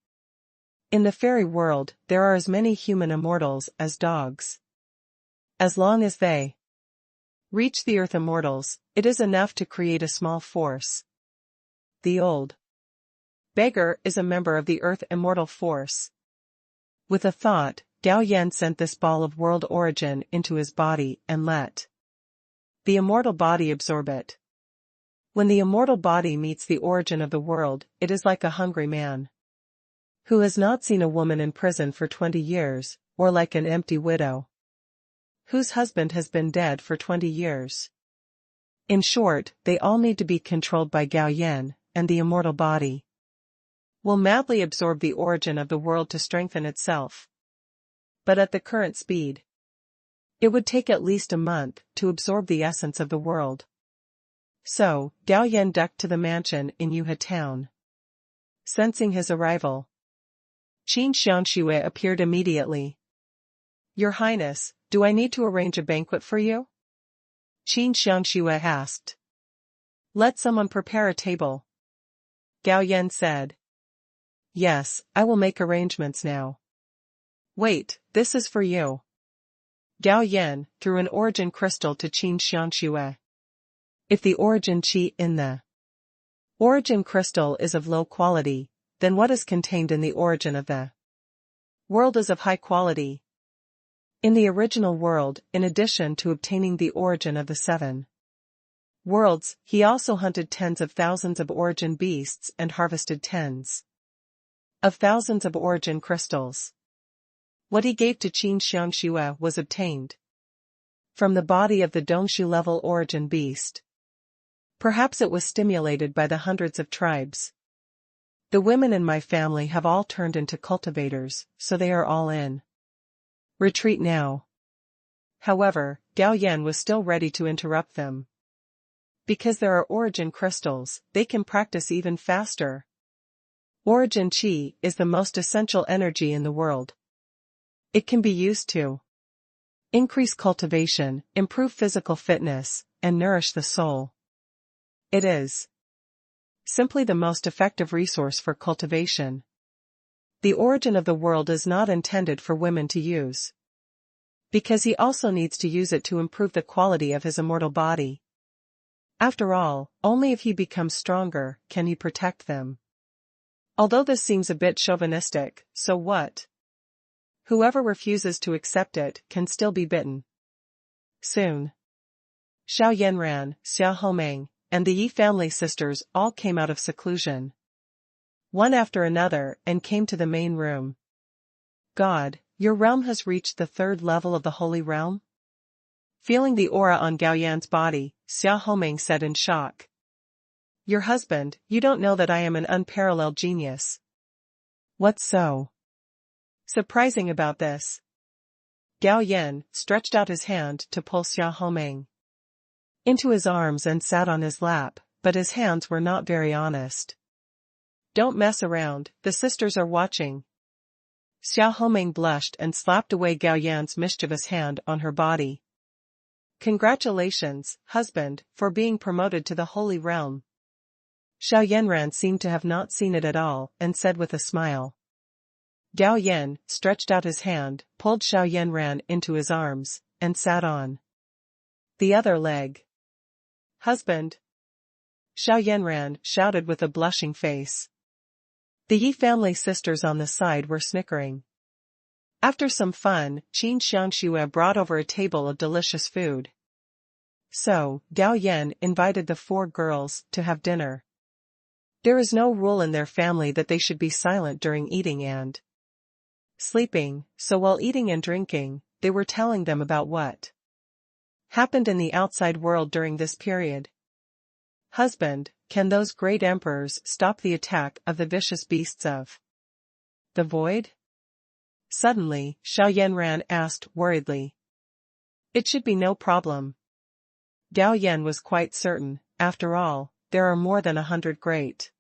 In the fairy world, there are as many human immortals as dogs. As long as they reach the earth immortals, it is enough to create a small force. The old beggar is a member of the earth immortal force. With a thought, Gao Yan sent this ball of world origin into his body and let the immortal body absorb it. When the immortal body meets the origin of the world, it is like a hungry man who has not seen a woman in prison for 20 years, or like an empty widow whose husband has been dead for 20 years. In short, they all need to be controlled by Gao Yan, and the immortal body will madly absorb the origin of the world to strengthen itself. But at the current speed, it would take at least a month to absorb the essence of the world. So, Gao Yan ducked to the mansion in Yuhe town. Sensing his arrival, Qin Xiangxue appeared immediately. Your Highness, do I need to arrange a banquet for you? Qin Xiangxue asked. Let someone prepare a table. Gao Yan said. Yes, I will make arrangements now. Wait, this is for you. Gao Yan threw an origin crystal to Qin Xiangxue. If the origin qi in the origin crystal is of low quality, then what is contained in the origin of the world is of high quality. In the original world, in addition to obtaining the origin of the 7 worlds, he also hunted tens of thousands of origin beasts and harvested tens of thousands of origin crystals. What he gave to Qin Xiangxue was obtained from the body of the Dongshu level origin beast. Perhaps it was stimulated by the hundreds of tribes. The women in my family have all turned into cultivators, so they are all in retreat now. However, Gao Yan was still ready to interrupt them. Because there are origin crystals, they can practice even faster. Origin qi is the most essential energy in the world. It can be used to increase cultivation, improve physical fitness, and nourish the soul. It is simply the most effective resource for cultivation. The origin of the world is not intended for women to use, because he also needs to use it to improve the quality of his immortal body. After all, only if he becomes stronger can he protect them. Although this seems a bit chauvinistic, so what? Whoever refuses to accept it can still be bitten. Soon, Xiao Yanran, Xia Homeng, and the Yi family sisters all came out of seclusion, one after another, and came to the main room. God, your realm has reached the 3rd level of the holy realm? Feeling the aura on Gao Yan's body, Xia Homeng said in shock. Your husband, you don't know that I am an unparalleled genius. What's so surprising about this? Gao Yan stretched out his hand to pull Xia Homeng into his arms and sat on his lap, but his hands were not very honest. Don't mess around, the sisters are watching. Xia Homeng blushed and slapped away Gao Yan's mischievous hand on her body. Congratulations, husband, for being promoted to the holy realm. Xiao Yanran seemed to have not seen it at all, and said with a smile. Gao Yan stretched out his hand, pulled Xiao Yanran into his arms, and sat on the other leg. Husband! Xiao Yanran shouted with a blushing face. The Yi family sisters on the side were snickering. After some fun, Qin Xiangxue brought over a table of delicious food. So, Gao Yan invited the 4 girls to have dinner. There is no rule in their family that they should be silent during eating and sleeping, so while eating and drinking, they were telling them about what happened in the outside world during this period. Husband, can those great emperors stop the attack of the vicious beasts of the void? Suddenly, Xiao Yanran asked worriedly. It should be no problem. Gao Yan was quite certain, after all, there are more than 100 great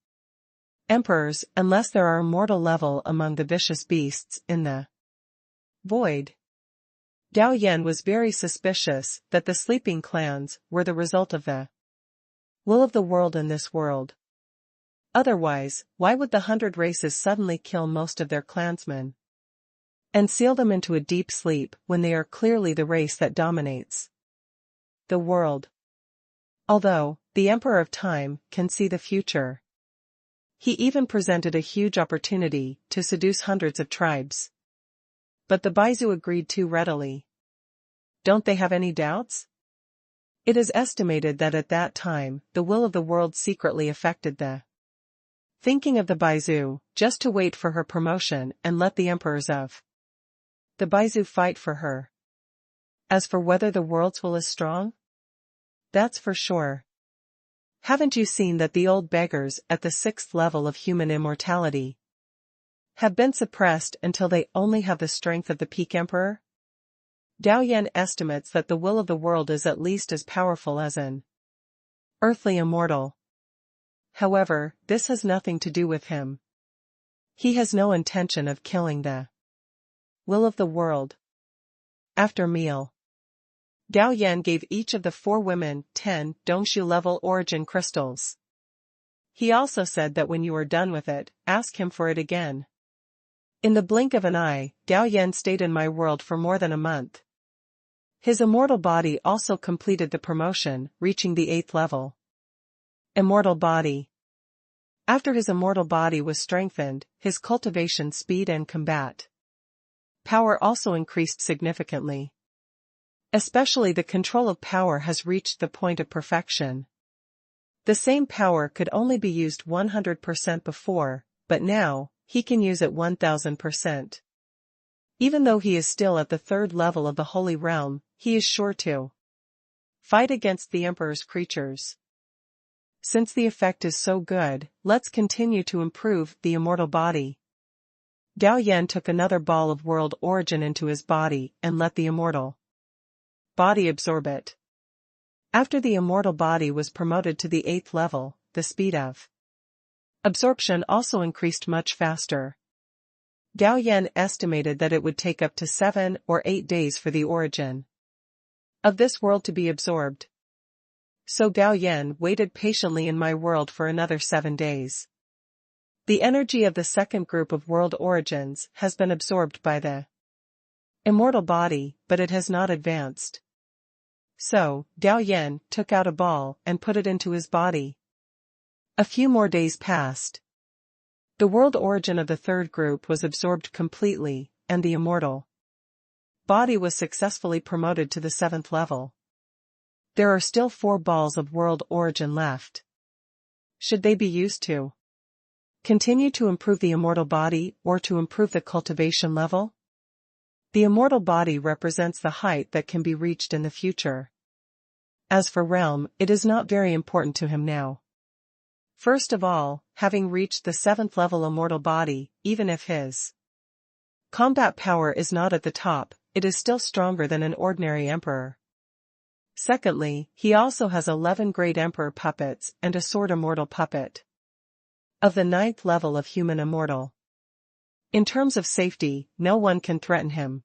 emperors, unless there are immortal level among the vicious beasts in the void. Gao Yan was very suspicious that the sleeping clans were the result of the will of the world in this world. Otherwise, why would the 100 races suddenly kill most of their clansmen and seal them into a deep sleep when they are clearly the race that dominates the world? Although, the Emperor of Time can see the future, he even presented a huge opportunity to seduce hundreds of tribes. But the Baizu agreed too readily. Don't they have any doubts? It is estimated that at that time, the will of the world secretly affected the thinking of the Baizu, just to wait for her promotion and let the emperors of the Baizu fight for her. As for whether the world's will is strong, that's for sure. Haven't you seen that the old beggars at the 6th level of human immortality have been suppressed until they only have the strength of the peak emperor? Gao Yan estimates that the will of the world is at least as powerful as an earthly immortal. However, this has nothing to do with him. He has no intention of killing the will of the world. After meal, Gao Yan gave each of the 4 women 10 Dongshu level origin crystals. He also said that when you are done with it, ask him for it again. In the blink of an eye, Gao Yan stayed in my world for more than a month. His immortal body also completed the promotion, reaching the 8th level. Immortal body. After his immortal body was strengthened, his cultivation speed and combat power also increased significantly. Especially the control of power has reached the point of perfection. The same power could only be used 100% before, but now, he can use it 1000%. Even though he is still at the 3rd level of the Holy Realm, he is sure to fight against the Emperor's creatures. Since the effect is so good, let's continue to improve the immortal body. Gao Yan took another ball of world origin into his body and let the immortal body absorb it. After the immortal body was promoted to the 8th level, the speed of absorption also increased much faster. Gao Yan estimated that it would take up to 7 or 8 days for the origin of this world to be absorbed. So Gao Yan waited patiently in my world for another 7 days. The energy of the second group of world origins has been absorbed by the immortal body, but it has not advanced. So, Gao Yan took out a ball and put it into his body. A few more days passed. The world origin of the 3rd group was absorbed completely, and the immortal body was successfully promoted to the 7th level. There are still 4 balls of world origin left. Should they be used to continue to improve the immortal body or to improve the cultivation level? The immortal body represents the height that can be reached in the future. As for realm, it is not very important to him now. First of all, having reached the 7th level immortal body, even if his combat power is not at the top, it is still stronger than an ordinary emperor. Secondly, he also has 11 great emperor puppets and a sword immortal puppet of the 9th level of human immortal. In terms of safety, no one can threaten him.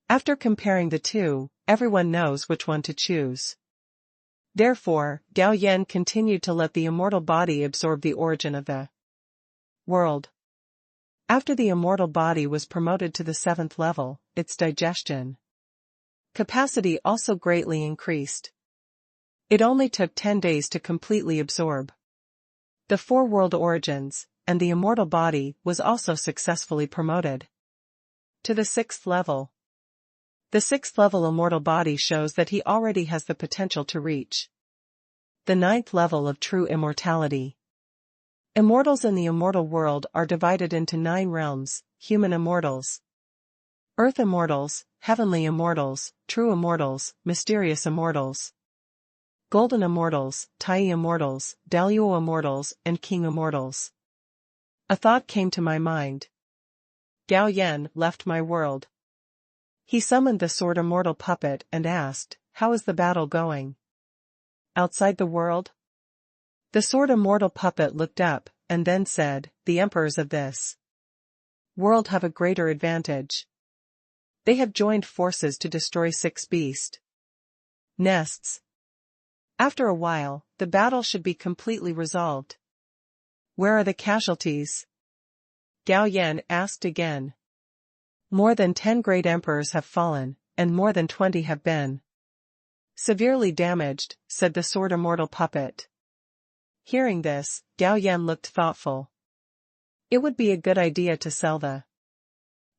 After comparing the two, everyone knows which one to choose. Therefore, Gao Yan continued to let the immortal body absorb the origin of the world. After the immortal body was promoted to the 7th level, its digestion capacity also greatly increased. It only took 10 days to completely absorb the 4 world origins, and the immortal body was also successfully promoted to the 6th level. The 6th level immortal body shows that he already has the potential to reach the 9th level of true immortality. Immortals in the immortal world are divided into 9 realms: human immortals, earth immortals, heavenly immortals, true immortals, mysterious immortals, golden immortals, Tai immortals, Daluo immortals, and king immortals. A thought came to my mind. Gao Yan left my world. He summoned the sword immortal puppet and asked, "How is the battle going outside the world?" The sword immortal puppet looked up, and then said, "The emperors of this world have a greater advantage. They have joined forces to destroy 6 beast nests. After a while, the battle should be completely resolved. Where are the casualties? Gao Yan asked again. More than 10 great emperors have fallen, and more than 20 have been severely damaged, said the sword immortal puppet. Hearing this, Gao Yan looked thoughtful. It would be a good idea to sell the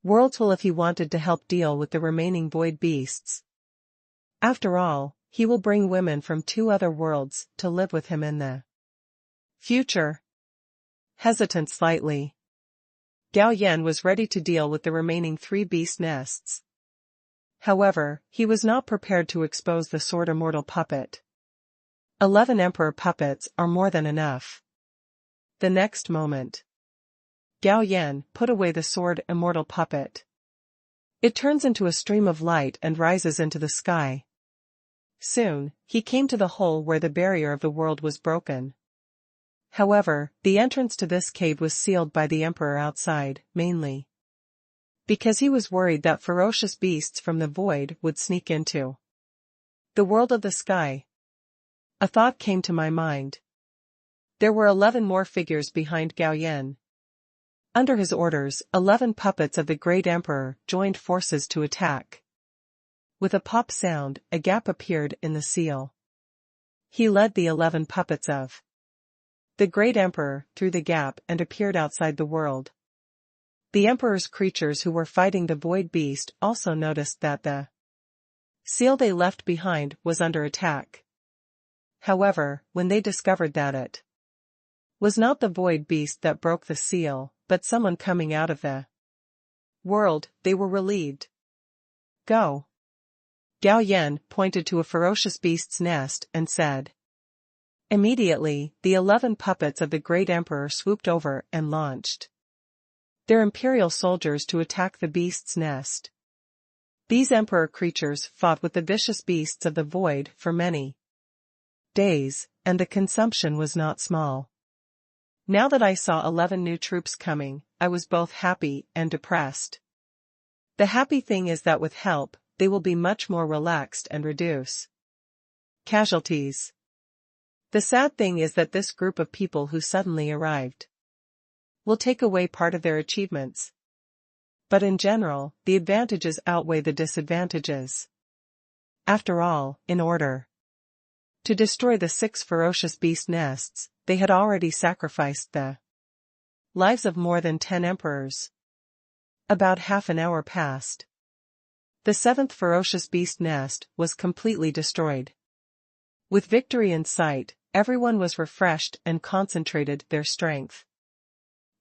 world's will if he wanted to help deal with the remaining void beasts. After all, he will bring women from 2 other worlds to live with him in the future. Hesitant slightly, Gao Yan was ready to deal with the remaining 3 beast nests. However, he was not prepared to expose the sword immortal puppet. 11 emperor puppets are more than enough. The next moment, Gao Yan put away the sword immortal puppet. It turns into a stream of light and rises into the sky. Soon, he came to the hole where the barrier of the world was broken. However, the entrance to this cave was sealed by the emperor outside, mainly because he was worried that ferocious beasts from the void would sneak into the world of the sky. A thought came to my mind. There were 11 more figures behind Gao Yan. Under his orders, 11 puppets of the great emperor joined forces to attack. With a pop sound, a gap appeared in the seal. He led the 11 puppets of the great emperor through the gap and appeared outside the world. The emperor's creatures who were fighting the void beast also noticed that the seal they left behind was under attack. However, when they discovered that it was not the void beast that broke the seal, but someone coming out of the world, they were relieved. Go. Gao Yan pointed to a ferocious beast's nest and said. Immediately, the 11 puppets of the great emperor swooped over and launched their imperial soldiers to attack the beast's nest. These emperor creatures fought with the vicious beasts of the void for many days, and the consumption was not small. Now that I saw 11 new troops coming, I was both happy and depressed. The happy thing is that with help, they will be much more relaxed and reduce casualties. The sad thing is that this group of people who suddenly arrived will take away part of their achievements. But in general, the advantages outweigh the disadvantages. After all, in order to destroy the 6 ferocious beast nests, they had already sacrificed the lives of more than 10 emperors. About half an hour passed. The 7th ferocious beast nest was completely destroyed. With victory in sight, everyone was refreshed and concentrated their strength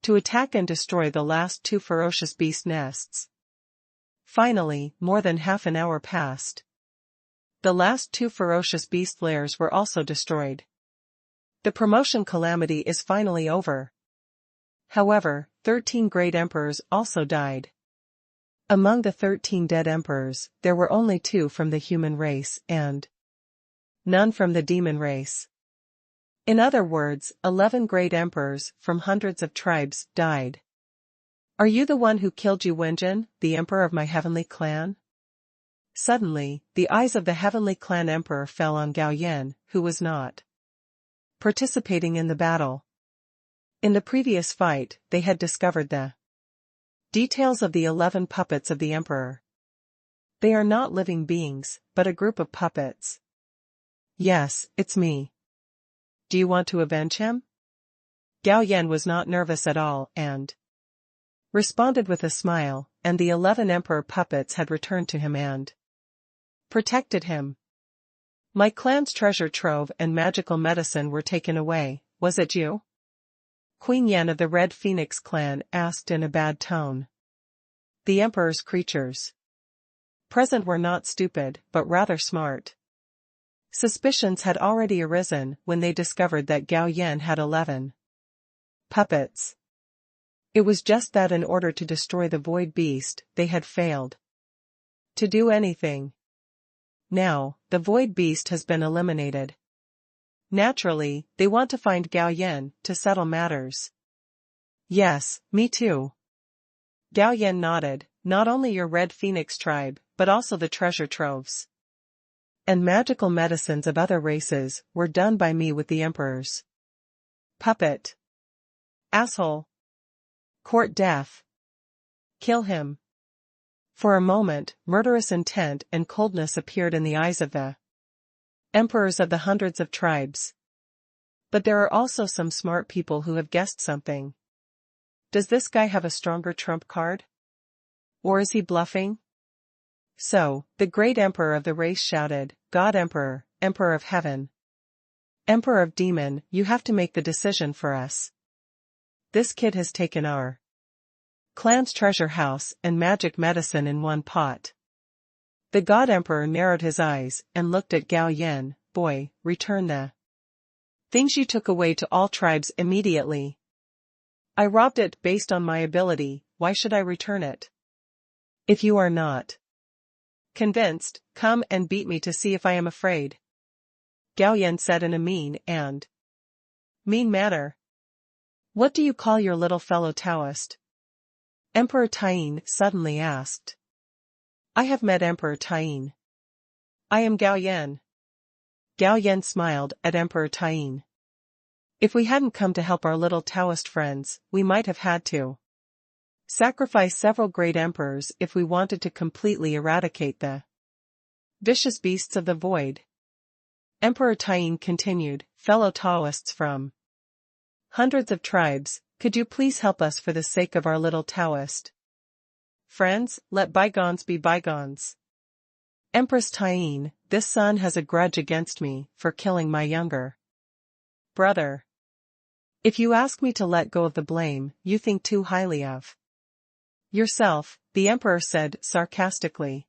to attack and destroy the last 2 ferocious beast nests. Finally, more than half an hour passed. The last 2 ferocious beast lairs were also destroyed. The promotion calamity is finally over. However, 13 great emperors also died. Among the 13 dead emperors, there were only 2 from the human race and none from the demon race. In other words, 11 great emperors from hundreds of tribes died. Are you the one who killed Shi Wen Zi, the emperor of my heavenly clan? Suddenly, the eyes of the heavenly clan emperor fell on Gao Yan, who was not participating in the battle. In the previous fight, they had discovered the details of the 11 puppets of the emperor. They are not living beings, but a group of puppets. Yes, it's me. Do you want to avenge him? Gao Yan was not nervous at all and responded with a smile, and the 11 emperor puppets had returned to him and protected him. My clan's treasure trove and magical medicine were taken away, was it you? Queen Yan of the Red Phoenix clan asked in a bad tone. The emperor's creatures present were not stupid, but rather smart. Suspicions had already arisen when they discovered that Gao Yan had 11 puppets. It was just that in order to destroy the void beast, they had failed to do anything. Now, the void beast has been eliminated. Naturally, they want to find Gao Yan to settle matters. Yes, me too. Gao Yan nodded, not only your Red Phoenix tribe, but also the treasure troves and magical medicines of other races were done by me with the emperors. Puppet. Asshole. Court death. Kill him. For a moment, murderous intent and coldness appeared in the eyes of the emperors of the hundreds of tribes. But there are also some smart people who have guessed something. Does this guy have a stronger trump card? Or is he bluffing? So, the great emperor of the race shouted, God Emperor, Emperor of Heaven, Emperor of Demon, you have to make the decision for us. This kid has taken our clan's treasure house and magic medicine in one pot. The God Emperor narrowed his eyes and looked at Gao Yan. Boy, return the things you took away to all tribes immediately. I robbed it based on my ability, why should I return it? If you are not convinced, come and beat me to see if I am afraid. Gao Yan said in a mean manner. What do you call your little fellow Taoist? Emperor Tayin suddenly asked. I have met Emperor Tayin. I am Gao Yan. Gao Yan smiled at Emperor Tayin. If we hadn't come to help our little Taoist friends, we might have had to sacrifice several great emperors if we wanted to completely eradicate the vicious beasts of the void. Emperor Tayin continued, fellow Taoists from hundreds of tribes, could you please help us for the sake of our little Taoist friends? Let bygones be bygones. Empress Tayin, this son has a grudge against me for killing my younger brother. If you ask me to let go of the blame, you think too highly of yourself, the emperor said sarcastically.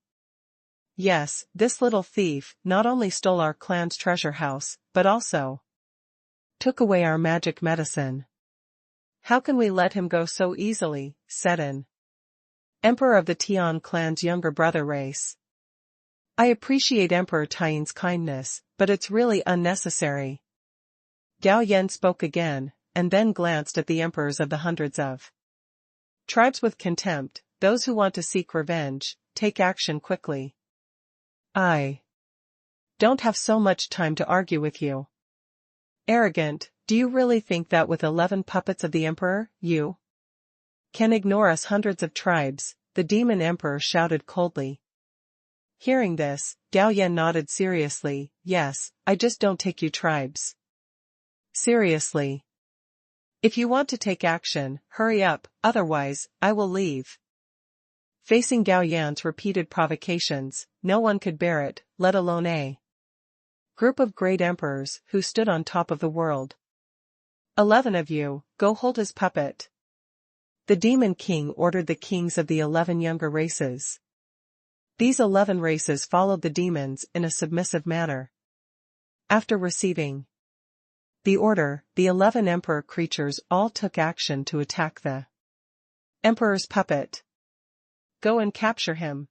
Yes, this little thief not only stole our clan's treasure house, but also took away our magic medicine. How can we let him go so easily, said an emperor of the Tian clan's younger brother race. I appreciate Emperor Tayin's kindness, but it's really unnecessary. Gao Yan spoke again, and then glanced at the emperors of the hundreds of tribes with contempt. Those who want to seek revenge, take action quickly. I don't have so much time to argue with you. Arrogant, do you really think that with 11 puppets of the emperor, you can ignore us hundreds of tribes? The demon emperor shouted coldly. Hearing this, Gao Yan nodded seriously. Yes, I just don't take you tribes seriously. If you want to take action, hurry up, otherwise, I will leave. Facing Gao Yan's repeated provocations, no one could bear it, let alone a group of great emperors who stood on top of the world. 11 of you, go hold his puppet. The Demon King ordered the kings of the 11 younger races. These 11 races followed the demons in a submissive manner. After receiving the order, the 11 emperor creatures all took action to attack the emperor's puppet. Go and capture him.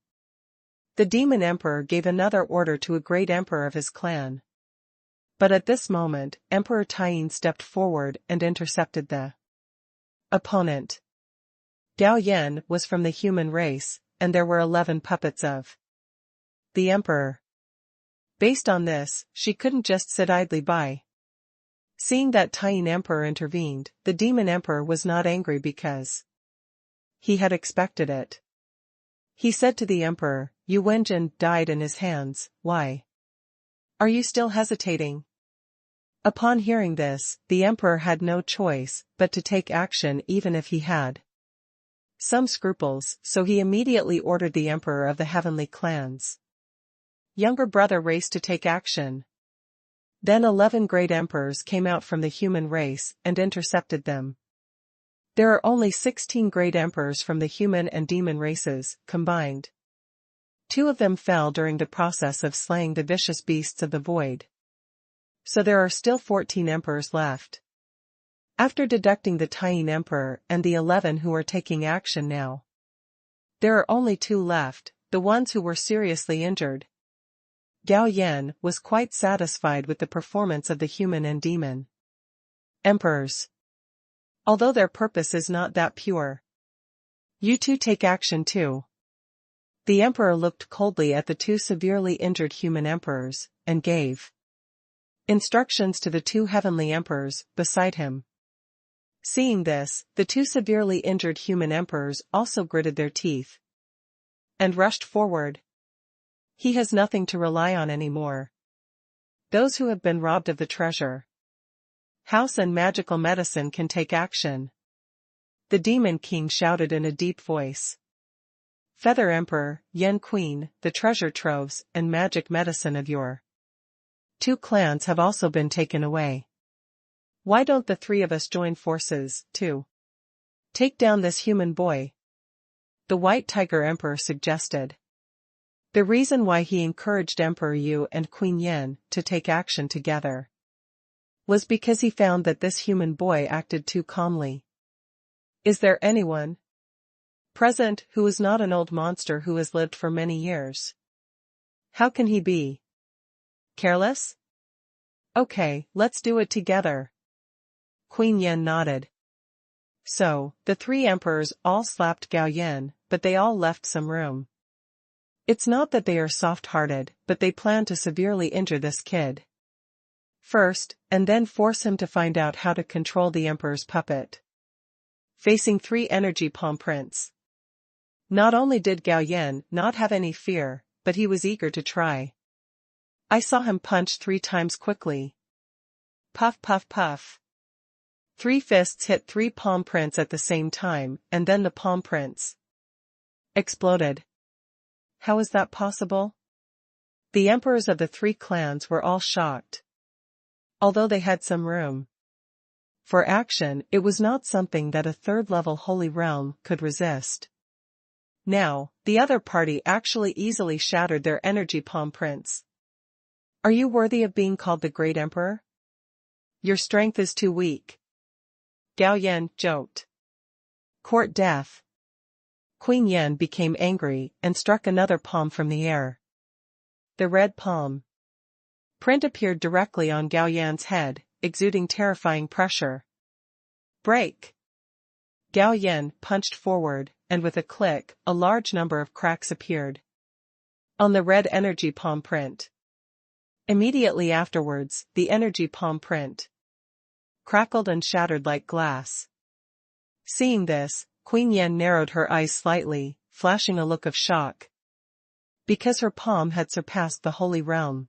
The demon emperor gave another order to a great emperor of his clan. But at this moment, Emperor Tayin stepped forward and intercepted the opponent. Gao Yan was from the human race, and there were 11 puppets of the emperor. Based on this, she couldn't just sit idly by. Seeing that Tayin emperor intervened, the demon emperor was not angry because he had expected it. He said to the emperor, Yu Wenjin died in his hands, why are you still hesitating? Upon hearing this, the emperor had no choice but to take action even if he had some scruples, so he immediately ordered the emperor of the heavenly clans younger brother race to take action. Then 11 great emperors came out from the human race and intercepted them. There are only 16 great emperors from the human and demon races, combined. 2 of them fell during the process of slaying the vicious beasts of the void. So there are still 14 emperors left. After deducting the Tayin emperor and the 11 who are taking action now, there are only 2 left, the ones who were seriously injured. Gao Yan was quite satisfied with the performance of the human and demon emperors. Although their purpose is not that pure. You two take action too. The emperor looked coldly at the 2 severely injured human emperors, and gave instructions to the 2 heavenly emperors beside him. Seeing this, the two severely injured human emperors also gritted their teeth and rushed forward. He has nothing to rely on anymore. Those who have been robbed of the treasure house and magical medicine can take action. The Demon King shouted in a deep voice. Feather Emperor, Yen Queen, the treasure troves and magic medicine of your two clans have also been taken away. Why don't the three of us join forces, to take down this human boy? The White Tiger Emperor suggested. The reason why he encouraged Emperor Yu and Queen Yen to take action together was because he found that this human boy acted too calmly. Is there anyone present who is not an old monster who has lived for many years? How can he be careless? Okay, let's do it together. Queen Yen nodded. So, the three emperors all slapped Gao Yan, but they all left some room. It's not that they are soft-hearted, but they plan to severely injure this kid first, and then force him to find out how to control the emperor's puppet. Facing three energy palm prints. Not only did Gao Yan not have any fear, but he was eager to try. I saw him punch 3 times quickly. Puff puff puff. 3 fists hit 3 palm prints at the same time, and then the palm prints exploded. How is that possible? The emperors of the 3 clans were all shocked. Although they had some room for action, it was not something that a 3rd-level holy realm could resist. Now, the other party actually easily shattered their energy palm prints. Are you worthy of being called the Great Emperor? Your strength is too weak. Gao Yan joked. Court death. Queen Yen became angry and struck another palm from the air. The red palm print appeared directly on Gao Yan's head, exuding terrifying pressure. Break! Gao Yan punched forward, and with a click, a large number of cracks appeared on the red energy palm print. Immediately afterwards, the energy palm print crackled and shattered like glass. Seeing this, Queen Yen narrowed her eyes slightly, flashing a look of shock. Because her palm had surpassed the holy realm.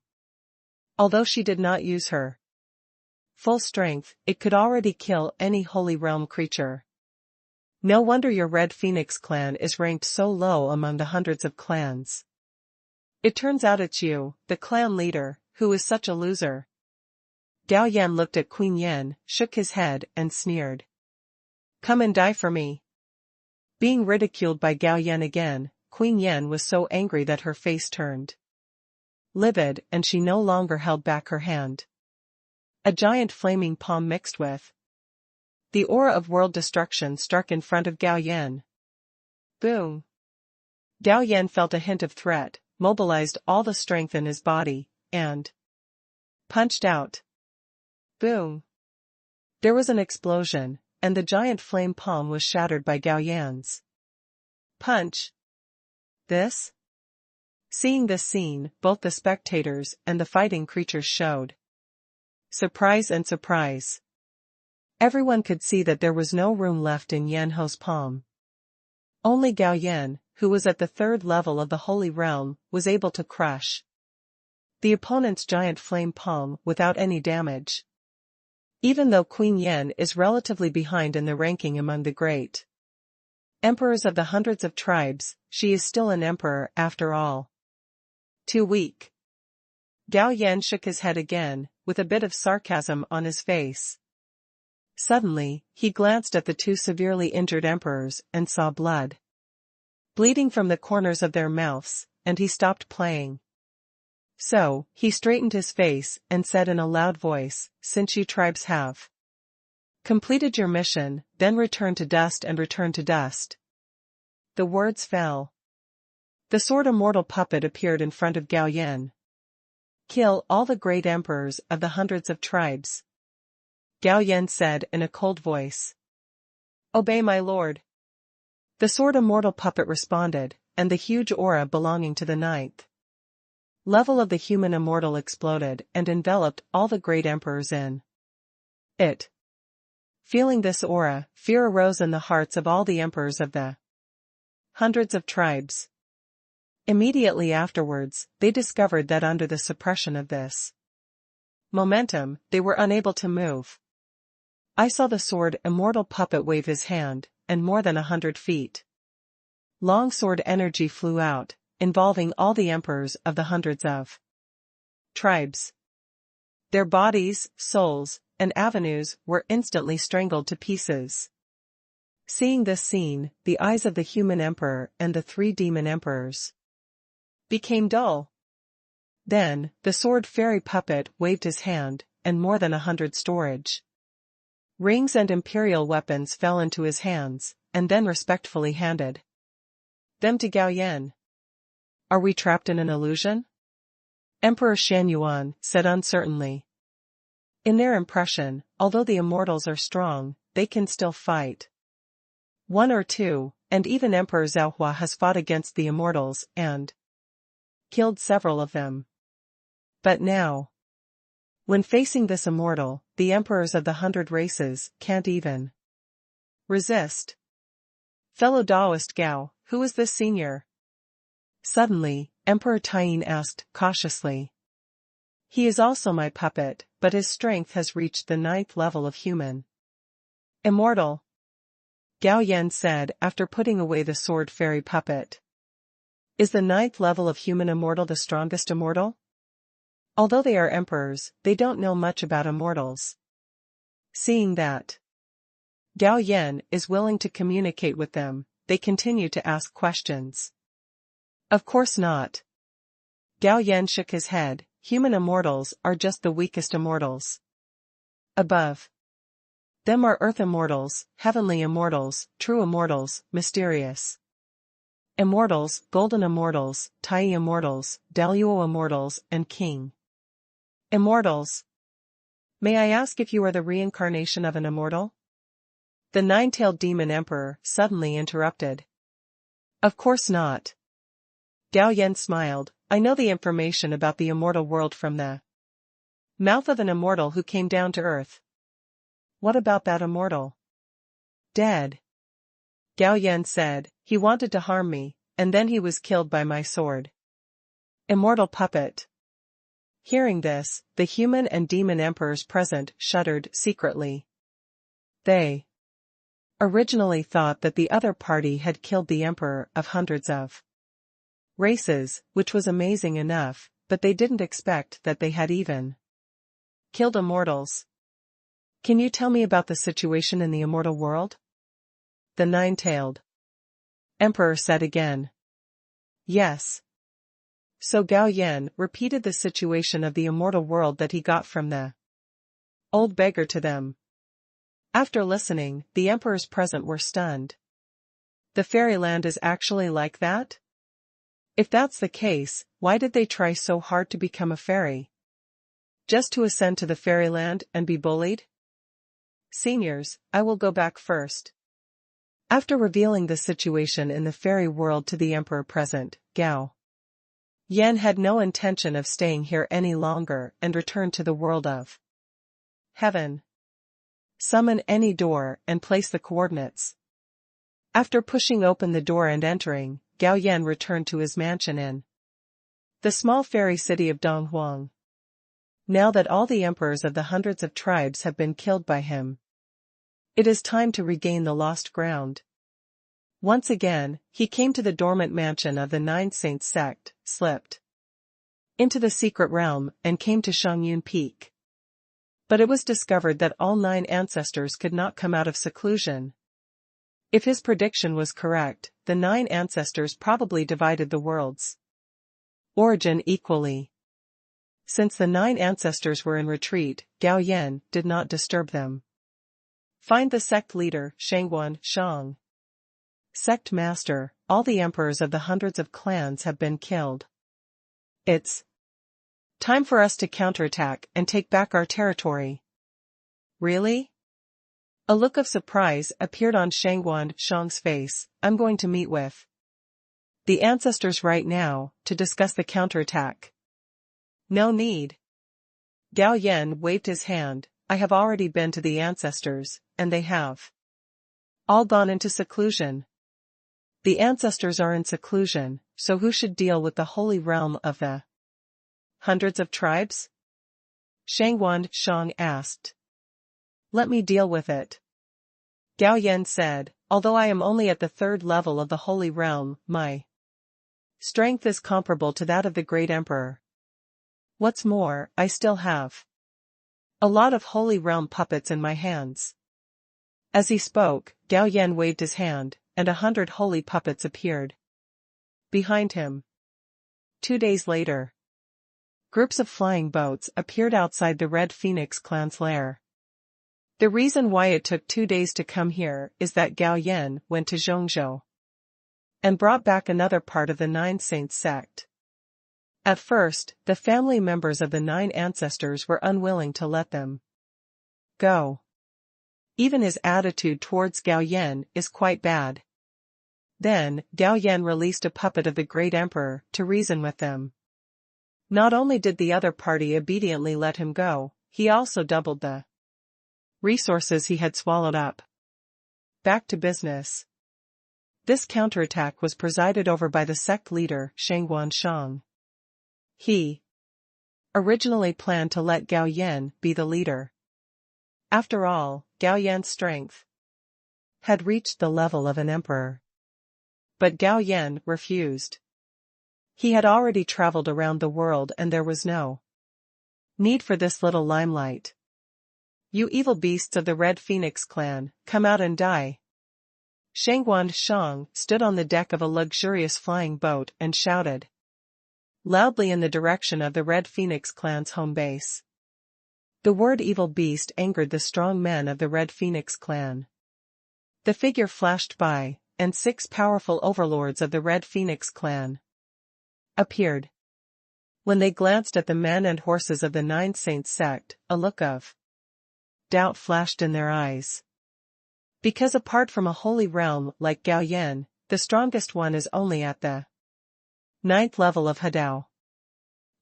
Although she did not use her full strength, it could already kill any holy realm creature. No wonder your Red Phoenix clan is ranked so low among the hundreds of clans. It turns out it's you, the clan leader, who is such a loser. Gao Yan looked at Queen Yen, shook his head, and sneered. Come and die for me. Being ridiculed by Gao Yan again, Queen Yen was so angry that her face turned livid, and she no longer held back her hand. A giant flaming palm mixed with the aura of world destruction struck in front of Gao Yan. Boom! Gao Yan felt a hint of threat, mobilized all the strength in his body, and punched out. Boom! There was an explosion, and the giant flame palm was shattered by Gao Yan's punch. This? Seeing this scene, both the spectators and the fighting creatures showed surprise and surprise. Everyone could see that there was no room left in Yan Ho's palm. Only Gao Yan, who was at the 3rd level of the Holy Realm, was able to crush the opponent's giant flame palm without any damage. Even though Queen Yen is relatively behind in the ranking among the great emperors of the hundreds of tribes, she is still an emperor after all. Too weak. Gao Yan shook his head again, with a bit of sarcasm on his face. Suddenly, he glanced at the 2 severely injured emperors and saw blood bleeding from the corners of their mouths, and he stopped playing. So, he straightened his face and said in a loud voice, since you tribes have completed your mission, then return to dust and return to dust. The words fell. The sword immortal puppet appeared in front of Gao Yan. Kill all the great emperors of the hundreds of tribes. Gao Yan said in a cold voice. Obey my lord. The sword immortal puppet responded, and the huge aura belonging to the 9th level of the human immortal exploded and enveloped all the great emperors in it. Feeling this aura, fear arose in the hearts of all the emperors of the hundreds of tribes. Immediately afterwards, they discovered that under the suppression of this momentum, they were unable to move. I saw the sword immortal puppet wave his hand, and more than 100 feet long sword energy flew out, involving all the emperors of the hundreds of tribes. Their bodies, souls, and avenues were instantly strangled to pieces. Seeing this scene, the eyes of the human emperor and the 3 demon emperors became dull. Then, the sword fairy puppet waved his hand, and more than 100 storage rings and imperial weapons fell into his hands, and then respectfully handed them to Gao Yan. Are we trapped in an illusion? Emperor Shan Yuan said uncertainly. In their impression, although the immortals are strong, they can still fight. 1 or 2, and even Emperor Zhao Hua has fought against the immortals and killed several of them. But now, when facing this immortal, the emperors of the 100 races can't even resist. Fellow Taoist Gao, who is this senior? Suddenly, Emperor Taiyin asked, cautiously. He is also my puppet, but his strength has reached the 9th level of human immortal. Gao Yan said after putting away the sword fairy puppet. Is the 9th level of human immortal the strongest immortal? Although they are emperors, they don't know much about immortals. Seeing that Gao Yan is willing to communicate with them, they continue to ask questions. Of course not. Gao Yan shook his head. Human immortals are just the weakest immortals. Above them are earth immortals, heavenly immortals, true immortals, mysterious immortals, golden immortals, Tai immortals, Daluo immortals, and king immortals. May I ask if you are the reincarnation of an immortal? The 9-tailed demon emperor suddenly interrupted. Of course not. Gao Yan smiled. I know the information about the immortal world from the mouth of an immortal who came down to earth. What about that immortal? Dead. Gao Yan said, he wanted to harm me, and then he was killed by my sword. Immortal puppet. Hearing this, the human and demon emperors present shuddered secretly. They originally thought that the other party had killed the emperor of hundreds of races, which was amazing enough, but they didn't expect that they had even killed immortals. Can you tell me about the situation in the immortal world? The 9-tailed emperor said again. Yes. So Gao Yan repeated the situation of the immortal world that he got from the old beggar to them. After listening, the emperors present were stunned. The fairyland is actually like that? If that's the case, why did they try so hard to become a fairy? Just to ascend to the fairyland and be bullied? Seniors, I will go back first. After revealing the situation in the fairy world to the emperor present, Gao Yan had no intention of staying here any longer and returned to the world of heaven. Summon any door and place the coordinates. After pushing open the door and entering, Gao Yan returned to his mansion in the small fairy city of Donghuang. Now that all the emperors of the hundreds of tribes have been killed by him, it is time to regain the lost ground. Once again, he came to the dormant mansion of the 9 Saints sect, slipped into the secret realm, and came to Shangyun Peak. But it was discovered that all 9 ancestors could not come out of seclusion. If his prediction was correct, the 9 ancestors probably divided the world's origin equally. Since the 9 ancestors were in retreat, Gao Yan did not disturb them. Find the sect leader, Shangguan, Shang. Sect master, all the emperors of the hundreds of clans have been killed. It's time for us to counterattack and take back our territory. Really? A look of surprise appeared on Shangguan Shang's face. I'm going to meet with the ancestors right now to discuss the counterattack. No need. Gao Yan waved his hand. I have already been to the ancestors, and they have all gone into seclusion. The ancestors are in seclusion, so who should deal with the holy realm of the hundreds of tribes? Shangwan Shang asked. Let me deal with it. Gao Yan said, although I am only at the 3rd level of the holy realm, my strength is comparable to that of the great emperor. What's more, I still have a lot of holy realm puppets in my hands. As he spoke, Gao Yan waved his hand, and 100 holy puppets appeared behind him. 2 days later, groups of flying boats appeared outside the Red Phoenix clan's lair. The reason why it took 2 days to come here is that Gao Yan went to Zhongzhou and brought back another part of the 9 Saints sect. At first, the family members of the 9 ancestors were unwilling to let them go. Even his attitude towards Gao Yan is quite bad. Then, Gao Yan released a puppet of the great emperor to reason with them. Not only did the other party obediently let him go, he also doubled the resources he had swallowed up. Back to business. This counterattack was presided over by the sect leader, Shangwan Shang. He originally planned to let Gao Yan be the leader. After all, Gao Yan's strength had reached the level of an emperor. But Gao Yan refused. He had already traveled around the world and there was no need for this little limelight. You evil beasts of the Red Phoenix clan, come out and die. Shangwan Shang stood on the deck of a luxurious flying boat and shouted loudly in the direction of the Red Phoenix clan's home base. The word evil beast angered the strong men of the Red Phoenix clan. The figure flashed by, and 6 powerful overlords of the Red Phoenix clan appeared. When they glanced at the men and horses of the 9 Saints sect, a look of doubt flashed in their eyes. Because apart from a holy realm like Gao Yan, the strongest one is only at the 9th level of Hadao.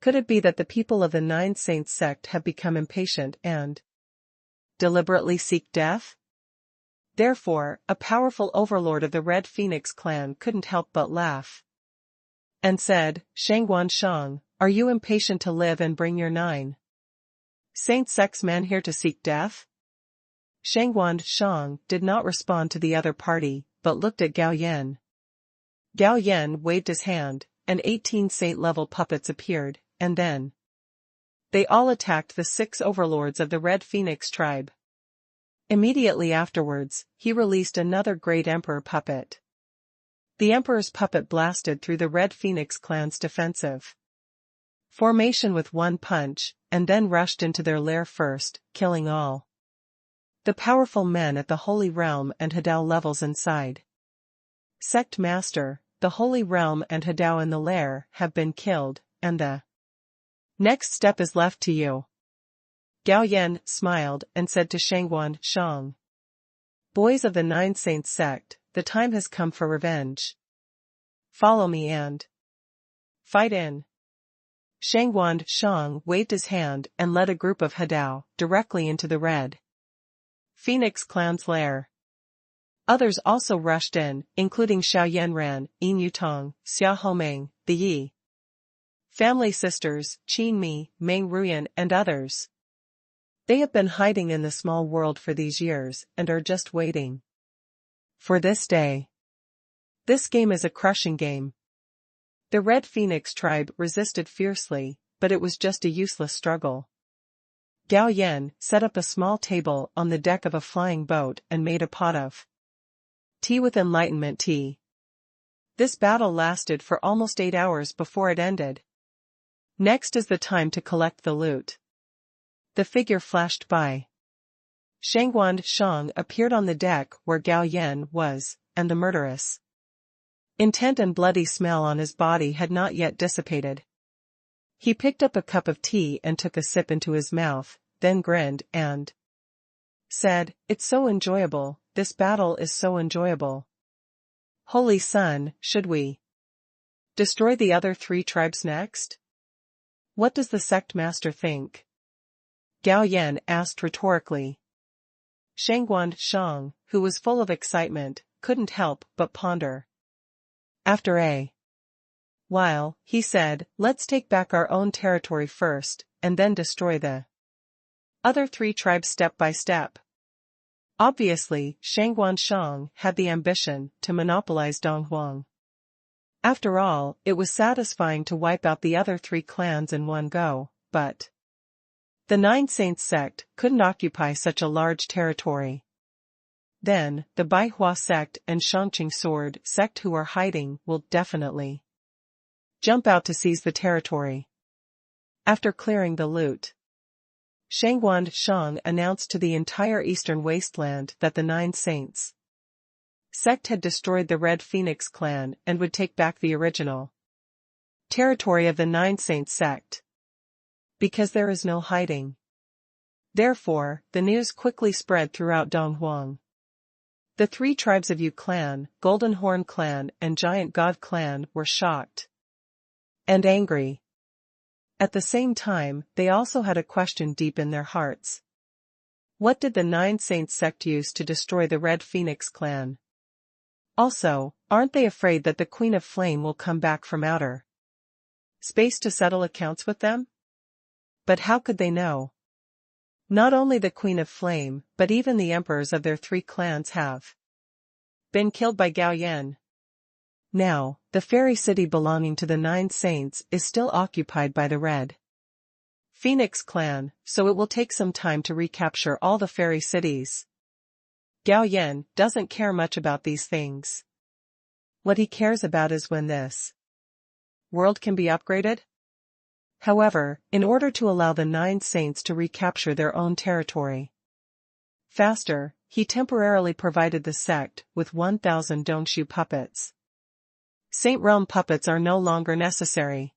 Could it be that the people of the 9 Saints sect have become impatient and deliberately seek death? Therefore, a powerful overlord of the Red Phoenix clan couldn't help but laugh and said, Shangwan Shang, are you impatient to live and bring your 9 Saint sect's men here to seek death? Shangwan Shang did not respond to the other party, but looked at Gao Yan. Gao Yan waved his hand, and 18 saint-level puppets appeared, and then they all attacked the 6 overlords of the Red Phoenix tribe. Immediately afterwards, he released another great emperor puppet. The emperor's puppet blasted through the Red Phoenix clan's defensive formation with one punch, and then rushed into their lair first, killing all the powerful men at the Holy Realm and Hadao levels inside. Sect Master, the Holy Realm and Hadao in the lair have been killed, and the next step is left to you. Gao Yan smiled and said to Shangwan Shang, boys of the 9 Saints sect, the time has come for revenge. Follow me and fight in. Shangwan Shang waved his hand and led a group of Hadao directly into the Red Phoenix clan's lair. Others also rushed in, including Xiao Yanran, Yin Yutong, Xia Homeng, the Yi family sisters, Qin Mi, Meng Ruyan and others. They have been hiding in the small world for these years and are just waiting for this day. This game is a crushing game. The Red Phoenix tribe resisted fiercely, but it was just a useless struggle. Gao Yan set up a small table on the deck of a flying boat and made a pot of tea with enlightenment tea. This battle lasted for almost 8 hours before it ended. Next is the time to collect the loot. The figure flashed by. Shangwan Shang appeared on the deck where Gao Yan was, and the murderous intent and bloody smell on his body had not yet dissipated. He picked up a cup of tea and took a sip into his mouth, then grinned and said, "It's so enjoyable, this battle is so enjoyable. Holy Sun, should we destroy the other 3 tribes next? What does the sect master think?" Gao Yan asked rhetorically. Shangguan Shang, who was full of excitement, couldn't help but ponder. After a while, he said, let's take back our own territory first, and then destroy the other three tribes step by step. Obviously, Shangguan Shang had the ambition to monopolize Donghuang. After all, it was satisfying to wipe out the other three clans in one go, but the Nine Saints sect couldn't occupy such a large territory. Then, the Baihua sect and Shangqing Sword sect who are hiding will definitely jump out to seize the territory. After clearing the loot, Shangguan Shang announced to the entire eastern wasteland that the Nine Saints sect had destroyed the Red Phoenix clan and would take back the original territory of the Nine Saints sect. Because there is no hiding. Therefore, the news quickly spread throughout Donghuang. The three tribes of Yu clan, Golden Horn clan and Giant God clan were shocked and angry. At the same time, they also had a question deep in their hearts. What did the Nine Saints sect use to destroy the Red Phoenix clan? Also, aren't they afraid that the Queen of Flame will come back from outer space to settle accounts with them? But how could they know? Not only the Queen of Flame, but even the emperors of their three clans have been killed by Gao Yan. Now, the fairy city belonging to the Nine Saints is still occupied by the Red Phoenix clan, so it will take some time to recapture all the fairy cities. Gao Yan doesn't care much about these things. What he cares about is when this world can be upgraded. However, in order to allow the Nine Saints to recapture their own territory faster, he temporarily provided the sect with 1,000 Dongshu puppets. Saint Realm puppets are no longer necessary,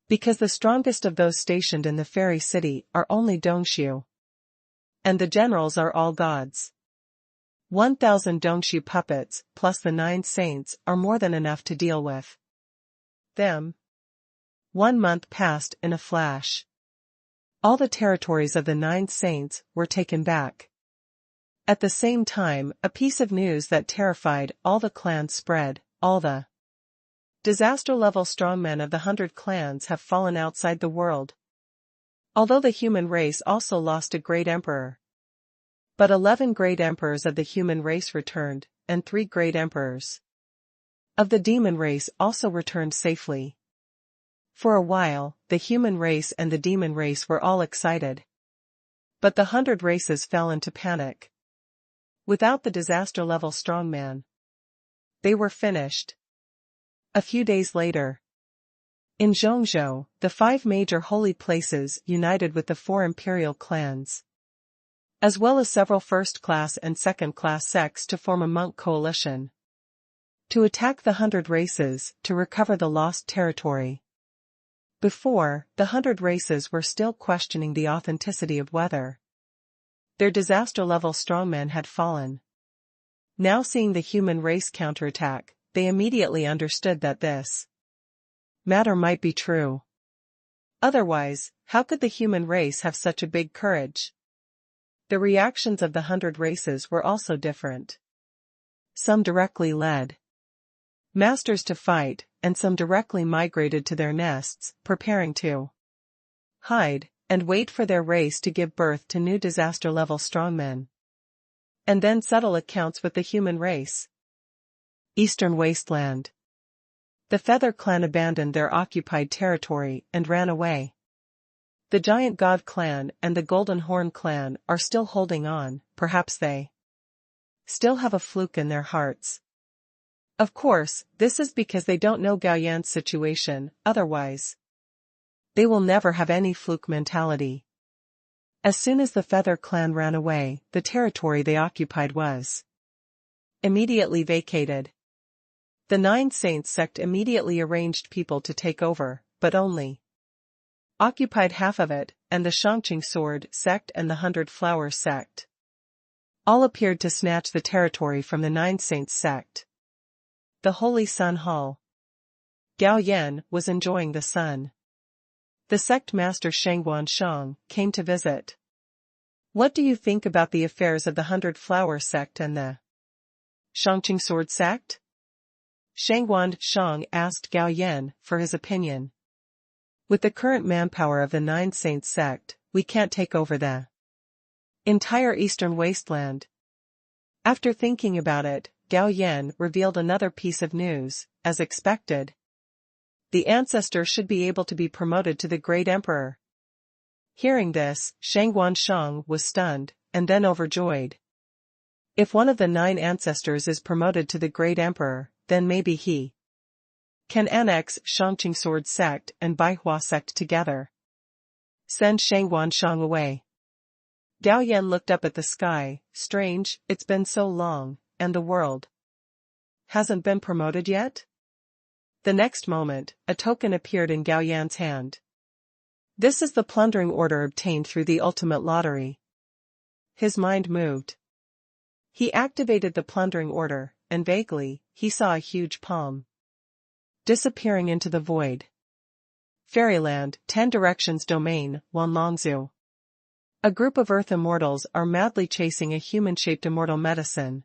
because the strongest of those stationed in the fairy city are only Dongshu, and the generals are all gods. 1,000 Dongshu puppets plus the Nine Saints are more than enough to deal with them. 1 month passed in a flash. All the territories of the Nine Saints were taken back. At the same time, a piece of news that terrified all the clans spread. All the disaster-level strongmen of the 100 clans have fallen outside the world. Although the human race also lost a great emperor. But 11 great emperors of the human race returned, and 3 great emperors of the demon race also returned safely. For a while, the human race and the demon race were all excited. But the 100 races fell into panic. Without the disaster-level strongman, they were finished. A few days later, in Zhongzhou, the 5 major holy places united with the 4 imperial clans, as well as several first-class and second-class sects to form a monk coalition, to attack the 100 races to recover the lost territory. Before, the 100 races were still questioning the authenticity of whether their disaster-level strongmen had fallen. Now seeing the human race counterattack, they immediately understood that this matter might be true. Otherwise, how could the human race have such a big courage? The reactions of the 100 races were also different. Some directly led masters to fight, and some directly migrated to their nests, preparing to hide and wait for their race to give birth to new disaster-level strongmen, and then settle accounts with the human race. Eastern Wasteland. The Feather Clan abandoned their occupied territory and ran away. The Giant God Clan and the Golden Horn Clan are still holding on, perhaps they still have a fluke in their hearts. Of course, this is because they don't know Gao Yan's situation, otherwise they will never have any fluke mentality. As soon as the Feather Clan ran away, the territory they occupied was immediately vacated. The Nine Saints sect immediately arranged people to take over, but only occupied half of it, and the Shangqing Sword sect and the 100 Flowers sect all appeared to snatch the territory from the Nine Saints sect. The Holy Sun Hall. Gao Yan was enjoying the sun. The sect master Shangguan Shang came to visit. What do you think about the affairs of the 100-Flower sect and the Shangqing Sword sect? Shangguan Shang asked Gao Yan for his opinion. With the current manpower of the 9 Saints sect, we can't take over the entire eastern wasteland. After thinking about it, Gao Yan revealed another piece of news, as expected. The ancestor should be able to be promoted to the Great Emperor. Hearing this, Shangguan Shang was stunned, and then overjoyed. If one of the 9 ancestors is promoted to the Great Emperor, then maybe he can annex Shangqing Sword sect and Baihua sect together. Send Shangguan Shang away. Gao Yan looked up at the sky. Strange, it's been so long, and the world hasn't been promoted yet? The next moment, a token appeared in Gao Yan's hand. This is the plundering order obtained through the ultimate lottery. His mind moved. He activated the plundering order, and vaguely, he saw a huge palm disappearing into the void. Fairyland, 10 Directions Domain, Wanlongzu. A group of Earth immortals are madly chasing a human-shaped immortal medicine.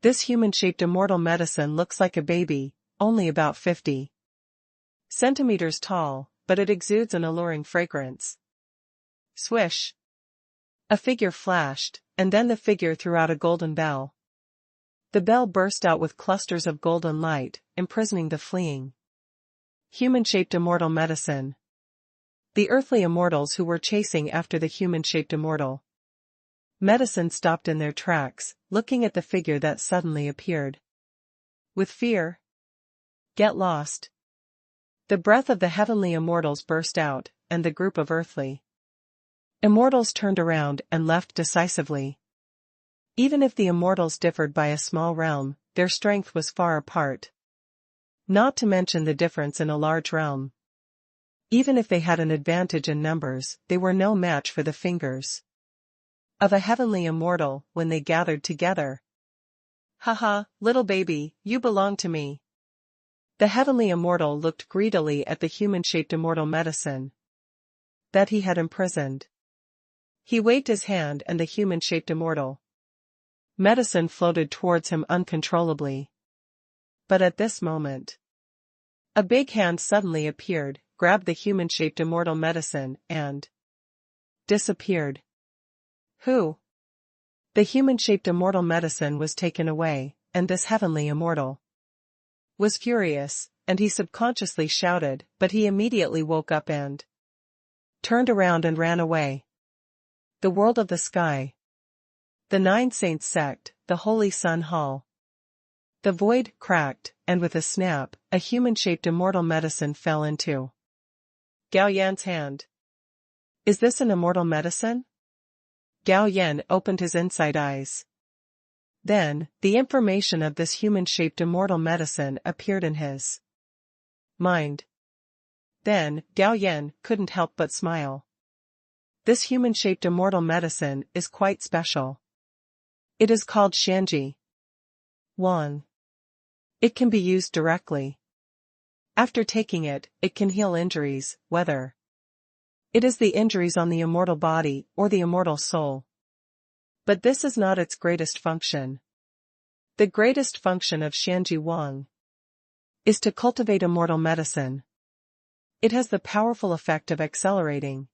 This human-shaped immortal medicine looks like a baby, only about 50 centimeters tall, but it exudes an alluring fragrance. Swish! A figure flashed, and then the figure threw out a golden bell. The bell burst out with clusters of golden light, imprisoning the fleeing human-shaped immortal medicine. The earthly immortals who were chasing after the human-shaped immortal medicine stopped in their tracks, looking at the figure that suddenly appeared. With fear. Get lost. The breath of the heavenly immortals burst out, and the group of earthly immortals turned around and left decisively. Even if the immortals differed by a small realm, their strength was far apart. Not to mention the difference in a large realm. Even if they had an advantage in numbers, they were no match for the fingers of a heavenly immortal when they gathered together. Haha, little baby, you belong to me. The heavenly immortal looked greedily at the human-shaped immortal medicine that he had imprisoned. He waved his hand and the human-shaped immortal medicine floated towards him uncontrollably. But at this moment, a big hand suddenly appeared, grabbed the human-shaped immortal medicine, and disappeared. Who? The human-shaped immortal medicine was taken away, and this heavenly immortal was furious, and he subconsciously shouted, but he immediately woke up and turned around and ran away. The world of the sky. The 9 Saints sect, the Holy Sun Hall. The void cracked, and with a snap, a human-shaped immortal medicine fell into Gao Yan's hand. Is this an immortal medicine? Gao Yan opened his inside eyes. Then, the information of this human-shaped immortal medicine appeared in his mind. Then, Gao Yan couldn't help but smile. This human-shaped immortal medicine is quite special. It is called Shanji Wang. It can be used directly. After taking it, it can heal injuries, whether it is the injuries on the immortal body or the immortal soul. But this is not its greatest function. The greatest function of Shanji Wang is to cultivate immortal medicine. It has the powerful effect of accelerating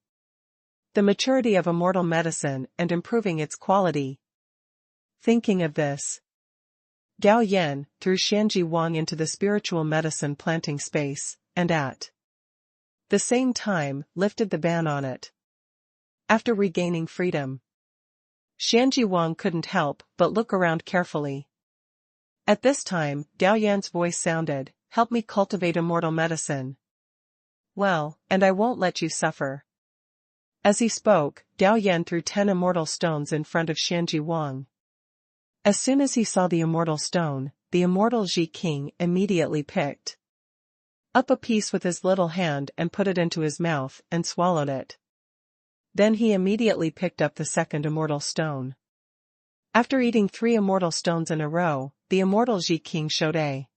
the maturity of immortal medicine and improving its quality. Thinking of this, Gao Yan threw Shanji Wang into the spiritual medicine planting space, and at the same time lifted the ban on it. After regaining freedom, Shanji Wang couldn't help but look around carefully. At this time, Gao Yan's voice sounded, "Help me cultivate immortal medicine. Well, and I won't let you suffer." As he spoke, Gao Yan threw 10 immortal stones in front of Shanji Wang. As soon as he saw the immortal stone, the immortal Ji King immediately picked up a piece with his little hand and put it into his mouth and swallowed it. Then he immediately picked up the second immortal stone. After eating 3 immortal stones in a row, the immortal Ji King showed a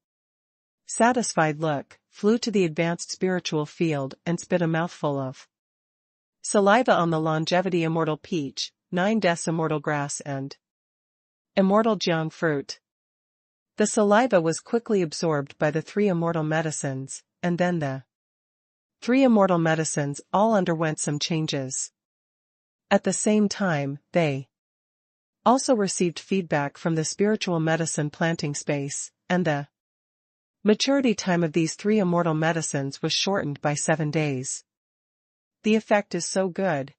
Satisfied look, flew to the advanced spiritual field and spit a mouthful of saliva on the longevity immortal peach, 9 deaths immortal grass and immortal jiang fruit. The saliva was quickly absorbed by the 3 immortal medicines, and then the 3 immortal medicines all underwent some changes. At the same time, they also received feedback from the spiritual medicine planting space, and the maturity time of these 3 immortal medicines was shortened by 7 days. The effect is so good.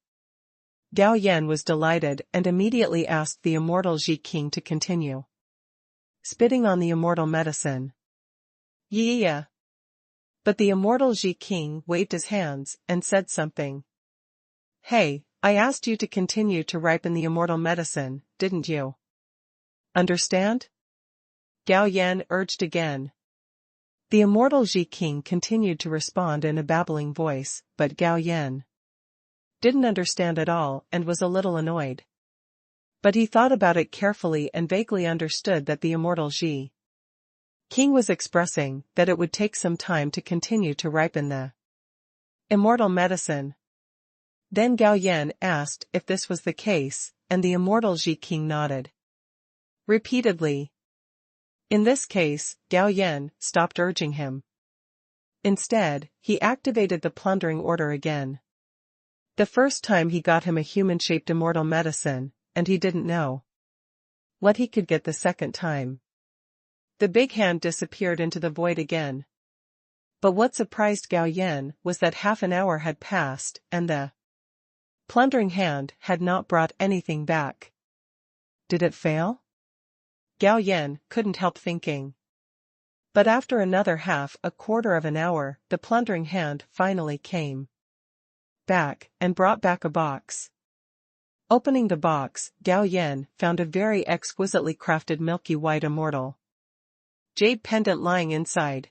Gao Yan was delighted and immediately asked the immortal Ji King to continue spitting on the immortal medicine. Yeah. But the immortal Ji King waved his hands and said something. Hey, I asked you to continue to ripen the immortal medicine, didn't you? Understand? Gao Yan urged again. The immortal Ji King continued to respond in a babbling voice, but Gao Yan didn't understand at all and was a little annoyed. But he thought about it carefully and vaguely understood that the immortal Ji King was expressing that it would take some time to continue to ripen the immortal medicine. Then Gao Yan asked if this was the case, and the immortal Ji King nodded repeatedly. In this case, Gao Yan stopped urging him. Instead, he activated the plundering order again. The first time he got him a human-shaped immortal medicine, and he didn't know what he could get the second time. The big hand disappeared into the void again. But what surprised Gao Yan was that half an hour had passed, and the plundering hand had not brought anything back. Did it fail? Gao Yan couldn't help thinking. But after another quarter of an hour, the plundering hand finally came back and brought back a box. Opening the box, Gao Yan found a very exquisitely crafted milky white immortal jade pendant lying inside.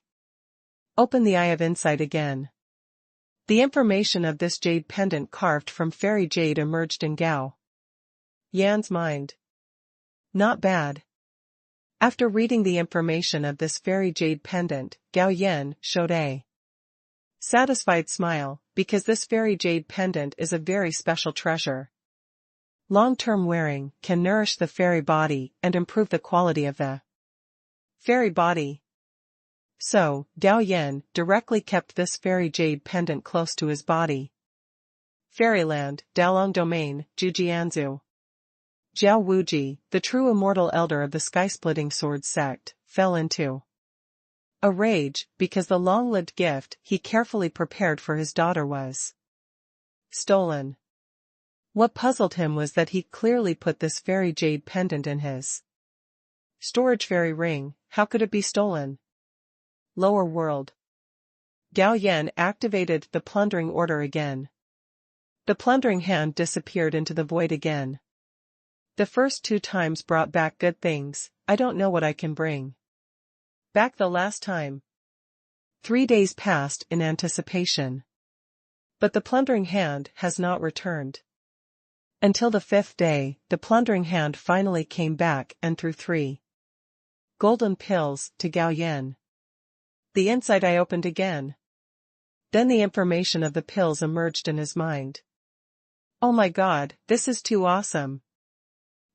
Open the eye of insight again. The information of this jade pendant carved from fairy jade emerged in Gao Yan's mind. Not bad. After reading the information of this fairy jade pendant, Gao Yan showed a satisfied smile, because this fairy jade pendant is a very special treasure. Long-term wearing can nourish the fairy body and improve the quality of the fairy body. So, Gao Yan directly kept this fairy jade pendant close to his body. Fairyland, Dalong Domain, Jujianzu. Jiao Wuji, the true immortal elder of the sky-splitting sword sect, fell into a rage because the long-lived gift he carefully prepared for his daughter was stolen. What puzzled him was that he clearly put this fairy jade pendant in his storage fairy ring. How could it be stolen? Lower world. Gao Yan activated the plundering order again. The plundering hand disappeared into the void again. The first 2 times brought back good things. I don't know what I can bring back the last time. 3 days passed in anticipation. But the plundering hand has not returned. Until the 5th day, the plundering hand finally came back and threw 3 golden pills to Gao Yan. The inside eye opened again. Then the information of the pills emerged in his mind. Oh my God, this is too awesome.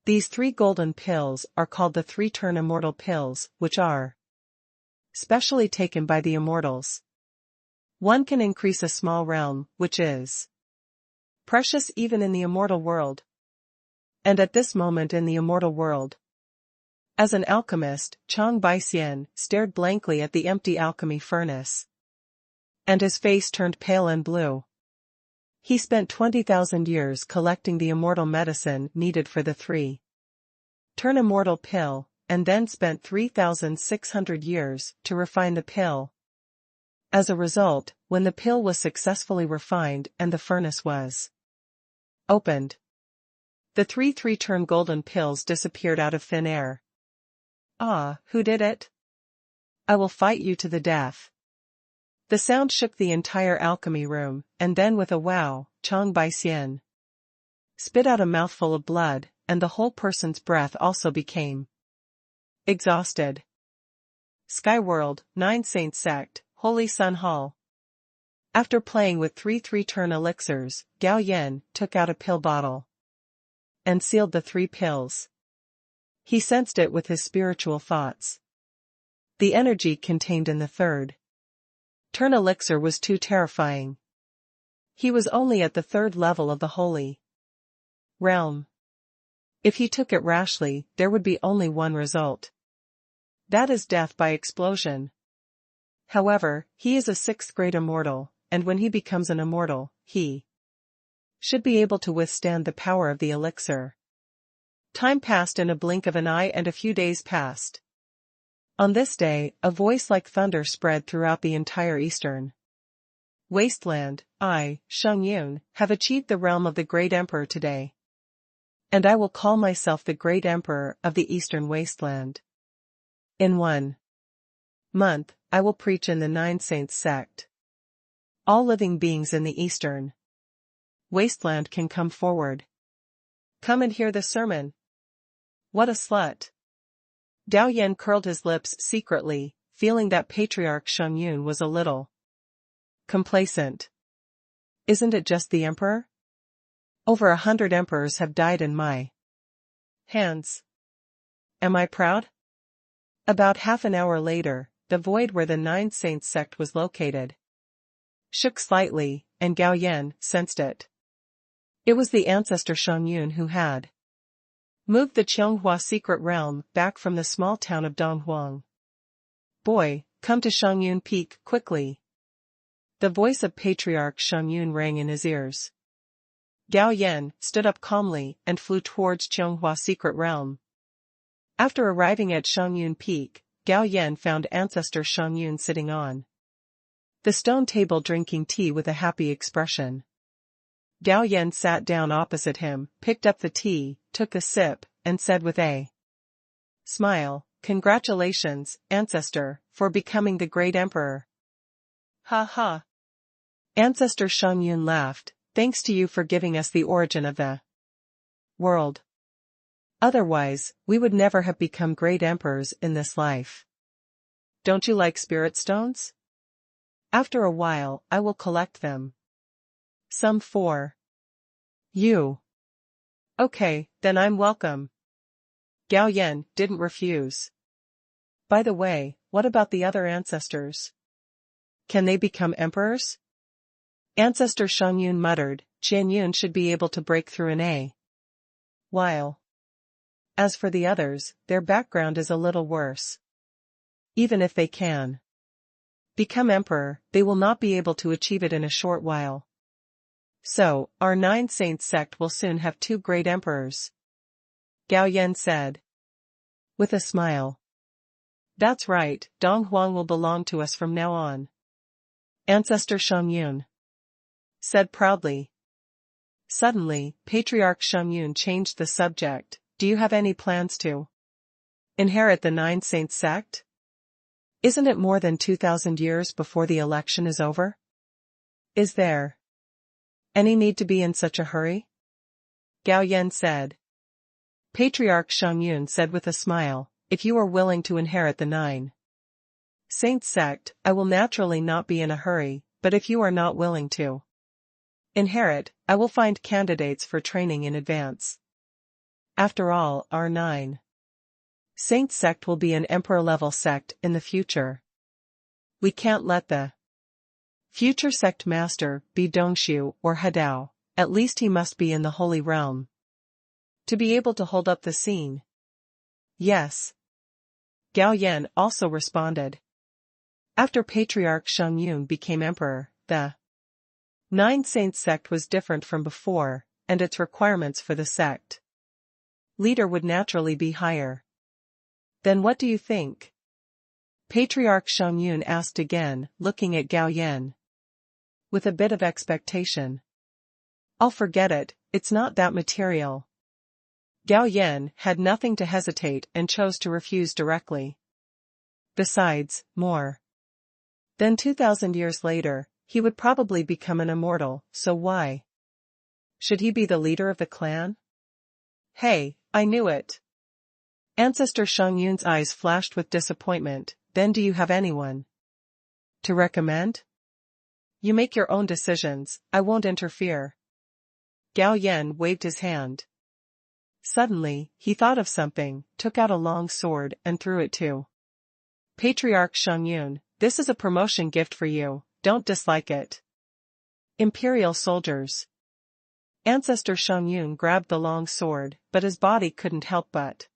These 3 golden pills are called the 3-turn immortal pills, which are specially taken by the immortals. One can increase a small realm, which is precious even in the immortal world. And at this moment in the immortal world, as an alchemist, Chang Baixian stared blankly at the empty alchemy furnace. And his face turned pale and blue. He spent 20,000 years collecting the immortal medicine needed for the 3-turn immortal pill, and then spent 3,600 years to refine the pill. As a result, when the pill was successfully refined and the furnace was opened, the 3-turn golden pills disappeared out of thin air. Ah, who did it? I will fight you to the death. The sound shook the entire alchemy room, and then with a wow, Chang Baixian spit out a mouthful of blood, and the whole person's breath also became exhausted. Sky World, 9 Saint Sect, Holy Sun Hall. After playing with 3 3-turn elixirs, Gao Yan took out a pill bottle and sealed the 3 pills. He sensed it with his spiritual thoughts. The energy contained in the 3rd turn elixir was too terrifying. He was only at the 3rd level of the holy realm. If he took it rashly, there would be only one result. That is death by explosion. However, he is a 6th grade immortal, and when he becomes an immortal, he should be able to withstand the power of the elixir. Time passed in a blink of an eye and a few days passed. On this day, a voice like thunder spread throughout the entire eastern wasteland. I, Sheng Yun, have achieved the realm of the Great Emperor today. And I will call myself the Great Emperor of the Eastern Wasteland. In 1 month, I will preach in the 9 Saints sect. All living beings in the Eastern Wasteland can come forward. Come and hear the sermon. What a slut. Gao Yan curled his lips secretly, feeling that Patriarch Sheng Yun was a little complacent. Isn't it just the emperor? Over 100 emperors have died in my hands. Am I proud? About half an hour later, the void where the 9 Saints sect was located shook slightly, and Gao Yan sensed it. It was the ancestor Sheng Yun who had moved the Qianghua secret realm back from the small town of Donghuang. Boy, come to Sheng Yun Peak quickly. The voice of Patriarch Sheng Yun rang in his ears. Gao Yan stood up calmly and flew towards Qianghua secret realm. After arriving at Sheng Yun Peak, Gao Yan found ancestor Sheng Yun sitting on the stone table drinking tea with a happy expression. Gao Yan sat down opposite him, picked up the tea, took a sip, and said with a smile, "Congratulations, ancestor, for becoming the great emperor." Ha ha. Ancestor Sheng Yun laughed, "Thanks to you for giving us the origin of the world. Otherwise, we would never have become great emperors in this life. Don't you like spirit stones? After a while, I will collect them. Some for you." Okay, then I'm welcome. Gao Yan didn't refuse. By the way, what about the other ancestors? Can they become emperors? Ancestor Sheng Yun muttered, "Qian Yun should be able to break through in a while. As for the others, their background is a little worse. Even if they can become emperor, they will not be able to achieve it in a short while. So, our 9 Saints sect will soon have 2 great emperors," Gao Yan said with a smile. "That's right, Donghuang will belong to us from now on," Ancestor Sheng Yun said proudly. Suddenly, Patriarch Sheng Yun changed the subject. "Do you have any plans to inherit the 9 Saints sect? Isn't it more than 2,000 years before the election is over? Is there any need to be in such a hurry?" Gao Yan said. Patriarch Sheng Yun said with a smile, "If you are willing to inherit the 9 Saints sect, I will naturally not be in a hurry, but if you are not willing to inherit, I will find candidates for training in advance. After all, our 9 Saints sect will be an emperor-level sect in the future. We can't let the future sect master be Dongshu or Hadao, at least he must be in the Holy Realm to be able to hold up the scene." Yes. Gao Yan also responded. After Patriarch Sheng Yun became emperor, the 9 Saints sect was different from before, and its requirements for the sect leader would naturally be higher. "Then what do you think?" Patriarch Sheng Yun asked again, looking at Gao Yan with a bit of expectation. "I'll forget it, it's not that material." Gao Yan had nothing to hesitate and chose to refuse directly. Besides, more than 2,000 years later, he would probably become an immortal, so why should he be the leader of the clan? Hey, I knew it. Ancestor Sheng Yun's eyes flashed with disappointment. then do you have anyone to recommend? You make your own decisions, I won't interfere. Gao Yan waved his hand. Suddenly, he thought of something, took out a long sword and threw it to Patriarch Shangyun. This is a promotion gift for you, don't dislike it. Imperial soldiers. Ancestor Shangyun grabbed the long sword, but his body couldn't help but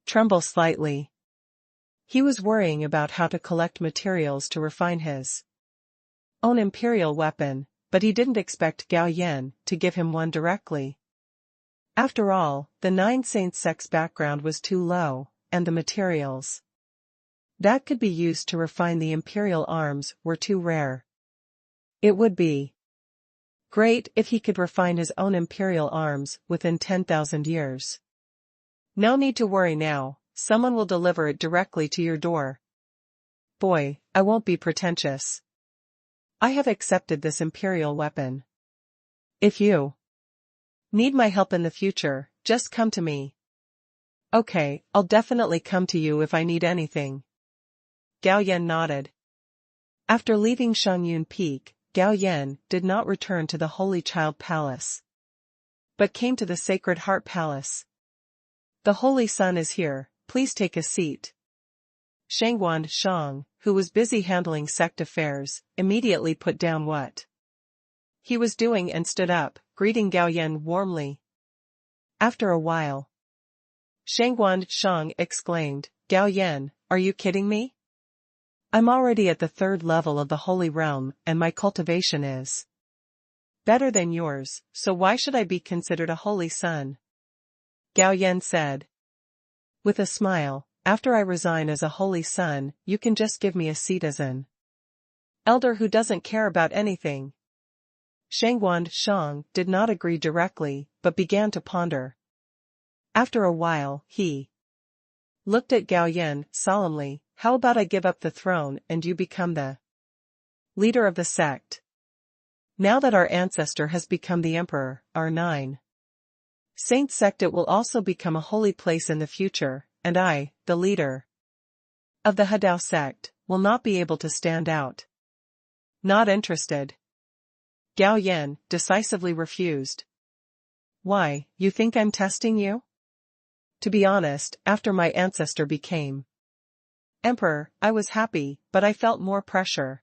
tremble slightly. He was worrying about how to collect materials to refine his own imperial weapon, but he didn't expect Gao Yan to give him one directly. After all, the Nine Saints sect's background was too low, and the materials that could be used to refine the imperial arms were too rare. It would be great if he could refine his own imperial arms within 10,000 years. No need to worry now, someone will deliver it directly to your door. Boy, I won't be pretentious. I have accepted this imperial weapon. If you need my help in the future, just come to me. Okay, I'll definitely come to you if I need anything. Gao Yan nodded. After leaving Shangyun Peak, Gao Yan did not return to the Holy Child Palace, but came to the Sacred Heart Palace. The Holy Sun is here, please take a seat. Shangguan Shang, who was busy handling sect affairs, immediately put down what he was doing and stood up, greeting Gao Yan warmly. After a while, Shangguan Shang exclaimed, Gao Yan, are you kidding me? I'm already at the 3rd level of the Holy Realm and my cultivation is better than yours, so why should I be considered a holy son? Gao Yan said. With a smile, after I resign as a holy son, you can just give me a seat as an elder who doesn't care about anything. Shangguan Shang did not agree directly, but began to ponder. After a while, he looked at Gao Yan solemnly. How about I give up the throne and you become the leader of the sect? Now that our ancestor has become the emperor, our Nine Saints sect, it will also become a holy place in the future, and I, the leader of the Hadao sect, will not be able to stand out. Not interested. Gao Yan decisively refused. Why, you think I'm testing you? To be honest, after my ancestor became emperor, I was happy, but I felt more pressure.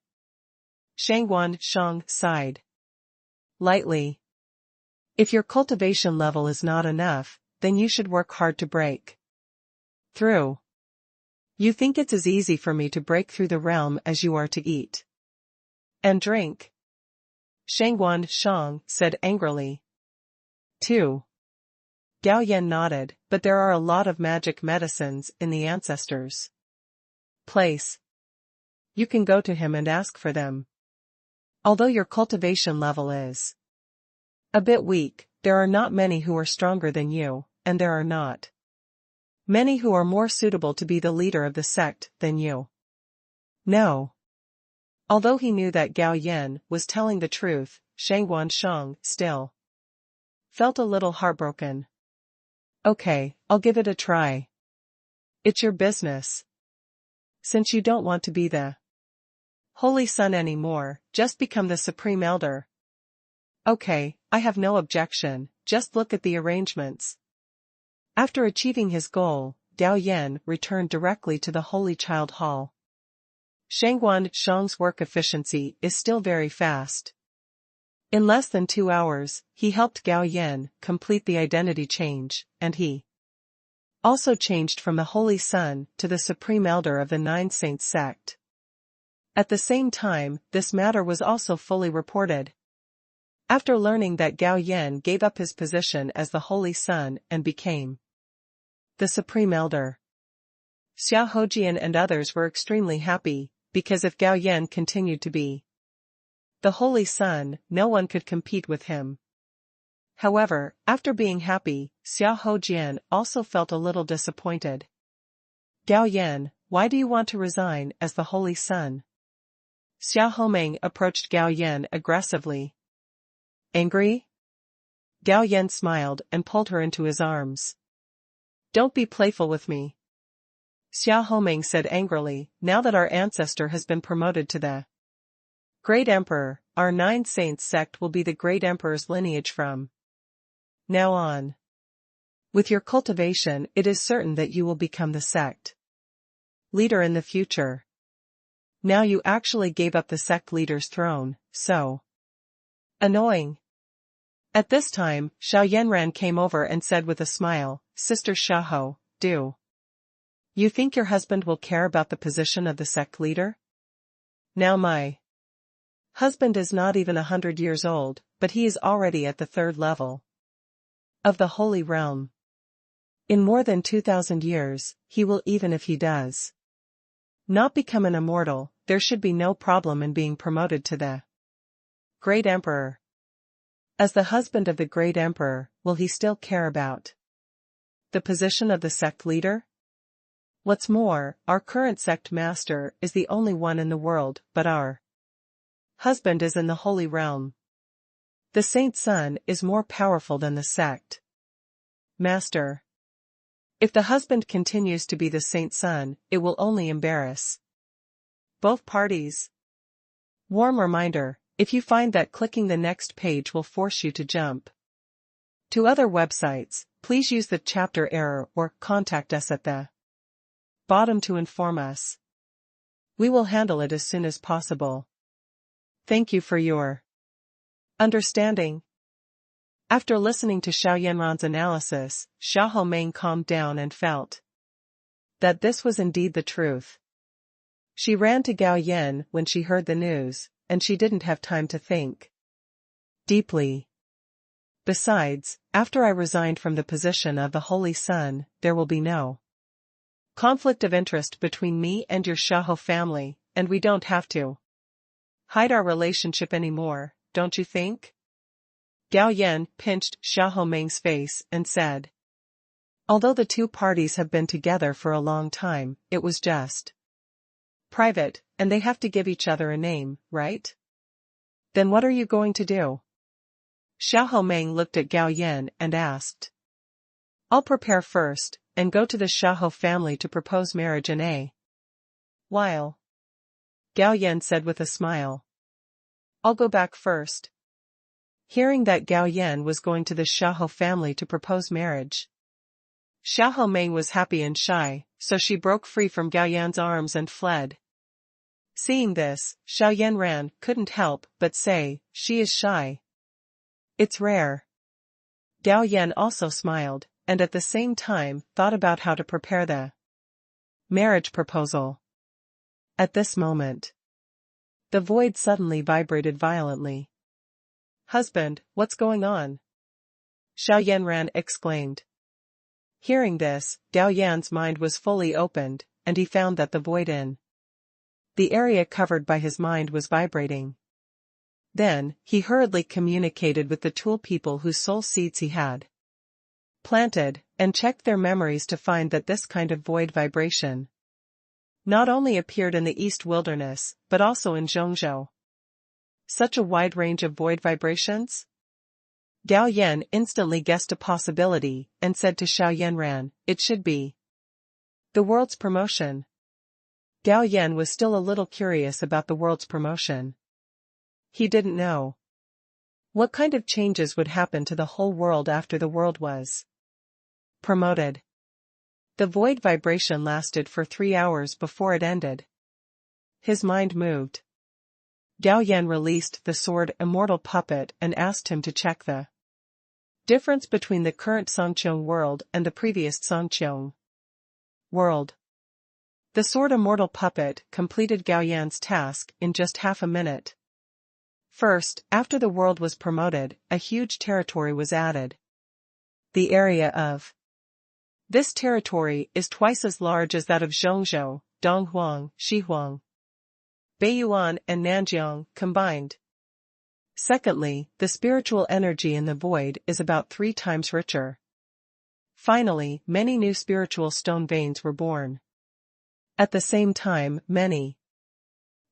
Shangguan Shang sighed lightly. If your cultivation level is not enough, then you should work hard to break through. You think it's as easy for me to break through the realm as you are to eat and drink? Shangguan Shang said angrily. 2. Gao Yan nodded, but there are a lot of magic medicines in the ancestors' place. You can go to him and ask for them. Although your cultivation level is a bit weak, there are not many who are stronger than you, and there are not many who are more suitable to be the leader of the sect than you. No. Although he knew that Gao Yan was telling the truth, Shangguan Shang still felt a little heartbroken. Okay, I'll give it a try. It's your business. Since you don't want to be the Holy Son anymore, just become the Supreme Elder. Okay, I have no objection, just look at the arrangements. After achieving his goal, Gao Yan returned directly to the Holy Child Hall. Shangguan Shang's work efficiency is still very fast. In less than 2 hours, he helped Gao Yan complete the identity change, and he also changed from the Holy Son to the Supreme Elder of the Nine Saints sect. At the same time, this matter was also fully reported. After learning that Gao Yan gave up his position as the Holy Son and became the Supreme Elder, Xiao Hojian and others were extremely happy, because if Gao Yan continued to be the Holy Son, no one could compete with him. However, after being happy, Xiao Hojian also felt a little disappointed. Gao Yan, why do you want to resign as the Holy Son? Xiao Homeng approached Gao Yan aggressively. Angry? Gao Yan smiled and pulled her into his arms. Don't be playful with me. Xiao Homing said angrily, now that our ancestor has been promoted to the Great Emperor, our 9 Saints sect will be the Great Emperor's lineage from now on. With your cultivation, it is certain that you will become the sect leader in the future. Now you actually gave up the sect leader's throne, so annoying. At this time, Xiao Yanran came over and said with a smile, Sister Xiaoho, do you think your husband will care about the position of the sect leader? Now my husband is not even 100 years old, but he is already at the 3rd level of the Holy Realm. In more than 2,000 years, he will, even if he does not become an immortal, there should be no problem in being promoted to the Great Emperor. As the husband of the Great Emperor, will he still care about the position of the sect leader? What's more, our current sect master is the only one in the world, but our husband is in the Holy Realm. The Saint's son is more powerful than the sect master. If the husband continues to be the Saint's son, it will only embarrass both parties. Warm reminder, if you find that clicking the next page will force you to jump to other websites, please use the chapter error or contact us at the bottom to inform us. We will handle it as soon as possible. Thank you for your understanding. After listening to Xiao Yanran's analysis, Xiao Homing calmed down and felt that this was indeed the truth. She ran to Gao Yan when she heard the news, and she didn't have time to think deeply. Besides, after I resigned from the position of the Holy Son, there will be no conflict of interest between me and your Xiaoho family, and we don't have to hide our relationship anymore, don't you think? Gao Yan pinched Xiao Homing's face and said, although the two parties have been together for a long time, it was just private, and they have to give each other a name, right? Then what are you going to do? Xiao Homing looked at Gao Yan and asked. I'll prepare first, and go to the Xiaoho family to propose marriage in a while. Gao Yan said with a smile. I'll go back first. Hearing that Gao Yan was going to the Xiaoho family to propose marriage, Xiao Homing was happy and shy, so she broke free from Gao Yan's arms and fled. Seeing this, Xiao Yanran couldn't help but say, she is shy. It's rare. Gao Yan also smiled, and at the same time thought about how to prepare the marriage proposal. At this moment, the void suddenly vibrated violently. Husband, what's going on? Xiao Yanran exclaimed. Hearing this, Gao Yan's mind was fully opened, and he found that the void in the area covered by his mind was vibrating. Then, he hurriedly communicated with the tool people whose soul seeds he had planted, and checked their memories to find that this kind of void vibration not only appeared in the East Wilderness, but also in Zhongzhou. Such a wide range of void vibrations? Gao Yan instantly guessed a possibility, and said to Xiao Yanran, it should be the world's promotion. Gao Yan was still a little curious about the world's promotion. He didn't know what kind of changes would happen to the whole world after the world was promoted. The void vibration lasted for 3 hours before it ended. His mind moved. Gao Yan released the sword Immortal Puppet and asked him to check the difference between the current Songqiong world and the previous Songqiong world. The sword Immortal Puppet completed Gao Yan's task in just half a minute. First, after the world was promoted, a huge territory was added. The area of this territory is twice as large as that of Zhongzhou, Donghuang, Shihuang, Beiyuan and Nanjiang combined. Secondly, the spiritual energy in the void is about 3 times richer. Finally, many new spiritual stone veins were born. At the same time, many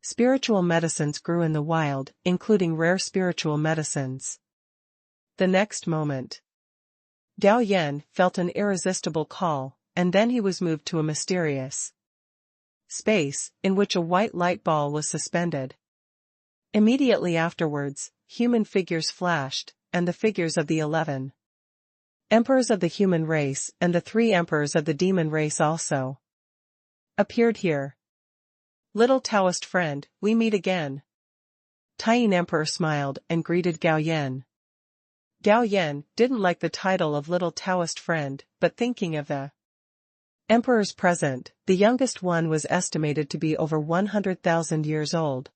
spiritual medicines grew in the wild, including rare spiritual medicines. The next moment, Gao Yan felt an irresistible call, and then he was moved to a mysterious space, in which a white light ball was suspended. Immediately afterwards, human figures flashed, and the figures of the 11 emperors of the human race and the 3 emperors of the demon race also appeared here. Little Taoist friend, we meet again. Taiyin Emperor smiled and greeted Gao Yan. Gao Yan didn't like the title of Little Taoist friend, but thinking of the emperors present, the youngest one was estimated to be over 100,000 years old.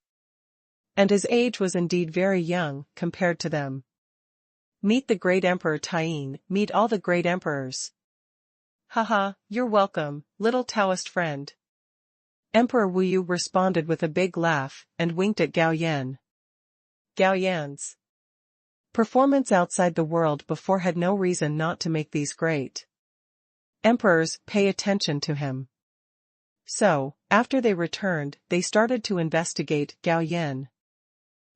And his age was indeed very young, compared to them. Meet the great Emperor Taiyin, meet all the great emperors. Haha, you're welcome, little Taoist friend. Emperor Wu Yu responded with a big laugh, and winked at Gao Yan. Gao Yan's performance outside the world before had no reason not to make these great emperors pay attention to him. So, after they returned, they started to investigate Gao Yan.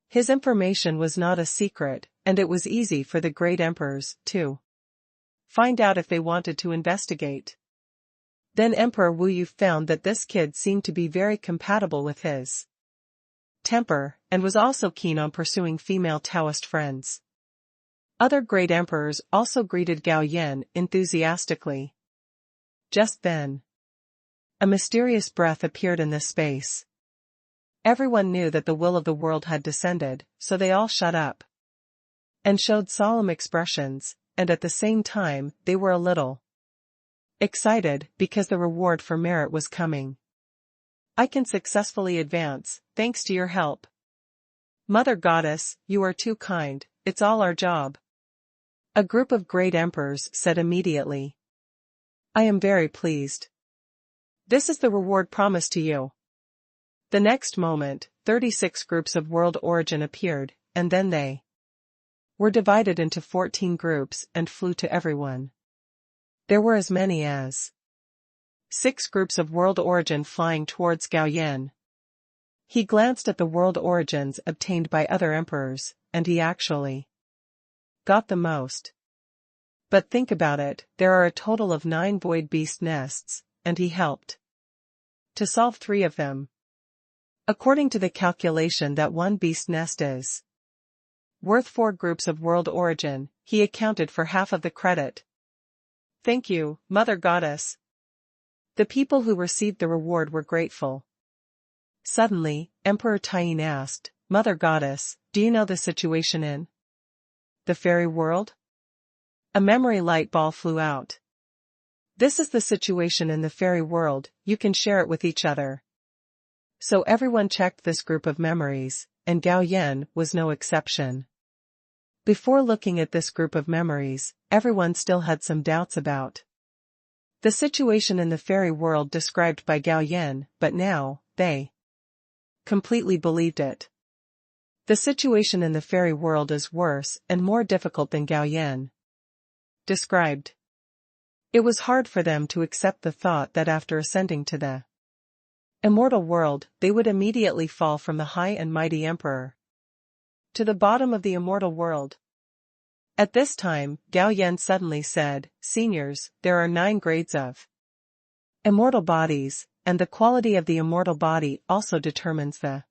His information was not a secret, and it was easy for the great emperors to find out if they wanted to investigate. Then Emperor Wu Yu found that this kid seemed to be very compatible with his temper, and was also keen on pursuing female Taoist friends. Other great emperors also greeted Gao Yan enthusiastically. Just then, a mysterious breath appeared in this space. Everyone knew that the will of the world had descended, so they all shut up and showed solemn expressions, and at the same time, they were a little excited because the reward for merit was coming. I can successfully advance, thanks to your help. Mother Goddess, you are too kind, it's all our job. A group of great emperors said immediately. I am very pleased. This is the reward promised to you. The next moment, 36 groups of world origin appeared, and then they were divided into 14 groups and flew to everyone. There were as many as 6 groups of world origin flying towards Gao Yan. He glanced at the world origins obtained by other emperors, and he actually got the most. But think about it, there are a total of 9 void beast nests, and he helped to solve 3 of them. According to the calculation that one beast nest is worth 4 groups of world origin, he accounted for half of the credit. Thank you, Mother Goddess. The people who received the reward were grateful. Suddenly, Emperor Taiyin asked, Mother Goddess, do you know the situation in the fairy world? A memory light ball flew out. This is the situation in the fairy world, you can share it with each other. So everyone checked this group of memories, and Gao Yan was no exception. Before looking at this group of memories, everyone still had some doubts about the situation in the fairy world described by Gao Yan, but now, they completely believed it. The situation in the fairy world is worse and more difficult than Gao Yan described. It was hard for them to accept the thought that after ascending to the immortal world, they would immediately fall from the high and mighty emperor to the bottom of the immortal world. At this time, Gao Yan suddenly said, Seniors, there are 9 grades of immortal bodies, and the quality of the immortal body also determines the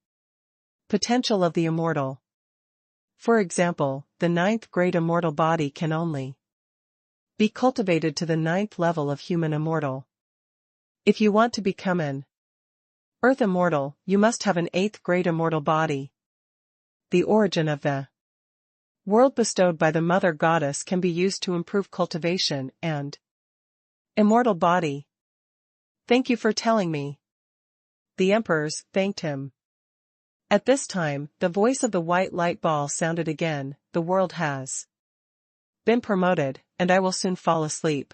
potential of the immortal. For example, the 9th grade immortal body can only be cultivated to the 9th level of human immortal. If you want to become an Earth immortal, you must have an 8th grade immortal body. The origin of the world bestowed by the Mother Goddess can be used to improve cultivation and immortal body. Thank you for telling me. The emperors thanked him. At this time, the voice of the white light ball sounded again, the world has been promoted, and I will soon fall asleep.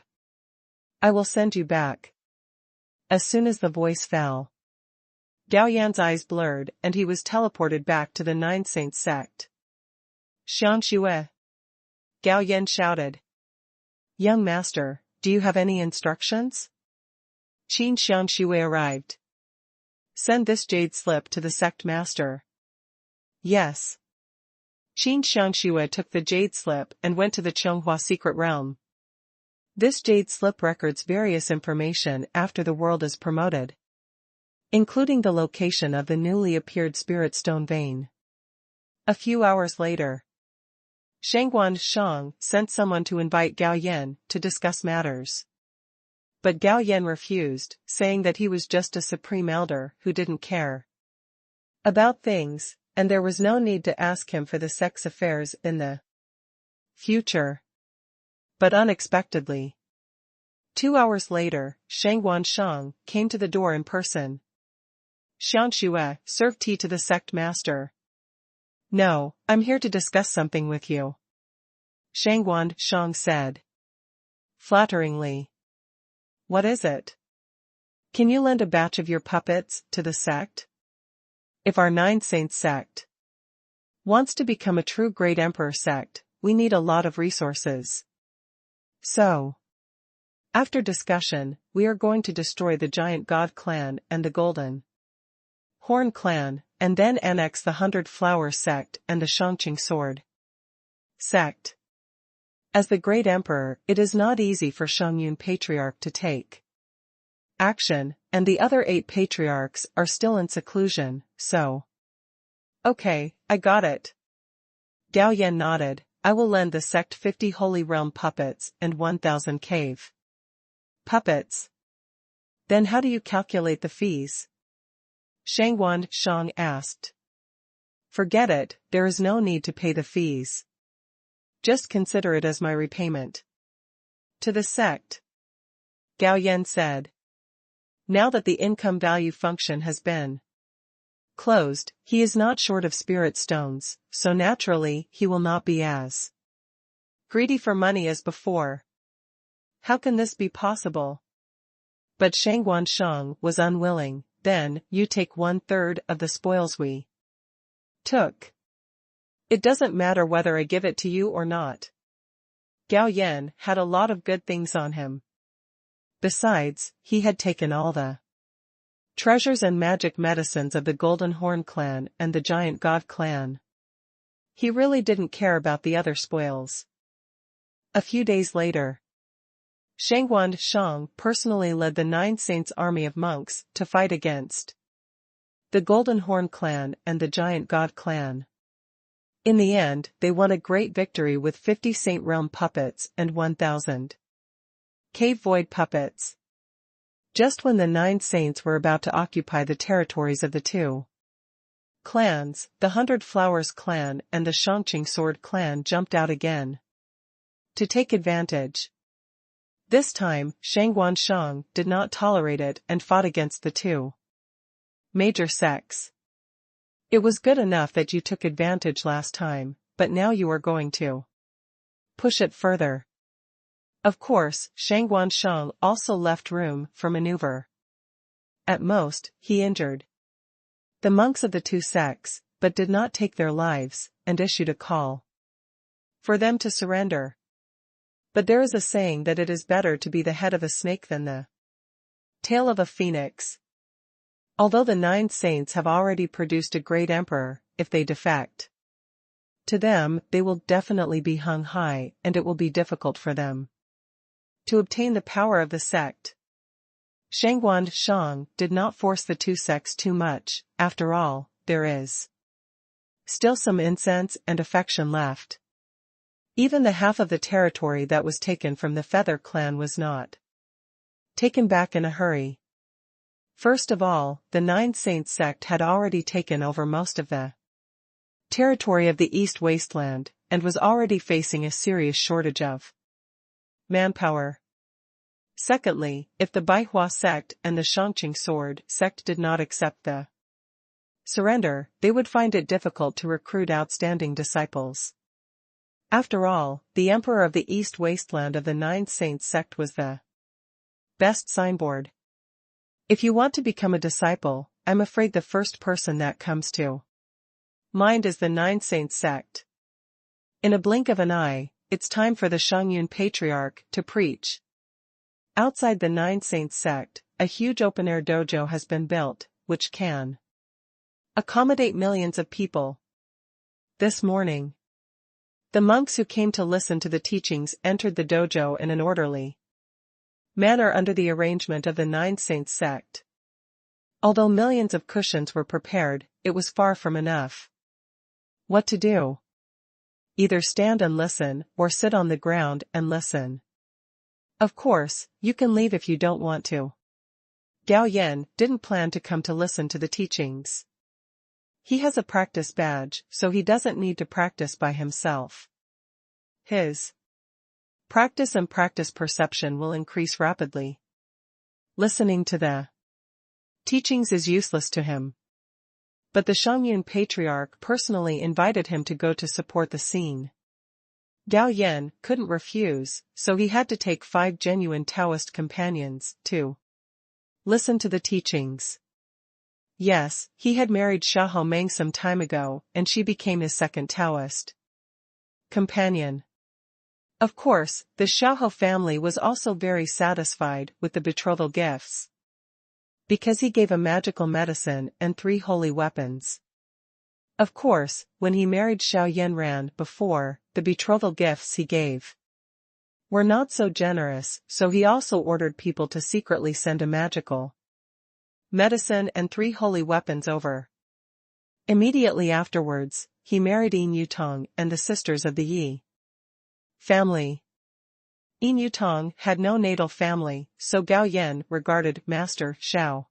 I will send you back. As soon as the voice fell, Gao Yan's eyes blurred and he was teleported back to the 9 Saints sect. Xiang Xue. Gao Yan shouted. Young master, do you have any instructions? Qin Xiang Xue arrived. Send this jade slip to the sect master. Yes. Qin Xiang Xue took the jade slip and went to the Chonghua secret realm. This jade slip records various information after the world is promoted, including the location of the newly appeared spirit stone vein. A few hours later, Shangguan Shang sent someone to invite Gao Yan to discuss matters. But Gao Yan refused, saying that he was just a supreme elder who didn't care about things, and there was no need to ask him for the sex affairs in the future. But unexpectedly, 2 hours later, Shangguan Shang came to the door in person. Xianxue, serve tea to the sect master. No, I'm here to discuss something with you, Shangguan Shang said flatteringly. What is it? Can you lend a batch of your puppets to the sect? If our Nine Saints sect wants to become a true great emperor sect, we need a lot of resources. So, after discussion, we are going to destroy the Giant God clan and the Golden Horn clan, and then annex the 100 Flower sect and the Shangqing Sword sect. As the great emperor, it is not easy for Shangyun Patriarch to take action, and the other 8 patriarchs are still in seclusion, so. Okay, I got it. Gao Yan nodded. I will lend the sect 50 Holy Realm puppets and 1,000 cave puppets. Then how do you calculate the fees? Shangguan Shang asked. Forget it, there is no need to pay the fees. Just consider it as my repayment to the sect, Gao Yan said. Now that the income value function has been closed, he is not short of spirit stones, so naturally he will not be as greedy for money as before. How can this be possible? But Shangguan Shang was unwilling. Then, you take 1/3 of the spoils we took. It doesn't matter whether I give it to you or not. Gao Yan had a lot of good things on him. Besides, he had taken all the treasures and magic medicines of the Golden Horn clan and the Giant God clan. He really didn't care about the other spoils. A few days later, Shangguan Shang personally led the Nine Saints army of monks to fight against the Golden Horn clan and the Giant God clan. In the end, they won a great victory with 50 Saint Realm puppets and 1,000 Cave Void puppets. Just when the 9 saints were about to occupy the territories of the 2 clans, the 100 Flowers clan and the Shangqing Sword clan jumped out again to take advantage. This time, Shangguan Shang did not tolerate it and fought against the 2 major sects. It was good enough that you took advantage last time, but now you are going to push it further. Of course, Shangguan Shang also left room for maneuver. At most, he injured the monks of the 2 sects, but did not take their lives, and issued a call for them to surrender. But there is a saying that it is better to be the head of a snake than the tail of a phoenix. Although the 9 saints have already produced a great emperor, if they defect to them, they will definitely be hung high, and it will be difficult for them to obtain the power of the sect. Shangguan Shang did not force the 2 sects too much. After all, there is still some incense and affection left. Even the half of the territory that was taken from the Feather clan was not taken back in a hurry. First of all, the 9 Saints sect had already taken over most of the territory of the East Wasteland, and was already facing a serious shortage of manpower. Secondly, if the Baihua sect and the Shangqing Sword sect did not accept the surrender, they would find it difficult to recruit outstanding disciples. After all, the Emperor of the East Wasteland of the 9 Saints sect was the best signboard. If you want to become a disciple, I'm afraid the first person that comes to mind is the 9 Saints sect. In a blink of an eye, it's time for the Shangyun Patriarch to preach. Outside the 9 Saints sect, a huge open-air dojo has been built, which can accommodate millions of people. This morning, the monks who came to listen to the teachings entered the dojo in an orderly manner under the arrangement of the Nine Saints sect. Although millions of cushions were prepared, it was far from enough. What to do? Either stand and listen, or sit on the ground and listen. Of course, you can leave if you don't want to. Gao Yan didn't plan to come to listen to the teachings. He has a practice badge, so he doesn't need to practice by himself. His practice and practice perception will increase rapidly. Listening to the teachings is useless to him. But the Shangyun patriarch personally invited him to go to support the scene. Gao Yan couldn't refuse, so he had to take 5 genuine Taoist companions, to listen to the teachings. Yes, he had married Xiahou Meng some time ago, and she became his second Taoist companion. Of course, the Xiahou family was also very satisfied with the betrothal gifts, because he gave a magical medicine and 3 holy weapons. Of course, when he married Xiao Yanran before, the betrothal gifts he gave were not so generous, so he also ordered people to secretly send a magical medicine and 3 holy weapons over. Immediately afterwards, he married Yin Yutong and the sisters of the Yi family. Yin Yutong had no natal family, so Gao Yan regarded Master Xiao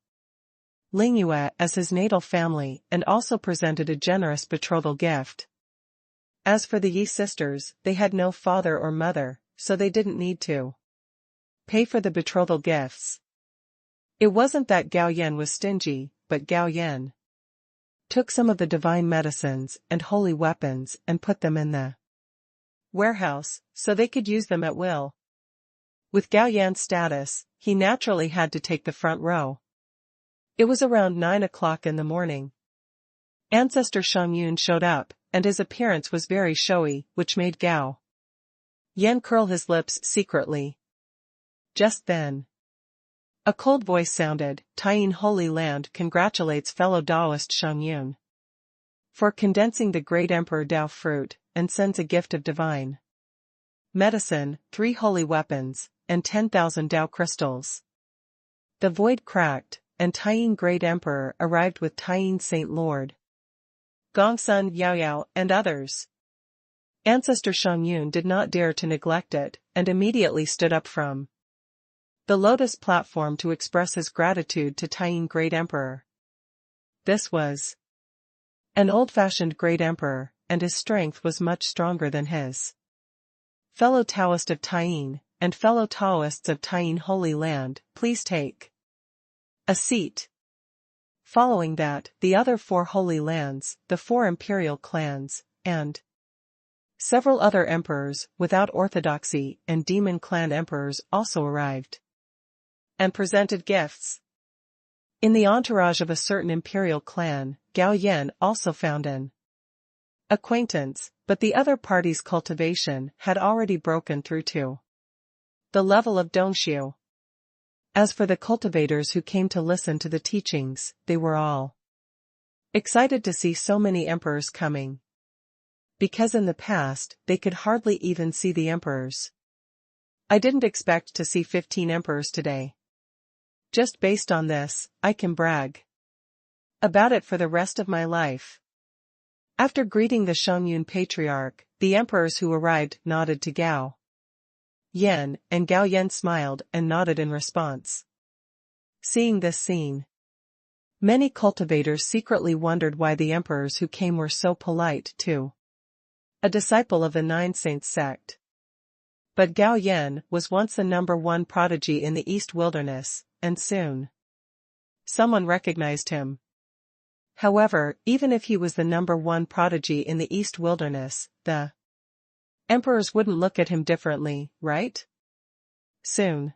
Lingyue as his natal family and also presented a generous betrothal gift. As for the Yi sisters, they had no father or mother, so they didn't need to pay for the betrothal gifts. It wasn't that Gao Yan was stingy, but Gao Yan took some of the divine medicines and holy weapons and put them in the warehouse, so they could use them at will. With Gao Yan's status, he naturally had to take the front row. It was around 9 o'clock in the morning. Ancestor Shangyun showed up, and his appearance was very showy, which made Gao Yan curl his lips secretly. Just then, a cold voice sounded. Taiyin Holy Land congratulates fellow Taoist Shangyun for condensing the great Emperor Dao fruit, and sends a gift of divine medicine, 3 holy weapons, and 10,000 Dao crystals. The void cracked, and Taiyin Great Emperor arrived with Taiyin Saint Lord Gongsun Yaoyao and others. Ancestor Shangyun did not dare to neglect it, and immediately stood up from the lotus platform to express his gratitude to Taiyin Great Emperor. This was an old-fashioned Great Emperor, and his strength was much stronger than his fellow Taoist of Taiyin, and fellow Taoists of Taiyin Holy Land, please take a seat. Following that, the other 4 holy lands, the 4 imperial clans, and several other emperors, without orthodoxy, and demon clan emperors also arrived and presented gifts. In the entourage of a certain imperial clan, Gao Yan also found an acquaintance, but the other party's cultivation had already broken through to the level of Dongxiu. As for the cultivators who came to listen to the teachings, they were all excited to see so many emperors coming, because in the past, they could hardly even see the emperors. I didn't expect to see 15 emperors today. Just based on this, I can brag about it for the rest of my life. After greeting the Shangyun patriarch, the emperors who arrived nodded to Gao Yan, and Gao Yan smiled and nodded in response. Seeing this scene, many cultivators secretly wondered why the emperors who came were so polite to a disciple of the Nine Saints sect. But Gao Yan was once the #1 prodigy in the East Wilderness, and soon someone recognized him. However, even if he was the #1 prodigy in the East Wilderness, the emperors wouldn't look at him differently, right? Soon,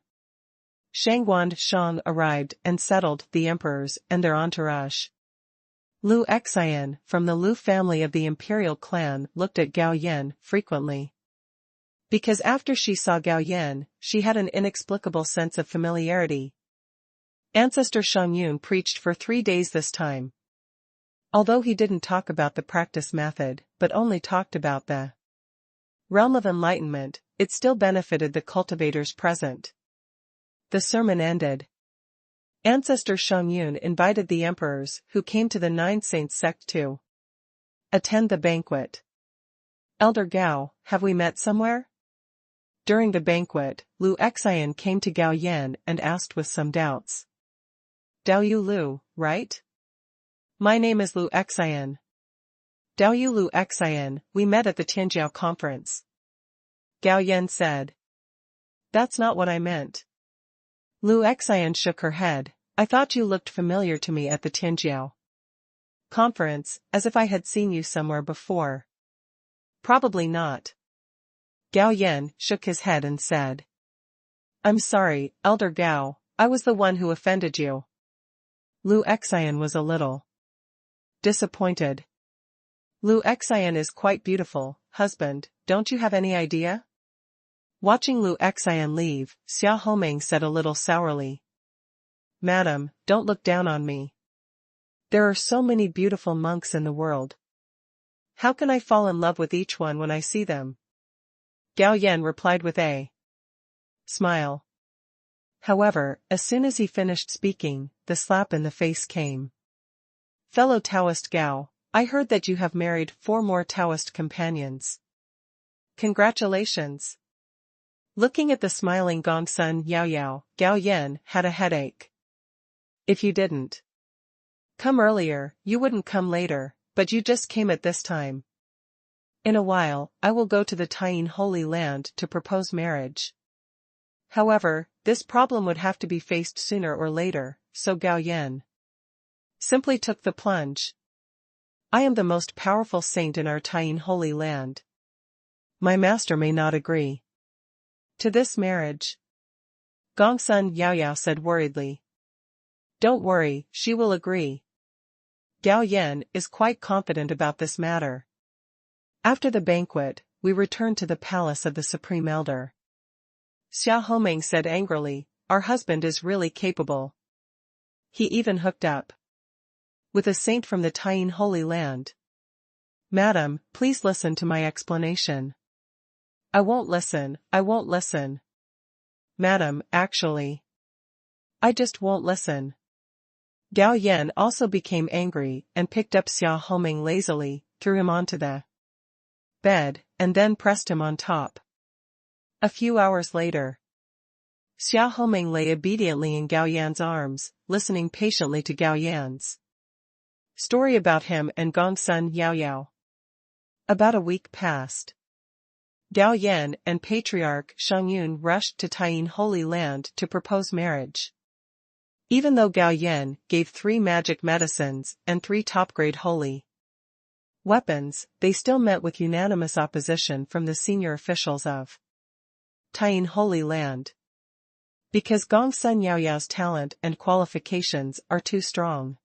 Shangguan Shang arrived and settled the emperors and their entourage. Lu Xian, from the Lu family of the imperial clan, looked at Gao Yan frequently. Because after she saw Gao Yan, she had an inexplicable sense of familiarity. Ancestor Shangyun preached for 3 days this time. Although he didn't talk about the practice method, but only talked about the realm of enlightenment, it still benefited the cultivators present. The sermon ended. Ancestor Shang invited the emperors who came to the Nine Saints sect to attend the banquet. Elder Gao, have we met somewhere? During the banquet, Lu Xian came to Gao Yan and asked with some doubts. Dao Yu Lu, right? My name is Lu Xian. Dao Yu Lu Xian, we met at the Tianjiao conference. Gao Yan said. That's not what I meant. Lu Xian shook her head. I thought you looked familiar to me at the Tianjiao conference, as if I had seen you somewhere before. Probably not. Gao Yan shook his head and said. I'm sorry, Elder Gao, I was the one who offended you. Lu Xian was a little disappointed. Lu Xian is quite beautiful, husband, don't you have any idea? Watching Lu Xian leave, Xia Homing said a little sourly. Madam, don't look down on me. There are so many beautiful monks in the world. How can I fall in love with each one when I see them? Gao Yan replied with a smile. However, as soon as he finished speaking, the slap in the face came. Fellow Taoist Gao, I heard that you have married 4 more Taoist companions. Congratulations. Looking at the smiling Gongsun Yaoyao, Gao Yan had a headache. If you didn't come earlier, you wouldn't come later, but you just came at this time. In a while, I will go to the Taiyin Holy Land to propose marriage. However, this problem would have to be faced sooner or later, so Gao Yan simply took the plunge. I am the most powerful saint in our Taiyin Holy Land. My master may not agree to this marriage. Gongsun Yaoyao said worriedly. Don't worry, she will agree. Gao Yan is quite confident about this matter. After the banquet, we returned to the palace of the Supreme Elder. Xia Homing said angrily, our husband is really capable. He even hooked up with a saint from the Taiyin Holy Land. Madam, please listen to my explanation. I won't listen. Madam, actually, I just won't listen. Gao Yan also became angry and picked up Xia Homing lazily, threw him onto the bed, and then pressed him on top. A few hours later, Xia Homing lay obediently in Gao Yan's arms, listening patiently to Gao Yan's story about him and Gongsun Yaoyao. About a week passed. Gao Yan and Patriarch Shangyun rushed to Taiyin Holy Land to propose marriage. Even though Gao Yan gave 3 magic medicines and 3 top-grade holy weapons, they still met with unanimous opposition from the senior officials of Taiyin Holy Land. Because Gongsun Yaoyao's talent and qualifications are too strong,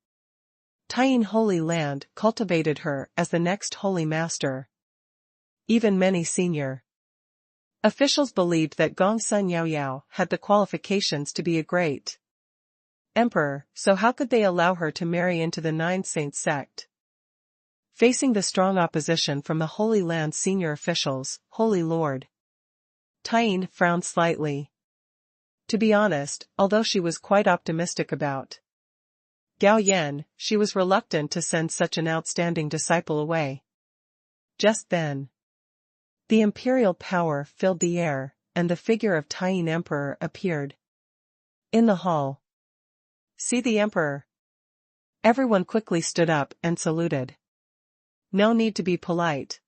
Taiyin Holy Land cultivated her as the next holy master. Even many senior officials believed that Gongsun Yaoyao had the qualifications to be a great emperor, so how could they allow her to marry into the Nine Saints sect? Facing the strong opposition from the Holy Land senior officials, Holy Lord Taiyin frowned slightly. To be honest, although she was quite optimistic about Gao Yan, she was reluctant to send such an outstanding disciple away. Just then, the imperial power filled the air, and the figure of Taiyin Emperor appeared in the hall. See the Emperor. Everyone quickly stood up and saluted. No need to be polite.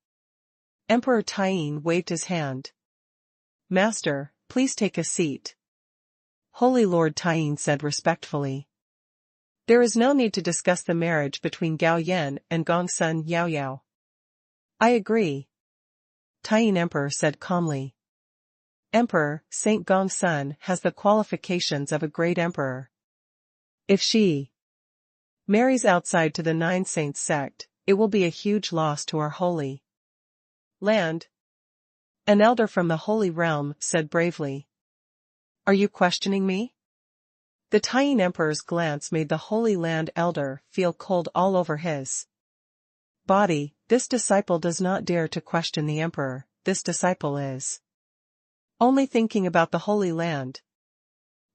Emperor Taiyin waved his hand. Master, please take a seat. Holy Lord Taiyin said respectfully. There is no need to discuss the marriage between Gao Yan and Gongsun Yaoyao. I agree. Taiyin Emperor said calmly. Emperor, Saint Gongsun has the qualifications of a great emperor. If she marries outside to the Nine Saints sect, it will be a huge loss to our holy land. An elder from the Holy Realm said bravely. Are you questioning me? The Taiyin Emperor's glance made the Holy Land elder feel cold all over his body. This disciple does not dare to question the Emperor, this disciple is only thinking about the Holy Land.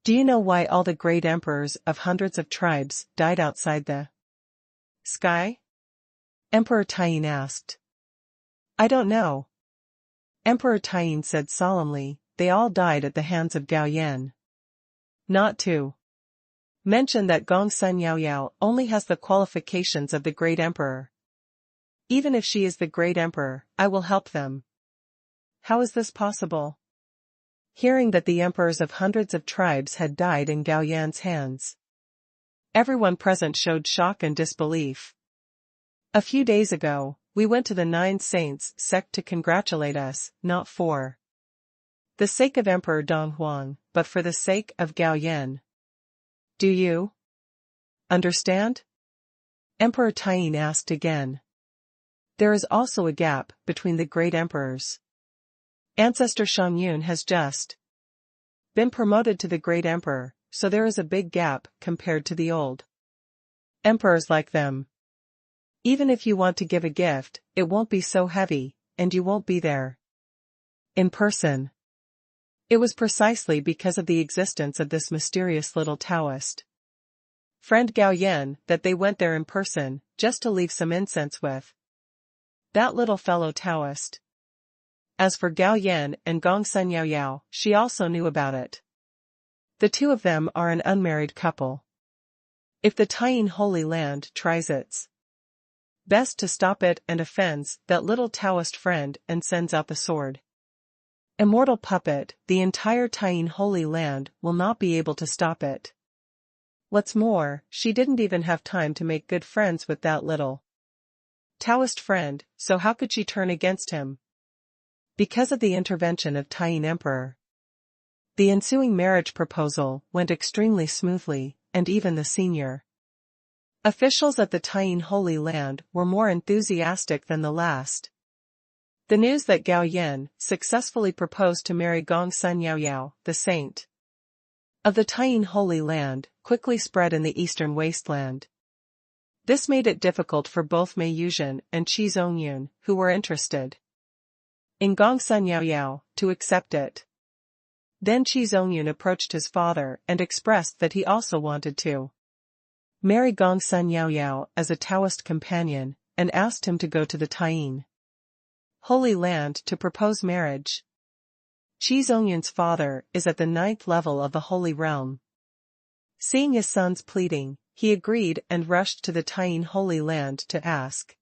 Do you know why all the great emperors of hundreds of tribes died outside the sky? Emperor Taiyin asked. I don't know. Emperor Taiyin said solemnly, they all died at the hands of Gao Yan. Not to mention that Gongsun Yaoyao only has the qualifications of the great emperor. Even if she is the great emperor, I will help them. How is this possible? Hearing that the emperors of hundreds of tribes had died in Gao Yan's hands, everyone present showed shock and disbelief. A few days ago, we went to the Nine Saints sect to congratulate us, not for the sake of Emperor Donghuang, but for the sake of Gao Yan. Do you understand? Emperor Taiyin asked again. There is also a gap between the great emperors. Ancestor Shongyun has just been promoted to the great emperor, so there is a big gap compared to the old emperors like them. Even if you want to give a gift, it won't be so heavy, and you won't be there in person. It was precisely because of the existence of this mysterious little Taoist friend Gao Yan that they went there in person, just to leave some incense with that little fellow Taoist. As for Gao Yan and Gongsun Yaoyao, she also knew about it. The two of them are an unmarried couple. If the Taiyin Holy Land tries its best to stop it and offends that little Taoist friend and sends out the sword immortal puppet, the entire Taiyin Holy Land will not be able to stop it. What's more, she didn't even have time to make good friends with that little Taoist friend, so how could she turn against him? Because of the intervention of Taiyin Emperor, the ensuing marriage proposal went extremely smoothly, and even the senior officials at the Taiyin Holy Land were more enthusiastic than the last. The news that Gao Yan successfully proposed to marry Gongsun Yaoyao, the saint of the Taiyin Holy Land, quickly spread in the eastern wasteland. This made it difficult for both Mei Yuzhen and Qi Zongyun, who were interested in Gongsun Yaoyao, to accept it. Then Qi Zongyun approached his father and expressed that he also wanted to marry Gongsun Yaoyao as a Taoist companion, and asked him to go to the Taiyin Holy Land to propose marriage. Qi Zongyun's father is at the 9th level of the Holy Realm. Seeing his son's pleading, he agreed and rushed to the Taiyin Holy Land to ask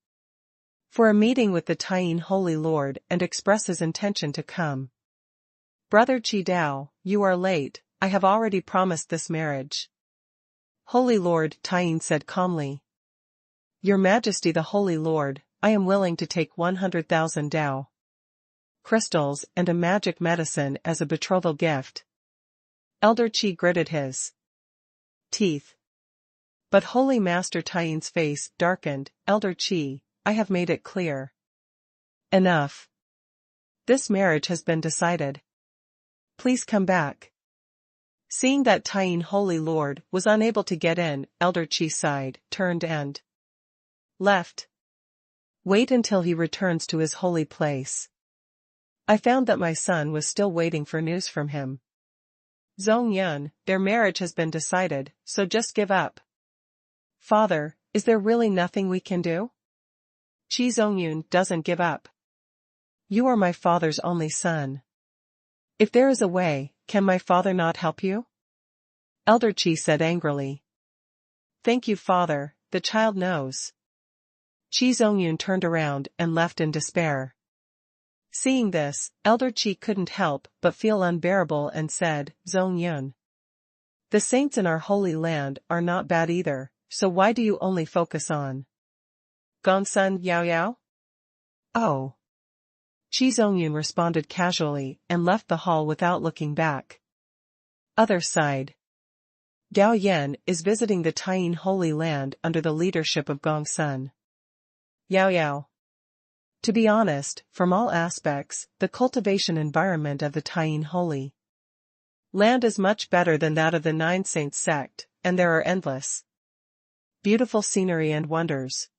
for a meeting with the Taiyin Holy Lord and express his intention to come. Brother Qi Dao, you are late, I have already promised this marriage. Holy Lord, Taiyin said calmly. Your Majesty the Holy Lord, I am willing to take 100,000 Dao crystals and a magic medicine as a betrothal gift. Elder Qi gritted his teeth. But Holy Master Taiyin's face darkened. Elder Qi, I have made it clear. Enough. This marriage has been decided. Please come back. Seeing that Taiyin Holy Lord was unable to get in, Elder Qi sighed, turned and left. Wait until he returns to his holy place. I found that my son was still waiting for news from him. Zongyun, their marriage has been decided, so just give up. Father, is there really nothing we can do? Qi Zongyun doesn't give up. You are my father's only son. If there is a way, can my father not help you? Elder Qi said angrily. Thank you, father, the child knows. Qi Zongyun turned around and left in despair. Seeing this, Elder Qi couldn't help but feel unbearable and said, Zongyun, the saints in our holy land are not bad either, so why do you only focus on Gongsun Yaoyao? Oh. Qi Zongyun responded casually and left the hall without looking back. Other side. Gao Yan is visiting the Taiyin Holy Land under the leadership of Gongsun Yaoyao. To be honest, from all aspects, the cultivation environment of the Taiyin Holy Land is much better than that of the Nine Saints sect, and there are endless beautiful scenery and wonders.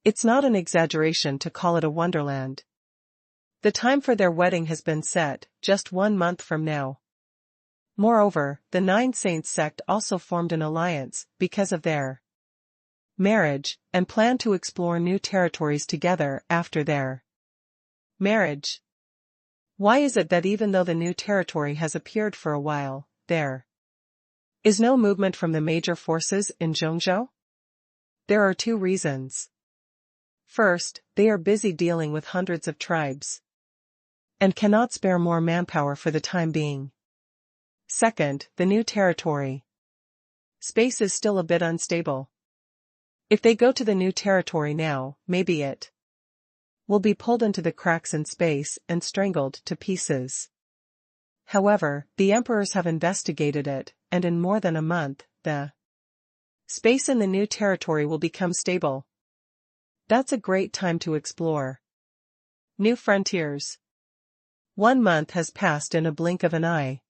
It's not an exaggeration to call it a wonderland. The time for their wedding has been set, just 1 month from now. Moreover, the Nine Saints sect also formed an alliance, because of their marriage, and planned to explore new territories together after their marriage. Why is it that even though the new territory has appeared for a while, there is no movement from the major forces in Zhongzhou? There are two reasons. First, they are busy dealing with hundreds of tribes and cannot spare more manpower for the time being. Second, the new territory space is still a bit unstable. If they go to the new territory now, maybe it will be pulled into the cracks in space and strangled to pieces. However, the emperors have investigated it, and in more than a month, the space in the new territory will become stable. That's a great time to explore new frontiers. 1 month has passed in a blink of an eye.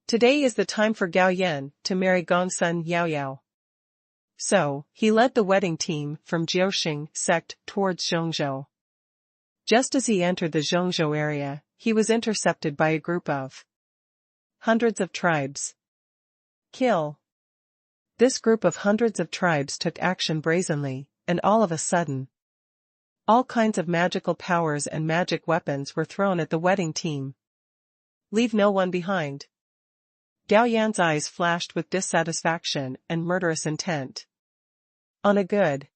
Today is the time for Gao Yan to marry Gongsun Yaoyao. So, he led the wedding team from Jiuxing sect towards Zhongzhou. Just as he entered the Zhongzhou area, he was intercepted by a group of hundreds of tribes. Kill. This group of hundreds of tribes took action brazenly, and all of a sudden, all kinds of magical powers and magic weapons were thrown at the wedding team. Leave no one behind. Gao Yan's eyes flashed with dissatisfaction and murderous intent. On a good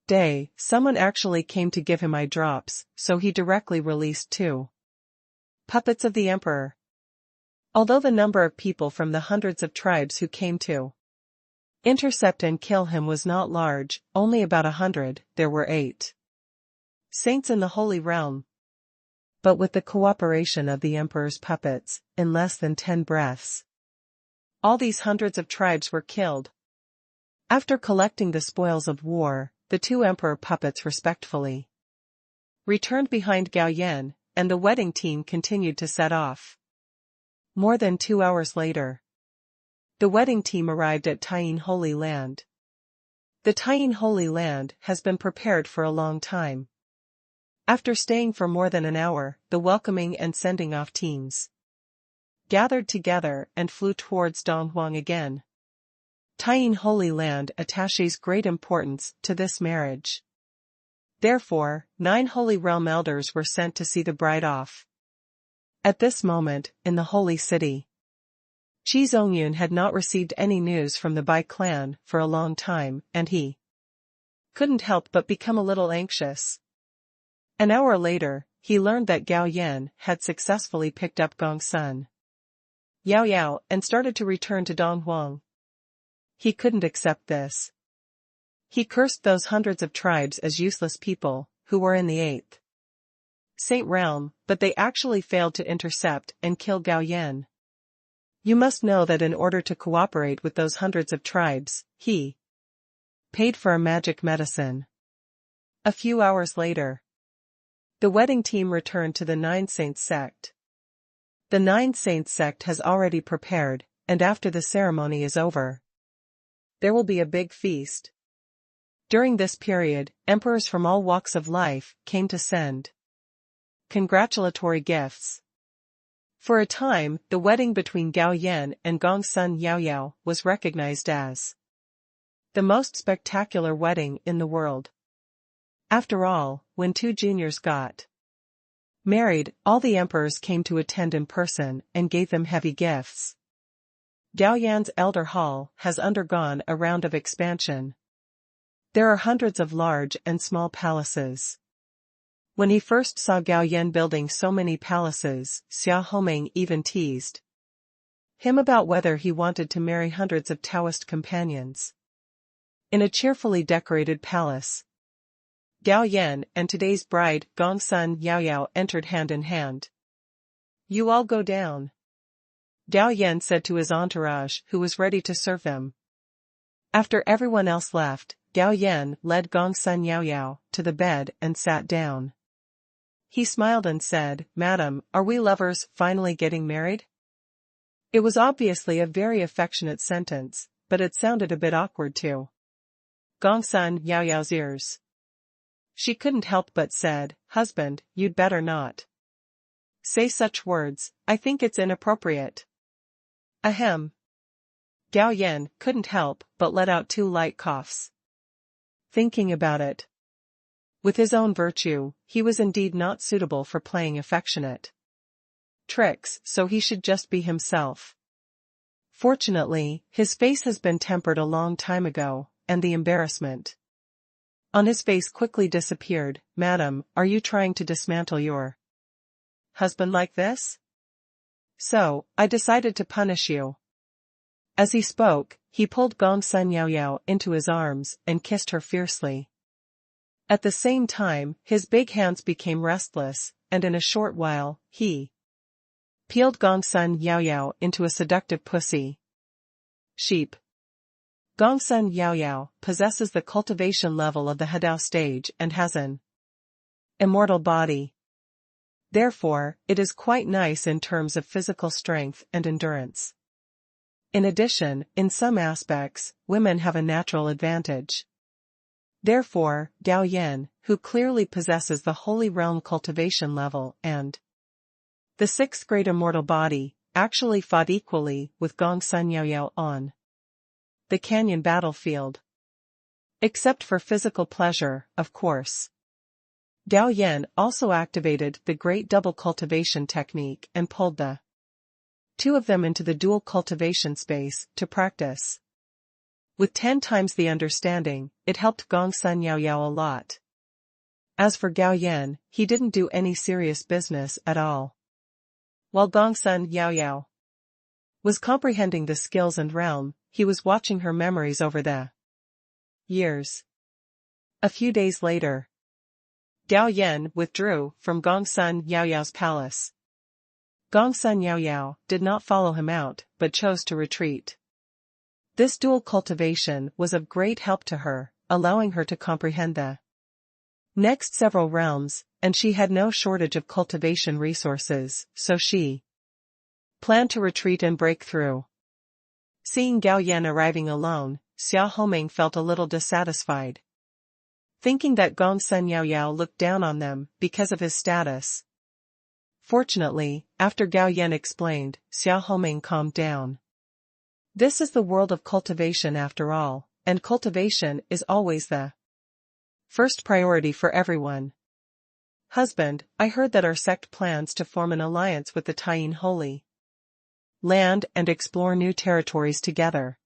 day, someone actually came to give him eye drops, so he directly released 2 puppets of the emperor. Although the number of people from the hundreds of tribes who came to intercept and kill him was not large, only about 100, there were 8 saints in the Holy Realm. But with the cooperation of the emperor's puppets, in less than 10 breaths, all these hundreds of tribes were killed. After collecting the spoils of war, the 2 emperor puppets respectfully returned behind Gao Yan, and the wedding team continued to set off. More than 2 hours later, the wedding team arrived at Taiyin Holy Land. The Taiyin Holy Land has been prepared for a long time. After staying for more than an hour, the welcoming and sending off teams gathered together and flew towards Donghuang again. Taiyin Holy Land attaches great importance to this marriage. Therefore, 9 Holy Realm elders were sent to see the bride off. At this moment, in the holy city, Qi Zongyun had not received any news from the Bai clan for a long time, and he couldn't help but become a little anxious. An hour later, he learned that Gao Yan had successfully picked up Gongsun Yaoyao and started to return to Donghuang. He couldn't accept this. He cursed those hundreds of tribes as useless people, who were in the 8th Saint Realm, but they actually failed to intercept and kill Gao Yan. You must know that in order to cooperate with those hundreds of tribes, he paid for a magic medicine. A few hours later, the wedding team returned to the Nine Saints sect. The Nine Saints sect has already prepared, and after the ceremony is over, there will be a big feast. During this period, emperors from all walks of life came to send congratulatory gifts. For a time, the wedding between Gao Yan and Gongsun Yaoyao was recognized as the most spectacular wedding in the world. After all, when 2 juniors got married, all the emperors came to attend in person and gave them heavy gifts. Gao Yan's elder hall has undergone a round of expansion. There are hundreds of large and small palaces. When he first saw Gao Yan building so many palaces, Xia Homing even teased him about whether he wanted to marry hundreds of Taoist companions. In a cheerfully decorated palace, Gao Yan and today's bride Gongsun Yaoyao entered hand in hand. You all go down, Gao Yan said to his entourage, who was ready to serve them. After everyone else left, Gao Yan led Gongsun Yaoyao to the bed and sat down. He smiled and said, "Madam, are we lovers finally getting married?" It was obviously a very affectionate sentence, but it sounded a bit awkward to Gongsun Yaoyao's ears. She couldn't help but said, "Husband, you'd better not say such words, I think it's inappropriate." Ahem. Gao Yan couldn't help but let out 2 light coughs. Thinking about it. With his own virtue, he was indeed not suitable for playing affectionate tricks, so he should just be himself. Fortunately, his face has been tempered a long time ago, and the embarrassment on his face quickly disappeared. Madam, are you trying to dismantle your husband like this? So, I decided to punish you. As he spoke, he pulled Gong Sun Yao Yao into his arms and kissed her fiercely. At the same time, his big hands became restless, and in a short while, he peeled Gong Sun Yao Yao into a seductive pussy. Sheep. Gong Sun Yao Yao possesses the cultivation level of the Hadao stage and has an immortal body. Therefore, it is quite nice in terms of physical strength and endurance. In addition, in some aspects, women have a natural advantage. Therefore, Gao Yan, who clearly possesses the Holy Realm cultivation level and the 6th grade immortal body, actually fought equally with Gong Sun Yao Yao on the canyon battlefield. Except for physical pleasure, of course. Gao Yan also activated the Great Double Cultivation technique and pulled the 2 of them into the dual cultivation space to practice. With 10 times the understanding, it helped Gong Sun Yao Yao a lot. As for Gao Yan, he didn't do any serious business at all. While Gong Sun Yao Yao was comprehending the skills and realm, he was watching her memories over the years. A few days later, Gao Yan withdrew from Gong Sun Yao Yao's palace. Gong Sun Yao Yao did not follow him out, but chose to retreat. This dual cultivation was of great help to her, allowing her to comprehend the next several realms, and she had no shortage of cultivation resources, so she planned to retreat and break through. Seeing Gao Yan arriving alone, Xia Homing felt a little dissatisfied. Thinking that Gong Sun Yao Yao looked down on them because of his status. Fortunately, after Gao Yan explained, Xia Homing calmed down. This is the world of cultivation after all, and cultivation is always the first priority for everyone. Husband, I heard that our sect plans to form an alliance with the Taiyin Holy Land and explore new territories together.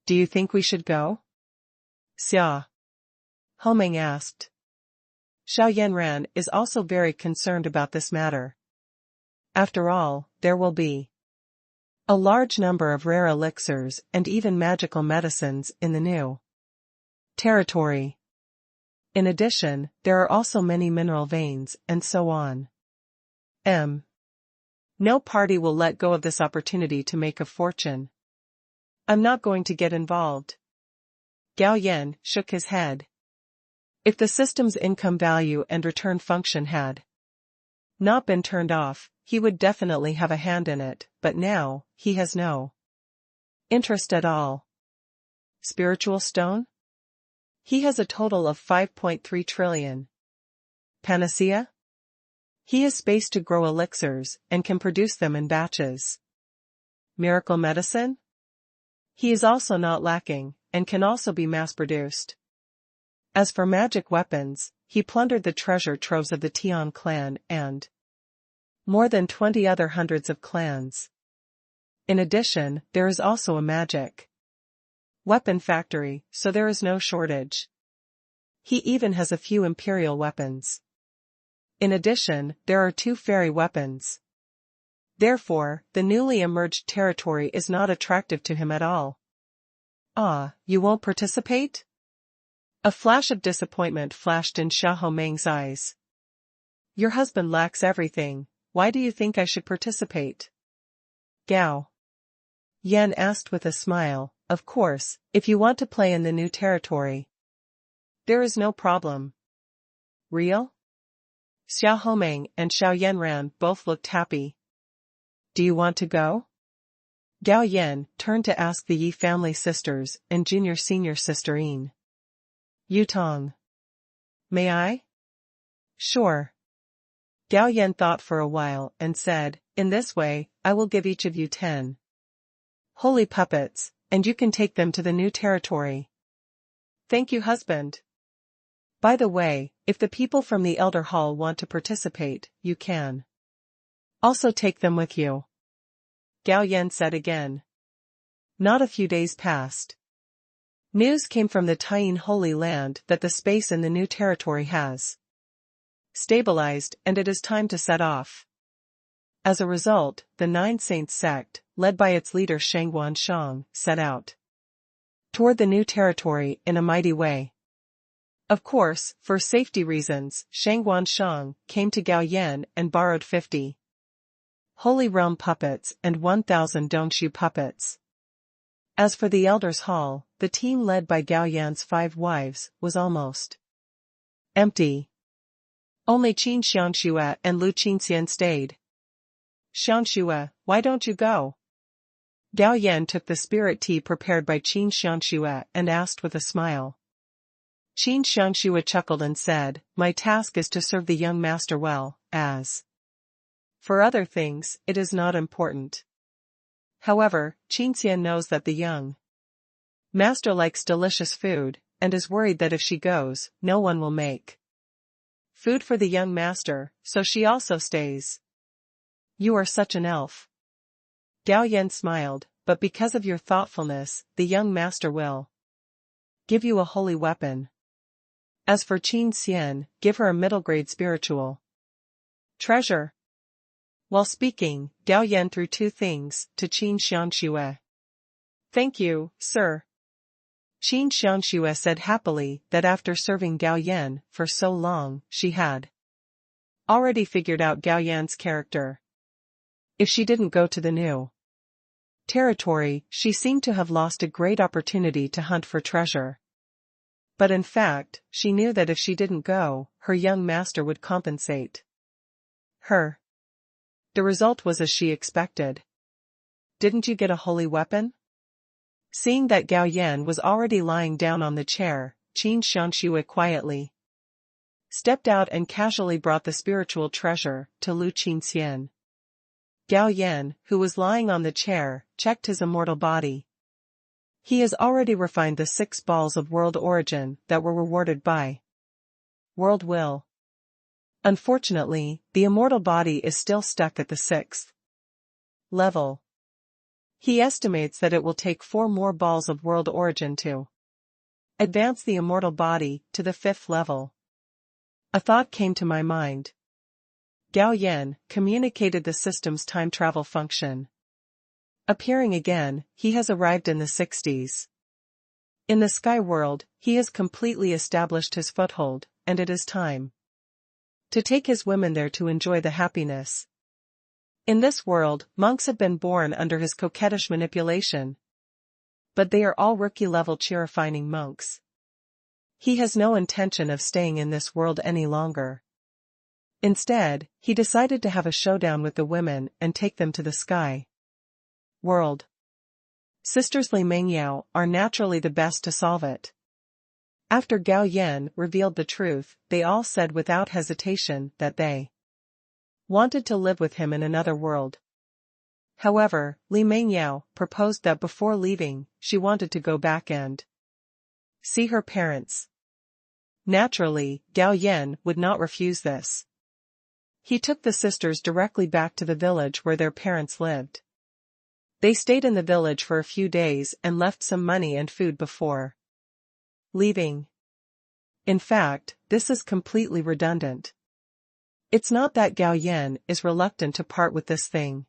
Do you think we should go? Xia Homing asked. Xiao Yanran is also very concerned about this matter. After all, there will be a large number of rare elixirs and even magical medicines in the new territory. In addition, there are also many mineral veins and so on. No party will let go of this opportunity to make a fortune. I'm not going to get involved. Gao Yan shook his head. If the system's income value and return function had not been turned off, he would definitely have a hand in it, but now, he has no interest at all. Spiritual stone? He has a total of 5.3 trillion. Panacea? He is spaced to grow elixirs, and can produce them in batches. Miracle medicine? He is also not lacking, and can also be mass-produced. As for magic weapons, he plundered the treasure troves of the Tian clan and more than 20 other hundreds of clans. In addition, there is also a magic weapon factory, so there is no shortage. He even has a few imperial weapons. In addition, there are 2 fairy weapons. Therefore, the newly emerged territory is not attractive to him at all. Ah, you won't participate? A flash of disappointment flashed in Xia Homing's eyes. Your husband lacks everything, why do you think I should participate? Gao Yan asked with a smile, of course, if you want to play in the new territory. There is no problem. Real? Xia Homing and Xiao Yanran both looked happy. Do you want to go? Gao Yan turned to ask the Yi family sisters and junior-senior sister Yin Yutong. May I? Sure. Gao Yan thought for a while and said, in this way, I will give each of you 10 holy puppets, and you can take them to the new territory. Thank you, husband. By the way, if the people from the Elder Hall want to participate, you can also take them with you. Gao Yan said again. Not a few days passed. News came from the Taiyin Holy Land that the space in the new territory has stabilized and it is time to set off. As a result, the Nine Saints sect, led by its leader Shangguan Shang, set out toward the new territory in a mighty way. Of course, for safety reasons, Shangguan Shang came to Gao Yan and borrowed 50 Holy Realm puppets and 1,000 Dongshu puppets. As for the Elders' Hall, the team led by Gao Yan's 5 wives was almost empty. Only Qin Xiangxue and Lu Qinxian stayed. Xiangxue, why don't you go? Gao Yan took the spirit tea prepared by Qin Xiangxue and asked with a smile. Qin Xiangxue chuckled and said, my task is to serve the young master well, as for other things, it is not important. However, Qinxian knows that the young master likes delicious food, and is worried that if she goes, no one will make food for the young master, so she also stays. You are such an elf. Gao Yan smiled, but because of your thoughtfulness, the young master will give you a holy weapon. As for Qin Xian, give her a middle-grade spiritual treasure. While speaking, Gao Yan threw 2 things to Qin Xiangxue. Thank you, sir. Qin Xiangxue said happily that after serving Gao Yan for so long, she had already figured out Gao Yan's character. If she didn't go to the new territory, she seemed to have lost a great opportunity to hunt for treasure. But in fact, she knew that if she didn't go, her young master would compensate her. The result was as she expected. Didn't you get a holy weapon? Seeing that Gao Yan was already lying down on the chair, Qin Xiangxue quietly stepped out and casually brought the spiritual treasure to Lu Qinxian. Gao Yan, who was lying on the chair, checked his immortal body. He has already refined the 6 balls of world origin that were rewarded by world will. Unfortunately, the immortal body is still stuck at the 6th level. He estimates that it will take 4 more balls of world origin to advance the immortal body to the 5th level. A thought came to my mind. Gao Yan communicated the system's time travel function. Appearing again, he has arrived in the 60s. In the sky world, he has completely established his foothold, and it is time to take his women there to enjoy the happiness. In this world, monks have been born under his coquettish manipulation. But they are all rookie-level cheer-refining monks. He has no intention of staying in this world any longer. Instead, he decided to have a showdown with the women and take them to the sky world. Sisters Li Mengyao are naturally the best to solve it. After Gao Yan revealed the truth, they all said without hesitation that they wanted to live with him in another world. However, Li Mengyao proposed that before leaving, she wanted to go back and see her parents. Naturally, Gao Yan would not refuse this. He took the sisters directly back to the village where their parents lived. They stayed in the village for a few days and left some money and food before leaving. In fact, this is completely redundant. It's not that Gao Yan is reluctant to part with this thing.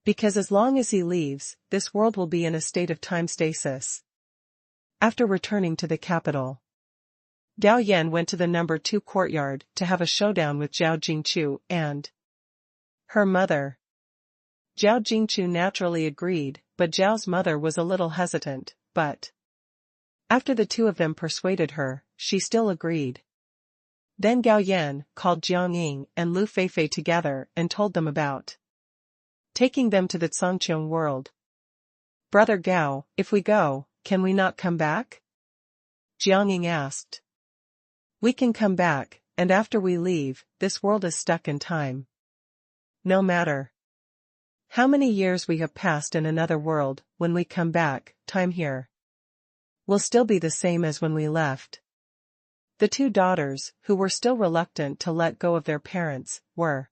Because as long as he leaves, this world will be in a state of time stasis. After returning to the capital, Gao Yan went to the number 2 courtyard to have a showdown with Zhao Jingchu and her mother. Zhao Jingchu naturally agreed, but Zhao's mother was a little hesitant, but after the 2 of them persuaded her, she still agreed. Then Gao Yan called Jiang Ying and Lu Feifei together and told them about taking them to the Cangqiong world. Brother Gao, if we go, can we not come back? Jiang Ying asked. We can come back, and after we leave, this world is stuck in time. No matter How many years we have passed in another world, when we come back, time here will still be the same as when we left. The two daughters, who were still reluctant to let go of their parents, were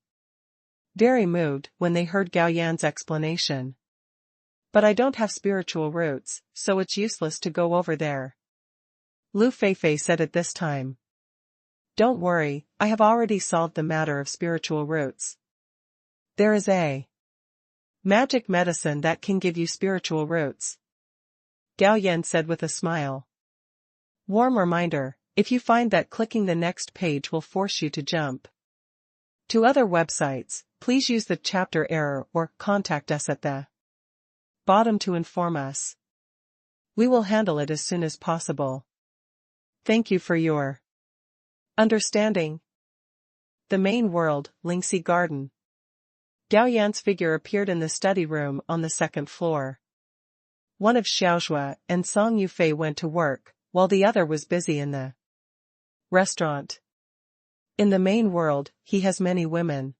very moved when they heard Gao Yan's explanation. But I don't have spiritual roots, so it's useless to go over there, Lu Feifei said at this time. Don't worry, I have already solved the matter of spiritual roots. There is a magic medicine that can give you spiritual roots, Gao Yan said with a smile. Warm reminder, if you find that clicking the next page will force you to jump to other websites, please use the chapter error or contact us at the bottom to inform us. We will handle it as soon as possible. Thank you for your understanding. The main world, Lingxi Garden. Gao Yan's figure appeared in the study room on the second floor. One of Xiaozhua and Song Yufei went to work, while the other was busy in the restaurant. In the main world, he has many women.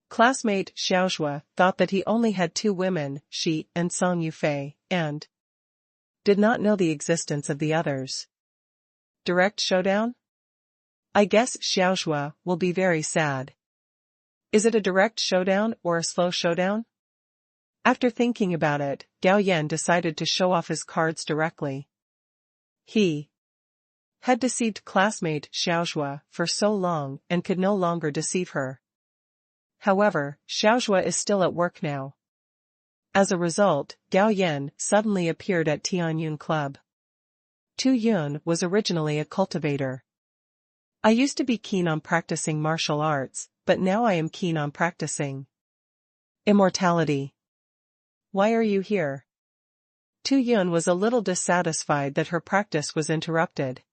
Classmate Xiaozhua thought that he only had two women, Shi and Song Yufei, and did not know the existence of the others. Direct showdown? I guess Xiaozhua will be very sad. Is it a direct showdown or a slow showdown? After thinking about it, Gao Yan decided to show off his cards directly. He had deceived classmate Xiaozhua for so long and could no longer deceive her. However, Xiaozhua is still at work now. As a result, Gao Yan suddenly appeared at Tianyun Club. Tu Yun was originally a cultivator. I used to be keen on practicing martial arts, but now I am keen on practicing immortality. Why are you here? Tu Yun was a little dissatisfied that her practice was interrupted.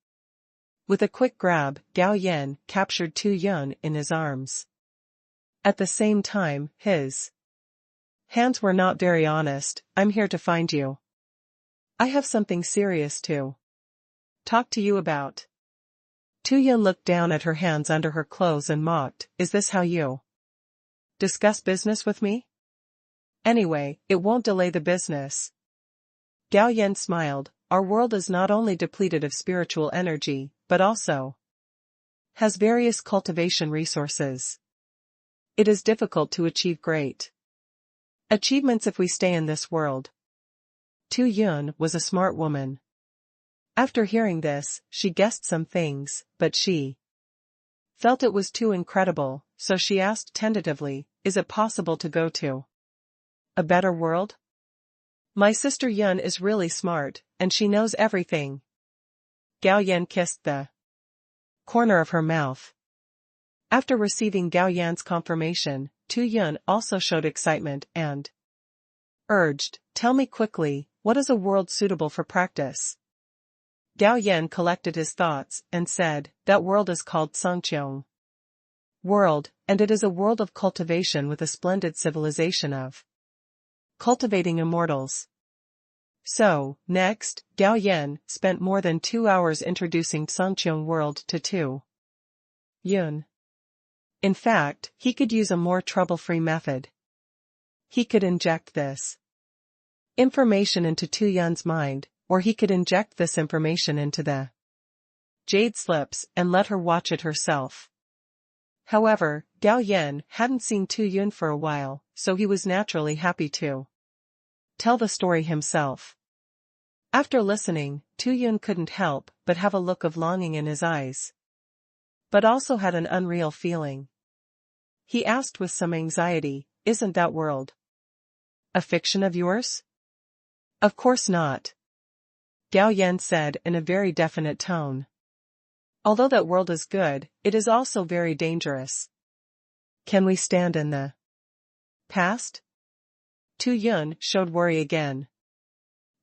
With a quick grab, Gao Yan captured Tu Yun in his arms. At the same time, his hands were not very honest. I'm here to find you. I have something serious to talk to you about. Tu Yun looked down at her hands under her clothes and mocked, is this how you discuss business with me? Anyway, it won't delay the business. Gao Yan smiled, our world is not only depleted of spiritual energy, but also has various cultivation resources. It is difficult to achieve great achievements if we stay in this world. Tu Yun was a smart woman. After hearing this, she guessed some things, but she felt it was too incredible, so she asked tentatively, is it possible to go to a better world? My sister Yun is really smart, and she knows everything. Gao Yan kissed the corner of her mouth. After receiving Gao Yan's confirmation, Tu Yun also showed excitement and urged, tell me quickly, what is a world suitable for practice? Gao Yan collected his thoughts and said, that world is called Songqiong world, and it is a world of cultivation with a splendid civilization of cultivating immortals. So, next, Gao Yan spent more than 2 hours introducing Songqiong world to Tu Yun. In fact, he could use a more trouble-free method. He could inject this information into Tu Yun's mind, or he could inject this information into the jade slips and let her watch it herself. However, Gao Yan hadn't seen Tu Yun for a while, so he was naturally happy to tell the story himself. After listening, Tu Yun couldn't help but have a look of longing in his eyes, but also had an unreal feeling. He asked with some anxiety, isn't that world a fiction of yours? Of course not, Gao Yan said in a very definite tone. Although that world is good, it is also very dangerous. Can we stand in the past? Tu Yun showed worry again.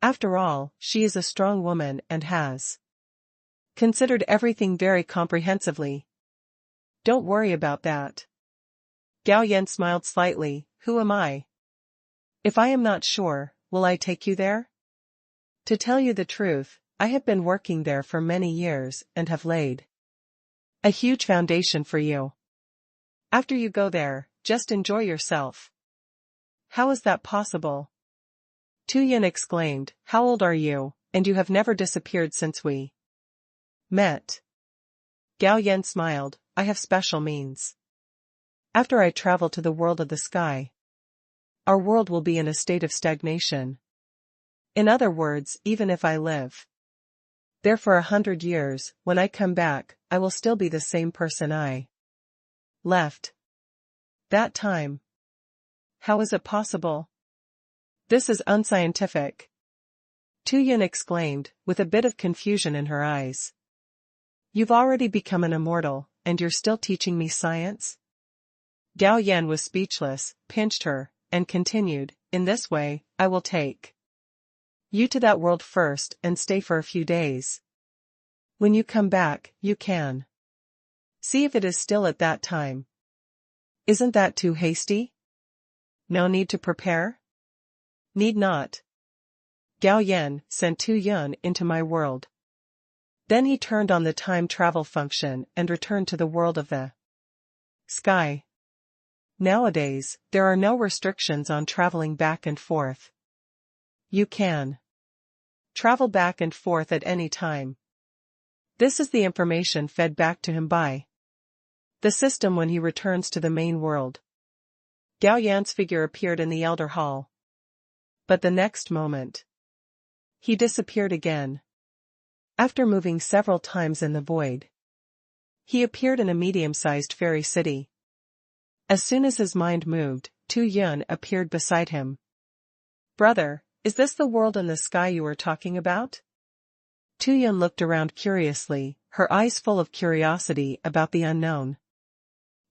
After all, she is a strong woman and has considered everything very comprehensively. Don't worry about that. Gao Yan smiled slightly, who am I? If I am not sure, will I take you there? To tell you the truth, I have been working there for many years and have laid a huge foundation for you. After you go there, just enjoy yourself. How is that possible? Tu Yin exclaimed, how old are you, and you have never disappeared since we met? Gao Yan smiled, I have special means. After I travel to the world of the sky, our world will be in a state of stagnation. In other words, even if I live there for 100 years, when I come back, I will still be the same person I left that time. How is it possible? This is unscientific. Tu Yin exclaimed, with a bit of confusion in her eyes. You've already become an immortal, and you're still teaching me science? Gao Yan was speechless, pinched her, and continued, in this way, I will take you to that world first and stay for a few days. When you come back, you can see if it is still at that time. Isn't that too hasty? No need to prepare? Need not. Gao Yan sent Tu Yun into my world. Then he turned on the time travel function and returned to the world of the sky. Nowadays, there are no restrictions on traveling back and forth. You can travel back and forth at any time. This is the information fed back to him by the system when he returns to the main world. Gao Yan's figure appeared in the Elder Hall. But the next moment, he disappeared again. After moving several times in the void, he appeared in a medium-sized fairy city. As soon as his mind moved, Tu Yun appeared beside him. Brother, is this the world in the sky you were talking about? Tu Yun looked around curiously, her eyes full of curiosity about the unknown.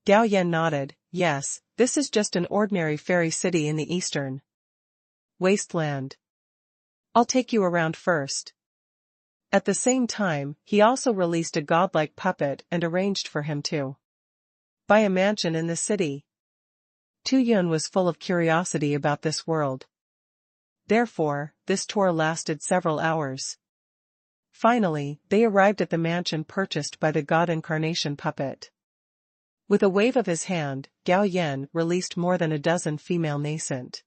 Gao Yan nodded, yes, this is just an ordinary fairy city in the eastern wasteland. I'll take you around first. At the same time, he also released a godlike puppet and arranged for him to buy a mansion in the city. Tu Yun was full of curiosity about this world. Therefore, this tour lasted several hours. Finally, they arrived at the mansion purchased by the God Incarnation puppet. With a wave of his hand, Gao Yan released more than a dozen female nascent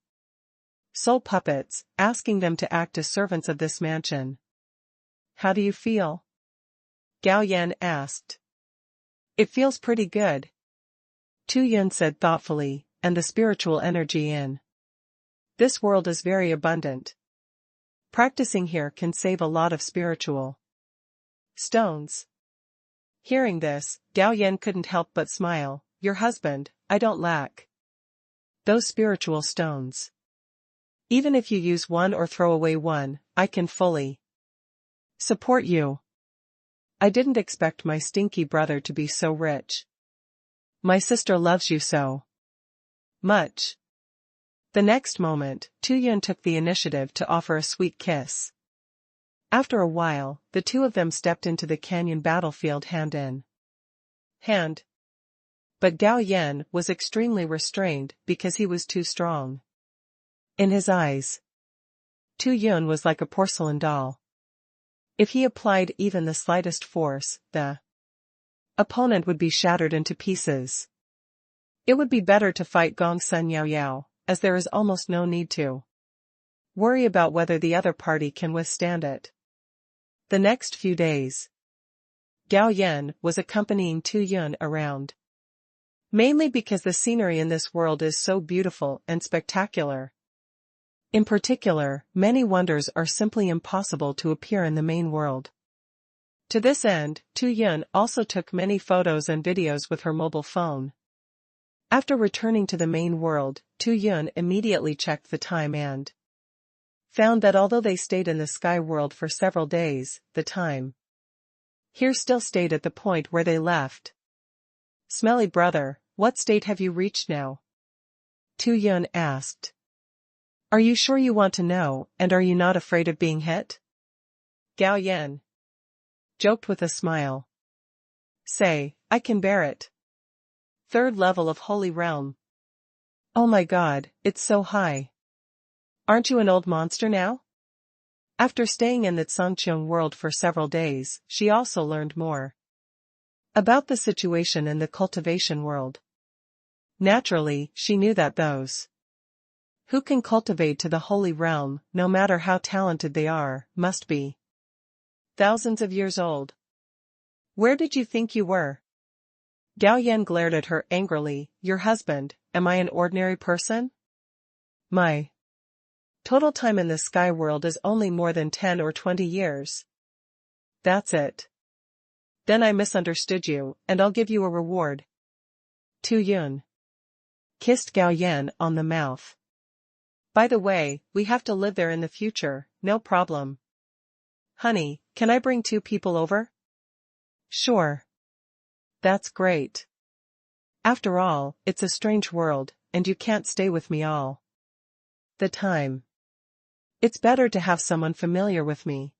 soul puppets, asking them to act as servants of this mansion. How do you feel? Gao Yan asked. It feels pretty good. Tu Yun said thoughtfully, and the spiritual energy in this world is very abundant. Practicing here can save a lot of spiritual stones. Hearing this, Gao Yan couldn't help but smile. Your husband, I don't lack those spiritual stones. Even if you use one or throw away one, I can fully support you. I didn't expect my stinky brother to be so rich. My sister loves you so much. The next moment, Tu Yun took the initiative to offer a sweet kiss. After a while, the two of them stepped into the canyon battlefield hand in hand. But Gao Yan was extremely restrained because he was too strong. In his eyes, Tu Yun was like a porcelain doll. If he applied even the slightest force, the opponent would be shattered into pieces. It would be better to fight Gong Sun Yao Yao, as there is almost no need to worry about whether the other party can withstand it. The next few days, Gao Yan was accompanying Tu Yun around. Mainly because the scenery in this world is so beautiful and spectacular. In particular, many wonders are simply impossible to appear in the main world. To this end, Tu Yun also took many photos and videos with her mobile phone. After returning to the main world, Tu Yun immediately checked the time and found that although they stayed in the sky world for several days, the time here still stayed at the point where they left. Smelly brother, what state have you reached now? Tu Yun asked. Are you sure you want to know, and are you not afraid of being hit? Gao Yan joked with a smile. Say, I can bear it. Third level of Holy Realm. Oh my god, it's so high. Aren't you an old monster now? After staying in the Tsangqiang world for several days, she also learned more about the situation in the cultivation world. Naturally, she knew that those Who can cultivate to the holy realm, no matter how talented they are, must be thousands of years old. Where did you think you were? Gao Yan glared at her angrily. Your husband, am I an ordinary person? My total time in the sky world is only more than 10 or 20 years. That's it. Then I misunderstood you, and I'll give you a reward. Tu Yun kissed Gao Yan on the mouth. By the way, we have to live there in the future, no problem. Honey, can I bring 2 people over? Sure. That's great. After all, it's a strange world, and you can't stay with me all the time. It's better to have someone familiar with me.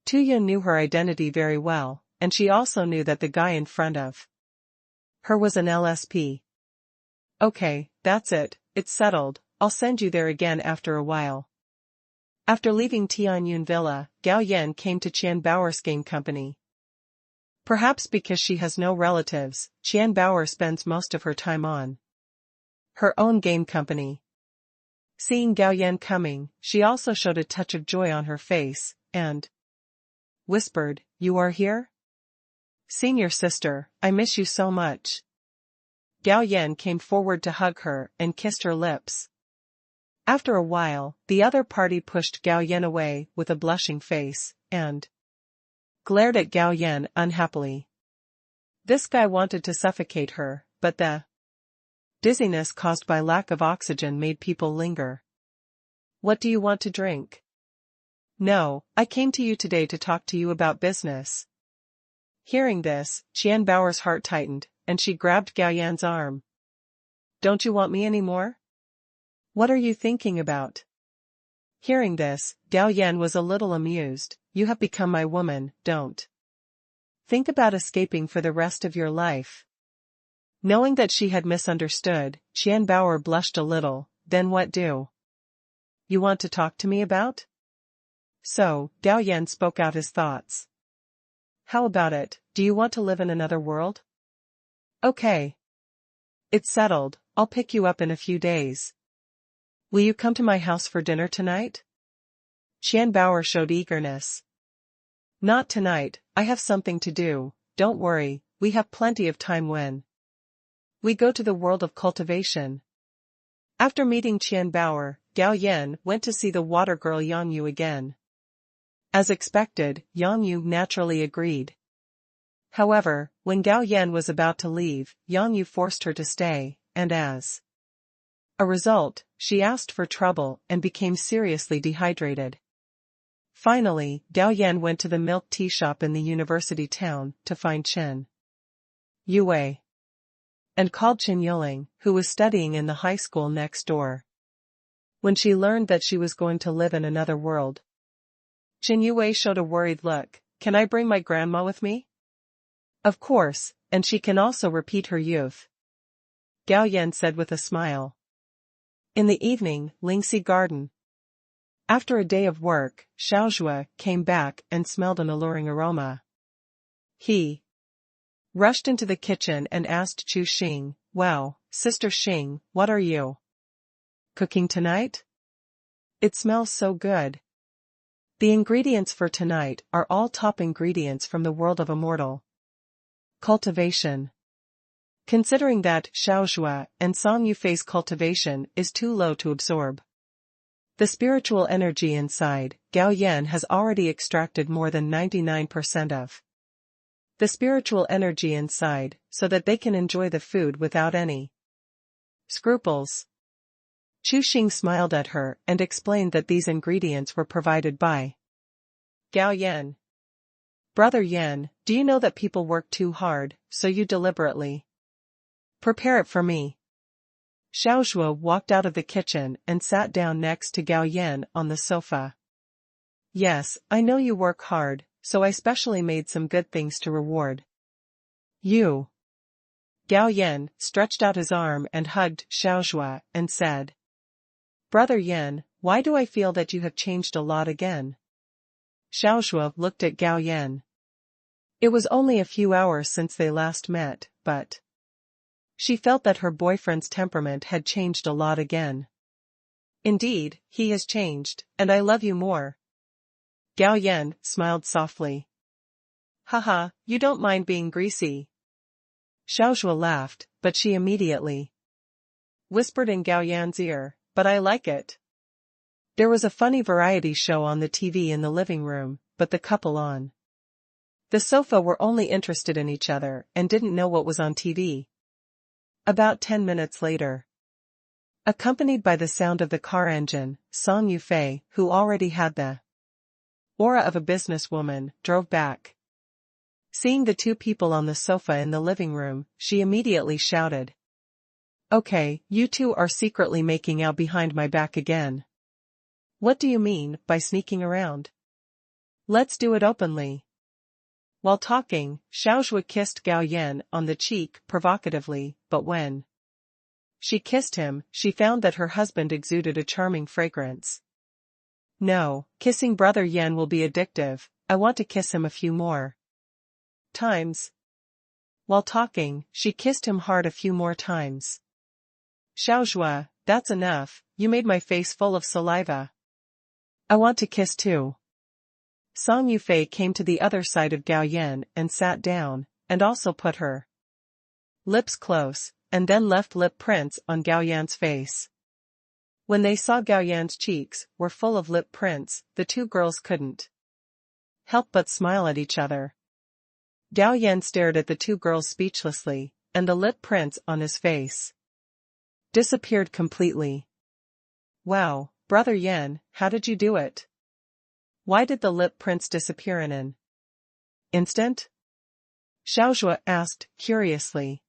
Tu Yun knew her identity very well, and she also knew that the guy in front of her was an LSP. Okay, that's it, it's settled, I'll send you there again after a while. After leaving Tianyun Villa, Gao Yan came to Qian Baoer's game company. Perhaps because she has no relatives, Qian Baoer spends most of her time on her own game company. Seeing Gao Yan coming, she also showed a touch of joy on her face, and whispered, You are here? Senior sister, I miss you so much. Gao Yan came forward to hug her and kissed her lips. After a while, the other party pushed Gao Yan away with a blushing face, and glared at Gao Yan unhappily. This guy wanted to suffocate her, but the dizziness caused by lack of oxygen made people linger. What do you want to drink? No, I came to you today to talk to you about business. Hearing this, Qian Baoer's heart tightened, and she grabbed Gao Yan's arm. Don't you want me anymore? What are you thinking about? Hearing this, Gao Yan was a little amused. You have become my woman, don't think about escaping for the rest of your life. Knowing that she had misunderstood, Qian Baoer blushed a little. Then what do you want to talk to me about? So, Gao Yan spoke out his thoughts. How about it, do you want to live in another world? Okay. It's settled, I'll pick you up in a few days. Will you come to my house for dinner tonight? Qian Baoer showed eagerness. Not tonight, I have something to do, don't worry, we have plenty of time when we go to the world of cultivation. After meeting Qian Baoer, Gao Yan went to see the water girl Yang Yu again. As expected, Yang Yu naturally agreed. However, when Gao Yan was about to leave, Yang Yu forced her to stay, and as a result, she asked for trouble and became seriously dehydrated. Finally, Gao Yan went to the milk tea shop in the university town to find Chen Yue and called Chen Yuling, who was studying in the high school next door. When she learned that she was going to live in another world, Chen Yue showed a worried look. Can I bring my grandma with me? Of course, and she can also repeat her youth, Gao Yan said with a smile. In the evening, Lingxi Garden. After a day of work, Xiaozhua came back and smelled an alluring aroma. He rushed into the kitchen and asked Chu Xing, Wow, Sister Xing, what are you cooking tonight? It smells so good. The ingredients for tonight are all top ingredients from the world of immortal cultivation. Considering that Xiaozhua and Song Yufei's cultivation is too low to absorb the spiritual energy inside, Gao Yan has already extracted more than 99% of the spiritual energy inside, so that they can enjoy the food without any scruples. Chu Xing smiled at her and explained that these ingredients were provided by Gao Yan. Brother Yan, do you know that people work too hard, so you deliberately prepare it for me? Xiaozhua walked out of the kitchen and sat down next to Gao Yan on the sofa. Yes, I know you work hard, so I specially made some good things to reward you. Gao Yan stretched out his arm and hugged Xiaozhua and said, Brother Yan, why do I feel that you have changed a lot again? Xiaozhua looked at Gao Yan. It was only a few hours since they last met, but she felt that her boyfriend's temperament had changed a lot again. Indeed, he has changed, and I love you more. Gao Yan smiled softly. Haha, you don't mind being greasy. Xiaozhua laughed, but she immediately whispered in Gao Yan's ear, but I like it. There was a funny variety show on the TV in the living room, but the couple on the sofa were only interested in each other and didn't know what was on TV. About 10 minutes later, accompanied by the sound of the car engine, Song Yufei, who already had the aura of a businesswoman, drove back. Seeing the two people on the sofa in the living room, she immediately shouted. Okay, you two are secretly making out behind my back again. What do you mean by sneaking around? Let's do it openly. While talking, Xiaozhua kissed Gao Yan on the cheek provocatively, but when she kissed him, she found that her husband exuded a charming fragrance. No, kissing Brother Yan will be addictive, I want to kiss him a few more times. While talking, she kissed him hard a few more times. Xiaozhua, that's enough, you made my face full of saliva. I want to kiss too. Song Yufei came to the other side of Gao Yan and sat down, and also put her lips close, and then left lip prints on Gao Yan's face. When they saw Gao Yan's cheeks were full of lip prints, the two girls couldn't help but smile at each other. Gao Yan stared at the two girls speechlessly, and the lip prints on his face disappeared completely. Wow, Brother Yan, how did you do it? Why did the lip prints disappear in an instant? Xiaozhua asked, curiously.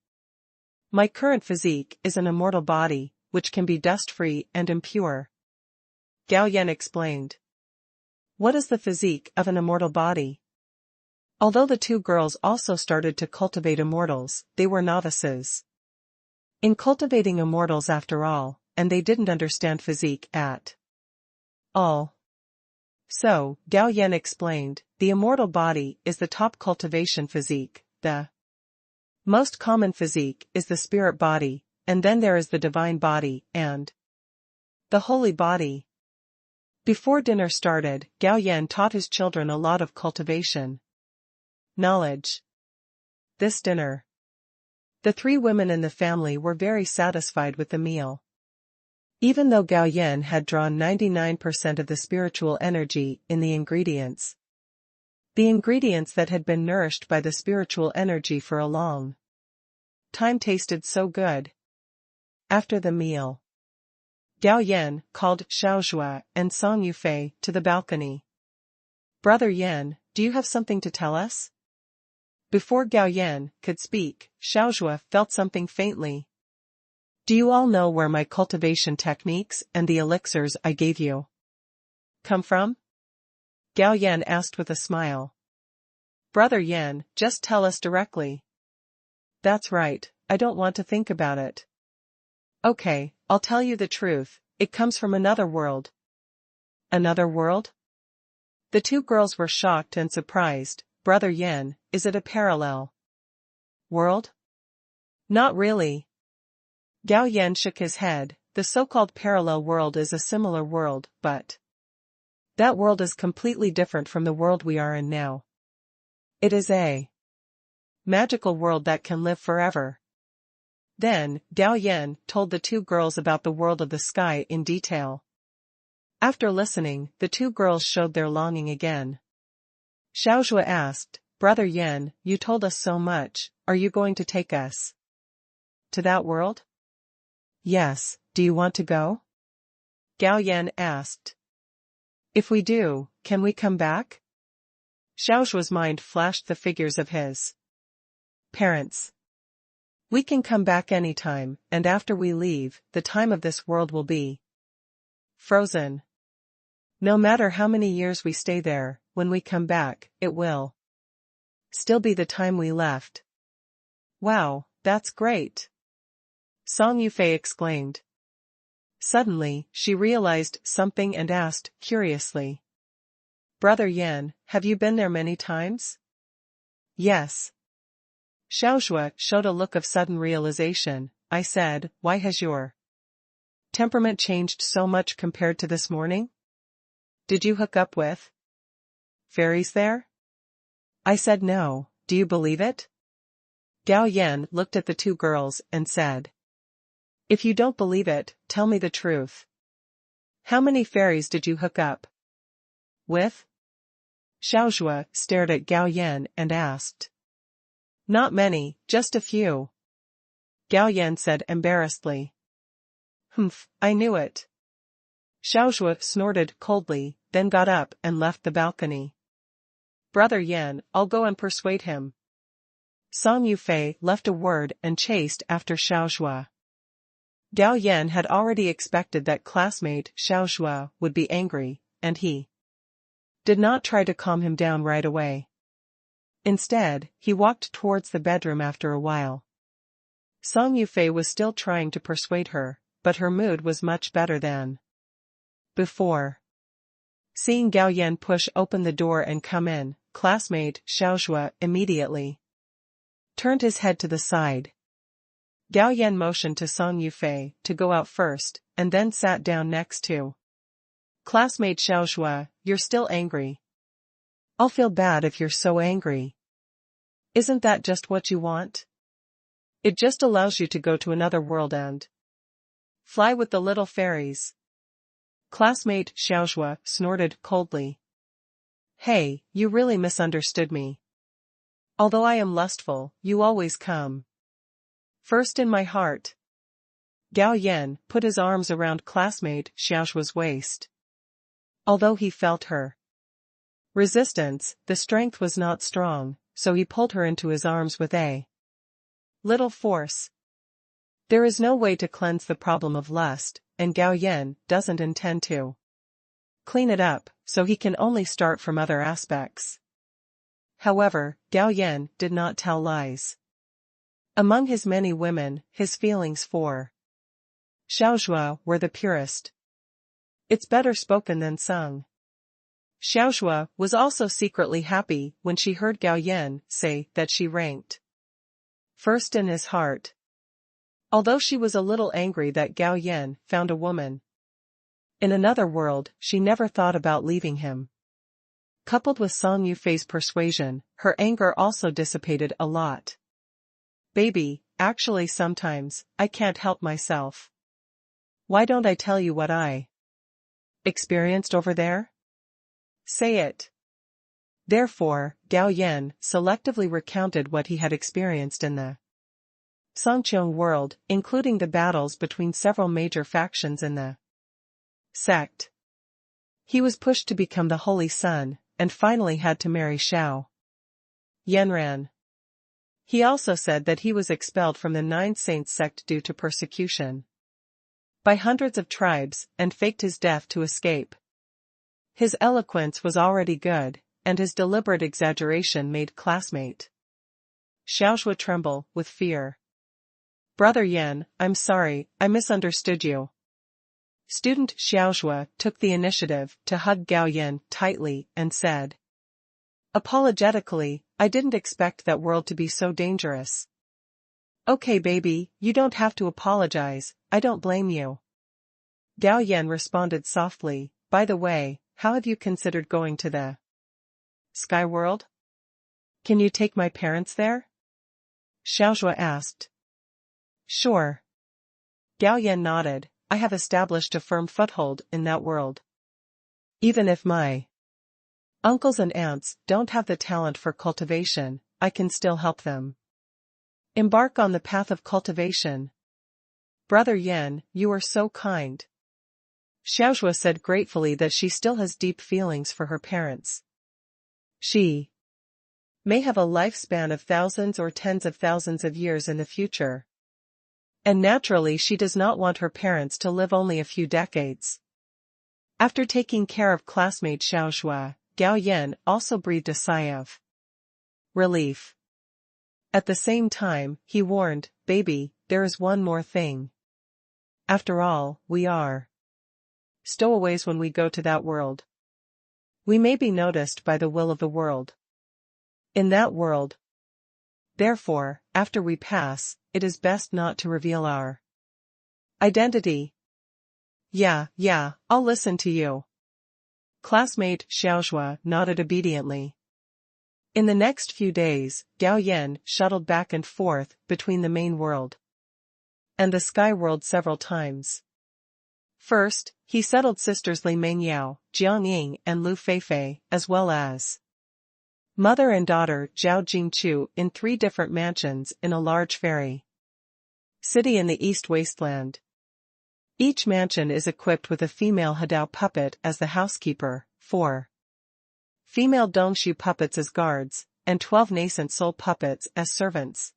My current physique is an immortal body, which can be dust-free and impure. Gao Yan explained. What is the physique of an immortal body? Although the two girls also started to cultivate immortals, they were novices in cultivating immortals after all, and they didn't understand physique at all. So, Gao Yan explained, the immortal body is the top cultivation physique, the most common physique is the spirit body, and then there is the divine body, and the holy body. Before dinner started, Gao Yan taught his children a lot of cultivation knowledge. This dinner, the three women in the family were very satisfied with the meal. Even though Gao Yan had drawn 99% of the spiritual energy in the ingredients that had been nourished by the spiritual energy for a long time tasted so good. After the meal, Gao Yan called Xiaozhua and Song Yufei to the balcony. Brother Yan, do you have something to tell us? Before Gao Yan could speak, Xiaozhua felt something faintly. Do you all know where my cultivation techniques and the elixirs I gave you come from? Gao Yan asked with a smile. Brother Yan, just tell us directly. That's right, I don't want to think about it. Okay, I'll tell you the truth, it comes from another world. Another world? The two girls were shocked and surprised. Brother Yan, is it a parallel world? Not really. Gao Yan shook his head, the so-called parallel world is a similar world, but that world is completely different from the world we are in now. It is a magical world that can live forever. Then, Gao Yan told the two girls about the world of the sky in detail. After listening, the two girls showed their longing again. Xiaozhua asked, Brother Yan, you told us so much, are you going to take us to that world? Yes, do you want to go? Gao Yan asked. If we do, can we come back? Xiaozhua's mind flashed the figures of his parents. We can come back anytime, and after we leave, the time of this world will be frozen. No matter how many years we stay there, when we come back, it will still be the time we left. Wow, that's great! Song Yufei exclaimed. Suddenly, she realized something and asked, curiously. Brother Yan, have you been there many times? Yes. Xiaozhua showed a look of sudden realization. I said, why has your Temperament changed so much compared to this morning? Did you hook up with fairies there? I said no, do you believe it? Gao Yan looked at the two girls and said. If you don't believe it, tell me the truth. How many fairies did you hook up with? Xiaozhua stared at Gao Yan and asked. Not many, just a few. Gao Yan said embarrassedly. Humph, I knew it. Xiaozhua snorted coldly, then got up and left the balcony. Brother Yan, I'll go and persuade him. Song Yufei left a word and chased after Xiaozhua. Gao Yan had already expected that classmate Xiaozhua would be angry, and he did not try to calm him down right away. Instead, he walked towards the bedroom after a while. Song Yufei was still trying to persuade her, but her mood was much better than before. Seeing Gao Yan push open the door and come in, classmate Xiaozhua immediately turned his head to the side. Gao Yan motioned to Song Yufei to go out first, and then sat down next to classmate Xiaozhua. You're still angry. I'll feel bad if you're so angry. Isn't that just what you want? It just allows you to go to another world and fly with the little fairies. Classmate Xiaozhua snorted coldly. Hey, you really misunderstood me. Although I am lustful, you always come first in my heart. Gao Yan put his arms around classmate Xiaozhua's waist. Although he felt her resistance, the strength was not strong, so he pulled her into his arms with a little force. There is no way to cleanse the problem of lust, and Gao Yan doesn't intend to clean it up, so he can only start from other aspects. However, Gao Yan did not tell lies. Among his many women, his feelings for Xiaozhua were the purest. It's better spoken than sung. Xiaozhua was also secretly happy when she heard Gao Yan say that she ranked first in his heart. Although she was a little angry that Gao Yan found a woman in another world, she never thought about leaving him. Coupled with Song Yufei's persuasion, her anger also dissipated a lot. Baby, actually sometimes, I can't help myself. Why don't I tell you what I experienced over there? Say it. Therefore, Gao Yan selectively recounted what he had experienced in the Songqiong world, including the battles between several major factions in the sect. He was pushed to become the Holy Son, and finally had to marry Xiao Yanran. He also said that he was expelled from the Nine Saints sect due to persecution by hundreds of tribes, and faked his death to escape. His eloquence was already good, and his deliberate exaggeration made classmate Xiaozhua tremble with fear. Brother Yan, I'm sorry, I misunderstood you. Student Xiaozhua took the initiative to hug Gao Yan tightly and said. Apologetically, I didn't expect that world to be so dangerous. Okay baby, you don't have to apologize, I don't blame you. Gao Yan responded softly, by the way, how have you considered going to the Sky World? Can you take my parents there? Xiaozhua asked. Sure. Gao Yan nodded, I have established a firm foothold in that world. Even if my uncles and aunts don't have the talent for cultivation, I can still help them embark on the path of cultivation. Brother Yan, you are so kind. Xiaozhua said gratefully that she still has deep feelings for her parents. She may have a lifespan of thousands or tens of thousands of years in the future. And naturally she does not want her parents to live only a few decades. After taking care of classmate Xiaozhua, Gao Yan also breathed a sigh of relief. At the same time, he warned, baby, there is one more thing. After all, we are stowaways when we go to that world. We may be noticed by the will of the world in that world. Therefore, after we pass, it is best not to reveal our identity. Yeah, I'll listen to you. Classmate Xiaozhua nodded obediently. In the next few days, Gao Yan shuttled back and forth between the main world and the sky world several times. First, he settled sisters Li Mengyao, Jiang Ying and Lu Feifei, as well as mother and daughter Zhao Jingchu in 3 different mansions in a large fairy city in the East Wasteland. Each mansion is equipped with a female Hadao puppet as the housekeeper, 4 female Dongshu puppets as guards, and 12 nascent soul puppets as servants.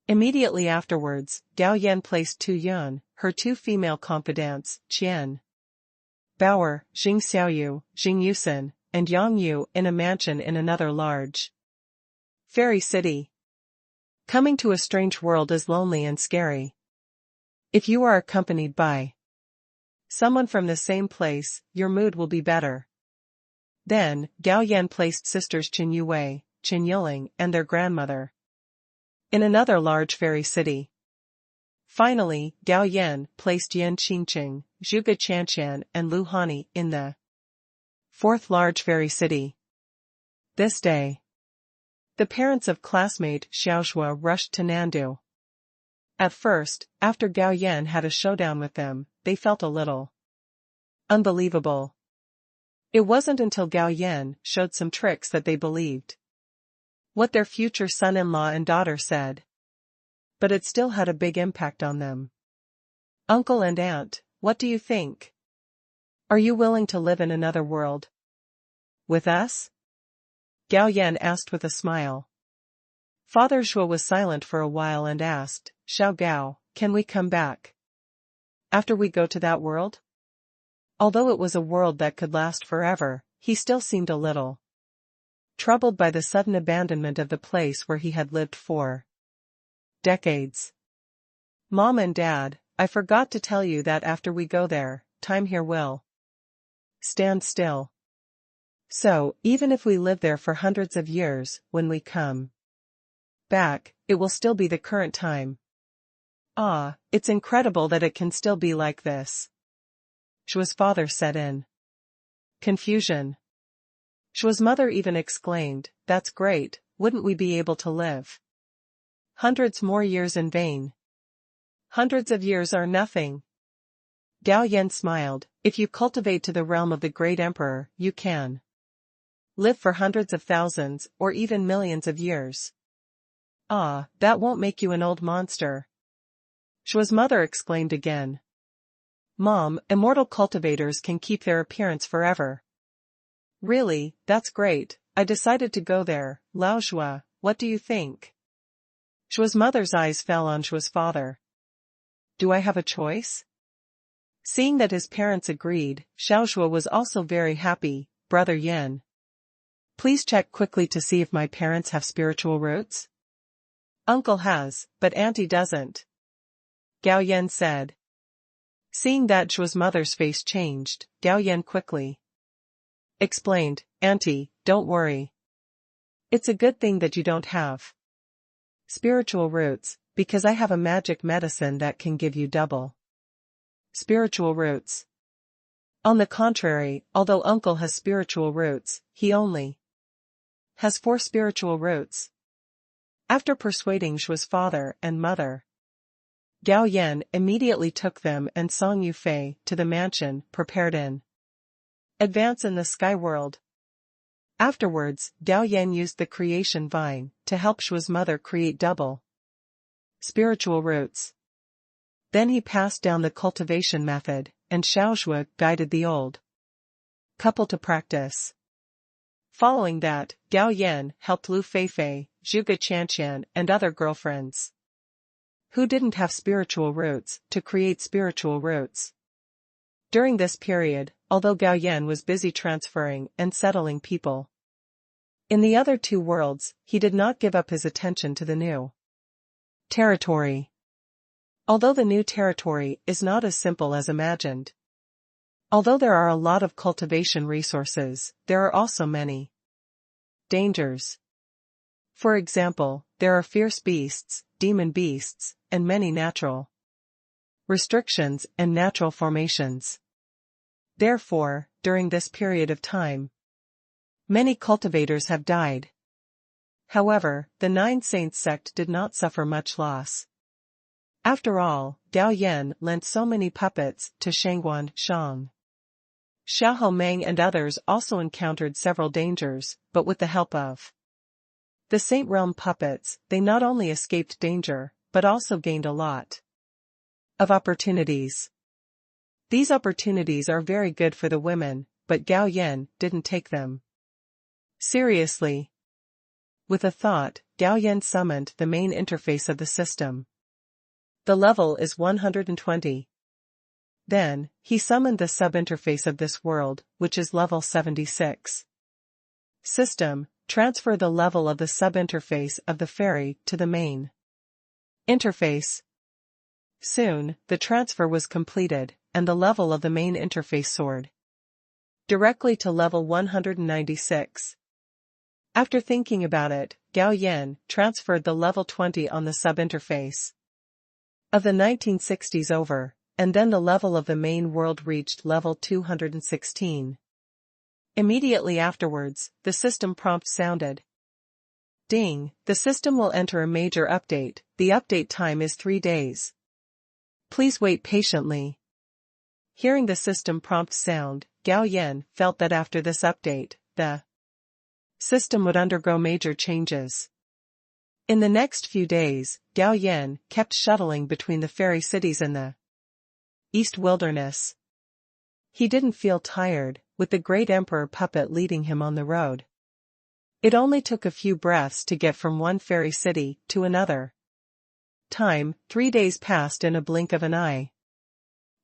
Immediately afterwards, Gao Yan placed Tu Yun, her 2 female confidants, Qian Bauer, Jing Xiaoyu, Jing Yusen, and Yang Yu in a mansion in another large fairy city. Coming to a strange world is lonely and scary. If you are accompanied by someone from the same place, your mood will be better. Then, Gao Yan placed sisters Qin Yuwei, Qin Yiling and their grandmother in another large fairy city. Finally, Gao Yan placed Yan Qingqing, Zhuge Qianqian and Lu Hani in the 4th large fairy city. This day, the parents of classmate Xiaozhua rushed to Nandu. At first, after Gao Yan had a showdown with them, they felt a little unbelievable. It wasn't until Gao Yan showed some tricks that they believed what their future son-in-law and daughter said. But it still had a big impact on them. Uncle and aunt, what do you think? Are you willing to live in another world with us? Gao Yan asked with a smile. Father Zhuo was silent for a while and asked, Xiao Gao, can we come back after we go to that world? Although it was a world that could last forever, he still seemed a little troubled by the sudden abandonment of the place where he had lived for decades. Mom and Dad, I forgot to tell you that after we go there, time here will stand still. So, even if we live there for hundreds of years, when we come back, it will still be the current time. Ah, it's incredible that it can still be like this. Shua's father said in confusion. Shua's mother even exclaimed, that's great, wouldn't we be able to live hundreds more years in vain? Hundreds of years are nothing. Gao Yan smiled, if you cultivate to the realm of the great emperor, you can live for hundreds of thousands, or even millions of years. Ah, that won't make you an old monster. Shua's mother exclaimed again. Mom, immortal cultivators can keep their appearance forever. Really, that's great, I decided to go there, Lao Shua, what do you think? Shua's mother's eyes fell on Shua's father. Do I have a choice? Seeing that his parents agreed, Xiaozhua was also very happy, Brother Yan. Please check quickly to see if my parents have spiritual roots. Uncle has, but Auntie doesn't. Gao Yan said. Seeing that Shua's mother's face changed, Gao Yan quickly explained, Auntie, don't worry. It's a good thing that you don't have spiritual roots, because I have a magic medicine that can give you double spiritual roots. On the contrary, although Uncle has spiritual roots, he only has 4 spiritual roots. After persuading Shua's father and mother, Gao Yan immediately took them and Song Yufei to the mansion prepared in advance in the sky world. Afterwards, Gao Yan used the creation vine to help Shua's mother create double spiritual roots. Then he passed down the cultivation method, and Xiaozhua guided the old couple to practice. Following that, Gao Yan helped Lu Feifei, Zhuge Qianqian and other girlfriends who didn't have spiritual roots to create spiritual roots. During this period, although Gao Yan was busy transferring and settling people in the other 2 worlds, he did not give up his attention to the new territory. Although the new territory is not as simple as imagined. Although there are a lot of cultivation resources, there are also many dangers. For example, there are fierce beasts, demon beasts, and many natural restrictions and natural formations. Therefore, during this period of time, many cultivators have died. However, the Nine Saints sect did not suffer much loss. After all, Gao Yan lent so many puppets to Shangguan Shang. Xiahou Meng and others also encountered several dangers, but with the help of the Saint Realm puppets, they not only escaped danger, but also gained a lot of opportunities. These opportunities are very good for the women, but Gao Yan didn't take them seriously. With a thought, Gao Yan summoned the main interface of the system. The level is 120. Then, he summoned the sub-interface of this world, which is level 76. System, transfer the level of the sub-interface of the fairy to the main interface. Soon, the transfer was completed, and the level of the main interface soared directly to level 196. After thinking about it, Gao Yan transferred the level 20 on the sub-interface of the 1960s over, and then the level of the main world reached level 216. Immediately afterwards, the system prompt sounded. Ding, the system will enter a major update, the update time is 3 days. Please wait patiently. Hearing the system prompt sound, Gao Yan felt that after this update, the system would undergo major changes. In the next few days, Gao Yan kept shuttling between the fairy cities and the East Wilderness. He didn't feel tired, with the great emperor puppet leading him on the road. It only took a few breaths to get from one fairy city to another. 3 days passed in a blink of an eye.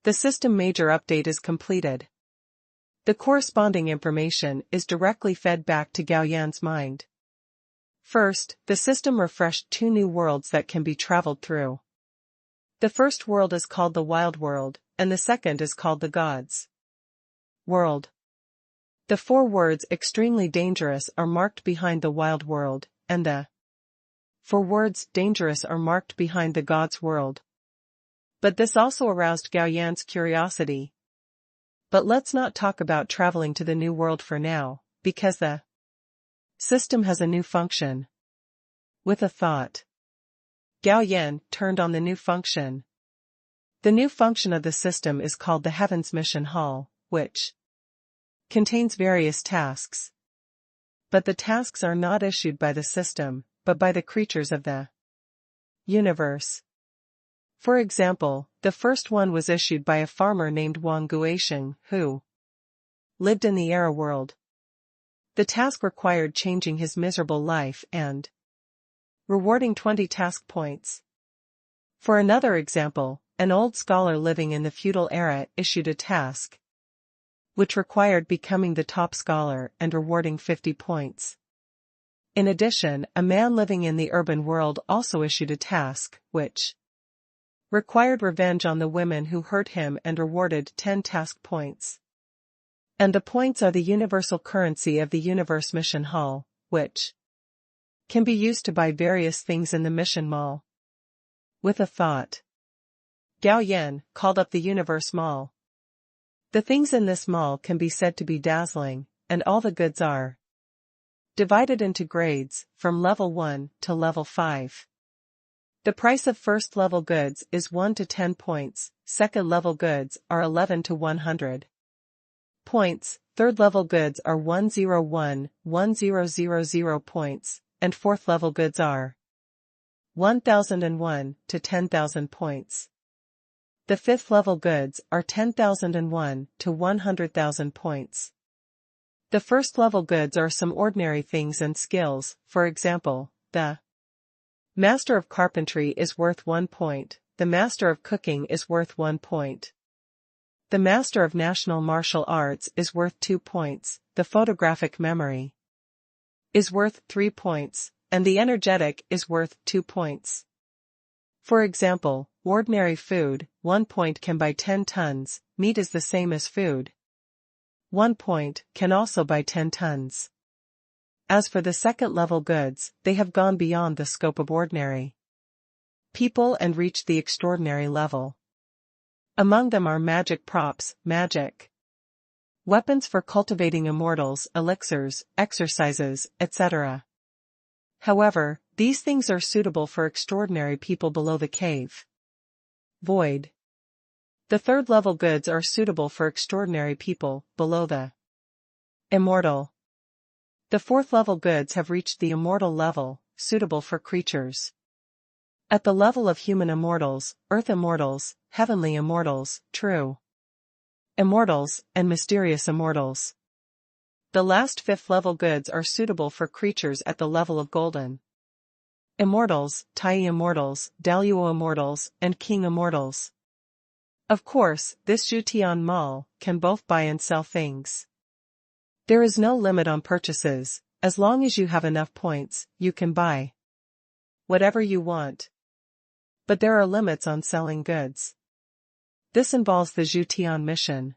The system major update is completed. The corresponding information is directly fed back to Gao Yan's mind. First, the system refreshed 2 new worlds that can be traveled through. The first world is called the Wild World, and the second is called the Gods' World. The 4 words extremely dangerous are marked behind the Wild World, and the 4 words dangerous are marked behind the Gods' World. But this also aroused Gao Yan's curiosity. But let's not talk about traveling to the new world for now, because the system has a new function. With a thought, Gao Yan turned on the new function. The new function of the system is called the Heavens Mission Hall, which contains various tasks. But the tasks are not issued by the system, but by the creatures of the universe. For example, the first one was issued by a farmer named Wang Guisheng, who lived in the Era world. The task required changing his miserable life and rewarding 20 task points. For another example, an old scholar living in the feudal era issued a task which required becoming the top scholar and rewarding 50 points. In addition, a man living in the urban world also issued a task, which required revenge on the women who hurt him and rewarded 10 task points. And the points are the universal currency of the Universe Mission Hall, which can be used to buy various things in the mission mall. With a thought, Gao Yan called up the Universe Mall. The things in this mall can be said to be dazzling, and all the goods are divided into grades, from level 1 to level 5. The price of first level goods is 1 to 10 points, second level goods are 11 to 100 points, third level goods are 101, 1000 points, and fourth level goods are 1001 to 10,000 points. The fifth level goods are 10,001 to 100,000 points. The first level goods are some ordinary things and skills, for example, the Master of Carpentry is worth 1 point, the Master of Cooking is worth 1 point. The Master of National Martial Arts is worth 2 points, the Photographic Memory is worth 3 points, and the Energetic is worth 2 points. For example, ordinary food, 1 point can buy 10 tons, meat is the same as food. 1 point can also buy 10 tons. As for the second level goods, they have gone beyond the scope of ordinary people and reached the extraordinary level. Among them are magic props, magic weapons for cultivating immortals, elixirs, exercises, etc. However, these things are suitable for extraordinary people below the cave. Void. The third-level goods are suitable for extraordinary people below the immortal. The fourth-level goods have reached the immortal level, suitable for creatures at the level of human immortals, earth immortals, heavenly immortals, true immortals, and mysterious immortals. The last fifth-level goods are suitable for creatures at the level of golden immortals, Tai immortals, Daluo immortals, and King immortals. Of course, this Zhutian Mall can both buy and sell things. There is no limit on purchases. As long as you have enough points, you can buy whatever you want. But there are limits on selling goods. This involves the Zhutian mission.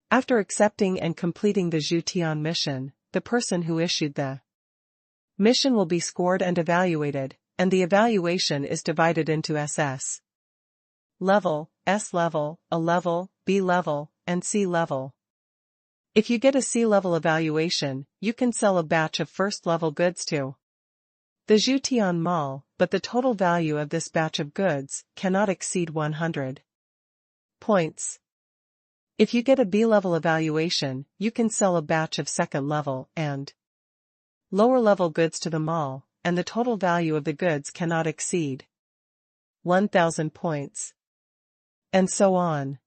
After accepting and completing the Zhutian mission, the person who issued the mission will be scored and evaluated, and the evaluation is divided into SS level, S level, A level, B level, and C level. If you get a C level evaluation, you can sell a batch of first-level goods to the Zhutian Mall, but the total value of this batch of goods cannot exceed 100 points. If you get a B-level evaluation, you can sell a batch of second-level and lower-level goods to the mall, and the total value of the goods cannot exceed 1,000 points. And so on.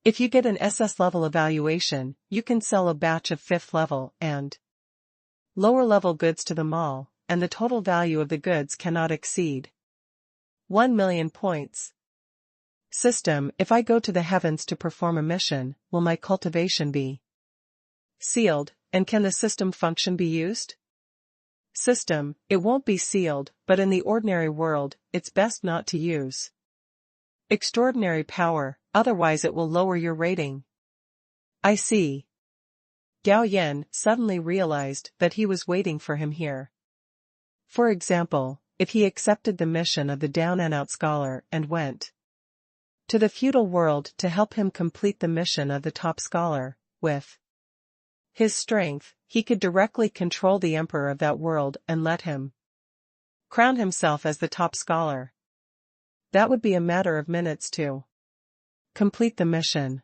If you get an SS-level evaluation, you can sell a batch of fifth-level and lower-level goods to the mall, and the total value of the goods cannot exceed 1,000,000 points. System: if I go to the heavens to perform a mission, will my cultivation be sealed, and can the system function be used? System: it won't be sealed, but in the ordinary world, it's best not to use extraordinary power, otherwise it will lower your rating. I see. Gao Yan suddenly realized that he was waiting for him here. For example, if he accepted the mission of the down-and-out scholar and went to the feudal world to help him complete the mission of the top scholar, with his strength, he could directly control the emperor of that world and let him crown himself as the top scholar. That would be a matter of minutes to complete the mission.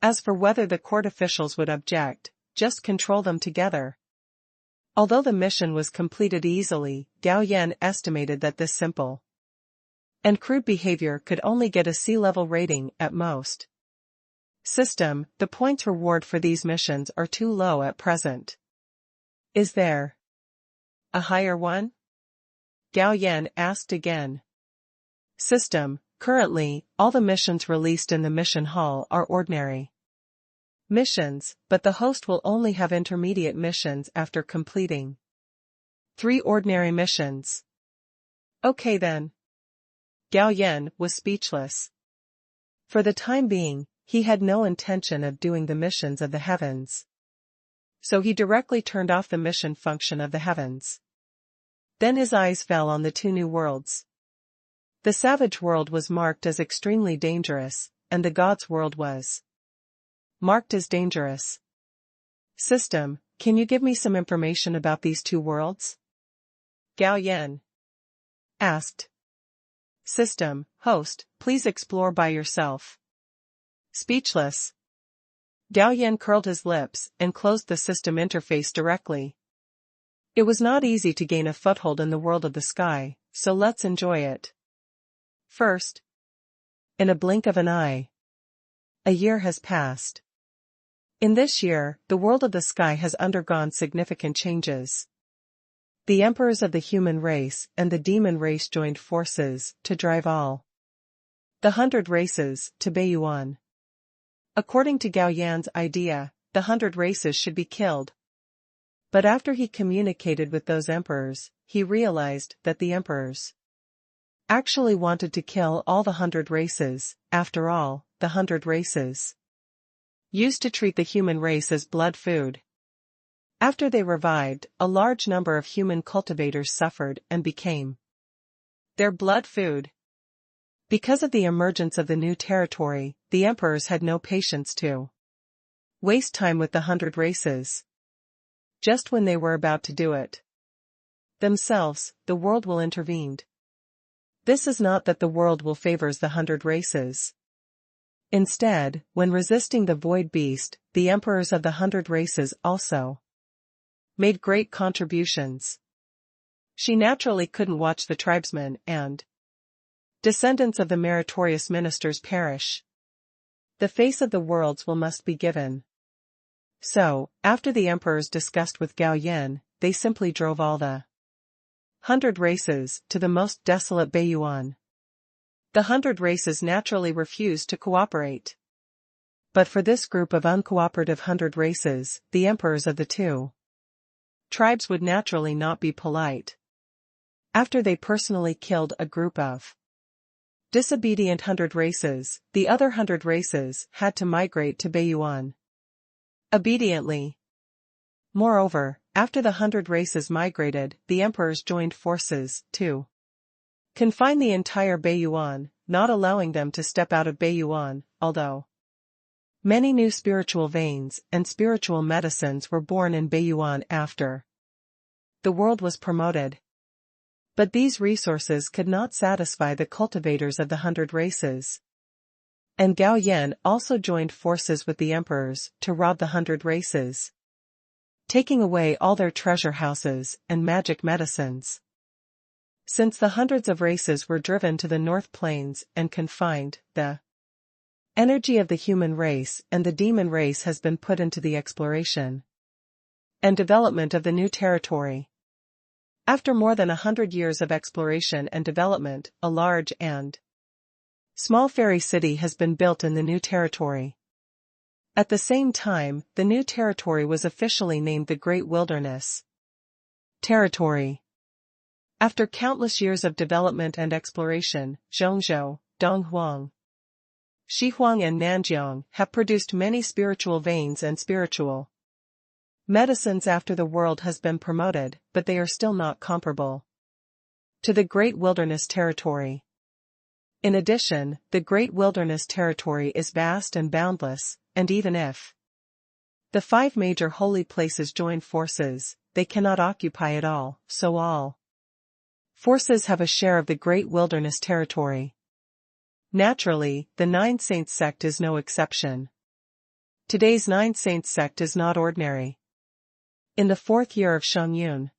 As for whether the court officials would object, just control them together. Although the mission was completed easily, Gao Yan estimated that this simple and crude behavior could only get a C-level rating at most. System: the points reward for these missions are too low at present. Is there a higher one? Gao Yan asked again. System: currently, all the missions released in the mission hall are ordinary missions, but the host will only have intermediate missions after completing 3 ordinary missions. Okay then. Gao Yan was speechless. For the time being, he had no intention of doing the missions of the heavens. So he directly turned off the mission function of the heavens. Then his eyes fell on the 2 new worlds. The savage world was marked as extremely dangerous, and the gods' world was marked as dangerous. System: can you give me some information about these 2 worlds? Gao Yan asked. System: host, please explore by yourself. Speechless. Gao Yan curled his lips and closed the system interface directly. It was not easy to gain a foothold in the world of the sky, so let's enjoy it. First. In a blink of an eye. A year has passed. In this year, the world of the sky has undergone significant changes. The emperors of the human race and the demon race joined forces to drive all the 100 races to Beiyuan. According to Gao Yan's idea, the 100 races should be killed. But after he communicated with those emperors, he realized that the emperors actually wanted to kill all the 100 races. After all, the 100 races used to treat the human race as blood food. After they revived, a large number of human cultivators suffered and became their blood food. Because of the emergence of the new territory, the emperors had no patience to waste time with the 100 races. Just when they were about to do it themselves, the world will intervened. This is not that the world will favors the 100 races. Instead, when resisting the void beast, the emperors of the 100 races also made great contributions. She naturally couldn't watch the tribesmen and descendants of the meritorious ministers perish. The face of the worlds will must be given. So, after the emperors discussed with Gao Yan, they simply drove all the 100 races to the most desolate Beiyuan. The 100 races naturally refused to cooperate. But for this group of uncooperative 100 races, the emperors of the two tribes would naturally not be polite. After they personally killed a group of disobedient 100 races, the other 100 races had to migrate to Beiyuan obediently. Moreover, after the 100 races migrated, the emperors joined forces to confine the entire Beiyuan, not allowing them to step out of Beiyuan, although many new spiritual veins and spiritual medicines were born in Beiyuan after the world was promoted. But these resources could not satisfy the cultivators of the 100 races. And Gao Yan also joined forces with the emperors to rob the 100 races, taking away all their treasure houses and magic medicines. Since the hundreds of races were driven to the North Plains and confined, the energy of the human race and the demon race has been put into the exploration and development of the new territory. After more than 100 years of exploration and development, a large and small fairy city has been built in the new territory. At the same time, the new territory was officially named the Great Wilderness Territory. After countless years of development and exploration, Zhongzhou, Donghuang, Shihuang and Nanjiang have produced many spiritual veins and spiritual medicines after the world has been promoted, but they are still not comparable to the Great Wilderness Territory. In addition, the Great Wilderness Territory is vast and boundless, and even if the 5 major holy places join forces, they cannot occupy it all, so all forces have a share of the Great Wilderness Territory. Naturally, the Nine Saints sect is no exception. Today's Nine Saints sect is not ordinary. In the 4th year of Shongyun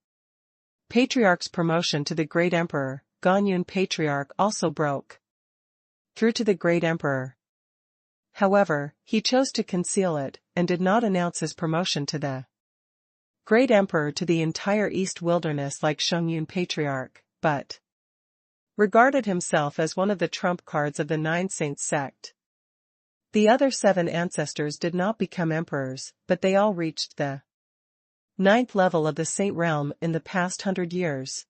Patriarch's promotion to the Great Emperor, Ganyun Patriarch also broke through to the Great Emperor. However, he chose to conceal it, and did not announce his promotion to the Great Emperor to the entire East Wilderness like Shongyun Patriarch, but regarded himself as one of the trump cards of the Nine Saints sect. The other 7 ancestors did not become emperors, but they all reached the 9th level of the Saint realm in the past 100 years.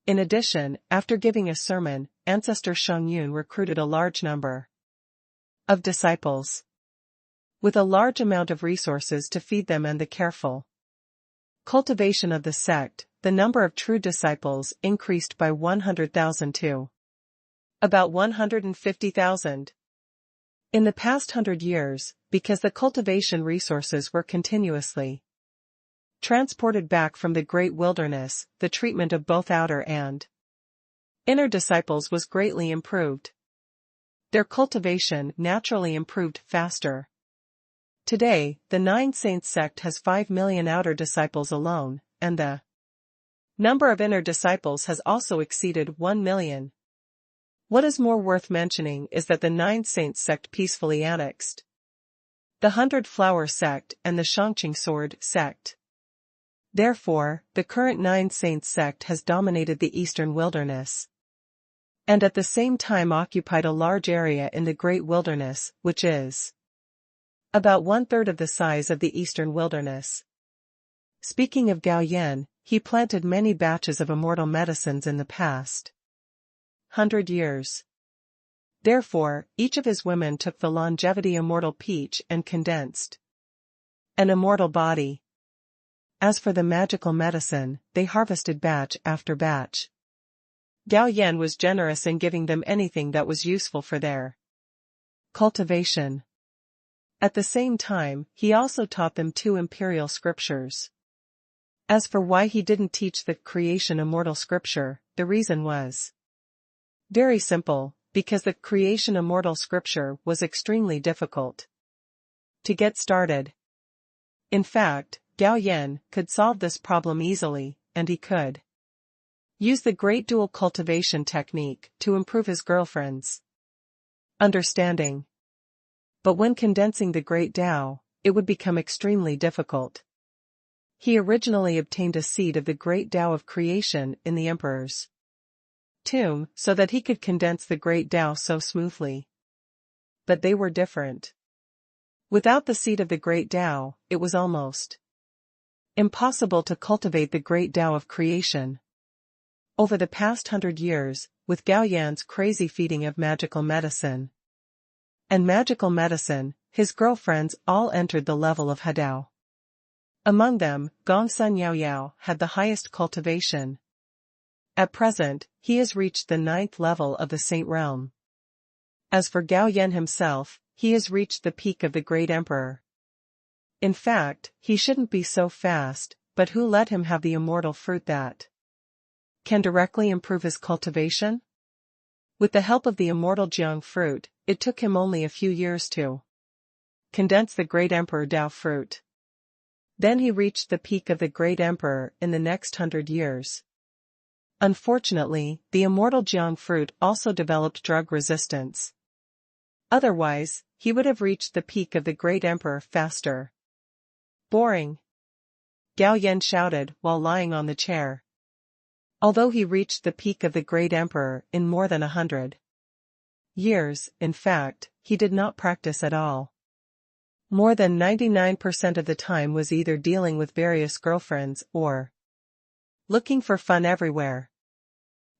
In addition, after giving a sermon, Ancestor Shongyun recruited a large number of disciples with a large amount of resources to feed them and the careful cultivation of the sect. The number of true disciples increased by 100,000 to about 150,000 in the past 100 years, because the cultivation resources were continuously transported back from the Great Wilderness. The treatment of both outer and inner disciples was greatly improved. Their cultivation naturally improved faster. Today, the Nine Saints sect has 5 million outer disciples alone, and the number of inner disciples has also exceeded 1 million. What is more worth mentioning is that the Nine Saints sect peacefully annexed the 100 Flower sect and the Shangqing Sword sect. Therefore, the current Nine Saints sect has dominated the Eastern Wilderness, and at the same time occupied a large area in the Great Wilderness, which is about 1/3 of the size of the Eastern Wilderness. Speaking of Gao Yan, he planted many batches of immortal medicines in the past 100 years. Therefore, each of his women took the longevity immortal peach and condensed an immortal body. As for the magical medicine, they harvested batch after batch. Gao Yan was generous in giving them anything that was useful for their cultivation. At the same time, he also taught them 2 imperial scriptures. As for why he didn't teach the creation immortal scripture, the reason was very simple, because the creation immortal scripture was extremely difficult to get started. In fact, Gao Yan could solve this problem easily, and he could use the great dual cultivation technique to improve his girlfriend's understanding. But when condensing the great Tao, it would become extremely difficult. He originally obtained a seed of the great Tao of creation in the emperor's tomb so that he could condense the great Tao so smoothly. But they were different. Without the seed of the great Tao, it was almost impossible to cultivate the great Tao of creation. Over the past 100 years, with Gao Yan's crazy feeding of magical medicine and magical medicine, his girlfriends all entered the level of Hadao. Among them, Gongsun Yao Yao had the highest cultivation. At present, he has reached the 9th level of the Saint Realm. As for Gao Yan himself, he has reached the peak of the great emperor. In fact, he shouldn't be so fast, but who let him have the immortal fruit that can directly improve his cultivation? With the help of the immortal Jiang fruit, it took him only a few years to condense the great emperor Dao fruit. Then he reached the peak of the great emperor in the next 100 years. Unfortunately, the immortal Jiang fruit also developed drug resistance. Otherwise, he would have reached the peak of the great emperor faster. Boring! Gao Yan shouted while lying on the chair. Although he reached the peak of the great emperor in more than 100 years, in fact, he did not practice at all. More than 99% of the time was either dealing with various girlfriends or looking for fun everywhere.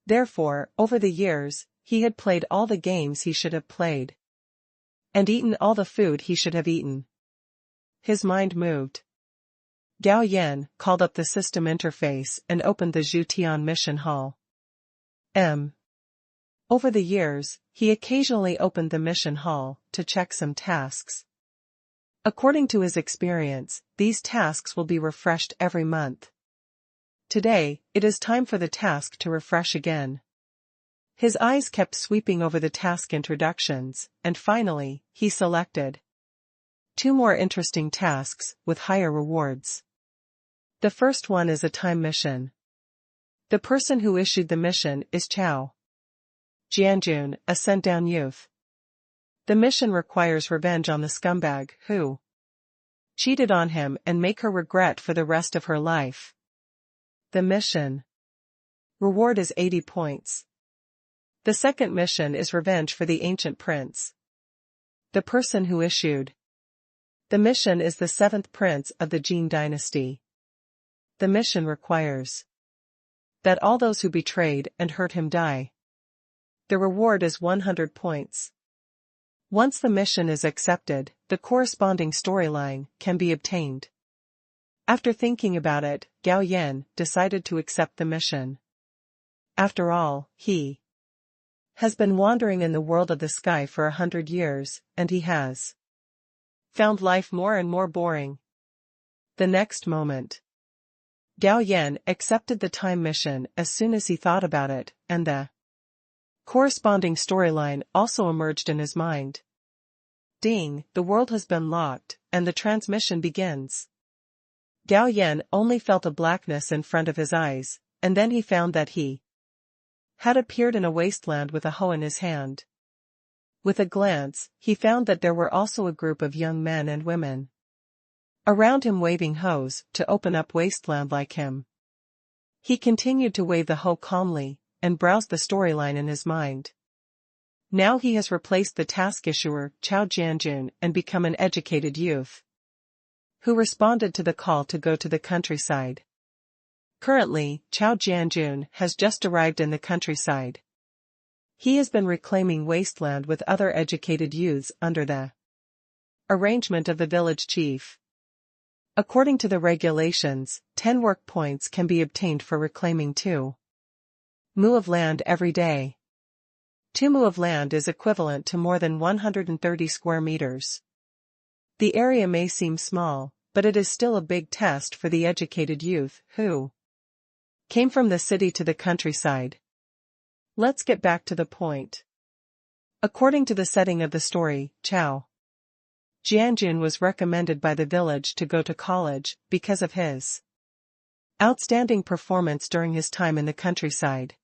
Therefore, over the years, he had played all the games he should have played and eaten all the food he should have eaten. His mind moved. Gao Yan called up the system interface and opened the Zhutian mission hall. Over the years, he occasionally opened the mission hall to check some tasks. According to his experience, these tasks will be refreshed every month. Today, it is time for the task to refresh again. His eyes kept sweeping over the task introductions, and finally, he selected 2 more interesting tasks with higher rewards. The first one is a time mission. The person who issued the mission is Chao Jianjun, a sent-down youth. The mission requires revenge on the scumbag who cheated on him and make her regret for the rest of her life. The mission reward is 80 points. The second mission is revenge for the ancient prince. The person who issued the mission is the 7th prince of the Jin dynasty. The mission requires that all those who betrayed and hurt him die. The reward is 100 points. Once the mission is accepted, the corresponding storyline can be obtained. After thinking about it, Gao Yan decided to accept the mission. After all, he has been wandering in the world of the sky for 100 years, and he has found life more and more boring. The next moment, Gao Yan accepted the time mission as soon as he thought about it, and the corresponding storyline also emerged in his mind. Ding, the world has been locked, and the transmission begins. Gao Yan only felt a blackness in front of his eyes, and then he found that he had appeared in a wasteland with a hoe in his hand. With a glance, he found that there were also a group of young men and women around him waving hoes to open up wasteland like him. He continued to wave the hoe calmly, and browsed the storyline in his mind. Now he has replaced the task issuer, Chao Jianjun, and become an educated youth who responded to the call to go to the countryside. Currently, Chao Jianjun has just arrived in the countryside. He has been reclaiming wasteland with other educated youths under the arrangement of the village chief. According to the regulations, 10 work points can be obtained for reclaiming 2 mu of land every day. 2 mu of land is equivalent to more than 130 square meters. The area may seem small, but it is still a big test for the educated youth who came from the city to the countryside. Let's get back to the point. According to the setting of the story, Chao Jianjun was recommended by the village to go to college because of his outstanding performance during his time in the countryside.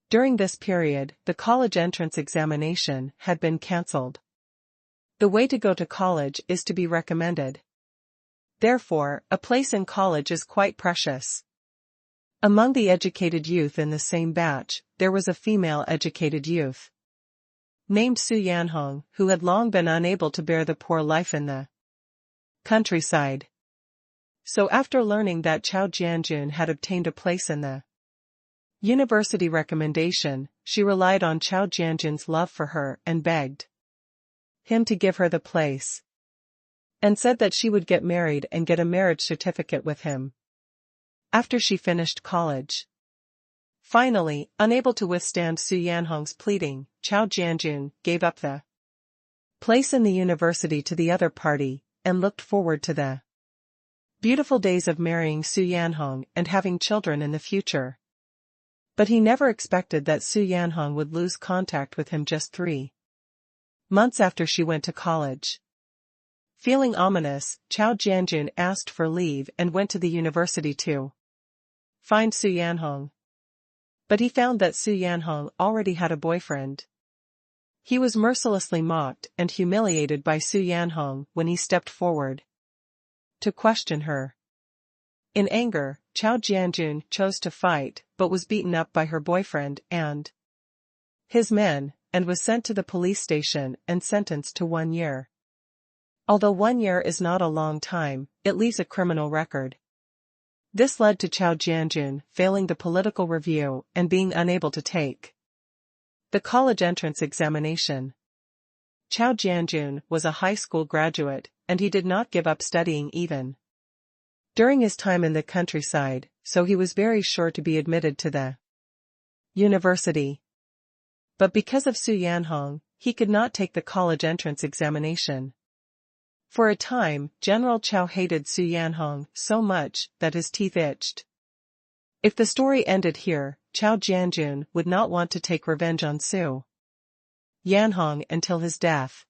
During this period, the college entrance examination had been cancelled. The way to go to college is to be recommended. Therefore, a place in college is quite precious. Among the educated youth in the same batch, there was a female educated youth named Su Yanhong, who had long been unable to bear the poor life in the countryside. So after learning that Chao Jianjun had obtained a place in the university recommendation, she relied on Chao Jianjun's love for her and begged him to give her the place, and said that she would get married and get a marriage certificate with him after she finished college. Finally, unable to withstand Su Yanhong's pleading, Chao Jianjun gave up the place in the university to the other party, and looked forward to the beautiful days of marrying Su Yanhong and having children in the future. But he never expected that Su Yanhong would lose contact with him just 3 months after she went to college. Feeling ominous, Chao Jianjun asked for leave and went to the university to find Su Yanhong. But he found that Su Yanhong already had a boyfriend. He was mercilessly mocked and humiliated by Su Yanhong when he stepped forward to question her. In anger, Chao Jianjun chose to fight but was beaten up by her boyfriend and his men, and was sent to the police station and sentenced to 1 year. Although 1 year is not a long time, it leaves a criminal record. This led to Chao Jianjun failing the political review and being unable to take the college entrance examination. Chao Jianjun was a high school graduate, and he did not give up studying even during his time in the countryside, so he was very sure to be admitted to the university. But because of Su Yanhong, he could not take the college entrance examination. For a time, General Chao hated Su Yanhong so much that his teeth itched. If the story ended here, Chao Jianjun would not want to take revenge on Su Yanhong until his death.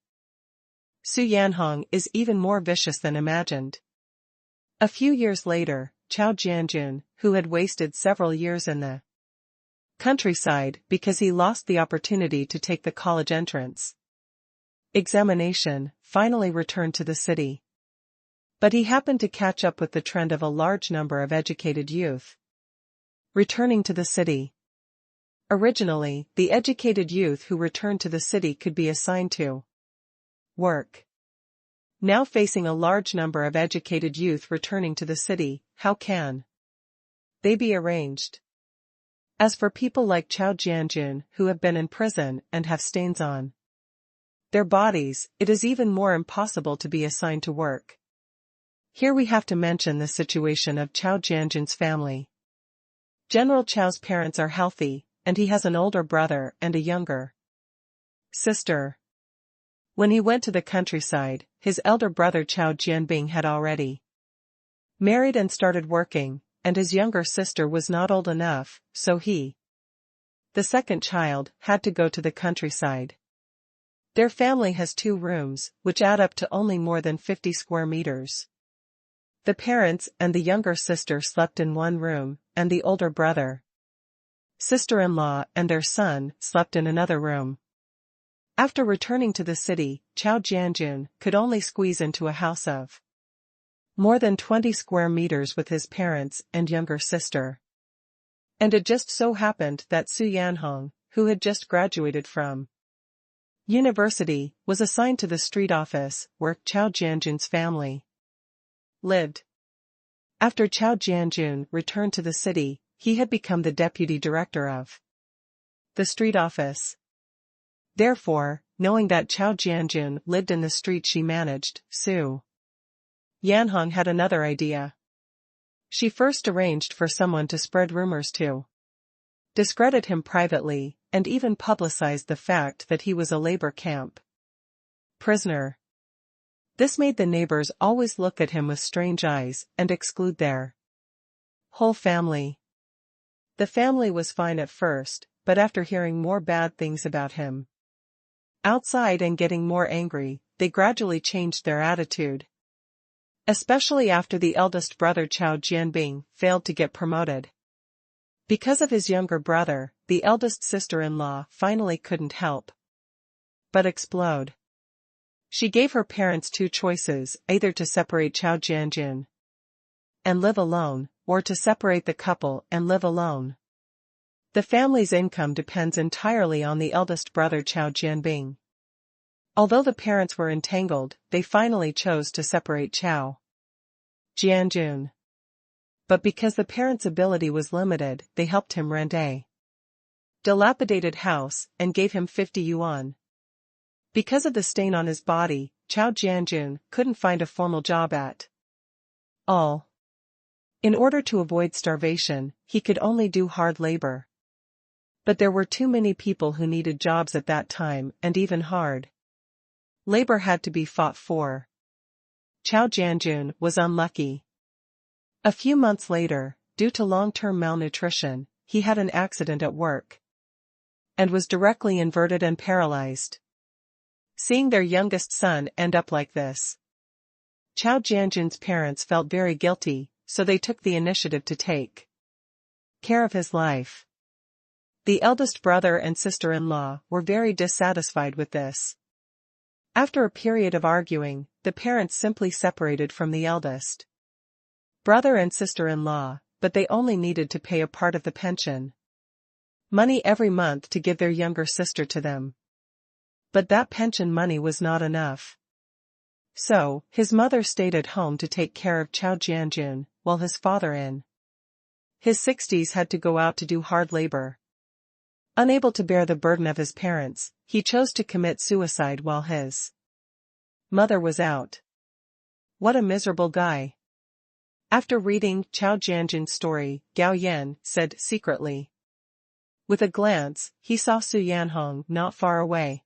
Su Yanhong is even more vicious than imagined. A few years later, Chao Jianjun, who had wasted several years in the countryside because he lost the opportunity to take the college entrance examination, finally returned to the city. But he happened to catch up with the trend of a large number of educated youth returning to the city. Originally, the educated youth who returned to the city could be assigned to work. Now facing a large number of educated youth returning to the city, how can they be arranged? As for people like Chao Jianjun who have been in prison and have stains on their bodies, it is even more impossible to be assigned to work. Here we have to mention the situation of Chao Jianjun's family. General Chao's parents are healthy, and he has an older brother and a younger sister. When he went to the countryside, his elder brother Chao Jianbing had already married and started working, and his younger sister was not old enough, so he, the second child, had to go to the countryside. Their family has 2 rooms, which add up to only more than 50 square meters. The parents and the younger sister slept in 1 room, and the older brother, sister-in-law and their son slept in another room. After returning to the city, Chao Jianjun could only squeeze into a house of more than 20 square meters with his parents and younger sister. And it just so happened that Su Yanhong, who had just graduated from university, was assigned to the street office where Chao Jianjun's family lived. After Chao Jianjun returned to the city, he had become the deputy director of the street office. Therefore, knowing that Chao Jianjun lived in the street she managed, Su Yanhong had another idea. She first arranged for someone to spread rumors to discredit him privately, and even publicized the fact that he was a labor camp prisoner. This made the neighbors always look at him with strange eyes and exclude their whole family. The family was fine at first, but after hearing more bad things about him outside and getting more angry, they gradually changed their attitude. Especially after the eldest brother Chao Jianbing failed to get promoted. Because of his younger brother, the eldest sister-in-law finally couldn't help but explode. She gave her parents two choices, either to separate Chao Jianjun and live alone, or to separate the couple and live alone. The family's income depends entirely on the eldest brother Chao Jianbing. Although the parents were entangled, they finally chose to separate Chao Jianjun. But because the parents' ability was limited, they helped him rent a dilapidated house and gave him 50 yuan. Because of the stain on his body, Chao Jianjun couldn't find a formal job at all. In order to avoid starvation, he could only do hard labor. But there were too many people who needed jobs at that time, and even hard labor had to be fought for. Chao Jianjun was unlucky. A few months later, due to long-term malnutrition, he had an accident at work and was directly inverted and paralyzed. Seeing their youngest son end up like this, Chao Jianjun's parents felt very guilty, so they took the initiative to take care of his life. The eldest brother and sister-in-law were very dissatisfied with this. After a period of arguing, the parents simply separated from the eldest brother and sister-in-law, but they only needed to pay a part of the pension money every month to give their younger sister to them. But that pension money was not enough. So, his mother stayed at home to take care of Chao Jianjun, while his father in his 60s had to go out to do hard labor. Unable to bear the burden of his parents, he chose to commit suicide while his mother was out. What a miserable guy. After reading Chao Jianjun's story, Gao Yan said secretly. With a glance, he saw Su Yanhong not far away.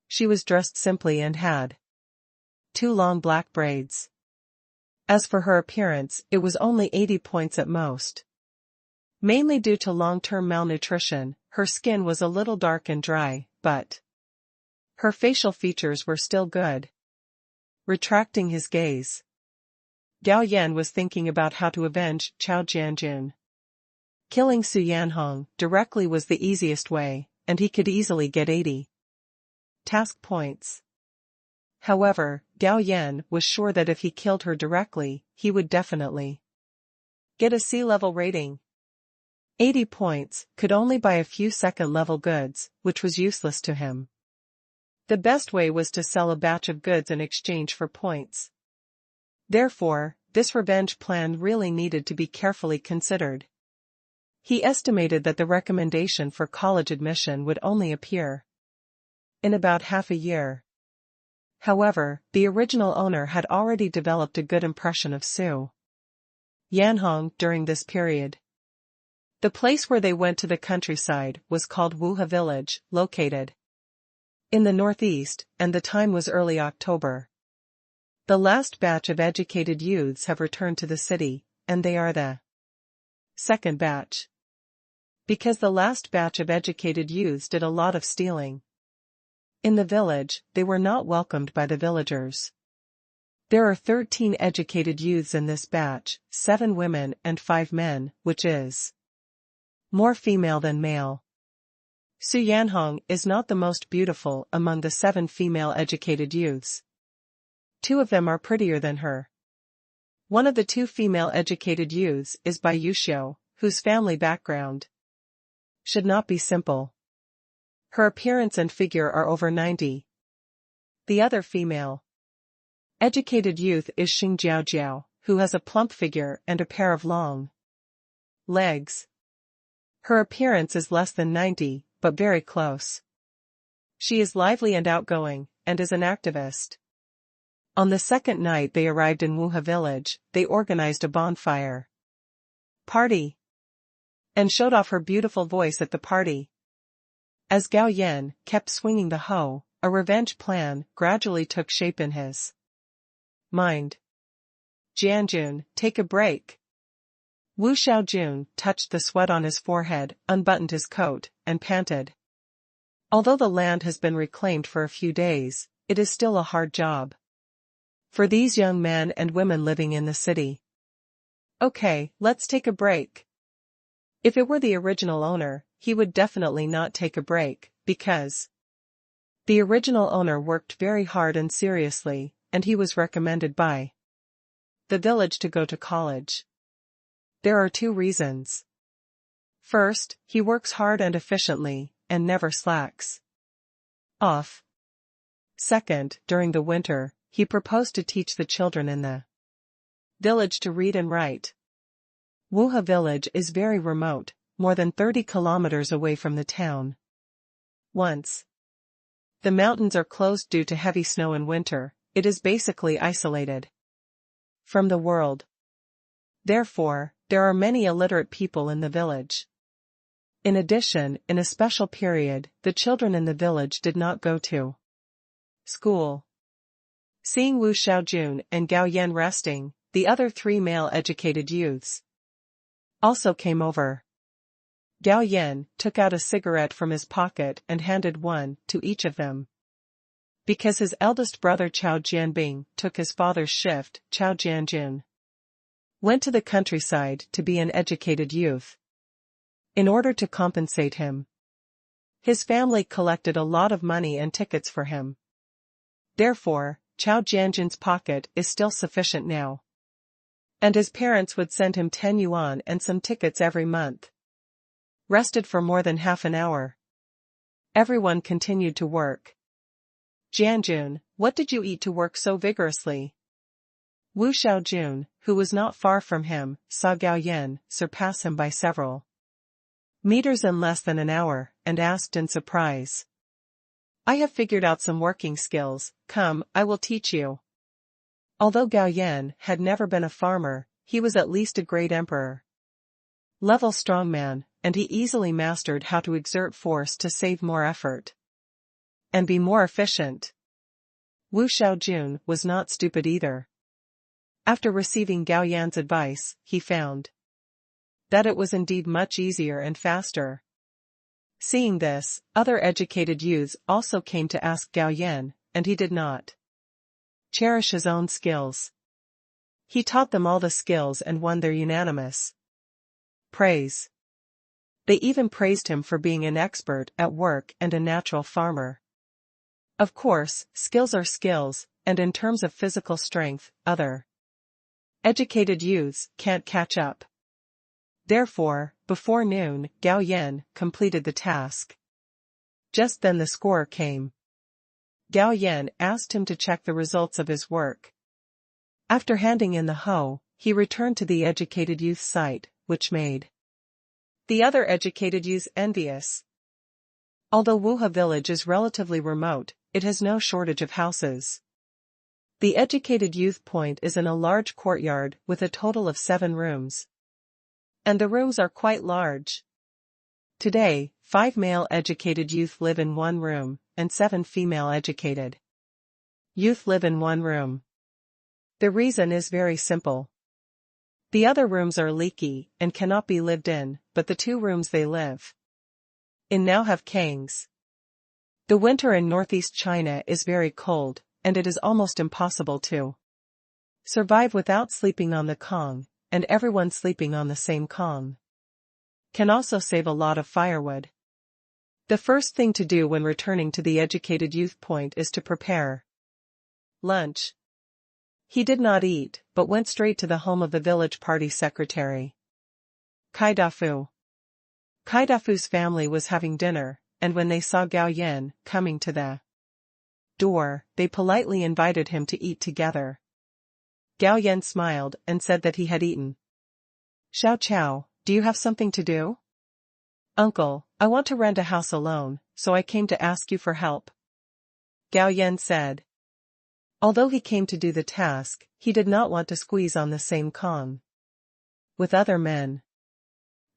She was dressed simply and had 2 long black braids. As for her appearance, it was only 80 points at most. Mainly due to long-term malnutrition, her skin was a little dark and dry, but her facial features were still good. Retracting his gaze, Gao Yan was thinking about how to avenge Chao Jianjun. Killing Su Yanhong directly was the easiest way, and he could easily get 80 task points. However, Gao Yan was sure that if he killed her directly, he would definitely get a C-level rating. 80 points could only buy a few second-level goods, which was useless to him. The best way was to sell a batch of goods in exchange for points. Therefore, this revenge plan really needed to be carefully considered. He estimated that the recommendation for college admission would only appear in about half a year. However, the original owner had already developed a good impression of Su Yanhong during this period. The place where they went to the countryside was called Wuha Village, located in the northeast, and the time was early October. The last batch of educated youths have returned to the city, and they are the second batch. Because the last batch of educated youths did a lot of stealing in the village, they were not welcomed by the villagers. There are 13 educated youths in this batch, 7 women and 5 men, which is more female than male. Su Yanhong is not the most beautiful among the 7 female educated youths. 2 of them are prettier than her. One of the 2 female educated youths is Bai Yuxiu, whose family background should not be simple. Her appearance and figure are over 90. The other female educated youth is Xing Jiaojiao, who has a plump figure and a pair of long legs. Her appearance is less than 90, but very close. She is lively and outgoing, and is an activist. On the second night they arrived in Wuha village, they organized a bonfire party. and showed off her beautiful voice at the party. As Gao Yan kept swinging the hoe, a revenge plan gradually took shape in his mind. Jianjun, take a break. Wu Xiaojun touched the sweat on his forehead, unbuttoned his coat, and panted. Although the land has been reclaimed for a few days, it is still a hard job for these young men and women living in the city. Okay, let's take a break. If it were the original owner, he would definitely not take a break, because the original owner worked very hard and seriously, and he was recommended by the village to go to college. There are 2 reasons. First, he works hard and efficiently, and never slacks off. Second, during the winter, he proposed to teach the children in the village to read and write. Wuhe village is very remote, more than 30 kilometers away from the town. Once the mountains are closed due to heavy snow in winter, it is basically isolated from the world. Therefore, there are many illiterate people in the village. In addition, in a special period, the children in the village did not go to school. Seeing Wu Xiaojun and Gao Yan resting, the other 3 male educated youths also came over. Gao Yan took out a cigarette from his pocket and handed one to each of them. Because his eldest brother Chao Jianbing took his father's shift, Chao Jianjun went to the countryside to be an educated youth. In order to compensate him, his family collected a lot of money and tickets for him. Therefore, Chao Jianjun's pocket is still sufficient now. And his parents would send him 10 yuan and some tickets every month. Rested for more than half an hour. Everyone continued to work. Jianjun, what did you eat to work so vigorously? Wu Xiaojun, who was not far from him, saw Gao Yan surpass him by several meters in less than an hour, and asked in surprise. I have figured out some working skills, come, I will teach you. Although Gao Yan had never been a farmer, he was at least a great emperor level strongman, and he easily mastered how to exert force to save more effort and be more efficient. Wu Xiaojun was not stupid either. After receiving Gao Yan's advice, he found that it was indeed much easier and faster. Seeing this, other educated youths also came to ask Gao Yan, and he did not cherish his own skills. He taught them all the skills and won their unanimous praise. They even praised him for being an expert at work and a natural farmer. Of course, skills are skills, and in terms of physical strength, other educated youths can't catch up. Therefore, before noon, Gao Yan completed the task. Just then the scorer came. Gao Yan asked him to check the results of his work. After handing in the hoe, he returned to the educated youth's site, which made the other educated youths envious. Although Wuhe village is relatively remote, it has no shortage of houses. The educated youth point is in a large courtyard with a total of 7 rooms. And the rooms are quite large. Today, 5 male educated youth live in 1 room, and 7 female educated youth live in 1 room. The reason is very simple. The other rooms are leaky and cannot be lived in, but the 2 rooms they live in now have kangs. The winter in northeast China is very cold, and it is almost impossible to survive without sleeping on the kong, and everyone sleeping on the same kong can also save a lot of firewood. The first thing to do when returning to the educated youth point is to prepare lunch. He did not eat, but went straight to the home of the village party secretary, Kaidafu. Kaidafu's family was having dinner, and when they saw Gao Yan coming to the door, they politely invited him to eat together. Gao Yan smiled and said that he had eaten. Xiao Chao, do you have something to do? Uncle, I want to rent a house alone, so I came to ask you for help. Gao Yan said. Although he came to do the task, he did not want to squeeze on the same kong with other men.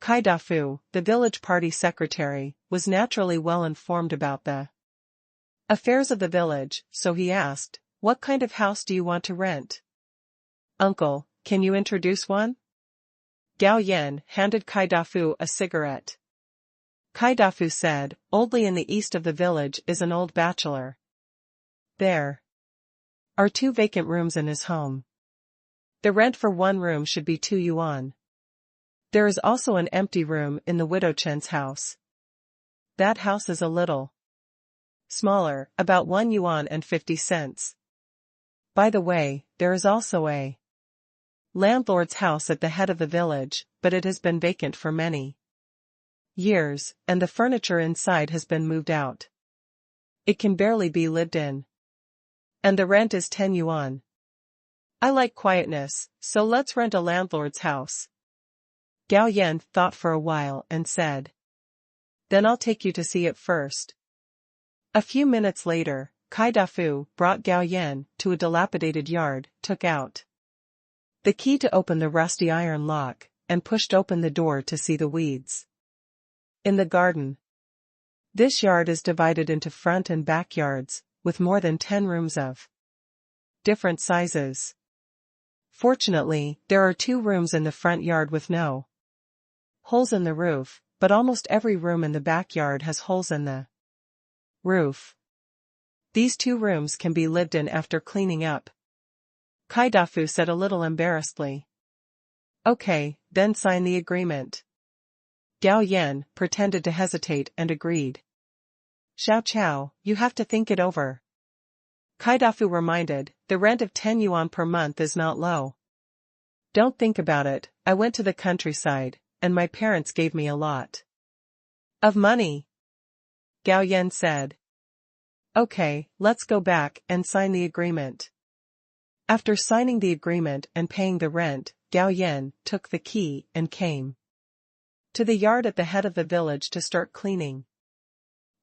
Kai Dafu, the village party secretary, was naturally well informed about the affairs of the village, so he asked, "What kind of house do you want to rent?" "Uncle, can you introduce one?" Gao Yan handed Kai Dafu a cigarette. Kai Dafu said, "Oldly in the east of the village is an old bachelor. There are 2 vacant rooms in his home. The rent for 1 room should be 2 yuan. There is also an empty room in the widow Chen's house. That house is a little smaller, about 1 yuan and 50 cents. By the way, there is also a landlord's house at the head of the village, but it has been vacant for many years, and the furniture inside has been moved out. It can barely be lived in. And the rent is 10 yuan. I like quietness, so let's rent a landlord's house." Gao Yan thought for a while and said, "Then I'll take you to see it first." A few minutes later, Kai Dafu brought Gao Yan to a dilapidated yard, took out the key to open the rusty iron lock, and pushed open the door to see the weeds in the garden. This yard is divided into front and back yards, with more than 10 rooms of different sizes. Fortunately, there are 2 rooms in the front yard with no holes in the roof, but almost every room in the backyard has holes in the roof. These 2 rooms can be lived in after cleaning up. Kai Dafu said a little embarrassedly. "Okay, then sign the agreement." Gao Yan pretended to hesitate and agreed. "Xiao Chao, you have to think it over." Kai Dafu reminded, "The rent of 10 yuan per month is not low. Don't think about it, I went to the countryside, and my parents gave me a lot of money." Gao Yan said. "Okay, let's go back and sign the agreement." After signing the agreement and paying the rent, Gao Yan took the key and came to the yard at the head of the village to start cleaning.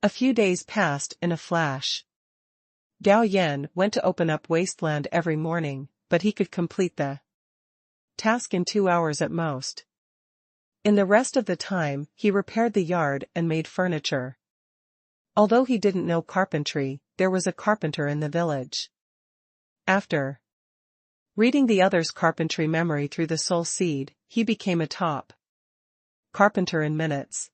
A few days passed in a flash. Gao Yan went to open up wasteland every morning, but he could complete the task in 2 hours at most. In the rest of the time, he repaired the yard and made furniture. Although he didn't know carpentry, there was a carpenter in the village. After reading the other's carpentry memory through the soul seed, he became a top carpenter in minutes.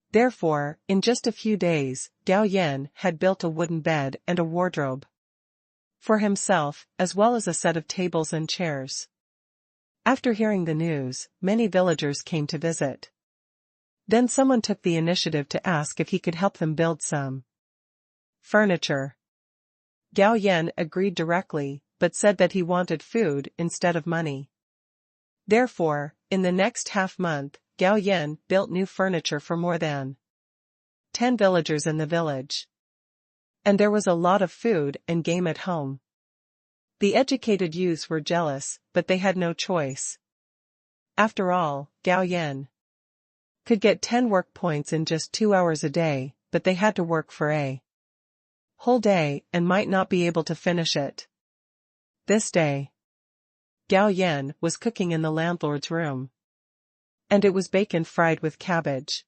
Therefore, in just a few days, Gao Yan had built a wooden bed and a wardrobe for himself, as well as a set of tables and chairs. After hearing the news, many villagers came to visit. Then someone took the initiative to ask if he could help them build some furniture. Gao Yan agreed directly, but said that he wanted food instead of money. Therefore, in the next half-month, Gao Yan built new furniture for more than 10 villagers in the village. And there was a lot of food and game at home. The educated youths were jealous, but they had no choice. After all, Gao Yan could get 10 work points in just 2 hours a day, but they had to work for a whole day and might not be able to finish it. This day, Gao Yan was cooking in the landlord's room. And it was bacon fried with cabbage.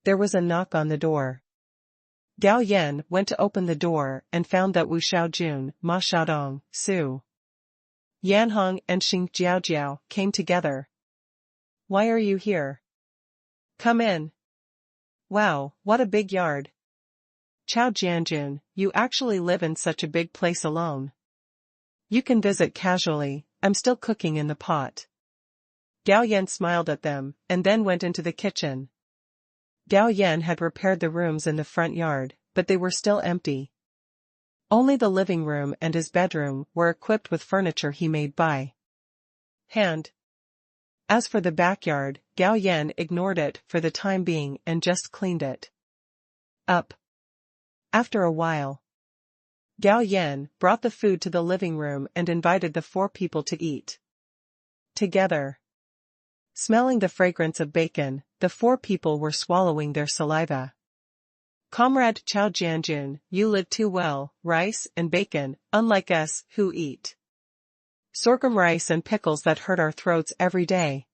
There was a knock on the door. Gao Yan went to open the door and found that Wu Xiaojun, Ma Xiaodong, Su Yanhong and Xing Jiaojiao came together. "Why are you here? Come in." "Wow, what a big yard. Chao Jianjun, you actually live in such a big place alone. You can visit casually, I'm still cooking in the pot." Gao Yan smiled at them, and then went into the kitchen. Gao Yan had repaired the rooms in the front yard, but they were still empty. Only the living room and his bedroom were equipped with furniture he made by hand. As for the backyard, Gao Yan ignored it for the time being and just cleaned it up. After a while, Gao Yan brought the food to the living room and invited the 4 people to eat together. Smelling the fragrance of bacon, the 4 people were swallowing their saliva. "Comrade Chao Jianjun, you live too well, rice and bacon, unlike us, who eat sorghum rice and pickles that hurt our throats every day."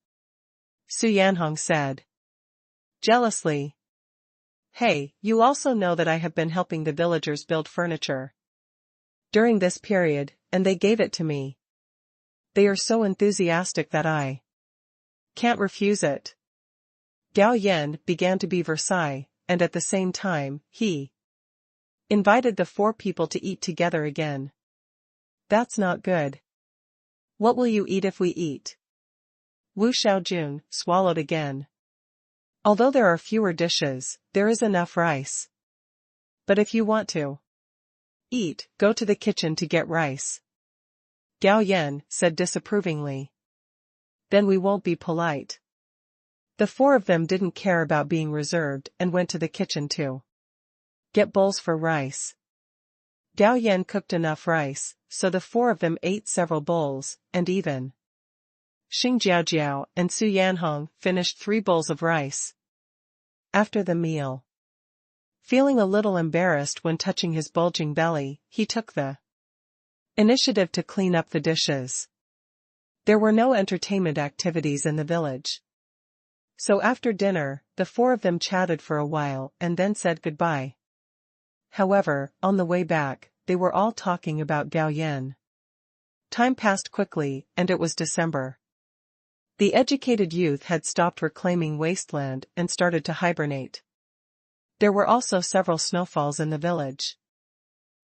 Su Yanhong said. Jealously. Hey, you also know that I have been helping the villagers build furniture during this period, and they gave it to me. They are so enthusiastic that I can't refuse it. Gao Yan began to be Versailles, and at the same time, he invited the 4 people to eat together again. That's not good. What will you eat if we eat? Wu Xiaojun swallowed again. Although there are fewer dishes, there is enough rice. But if you want to eat, go to the kitchen to get rice. Gao Yan said disapprovingly. Then we won't be polite. The 4 of them didn't care about being reserved and went to the kitchen to get bowls for rice. Gao Yan cooked enough rice, so the 4 of them ate several bowls, and even Xing Jiaojiao and Su Yanhong finished 3 bowls of rice. After the meal, feeling a little embarrassed when touching his bulging belly, he took the initiative to clean up the dishes. There were no entertainment activities in the village. So after dinner, the 4 of them chatted for a while and then said goodbye. However, on the way back, they were all talking about Gao Yan. Time passed quickly, and it was December. The educated youth had stopped reclaiming wasteland and started to hibernate. There were also several snowfalls in the village.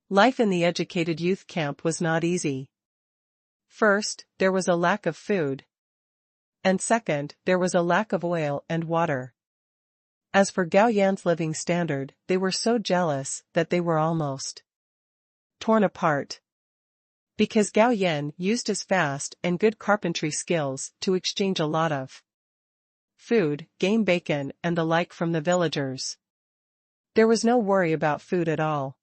Life in the educated youth camp was not easy. First, there was a lack of food. And second, there was a lack of oil and water. As for Gao Yan's living standard, they were so jealous that they were almost torn apart. Because Gao Yan used his fast and good carpentry skills to exchange a lot of food, game bacon and the like from the villagers. There was no worry about food at all.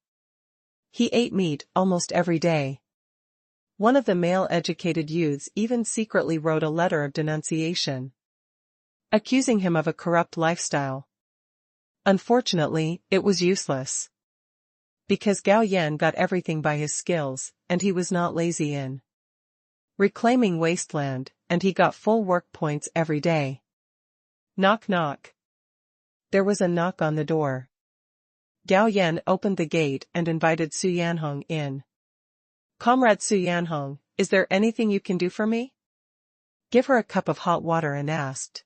He ate meat almost every day. One of the male educated youths even secretly wrote a letter of denunciation, accusing him of a corrupt lifestyle. Unfortunately, it was useless. Because Gao Yan got everything by his skills, and he was not lazy in reclaiming wasteland, and he got full work points every day. Knock knock. There was a knock on the door. Gao Yan opened the gate and invited Su Yanhong in. Comrade Su Yanhong, is there anything you can do for me? Give her a cup of hot water and asked.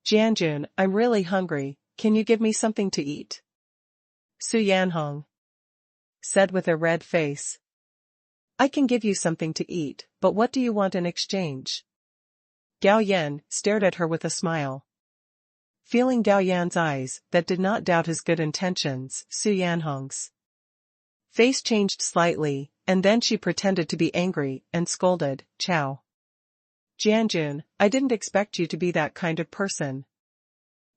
Jianjun, I'm really hungry, can you give me something to eat? Su Yanhong said with a red face. I can give you something to eat, but what do you want in exchange? Gao Yan stared at her with a smile. Feeling Gao Yan's eyes that did not doubt his good intentions, Su Yanhong's face changed slightly, and then she pretended to be angry and scolded, Chow. Jianjun, I didn't expect you to be that kind of person.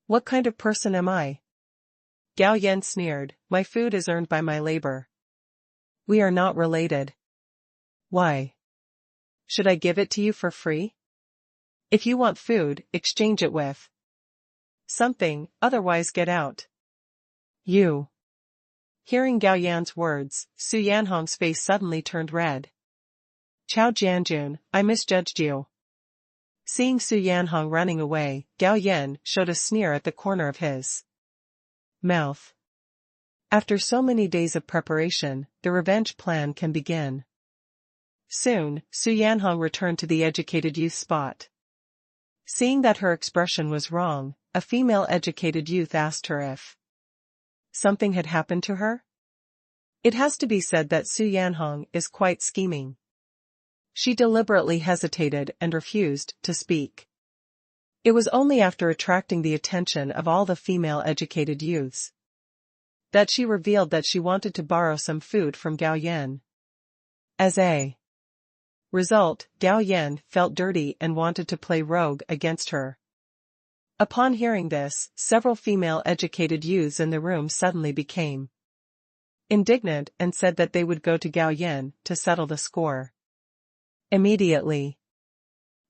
What kind of person am I? Gao Yan sneered, my food is earned by my labor. We are not related. Why should I give it to you for free? If you want food, exchange it with something, otherwise get out. You. Hearing Gao Yan's words, Su Yanhong's face suddenly turned red. Chao Jianjun, I misjudged you. Seeing Su Yanhong running away, Gao Yan showed a sneer at the corner of his mouth. After so many days of preparation, the revenge plan can begin. Soon, Su Yanhong returned to the educated youth spot. Seeing that her expression was wrong, a female educated youth asked her if something had happened to her. It has to be said that Su Yanhong is quite scheming. She deliberately hesitated and refused to speak. It was only after attracting the attention of all the female educated youths that she revealed that she wanted to borrow some food from Gao Yan. As a result, Gao Yan felt dirty and wanted to play rogue against her. Upon hearing this, several female educated youths in the room suddenly became indignant and said that they would go to Gao Yan to settle the score immediately.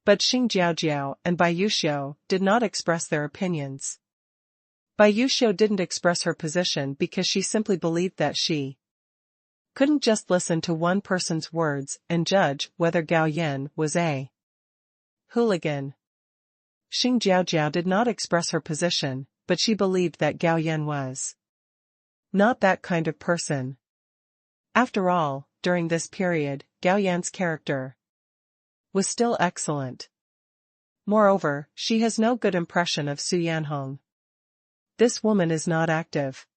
But Xing Jiaojiao and Bai Yuxiu did not express their opinions. Bai Yuxiu didn't express her position because she simply believed that she couldn't just listen to one person's words and judge whether Gao Yan was a hooligan. Xing Jiaojiao did not express her position, but she believed that Gao Yan was not that kind of person. After all, during this period, Gao Yan's character was still excellent. Moreover, she has no good impression of Su Yanhong. This woman is not active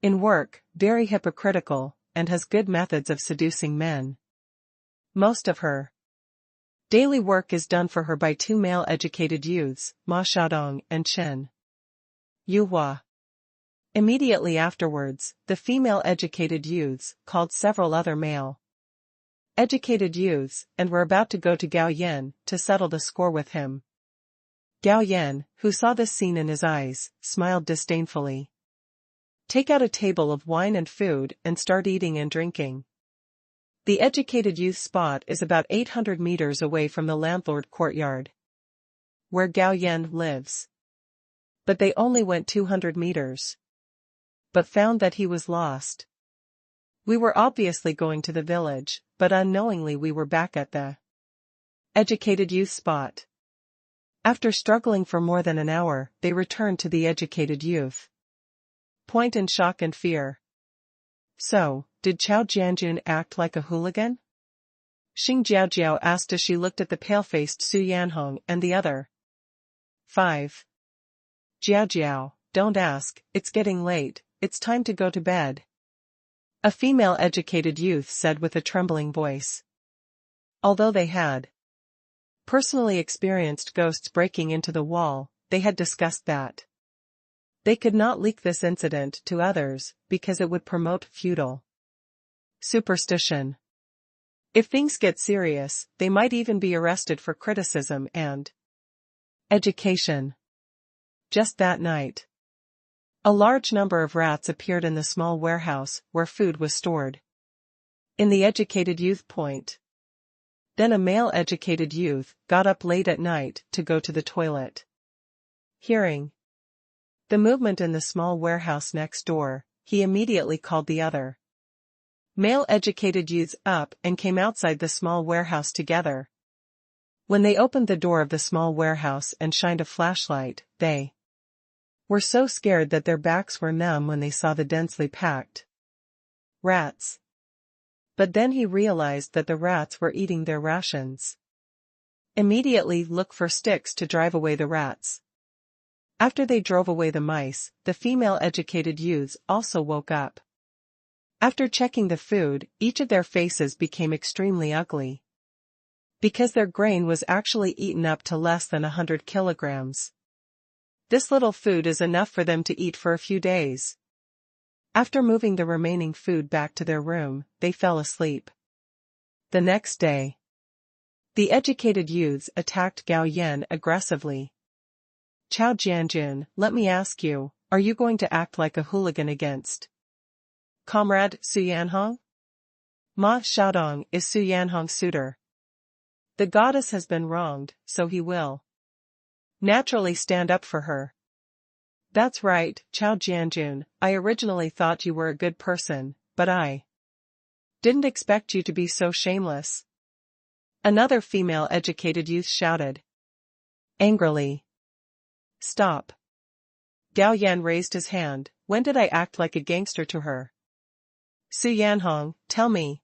in work, very hypocritical, and has good methods of seducing men. Most of her daily work is done for her by two male-educated youths, Ma Xiaodong and Chen Yuhua. Immediately afterwards, the female-educated youths called several other male-educated youths and were about to go to Gao Yan to settle the score with him. Gao Yan, who saw this scene in his eyes, smiled disdainfully. Take out a table of wine and food and start eating and drinking. The educated youth spot is about 800 meters away from the landlord courtyard, where Gao Yan lives. But they only went 200 meters. But found that he was lost. We were obviously going to the village, but unknowingly we were back at the educated youth spot. After struggling for more than an hour, they returned to the educated youth point in shock and fear. So, did Chao Jianjun act like a hooligan? Xing Jiaojiao asked as she looked at the pale-faced Su Yanhong and the other 5. Jiaojiao, don't ask, it's getting late, it's time to go to bed. A female educated youth said with a trembling voice. Although they had personally experienced ghosts breaking into the wall, they had discussed that they could not leak this incident to others because it would promote feudal superstition. If things get serious, they might even be arrested for criticism and education. Just that night, a large number of rats appeared in the small warehouse where food was stored in the educated youth point. Then a male educated youth got up late at night to go to the toilet. Hearing the movement in the small warehouse next door, he immediately called the other male educated youths up and came outside the small warehouse together. When they opened the door of the small warehouse and shined a flashlight, they were so scared that their backs were numb when they saw the densely packed rats. But then he realized that the rats were eating their rations. Immediately look for sticks to drive away the rats. After they drove away the mice, the female educated youths also woke up. After checking the food, each of their faces became extremely ugly, because their grain was actually eaten up to less than 100 kilograms. This little food is enough for them to eat for a few days. After moving the remaining food back to their room, they fell asleep. The next day, the educated youths attacked Gao Yan aggressively. Chao Jianjun, let me ask you, are you going to act like a hooligan against Comrade Su Yanhong? Ma Xiaodong is Su Yanhong's suitor. The goddess has been wronged, so he will naturally stand up for her. That's right, Chao Jianjun, I originally thought you were a good person, but I didn't expect you to be so shameless. Another female educated youth shouted angrily. Stop. Gao Yan raised his hand. When did I act like a gangster to her? Su Yanhong, tell me.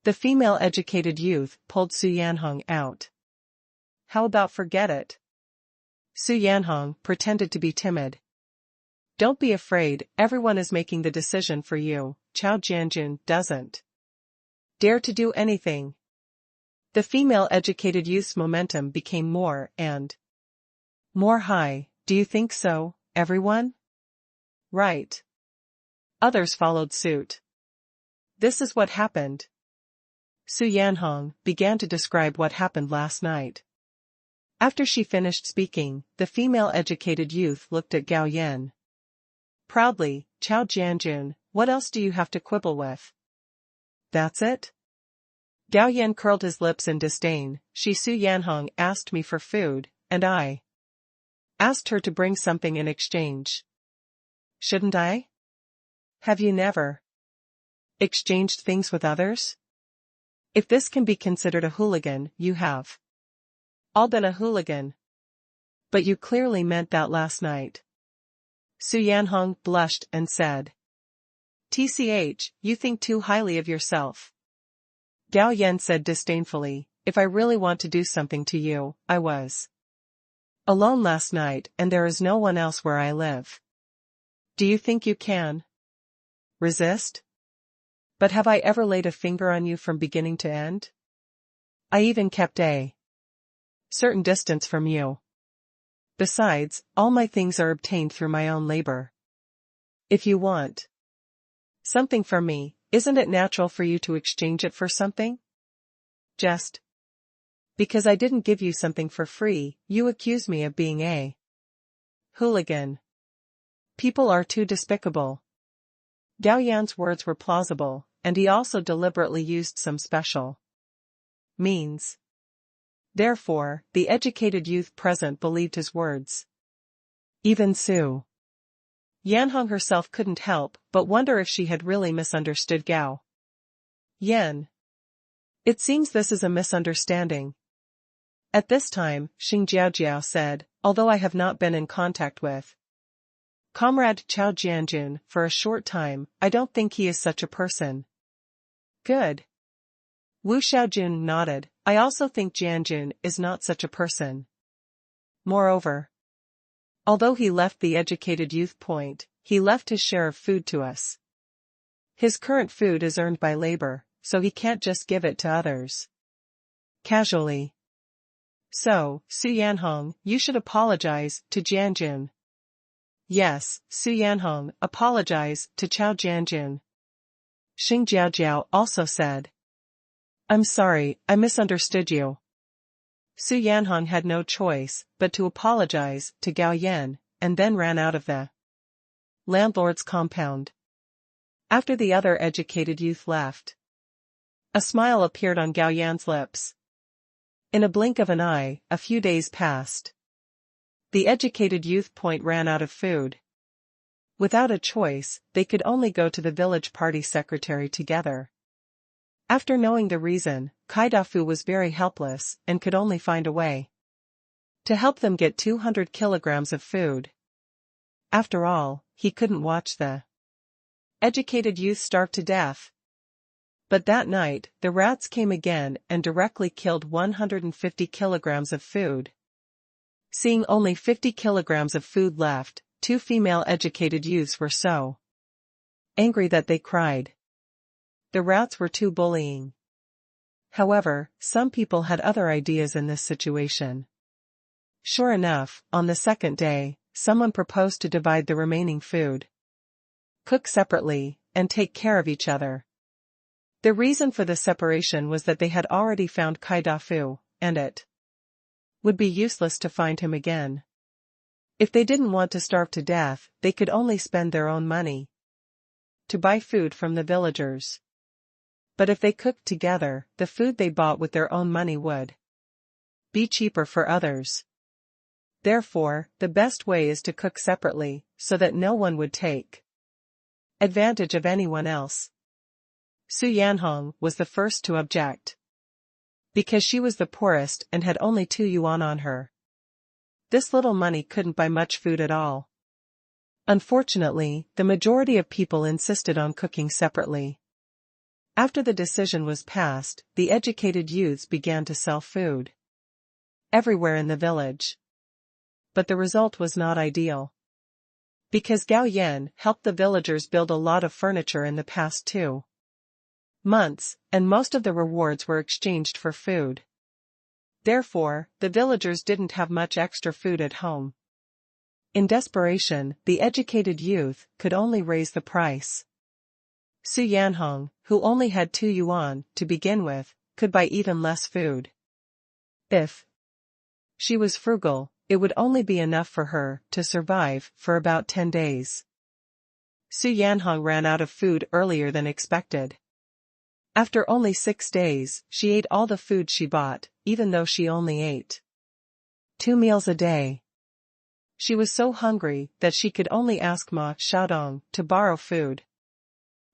The female educated youth pulled Su Yanhong out. How about forget it? Su Yanhong pretended to be timid. Don't be afraid, everyone is making the decision for you. Chao Jianjun doesn't dare to do anything. The female educated youth's momentum became more and more high. Do you think so, everyone? Right. Others followed suit. This is what happened. Su Yanhong began to describe what happened last night. After she finished speaking, the female educated youth looked at Gao Yan proudly. Chao Jianjun, what else do you have to quibble with? That's it? Gao Yan curled his lips in disdain. Su Yanhong asked me for food, and I asked her to bring something in exchange. Shouldn't I? Have you never exchanged things with others? If this can be considered a hooligan, you have all been a hooligan. But you clearly meant that last night. Su Yanhong blushed and said. TCH, you think too highly of yourself. Gao Yan said disdainfully, if I really want to do something to you, I was alone last night and there is no one else where I live. Do you think you can resist? But have I ever laid a finger on you from beginning to end? I even kept a certain distance from you. Besides, all my things are obtained through my own labor. If you want something from me, isn't it natural for you to exchange it for something? Just because I didn't give you something for free, you accuse me of being a hooligan. People are too despicable. Gao Yan's words were plausible, and he also deliberately used some special means. Therefore, the educated youth present believed his words. Even Su Yanhong herself couldn't help but wonder if she had really misunderstood Gao Yan. It seems this is a misunderstanding. At this time, Xing Jiaojiao said, although I have not been in contact with Comrade Chao Jianjun for a short time, I don't think he is such a person. Good. Wu Xiaojun nodded, I also think Jianjun is not such a person. Moreover, although he left the educated youth point, he left his share of food to us. His current food is earned by labor, so he can't just give it to others casually. So, Su Yanhong, you should apologize to Jianjun. Yes, Su Yanhong, apologize to Chao Jianjun. Xing Jiaojiao also said. I'm sorry, I misunderstood you. Su Yanhong had no choice but to apologize to Gao Yan, and then ran out of the landlord's compound. After the other educated youth left, a smile appeared on Gao Yan's lips. In a blink of an eye, a few days passed. The educated youth point ran out of food. Without a choice, they could only go to the village party secretary together. After knowing the reason, Kaidafu was very helpless and could only find a way to help them get 200 kilograms of food. After all, he couldn't watch the educated youth starve to death. But that night, the rats came again and directly killed 150 kilograms of food. Seeing only 50 kilograms of food left, two female educated youths were so angry that they cried. The rats were too bullying. However, some people had other ideas in this situation. Sure enough, on the second day, someone proposed to divide the remaining food, cook separately, and take care of each other. The reason for the separation was that they had already found Kaidafu, and it would be useless to find him again. If they didn't want to starve to death, they could only spend their own money to buy food from the villagers. But if they cooked together, the food they bought with their own money would be cheaper for others. Therefore, the best way is to cook separately, so that no one would take advantage of anyone else. Su Yanhong was the first to object, because she was the poorest and had only 2 yuan on her. This little money couldn't buy much food at all. Unfortunately, the majority of people insisted on cooking separately. After the decision was passed, the educated youths began to sell food everywhere in the village. But the result was not ideal. Because Gao Yan helped the villagers build a lot of furniture in the past 2 months, and most of the rewards were exchanged for food. Therefore, the villagers didn't have much extra food at home. In desperation, the educated youth could only raise the price. Su Yanhong, who only had 2 yuan to begin with, could buy even less food. If she was frugal, it would only be enough for her to survive for about 10 days. Su Yanhong ran out of food earlier than expected. After only 6 days, she ate all the food she bought, even though she only ate 2 meals a day. She was so hungry that she could only ask Ma Xiaodong to borrow food.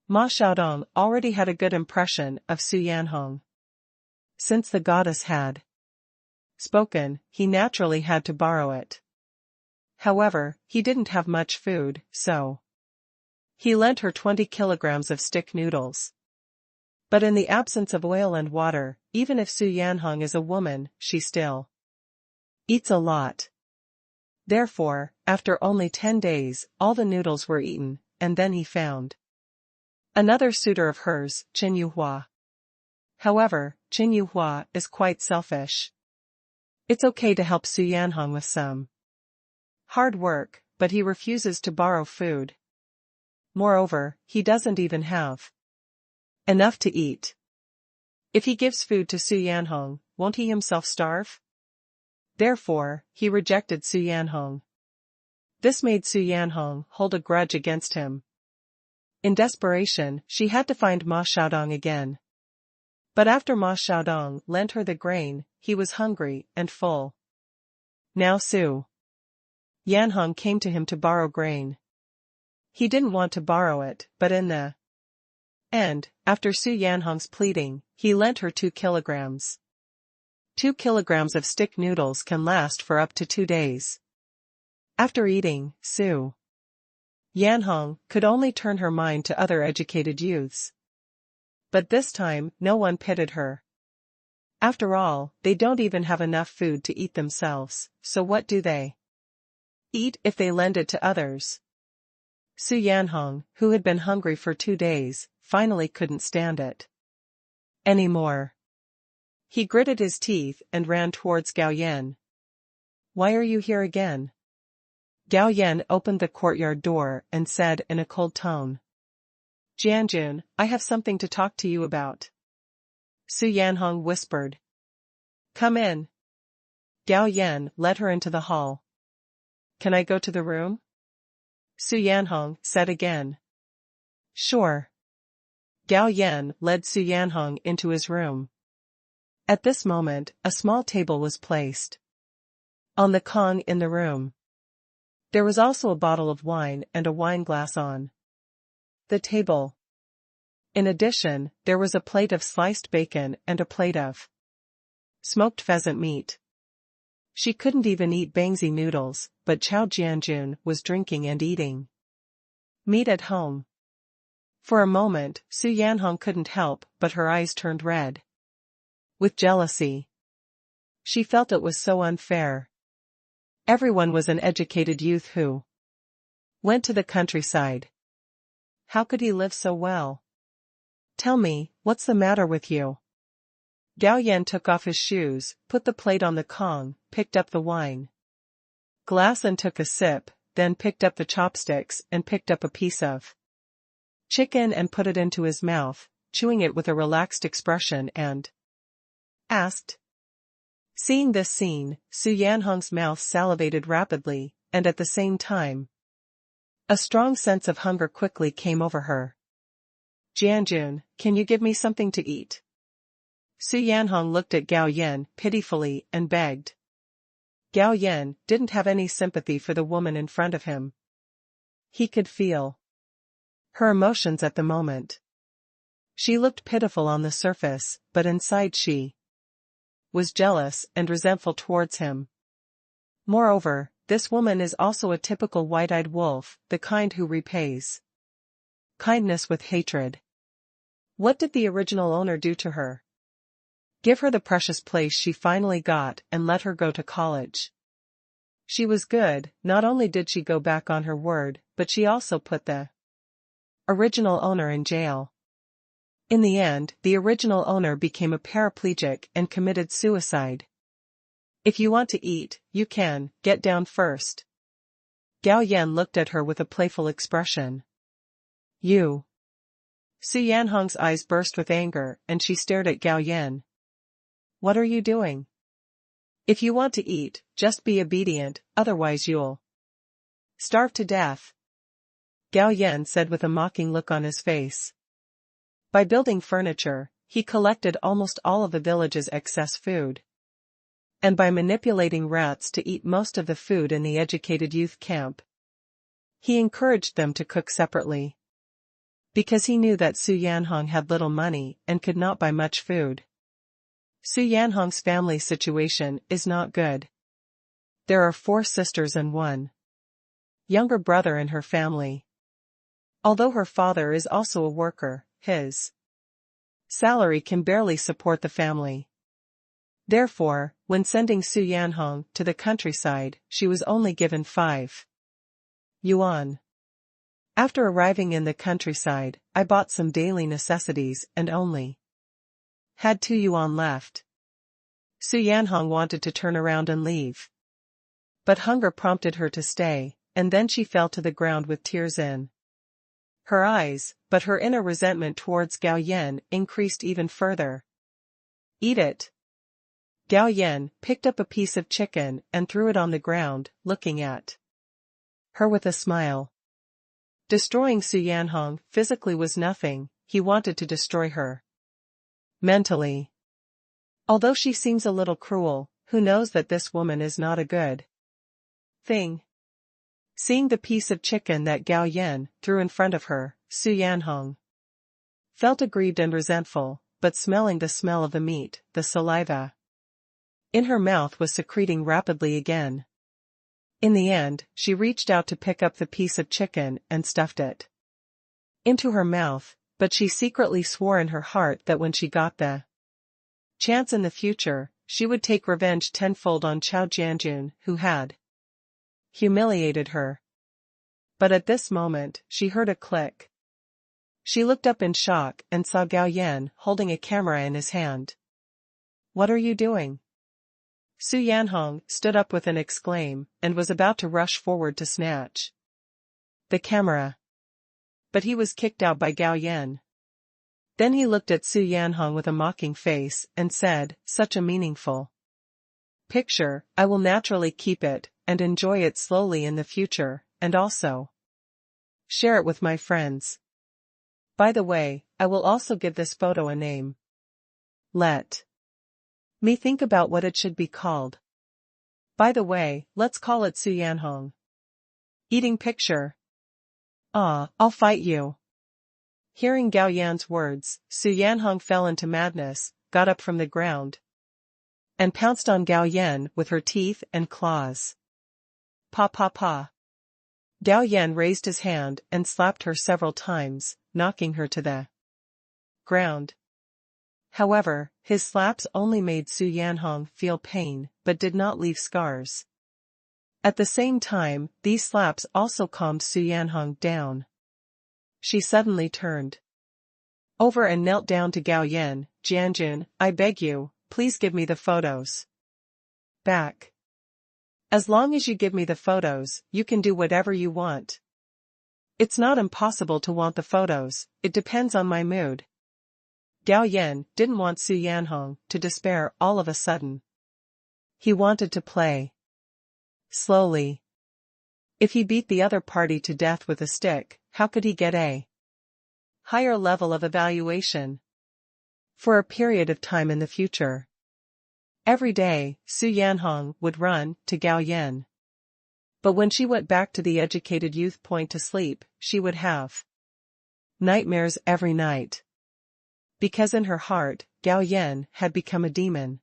Ma Xiaodong already had a good impression of Su Yanhong. Since the goddess had spoken, he naturally had to borrow it. However, he didn't have much food, so he lent her 20 kilograms of stick noodles. But in the absence of oil and water, even if Su Yanhong is a woman, she still eats a lot. Therefore, after only 10 days, all the noodles were eaten, and then he found another suitor of hers, Qin Yuhua. However, Qin Yuhua is quite selfish. It's okay to help Su Yanhong with some hard work, but he refuses to borrow food. Moreover, he doesn't even have enough to eat. If he gives food to Su Yanhong, won't he himself starve? Therefore, he rejected Su Yanhong. This made Su Yanhong hold a grudge against him. In desperation, she had to find Ma Xiaodong again. But after Ma Xiaodong lent her the grain, he was hungry and full. Now Su Yanhong came to him to borrow grain. He didn't want to borrow it, but in the end, after Su Yanhong's pleading, he lent her 2 kilograms. 2 kilograms of stick noodles can last for up to 2 days. After eating, Su Yanhong could only turn her mind to other educated youths. But this time, no one pitied her. After all, they don't even have enough food to eat themselves, so what do they eat if they lend it to others? Su Yanhong, who had been hungry for 2 days, finally couldn't stand it anymore. He gritted his teeth and ran towards Gao Yan. "Why are you here again?" Gao Yan opened the courtyard door and said in a cold tone, "Jianjun, I have something to talk to you about." Su Yanhong whispered, "Come in." Gao Yan led her into the hall. "Can I go to the room?" Su Yanhong said again. "Sure." Gao Yan led Su Yanhong into his room. At this moment, a small table was placed on the Kong in the room. There was also a bottle of wine and a wine glass on the table. In addition, there was a plate of sliced bacon and a plate of smoked pheasant meat. She couldn't even eat Bangzi noodles, but Chao Jianjun was drinking and eating meat at home. For a moment, Su Yanhong couldn't help, but her eyes turned red with jealousy. She felt it was so unfair. Everyone was an educated youth who went to the countryside. How could he live so well? "Tell me, what's the matter with you?" Gao Yan took off his shoes, put the plate on the Kong, picked up the wine glass and took a sip, then picked up the chopsticks and picked up a piece of chicken and put it into his mouth, chewing it with a relaxed expression and asked. Seeing this scene, Su Yanhong's mouth salivated rapidly, and at the same time, a strong sense of hunger quickly came over her. "Jianjun, can you give me something to eat?" Su Yanhong looked at Gao Yan pitifully and begged. Gao Yan didn't have any sympathy for the woman in front of him. He could feel her emotions at the moment. She looked pitiful on the surface, but inside she was jealous and resentful towards him. Moreover, this woman is also a typical white-eyed wolf, the kind who repays kindness with hatred. What did the original owner do to her? Give her the precious place she finally got and let her go to college. She was good. Not only did she go back on her word, but she also put the original owner in jail. In the end, the original owner became a paraplegic and committed suicide. "If you want to eat, you can, get down first." Gao Yan looked at her with a playful expression. "You." Su Yanhong's eyes burst with anger, and she stared at Gao Yan. "What are you doing? If you want to eat, just be obedient, otherwise you'll starve to death," Gao Yan said with a mocking look on his face. By building furniture, he collected almost all of the village's excess food. And by manipulating rats to eat most of the food in the educated youth camp, he encouraged them to cook separately. Because he knew that Su Yanhong had little money and could not buy much food. Su Yanhong's family situation is not good. There are 4 sisters and one younger brother in her family. Although her father is also a worker, his salary can barely support the family. Therefore, when sending Su Yanhong to the countryside, she was only given 5 yuan. After arriving in the countryside, I bought some daily necessities and only had 2 yuan left. Su Yanhong wanted to turn around and leave. But hunger prompted her to stay, and then she fell to the ground with tears in her eyes, but her inner resentment towards Gao Yan increased even further. Eat it. Gao Yan picked up a piece of chicken and threw it on the ground, looking at her with a smile. Destroying Su Yanhong physically was nothing, he wanted to destroy her mentally. Although she seems a little cruel, who knows that this woman is not a good thing? Seeing the piece of chicken that Gao Yan threw in front of her, Su Yanhong felt aggrieved and resentful, but smelling the smell of the meat, the saliva in her mouth was secreting rapidly again. In the end, she reached out to pick up the piece of chicken and stuffed it into her mouth, but she secretly swore in her heart that when she got the chance in the future, she would take revenge tenfold on Chao Jianjun, who had humiliated her. But at this moment, she heard a click. She looked up in shock and saw Gao Yan holding a camera in his hand. "What are you doing?" Su Yanhong stood up with an exclaim, and was about to rush forward to snatch the camera. But he was kicked out by Gao Yan. Then he looked at Su Yanhong with a mocking face and said, "Such a meaningful picture, I will naturally keep it, and enjoy it slowly in the future, and also share it with my friends. By the way, I will also give this photo a name. Let me think about what it should be called. By the way, let's call it Su Yanhong eating picture. Ah, I'll fight you." Hearing Gao Yan's words, Su Yanhong fell into madness, got up from the ground, and pounced on Gao Yan with her teeth and claws. Pa pa pa. Gao Yan raised his hand and slapped her several times, knocking her to the ground. However, his slaps only made Su Yanhong feel pain, but did not leave scars. At the same time, these slaps also calmed Su Yanhong down. She suddenly turned over and knelt down to Gao Yan. "Jianjun, I beg you, please give me the photos back. As long as you give me the photos, you can do whatever you want. It's not impossible to want the photos, it depends on my mood." Gao Yan didn't want Su Yanhong to despair all of a sudden. He wanted to play slowly. If he beat the other party to death with a stick, how could he get a higher level of evaluation for a period of time in the future? Every day, Su Yanhong would run to Gao Yan. But when she went back to the educated youth point to sleep, she would have nightmares every night. Because in her heart, Gao Yan had become a demon.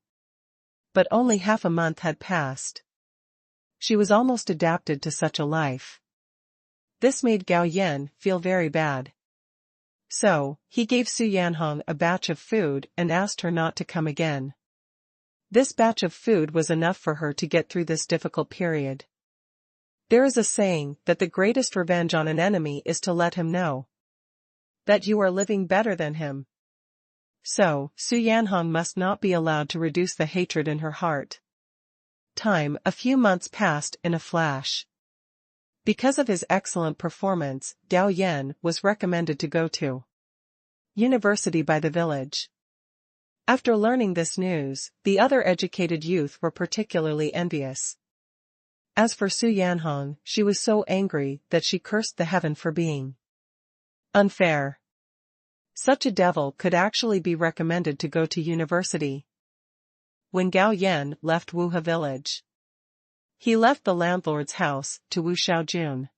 But only half a month had passed. She was almost adapted to such a life. This made Gao Yan feel very bad. So, he gave Su Yanhong a batch of food and asked her not to come again. This batch of food was enough for her to get through this difficult period. There is a saying that the greatest revenge on an enemy is to let him know that you are living better than him. So, Su Yanhong must not be allowed to reduce the hatred in her heart. A few months passed in a flash. Because of his excellent performance, Gao Yan was recommended to go to university by the village. After learning this news, the other educated youth were particularly envious. As for Su Yanhong, she was so angry that she cursed the heaven for being unfair. Such a devil could actually be recommended to go to university. When Gao Yan left Wuhe village, he left the landlord's house to Wu Xiaojun.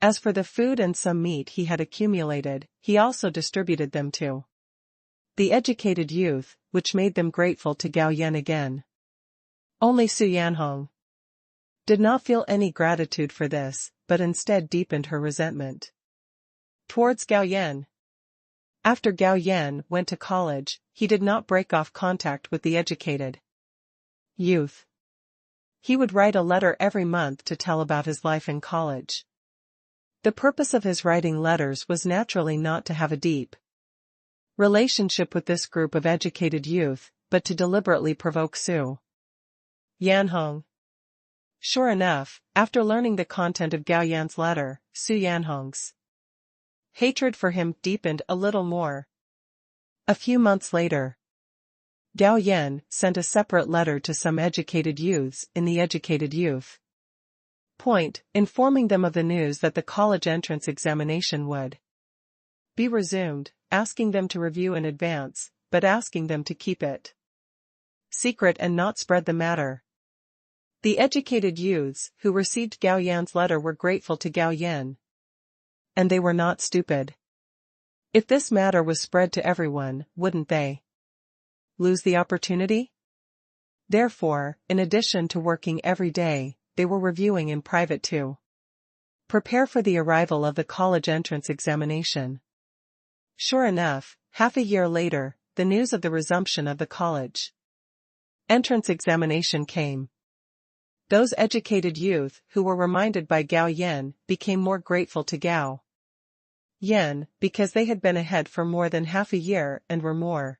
As for the food and some meat he had accumulated, he also distributed them to the educated youth, which made them grateful to Gao Yan again. Only Su Yanhong did not feel any gratitude for this, but instead deepened her resentment towards Gao Yan. After Gao Yan went to college, he did not break off contact with the educated youth. He would write a letter every month to tell about his life in college. The purpose of his writing letters was naturally not to have a deep relationship with this group of educated youth, but to deliberately provoke Su Yanhong. Sure enough, after learning the content of Gao Yan's letter, Su Yanhong's hatred for him deepened a little more. A few months later, Gao Yan sent a separate letter to some educated youths in the educated youth point, informing them of the news that the college entrance examination would be resumed, asking them to review in advance, but asking them to keep it secret and not spread the matter. The educated youths who received Gao Yan's letter were grateful to Gao Yan. And they were not stupid. If this matter was spread to everyone, wouldn't they lose the opportunity? Therefore, in addition to working every day, they were reviewing in private too. Prepare for the arrival of the college entrance examination. Sure enough, half a year later, the news of the resumption of the college entrance examination came. Those educated youth who were reminded by Gao Yan became more grateful to Gao Yan because they had been ahead for more than half a year and were more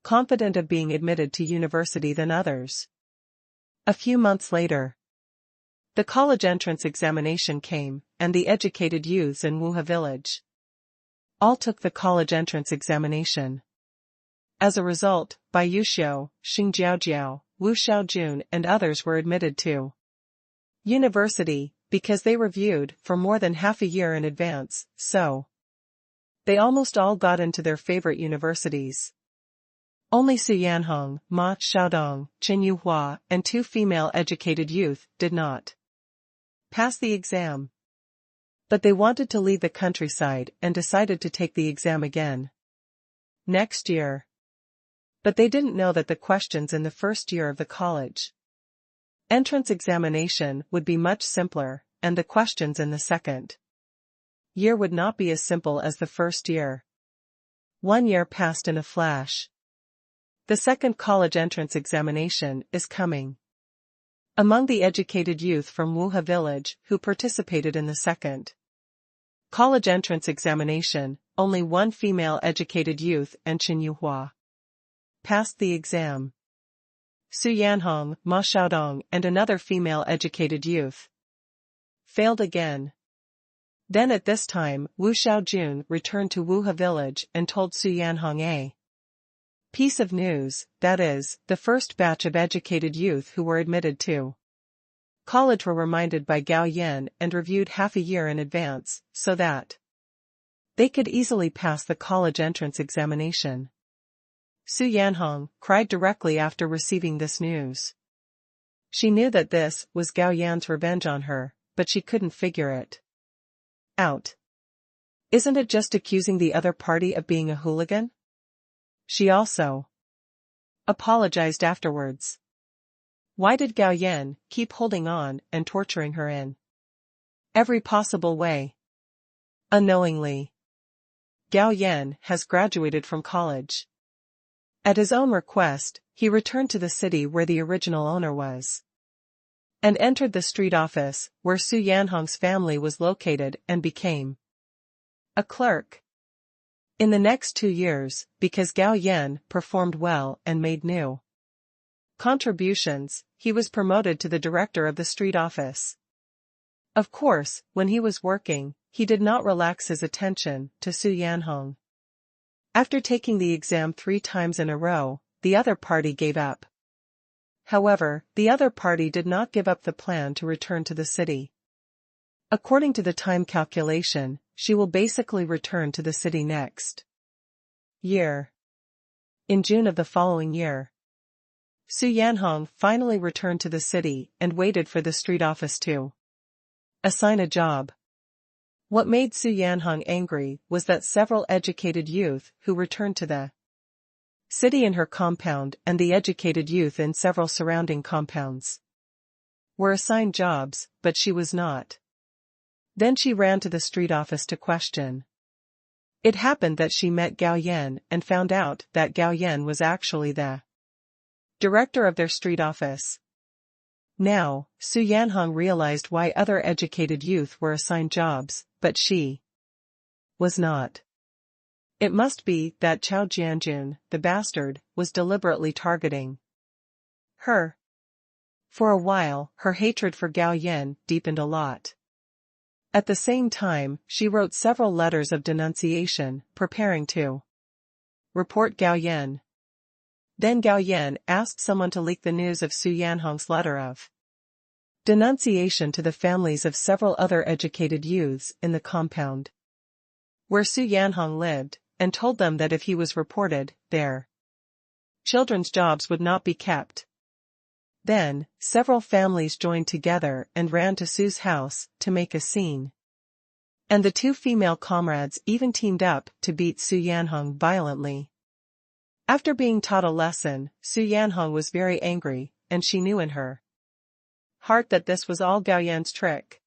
confident of being admitted to university than others. A few months later, the college entrance examination came, and the educated youths in Wuha village all took the college entrance examination. As a result, Bai Yuxiu, Xing Jiaojiao, Wu Xiaojun and others were admitted to university, because they reviewed for more than half a year in advance, so they almost all got into their favorite universities. Only Su Yanhong, Ma Xiaodong, Qin Yuhua, and 2 female educated youth did not pass the exam. But they wanted to leave the countryside and decided to take the exam again next year. But they didn't know that the questions in the first year of the college entrance examination would be much simpler, and the questions in the second year would not be as simple as the first year. 1 year passed in a flash. The second college entrance examination is coming. Among the educated youth from Wuha village who participated in the second college entrance examination, only 1 female educated youth and Qin Yuhua passed the exam. Su Yanhong, Ma Xiaodong and another female educated youth failed again. Then at this time, Wu Xiaojun returned to Wuha village and told Su Yanhong a piece of news, that is, the first batch of educated youth who were admitted to college were reminded by Gao Yan and reviewed half a year in advance, so that they could easily pass the college entrance examination. Su Yanhong cried directly after receiving this news. She knew that this was Gao Yan's revenge on her, but she couldn't figure it out. Isn't it just accusing the other party of being a hooligan? She also apologized afterwards. Why did Gao Yan keep holding on and torturing her in every possible way? Unknowingly, Gao Yan has graduated from college. At his own request, he returned to the city where the original owner was, and entered the street office where Su Yanhong's family was located and became a clerk. In the next 2 years, because Gao Yan performed well and made new contributions, he was promoted to the director of the street office. Of course, when he was working, he did not relax his attention to Su Yanhong. After taking the exam 3 times in a row, the other party gave up. However, the other party did not give up the plan to return to the city. According to the time calculation, she will basically return to the city next year. In June of the following year, Su Yanhong finally returned to the city and waited for the street office to assign a job. What made Su Yanhong angry was that several educated youth who returned to the city in her compound and the educated youth in several surrounding compounds were assigned jobs, but she was not. Then she ran to the street office to question. It happened that she met Gao Yan and found out that Gao Yan was actually the director of their street office. Now, Su Yanhong realized why other educated youth were assigned jobs, but she was not. It must be that Chao Jianjun, the bastard, was deliberately targeting her. For a while, her hatred for Gao Yan deepened a lot. At the same time, she wrote several letters of denunciation, preparing to report Gao Yan. Then Gao Yan asked someone to leak the news of Su Yanhong's letter of denunciation to the families of several other educated youths in the compound where Su Yanhong lived, and told them that if he was reported, their children's jobs would not be kept. Then, several families joined together and ran to Su's house to make a scene. And the two female comrades even teamed up to beat Su Yanhong violently. After being taught a lesson, Su Yanhong was very angry, and she knew in her heart that this was all Gao Yan's trick.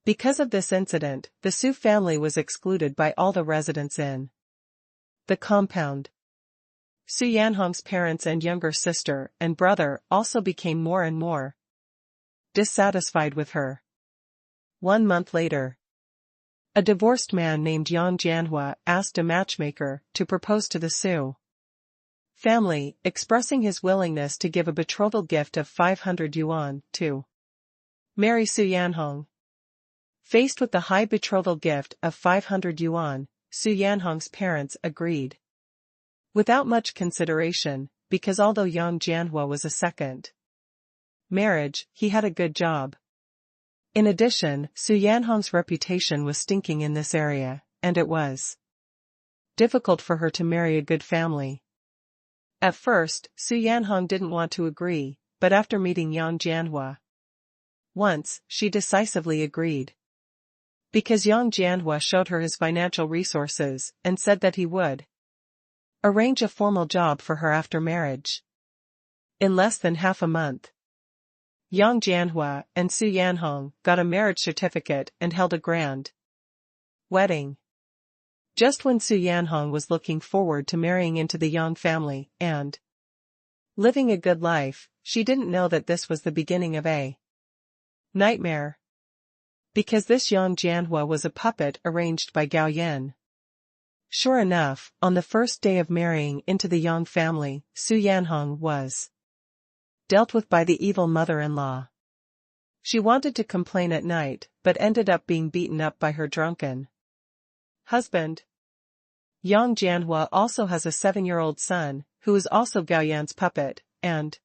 Because of this incident, the Su family was excluded by all the residents in the compound. Su Yanhong's parents and younger sister and brother also became more and more dissatisfied with her. 1 month later, a divorced man named Yang Jianhua asked a matchmaker to propose to the Su family, expressing his willingness to give a betrothal gift of 500 yuan to marry Su Yanhong. Faced with the high betrothal gift of 500 yuan, Su Yanhong's parents agreed. Without much consideration, because although Yang Jianhua was a second marriage, he had a good job. In addition, Su Yanhong's reputation was stinking in this area, and it was difficult for her to marry a good family. At first, Su Yanhong didn't want to agree, but after meeting Yang Jianhua once, she decisively agreed. Because Yang Jianhua showed her his financial resources and said that he would arrange a formal job for her after marriage. In less than half a month, Yang Jianhua and Su Yanhong got a marriage certificate and held a grand wedding. Just when Su Yanhong was looking forward to marrying into the Yang family and living a good life, she didn't know that this was the beginning of a nightmare. Because this Yang Jianhua was a puppet arranged by Gao Yan. Sure enough, on the first day of marrying into the Yang family, Su Yanhong was dealt with by the evil mother-in-law. She wanted to complain at night, but ended up being beaten up by her drunken husband. Yang Jianhua also has a 7-year-old son, who is also Gao Yan's puppet, and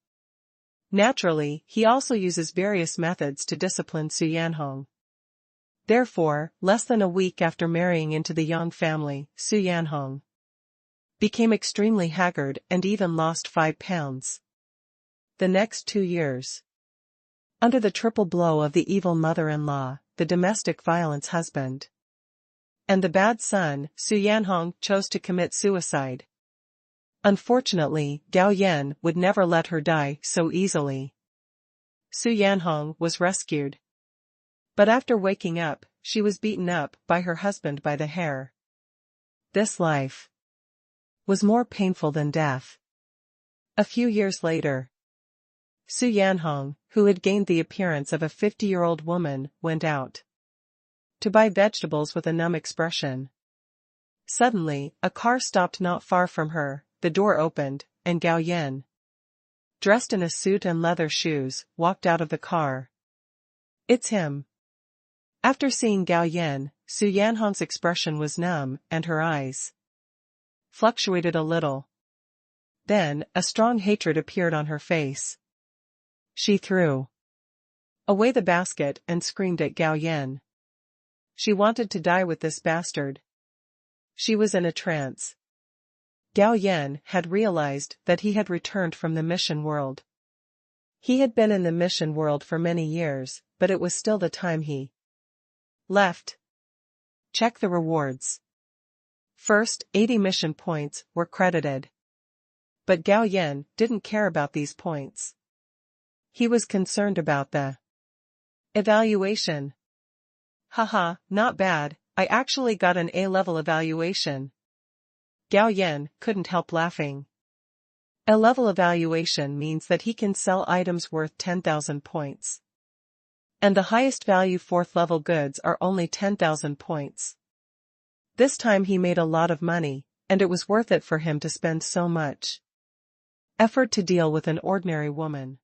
naturally, he also uses various methods to discipline Su Yanhong. Therefore, less than a week after marrying into the Yang family, Su Yanhong became extremely haggard and even lost 5 pounds. The next 2 years, under the triple blow of the evil mother-in-law, the domestic violence husband, and the bad son, Su Yanhong chose to commit suicide. Unfortunately, Gao Yan would never let her die so easily. Su Yanhong was rescued. But after waking up, she was beaten up by her husband by the hair. This life was more painful than death. A few years later, Su Yanhong, who had gained the appearance of a 50-year-old woman, went out to buy vegetables with a numb expression. Suddenly, a car stopped not far from her, the door opened, and Gao Yan, dressed in a suit and leather shoes, walked out of the car. It's him. After seeing Gao Yan, Su Yanhong's expression was numb, and her eyes fluctuated a little. Then, a strong hatred appeared on her face. She threw away the basket and screamed at Gao Yan. She wanted to die with this bastard. She was in a trance. Gao Yan had realized that he had returned from the mission world. He had been in the mission world for many years, but it was still the time he left. Check the rewards. First, 80 mission points were credited. But Gao Yan didn't care about these points. He was concerned about the evaluation. Haha, not bad, I actually got an A-level evaluation. Gao Yan couldn't help laughing. A-level evaluation means that he can sell items worth 10,000 points. And the highest value 4th level goods are only 10,000 points. This time he made a lot of money, and it was worth it for him to spend so much effort to deal with an ordinary woman.